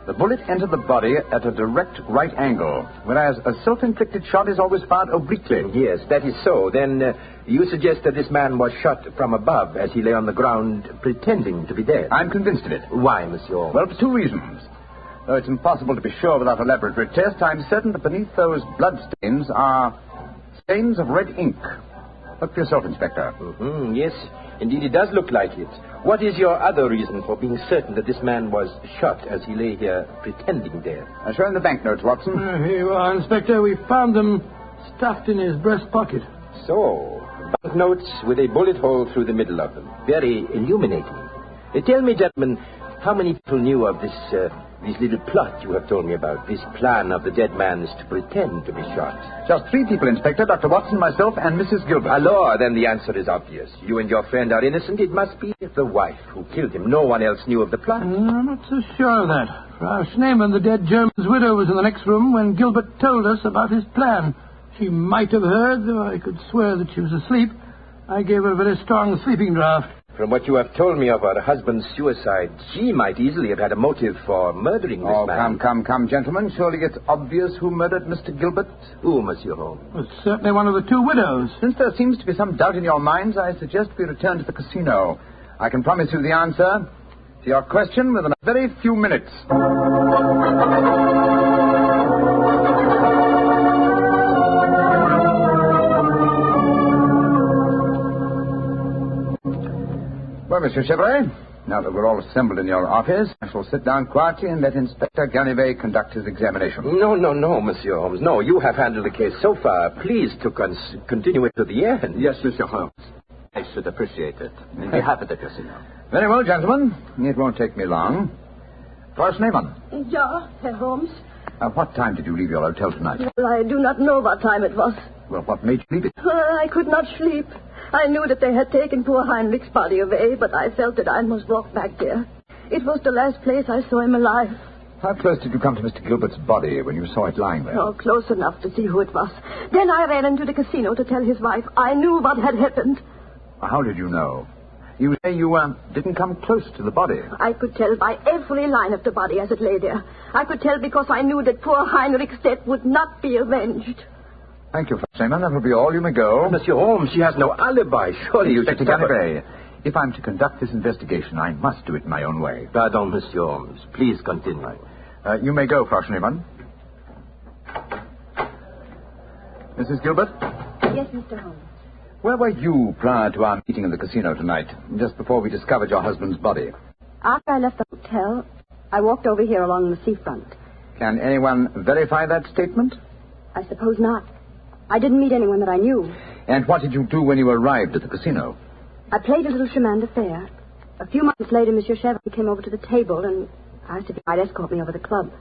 Speaker 3: The bullet entered the body at a direct right angle, whereas a self-inflicted shot is always fired obliquely.
Speaker 6: Yes, that is so. Then you suggest that this man was shot from above as he lay on the ground pretending to be dead?
Speaker 3: I'm convinced of it.
Speaker 6: Why, Monsieur Holmes?
Speaker 3: Well, for two reasons. Though it's impossible to be sure without a laboratory test, I'm certain that beneath those blood stains are stains of red ink. Look for yourself, Inspector.
Speaker 6: Mm-hmm. Yes, indeed it does look like it. What is your other reason for being certain that this man was shot as he lay here pretending dead?
Speaker 3: Show him the banknotes, Watson.
Speaker 2: Here you are, Inspector. We found them stuffed in his breast pocket.
Speaker 6: So, banknotes with a bullet hole through the middle of them. Very illuminating. Tell me, gentlemen, how many people knew of this little plot you have told me about, this plan of the dead man's to pretend to be shot?
Speaker 3: Just 3 people, Inspector. Dr. Watson, myself, and Mrs. Gilbert.
Speaker 6: Alors, then the answer is obvious. You and your friend are innocent. It must be the wife who killed him. No one else knew of the plot.
Speaker 2: I'm not so sure of that. Frau Schneemann, the dead German's widow, was in the next room when Gilbert told us about his plan. She might have heard, though I could swear that she was asleep. I gave her a very strong sleeping draught.
Speaker 6: From what you have told me of her husband's suicide, she might easily have had a motive for murdering this man.
Speaker 3: Come, gentlemen. Surely it's obvious who murdered Mr. Gilbert?
Speaker 6: Who, Monsieur Holmes?
Speaker 2: Well, certainly one of the 2 widows.
Speaker 3: Since there seems to be some doubt in your minds, I suggest we return to the casino. I can promise you the answer to your question within a very few minutes. Well, Monsieur Chevrolet, now that we're all assembled in your office, I shall sit down quietly and let Inspector Ganivet conduct his examination.
Speaker 6: No, Monsieur Holmes. No, you have handled the case so far. Please to continue it to the end.
Speaker 3: Yes, Monsieur Holmes.
Speaker 6: I should appreciate it. On behalf of the casino.
Speaker 3: Very well, gentlemen. It won't take me long. Frau Schneemann.
Speaker 22: Ja, Herr Holmes.
Speaker 3: What time did you leave your hotel tonight?
Speaker 22: Well, I do not know what time it was.
Speaker 3: Well, what made you leave it?
Speaker 22: I could not sleep. I knew that they had taken poor Heinrich's body away, but I felt that I must walk back there. It was the last place I saw him alive.
Speaker 3: How close did you come to Mr. Gilbert's body when you saw it lying there?
Speaker 22: Oh, close enough to see who it was. Then I ran into the casino to tell his wife. I knew what had happened.
Speaker 3: How did you know? You say you didn't come close to the body.
Speaker 22: I could tell by every line of the body as it lay there. I could tell because I knew that poor Heinrich's death would not be avenged.
Speaker 3: Thank you, Freeman. That will be all. You may go.
Speaker 6: Monsieur Holmes, she has no alibi. Surely you should
Speaker 3: Inspector Ganivet, if I'm to conduct this investigation, I must do it my own way.
Speaker 6: Pardon, Monsieur Holmes. Please continue.
Speaker 3: You may go, Frau Schneemann. Mrs. Gilbert?
Speaker 14: Yes, Mr. Holmes.
Speaker 3: Where were you prior to our meeting in the casino tonight, just before we discovered your husband's body?
Speaker 14: After I left the hotel, I walked over here along the seafront.
Speaker 3: Can anyone verify that statement?
Speaker 14: I suppose not. I didn't meet anyone that I knew.
Speaker 3: And what did you do when you arrived at the casino?
Speaker 14: I played a little chemin de fer. A few months later, Monsieur Chevron came over to the table and asked if he might escort me over the club.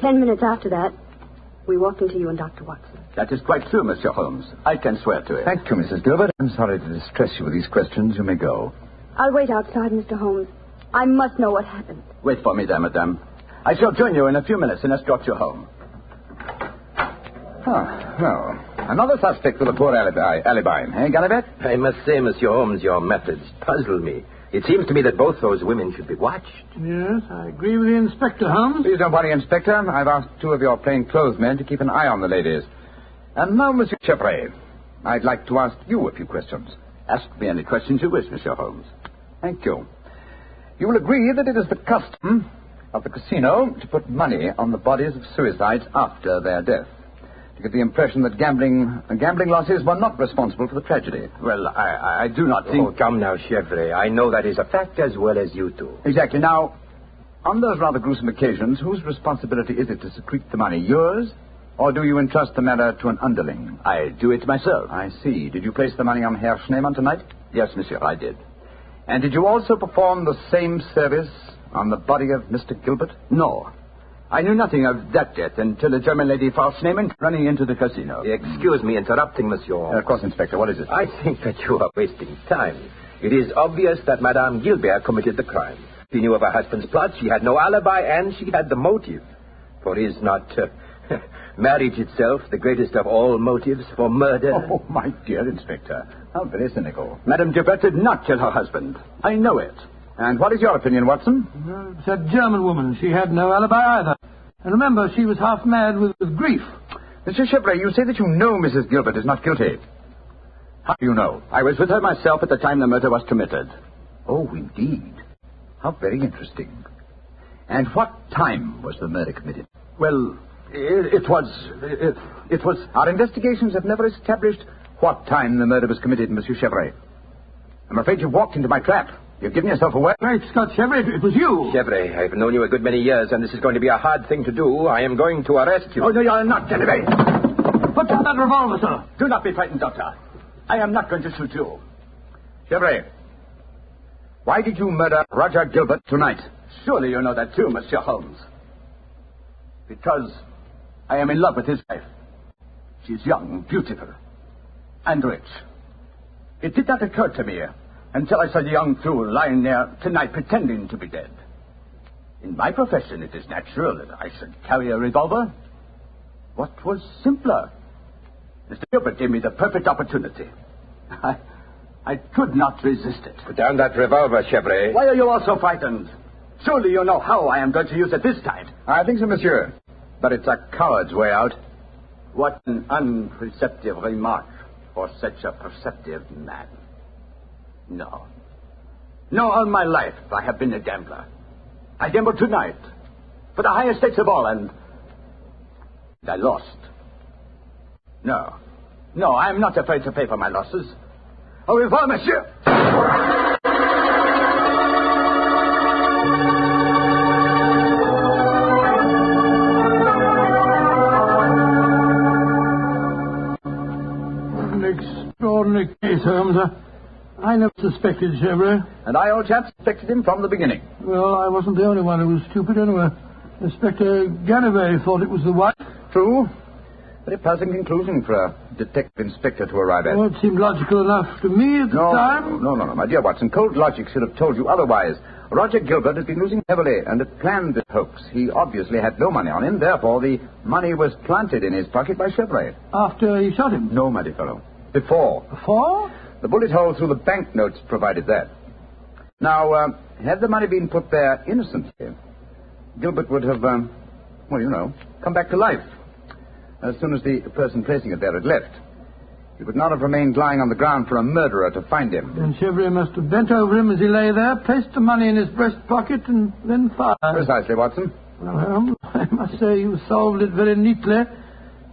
Speaker 14: 10 minutes after that, we walked into you and Dr. Watson.
Speaker 5: That is quite true, Monsieur Holmes. I can swear to it.
Speaker 3: Thank you, Mrs. Gilbert. I'm sorry to distress you with these questions. You may go.
Speaker 14: I'll wait outside, Mr. Holmes. I must know what happened.
Speaker 5: Wait for me there, madame. I shall join you in a few minutes and escort you home.
Speaker 3: Well, another suspect with a poor alibi, eh, Gallivant?
Speaker 6: I must say, Monsieur Holmes, your methods puzzle me. It seems to me that both those women should be watched.
Speaker 2: Yes, I agree with the Inspector, Holmes.
Speaker 3: Please don't worry, Inspector. I've asked 2 of your plainclothes men to keep an eye on the ladies. And now, Monsieur Chevray, I'd like to ask you a few questions.
Speaker 5: Ask me any questions you wish, Monsieur Holmes.
Speaker 3: Thank you. You will agree that it is the custom of the casino to put money on the bodies of suicides after their death, to give the impression that gambling losses were not responsible for the tragedy.
Speaker 5: Well, I do not think...
Speaker 6: Oh, come now, Chevray. I know that is a fact as well as you do.
Speaker 3: Exactly. Now, on those rather gruesome occasions, whose responsibility is it to secrete the money? Yours? Or do you entrust the matter to an underling?
Speaker 5: I do it myself.
Speaker 3: I see. Did you place the money on Herr Schneemann tonight?
Speaker 5: Yes, monsieur, I did.
Speaker 3: And did you also perform the same service on the body of Mr. Gilbert?
Speaker 5: No. I knew nothing of that death until the German lady Frau Schneemann running into the casino.
Speaker 6: Excuse me interrupting, monsieur.
Speaker 3: Of course, Inspector. What is it?
Speaker 6: I think that you are wasting time. It is obvious that Madame Gilbert committed the crime. She knew of her husband's plot, she had no alibi, and she had the motive. For is not marriage itself the greatest of all motives for murder?
Speaker 3: Oh, my dear Inspector. How very cynical.
Speaker 5: Madame Gilbert did not kill her husband. I know it.
Speaker 3: And what is your opinion, Watson?
Speaker 2: It's that German woman. She had no alibi either. And remember, she was half mad with grief.
Speaker 3: Mr. Chevray, you say that you know Mrs. Gilbert is not guilty. How do you know?
Speaker 5: I was with her myself at the time the murder was committed.
Speaker 3: Oh, indeed. How very interesting. And what time was the murder committed?
Speaker 5: Well, it was...
Speaker 3: Our investigations have never established what time the murder was committed, Monsieur Chevray. I'm afraid you've walked into my trap. You've given yourself away.
Speaker 2: Great Scott, Chevray, it was you.
Speaker 6: Chevray, I've known you a good many years, and this is going to be a hard thing to do. I am going to arrest you.
Speaker 5: Oh, no, you're not, Genevieve.
Speaker 2: Put down that revolver, sir.
Speaker 5: Do not be frightened, Doctor. I am not going to shoot you.
Speaker 3: Chevray, why did you murder Roger Gilbert tonight?
Speaker 5: Surely you know that too, Monsieur Holmes. Because I am in love with his wife. She's young, beautiful, and rich. It did not occur to me until I saw the young fool lying there tonight pretending to be dead. In my profession, it is natural that I should carry a revolver. What was simpler? Mr. Gilbert gave me the perfect opportunity. I could not resist it.
Speaker 6: Put down that revolver, Chevray.
Speaker 5: Why are you all so frightened? Surely you know how I am going to use it this time.
Speaker 3: I think so, monsieur. But it's a coward's way out.
Speaker 5: What an unperceptive remark for such a perceptive man. No. No, all my life I have been a gambler. I gambled tonight for the highest stakes of all, and I lost. No, I am not afraid to pay for my losses. Au revoir, monsieur.
Speaker 2: An extraordinary case, Holmes. I never suspected Chevray.
Speaker 3: And I, old chap, suspected him from the beginning.
Speaker 2: Well, I wasn't the only one who was stupid anyway. Inspector Ganivet thought it was the wife.
Speaker 3: True. Very puzzling conclusion for a detective inspector to arrive at.
Speaker 2: Well, it seemed logical enough to me at the time.
Speaker 3: No, my dear Watson. Cold logic should have told you otherwise. Roger Gilbert had been losing heavily and had planned the hoax. He obviously had no money on him. Therefore, the money was planted in his pocket by Chevray.
Speaker 2: After he shot him?
Speaker 3: No, my dear fellow. Before.
Speaker 2: Before?
Speaker 3: The bullet hole through the banknotes provided that. Now, had the money been put there innocently, Gilbert would have, come back to life as soon as the person placing it there had left. He would not have remained lying on the ground for a murderer to find him.
Speaker 2: Then Chevray must have bent over him as he lay there, placed the money in his breast pocket, and then fired.
Speaker 3: Precisely, Watson.
Speaker 2: Well, I must say you solved it very neatly.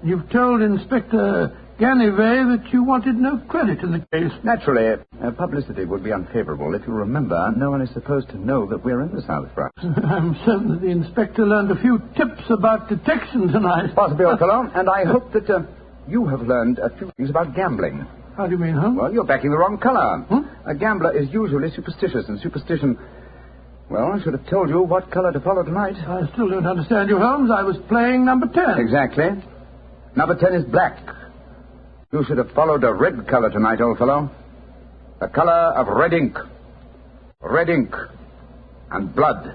Speaker 2: You've told Inspector Ganivet that you wanted no credit in the case.
Speaker 3: Naturally, publicity would be unfavorable. If you remember, no one is supposed to know that we're in the South of France.
Speaker 2: I'm certain that the inspector learned a few tips about detection tonight.
Speaker 3: Possibly, old fellow, and I hope that you have learned a few things about gambling.
Speaker 2: How do you mean, huh?
Speaker 3: Well, you're backing the wrong color.
Speaker 4: A gambler is usually superstitious, and superstition... Well, I should have told you what color to follow tonight.
Speaker 2: I still don't understand you, Holmes. I was playing number 10.
Speaker 4: Exactly. Number 10 is black. You should have followed a red color tonight, old fellow. The color of red ink. Red ink. And blood.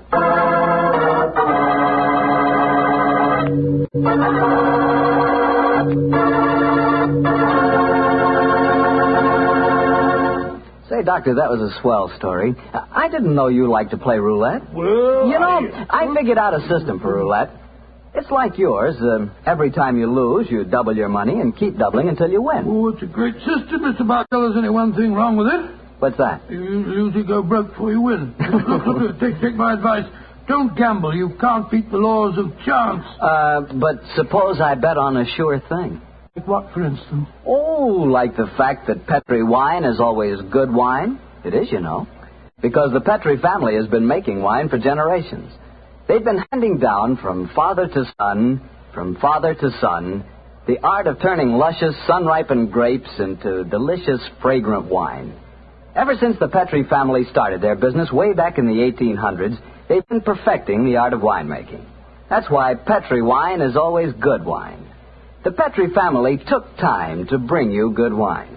Speaker 11: Say, Doctor, that was a swell story. I didn't know you liked to play roulette.
Speaker 2: Well,
Speaker 11: you know, I figured out a system for roulette. It's like yours. Every time you lose, you double your money and keep doubling until you win.
Speaker 2: Oh, it's a great system, Mr. Bartell. There's only one thing wrong with it.
Speaker 11: What's that?
Speaker 2: You usually go broke before you win. Take my advice. Don't gamble. You can't beat the laws of chance.
Speaker 11: But suppose I bet on a sure thing.
Speaker 2: Like what, for instance?
Speaker 11: Oh, like the fact that Petri wine is always good wine? It is, you know. Because the Petri family has been making wine for generations. They've been handing down from father to son, the art of turning luscious, sun-ripened grapes into delicious, fragrant wine. Ever since the Petri family started their business way back in the 1800s, they've been perfecting the art of winemaking. That's why Petri wine is always good wine. The Petri family took time to bring you good wine.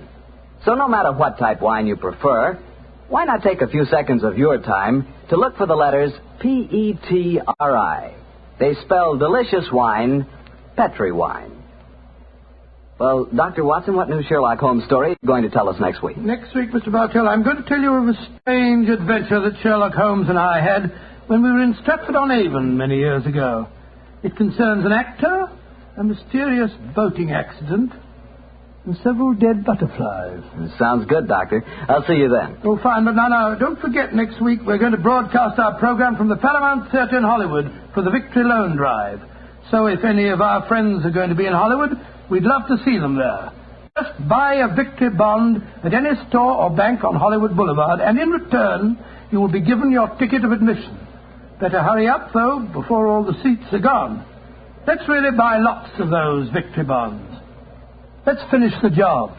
Speaker 11: So no matter what type wine you prefer, why not take a few seconds of your time to look for the letters P-E-T-R-I. They spell delicious wine, Petri wine. Well, Dr. Watson, what new Sherlock Holmes story are you going to tell us next week?
Speaker 2: Next week, Mr. Bartell, I'm going to tell you of a strange adventure that Sherlock Holmes and I had when we were in Stratford-on-Avon many years ago. It concerns an actor, a mysterious boating accident, and several dead butterflies.
Speaker 11: It sounds good, Doctor. I'll see you then.
Speaker 2: Oh, fine, but now, don't forget next week we're going to broadcast our program from the Paramount Theatre in Hollywood for the Victory Loan Drive. So if any of our friends are going to be in Hollywood, we'd love to see them there. Just buy a Victory bond at any store or bank on Hollywood Boulevard, and in return, you will be given your ticket of admission. Better hurry up, though, before all the seats are gone. Let's really buy lots of those Victory bonds. Let's finish the job.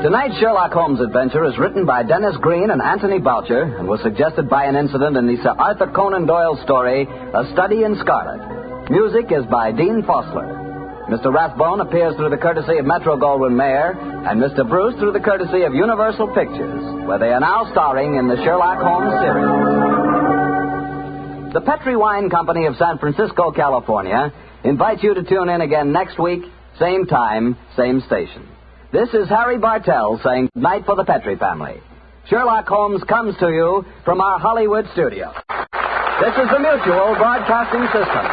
Speaker 11: Tonight's Sherlock Holmes adventure is written by Dennis Green and Anthony Boucher and was suggested by an incident in the Sir Arthur Conan Doyle story, A Study in Scarlet. Music is by Dean Fossler. Mr. Rathbone appears through the courtesy of Metro-Goldwyn-Mayer, and Mr. Bruce through the courtesy of Universal Pictures, where they are now starring in the Sherlock Holmes series. The Petri Wine Company of San Francisco, California, invites you to tune in again next week, same time, same station. This is Harry Bartell saying good night for the Petri family. Sherlock Holmes comes to you from our Hollywood studio. This is the Mutual Broadcasting System.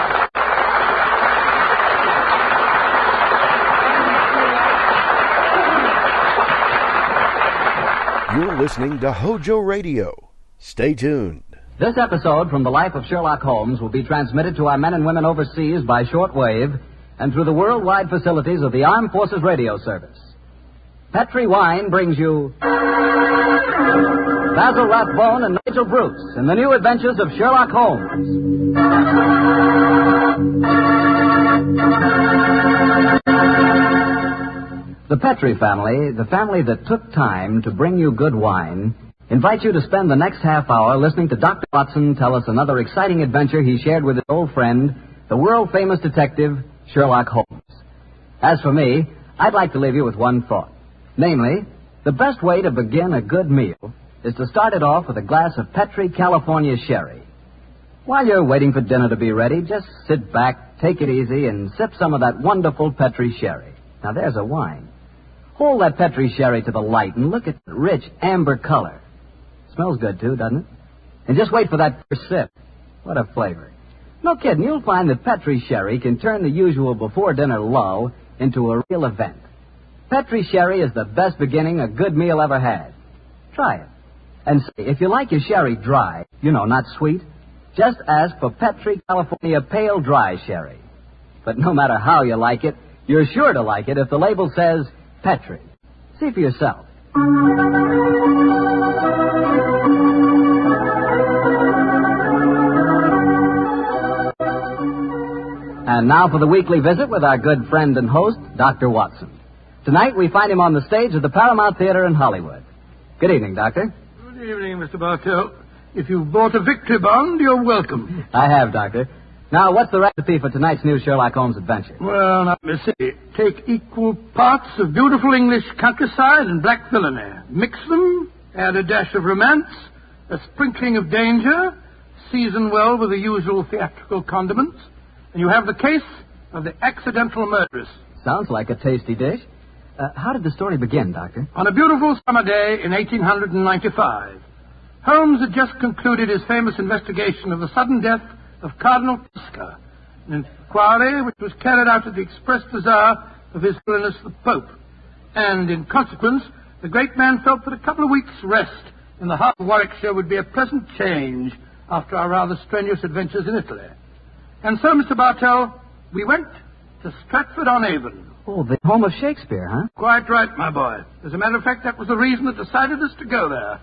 Speaker 8: You're listening to HOJO Radio. Stay tuned.
Speaker 11: This episode from the life of Sherlock Holmes will be transmitted to our men and women overseas by shortwave and through the worldwide facilities of the Armed Forces Radio Service. Petri Wine brings you Basil Rathbone and Nigel Bruce in the new adventures of Sherlock Holmes. The Petri family, the family that took time to bring you good wine, invites you to spend the next half hour listening to Dr. Watson tell us another exciting adventure he shared with his old friend, the world-famous detective, Sherlock Holmes. As for me, I'd like to leave you with one thought. Namely, the best way to begin a good meal is to start it off with a glass of Petri California sherry. While you're waiting for dinner to be ready, just sit back, take it easy, and sip some of that wonderful Petri sherry. Now, there's a wine. Hold that Petri sherry to the light and look at the rich amber color. Smells good, too, doesn't it? And just wait for that first sip. What a flavor. No kidding, you'll find that Petri sherry can turn the usual before-dinner lull into a real event. Petri sherry is the best beginning a good meal ever had. Try it. And say, if you like your sherry dry, not sweet, just ask for Petri California Pale Dry Sherry. But no matter how you like it, you're sure to like it if the label says Petri. See for yourself. And And now for the weekly visit with our good friend and host, Dr. Watson. Tonight we find him on the stage of the Paramount Theater in Hollywood. Good evening, Doctor.
Speaker 2: Good evening, Mr. Bartell. If you've bought a victory bond, you're welcome.
Speaker 11: I have, Doctor. Now, what's the recipe for tonight's new Sherlock Holmes adventure?
Speaker 2: Well, now, let me see. Take equal parts of beautiful English countryside and black villainy. Mix them, add a dash of romance, a sprinkling of danger, season well with the usual theatrical condiments, and you have the case of the accidental murderess.
Speaker 11: Sounds like a tasty dish. How did the story begin, Doctor?
Speaker 2: On a beautiful summer day in 1895, Holmes had just concluded his famous investigation of the sudden death of Cardinal Tosca, an inquiry which was carried out at the express desire of His Holiness the Pope. And in consequence, the great man felt that a couple of weeks' rest in the heart of Warwickshire would be a pleasant change after our rather strenuous adventures in Italy. And so, Mr. Bartell, we went to Stratford-on-Avon.
Speaker 11: Oh, the home of Shakespeare, huh?
Speaker 2: Quite right, my boy. As a matter of fact, that was the reason that decided us to go there.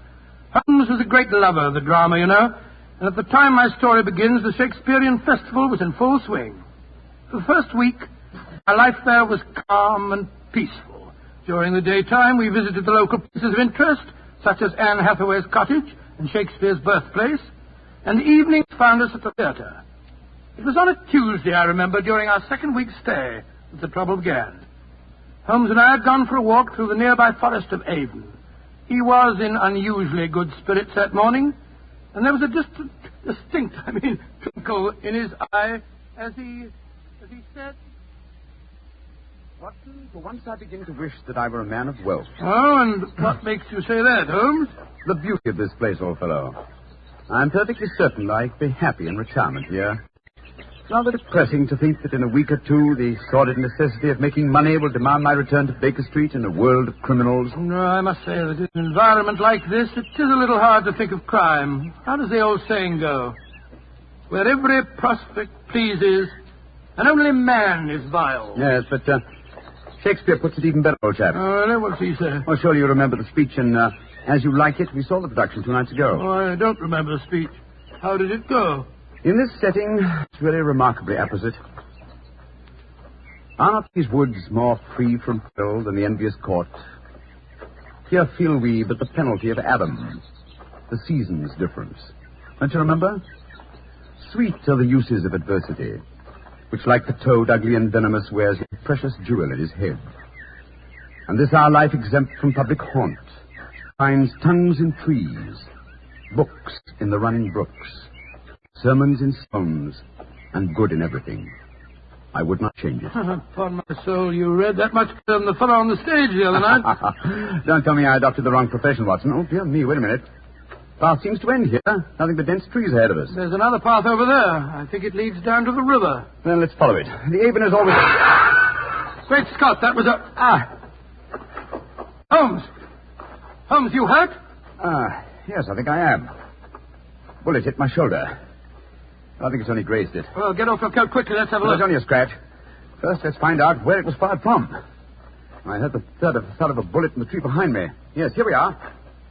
Speaker 2: Holmes was a great lover of the drama, you know, and at the time my story begins, the Shakespearean Festival was in full swing. For the first week, our life there was calm and peaceful. During the daytime, we visited the local places of interest, such as Anne Hathaway's cottage and Shakespeare's birthplace, and the evenings found us at the theatre. It was on a Tuesday, I remember, during our second week's stay, that the trouble began. Holmes and I had gone for a walk through the nearby forest of Avon. He was in unusually good spirits that morning, and there was a distinct twinkle in his eye as he said,
Speaker 13: Watson, for once I begin to wish that I were a man of wealth.
Speaker 2: Oh, and what makes you say that, Holmes?
Speaker 13: The beauty of this place, old fellow. I'm perfectly certain I'd be happy in retirement here. It's rather depressing to think that in a week or two the sordid necessity of making money will demand my return to Baker Street in a world of criminals.
Speaker 2: No, I must say that in an environment like this, it is a little hard to think of crime. How does the old saying go? Where every prospect pleases, and only man is vile.
Speaker 13: Yes, but Shakespeare puts it even better, old chap.
Speaker 2: Oh, what's he say?
Speaker 13: Well, surely you remember the speech in As You Like It. We saw the production 2 nights ago.
Speaker 2: Oh, I don't remember the speech. How did it go?
Speaker 13: In this setting, it's really remarkably apposite. Are not these woods more free from peril than the envious court? Here feel we but the penalty of Adam, the season's difference. Don't you remember? Sweet are the uses of adversity, which like the toad, ugly and venomous, wears a precious jewel in his head. And this our life exempt from public haunt finds tongues in trees, books in the running brooks, sermons in stones, and good in everything. I would not change it.
Speaker 2: Upon my soul, you read that much better than the fellow on the stage the other night.
Speaker 13: Don't tell me I adopted the wrong profession, Watson. Oh, dear me, wait a minute. Path seems to end here. Nothing but dense trees ahead of us.
Speaker 2: There's another path over there. I think it leads down to the river.
Speaker 13: Then let's follow it. The Avon is always...
Speaker 2: Great Scott, that was a... Holmes! Holmes, you hurt?
Speaker 13: Yes, I think I am. Bullet hit my shoulder. I think it's only grazed it.
Speaker 2: Well, get off your coat quickly. Let's have a look.
Speaker 13: It's only a scratch. First, let's find out where it was fired from. I heard the thud of a bullet in the tree behind me. Yes, here we are.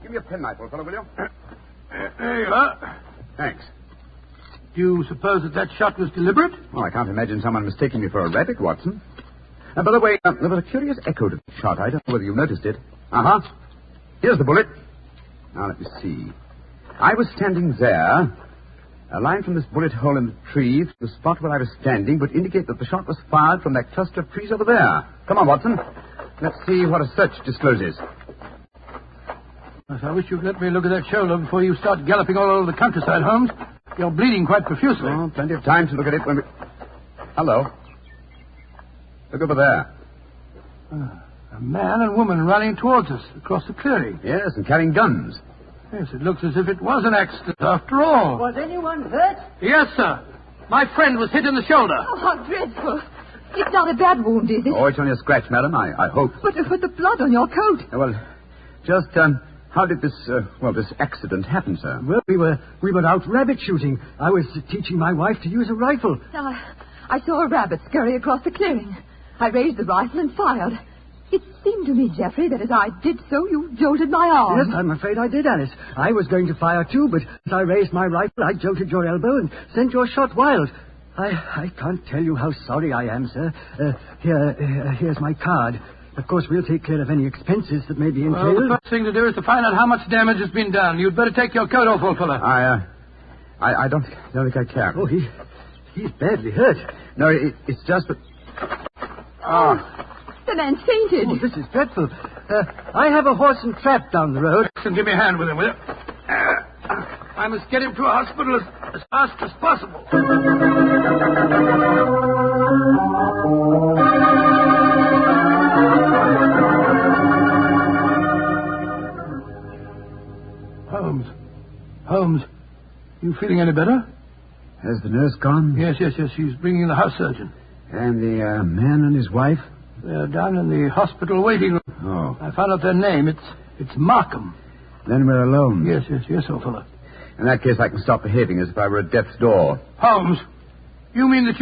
Speaker 13: Give me a penknife, old fellow, will you?
Speaker 2: There you are.
Speaker 13: Thanks.
Speaker 2: Do you suppose that shot was deliberate?
Speaker 13: Well, I can't imagine someone mistaking me for a rabbit, Watson. By the way, there was a curious echo to the shot. I don't know whether you noticed it. Here's the bullet. Now, let me see. I was standing there. A line from this bullet hole in the tree to the spot where I was standing would indicate that the shot was fired from that cluster of trees over there. Come on, Watson. Let's see what a search discloses.
Speaker 2: Yes, I wish you'd let me look at that shoulder before you start galloping all over the countryside, Holmes. You're bleeding quite profusely.
Speaker 13: Oh, plenty of time to look at it when we... Hello. Look over there.
Speaker 2: A man and woman running towards us across the clearing.
Speaker 13: Yes, and carrying guns.
Speaker 2: Yes, it looks as if it was an accident after all.
Speaker 22: Was anyone hurt?
Speaker 2: Yes, sir. My friend was hit in the shoulder.
Speaker 22: Oh, how dreadful. It's not a bad wound, is it?
Speaker 13: Oh, it's only a scratch, madam, I hope.
Speaker 22: But the blood on your coat.
Speaker 13: Well, just, how did this accident happen, sir?
Speaker 18: Well, we were out rabbit shooting. I was teaching my wife to use a rifle.
Speaker 22: I saw a rabbit scurry across the clearing. I raised the rifle and fired. It seemed to me, Geoffrey, that as I did so, you jolted my arm.
Speaker 18: Yes, I'm afraid I did, Alice. I was going to fire too, but as I raised my rifle, I jolted your elbow and sent your shot wild. I can't tell you how sorry I am, sir. Here's my card. Of course, we'll take care of any expenses that may be entailed.
Speaker 2: Well, the first thing to do is to find out how much damage has been done. You'd better take your coat off, old fella.
Speaker 3: I don't think I can.
Speaker 18: Oh, he's badly hurt.
Speaker 3: No, it's just that...
Speaker 22: The man fainted.
Speaker 18: Oh, this is dreadful. I have a horse and trap down the road.
Speaker 2: Give me a hand with him, will you? I must get him to a hospital as fast as possible. Holmes, you feeling any better?
Speaker 13: Has the nurse gone?
Speaker 2: Yes. She's bringing the house surgeon.
Speaker 13: And the man and his wife?
Speaker 2: They're down in the hospital waiting room.
Speaker 13: Oh.
Speaker 2: I found out their name. It's Markham.
Speaker 13: Then we're alone.
Speaker 2: Yes, old fella.
Speaker 3: In that case, I can stop behaving as if I were at death's door.
Speaker 2: Holmes, you mean that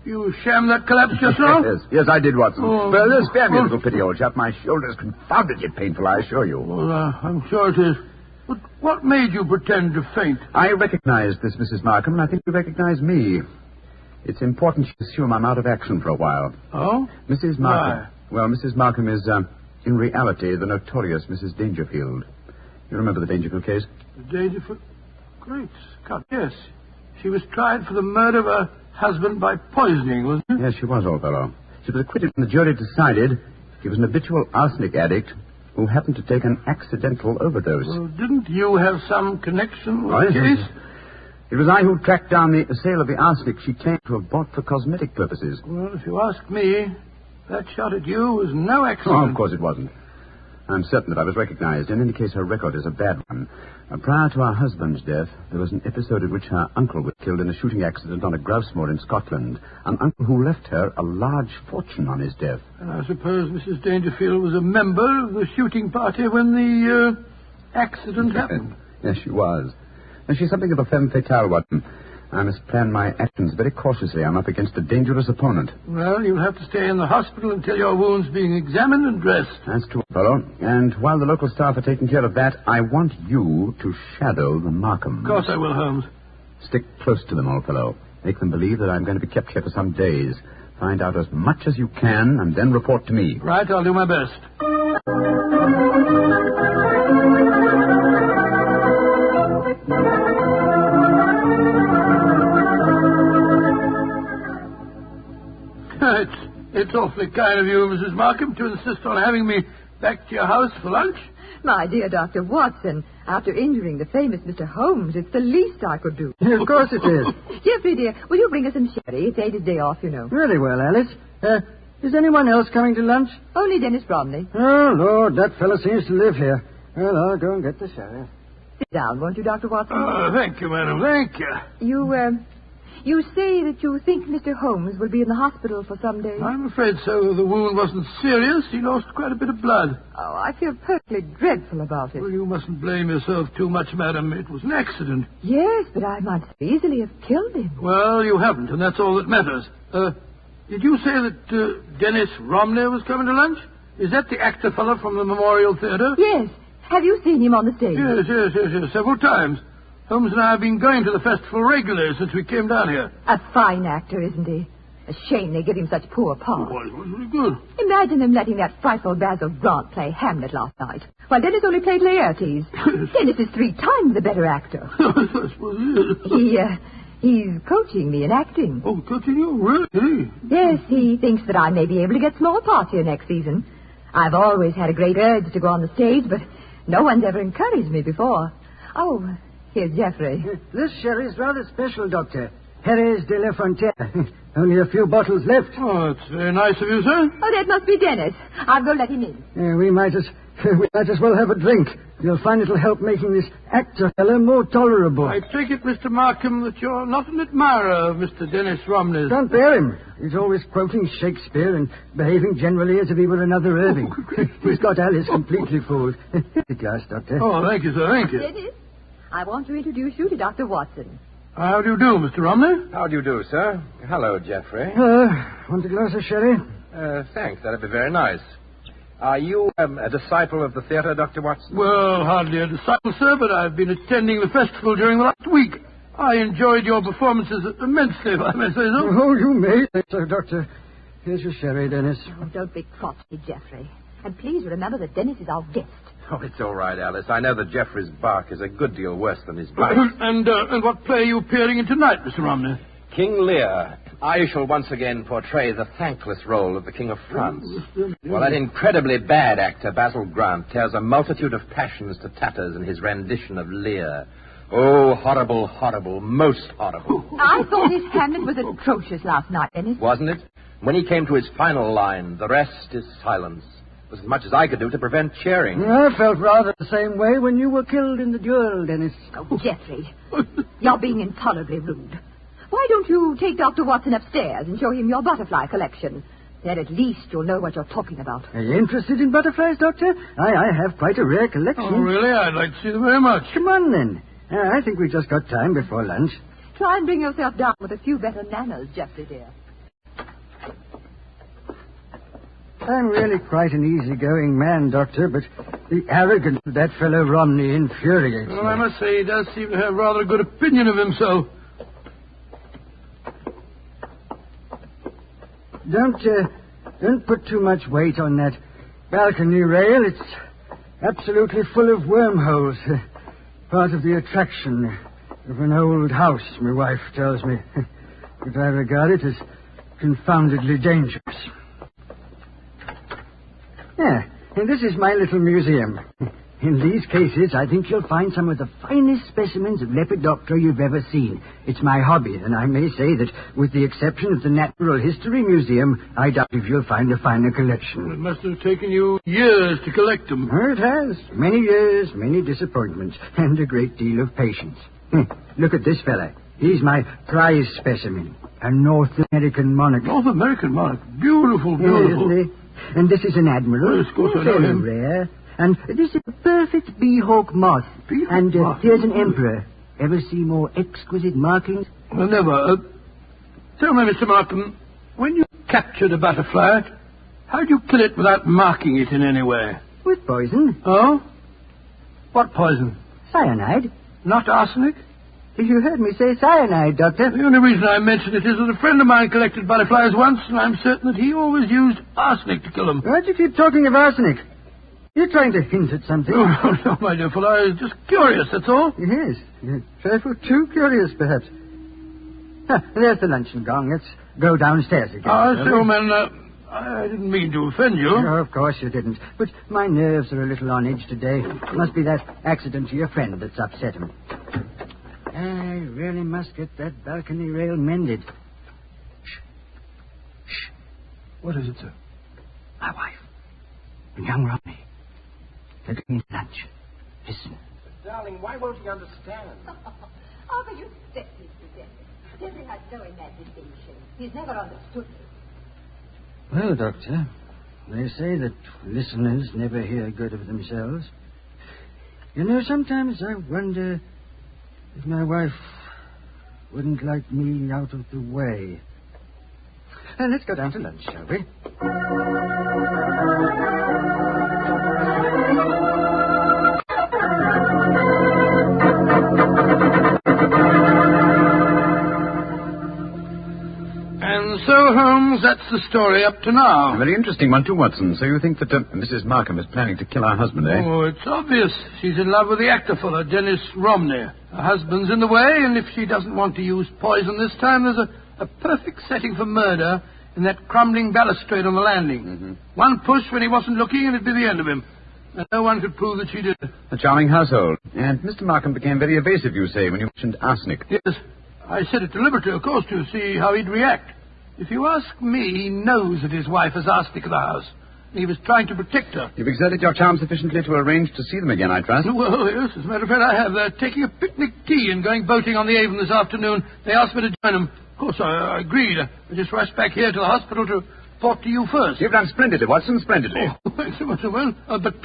Speaker 2: you shammed that collapse just now?
Speaker 3: Yes, I did, Watson. Well, spare me a little pity, old chap. My shoulder's confoundedly painful, I assure you.
Speaker 2: Well, I'm sure it is. But what made you pretend to faint?
Speaker 3: I recognized this Mrs. Markham, and I think you recognize me. It's important you assume I'm out of action for a while.
Speaker 2: Oh?
Speaker 3: Mrs. Markham.
Speaker 2: Why?
Speaker 3: Well, Mrs. Markham is, in reality, the notorious Mrs. Dangerfield. You remember the Dangerfield case?
Speaker 2: The Dangerfield? Great Scott, yes. She was tried for the murder of her husband by poisoning, wasn't she?
Speaker 3: Yes, she was, old fellow. She was acquitted when the jury decided he was an habitual arsenic addict who happened to take an accidental overdose.
Speaker 2: Well, didn't you have some connection with the case?
Speaker 3: It was I who tracked down the sale of the arsenic she claimed to have bought for cosmetic purposes.
Speaker 2: Well, if you ask me, that shot at you was no accident.
Speaker 3: Oh, of course it wasn't. I'm certain that I was recognized. In any case, her record is a bad one. Prior to her husband's death, there was an episode in which her uncle was killed in a shooting accident on a grouse moor in Scotland. An uncle who left her a large fortune on his death.
Speaker 2: And I suppose Mrs. Dangerfield was a member of the shooting party when the accident happened.
Speaker 3: Yes, she was. And she's something of a femme fatale, Watson. I must plan my actions very cautiously. I'm up against a dangerous opponent.
Speaker 2: Well, you'll have to stay in the hospital until your wound's being examined and dressed.
Speaker 3: That's true, fellow. And while the local staff are taking care of that, I want you to shadow the Markhams.
Speaker 2: Of course I will, Holmes.
Speaker 3: Stick close to them, old fellow. Make them believe that I'm going to be kept here for some days. Find out as much as you can, and then report to me.
Speaker 2: Right, I'll do my best. It's awfully kind of you, Mrs. Markham, to insist on having me back to your house for lunch.
Speaker 9: My dear Dr. Watson, after injuring the famous Mr. Holmes, it's the least I could do.
Speaker 18: Of course it is.
Speaker 9: Geoffrey, dear, will you bring us some sherry? It's Ada's day off, you know.
Speaker 18: Very well, Alice. Is anyone else coming to lunch?
Speaker 9: Only Dennis Bromley.
Speaker 18: Oh, Lord, that fellow seems to live here. Well, I'll go and get the sherry.
Speaker 9: Sit down, won't you, Dr. Watson?
Speaker 2: Thank you, madam, thank you.
Speaker 9: You say that you think Mr. Holmes will be in the hospital for some days?
Speaker 2: I'm afraid so. The wound wasn't serious. He lost quite a bit of blood.
Speaker 9: Oh, I feel perfectly dreadful about it.
Speaker 2: Well, you mustn't blame yourself too much, madam. It was an accident.
Speaker 9: Yes, but I might easily have killed him.
Speaker 2: Well, you haven't, and that's all that matters. Did you say that Dennis Romney was coming to lunch? Is that the actor fellow from the Memorial Theatre?
Speaker 9: Yes. Have you seen him on the stage?
Speaker 2: Yes, several times. Holmes and I have been going to the festival regularly since we came down here.
Speaker 9: A fine actor, isn't he? A shame they give him such poor parts.
Speaker 2: Oh, it was really good.
Speaker 9: Imagine them letting that frightful Basil Grant play Hamlet last night, while Dennis only played Laertes. Dennis is 3 times the better actor.
Speaker 2: I suppose he is.
Speaker 9: He's coaching me in acting.
Speaker 2: Oh, coaching you? Really?
Speaker 9: Yes, he thinks that I may be able to get small parts here next season. I've always had a great urge to go on the stage, but no one's ever encouraged me before. Oh... Here's Geoffrey.
Speaker 18: This sherry's rather special, Doctor. Jerez de la Frontera. Only a few bottles left.
Speaker 2: Oh, that's very nice of you, sir.
Speaker 9: Oh, that must be Dennis. I'll go let him in.
Speaker 18: We might as well have a drink. You'll find it'll help making this actor fellow more tolerable.
Speaker 2: I take it, Mr. Markham, that you're not an admirer of Mr. Dennis Romney's.
Speaker 18: Don't bear him. He's always quoting Shakespeare and behaving generally as if he were another Irving. He's got Alice completely fooled. Here's the glass, Doctor.
Speaker 2: Oh, thank you, sir. Thank you.
Speaker 9: Dennis, I want to introduce you to Dr. Watson.
Speaker 2: How do you do, Mr. Romney?
Speaker 6: How do you do, sir? Hello, Geoffrey.
Speaker 18: Want a glass of sherry?
Speaker 6: Thanks. That'd be very nice. Are you a disciple of the theatre, Dr. Watson?
Speaker 2: Well, hardly a disciple, sir, but I've been attending the festival during the last week. I enjoyed your performances immensely, if I may say so.
Speaker 18: Oh, you may say so, Doctor. Here's your sherry, Dennis.
Speaker 9: Oh, don't be crossy, Geoffrey. And please remember that Dennis is our guest.
Speaker 6: Oh, it's all right, Alice. I know that Geoffrey's bark is a good deal worse than his bite.
Speaker 2: And what play are you appearing in tonight, Mr. Romney?
Speaker 6: King Lear. I shall once again portray the thankless role of the King of France. Well, that incredibly bad actor, Basil Grant, tears a multitude of passions to tatters in his rendition of Lear. Oh, horrible, horrible, most horrible.
Speaker 9: I thought his Hamlet was atrocious last night, Dennis.
Speaker 6: Wasn't it? When he came to his final line, the rest is silence. It was as much as I could do to prevent cheering.
Speaker 18: I felt rather the same way when you were killed in the duel, Dennis.
Speaker 9: Oh, Geoffrey, you're being intolerably rude. Why don't you take Dr. Watson upstairs and show him your butterfly collection? Then at least you'll know what you're talking about.
Speaker 18: Are you interested in butterflies, Doctor? I have quite a rare collection.
Speaker 2: Oh, really? I'd like to see them very much.
Speaker 18: Come on, then. I think we've just got time before lunch.
Speaker 9: Try and bring yourself down with a few better manners, Geoffrey, dear.
Speaker 18: I'm really quite an easygoing man, Doctor, but the arrogance of that fellow Romney infuriates me.
Speaker 2: Well, I must say he does seem to have rather a good opinion of himself.
Speaker 18: Don't put too much weight on that balcony rail. It's absolutely full of wormholes. Part of the attraction of an old house, my wife tells me. But I regard it as confoundedly dangerous. Yeah, and this is my little museum. In these cases, I think you'll find some of the finest specimens of Lepidoptera you've ever seen. It's my hobby, and I may say that, with the exception of the Natural History Museum, I doubt if you'll find a finer collection.
Speaker 2: It must have taken you years to collect them.
Speaker 18: Oh, it has. Many years, many disappointments, and a great deal of patience. Look at this fella. He's my prize specimen, a North American monarch.
Speaker 2: North American monarch? Beautiful, beautiful.
Speaker 18: Yeah, isn't he? And this is an admiral.
Speaker 2: Yes, of course I know him.
Speaker 18: Rare. And this is a perfect bee-hawk moth. And here's an emperor. Ever see more exquisite markings?
Speaker 2: Well, never. Tell me, Mr. Markham, when you captured a butterfly, how did you kill it without marking it in any way?
Speaker 18: With poison.
Speaker 2: Oh? What poison?
Speaker 18: Cyanide.
Speaker 2: Not arsenic?
Speaker 18: You heard me say cyanide, Doctor.
Speaker 2: The only reason I mention it is that a friend of mine collected butterflies once, and I'm certain that he always used arsenic to kill them.
Speaker 18: Why'd you keep talking of arsenic? You're trying to hint at something.
Speaker 2: Oh, no, my dear fellow. I was just curious, that's all.
Speaker 18: Yes. You're a trifle too curious, perhaps. There's the luncheon gong. Let's go downstairs again.
Speaker 2: Say, old man, I didn't mean to offend you.
Speaker 18: No, of course you didn't. But my nerves are a little on edge today. It must be that accident to your friend that's upset him. I really must get that balcony rail mended. Shh.
Speaker 2: What is it, sir?
Speaker 18: My wife. And young Rodney. They're going to lunch. Listen.
Speaker 12: But, darling, why won't he understand?
Speaker 9: Oh, but you expect me to, Geoffrey. Geoffrey has no imagination. He's never understood me.
Speaker 18: Well, Doctor, they say that listeners never hear good of themselves. You know, sometimes I wonder if my wife wouldn't like me out of the way. Let's go down to lunch, shall we?
Speaker 2: And so, Holmes, that's the story up to now.
Speaker 13: A very interesting one, too, Watson. So you think that Mrs. Markham is planning to kill her husband, eh?
Speaker 2: Oh, it's obvious. She's in love with the actor fellow, Dennis Romney. Her husband's in the way, and if she doesn't want to use poison this time, there's a perfect setting for murder in that crumbling balustrade on the landing.
Speaker 13: Mm-hmm.
Speaker 2: One push when he wasn't looking, and it'd be the end of him. And no one could prove that she did it.
Speaker 13: A charming household. And Mr. Markham became very evasive, you say, when you mentioned arsenic.
Speaker 2: Yes. I said it deliberately, of course, to see how he'd react. If you ask me, he knows that his wife has arsenic in the house. He was trying to protect her.
Speaker 13: You've exerted your charm sufficiently to arrange to see them again, I trust.
Speaker 2: Well, yes, as a matter of fact, I have. They're taking a picnic tea and going boating on the Avon this afternoon. They asked me to join them. Of course, I agreed. I just rushed back here to the hospital to talk to you first.
Speaker 13: You've done splendidly, Watson, splendidly.
Speaker 2: Oh, thanks so much, well. But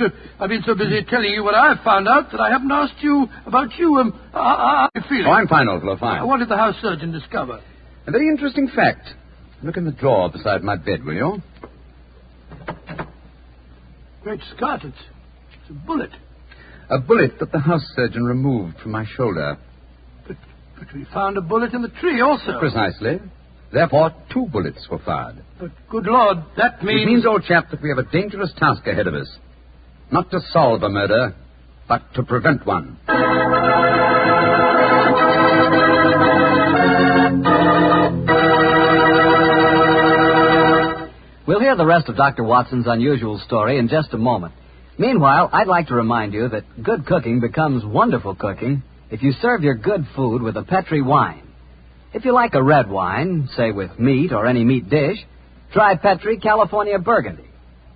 Speaker 2: I've been so busy telling you what I've found out that I haven't asked you about you. How are you feeling?
Speaker 13: Oh, I'm fine, old fellow, fine.
Speaker 2: What did the house surgeon discover?
Speaker 13: A very interesting fact. Look in the drawer beside my bed, will you?
Speaker 2: Great Scott, it's a bullet.
Speaker 13: A bullet that the house surgeon removed from my shoulder.
Speaker 2: But But we found a bullet in the tree also.
Speaker 13: Precisely. Therefore, 2 bullets were fired.
Speaker 2: But, good Lord, that means...
Speaker 13: It means, old chap, that we have a dangerous task ahead of us. Not to solve a murder, but to prevent one.
Speaker 11: We'll hear the rest of Dr. Watson's unusual story in just a moment. Meanwhile, I'd like to remind you that good cooking becomes wonderful cooking if you serve your good food with a Petri wine. If you like a red wine, say with meat or any meat dish, try Petri California Burgundy.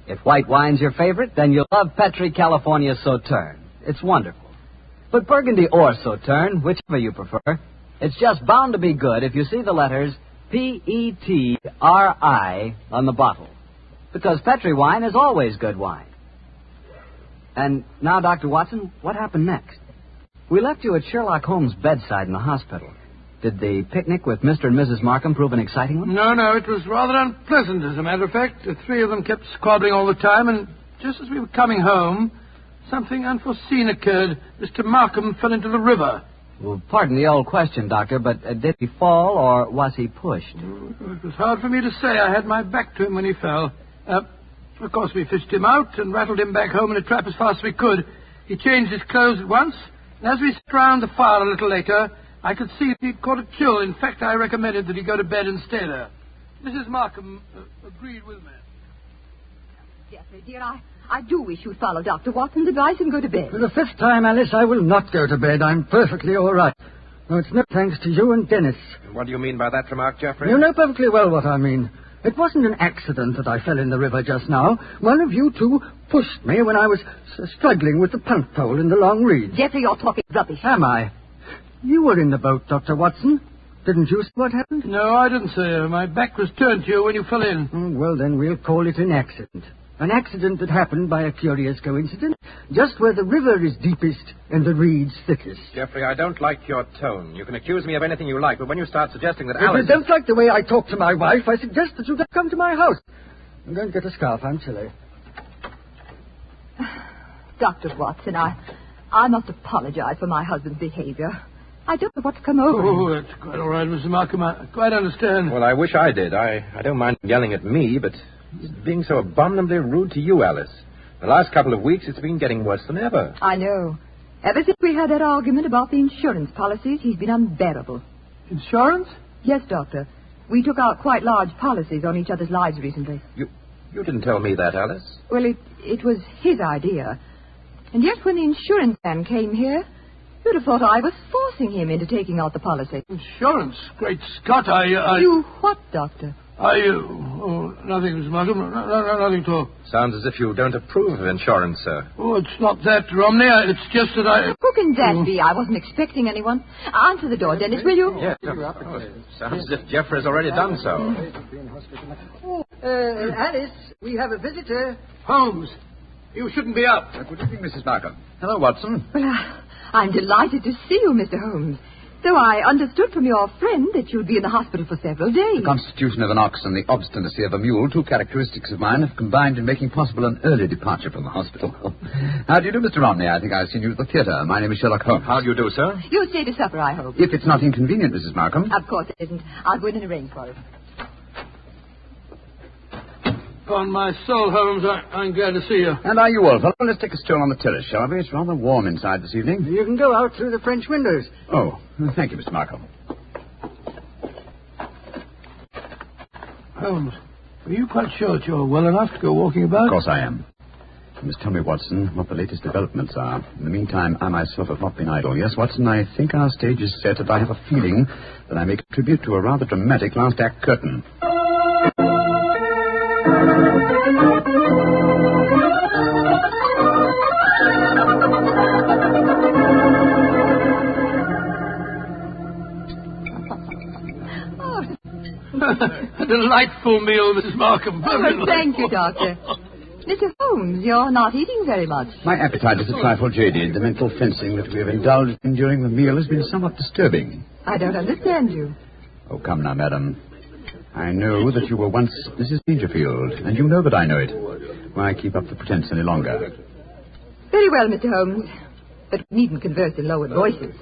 Speaker 11: If white wine's your favorite, then you'll love Petri California Sauterne. It's wonderful. But Burgundy or Sauterne, whichever you prefer, it's just bound to be good if you see the letters Petri on the bottle. Because Petri wine is always good wine. And now, Dr. Watson, what happened next? We left you at Sherlock Holmes' bedside in the hospital. Did the picnic with Mr. and Mrs. Markham prove an exciting one?
Speaker 2: No, it was rather unpleasant, as a matter of fact. The 3 of them kept squabbling all the time, and just as we were coming home, something unforeseen occurred. Mr. Markham fell into the river.
Speaker 11: Well, pardon the old question, Doctor, but did he fall or was he pushed?
Speaker 2: It was hard for me to say. I had my back to him when he fell. Of course, we fished him out and rattled him back home in a trap as fast as we could. He changed his clothes at once, and as we sat round the fire a little later, I could see that he'd caught a chill. In fact, I recommended that he go to bed and stay there. Mrs. Markham agreed with me.
Speaker 9: Geoffrey, dear, I do wish you'd follow Dr. Watson's advice and go to bed.
Speaker 18: For the 5th time, Alice, I will not go to bed. I'm perfectly all right. No, it's no thanks to you and Dennis.
Speaker 6: What do you mean by that remark, Geoffrey?
Speaker 18: You know perfectly well what I mean. It wasn't an accident that I fell in the river just now. One of you two pushed me when I was struggling with the punt pole in the long reeds.
Speaker 9: Geoffrey, you're talking rubbish.
Speaker 18: Am I? You were in the boat, Dr. Watson. Didn't you see what happened?
Speaker 2: No, I didn't, sir. My back was turned to you when you fell in.
Speaker 18: Well, then we'll call it an accident. An accident that happened by a curious coincidence, just where the river is deepest and the reeds thickest.
Speaker 6: Geoffrey, I don't like your tone. You can accuse me of anything you like, but when you start suggesting that
Speaker 18: If
Speaker 6: Alice...
Speaker 18: you don't like the way I talk to my wife, I suggest that you don't come to my house. I'm going to get a scarf. I'm chilly.
Speaker 9: Dr. Watson, I must apologize for my husband's behavior. I don't know what to come over.
Speaker 2: Oh, that's quite all right, Mrs. Markham. I quite understand.
Speaker 6: Well, I wish I did. I don't mind yelling at me, but he's being so abominably rude to you, Alice. The last couple of weeks, it's been getting worse than ever.
Speaker 9: I know. Ever since we had that argument about the insurance policies, he's been unbearable.
Speaker 2: Insurance?
Speaker 9: Yes, Doctor. We took out quite large policies on each other's lives recently.
Speaker 6: You didn't tell me that, Alice.
Speaker 9: Well, it was his idea. And yet when the insurance man came here, you'd have thought I was forcing him into taking out the policy.
Speaker 2: Insurance? Great Scott,
Speaker 9: You what, Doctor?
Speaker 2: Nothing, Mrs. Markham. Nothing at all.
Speaker 6: Sounds as if you don't approve of insurance, sir.
Speaker 2: Oh, it's not that, Romney. It's just that I...
Speaker 9: Who can that be? I wasn't expecting anyone. Answer the door, Dennis, will you?
Speaker 6: Yes. Sounds as if Geoffrey's already done so.
Speaker 18: Alice, we have a visitor.
Speaker 2: Holmes, you shouldn't be up.
Speaker 13: Good evening, Mrs. Markham. Hello, Watson.
Speaker 9: Well, I'm delighted to see you, Mr. Holmes. Though I understood from your friend that you'd be in the hospital for several days.
Speaker 13: The constitution of an ox and the obstinacy of a mule, 2 characteristics of mine, have combined in making possible an early departure from the hospital. How do you do, Mr. Romney? I think I've seen you at the theatre. My name is Sherlock Holmes.
Speaker 6: How do you do, sir?
Speaker 9: You'll stay to supper, I hope.
Speaker 13: If it's not inconvenient, Mrs. Markham.
Speaker 9: Of course it isn't. I'll go in and arrange for it.
Speaker 2: Upon my soul, Holmes, I'm glad to see you.
Speaker 13: And are you all? Well, let's take a stroll on the terrace, shall we? It's rather warm inside this evening.
Speaker 18: You can go out through the French windows.
Speaker 13: Oh, thank you, Mr. Markham.
Speaker 2: Holmes, are you quite sure that you're well enough to go walking about?
Speaker 13: Of course I am. You must tell me, Watson, what the latest developments are. In the meantime, I myself have not been idle. Yes, Watson, I think our stage is set, and I have a feeling that I may contribute to a rather dramatic last act curtain.
Speaker 2: A delightful meal, Mrs. Markham.
Speaker 9: Oh, thank you, Doctor. Mr. Holmes, you're not eating very much.
Speaker 13: My appetite is a trifle jaded. The mental fencing that we have indulged in during the meal has been somewhat disturbing.
Speaker 9: I don't understand you.
Speaker 13: Oh, come now, madam. I know that you were once Mrs. Dangerfield, and you know that I know it. Why keep up the pretense any longer?
Speaker 9: Very well, Mr. Holmes. But we needn't converse in lowered voices.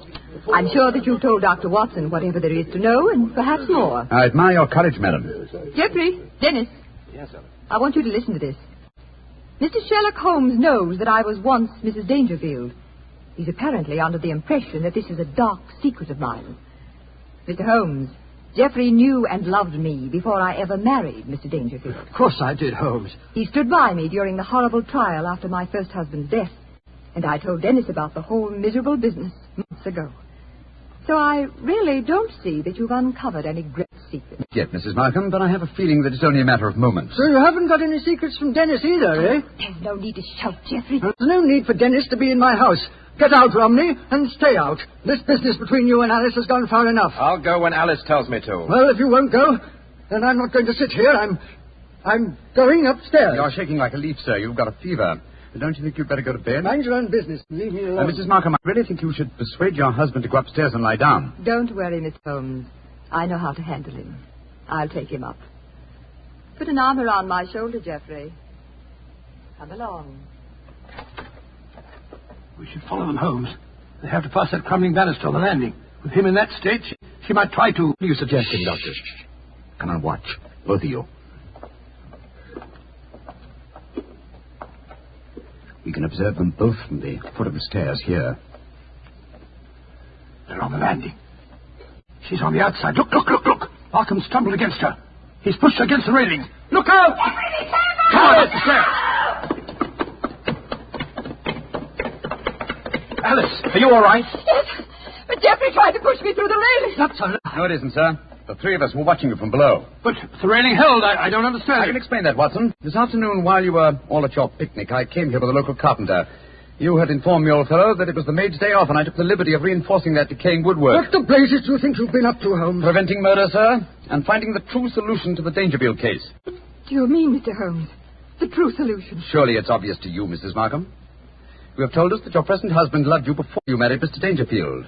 Speaker 9: I'm sure that you've told Dr. Watson whatever there is to know, and perhaps more.
Speaker 3: I admire your courage, madam.
Speaker 9: Jeffrey, Dennis.
Speaker 17: Yes, sir.
Speaker 9: I want you to listen to this. Mr. Sherlock Holmes knows that I was once Mrs. Dangerfield. He's apparently under the impression that this is a dark secret of mine. Mr. Holmes, Jeffrey knew and loved me before I ever married Mr. Dangerfield.
Speaker 18: Of course I did, Holmes.
Speaker 9: He stood by me during the horrible trial after my first husband's death, and I told Dennis about the whole miserable business months ago. So I really don't see that you've uncovered any great secret.
Speaker 3: Yet, Mrs. Markham, but I have a feeling that it's only a matter of moments.
Speaker 18: So you haven't got any secrets from Dennis either, eh?
Speaker 9: There's no need to shout, Jeffrey.
Speaker 18: There's no need for Dennis to be in my house. Get out, Romney, and stay out. This business between you and Alice has gone far enough.
Speaker 6: I'll go when Alice tells me to.
Speaker 18: Well, if you won't go, then I'm not going to sit here. I'm going upstairs.
Speaker 3: You're shaking like a leaf, sir. You've got a fever. Don't you think you'd better go to bed?
Speaker 18: Mind your own business. Leave me alone.
Speaker 3: Mrs. Markham, I really think you should persuade your husband to go upstairs and lie down.
Speaker 9: Don't worry, Miss Holmes. I know how to handle him. I'll take him up. Put an arm around my shoulder, Jeffrey. Come along.
Speaker 2: We should follow them, Holmes. They have to pass that crumbling banister on the landing. With him in that state, she might try to...
Speaker 3: What are you suggesting, Doctor? Come on, watch. Both of you. We can observe them both from the foot of the stairs here.
Speaker 2: They're on the landing. She's on the outside. Look, look, look, look. Markham stumbled against her. He's pushed her against the railing. Look out! Come on, up the stairs.
Speaker 6: Alice, are you all right?
Speaker 9: Yes, but Jeffrey tried to push me through the railing.
Speaker 2: Not so loud.
Speaker 3: No, it isn't, sir. The three of us were watching you from below.
Speaker 2: But the railing held. I don't understand.
Speaker 3: I can explain that, Watson. This afternoon, while you were all at your picnic, I came here with a local carpenter. You had informed me, old fellow, that it was the maid's day off, and I took the liberty of reinforcing that decaying woodwork.
Speaker 18: What the blazes do you think you've been up to, Holmes?
Speaker 3: Preventing murder, sir, and finding the true solution to the Dangerfield case.
Speaker 9: What do you mean, Mr. Holmes? The true solution?
Speaker 3: Surely it's obvious to you, Mrs. Markham. You have told us that your present husband loved you before you married Mr. Dangerfield.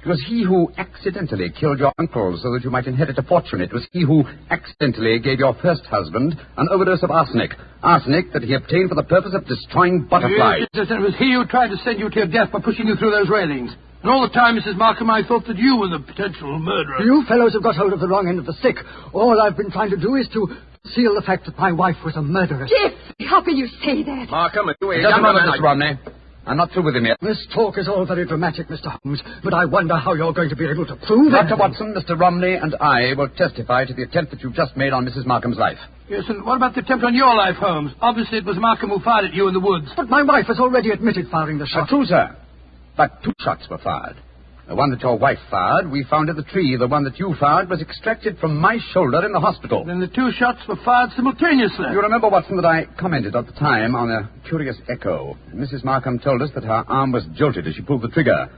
Speaker 3: It was he who accidentally killed your uncle so that you might inherit a fortune. It was he who accidentally gave your first husband an overdose of arsenic. Arsenic that he obtained for the purpose of destroying butterflies.
Speaker 2: Yes, it was he who tried to send you to your death by pushing you through those railings. And all the time, Mrs. Markham, I thought that you were the potential murderer.
Speaker 18: You fellows have got hold of the wrong end of the stick. All I've been trying to do is to conceal the fact that my wife was a murderess.
Speaker 9: Jeffrey, how can you say that?
Speaker 6: Markham,
Speaker 3: It doesn't matter, Mr. Romney. I'm not through with him yet.
Speaker 18: This talk is all very dramatic, Mr. Holmes, but I wonder how you're going to be able to prove it.
Speaker 3: Dr. Watson, Mr. Romney, and I will testify to the attempt that you've just made on Mrs. Markham's life.
Speaker 2: Yes, and what about the attempt on your life, Holmes? Obviously, it was Markham who fired at you in the woods.
Speaker 18: But my wife has already admitted firing the shot.
Speaker 3: True, sir. But 2 shots were fired. The one that your wife fired, we found in the tree. The one that you fired was extracted from my shoulder in the hospital.
Speaker 2: Then the 2 shots were fired simultaneously.
Speaker 3: You remember, Watson, that I commented at the time on a curious echo. Mrs. Markham told us that her arm was jolted as she pulled the trigger.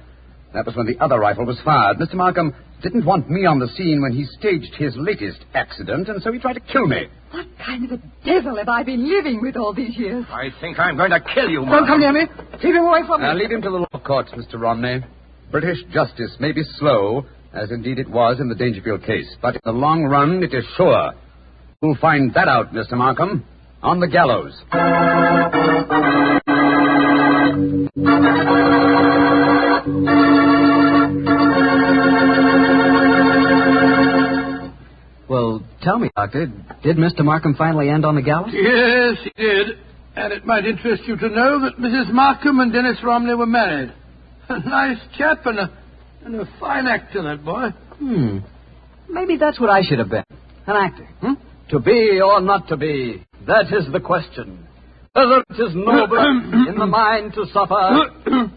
Speaker 3: That was when the other rifle was fired. Mr. Markham didn't want me on the scene when he staged his latest accident, and so he tried to kill me.
Speaker 9: What kind of a devil have I been living with all these years?
Speaker 6: I think I'm going to kill you,
Speaker 18: Don't
Speaker 6: Markham.
Speaker 18: come near me. Keep him away from me.
Speaker 3: Leave him to the law courts, Mr. Romney. British justice may be slow, as indeed it was in the Dangerfield case, but in the long run it is sure. You'll find that out, Mr. Markham, on the gallows.
Speaker 11: Well, tell me, Doctor, did Mr. Markham finally end on the gallows?
Speaker 2: Yes, he did. And it might interest you to know that Mrs. Markham and Dennis Romney were married. A nice chap and a fine actor, that boy.
Speaker 11: Maybe that's what I should have been. An actor. To be or not to be, that is the question. Whether it is noble in the mind to suffer.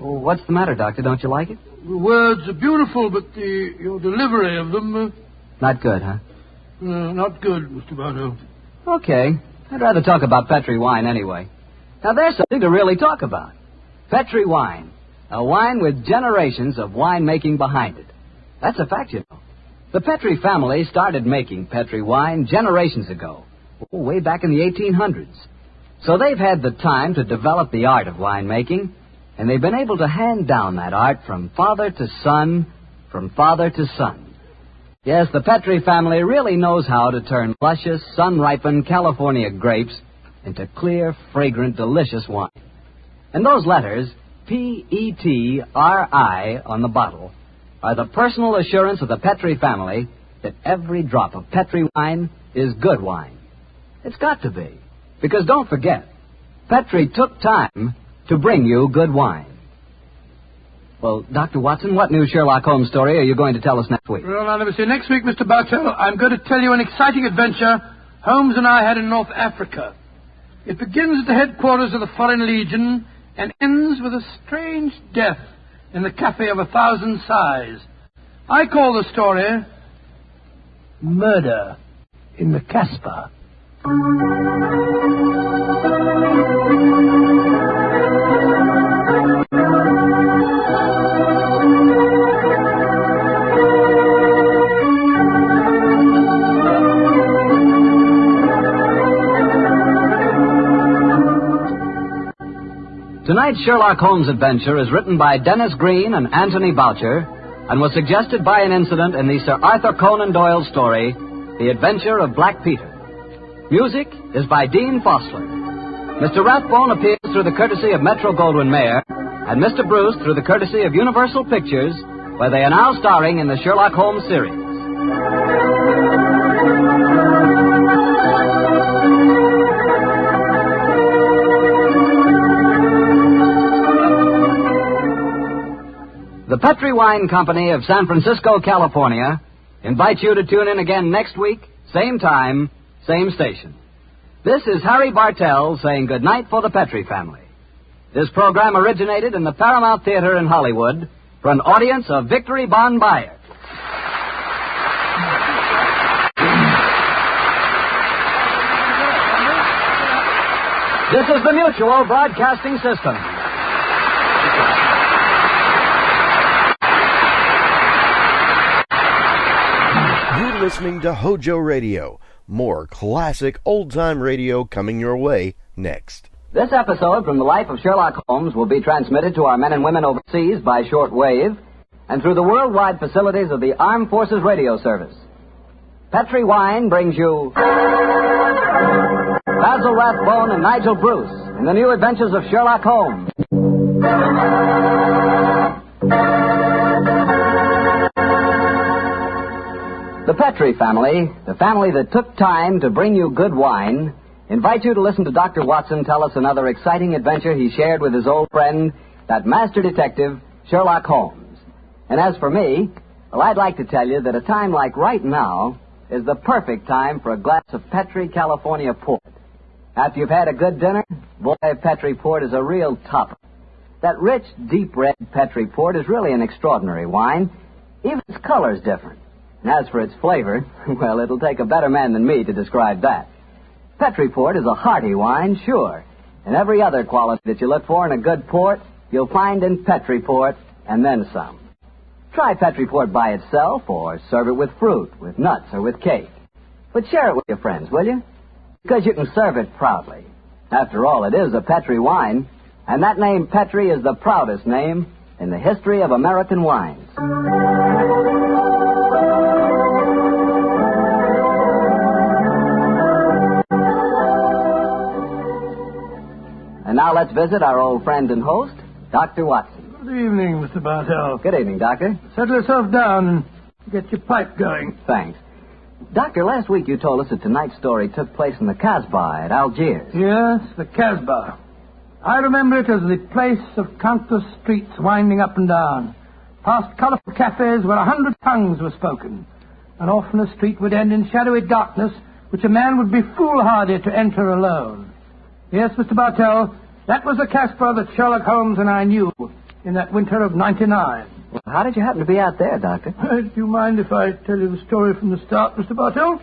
Speaker 11: Well, what's the matter, Doctor? Don't you like it?
Speaker 2: The words are beautiful, but your delivery of them...
Speaker 11: Not good, huh?
Speaker 2: Not good, Mr. Barno.
Speaker 11: Okay. I'd rather talk about Petri wine anyway. Now, there's something to really talk about. Petri wine. A wine with generations of winemaking behind it. That's a fact, you know. The Petri family started making Petri wine generations ago, way back in the 1800s. So they've had the time to develop the art of winemaking, and they've been able to hand down that art from father to son, from father to son. Yes, the Petri family really knows how to turn luscious, sun-ripened California grapes into clear, fragrant, delicious wine. And those letters, Petri on the bottle are the personal assurance of the Petri family that every drop of Petri wine is good wine. It's got to be. Because don't forget, Petri took time to bring you good wine. Well, Dr. Watson, what new Sherlock Holmes story are you going to tell us next week?
Speaker 2: Well, now, let me see. Next week, Mr. Bartell, I'm going to tell you an exciting adventure Holmes and I had in North Africa. It begins at the headquarters of the Foreign Legion and ends with a strange death in the Cafe of 1,000 Sighs. I call the story Murder in the Casbah.
Speaker 11: Tonight's Sherlock Holmes adventure is written by Dennis Green and Anthony Boucher and was suggested by an incident in the Sir Arthur Conan Doyle story, The Adventure of Black Peter. Music is by Dean Fosler. Mr. Rathbone appears through the courtesy of Metro-Goldwyn-Mayer and Mr. Bruce through the courtesy of Universal Pictures, where they are now starring in the Sherlock Holmes series. The Petri Wine Company of San Francisco, California, invites you to tune in again next week, same time, same station. This is Harry Bartell saying goodnight for the Petri family. This program originated in the Paramount Theater in Hollywood for an audience of Victory Bon Buyer. This is the Mutual Broadcasting System.
Speaker 8: You're listening to HOJO Radio. More classic old-time radio coming your way next.
Speaker 11: This episode from the life of Sherlock Holmes will be transmitted to our men and women overseas by short wave and through the worldwide facilities of the Armed Forces Radio Service. Petri Wine brings you Basil Rathbone and Nigel Bruce in the new adventures of Sherlock Holmes. The Petri family, the family that took time to bring you good wine, invite you to listen to Dr. Watson tell us another exciting adventure he shared with his old friend, that master detective, Sherlock Holmes. And as for me, well, I'd like to tell you that a time like right now is the perfect time for a glass of Petri California port. After you've had a good dinner, boy, Petri port is a real topper. That rich, deep red Petri port is really an extraordinary wine. Even its color's different. And as for its flavor, well, it'll take a better man than me to describe that. Petri port is a hearty wine, sure. And every other quality that you look for in a good port, you'll find in Petri port, and then some. Try Petri port by itself, or serve it with fruit, with nuts, or with cake. But share it with your friends, will you? Because you can serve it proudly. After all, it is a Petri wine, and that name Petri is the proudest name in the history of American wines. And now let's visit our old friend and host, Dr. Watson.
Speaker 2: Good evening, Mr. Bartell.
Speaker 11: Good evening, Doctor.
Speaker 2: Settle yourself down and get your pipe going.
Speaker 11: Thanks. Doctor, last week you told us that tonight's story took place in the Casbah at Algiers.
Speaker 2: Yes, the Casbah. I remember it as the place of countless streets winding up and down, past colourful cafes where 100 tongues were spoken, and often a street would end in shadowy darkness which a man would be foolhardy to enter alone. Yes, Mr. Bartell, that was the Casbah that Sherlock Holmes and I knew in that winter of '99.
Speaker 11: Well, how did you happen to be out there, Doctor?
Speaker 2: Do you mind if I tell you the story from the start, Mr. Bartell?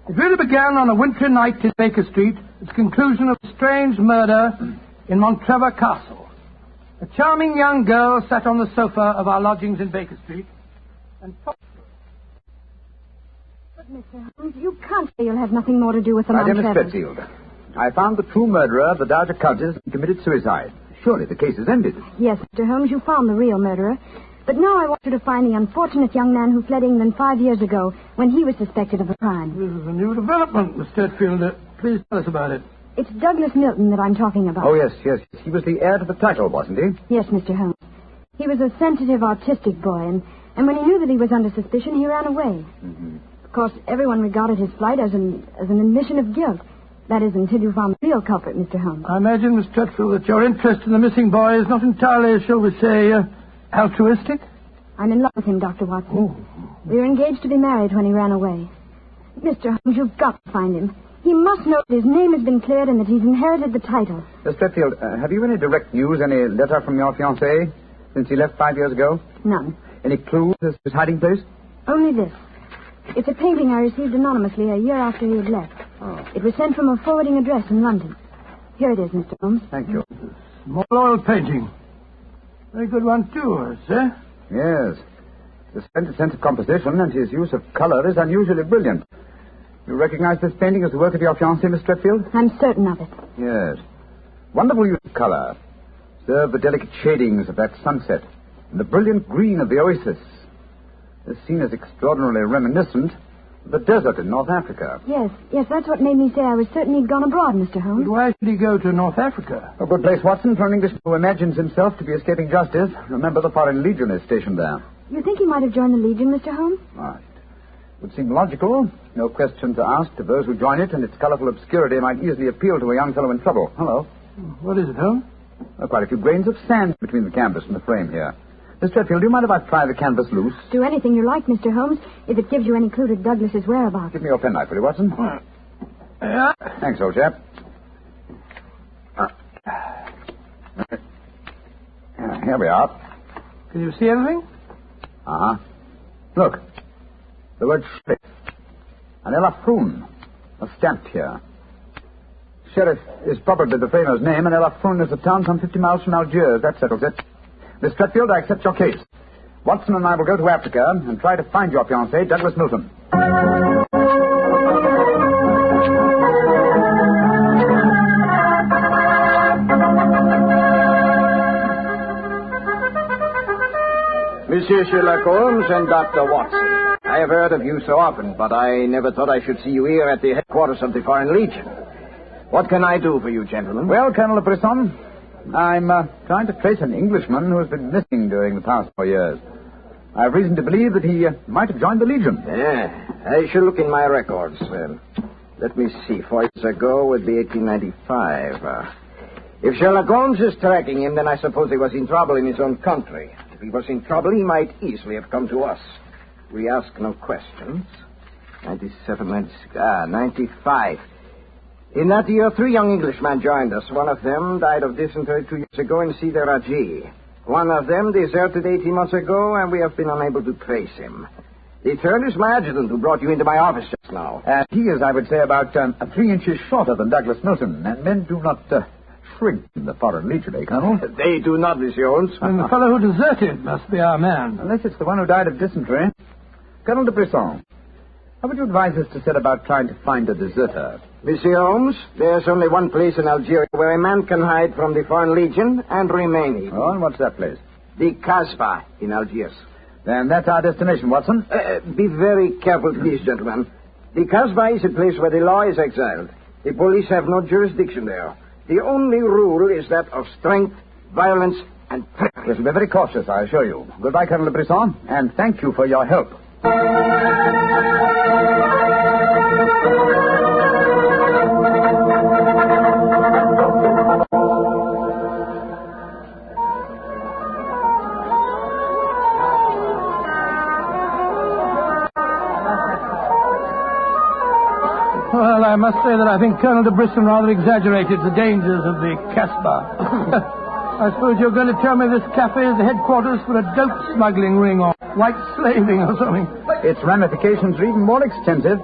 Speaker 2: It really began on a wintry night in Baker Street, its conclusion of a strange murder in Montrevor Castle. A charming young girl sat on the sofa of our lodgings in Baker Street and talked to her.
Speaker 14: But, Mr. Holmes, you can't say you'll have nothing more to do with the
Speaker 3: My dear Miss
Speaker 14: Montrevors.
Speaker 3: Spitfield, I found the true murderer of the Dowager Countess and committed suicide. Surely the case is ended.
Speaker 14: Yes, Mr. Holmes, you found the real murderer. But now I want you to find the unfortunate young man who fled England 5 years ago when he was suspected of a crime.
Speaker 2: This is a new development, Miss Stetfield. Please tell us about it.
Speaker 14: It's Douglas Milton that I'm talking about.
Speaker 13: Oh, yes. He was the heir to the title, wasn't he?
Speaker 14: Yes, Mr. Holmes. He was a sensitive, artistic boy, and when he knew that he was under suspicion, he ran away.
Speaker 13: Mm-hmm.
Speaker 14: Of course, everyone regarded his flight as an admission of guilt. That is, until you found the real culprit, Mr. Holmes.
Speaker 2: I imagine, Miss Tutfield, that your interest in the missing boy is not entirely, shall we say, altruistic?
Speaker 14: I'm in love with him, Dr. Watson. Oh. We were engaged to be married when he ran away. Mr. Holmes, you've got to find him. He must know that his name has been cleared and that he's inherited the title.
Speaker 13: Miss Tutfield, have you any direct news, any letter from your fiancé since he left 5 years ago?
Speaker 14: None.
Speaker 13: Any clues as to his hiding place?
Speaker 14: Only this. It's a painting I received anonymously a year after he had left.
Speaker 13: Oh.
Speaker 14: It was sent from a forwarding address in London. Here it is, Mr. Holmes.
Speaker 13: Thank you.
Speaker 2: Small oil painting. Very good one, too, sir.
Speaker 13: Yes. The splendid sense of composition and his use of color is unusually brilliant. You recognize this painting as the work of your fiancé, Miss Tutfield?
Speaker 14: I'm certain of it.
Speaker 13: Yes. Wonderful use of color. Observe the delicate shadings of that sunset and the brilliant green of the oasis. This scene is extraordinarily reminiscent of the desert in North Africa.
Speaker 14: Yes, that's what made me say I was certain he'd gone abroad, Mr. Holmes.
Speaker 2: But why should he go to North Africa?
Speaker 13: A good place, Watson, for an Englishman who imagines himself to be escaping justice. Remember, the Foreign Legion is stationed there.
Speaker 14: You think he might have joined the Legion, Mr. Holmes?
Speaker 13: Right. It would seem logical. No questions are asked of those who join it, and its colorful obscurity might easily appeal to a young fellow in trouble. Hello.
Speaker 2: What is it, Holmes?
Speaker 13: Quite a few grains of sand between the canvas and the frame here. Miss Tutfield, do you mind if I pry the canvas loose?
Speaker 14: Do anything you like, Mr. Holmes, if it gives you any clue to Douglas's whereabouts.
Speaker 13: Give me your penknife, will you, Watson?
Speaker 2: Yeah.
Speaker 13: Thanks, old chap. Here we are.
Speaker 2: Can you see anything?
Speaker 13: Uh-huh. Look. The word sheriff. An Elafrun. A stamp here. Sheriff is probably the framer's name, and Elafrun is a town some 50 miles from Algiers. That settles it. Miss Tutfield, I accept your case. Watson and I will go to Africa and try to find your fiancé, Douglas Milton.
Speaker 16: Monsieur Sherlock Holmes and Dr. Watson. I have heard of you so often, but I never thought I should see you here at the headquarters of the Foreign Legion. What can I do for you, gentlemen?
Speaker 13: Well, Colonel de Brisson, I'm trying to trace an Englishman who has been missing during the past 4 years. I have reason to believe that he might have joined the Legion.
Speaker 16: Yeah, I shall look in my records. Let me see. 4 years ago would be 1895. If Sherlock Holmes is tracking him, then I suppose he was in trouble in his own country. If he was in trouble, he might easily have come to us. We ask no questions. 97, 96, 95. In that year, 3 young Englishmen joined us. One of them died of dysentery 2 years ago in Sidi Raji. One of them deserted 18 months ago, and we have been unable to trace him. The third is my adjutant, who brought you into my office just now.
Speaker 13: He is, I would say, about 3 inches shorter than Douglas Milton, and men do not shrink in the Foreign Legion, eh, Colonel?
Speaker 16: They do not, Monsieur Holmes.
Speaker 2: And the fellow who deserted must be our man.
Speaker 13: Unless it's the one who died of dysentery. Colonel de Brisson, how would you advise us to set about trying to find a deserter?
Speaker 16: Monsieur Holmes, there's only one place in Algeria where a man can hide from the Foreign Legion and remain hidden.
Speaker 13: Oh, and what's that place?
Speaker 16: The Kasbah in Algiers.
Speaker 13: Then that's our destination, Watson.
Speaker 16: Be very careful, please, gentlemen. The Kasbah is a place where the law is exiled. The police have no jurisdiction there. The only rule is that of strength, violence, and threat.
Speaker 13: We shall be very cautious, I assure you. Goodbye, Colonel de Brisson, and thank you for your help.
Speaker 2: Well, I must say that I think Colonel de Brisson rather exaggerated the dangers of the Casbah. I suppose you're going to tell me this cafe is the headquarters for a dope smuggling ring or white slaving or something.
Speaker 13: Its ramifications are even more extensive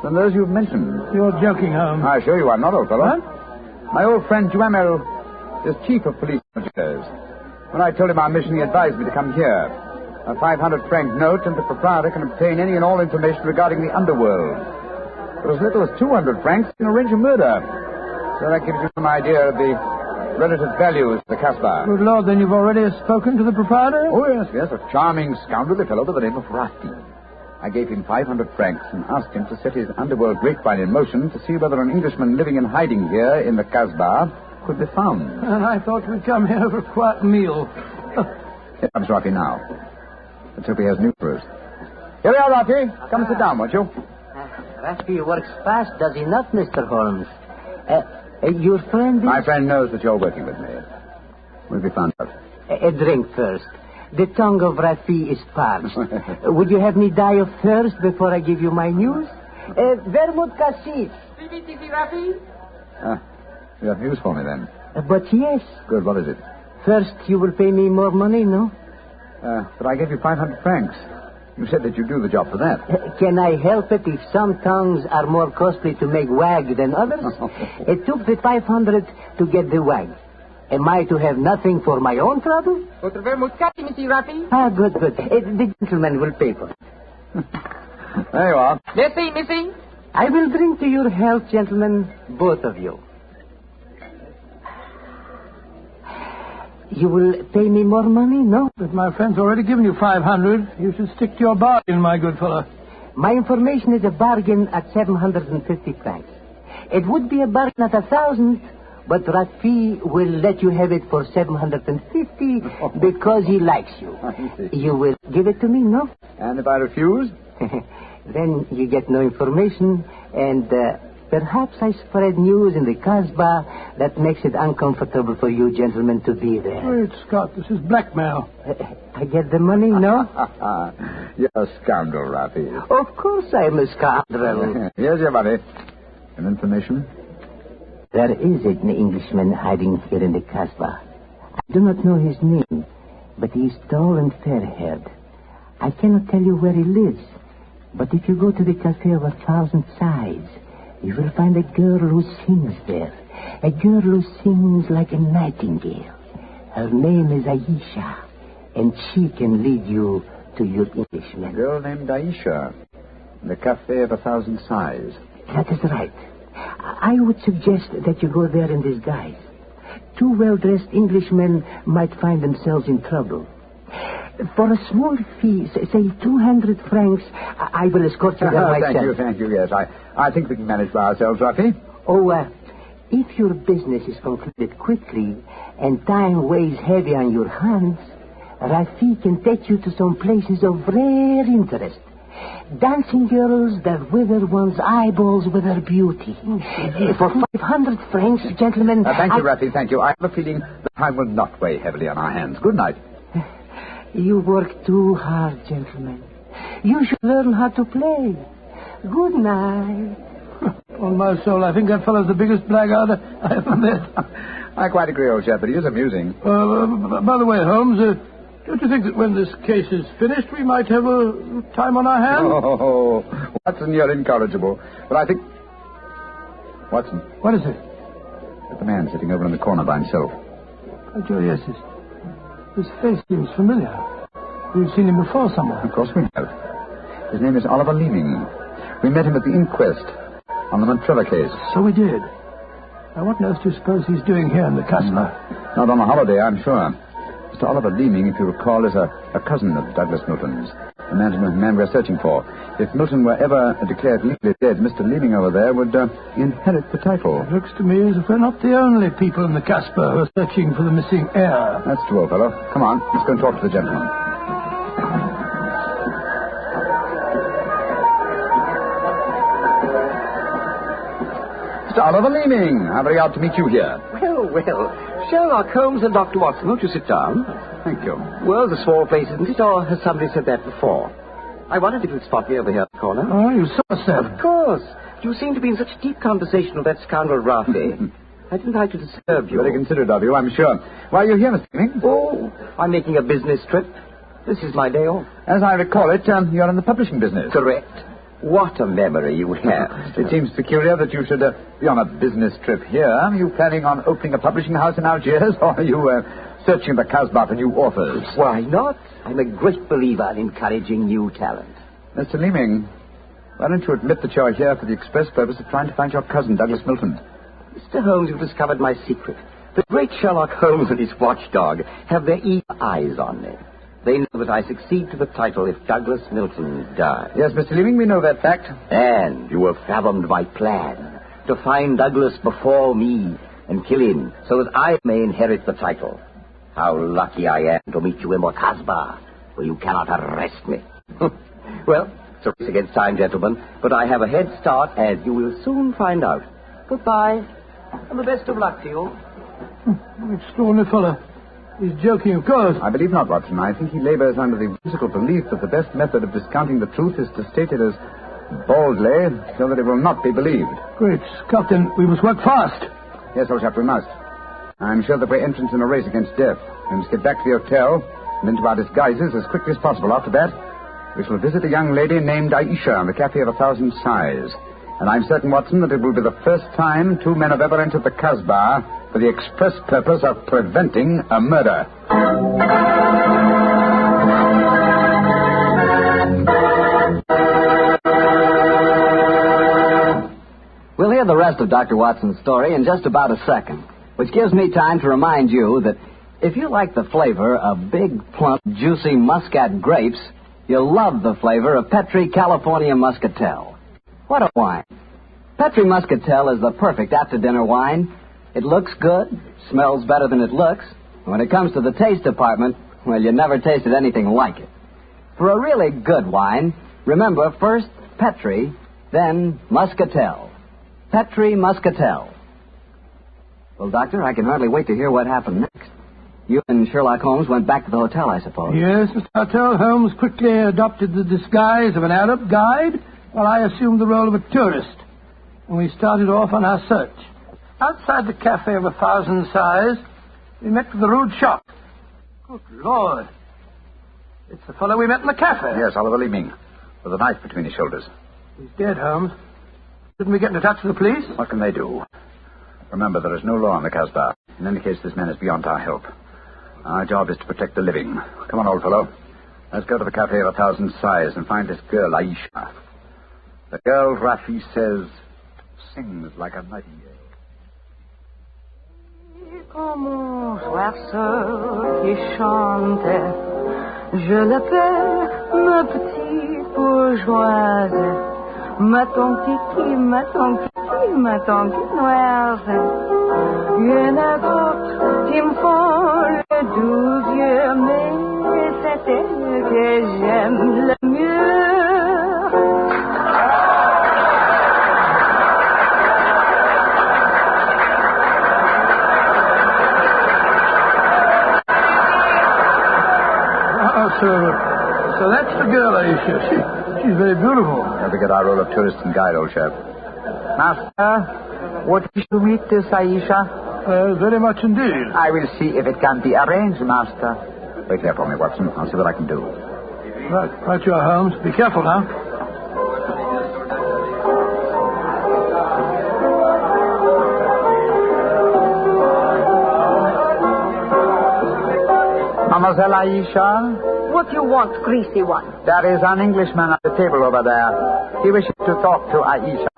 Speaker 13: than those you've mentioned.
Speaker 2: You're joking, Holmes.
Speaker 13: I assure you I'm not, old fellow.
Speaker 2: What?
Speaker 13: My old friend Duhamel is chief of police in Algiers. When I told him our mission, he advised me to come here. A 500-franc note, and the proprietor can obtain any and all information regarding the underworld. For as little as 200 francs, you can arrange a murder. So that gives you some idea of the relative values of the Casbah.
Speaker 2: Good Lord, then you've already spoken to the proprietor?
Speaker 13: Oh, yes, a charming, scoundrelly fellow by the name of Rafi.
Speaker 3: I gave him 500 francs and asked him to set his underworld grapevine in motion to see whether an Englishman living in hiding here in the Kasbah could be found.
Speaker 2: And I thought we'd come here for a quiet meal.
Speaker 3: Here comes Rafi now. Let's hope he has news for us. Here we are, Rafi. Come and sit down, won't you?
Speaker 7: Rafi works fast, does he not, Mr. Holmes? Your friend is...
Speaker 3: My friend knows that you're working with me. We'll be found out.
Speaker 7: A drink first. The tongue of Rafi is parched. Would you have me die of thirst before I give you my news? Vermouth cassis.
Speaker 3: You have news for me, then?
Speaker 7: But yes.
Speaker 3: Good, what is it?
Speaker 7: First, you will pay me more money, no?
Speaker 3: But I gave you 500 francs. You said that you'd do the job for that.
Speaker 7: Can I help it if some tongues are more costly to make wag than others? It took the 500 to get the wag. Am I to have nothing for my own trouble?
Speaker 20: Votre vermouth cassis, Monsieur Rafi.
Speaker 7: Good. The gentleman will pay for it.
Speaker 3: There you are.
Speaker 20: Merci, Missy.
Speaker 7: I will drink to your health, gentlemen, both of you. You will pay me more money, no?
Speaker 2: But my friend's already given you 500. You should stick to your bargain, my good fellow.
Speaker 7: My information is a bargain at 750 francs. It would be a bargain at 1,000, but Rafi will let you have it for 750 because he likes you. You will give it to me, no?
Speaker 3: And if I refuse?
Speaker 7: Then you get no information, and perhaps I spread news in the Kasbah that makes it uncomfortable for you gentlemen to be there.
Speaker 2: Wait, Scott, this is blackmail.
Speaker 7: I get the money, no?
Speaker 3: You're a scoundrel, Rafi.
Speaker 7: Of course I'm a scoundrel.
Speaker 3: Here's your money. And information?
Speaker 7: There is an Englishman hiding here in the Kasbah. I do not know his name, but he is tall and fair-haired. I cannot tell you where he lives, but if you go to the Cafe of 1,000 Sighs, you will find a girl who sings there. A girl who sings like a nightingale. Her name is Aisha, and she can lead you to your Englishman.
Speaker 3: A girl named Aisha. The Cafe of 1,000 Sighs.
Speaker 7: That is right. I would suggest that you go there in disguise. 2 well-dressed Englishmen might find themselves in trouble. For a small fee, say 200 francs, I will escort you there myself.
Speaker 3: Thank you, yes. I think we can manage by ourselves, Rafi.
Speaker 7: If your business is concluded quickly and time weighs heavy on your hands, Rafi can take you to some places of rare interest. Dancing girls that wither one's eyeballs with their beauty. For 500 francs, gentlemen...
Speaker 3: Thank you, Rafi, thank you. I have a feeling the time will not weigh heavily on our hands. Good night.
Speaker 7: You work too hard, gentlemen. You should learn how to play. Good night.
Speaker 2: On my soul, I think that fellow's the biggest blackguard I ever met.
Speaker 3: I quite agree, old chap, but he is amusing.
Speaker 2: By the way, Holmes, don't you think that when this case is finished, we might have a time on our hands?
Speaker 3: Oh, Watson, you're incorrigible. But I think... Watson.
Speaker 2: What is it?
Speaker 3: The man sitting over in the corner by himself.
Speaker 2: Oh, Joe, yes, his face seems familiar. We've seen him before somewhere.
Speaker 3: Of course we have. His name is Oliver Leeming. We met him at the inquest on the Montrevor case.
Speaker 2: So we did. Now, what on earth do you suppose he's doing here in the Kasbah?
Speaker 3: Not on a holiday, I'm sure. Mr. Oliver Leeming, if you recall, is a cousin of Douglas Milton's, the man we're searching for. If Milton were ever declared legally dead, Mr. Leeming over there would inherit the title.
Speaker 2: It looks to me as if we're not the only people in the Kasbah who are searching for the missing heir.
Speaker 3: That's true, old fellow. Come on, let's go and talk to the gentleman. Mr. Oliver Leeming, how very odd to meet you here.
Speaker 19: Well. Sherlock Holmes and Dr. Watson, won't you sit down?
Speaker 3: Thank you.
Speaker 19: Well, it's a small place, isn't it? Or has somebody said that before? I wondered if you'd spot me over here in the corner.
Speaker 2: Oh, you saw, sir.
Speaker 19: Of course. You seem to be in such deep conversation with that scoundrel Rafi. I didn't like to disturb you.
Speaker 3: Very considerate of you, I'm sure. Why are you here, Mr. Leeming?
Speaker 19: Oh, I'm making a business trip. This is my day off.
Speaker 3: As I recall it, you're in the publishing business.
Speaker 19: Correct. What a memory you have.
Speaker 3: It seems peculiar that you should be on a business trip here. Are you planning on opening a publishing house in Algiers, or are you searching the Kasbah for new authors?
Speaker 19: Why not? I'm a great believer in encouraging new talent.
Speaker 3: Mr. Leeming, why don't you admit that you're here for the express purpose of trying to find your cousin, Douglas Milton?
Speaker 19: Mr. Holmes, you've discovered my secret. The great Sherlock Holmes and his watchdog have their eager eyes on me.
Speaker 10: They know that I succeed to the title if Douglas Milton dies.
Speaker 3: Yes, Mr. Leeming, we know that fact.
Speaker 10: And you have fathomed my plan to find Douglas before me and kill him so that I may inherit the title. How lucky I am to meet you in Kasbah, where you cannot arrest me. Well, it's a race against time, gentlemen, but I have a head start, as you will soon find out. Goodbye, and the best of luck to you.
Speaker 2: Extraordinary fellow. He's joking, of course.
Speaker 3: I believe not, Watson. I think he labors under the whimsical belief that the best method of discounting the truth is to state it as boldly, so that it will not be believed.
Speaker 2: Great. Captain, we must work fast.
Speaker 3: Yes, old chap, we must. I'm sure that we're entrants in a race against death. We must get back to the hotel and into our disguises as quickly as possible. After that, we shall visit a young lady named Aisha in the Cafe of 1,000 Sighs. And I'm certain, Watson, that it will be the first time two men have ever entered the Kasbah for the express purpose of preventing a murder.
Speaker 11: We'll hear the rest of Dr. Watson's story in just about a second, which gives me time to remind you that if you like the flavor of big, plump, juicy Muscat grapes, you'll love the flavor of Petri California Muscatel. What a wine. Petri Muscatel is the perfect after-dinner wine. It looks good, smells better than it looks, and when it comes to the taste department, well, you never tasted anything like it. For a really good wine, remember first Petri, then Muscatel. Petri Muscatel. Well, Doctor, I can hardly wait to hear what happened next. You and Sherlock Holmes went back to the hotel, I suppose.
Speaker 2: Yes, Mr. Hotel. Holmes quickly adopted the disguise of an Arab guide, while I assumed the role of a tourist. And we started off on our search. Outside the Cafe of 1,000 Sighs, we met with a rude shock. Good Lord. It's the fellow we met in the cafe.
Speaker 3: Yes, Oliver Leeming, with a knife between his shoulders.
Speaker 2: He's dead, Holmes. Didn't we get into touch with the police?
Speaker 3: What can they do? Remember, there is no law in the Kasbah. In any case, this man is beyond our help. Our job is to protect the living. Come on, old fellow. Let's go to the Cafe of 1,000 Sighs and find this girl, Aisha. The girl, Rafi says, sings like a nightingale.
Speaker 21: Comme mon oiseau qui chantait, je l'appelle ma petite bourgeoise, ma tante-kiki, ma tante-kiki, ma tante-noise. Il y en a d'autres qui me font le doux yeux, mais c'est elle que j'aime le mieux.
Speaker 2: So that's the girl, Aisha. She's very beautiful.
Speaker 3: Never get our role of tourist and guide, old chap.
Speaker 23: Master, would you meet this Aisha?
Speaker 2: Very much indeed.
Speaker 23: I will see if it can be arranged, Master.
Speaker 3: Wait there for me, Watson. I'll see what I can do.
Speaker 2: Right you are, Holmes. Be careful now.
Speaker 23: Mademoiselle Aisha?
Speaker 22: What do you want, greasy one?
Speaker 23: There is an Englishman at the table over there. He wishes to talk to Aisha.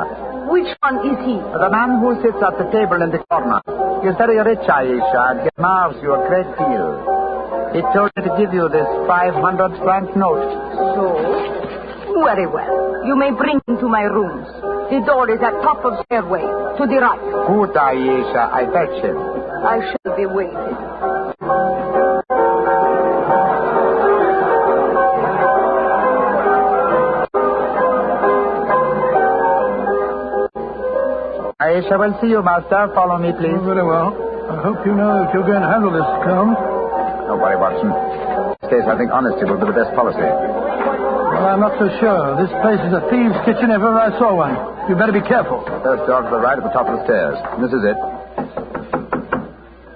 Speaker 22: Which one is he?
Speaker 23: The man who sits at the table in the corner. He is very rich, Aisha, and he admires you a great deal. He told me to give you this 500-franc note.
Speaker 22: So? Very well. You may bring him to my rooms. The door is at top of stairway, to the right.
Speaker 23: Good, Aisha. I fetch him.
Speaker 22: I shall be waiting.
Speaker 23: Aisha will see you, Master. Follow me, please.
Speaker 2: Oh, very well. I hope you know if you're going to handle this, Holmes.
Speaker 3: Don't worry, Watson. In this case, I think honesty will be the best policy.
Speaker 2: Well, I'm not so sure. This place is a thieves' kitchen if ever I saw one. You better be careful.
Speaker 3: First door to the right at the top of the stairs. This is it.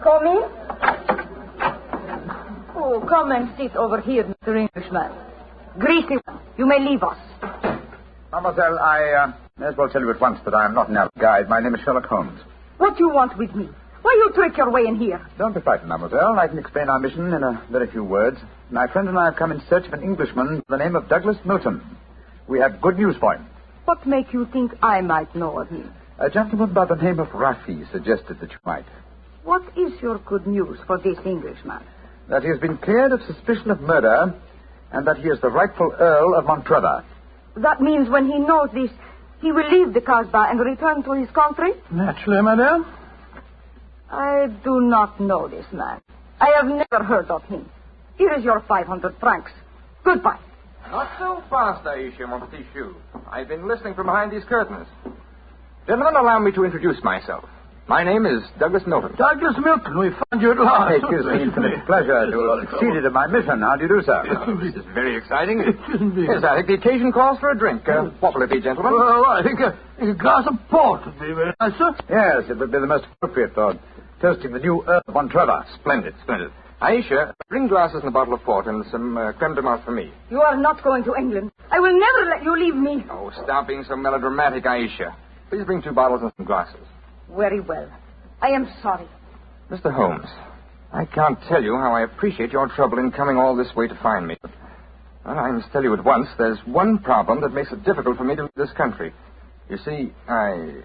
Speaker 22: Come in. Oh, come and sit over here, Mr. Englishman. Greasy one, you may leave us.
Speaker 3: Mademoiselle, I may as well tell you at once that I am not an Arab guide. My name is Sherlock Holmes.
Speaker 22: What do you want with me? Why you trick your way in here?
Speaker 3: Don't be frightened, mademoiselle. I can explain our mission in a very few words. My friend and I have come in search of an Englishman by the name of Douglas Milton. We have good news for him.
Speaker 22: What make you think I might know of him?
Speaker 3: A gentleman by the name of Rafi suggested that you might.
Speaker 22: What is your good news for this Englishman?
Speaker 23: that he has been cleared of suspicion of murder and that he is the rightful Earl of Montrevor.
Speaker 22: That means when he knows this, he will leave the Casbah and return to his country?
Speaker 2: Naturally, madame.
Speaker 22: I do not know this man. I have never heard of him. Here is your 500 francs. Goodbye.
Speaker 1: Not so fast, Aisha, mon petit chou. I've been listening from behind these curtains. Gentlemen, allow me to introduce myself. My name is Douglas Milton.
Speaker 2: Douglas Milton, we found you at last.
Speaker 23: It gives me infinite pleasure to have succeeded in my mission. How do you do, sir?
Speaker 1: This is very exciting. Yes, I think the occasion calls for a drink. What will it be, gentlemen?
Speaker 2: Well, I think a glass of port would be very nice, sir.
Speaker 23: Yes, it would be the most appropriate for toasting the new Earl of Montrevor.
Speaker 1: Splendid, splendid. Aisha, bring glasses and a bottle of port and some creme de menthe for me.
Speaker 22: You are not going to England. I will never let you leave me.
Speaker 1: Oh, stop being so melodramatic, Aisha. Please bring 2 bottles and some glasses.
Speaker 22: Very well. I am sorry.
Speaker 1: Mr. Holmes, I can't tell you how I appreciate your trouble in coming all this way to find me. But well, I must tell you at once, there's one problem that makes it difficult for me to leave this country. You see, I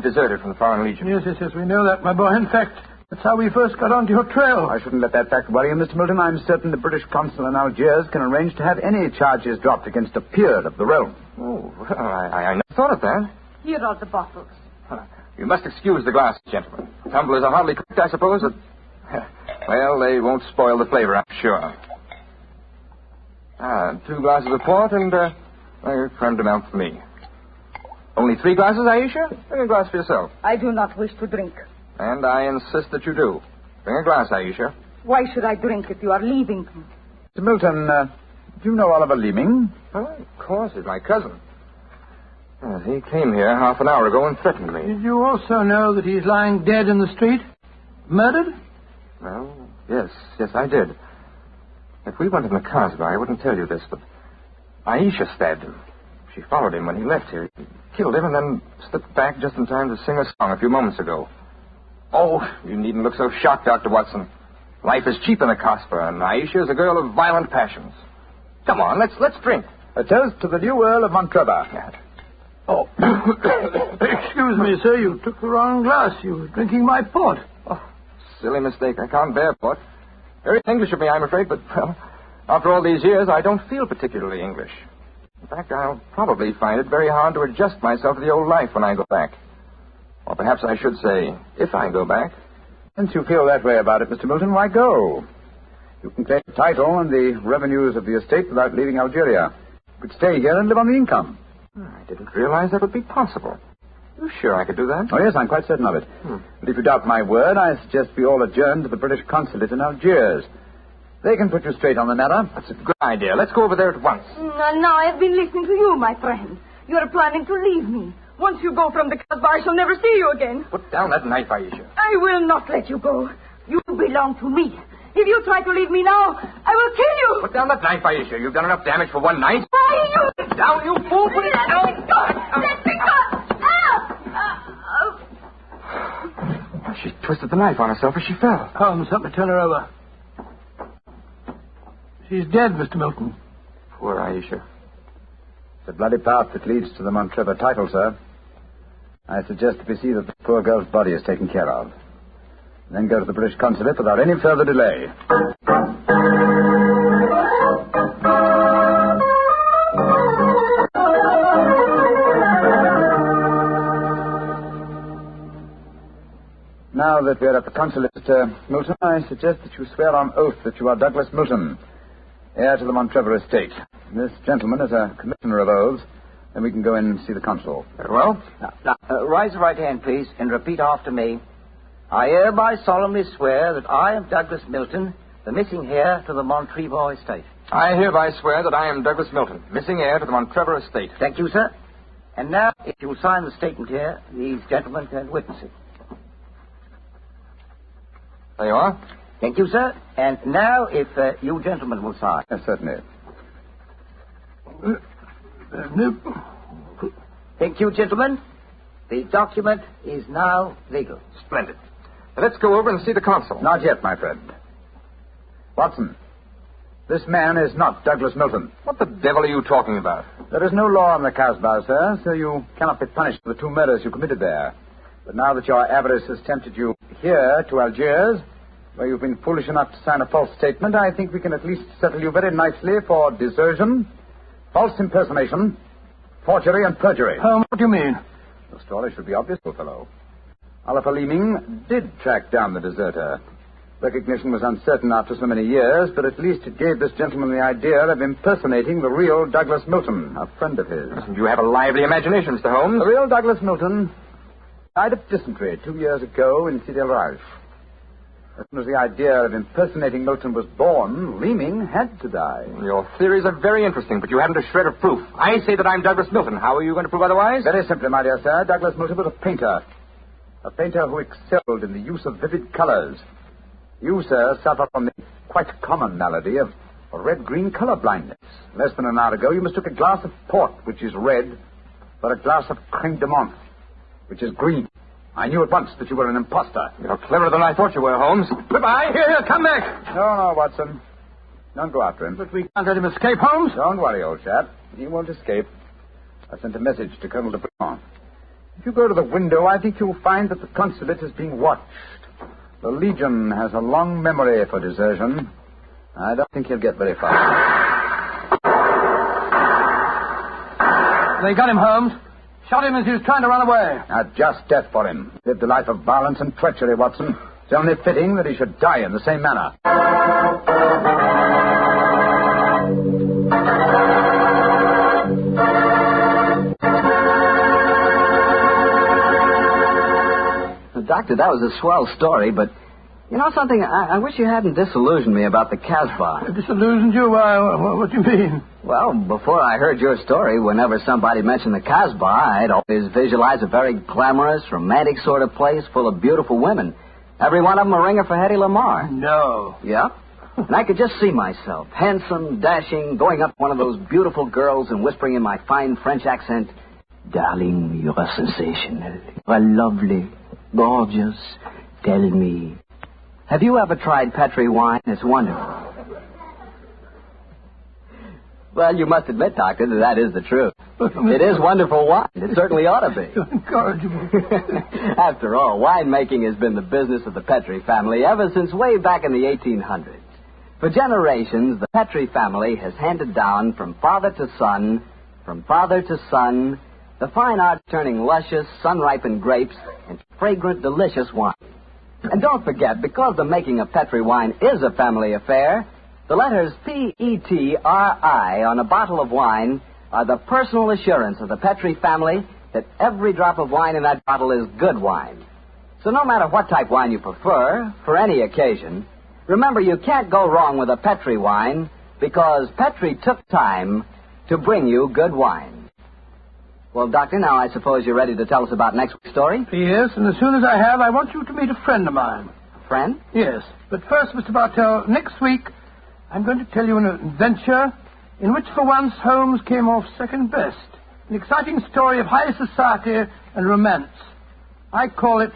Speaker 1: deserted from the Foreign Legion.
Speaker 2: Yes, we know that, my boy. In fact, that's how we first got onto your trail.
Speaker 23: I shouldn't let that fact worry you, Mr. Milton. I'm certain the British consul in Algiers can arrange to have any charges dropped against a peer of the realm.
Speaker 1: Oh, well, I never thought of that.
Speaker 22: Here are the bottles.
Speaker 1: You must excuse the glasses, gentlemen. Tumblers are hardly cooked, I suppose. Well, they won't spoil the flavor, I'm sure. 2 glasses of port and creme de menthe for me. Only 3 glasses, Aisha? Bring a glass for yourself.
Speaker 22: I do not wish to drink.
Speaker 1: And I insist that you do. Bring a glass, Aisha.
Speaker 22: Why should I drink if you are leaving?
Speaker 23: Mr. Milton, do you know Oliver Leeming?
Speaker 1: Oh, of course, he's my cousin. He came here half an hour ago and threatened me.
Speaker 2: Did you also know that he's lying dead in the street? Murdered?
Speaker 1: Well, yes, I did. If we went in the Casbah, I wouldn't tell you this, but Aisha stabbed him. She followed him when he left here. He killed him and then slipped back just in time to sing a song a few moments ago. Oh, you needn't look so shocked, Dr. Watson. Life is cheap in the Casbah, and Aisha is a girl of violent passions. Come on, let's drink.
Speaker 23: A toast to the new Earl of Montrevor.
Speaker 2: Oh, excuse me, sir. You took the wrong glass. You were drinking my port.
Speaker 1: Oh, silly mistake. I can't bear port. Very English of me, I'm afraid, but, well, after all these years, I don't feel particularly English. In fact, I'll probably find it very hard to adjust myself to the old life when I go back. Or perhaps I should say, if I go back.
Speaker 23: Since you feel that way about it, Mr. Milton, why go? You can claim the title and the revenues of the estate without leaving Algeria. You could stay here and live on the income.
Speaker 1: I didn't realize that would be possible. You sure I could do that?
Speaker 23: Oh, yes, I'm quite certain of it. And if you doubt my word, I suggest we all adjourn to the British consulate in Algiers. They can put you straight on the matter.
Speaker 1: That's a good idea. Let's go over there at once.
Speaker 22: Now I have been listening to you, my friend. You are planning to leave me. Once you go from the Casbah, I shall never see you again.
Speaker 1: Put down that knife, Aisha.
Speaker 22: I will not let you go. You belong to me. If you try to leave me now, I will kill you.
Speaker 1: Put down that knife, Aisha. You've done enough damage for one night.
Speaker 22: Why, you...
Speaker 1: Put it down, you fool. Put it down.
Speaker 22: Let me go. Let me go.
Speaker 1: She twisted the knife on herself as she fell.
Speaker 2: Holmes, help me turn her over. She's dead, Mr. Milton.
Speaker 1: Poor Aisha.
Speaker 23: It's a bloody path that leads to the Montrevor title, sir. I suggest that we see that the poor girl's body is taken care of. Then go to the British consulate without any further delay. Now that we are at the consulate, Mr. Milton, I suggest that you swear on oath that you are Douglas Milton, heir to the Montrevor estate. This gentleman is a commissioner of oaths, and we can go in and see the consul.
Speaker 1: Very well.
Speaker 12: Now, raise the right hand, please, and repeat after me. I hereby solemnly swear that I am Douglas Milton, the missing heir to the Montrevor estate.
Speaker 1: I hereby swear that I am Douglas Milton, missing heir to the Montrevor estate.
Speaker 12: Thank you, sir. And now, if you will sign the statement here, these gentlemen can witness it.
Speaker 1: There you are.
Speaker 12: Thank you, sir. And now, if you gentlemen will sign.
Speaker 23: Yes, certainly.
Speaker 12: Thank you, gentlemen. The document is now legal.
Speaker 1: Splendid. Now let's go over and see the consul.
Speaker 23: Not yet, my friend. Watson, this man is not Douglas Milton.
Speaker 1: What the devil are you talking about?
Speaker 23: There is no law on the Casbah, sir, so you cannot be punished for the 2 murders you committed there. But now that your avarice has tempted you here to Algiers, where you've been foolish enough to sign a false statement, I think we can at least settle you very nicely for desertion, false impersonation, forgery, and perjury.
Speaker 2: What do you mean?
Speaker 23: The story should be obvious, old fellow. Oliver Leeming did track down the deserter. Recognition was uncertain after so many years, but at least it gave this gentleman the idea of impersonating the real Douglas Milton, a friend of his.
Speaker 1: You have a lively imagination, Mr. Holmes.
Speaker 23: The real Douglas Milton died of dysentery 2 years ago in Sidi El Raj. As soon as the idea of impersonating Milton was born, Leeming had to die.
Speaker 1: Your theories are very interesting, but you haven't a shred of proof. I say that I'm Douglas Milton. How are you going to prove otherwise?
Speaker 23: Very simply, my dear sir. Douglas Milton was a painter. A painter who excelled in the use of vivid colors. You, sir, suffer from the quite common malady of red-green color blindness. Less than an hour ago, you mistook a glass of port, which is red, for a glass of creme de menthe, which is green. I knew at once that you were an impostor.
Speaker 1: You're cleverer than I thought you were, Holmes. Goodbye. Here, come back.
Speaker 23: No, Watson. Don't go after him.
Speaker 2: But we can't let him escape, Holmes.
Speaker 23: Don't worry, old chap. He won't escape. I sent a message to Colonel de Bouillon. If you go to the window, I think you'll find that the consulate is being watched. The Legion has a long memory for desertion. I don't think he'll get very far.
Speaker 2: They got him, Holmes. Shot him as he was trying to run away.
Speaker 23: A just death for him. Lived a life of violence and treachery, Watson. It's only fitting that he should die in the same manner.
Speaker 11: Doctor, that was a swell story, but you know something? I wish you hadn't disillusioned me about the Casbah.
Speaker 2: Disillusioned you? What do you mean?
Speaker 11: Well, before I heard your story, whenever somebody mentioned the Casbah, I'd always visualize a very glamorous, romantic sort of place full of beautiful women. Every one of them a ringer for Hedy Lamarr.
Speaker 2: No.
Speaker 11: Yep. And I could just see myself, handsome, dashing, going up to one of those beautiful girls and whispering in my fine French accent, "Darling, you're a sensational. You're lovely. Gorgeous. Tell me, have you ever tried Petri wine? It's wonderful." Well, you must admit, Doctor, that is the truth. It is wonderful wine. It certainly ought to be.
Speaker 2: Incorrigible.
Speaker 11: After all, winemaking has been the business of the Petri family ever since way back in the 1800s. For generations, the Petri family has handed down from father to son, the fine art of turning luscious, sun-ripened grapes into fragrant, delicious wine. And don't forget, because the making of Petri wine is a family affair, the letters P-E-T-R-I on a bottle of wine are the personal assurance of the Petri family that every drop of wine in that bottle is good wine. So no matter what type wine you prefer, for any occasion, remember you can't go wrong with a Petri wine because Petri took time to bring you good wine. Well, Doctor, now I suppose you're ready to tell us about next week's story?
Speaker 2: Yes, and as soon as I have, I want you to meet a friend of mine.
Speaker 11: A friend?
Speaker 2: Yes. But first, Mr. Bartell, next week, I'm going to tell you an adventure in which, for once, Holmes came off second best. An exciting story of high society and romance. I call it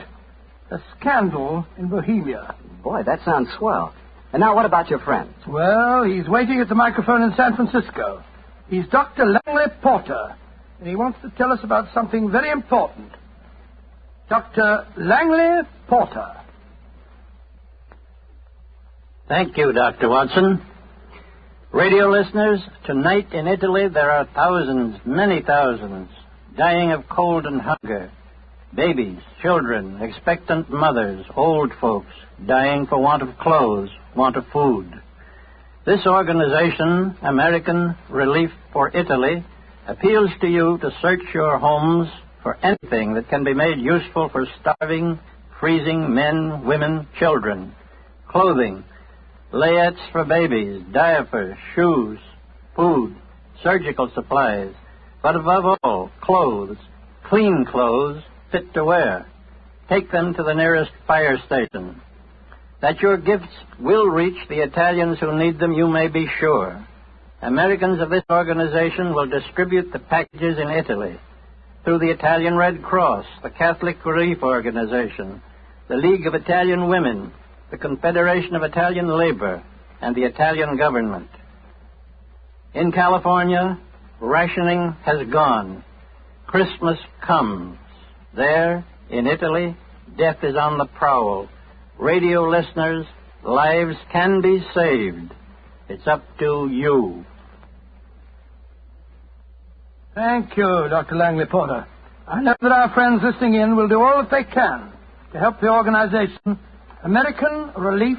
Speaker 2: A Scandal in Bohemia.
Speaker 11: Boy, that sounds swell. And now what about your friend?
Speaker 2: Well, he's waiting at the microphone in San Francisco. He's Dr. Langley Porter, and he wants to tell us about something very important. Dr. Langley Porter.
Speaker 4: Thank you, Dr. Watson. Radio listeners, tonight in Italy there are thousands, many thousands, dying of cold and hunger. Babies, children, expectant mothers, old folks, dying for want of clothes, want of food. This organization, American Relief for Italy, appeals to you to search your homes for anything that can be made useful for starving, freezing men, women, children. Clothing, layettes for babies, diapers, shoes, food, surgical supplies, but above all, clothes, clean clothes, fit to wear. Take them to the nearest fire station. That your gifts will reach the Italians who need them, you may be sure. Americans of this organization will distribute the packages in Italy through the Italian Red Cross, the Catholic Relief Organization, the League of Italian Women, the Confederation of Italian Labor, and the Italian government. In California, rationing has gone. Christmas comes. There, in Italy, death is on the prowl. Radio listeners, Lives can be saved. It's up to you.
Speaker 2: Thank you, Dr. Langley Porter. I know that our friends listening in will do all that they can to help the organization American Relief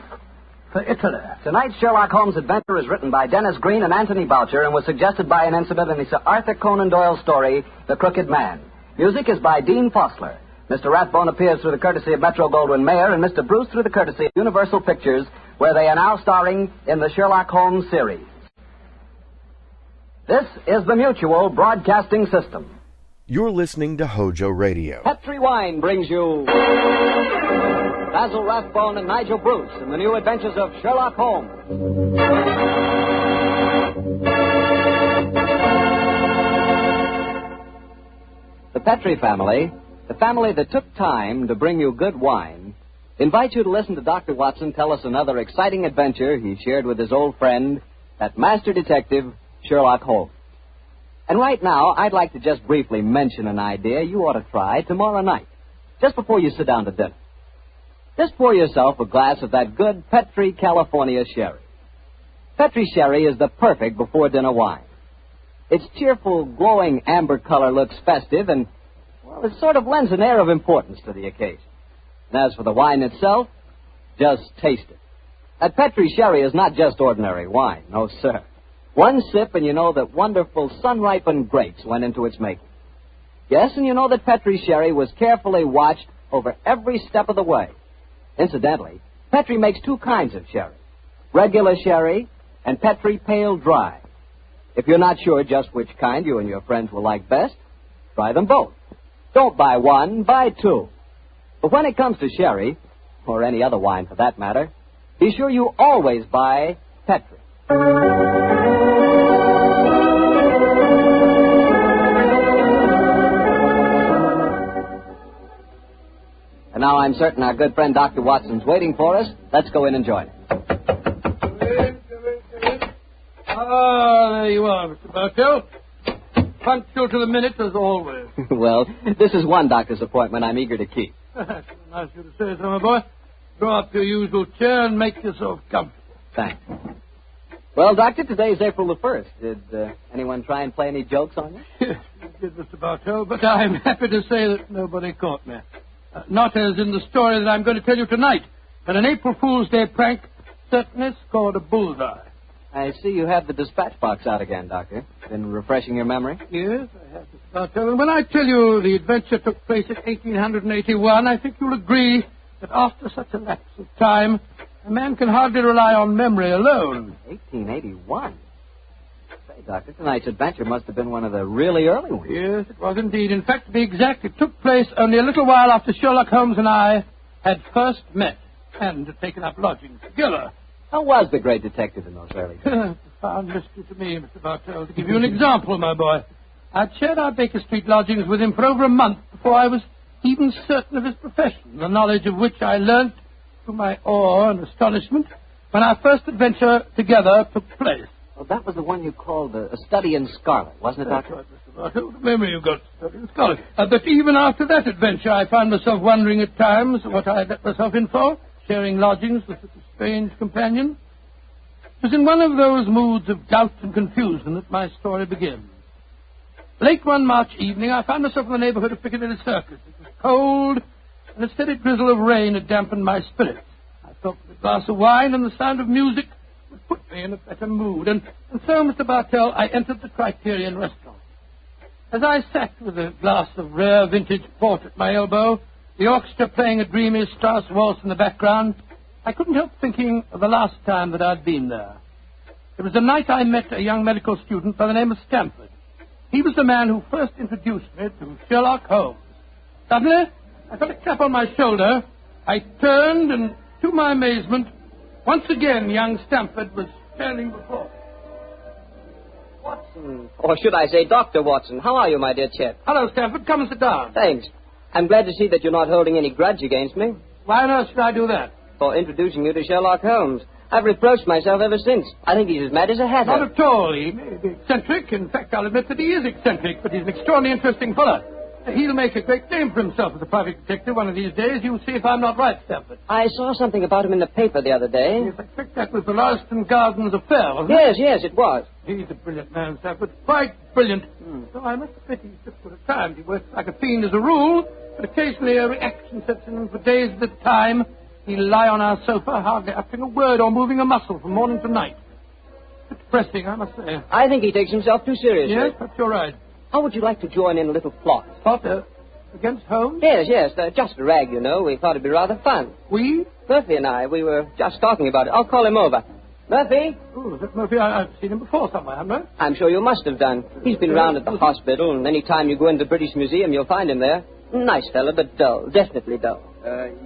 Speaker 2: for Italy.
Speaker 11: Tonight's Sherlock Holmes adventure is written by Dennis Green and Anthony Boucher and was suggested by an incident in the Sir Arthur Conan Doyle story, The Crooked Man. Music is by Dean Fossler. Mr. Rathbone appears through the courtesy of Metro-Goldwyn-Mayer and Mr. Bruce through the courtesy of Universal Pictures, where they are now starring in the Sherlock Holmes series. This is the Mutual Broadcasting System.
Speaker 8: You're listening to HOJO Radio.
Speaker 11: Petri Wine brings you Basil Rathbone and Nigel Bruce in the new adventures of Sherlock Holmes. The Petri family, the family that took time to bring you good wine, invites you to listen to Dr. Watson tell us another exciting adventure he shared with his old friend, that master detective, Sherlock Holmes. And right now, I'd like to just briefly mention an idea you ought to try tomorrow night, just before you sit down to dinner. Just pour yourself a glass of that good Petri California sherry. Petri sherry is the perfect before-dinner wine. Its cheerful, glowing amber color looks festive and, well, it sort of lends an air of importance to the occasion. And as for the wine itself, just taste it. That Petri sherry is not just ordinary wine, no, sir. One sip and you know that wonderful sun-ripened grapes went into its making. Yes, and you know that Petri sherry was carefully watched over every step of the way. Incidentally, Petri makes two kinds of sherry, regular sherry and Petri Pale Dry. If you're not sure just which kind you and your friends will like best, try them both. Don't buy one, buy two. But when it comes to sherry, or any other wine for that matter, be sure you always buy Petri. And now I'm certain our good friend Dr. Watson's waiting for us. Let's go in and join him.
Speaker 2: Ah, there you are, Mr. Bartell. Punctual to the minute, as always.
Speaker 11: Well, this is one doctor's appointment I'm eager to keep.
Speaker 2: Nice of you to say so, my boy. Draw up your usual chair and make yourself comfortable.
Speaker 11: Thanks. Well, Doctor, today's April the 1st. Did anyone try and play any jokes on you?
Speaker 2: Yes, I did, Mr. Bartell, but I'm happy to say that nobody caught me. Not as in the story that I'm going to tell you tonight, but an April Fool's Day prank certainly scored a bullseye.
Speaker 11: I see you have the dispatch box out again, Doctor. Been refreshing your memory?
Speaker 2: Yes, I have, Mr. Bartell. And when I tell you the adventure took place in 1881, I think you'll agree that after such a lapse of time, a man can hardly rely on memory alone.
Speaker 11: 1881? Say, Doctor, tonight's adventure must have been one of the really early ones.
Speaker 2: Yes, it was indeed. In fact, to be exact, it took place only a little while after Sherlock Holmes and I had first met and had taken up lodgings together.
Speaker 11: How was the great detective in those early days?
Speaker 2: Profound mystery to me, Mr. Bartell. To give you an example, my boy, I'd shared our Baker Street lodgings with him for over a month before I was even certain of his profession, the knowledge of which I learnt to my awe and astonishment when our first adventure together took place.
Speaker 11: Well, that was the one you called a study in scarlet, wasn't it, Doctor?
Speaker 2: That's right, Mr. Bartell. The memory you've got, study in scarlet. But even after that adventure, I found myself wondering at times what I had let myself in for, sharing lodgings with such a strange companion. It was in one of those moods of doubt and confusion that my story begins. Late one March evening, I found myself in the neighborhood of Piccadilly Circus. It was cold, and a steady drizzle of rain had dampened my spirits. I thought that a glass of wine and the sound of music would put me in a better mood. And so, Mr. Bartell, I entered the Criterion restaurant. As I sat with a glass of rare vintage port at my elbow, the orchestra playing a dreamy Strauss waltz in the background, I couldn't help thinking of the last time that I'd been there. It was the night I met a young medical student by the name of Stamford. He was the man who first introduced me to Sherlock Holmes. Suddenly, I felt a clap on my shoulder. I turned, and to my amazement, once again young Stamford was standing before me.
Speaker 11: Watson. Or should I say Dr. Watson. How are you, my dear chap?
Speaker 2: Hello, Stamford. Come and sit down.
Speaker 11: Thanks. I'm glad to see that you're not holding any grudge against me.
Speaker 2: Why on earth should I do that?
Speaker 11: For introducing you to Sherlock Holmes. I've reproached myself ever since. I think he's as mad as a hatter.
Speaker 2: Not at all. He may be eccentric. In fact, I'll admit that he is eccentric, but he's an extraordinarily interesting fellow. He'll make a great name for himself as a private detective one of these days. You'll see if I'm not right, Stanford.
Speaker 19: I saw something about him in the paper the other day.
Speaker 2: Yes, I think that was the Larston Gardens affair, wasn't
Speaker 19: Yes,
Speaker 2: it?
Speaker 19: yes, it was.
Speaker 2: He's a brilliant man, Stanford. Quite brilliant. Though I must admit he's difficult at times. He works like a fiend as a rule, but occasionally a reaction sets in, and for days at a time he'll lie on our sofa, hardly uttering a word or moving a muscle from morning to night. It's depressing, I must say.
Speaker 19: I think he takes himself too seriously.
Speaker 2: Yes, perhaps you're right.
Speaker 19: How would you like to join in a little plot?
Speaker 2: Plot, against Holmes?
Speaker 19: Yes, yes, just a rag, you know. We thought it'd be rather fun.
Speaker 2: We?
Speaker 19: Murphy and I, we were just talking about it. I'll call him over. Murphy?
Speaker 2: Oh, is that Murphy? I've seen him before somewhere, haven't I?
Speaker 19: I'm sure you must have done. He's been round at the hospital, and any time you go into the British Museum, you'll find him there. Nice fella, but dull. Definitely dull.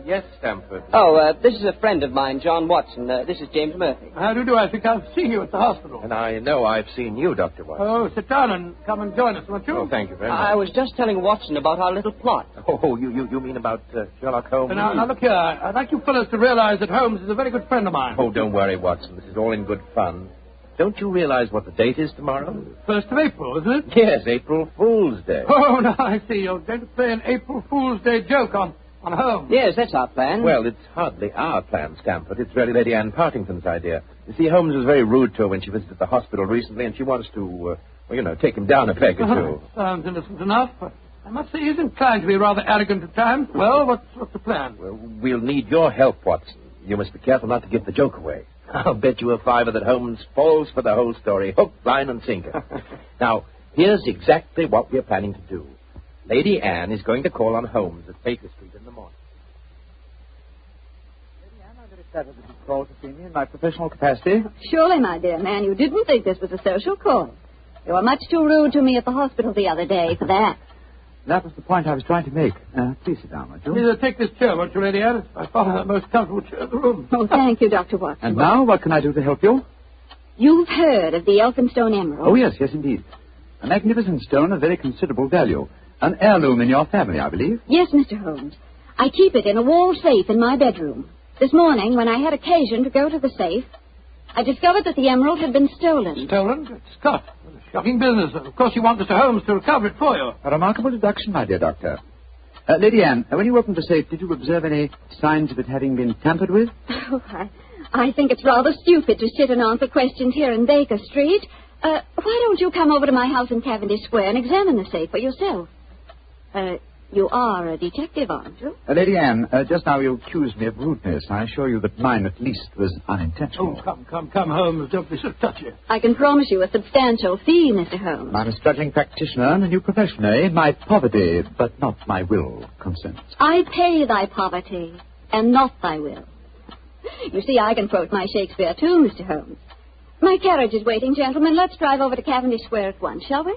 Speaker 6: Yes, Stamford.
Speaker 19: Oh, this is a friend of mine, John Watson. This is James Murphy.
Speaker 2: How do you do? I think I've seen you at the hospital.
Speaker 6: And I know I've seen you, Dr. Watson.
Speaker 2: Oh, sit down and come and join us, won't you?
Speaker 6: Oh, thank you very much.
Speaker 19: I was just telling Watson about our little plot.
Speaker 6: Oh, you mean about Sherlock Holmes?
Speaker 2: Now, look here. I'd like you fellows to realize that Holmes is a very good friend of mine.
Speaker 6: Oh, don't worry, Watson. This is all in good fun. Don't you realize what the date is tomorrow?
Speaker 2: 1st of April, isn't it?
Speaker 6: Yes, April Fool's Day.
Speaker 2: Oh, now I see. You're going to play an April Fool's Day joke on Holmes.
Speaker 19: Yes, that's our plan.
Speaker 6: Well, it's hardly our plan, Stamford. It's really Lady Anne Partington's idea. You see, Holmes was very rude to her when she visited the hospital recently, and she wants to, take him down a peg or two.
Speaker 2: Sounds innocent enough. I must say he's inclined to be rather arrogant at times. Well, what's the plan?
Speaker 6: Well, we'll need your help, Watson. You must be careful not to give the joke away. I'll bet you a $5 that Holmes falls for the whole story, hook, line, and sinker. Now, here's exactly what we're planning to do. Lady Anne is going to call on Holmes at Baker Street in the morning.
Speaker 13: Lady Anne, I'm very flattered that you called to see me in my professional capacity.
Speaker 22: Surely, my dear man, you didn't think this was a social call. You were much too rude to me at the hospital the other day for that.
Speaker 13: That was the point I was trying to make. Please sit down, won't you?
Speaker 2: Please take this chair, won't you, Lady Anne? It's by far the most comfortable chair in the room.
Speaker 22: Oh, thank you, Dr. Watson.
Speaker 13: And now, what can I do to help you?
Speaker 22: You've heard of the Elphinstone Emerald?
Speaker 13: Oh, yes, indeed. A magnificent stone of very considerable value. An heirloom in your family, I believe.
Speaker 22: Yes, Mr. Holmes. I keep it in a wall safe in my bedroom. This morning, when I had occasion to go to the safe, I discovered that the emerald had been stolen.
Speaker 2: Stolen? Good Scott. What a shocking business. Of course, you want Mr. Holmes to recover it for you.
Speaker 13: A remarkable deduction, my dear doctor. Lady Anne, when you opened the safe, did you observe any signs of it having been tampered with?
Speaker 22: Oh, I think it's rather stupid to sit and answer questions here in Baker Street. Why don't you come over to my house in Cavendish Square and examine the safe for yourself? You are a detective, aren't you?
Speaker 13: Lady Anne, just now you accused me of rudeness. I assure you that mine, at least, was unintentional.
Speaker 2: Oh, come, Holmes. Don't be so touchy.
Speaker 22: I can promise you a substantial fee, Mr. Holmes.
Speaker 13: I'm a struggling practitioner in a new profession, eh? My poverty, but not my will, consents.
Speaker 22: I pay thy poverty, and not thy will. You see, I can quote my Shakespeare, too, Mr. Holmes. My carriage is waiting, gentlemen. Let's drive over to Cavendish Square at once, shall we?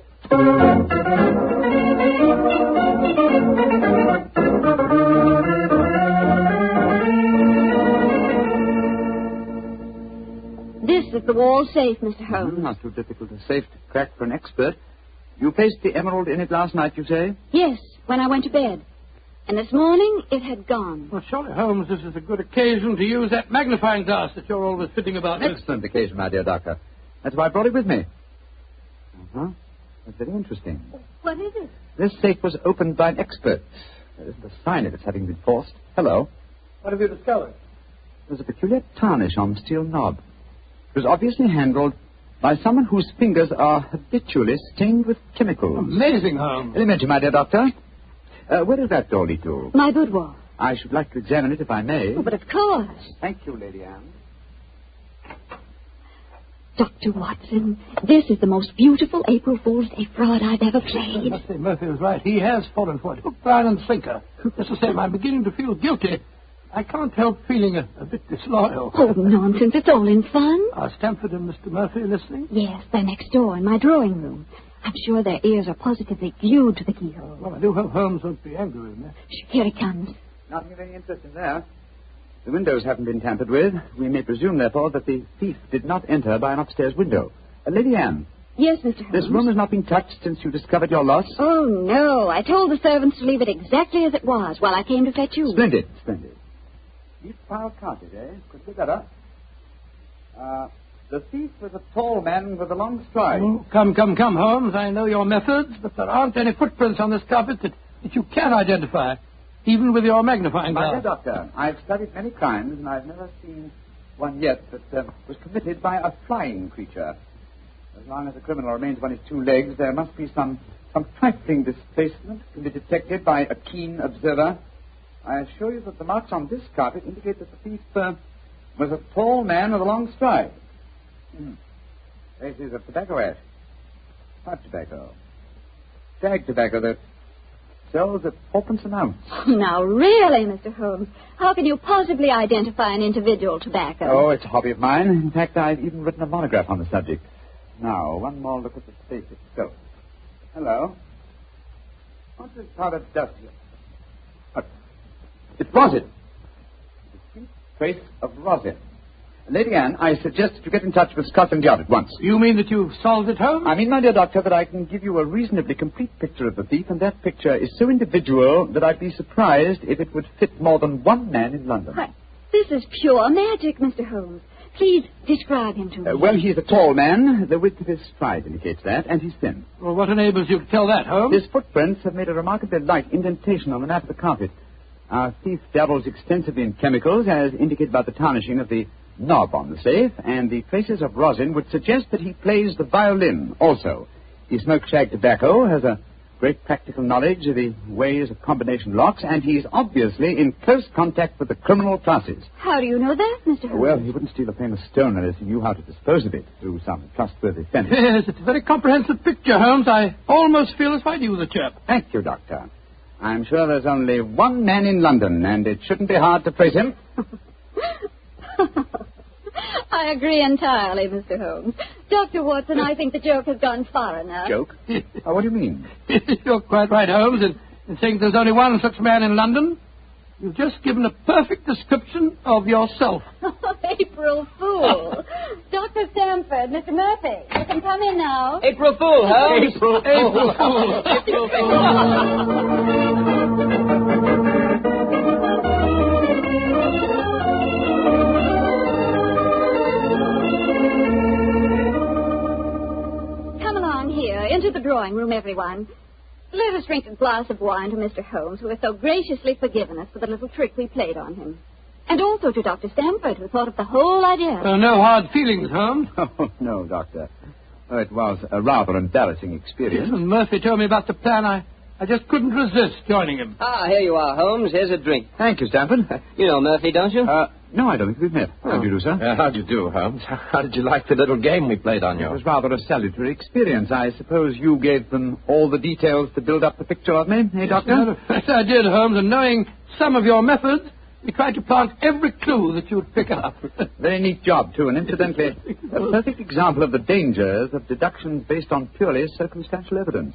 Speaker 22: This is the wall safe, Mr. Holmes.
Speaker 13: Not too difficult a safe to crack for an expert. You placed the emerald in it last night, you say?
Speaker 22: Yes, when I went to bed. And this morning, it had gone.
Speaker 2: Well, surely, Holmes, this is a good occasion to use that magnifying glass that you're always fitting about.
Speaker 13: An excellent occasion, my dear doctor. That's why I brought it with me. Uh-huh. That's very interesting.
Speaker 22: What is it?
Speaker 13: This safe was opened by an expert. There isn't a sign of its having been forced. Hello.
Speaker 2: What have you discovered?
Speaker 13: There's a peculiar tarnish on the steel knob. It was obviously handled by someone whose fingers are habitually stained with chemicals.
Speaker 2: Amazing, Holmes.
Speaker 13: Elementary, my dear doctor. Where does that door lead to?
Speaker 22: My boudoir.
Speaker 13: I should like to examine it if I may.
Speaker 22: Oh, but of course.
Speaker 13: Thank you, Lady Anne.
Speaker 22: Dr. Watson, this is the most beautiful April Fool's Day fraud I've ever played.
Speaker 2: I must say, Murphy was right. He has fallen for it. Hook, line, and sinker. Just the same, I'm beginning to feel guilty. I can't help feeling a bit disloyal.
Speaker 22: Oh, nonsense. It's all in fun.
Speaker 2: Are Stamford and Mr. Murphy listening?
Speaker 22: Yes, they're next door in my drawing room. I'm sure their ears are positively glued to the keyhole.
Speaker 2: Well, I do hope Holmes won't be angry with me.
Speaker 22: Here he comes.
Speaker 13: Nothing of any interest in there. The windows haven't been tampered with. We may presume, therefore, that the thief did not enter by an upstairs window. Lady Anne.
Speaker 22: Yes, Mr. Holmes.
Speaker 13: This room has not been touched since you discovered your loss?
Speaker 22: Oh, no. I told the servants to leave it exactly as it was while I came to fetch you.
Speaker 13: Splendid. Neat file carted, eh? Could be better. The thief was a tall man with a long stride.
Speaker 2: Oh, come, Holmes. I know your methods, but there aren't any footprints on this carpet that that you can identify, even with your magnifying
Speaker 13: My
Speaker 2: glass.
Speaker 13: dear Doctor, I've studied many crimes, and I've never seen one yet that was committed by a flying creature. As long as a criminal remains on his two legs, there must be some trifling displacement can be detected by a keen observer. I assure you that the marks on this carpet indicate that the thief was a tall man with a long stride. Traces of tobacco ash. Pipe tobacco. Stag tobacco that sells at 4p an ounce.
Speaker 14: Now, really, Mr. Holmes, how can you possibly identify an individual tobacco?
Speaker 13: Oh, it's a hobby of mine. In fact, I've even written a monograph on the subject. Now, one more look at the safe itself. Hello. What's this powdered dust here? It's rosin. Distinct trace of rosin. Lady Anne, I suggest that you get in touch with Scotland Yard at once.
Speaker 2: You mean that you've solved it, Holmes?
Speaker 13: I mean, my dear Doctor, that I can give you a reasonably complete picture of the thief, and that picture is so individual that I'd be surprised if it would fit more than one man in London.
Speaker 14: Why, this is pure magic, Mr. Holmes. Please describe him to me.
Speaker 13: Well, he's a tall man. The width of his stride indicates that, and he's thin.
Speaker 2: Well, what enables you to tell that, Holmes?
Speaker 13: His footprints have made a remarkably light indentation on the mat of the carpet. Our thief dabbles extensively in chemicals, as indicated by the tarnishing of the knob on the safe, and the traces of rosin would suggest that he plays the violin also. He smokes shag tobacco, has a great practical knowledge of the ways of combination locks, and he's obviously in close contact with the criminal classes.
Speaker 14: How do you know that, Mr. Holmes?
Speaker 13: Well, he wouldn't steal a famous stone unless he knew how to dispose of it through some trustworthy fence.
Speaker 2: Yes, it's a very comprehensive picture, Holmes. I almost feel as if I knew the chap.
Speaker 13: Thank you, Doctor. I'm sure there's only one man in London, and it shouldn't be hard to trace him.
Speaker 14: I agree entirely, Mr. Holmes. Dr. Watson, I think the joke has gone far enough.
Speaker 13: Joke? What do you mean?
Speaker 2: You're quite right, Holmes, in saying there's only one such man in London. You've just given a perfect description of yourself.
Speaker 14: April Fool. Dr. Stamford, Mr. Murphy, you can come in now.
Speaker 19: April Fool, Holmes.
Speaker 2: April Fool.
Speaker 19: April Fool.
Speaker 14: Into the drawing room, everyone. Let us drink a glass of wine to Mr. Holmes, who has so graciously forgiven us for the little trick we played on him. And also to Dr. Stamford, who thought of the whole idea.
Speaker 2: No hard feelings, Holmes.
Speaker 13: Oh, no, Doctor. Oh, it was a rather embarrassing experience.
Speaker 2: When Murphy told me about the plan, I just couldn't resist joining him.
Speaker 19: Ah, here you are, Holmes. Here's a drink.
Speaker 13: Thank you, Stamford.
Speaker 19: You know Murphy, don't you?
Speaker 13: No, I don't think we've met. How do you do, sir?
Speaker 6: How do you do, Holmes? How did you like the little game we played on you?
Speaker 13: It was rather a salutary experience. I suppose you gave them all the details to build up the picture of me, eh, Doctor?
Speaker 2: Yes, I did, Holmes, and knowing some of your methods, we tried to plant every clue that you would pick up.
Speaker 13: Very neat job, too, and incidentally, a perfect example of the dangers of deductions based on purely circumstantial evidence.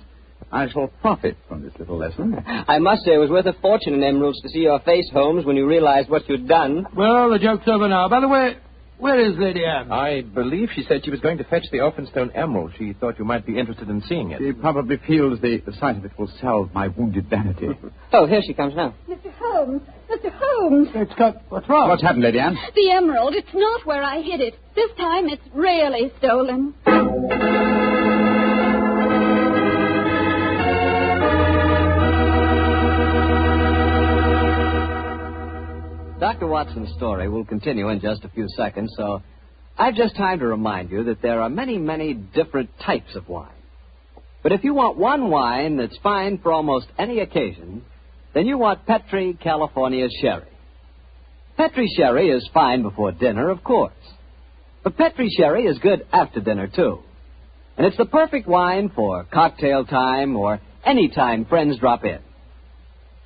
Speaker 13: I shall profit from this little lesson.
Speaker 19: I must say it was worth a fortune in emeralds to see your face, Holmes, when you realized what you'd done.
Speaker 2: Well, the joke's over now. By the way, where is Lady Anne?
Speaker 6: I believe she said she was going to fetch the Elphinstone emerald. She thought you might be interested in seeing it.
Speaker 13: She probably feels the sight of it will salve my wounded vanity.
Speaker 19: Oh, here she comes now.
Speaker 14: Mr. Holmes! Mr. Holmes!
Speaker 2: What's wrong?
Speaker 13: What's happened, Lady Anne?
Speaker 14: The emerald. It's not where I hid it. This time it's really stolen.
Speaker 11: Dr. Watson's story will continue in just a few seconds, so I've just time to remind you that there are many, many different types of wine. But if you want one wine that's fine for almost any occasion, then you want Petri California Sherry. Petri Sherry is fine before dinner, of course. But Petri Sherry is good after dinner, too. And it's the perfect wine for cocktail time or any time friends drop in.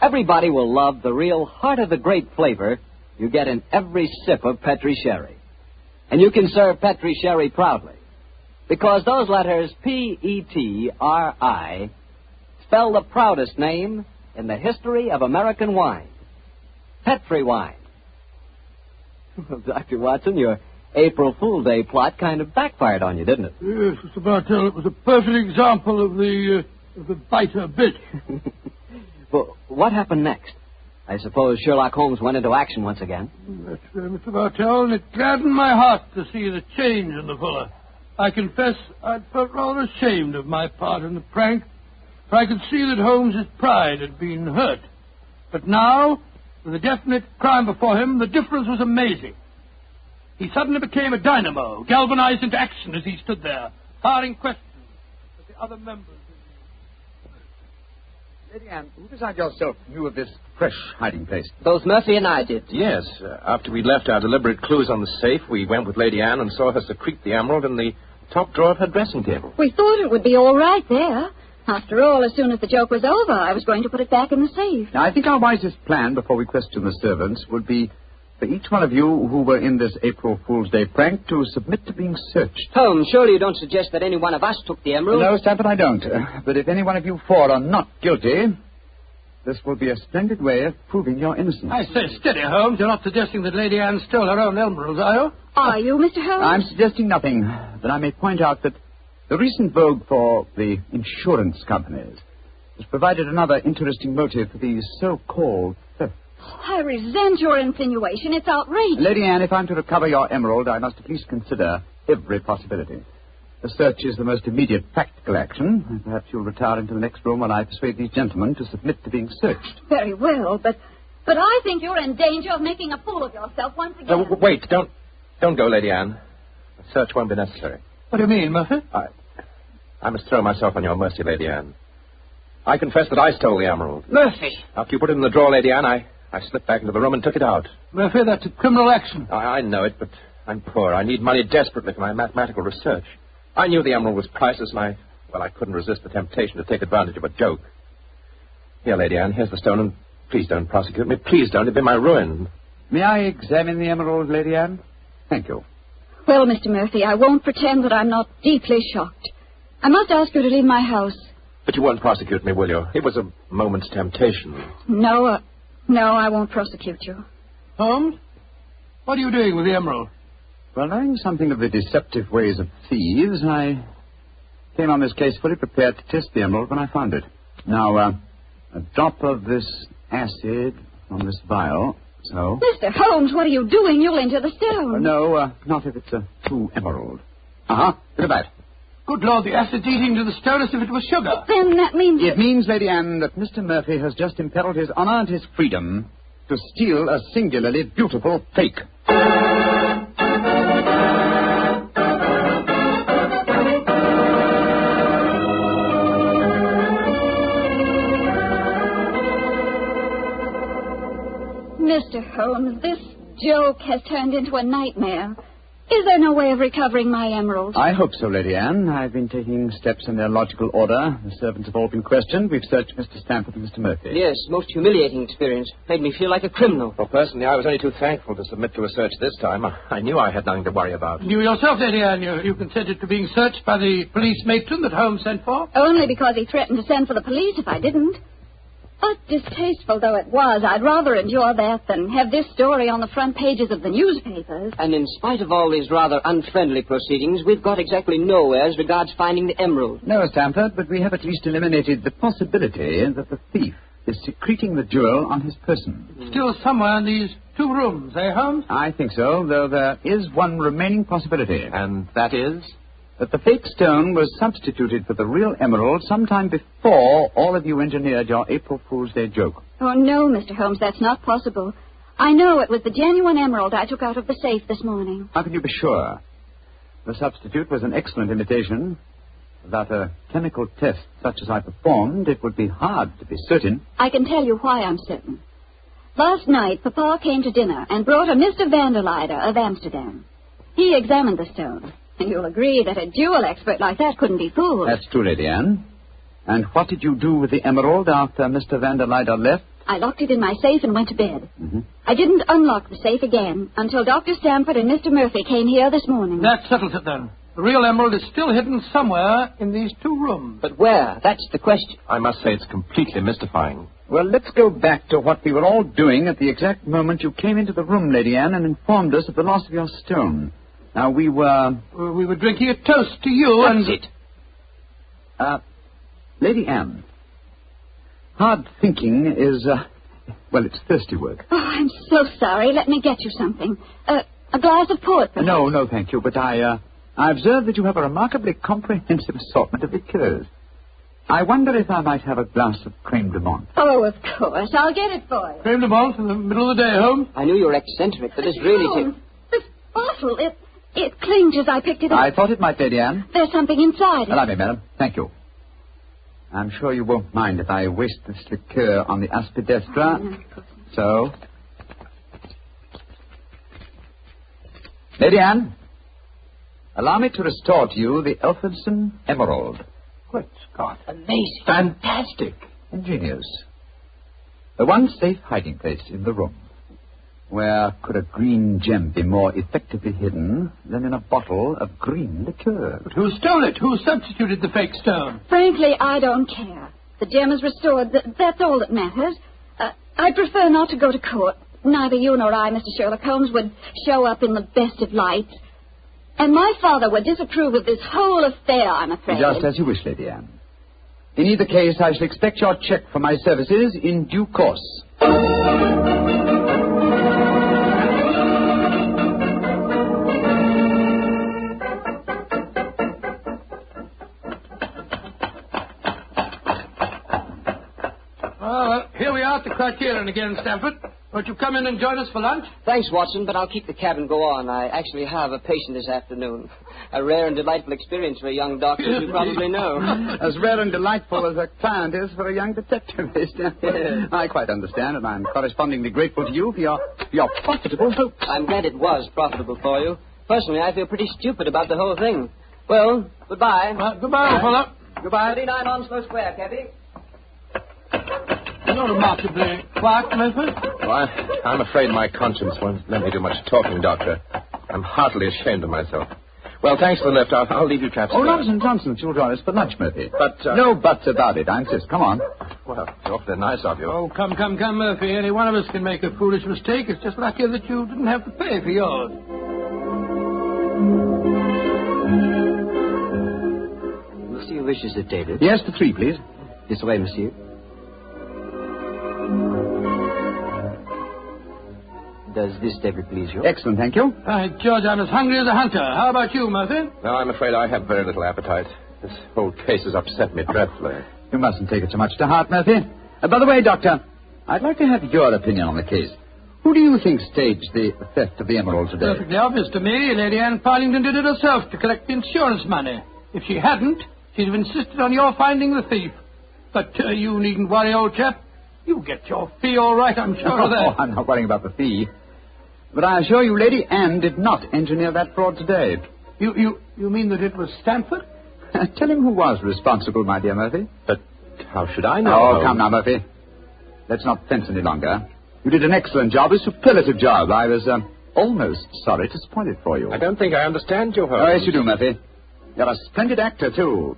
Speaker 11: Everybody will love the real heart-of-the-grape flavor you get in every sip of Petri Sherry. And you can serve Petri Sherry proudly, because those letters P-E-T-R-I spell the proudest name in the history of American wine. Petri wine. Well, Dr. Watson, your April Fool's Day plot kind of backfired on you, didn't it?
Speaker 2: Yes, Mr. Bartell, it was a perfect example of the biter bit.
Speaker 11: Well, what happened next? I suppose Sherlock Holmes went into action once again.
Speaker 2: That's Mr. Bartell, and it gladdened my heart to see the change in the fella. I confess I'd felt rather ashamed of my part in the prank, for I could see that Holmes's pride had been hurt. But now, with a definite crime before him, the difference was amazing. He suddenly became a dynamo, galvanized into action as he stood there, firing questions at the other members.
Speaker 13: Lady Anne, who besides yourself knew of this fresh hiding place?
Speaker 19: Both Murphy and I did.
Speaker 6: Yes. After we left our deliberate clues on the safe, we went with Lady Anne and saw her secrete the emerald in the top drawer of her dressing table.
Speaker 14: We thought it would be all right there. After all, as soon as the joke was over, I was going to put it back in the safe.
Speaker 13: Now, I think our wisest plan before we question the servants would be for each one of you who were in this April Fool's Day prank to submit to being searched.
Speaker 19: Holmes, surely you don't suggest that any one of us took the emerald?
Speaker 13: No, Stanford, I don't. But if any one of you four are not guilty, this will be a splendid way of proving your innocence.
Speaker 2: I say, steady, Holmes. You're not suggesting that Lady Anne stole her own emeralds, are you?
Speaker 14: Are you, Mr. Holmes?
Speaker 13: I'm suggesting nothing, but I may point out that the recent vogue for the insurance companies has provided another interesting motive for these so-called thefts.
Speaker 14: I resent your insinuation. It's outrageous.
Speaker 13: Lady Anne, if I'm to recover your emerald, I must at least consider every possibility. The search is the most immediate practical action, and perhaps you'll retire into the next room while I persuade these gentlemen to submit to being searched.
Speaker 14: Very well, but I think you're in danger of making a fool of yourself once again.
Speaker 6: Wait, don't go, Lady Anne. A search won't be necessary.
Speaker 2: What do you mean, Murphy?
Speaker 6: I must throw myself on your mercy, Lady Anne. I confess that I stole the emerald.
Speaker 19: Murphy!
Speaker 6: After you put it in the drawer, Lady Anne, I slipped back into the room and took it out.
Speaker 2: Murphy, that's a criminal action.
Speaker 6: I know it, but I'm poor. I need money desperately for my mathematical research. I knew the emerald was priceless, and I couldn't resist the temptation to take advantage of a joke. Here, Lady Anne, here's the stone, and please don't prosecute me. Please don't. It'd be my ruin.
Speaker 13: May I examine the emerald, Lady Anne? Thank you.
Speaker 14: Well, Mr. Murphy, I won't pretend that I'm not deeply shocked. I must ask you to leave my house.
Speaker 6: But you won't prosecute me, will you? It was a moment's temptation.
Speaker 14: No, I won't prosecute you.
Speaker 2: Holmes, what are you doing with the emerald?
Speaker 13: Well, knowing something of the deceptive ways of thieves, I came on this case fully prepared to test the emerald when I found it. Now, a drop of this acid from this vial, so...
Speaker 14: Mr. Holmes, what are you doing? You'll enter the stone.
Speaker 13: No, not if it's a true emerald. Look at that.
Speaker 2: Good Lord, the acid's eating to the stone as if it was sugar.
Speaker 14: But then that means...
Speaker 13: It means, Lady Anne, that Mr. Murphy has just imperiled his honor and his freedom to steal a singularly beautiful fake.
Speaker 14: Mr. Holmes, this joke has turned into a nightmare. Is there no way of recovering my emerald?
Speaker 13: I hope so, Lady Anne. I've been taking steps in their logical order. The servants have all been questioned. We've searched Mr. Stanford and Mr. Murphy.
Speaker 19: Yes, most humiliating experience. Made me feel like a criminal.
Speaker 6: Well, personally, I was only too thankful to submit to a search this time. I knew I had nothing to worry about.
Speaker 2: You yourself, Lady Anne, you consented to being searched by the police matron that Holmes sent for?
Speaker 14: Only because he threatened to send for the police if I didn't. But distasteful though it was, I'd rather endure that than have this story on the front pages of the newspapers.
Speaker 19: And in spite of all these rather unfriendly proceedings, we've got exactly nowhere as regards finding the emerald.
Speaker 13: No, Stanford, but we have at least eliminated the possibility that the thief is secreting the jewel on his person.
Speaker 2: Still somewhere in these two rooms, eh, Holmes?
Speaker 13: I think so, though there is one remaining possibility.
Speaker 6: And that is?
Speaker 13: That the fake stone was substituted for the real emerald sometime before all of you engineered your April Fool's Day joke.
Speaker 14: Oh, no, Mr. Holmes, that's not possible. I know it was the genuine emerald I took out of the safe this morning.
Speaker 13: How can you be sure? The substitute was an excellent imitation. Without a chemical test such as I performed, it would be hard to be certain.
Speaker 14: I can tell you why I'm certain. Last night, Papa came to dinner and brought a Mr. Vanderleider of Amsterdam. He examined the stone. And you'll agree that a jewel expert like that couldn't be fooled.
Speaker 13: That's true, Lady Anne. And what did you do with the emerald after Mr. Vanderleider left?
Speaker 14: I locked it in my safe and went to bed.
Speaker 13: Mm-hmm.
Speaker 14: I didn't unlock the safe again until Dr. Stamford and Mr. Murphy came here this morning.
Speaker 2: That settles it, then. The real emerald is still hidden somewhere in these two rooms.
Speaker 19: But where? That's the question.
Speaker 6: I must say it's completely mystifying.
Speaker 13: Well, let's go back to what we were all doing at the exact moment you came into the room, Lady Anne, and informed us of the loss of your stone. Now, we were
Speaker 2: drinking a toast to you.
Speaker 19: That's
Speaker 13: it. Lady Anne, hard thinking is, it's thirsty work.
Speaker 14: Oh, I'm so sorry. Let me get you something. A glass of port, perhaps?
Speaker 13: No, thank you. But I observed that you have a remarkably comprehensive assortment of liqueurs. I wonder if I might have a glass of creme de menthe.
Speaker 22: Oh, of course. I'll get it for you.
Speaker 2: Creme de menthe in the middle of the day, Holmes.
Speaker 19: I knew you were eccentric, but this really...
Speaker 22: Holmes, this bottle, it clinged as I picked it up.
Speaker 13: I thought it might, Lady Anne.
Speaker 22: There's something inside it.
Speaker 13: Allow me, madam. Thank you. I'm sure you won't mind if I waste this liqueur on the aspidestra. So... Lady Anne, allow me to restore to you the Elphinstone Emerald.
Speaker 2: Good Scott.
Speaker 6: Amazing. Fantastic.
Speaker 13: Ingenious. The one safe hiding place in the room. Where could a green gem be more effectively hidden than in a bottle of green liqueur?
Speaker 2: But who stole it? Who substituted the fake stone?
Speaker 22: Frankly, I don't care. The gem is restored. That's all that matters. I prefer not to go to court. Neither you nor I, Mr. Sherlock Holmes, would show up in the best of lights. And my father would disapprove of this whole affair, I'm afraid.
Speaker 13: Just as you wish, Lady Anne. In either case, I shall expect your check for my services in due course.
Speaker 2: Well, here we are at the Criterion again, Stamford. Won't you come in and join us for lunch?
Speaker 19: Thanks, Watson, but I'll keep the cab and go on. I actually have a patient this afternoon. A rare and delightful experience for a young doctor, as you probably know.
Speaker 13: As rare and delightful as a client is for a young detective, I quite understand, and I'm correspondingly grateful to you for your profitable hopes.
Speaker 19: I'm glad it was profitable for you. Personally, I feel pretty stupid about the whole thing. Well, goodbye.
Speaker 2: Goodbye, fella.
Speaker 19: Goodbye. 39 Onslow Square, cabby.
Speaker 2: You're remarkably quiet, Murphy.
Speaker 6: Well, I'm afraid my conscience won't let me do much talking, Doctor. I'm heartily ashamed of myself. Well, thanks for the lift. I'll leave you chaps.
Speaker 13: Oh, nonsense. You'll join us for lunch, Murphy.
Speaker 6: But,
Speaker 13: no buts about it. I insist. Come on.
Speaker 6: Well, it's awfully nice of you.
Speaker 2: Oh, come, Murphy. Any one of us can make a foolish mistake. It's just lucky that you didn't have to pay for yours.
Speaker 19: Monsieur wishes a table.
Speaker 13: Yes, the 3, please.
Speaker 19: This way, monsieur. Does this table please you?
Speaker 13: Excellent, thank you.
Speaker 2: By George, I'm as hungry as a hunter. How about you, Murphy?
Speaker 6: No, I'm afraid I have very little appetite. This whole case has upset me dreadfully.
Speaker 13: You mustn't take it so much to heart, Murphy. By the way, Doctor, I'd like to have your opinion on the case. Who do you think staged the theft of the emerald today?
Speaker 2: Perfectly obvious to me. Lady Anne Partington did it herself to collect the insurance money. If she hadn't, she'd have insisted on your finding the thief. But you needn't worry, old chap. You'll get your fee all right, I'm sure of that.
Speaker 13: Oh, I'm not worrying about the fee. But I assure you, Lady Anne did not engineer that fraud today.
Speaker 2: You mean that it was Stamford?
Speaker 13: Tell him who was responsible, my dear Murphy.
Speaker 6: But how should I know?
Speaker 13: Oh, come now, Murphy. Let's not fence any longer. You did an excellent job, a superlative job. I was almost sorry to spoil it for you.
Speaker 6: I don't think I understand you, Holmes.
Speaker 13: Oh, yes, you do, Murphy. You're a splendid actor, too.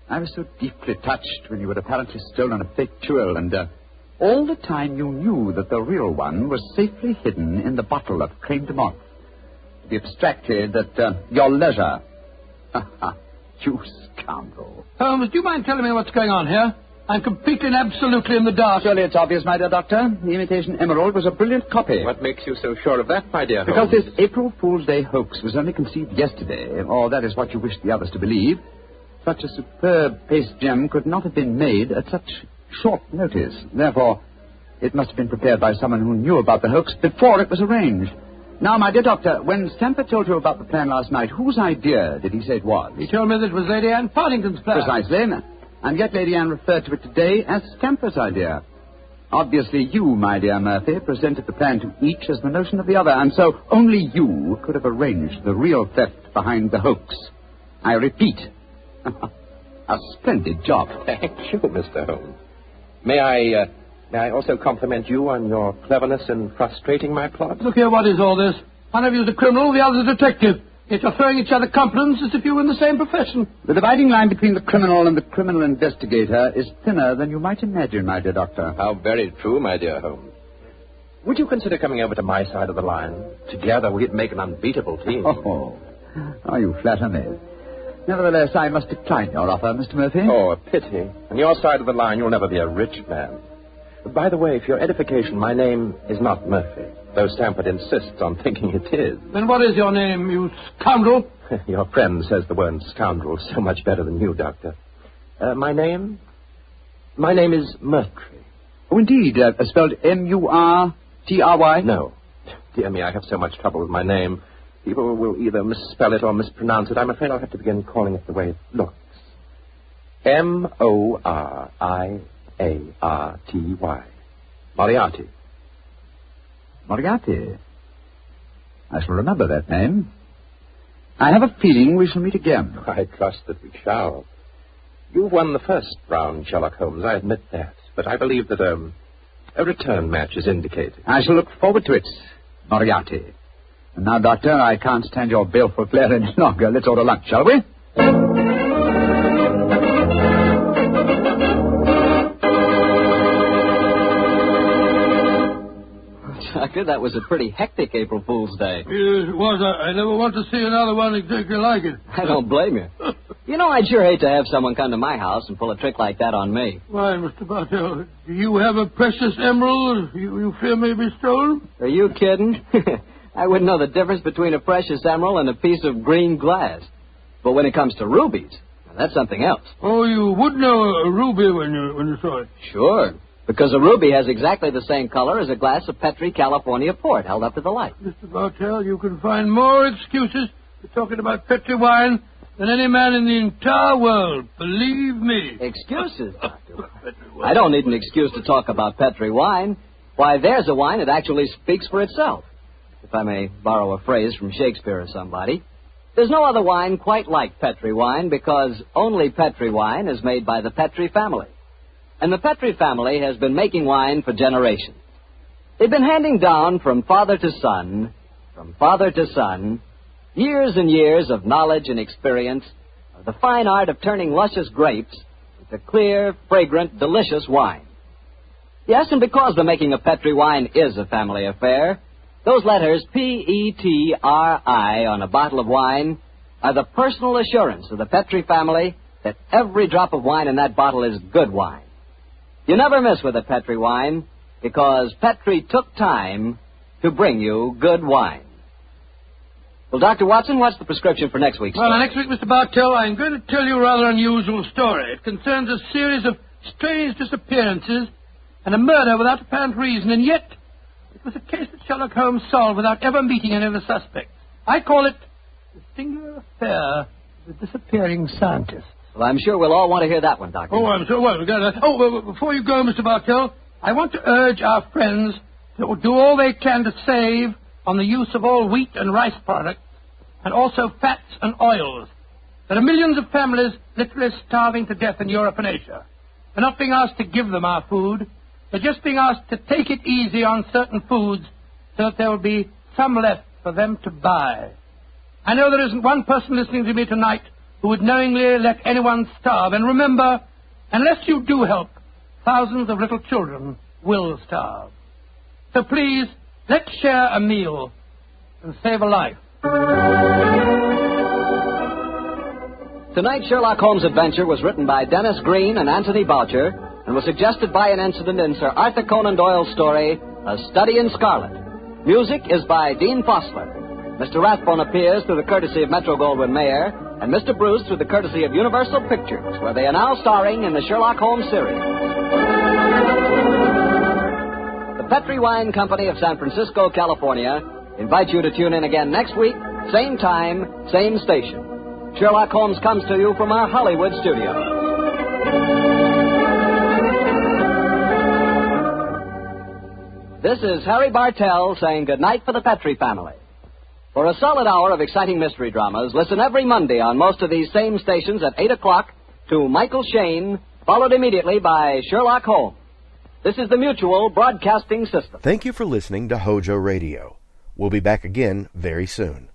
Speaker 13: I was so deeply touched when you had apparently stolen a fake jewel, and all the time you knew that the real one was safely hidden in the bottle of creme de menthe. To be abstracted at your leisure. You scoundrel.
Speaker 2: Holmes, do you mind telling me what's going on here? I'm completely and absolutely in the dark.
Speaker 13: Surely it's obvious, my dear Doctor. The imitation emerald was a brilliant copy.
Speaker 6: What makes you so sure of that, my dear
Speaker 13: Because
Speaker 6: Holmes?
Speaker 13: this April Fool's Day hoax was only conceived yesterday, or that is what you wish the others to believe. Such a superb paste gem could not have been made at such short notice. Therefore, it must have been prepared by someone who knew about the hoax before it was arranged. Now, my dear Doctor, when Stamford told you about the plan last night, whose idea did he say it was?
Speaker 2: He told me that it was Lady Anne Partington's plan.
Speaker 13: Precisely. And yet Lady Anne referred to it today as Stamford's idea. Obviously, you, my dear Murphy, presented the plan to each as the notion of the other, and so only you could have arranged the real theft behind the hoax. I repeat, a splendid job.
Speaker 6: Thank you, Mr. Holmes. May I also compliment you on your cleverness in frustrating my plot?
Speaker 2: Look here, what is all this? One of you is a criminal, the other is a detective. Yet you're throwing each other compliments as if you were in the same profession.
Speaker 13: The dividing line between the criminal and the criminal investigator is thinner than you might imagine, my dear Doctor.
Speaker 6: How very true, my dear Holmes. Would you consider coming over to my side of the line? Together we'd make an unbeatable team.
Speaker 13: Oh, you flatter me. Nevertheless, I must decline your offer, Mr. Murphy.
Speaker 6: Oh, a pity. On your side of the line, you'll never be a rich man. By the way, for your edification, my name is not Murphy, though Stamford insists on thinking it is.
Speaker 2: Then what is your name, you scoundrel?
Speaker 6: Your friend says the word scoundrel so much better than you, Doctor. My name? My name is Murtry.
Speaker 23: Oh, indeed. Spelled M-U-R-T-R-Y?
Speaker 6: No. Dear me, I have so much trouble with my name. People will either misspell it or mispronounce it. I'm afraid I'll have to begin calling it the way it looks. M-O-R-I-A-R-T-Y. Moriarty.
Speaker 23: Moriarty. I shall remember that name. I have a feeling we shall meet again.
Speaker 6: I trust that we shall. You've won the first round, Sherlock Holmes, I admit that. But I believe that a return match is indicated.
Speaker 23: I shall look forward to it, Moriarty. And now, Doctor, I can't stand your baleful glare any longer. Let's order lunch, shall we?
Speaker 11: Doctor, that was a pretty hectic April Fool's Day.
Speaker 2: Yes, it was. I never want to see another one exactly like it.
Speaker 11: I don't blame you. You know, I'd sure hate to have someone come to my house and pull a trick like that on me.
Speaker 2: Why, Mr. Bartell, do you have a precious emerald you fear may be stolen?
Speaker 11: Are you kidding? I wouldn't know the difference between a precious emerald and a piece of green glass. But when it comes to rubies, that's something else.
Speaker 2: Oh, you would know a ruby when you saw it?
Speaker 11: Sure, because a ruby has exactly the same color as a glass of Petri California port held up to the light.
Speaker 2: Mr. Bartell, you can find more excuses for talking about Petri wine than any man in the entire world. Believe me.
Speaker 11: Excuses, Doctor? I don't need an excuse to talk about Petri wine. Why, there's a wine that actually speaks for itself. If I may borrow a phrase from Shakespeare or somebody. There's no other wine quite like Petri wine because only Petri wine is made by the Petri family. And the Petri family has been making wine for generations. They've been handing down from father to son, years and years of knowledge and experience of the fine art of turning luscious grapes into clear, fragrant, delicious wine. Yes, and because the making of Petri wine is a family affair, those letters P-E-T-R-I on a bottle of wine are the personal assurance of the Petri family that every drop of wine in that bottle is good wine. You never miss with a Petri wine because Petri took time to bring you good wine. Well, Dr. Watson, what's the prescription for next week's story?
Speaker 2: Well, next week, Mr. Bartell, I'm going to tell you a rather unusual story. It concerns a series of strange disappearances and a murder without apparent reason, and yet it was a case that Sherlock Holmes solved without ever meeting any of the suspects. I call it The Singular Affair of the Disappearing Scientist.
Speaker 11: Well, I'm sure we'll all want to hear that one, Doctor.
Speaker 2: Oh, I'm sure. Well, before you go, Mr. Bartell, I want to urge our friends to do all they can to save on the use of all wheat and rice products, and also fats and oils. There are millions of families literally starving to death in Europe and Asia. They're not being asked to give them our food. They're just being asked to take it easy on certain foods so that there will be some left for them to buy. I know there isn't one person listening to me tonight who would knowingly let anyone starve. And remember, unless you do help, thousands of little children will starve. So please, let's share a meal and save a life.
Speaker 11: Tonight's Sherlock Holmes adventure was written by Dennis Green and Anthony Boucher and was suggested by an incident in Sir Arthur Conan Doyle's story, A Study in Scarlet. Music is by Dean Fossler. Mr. Rathbone appears through the courtesy of Metro-Goldwyn-Mayer, and Mr. Bruce through the courtesy of Universal Pictures, where they are now starring in the Sherlock Holmes series. The Petri Wine Company of San Francisco, California, invites you to tune in again next week, same time, same station. Sherlock Holmes comes to you from our Hollywood studio. This is Harry Bartell saying goodnight for the Petri family. For a solid hour of exciting mystery dramas, listen every Monday on most of these same stations at 8 o'clock to Michael Shayne, followed immediately by Sherlock Holmes. This is the Mutual Broadcasting System.
Speaker 8: Thank you for listening to HOJO Radio. We'll be back again very soon.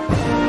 Speaker 8: Bye.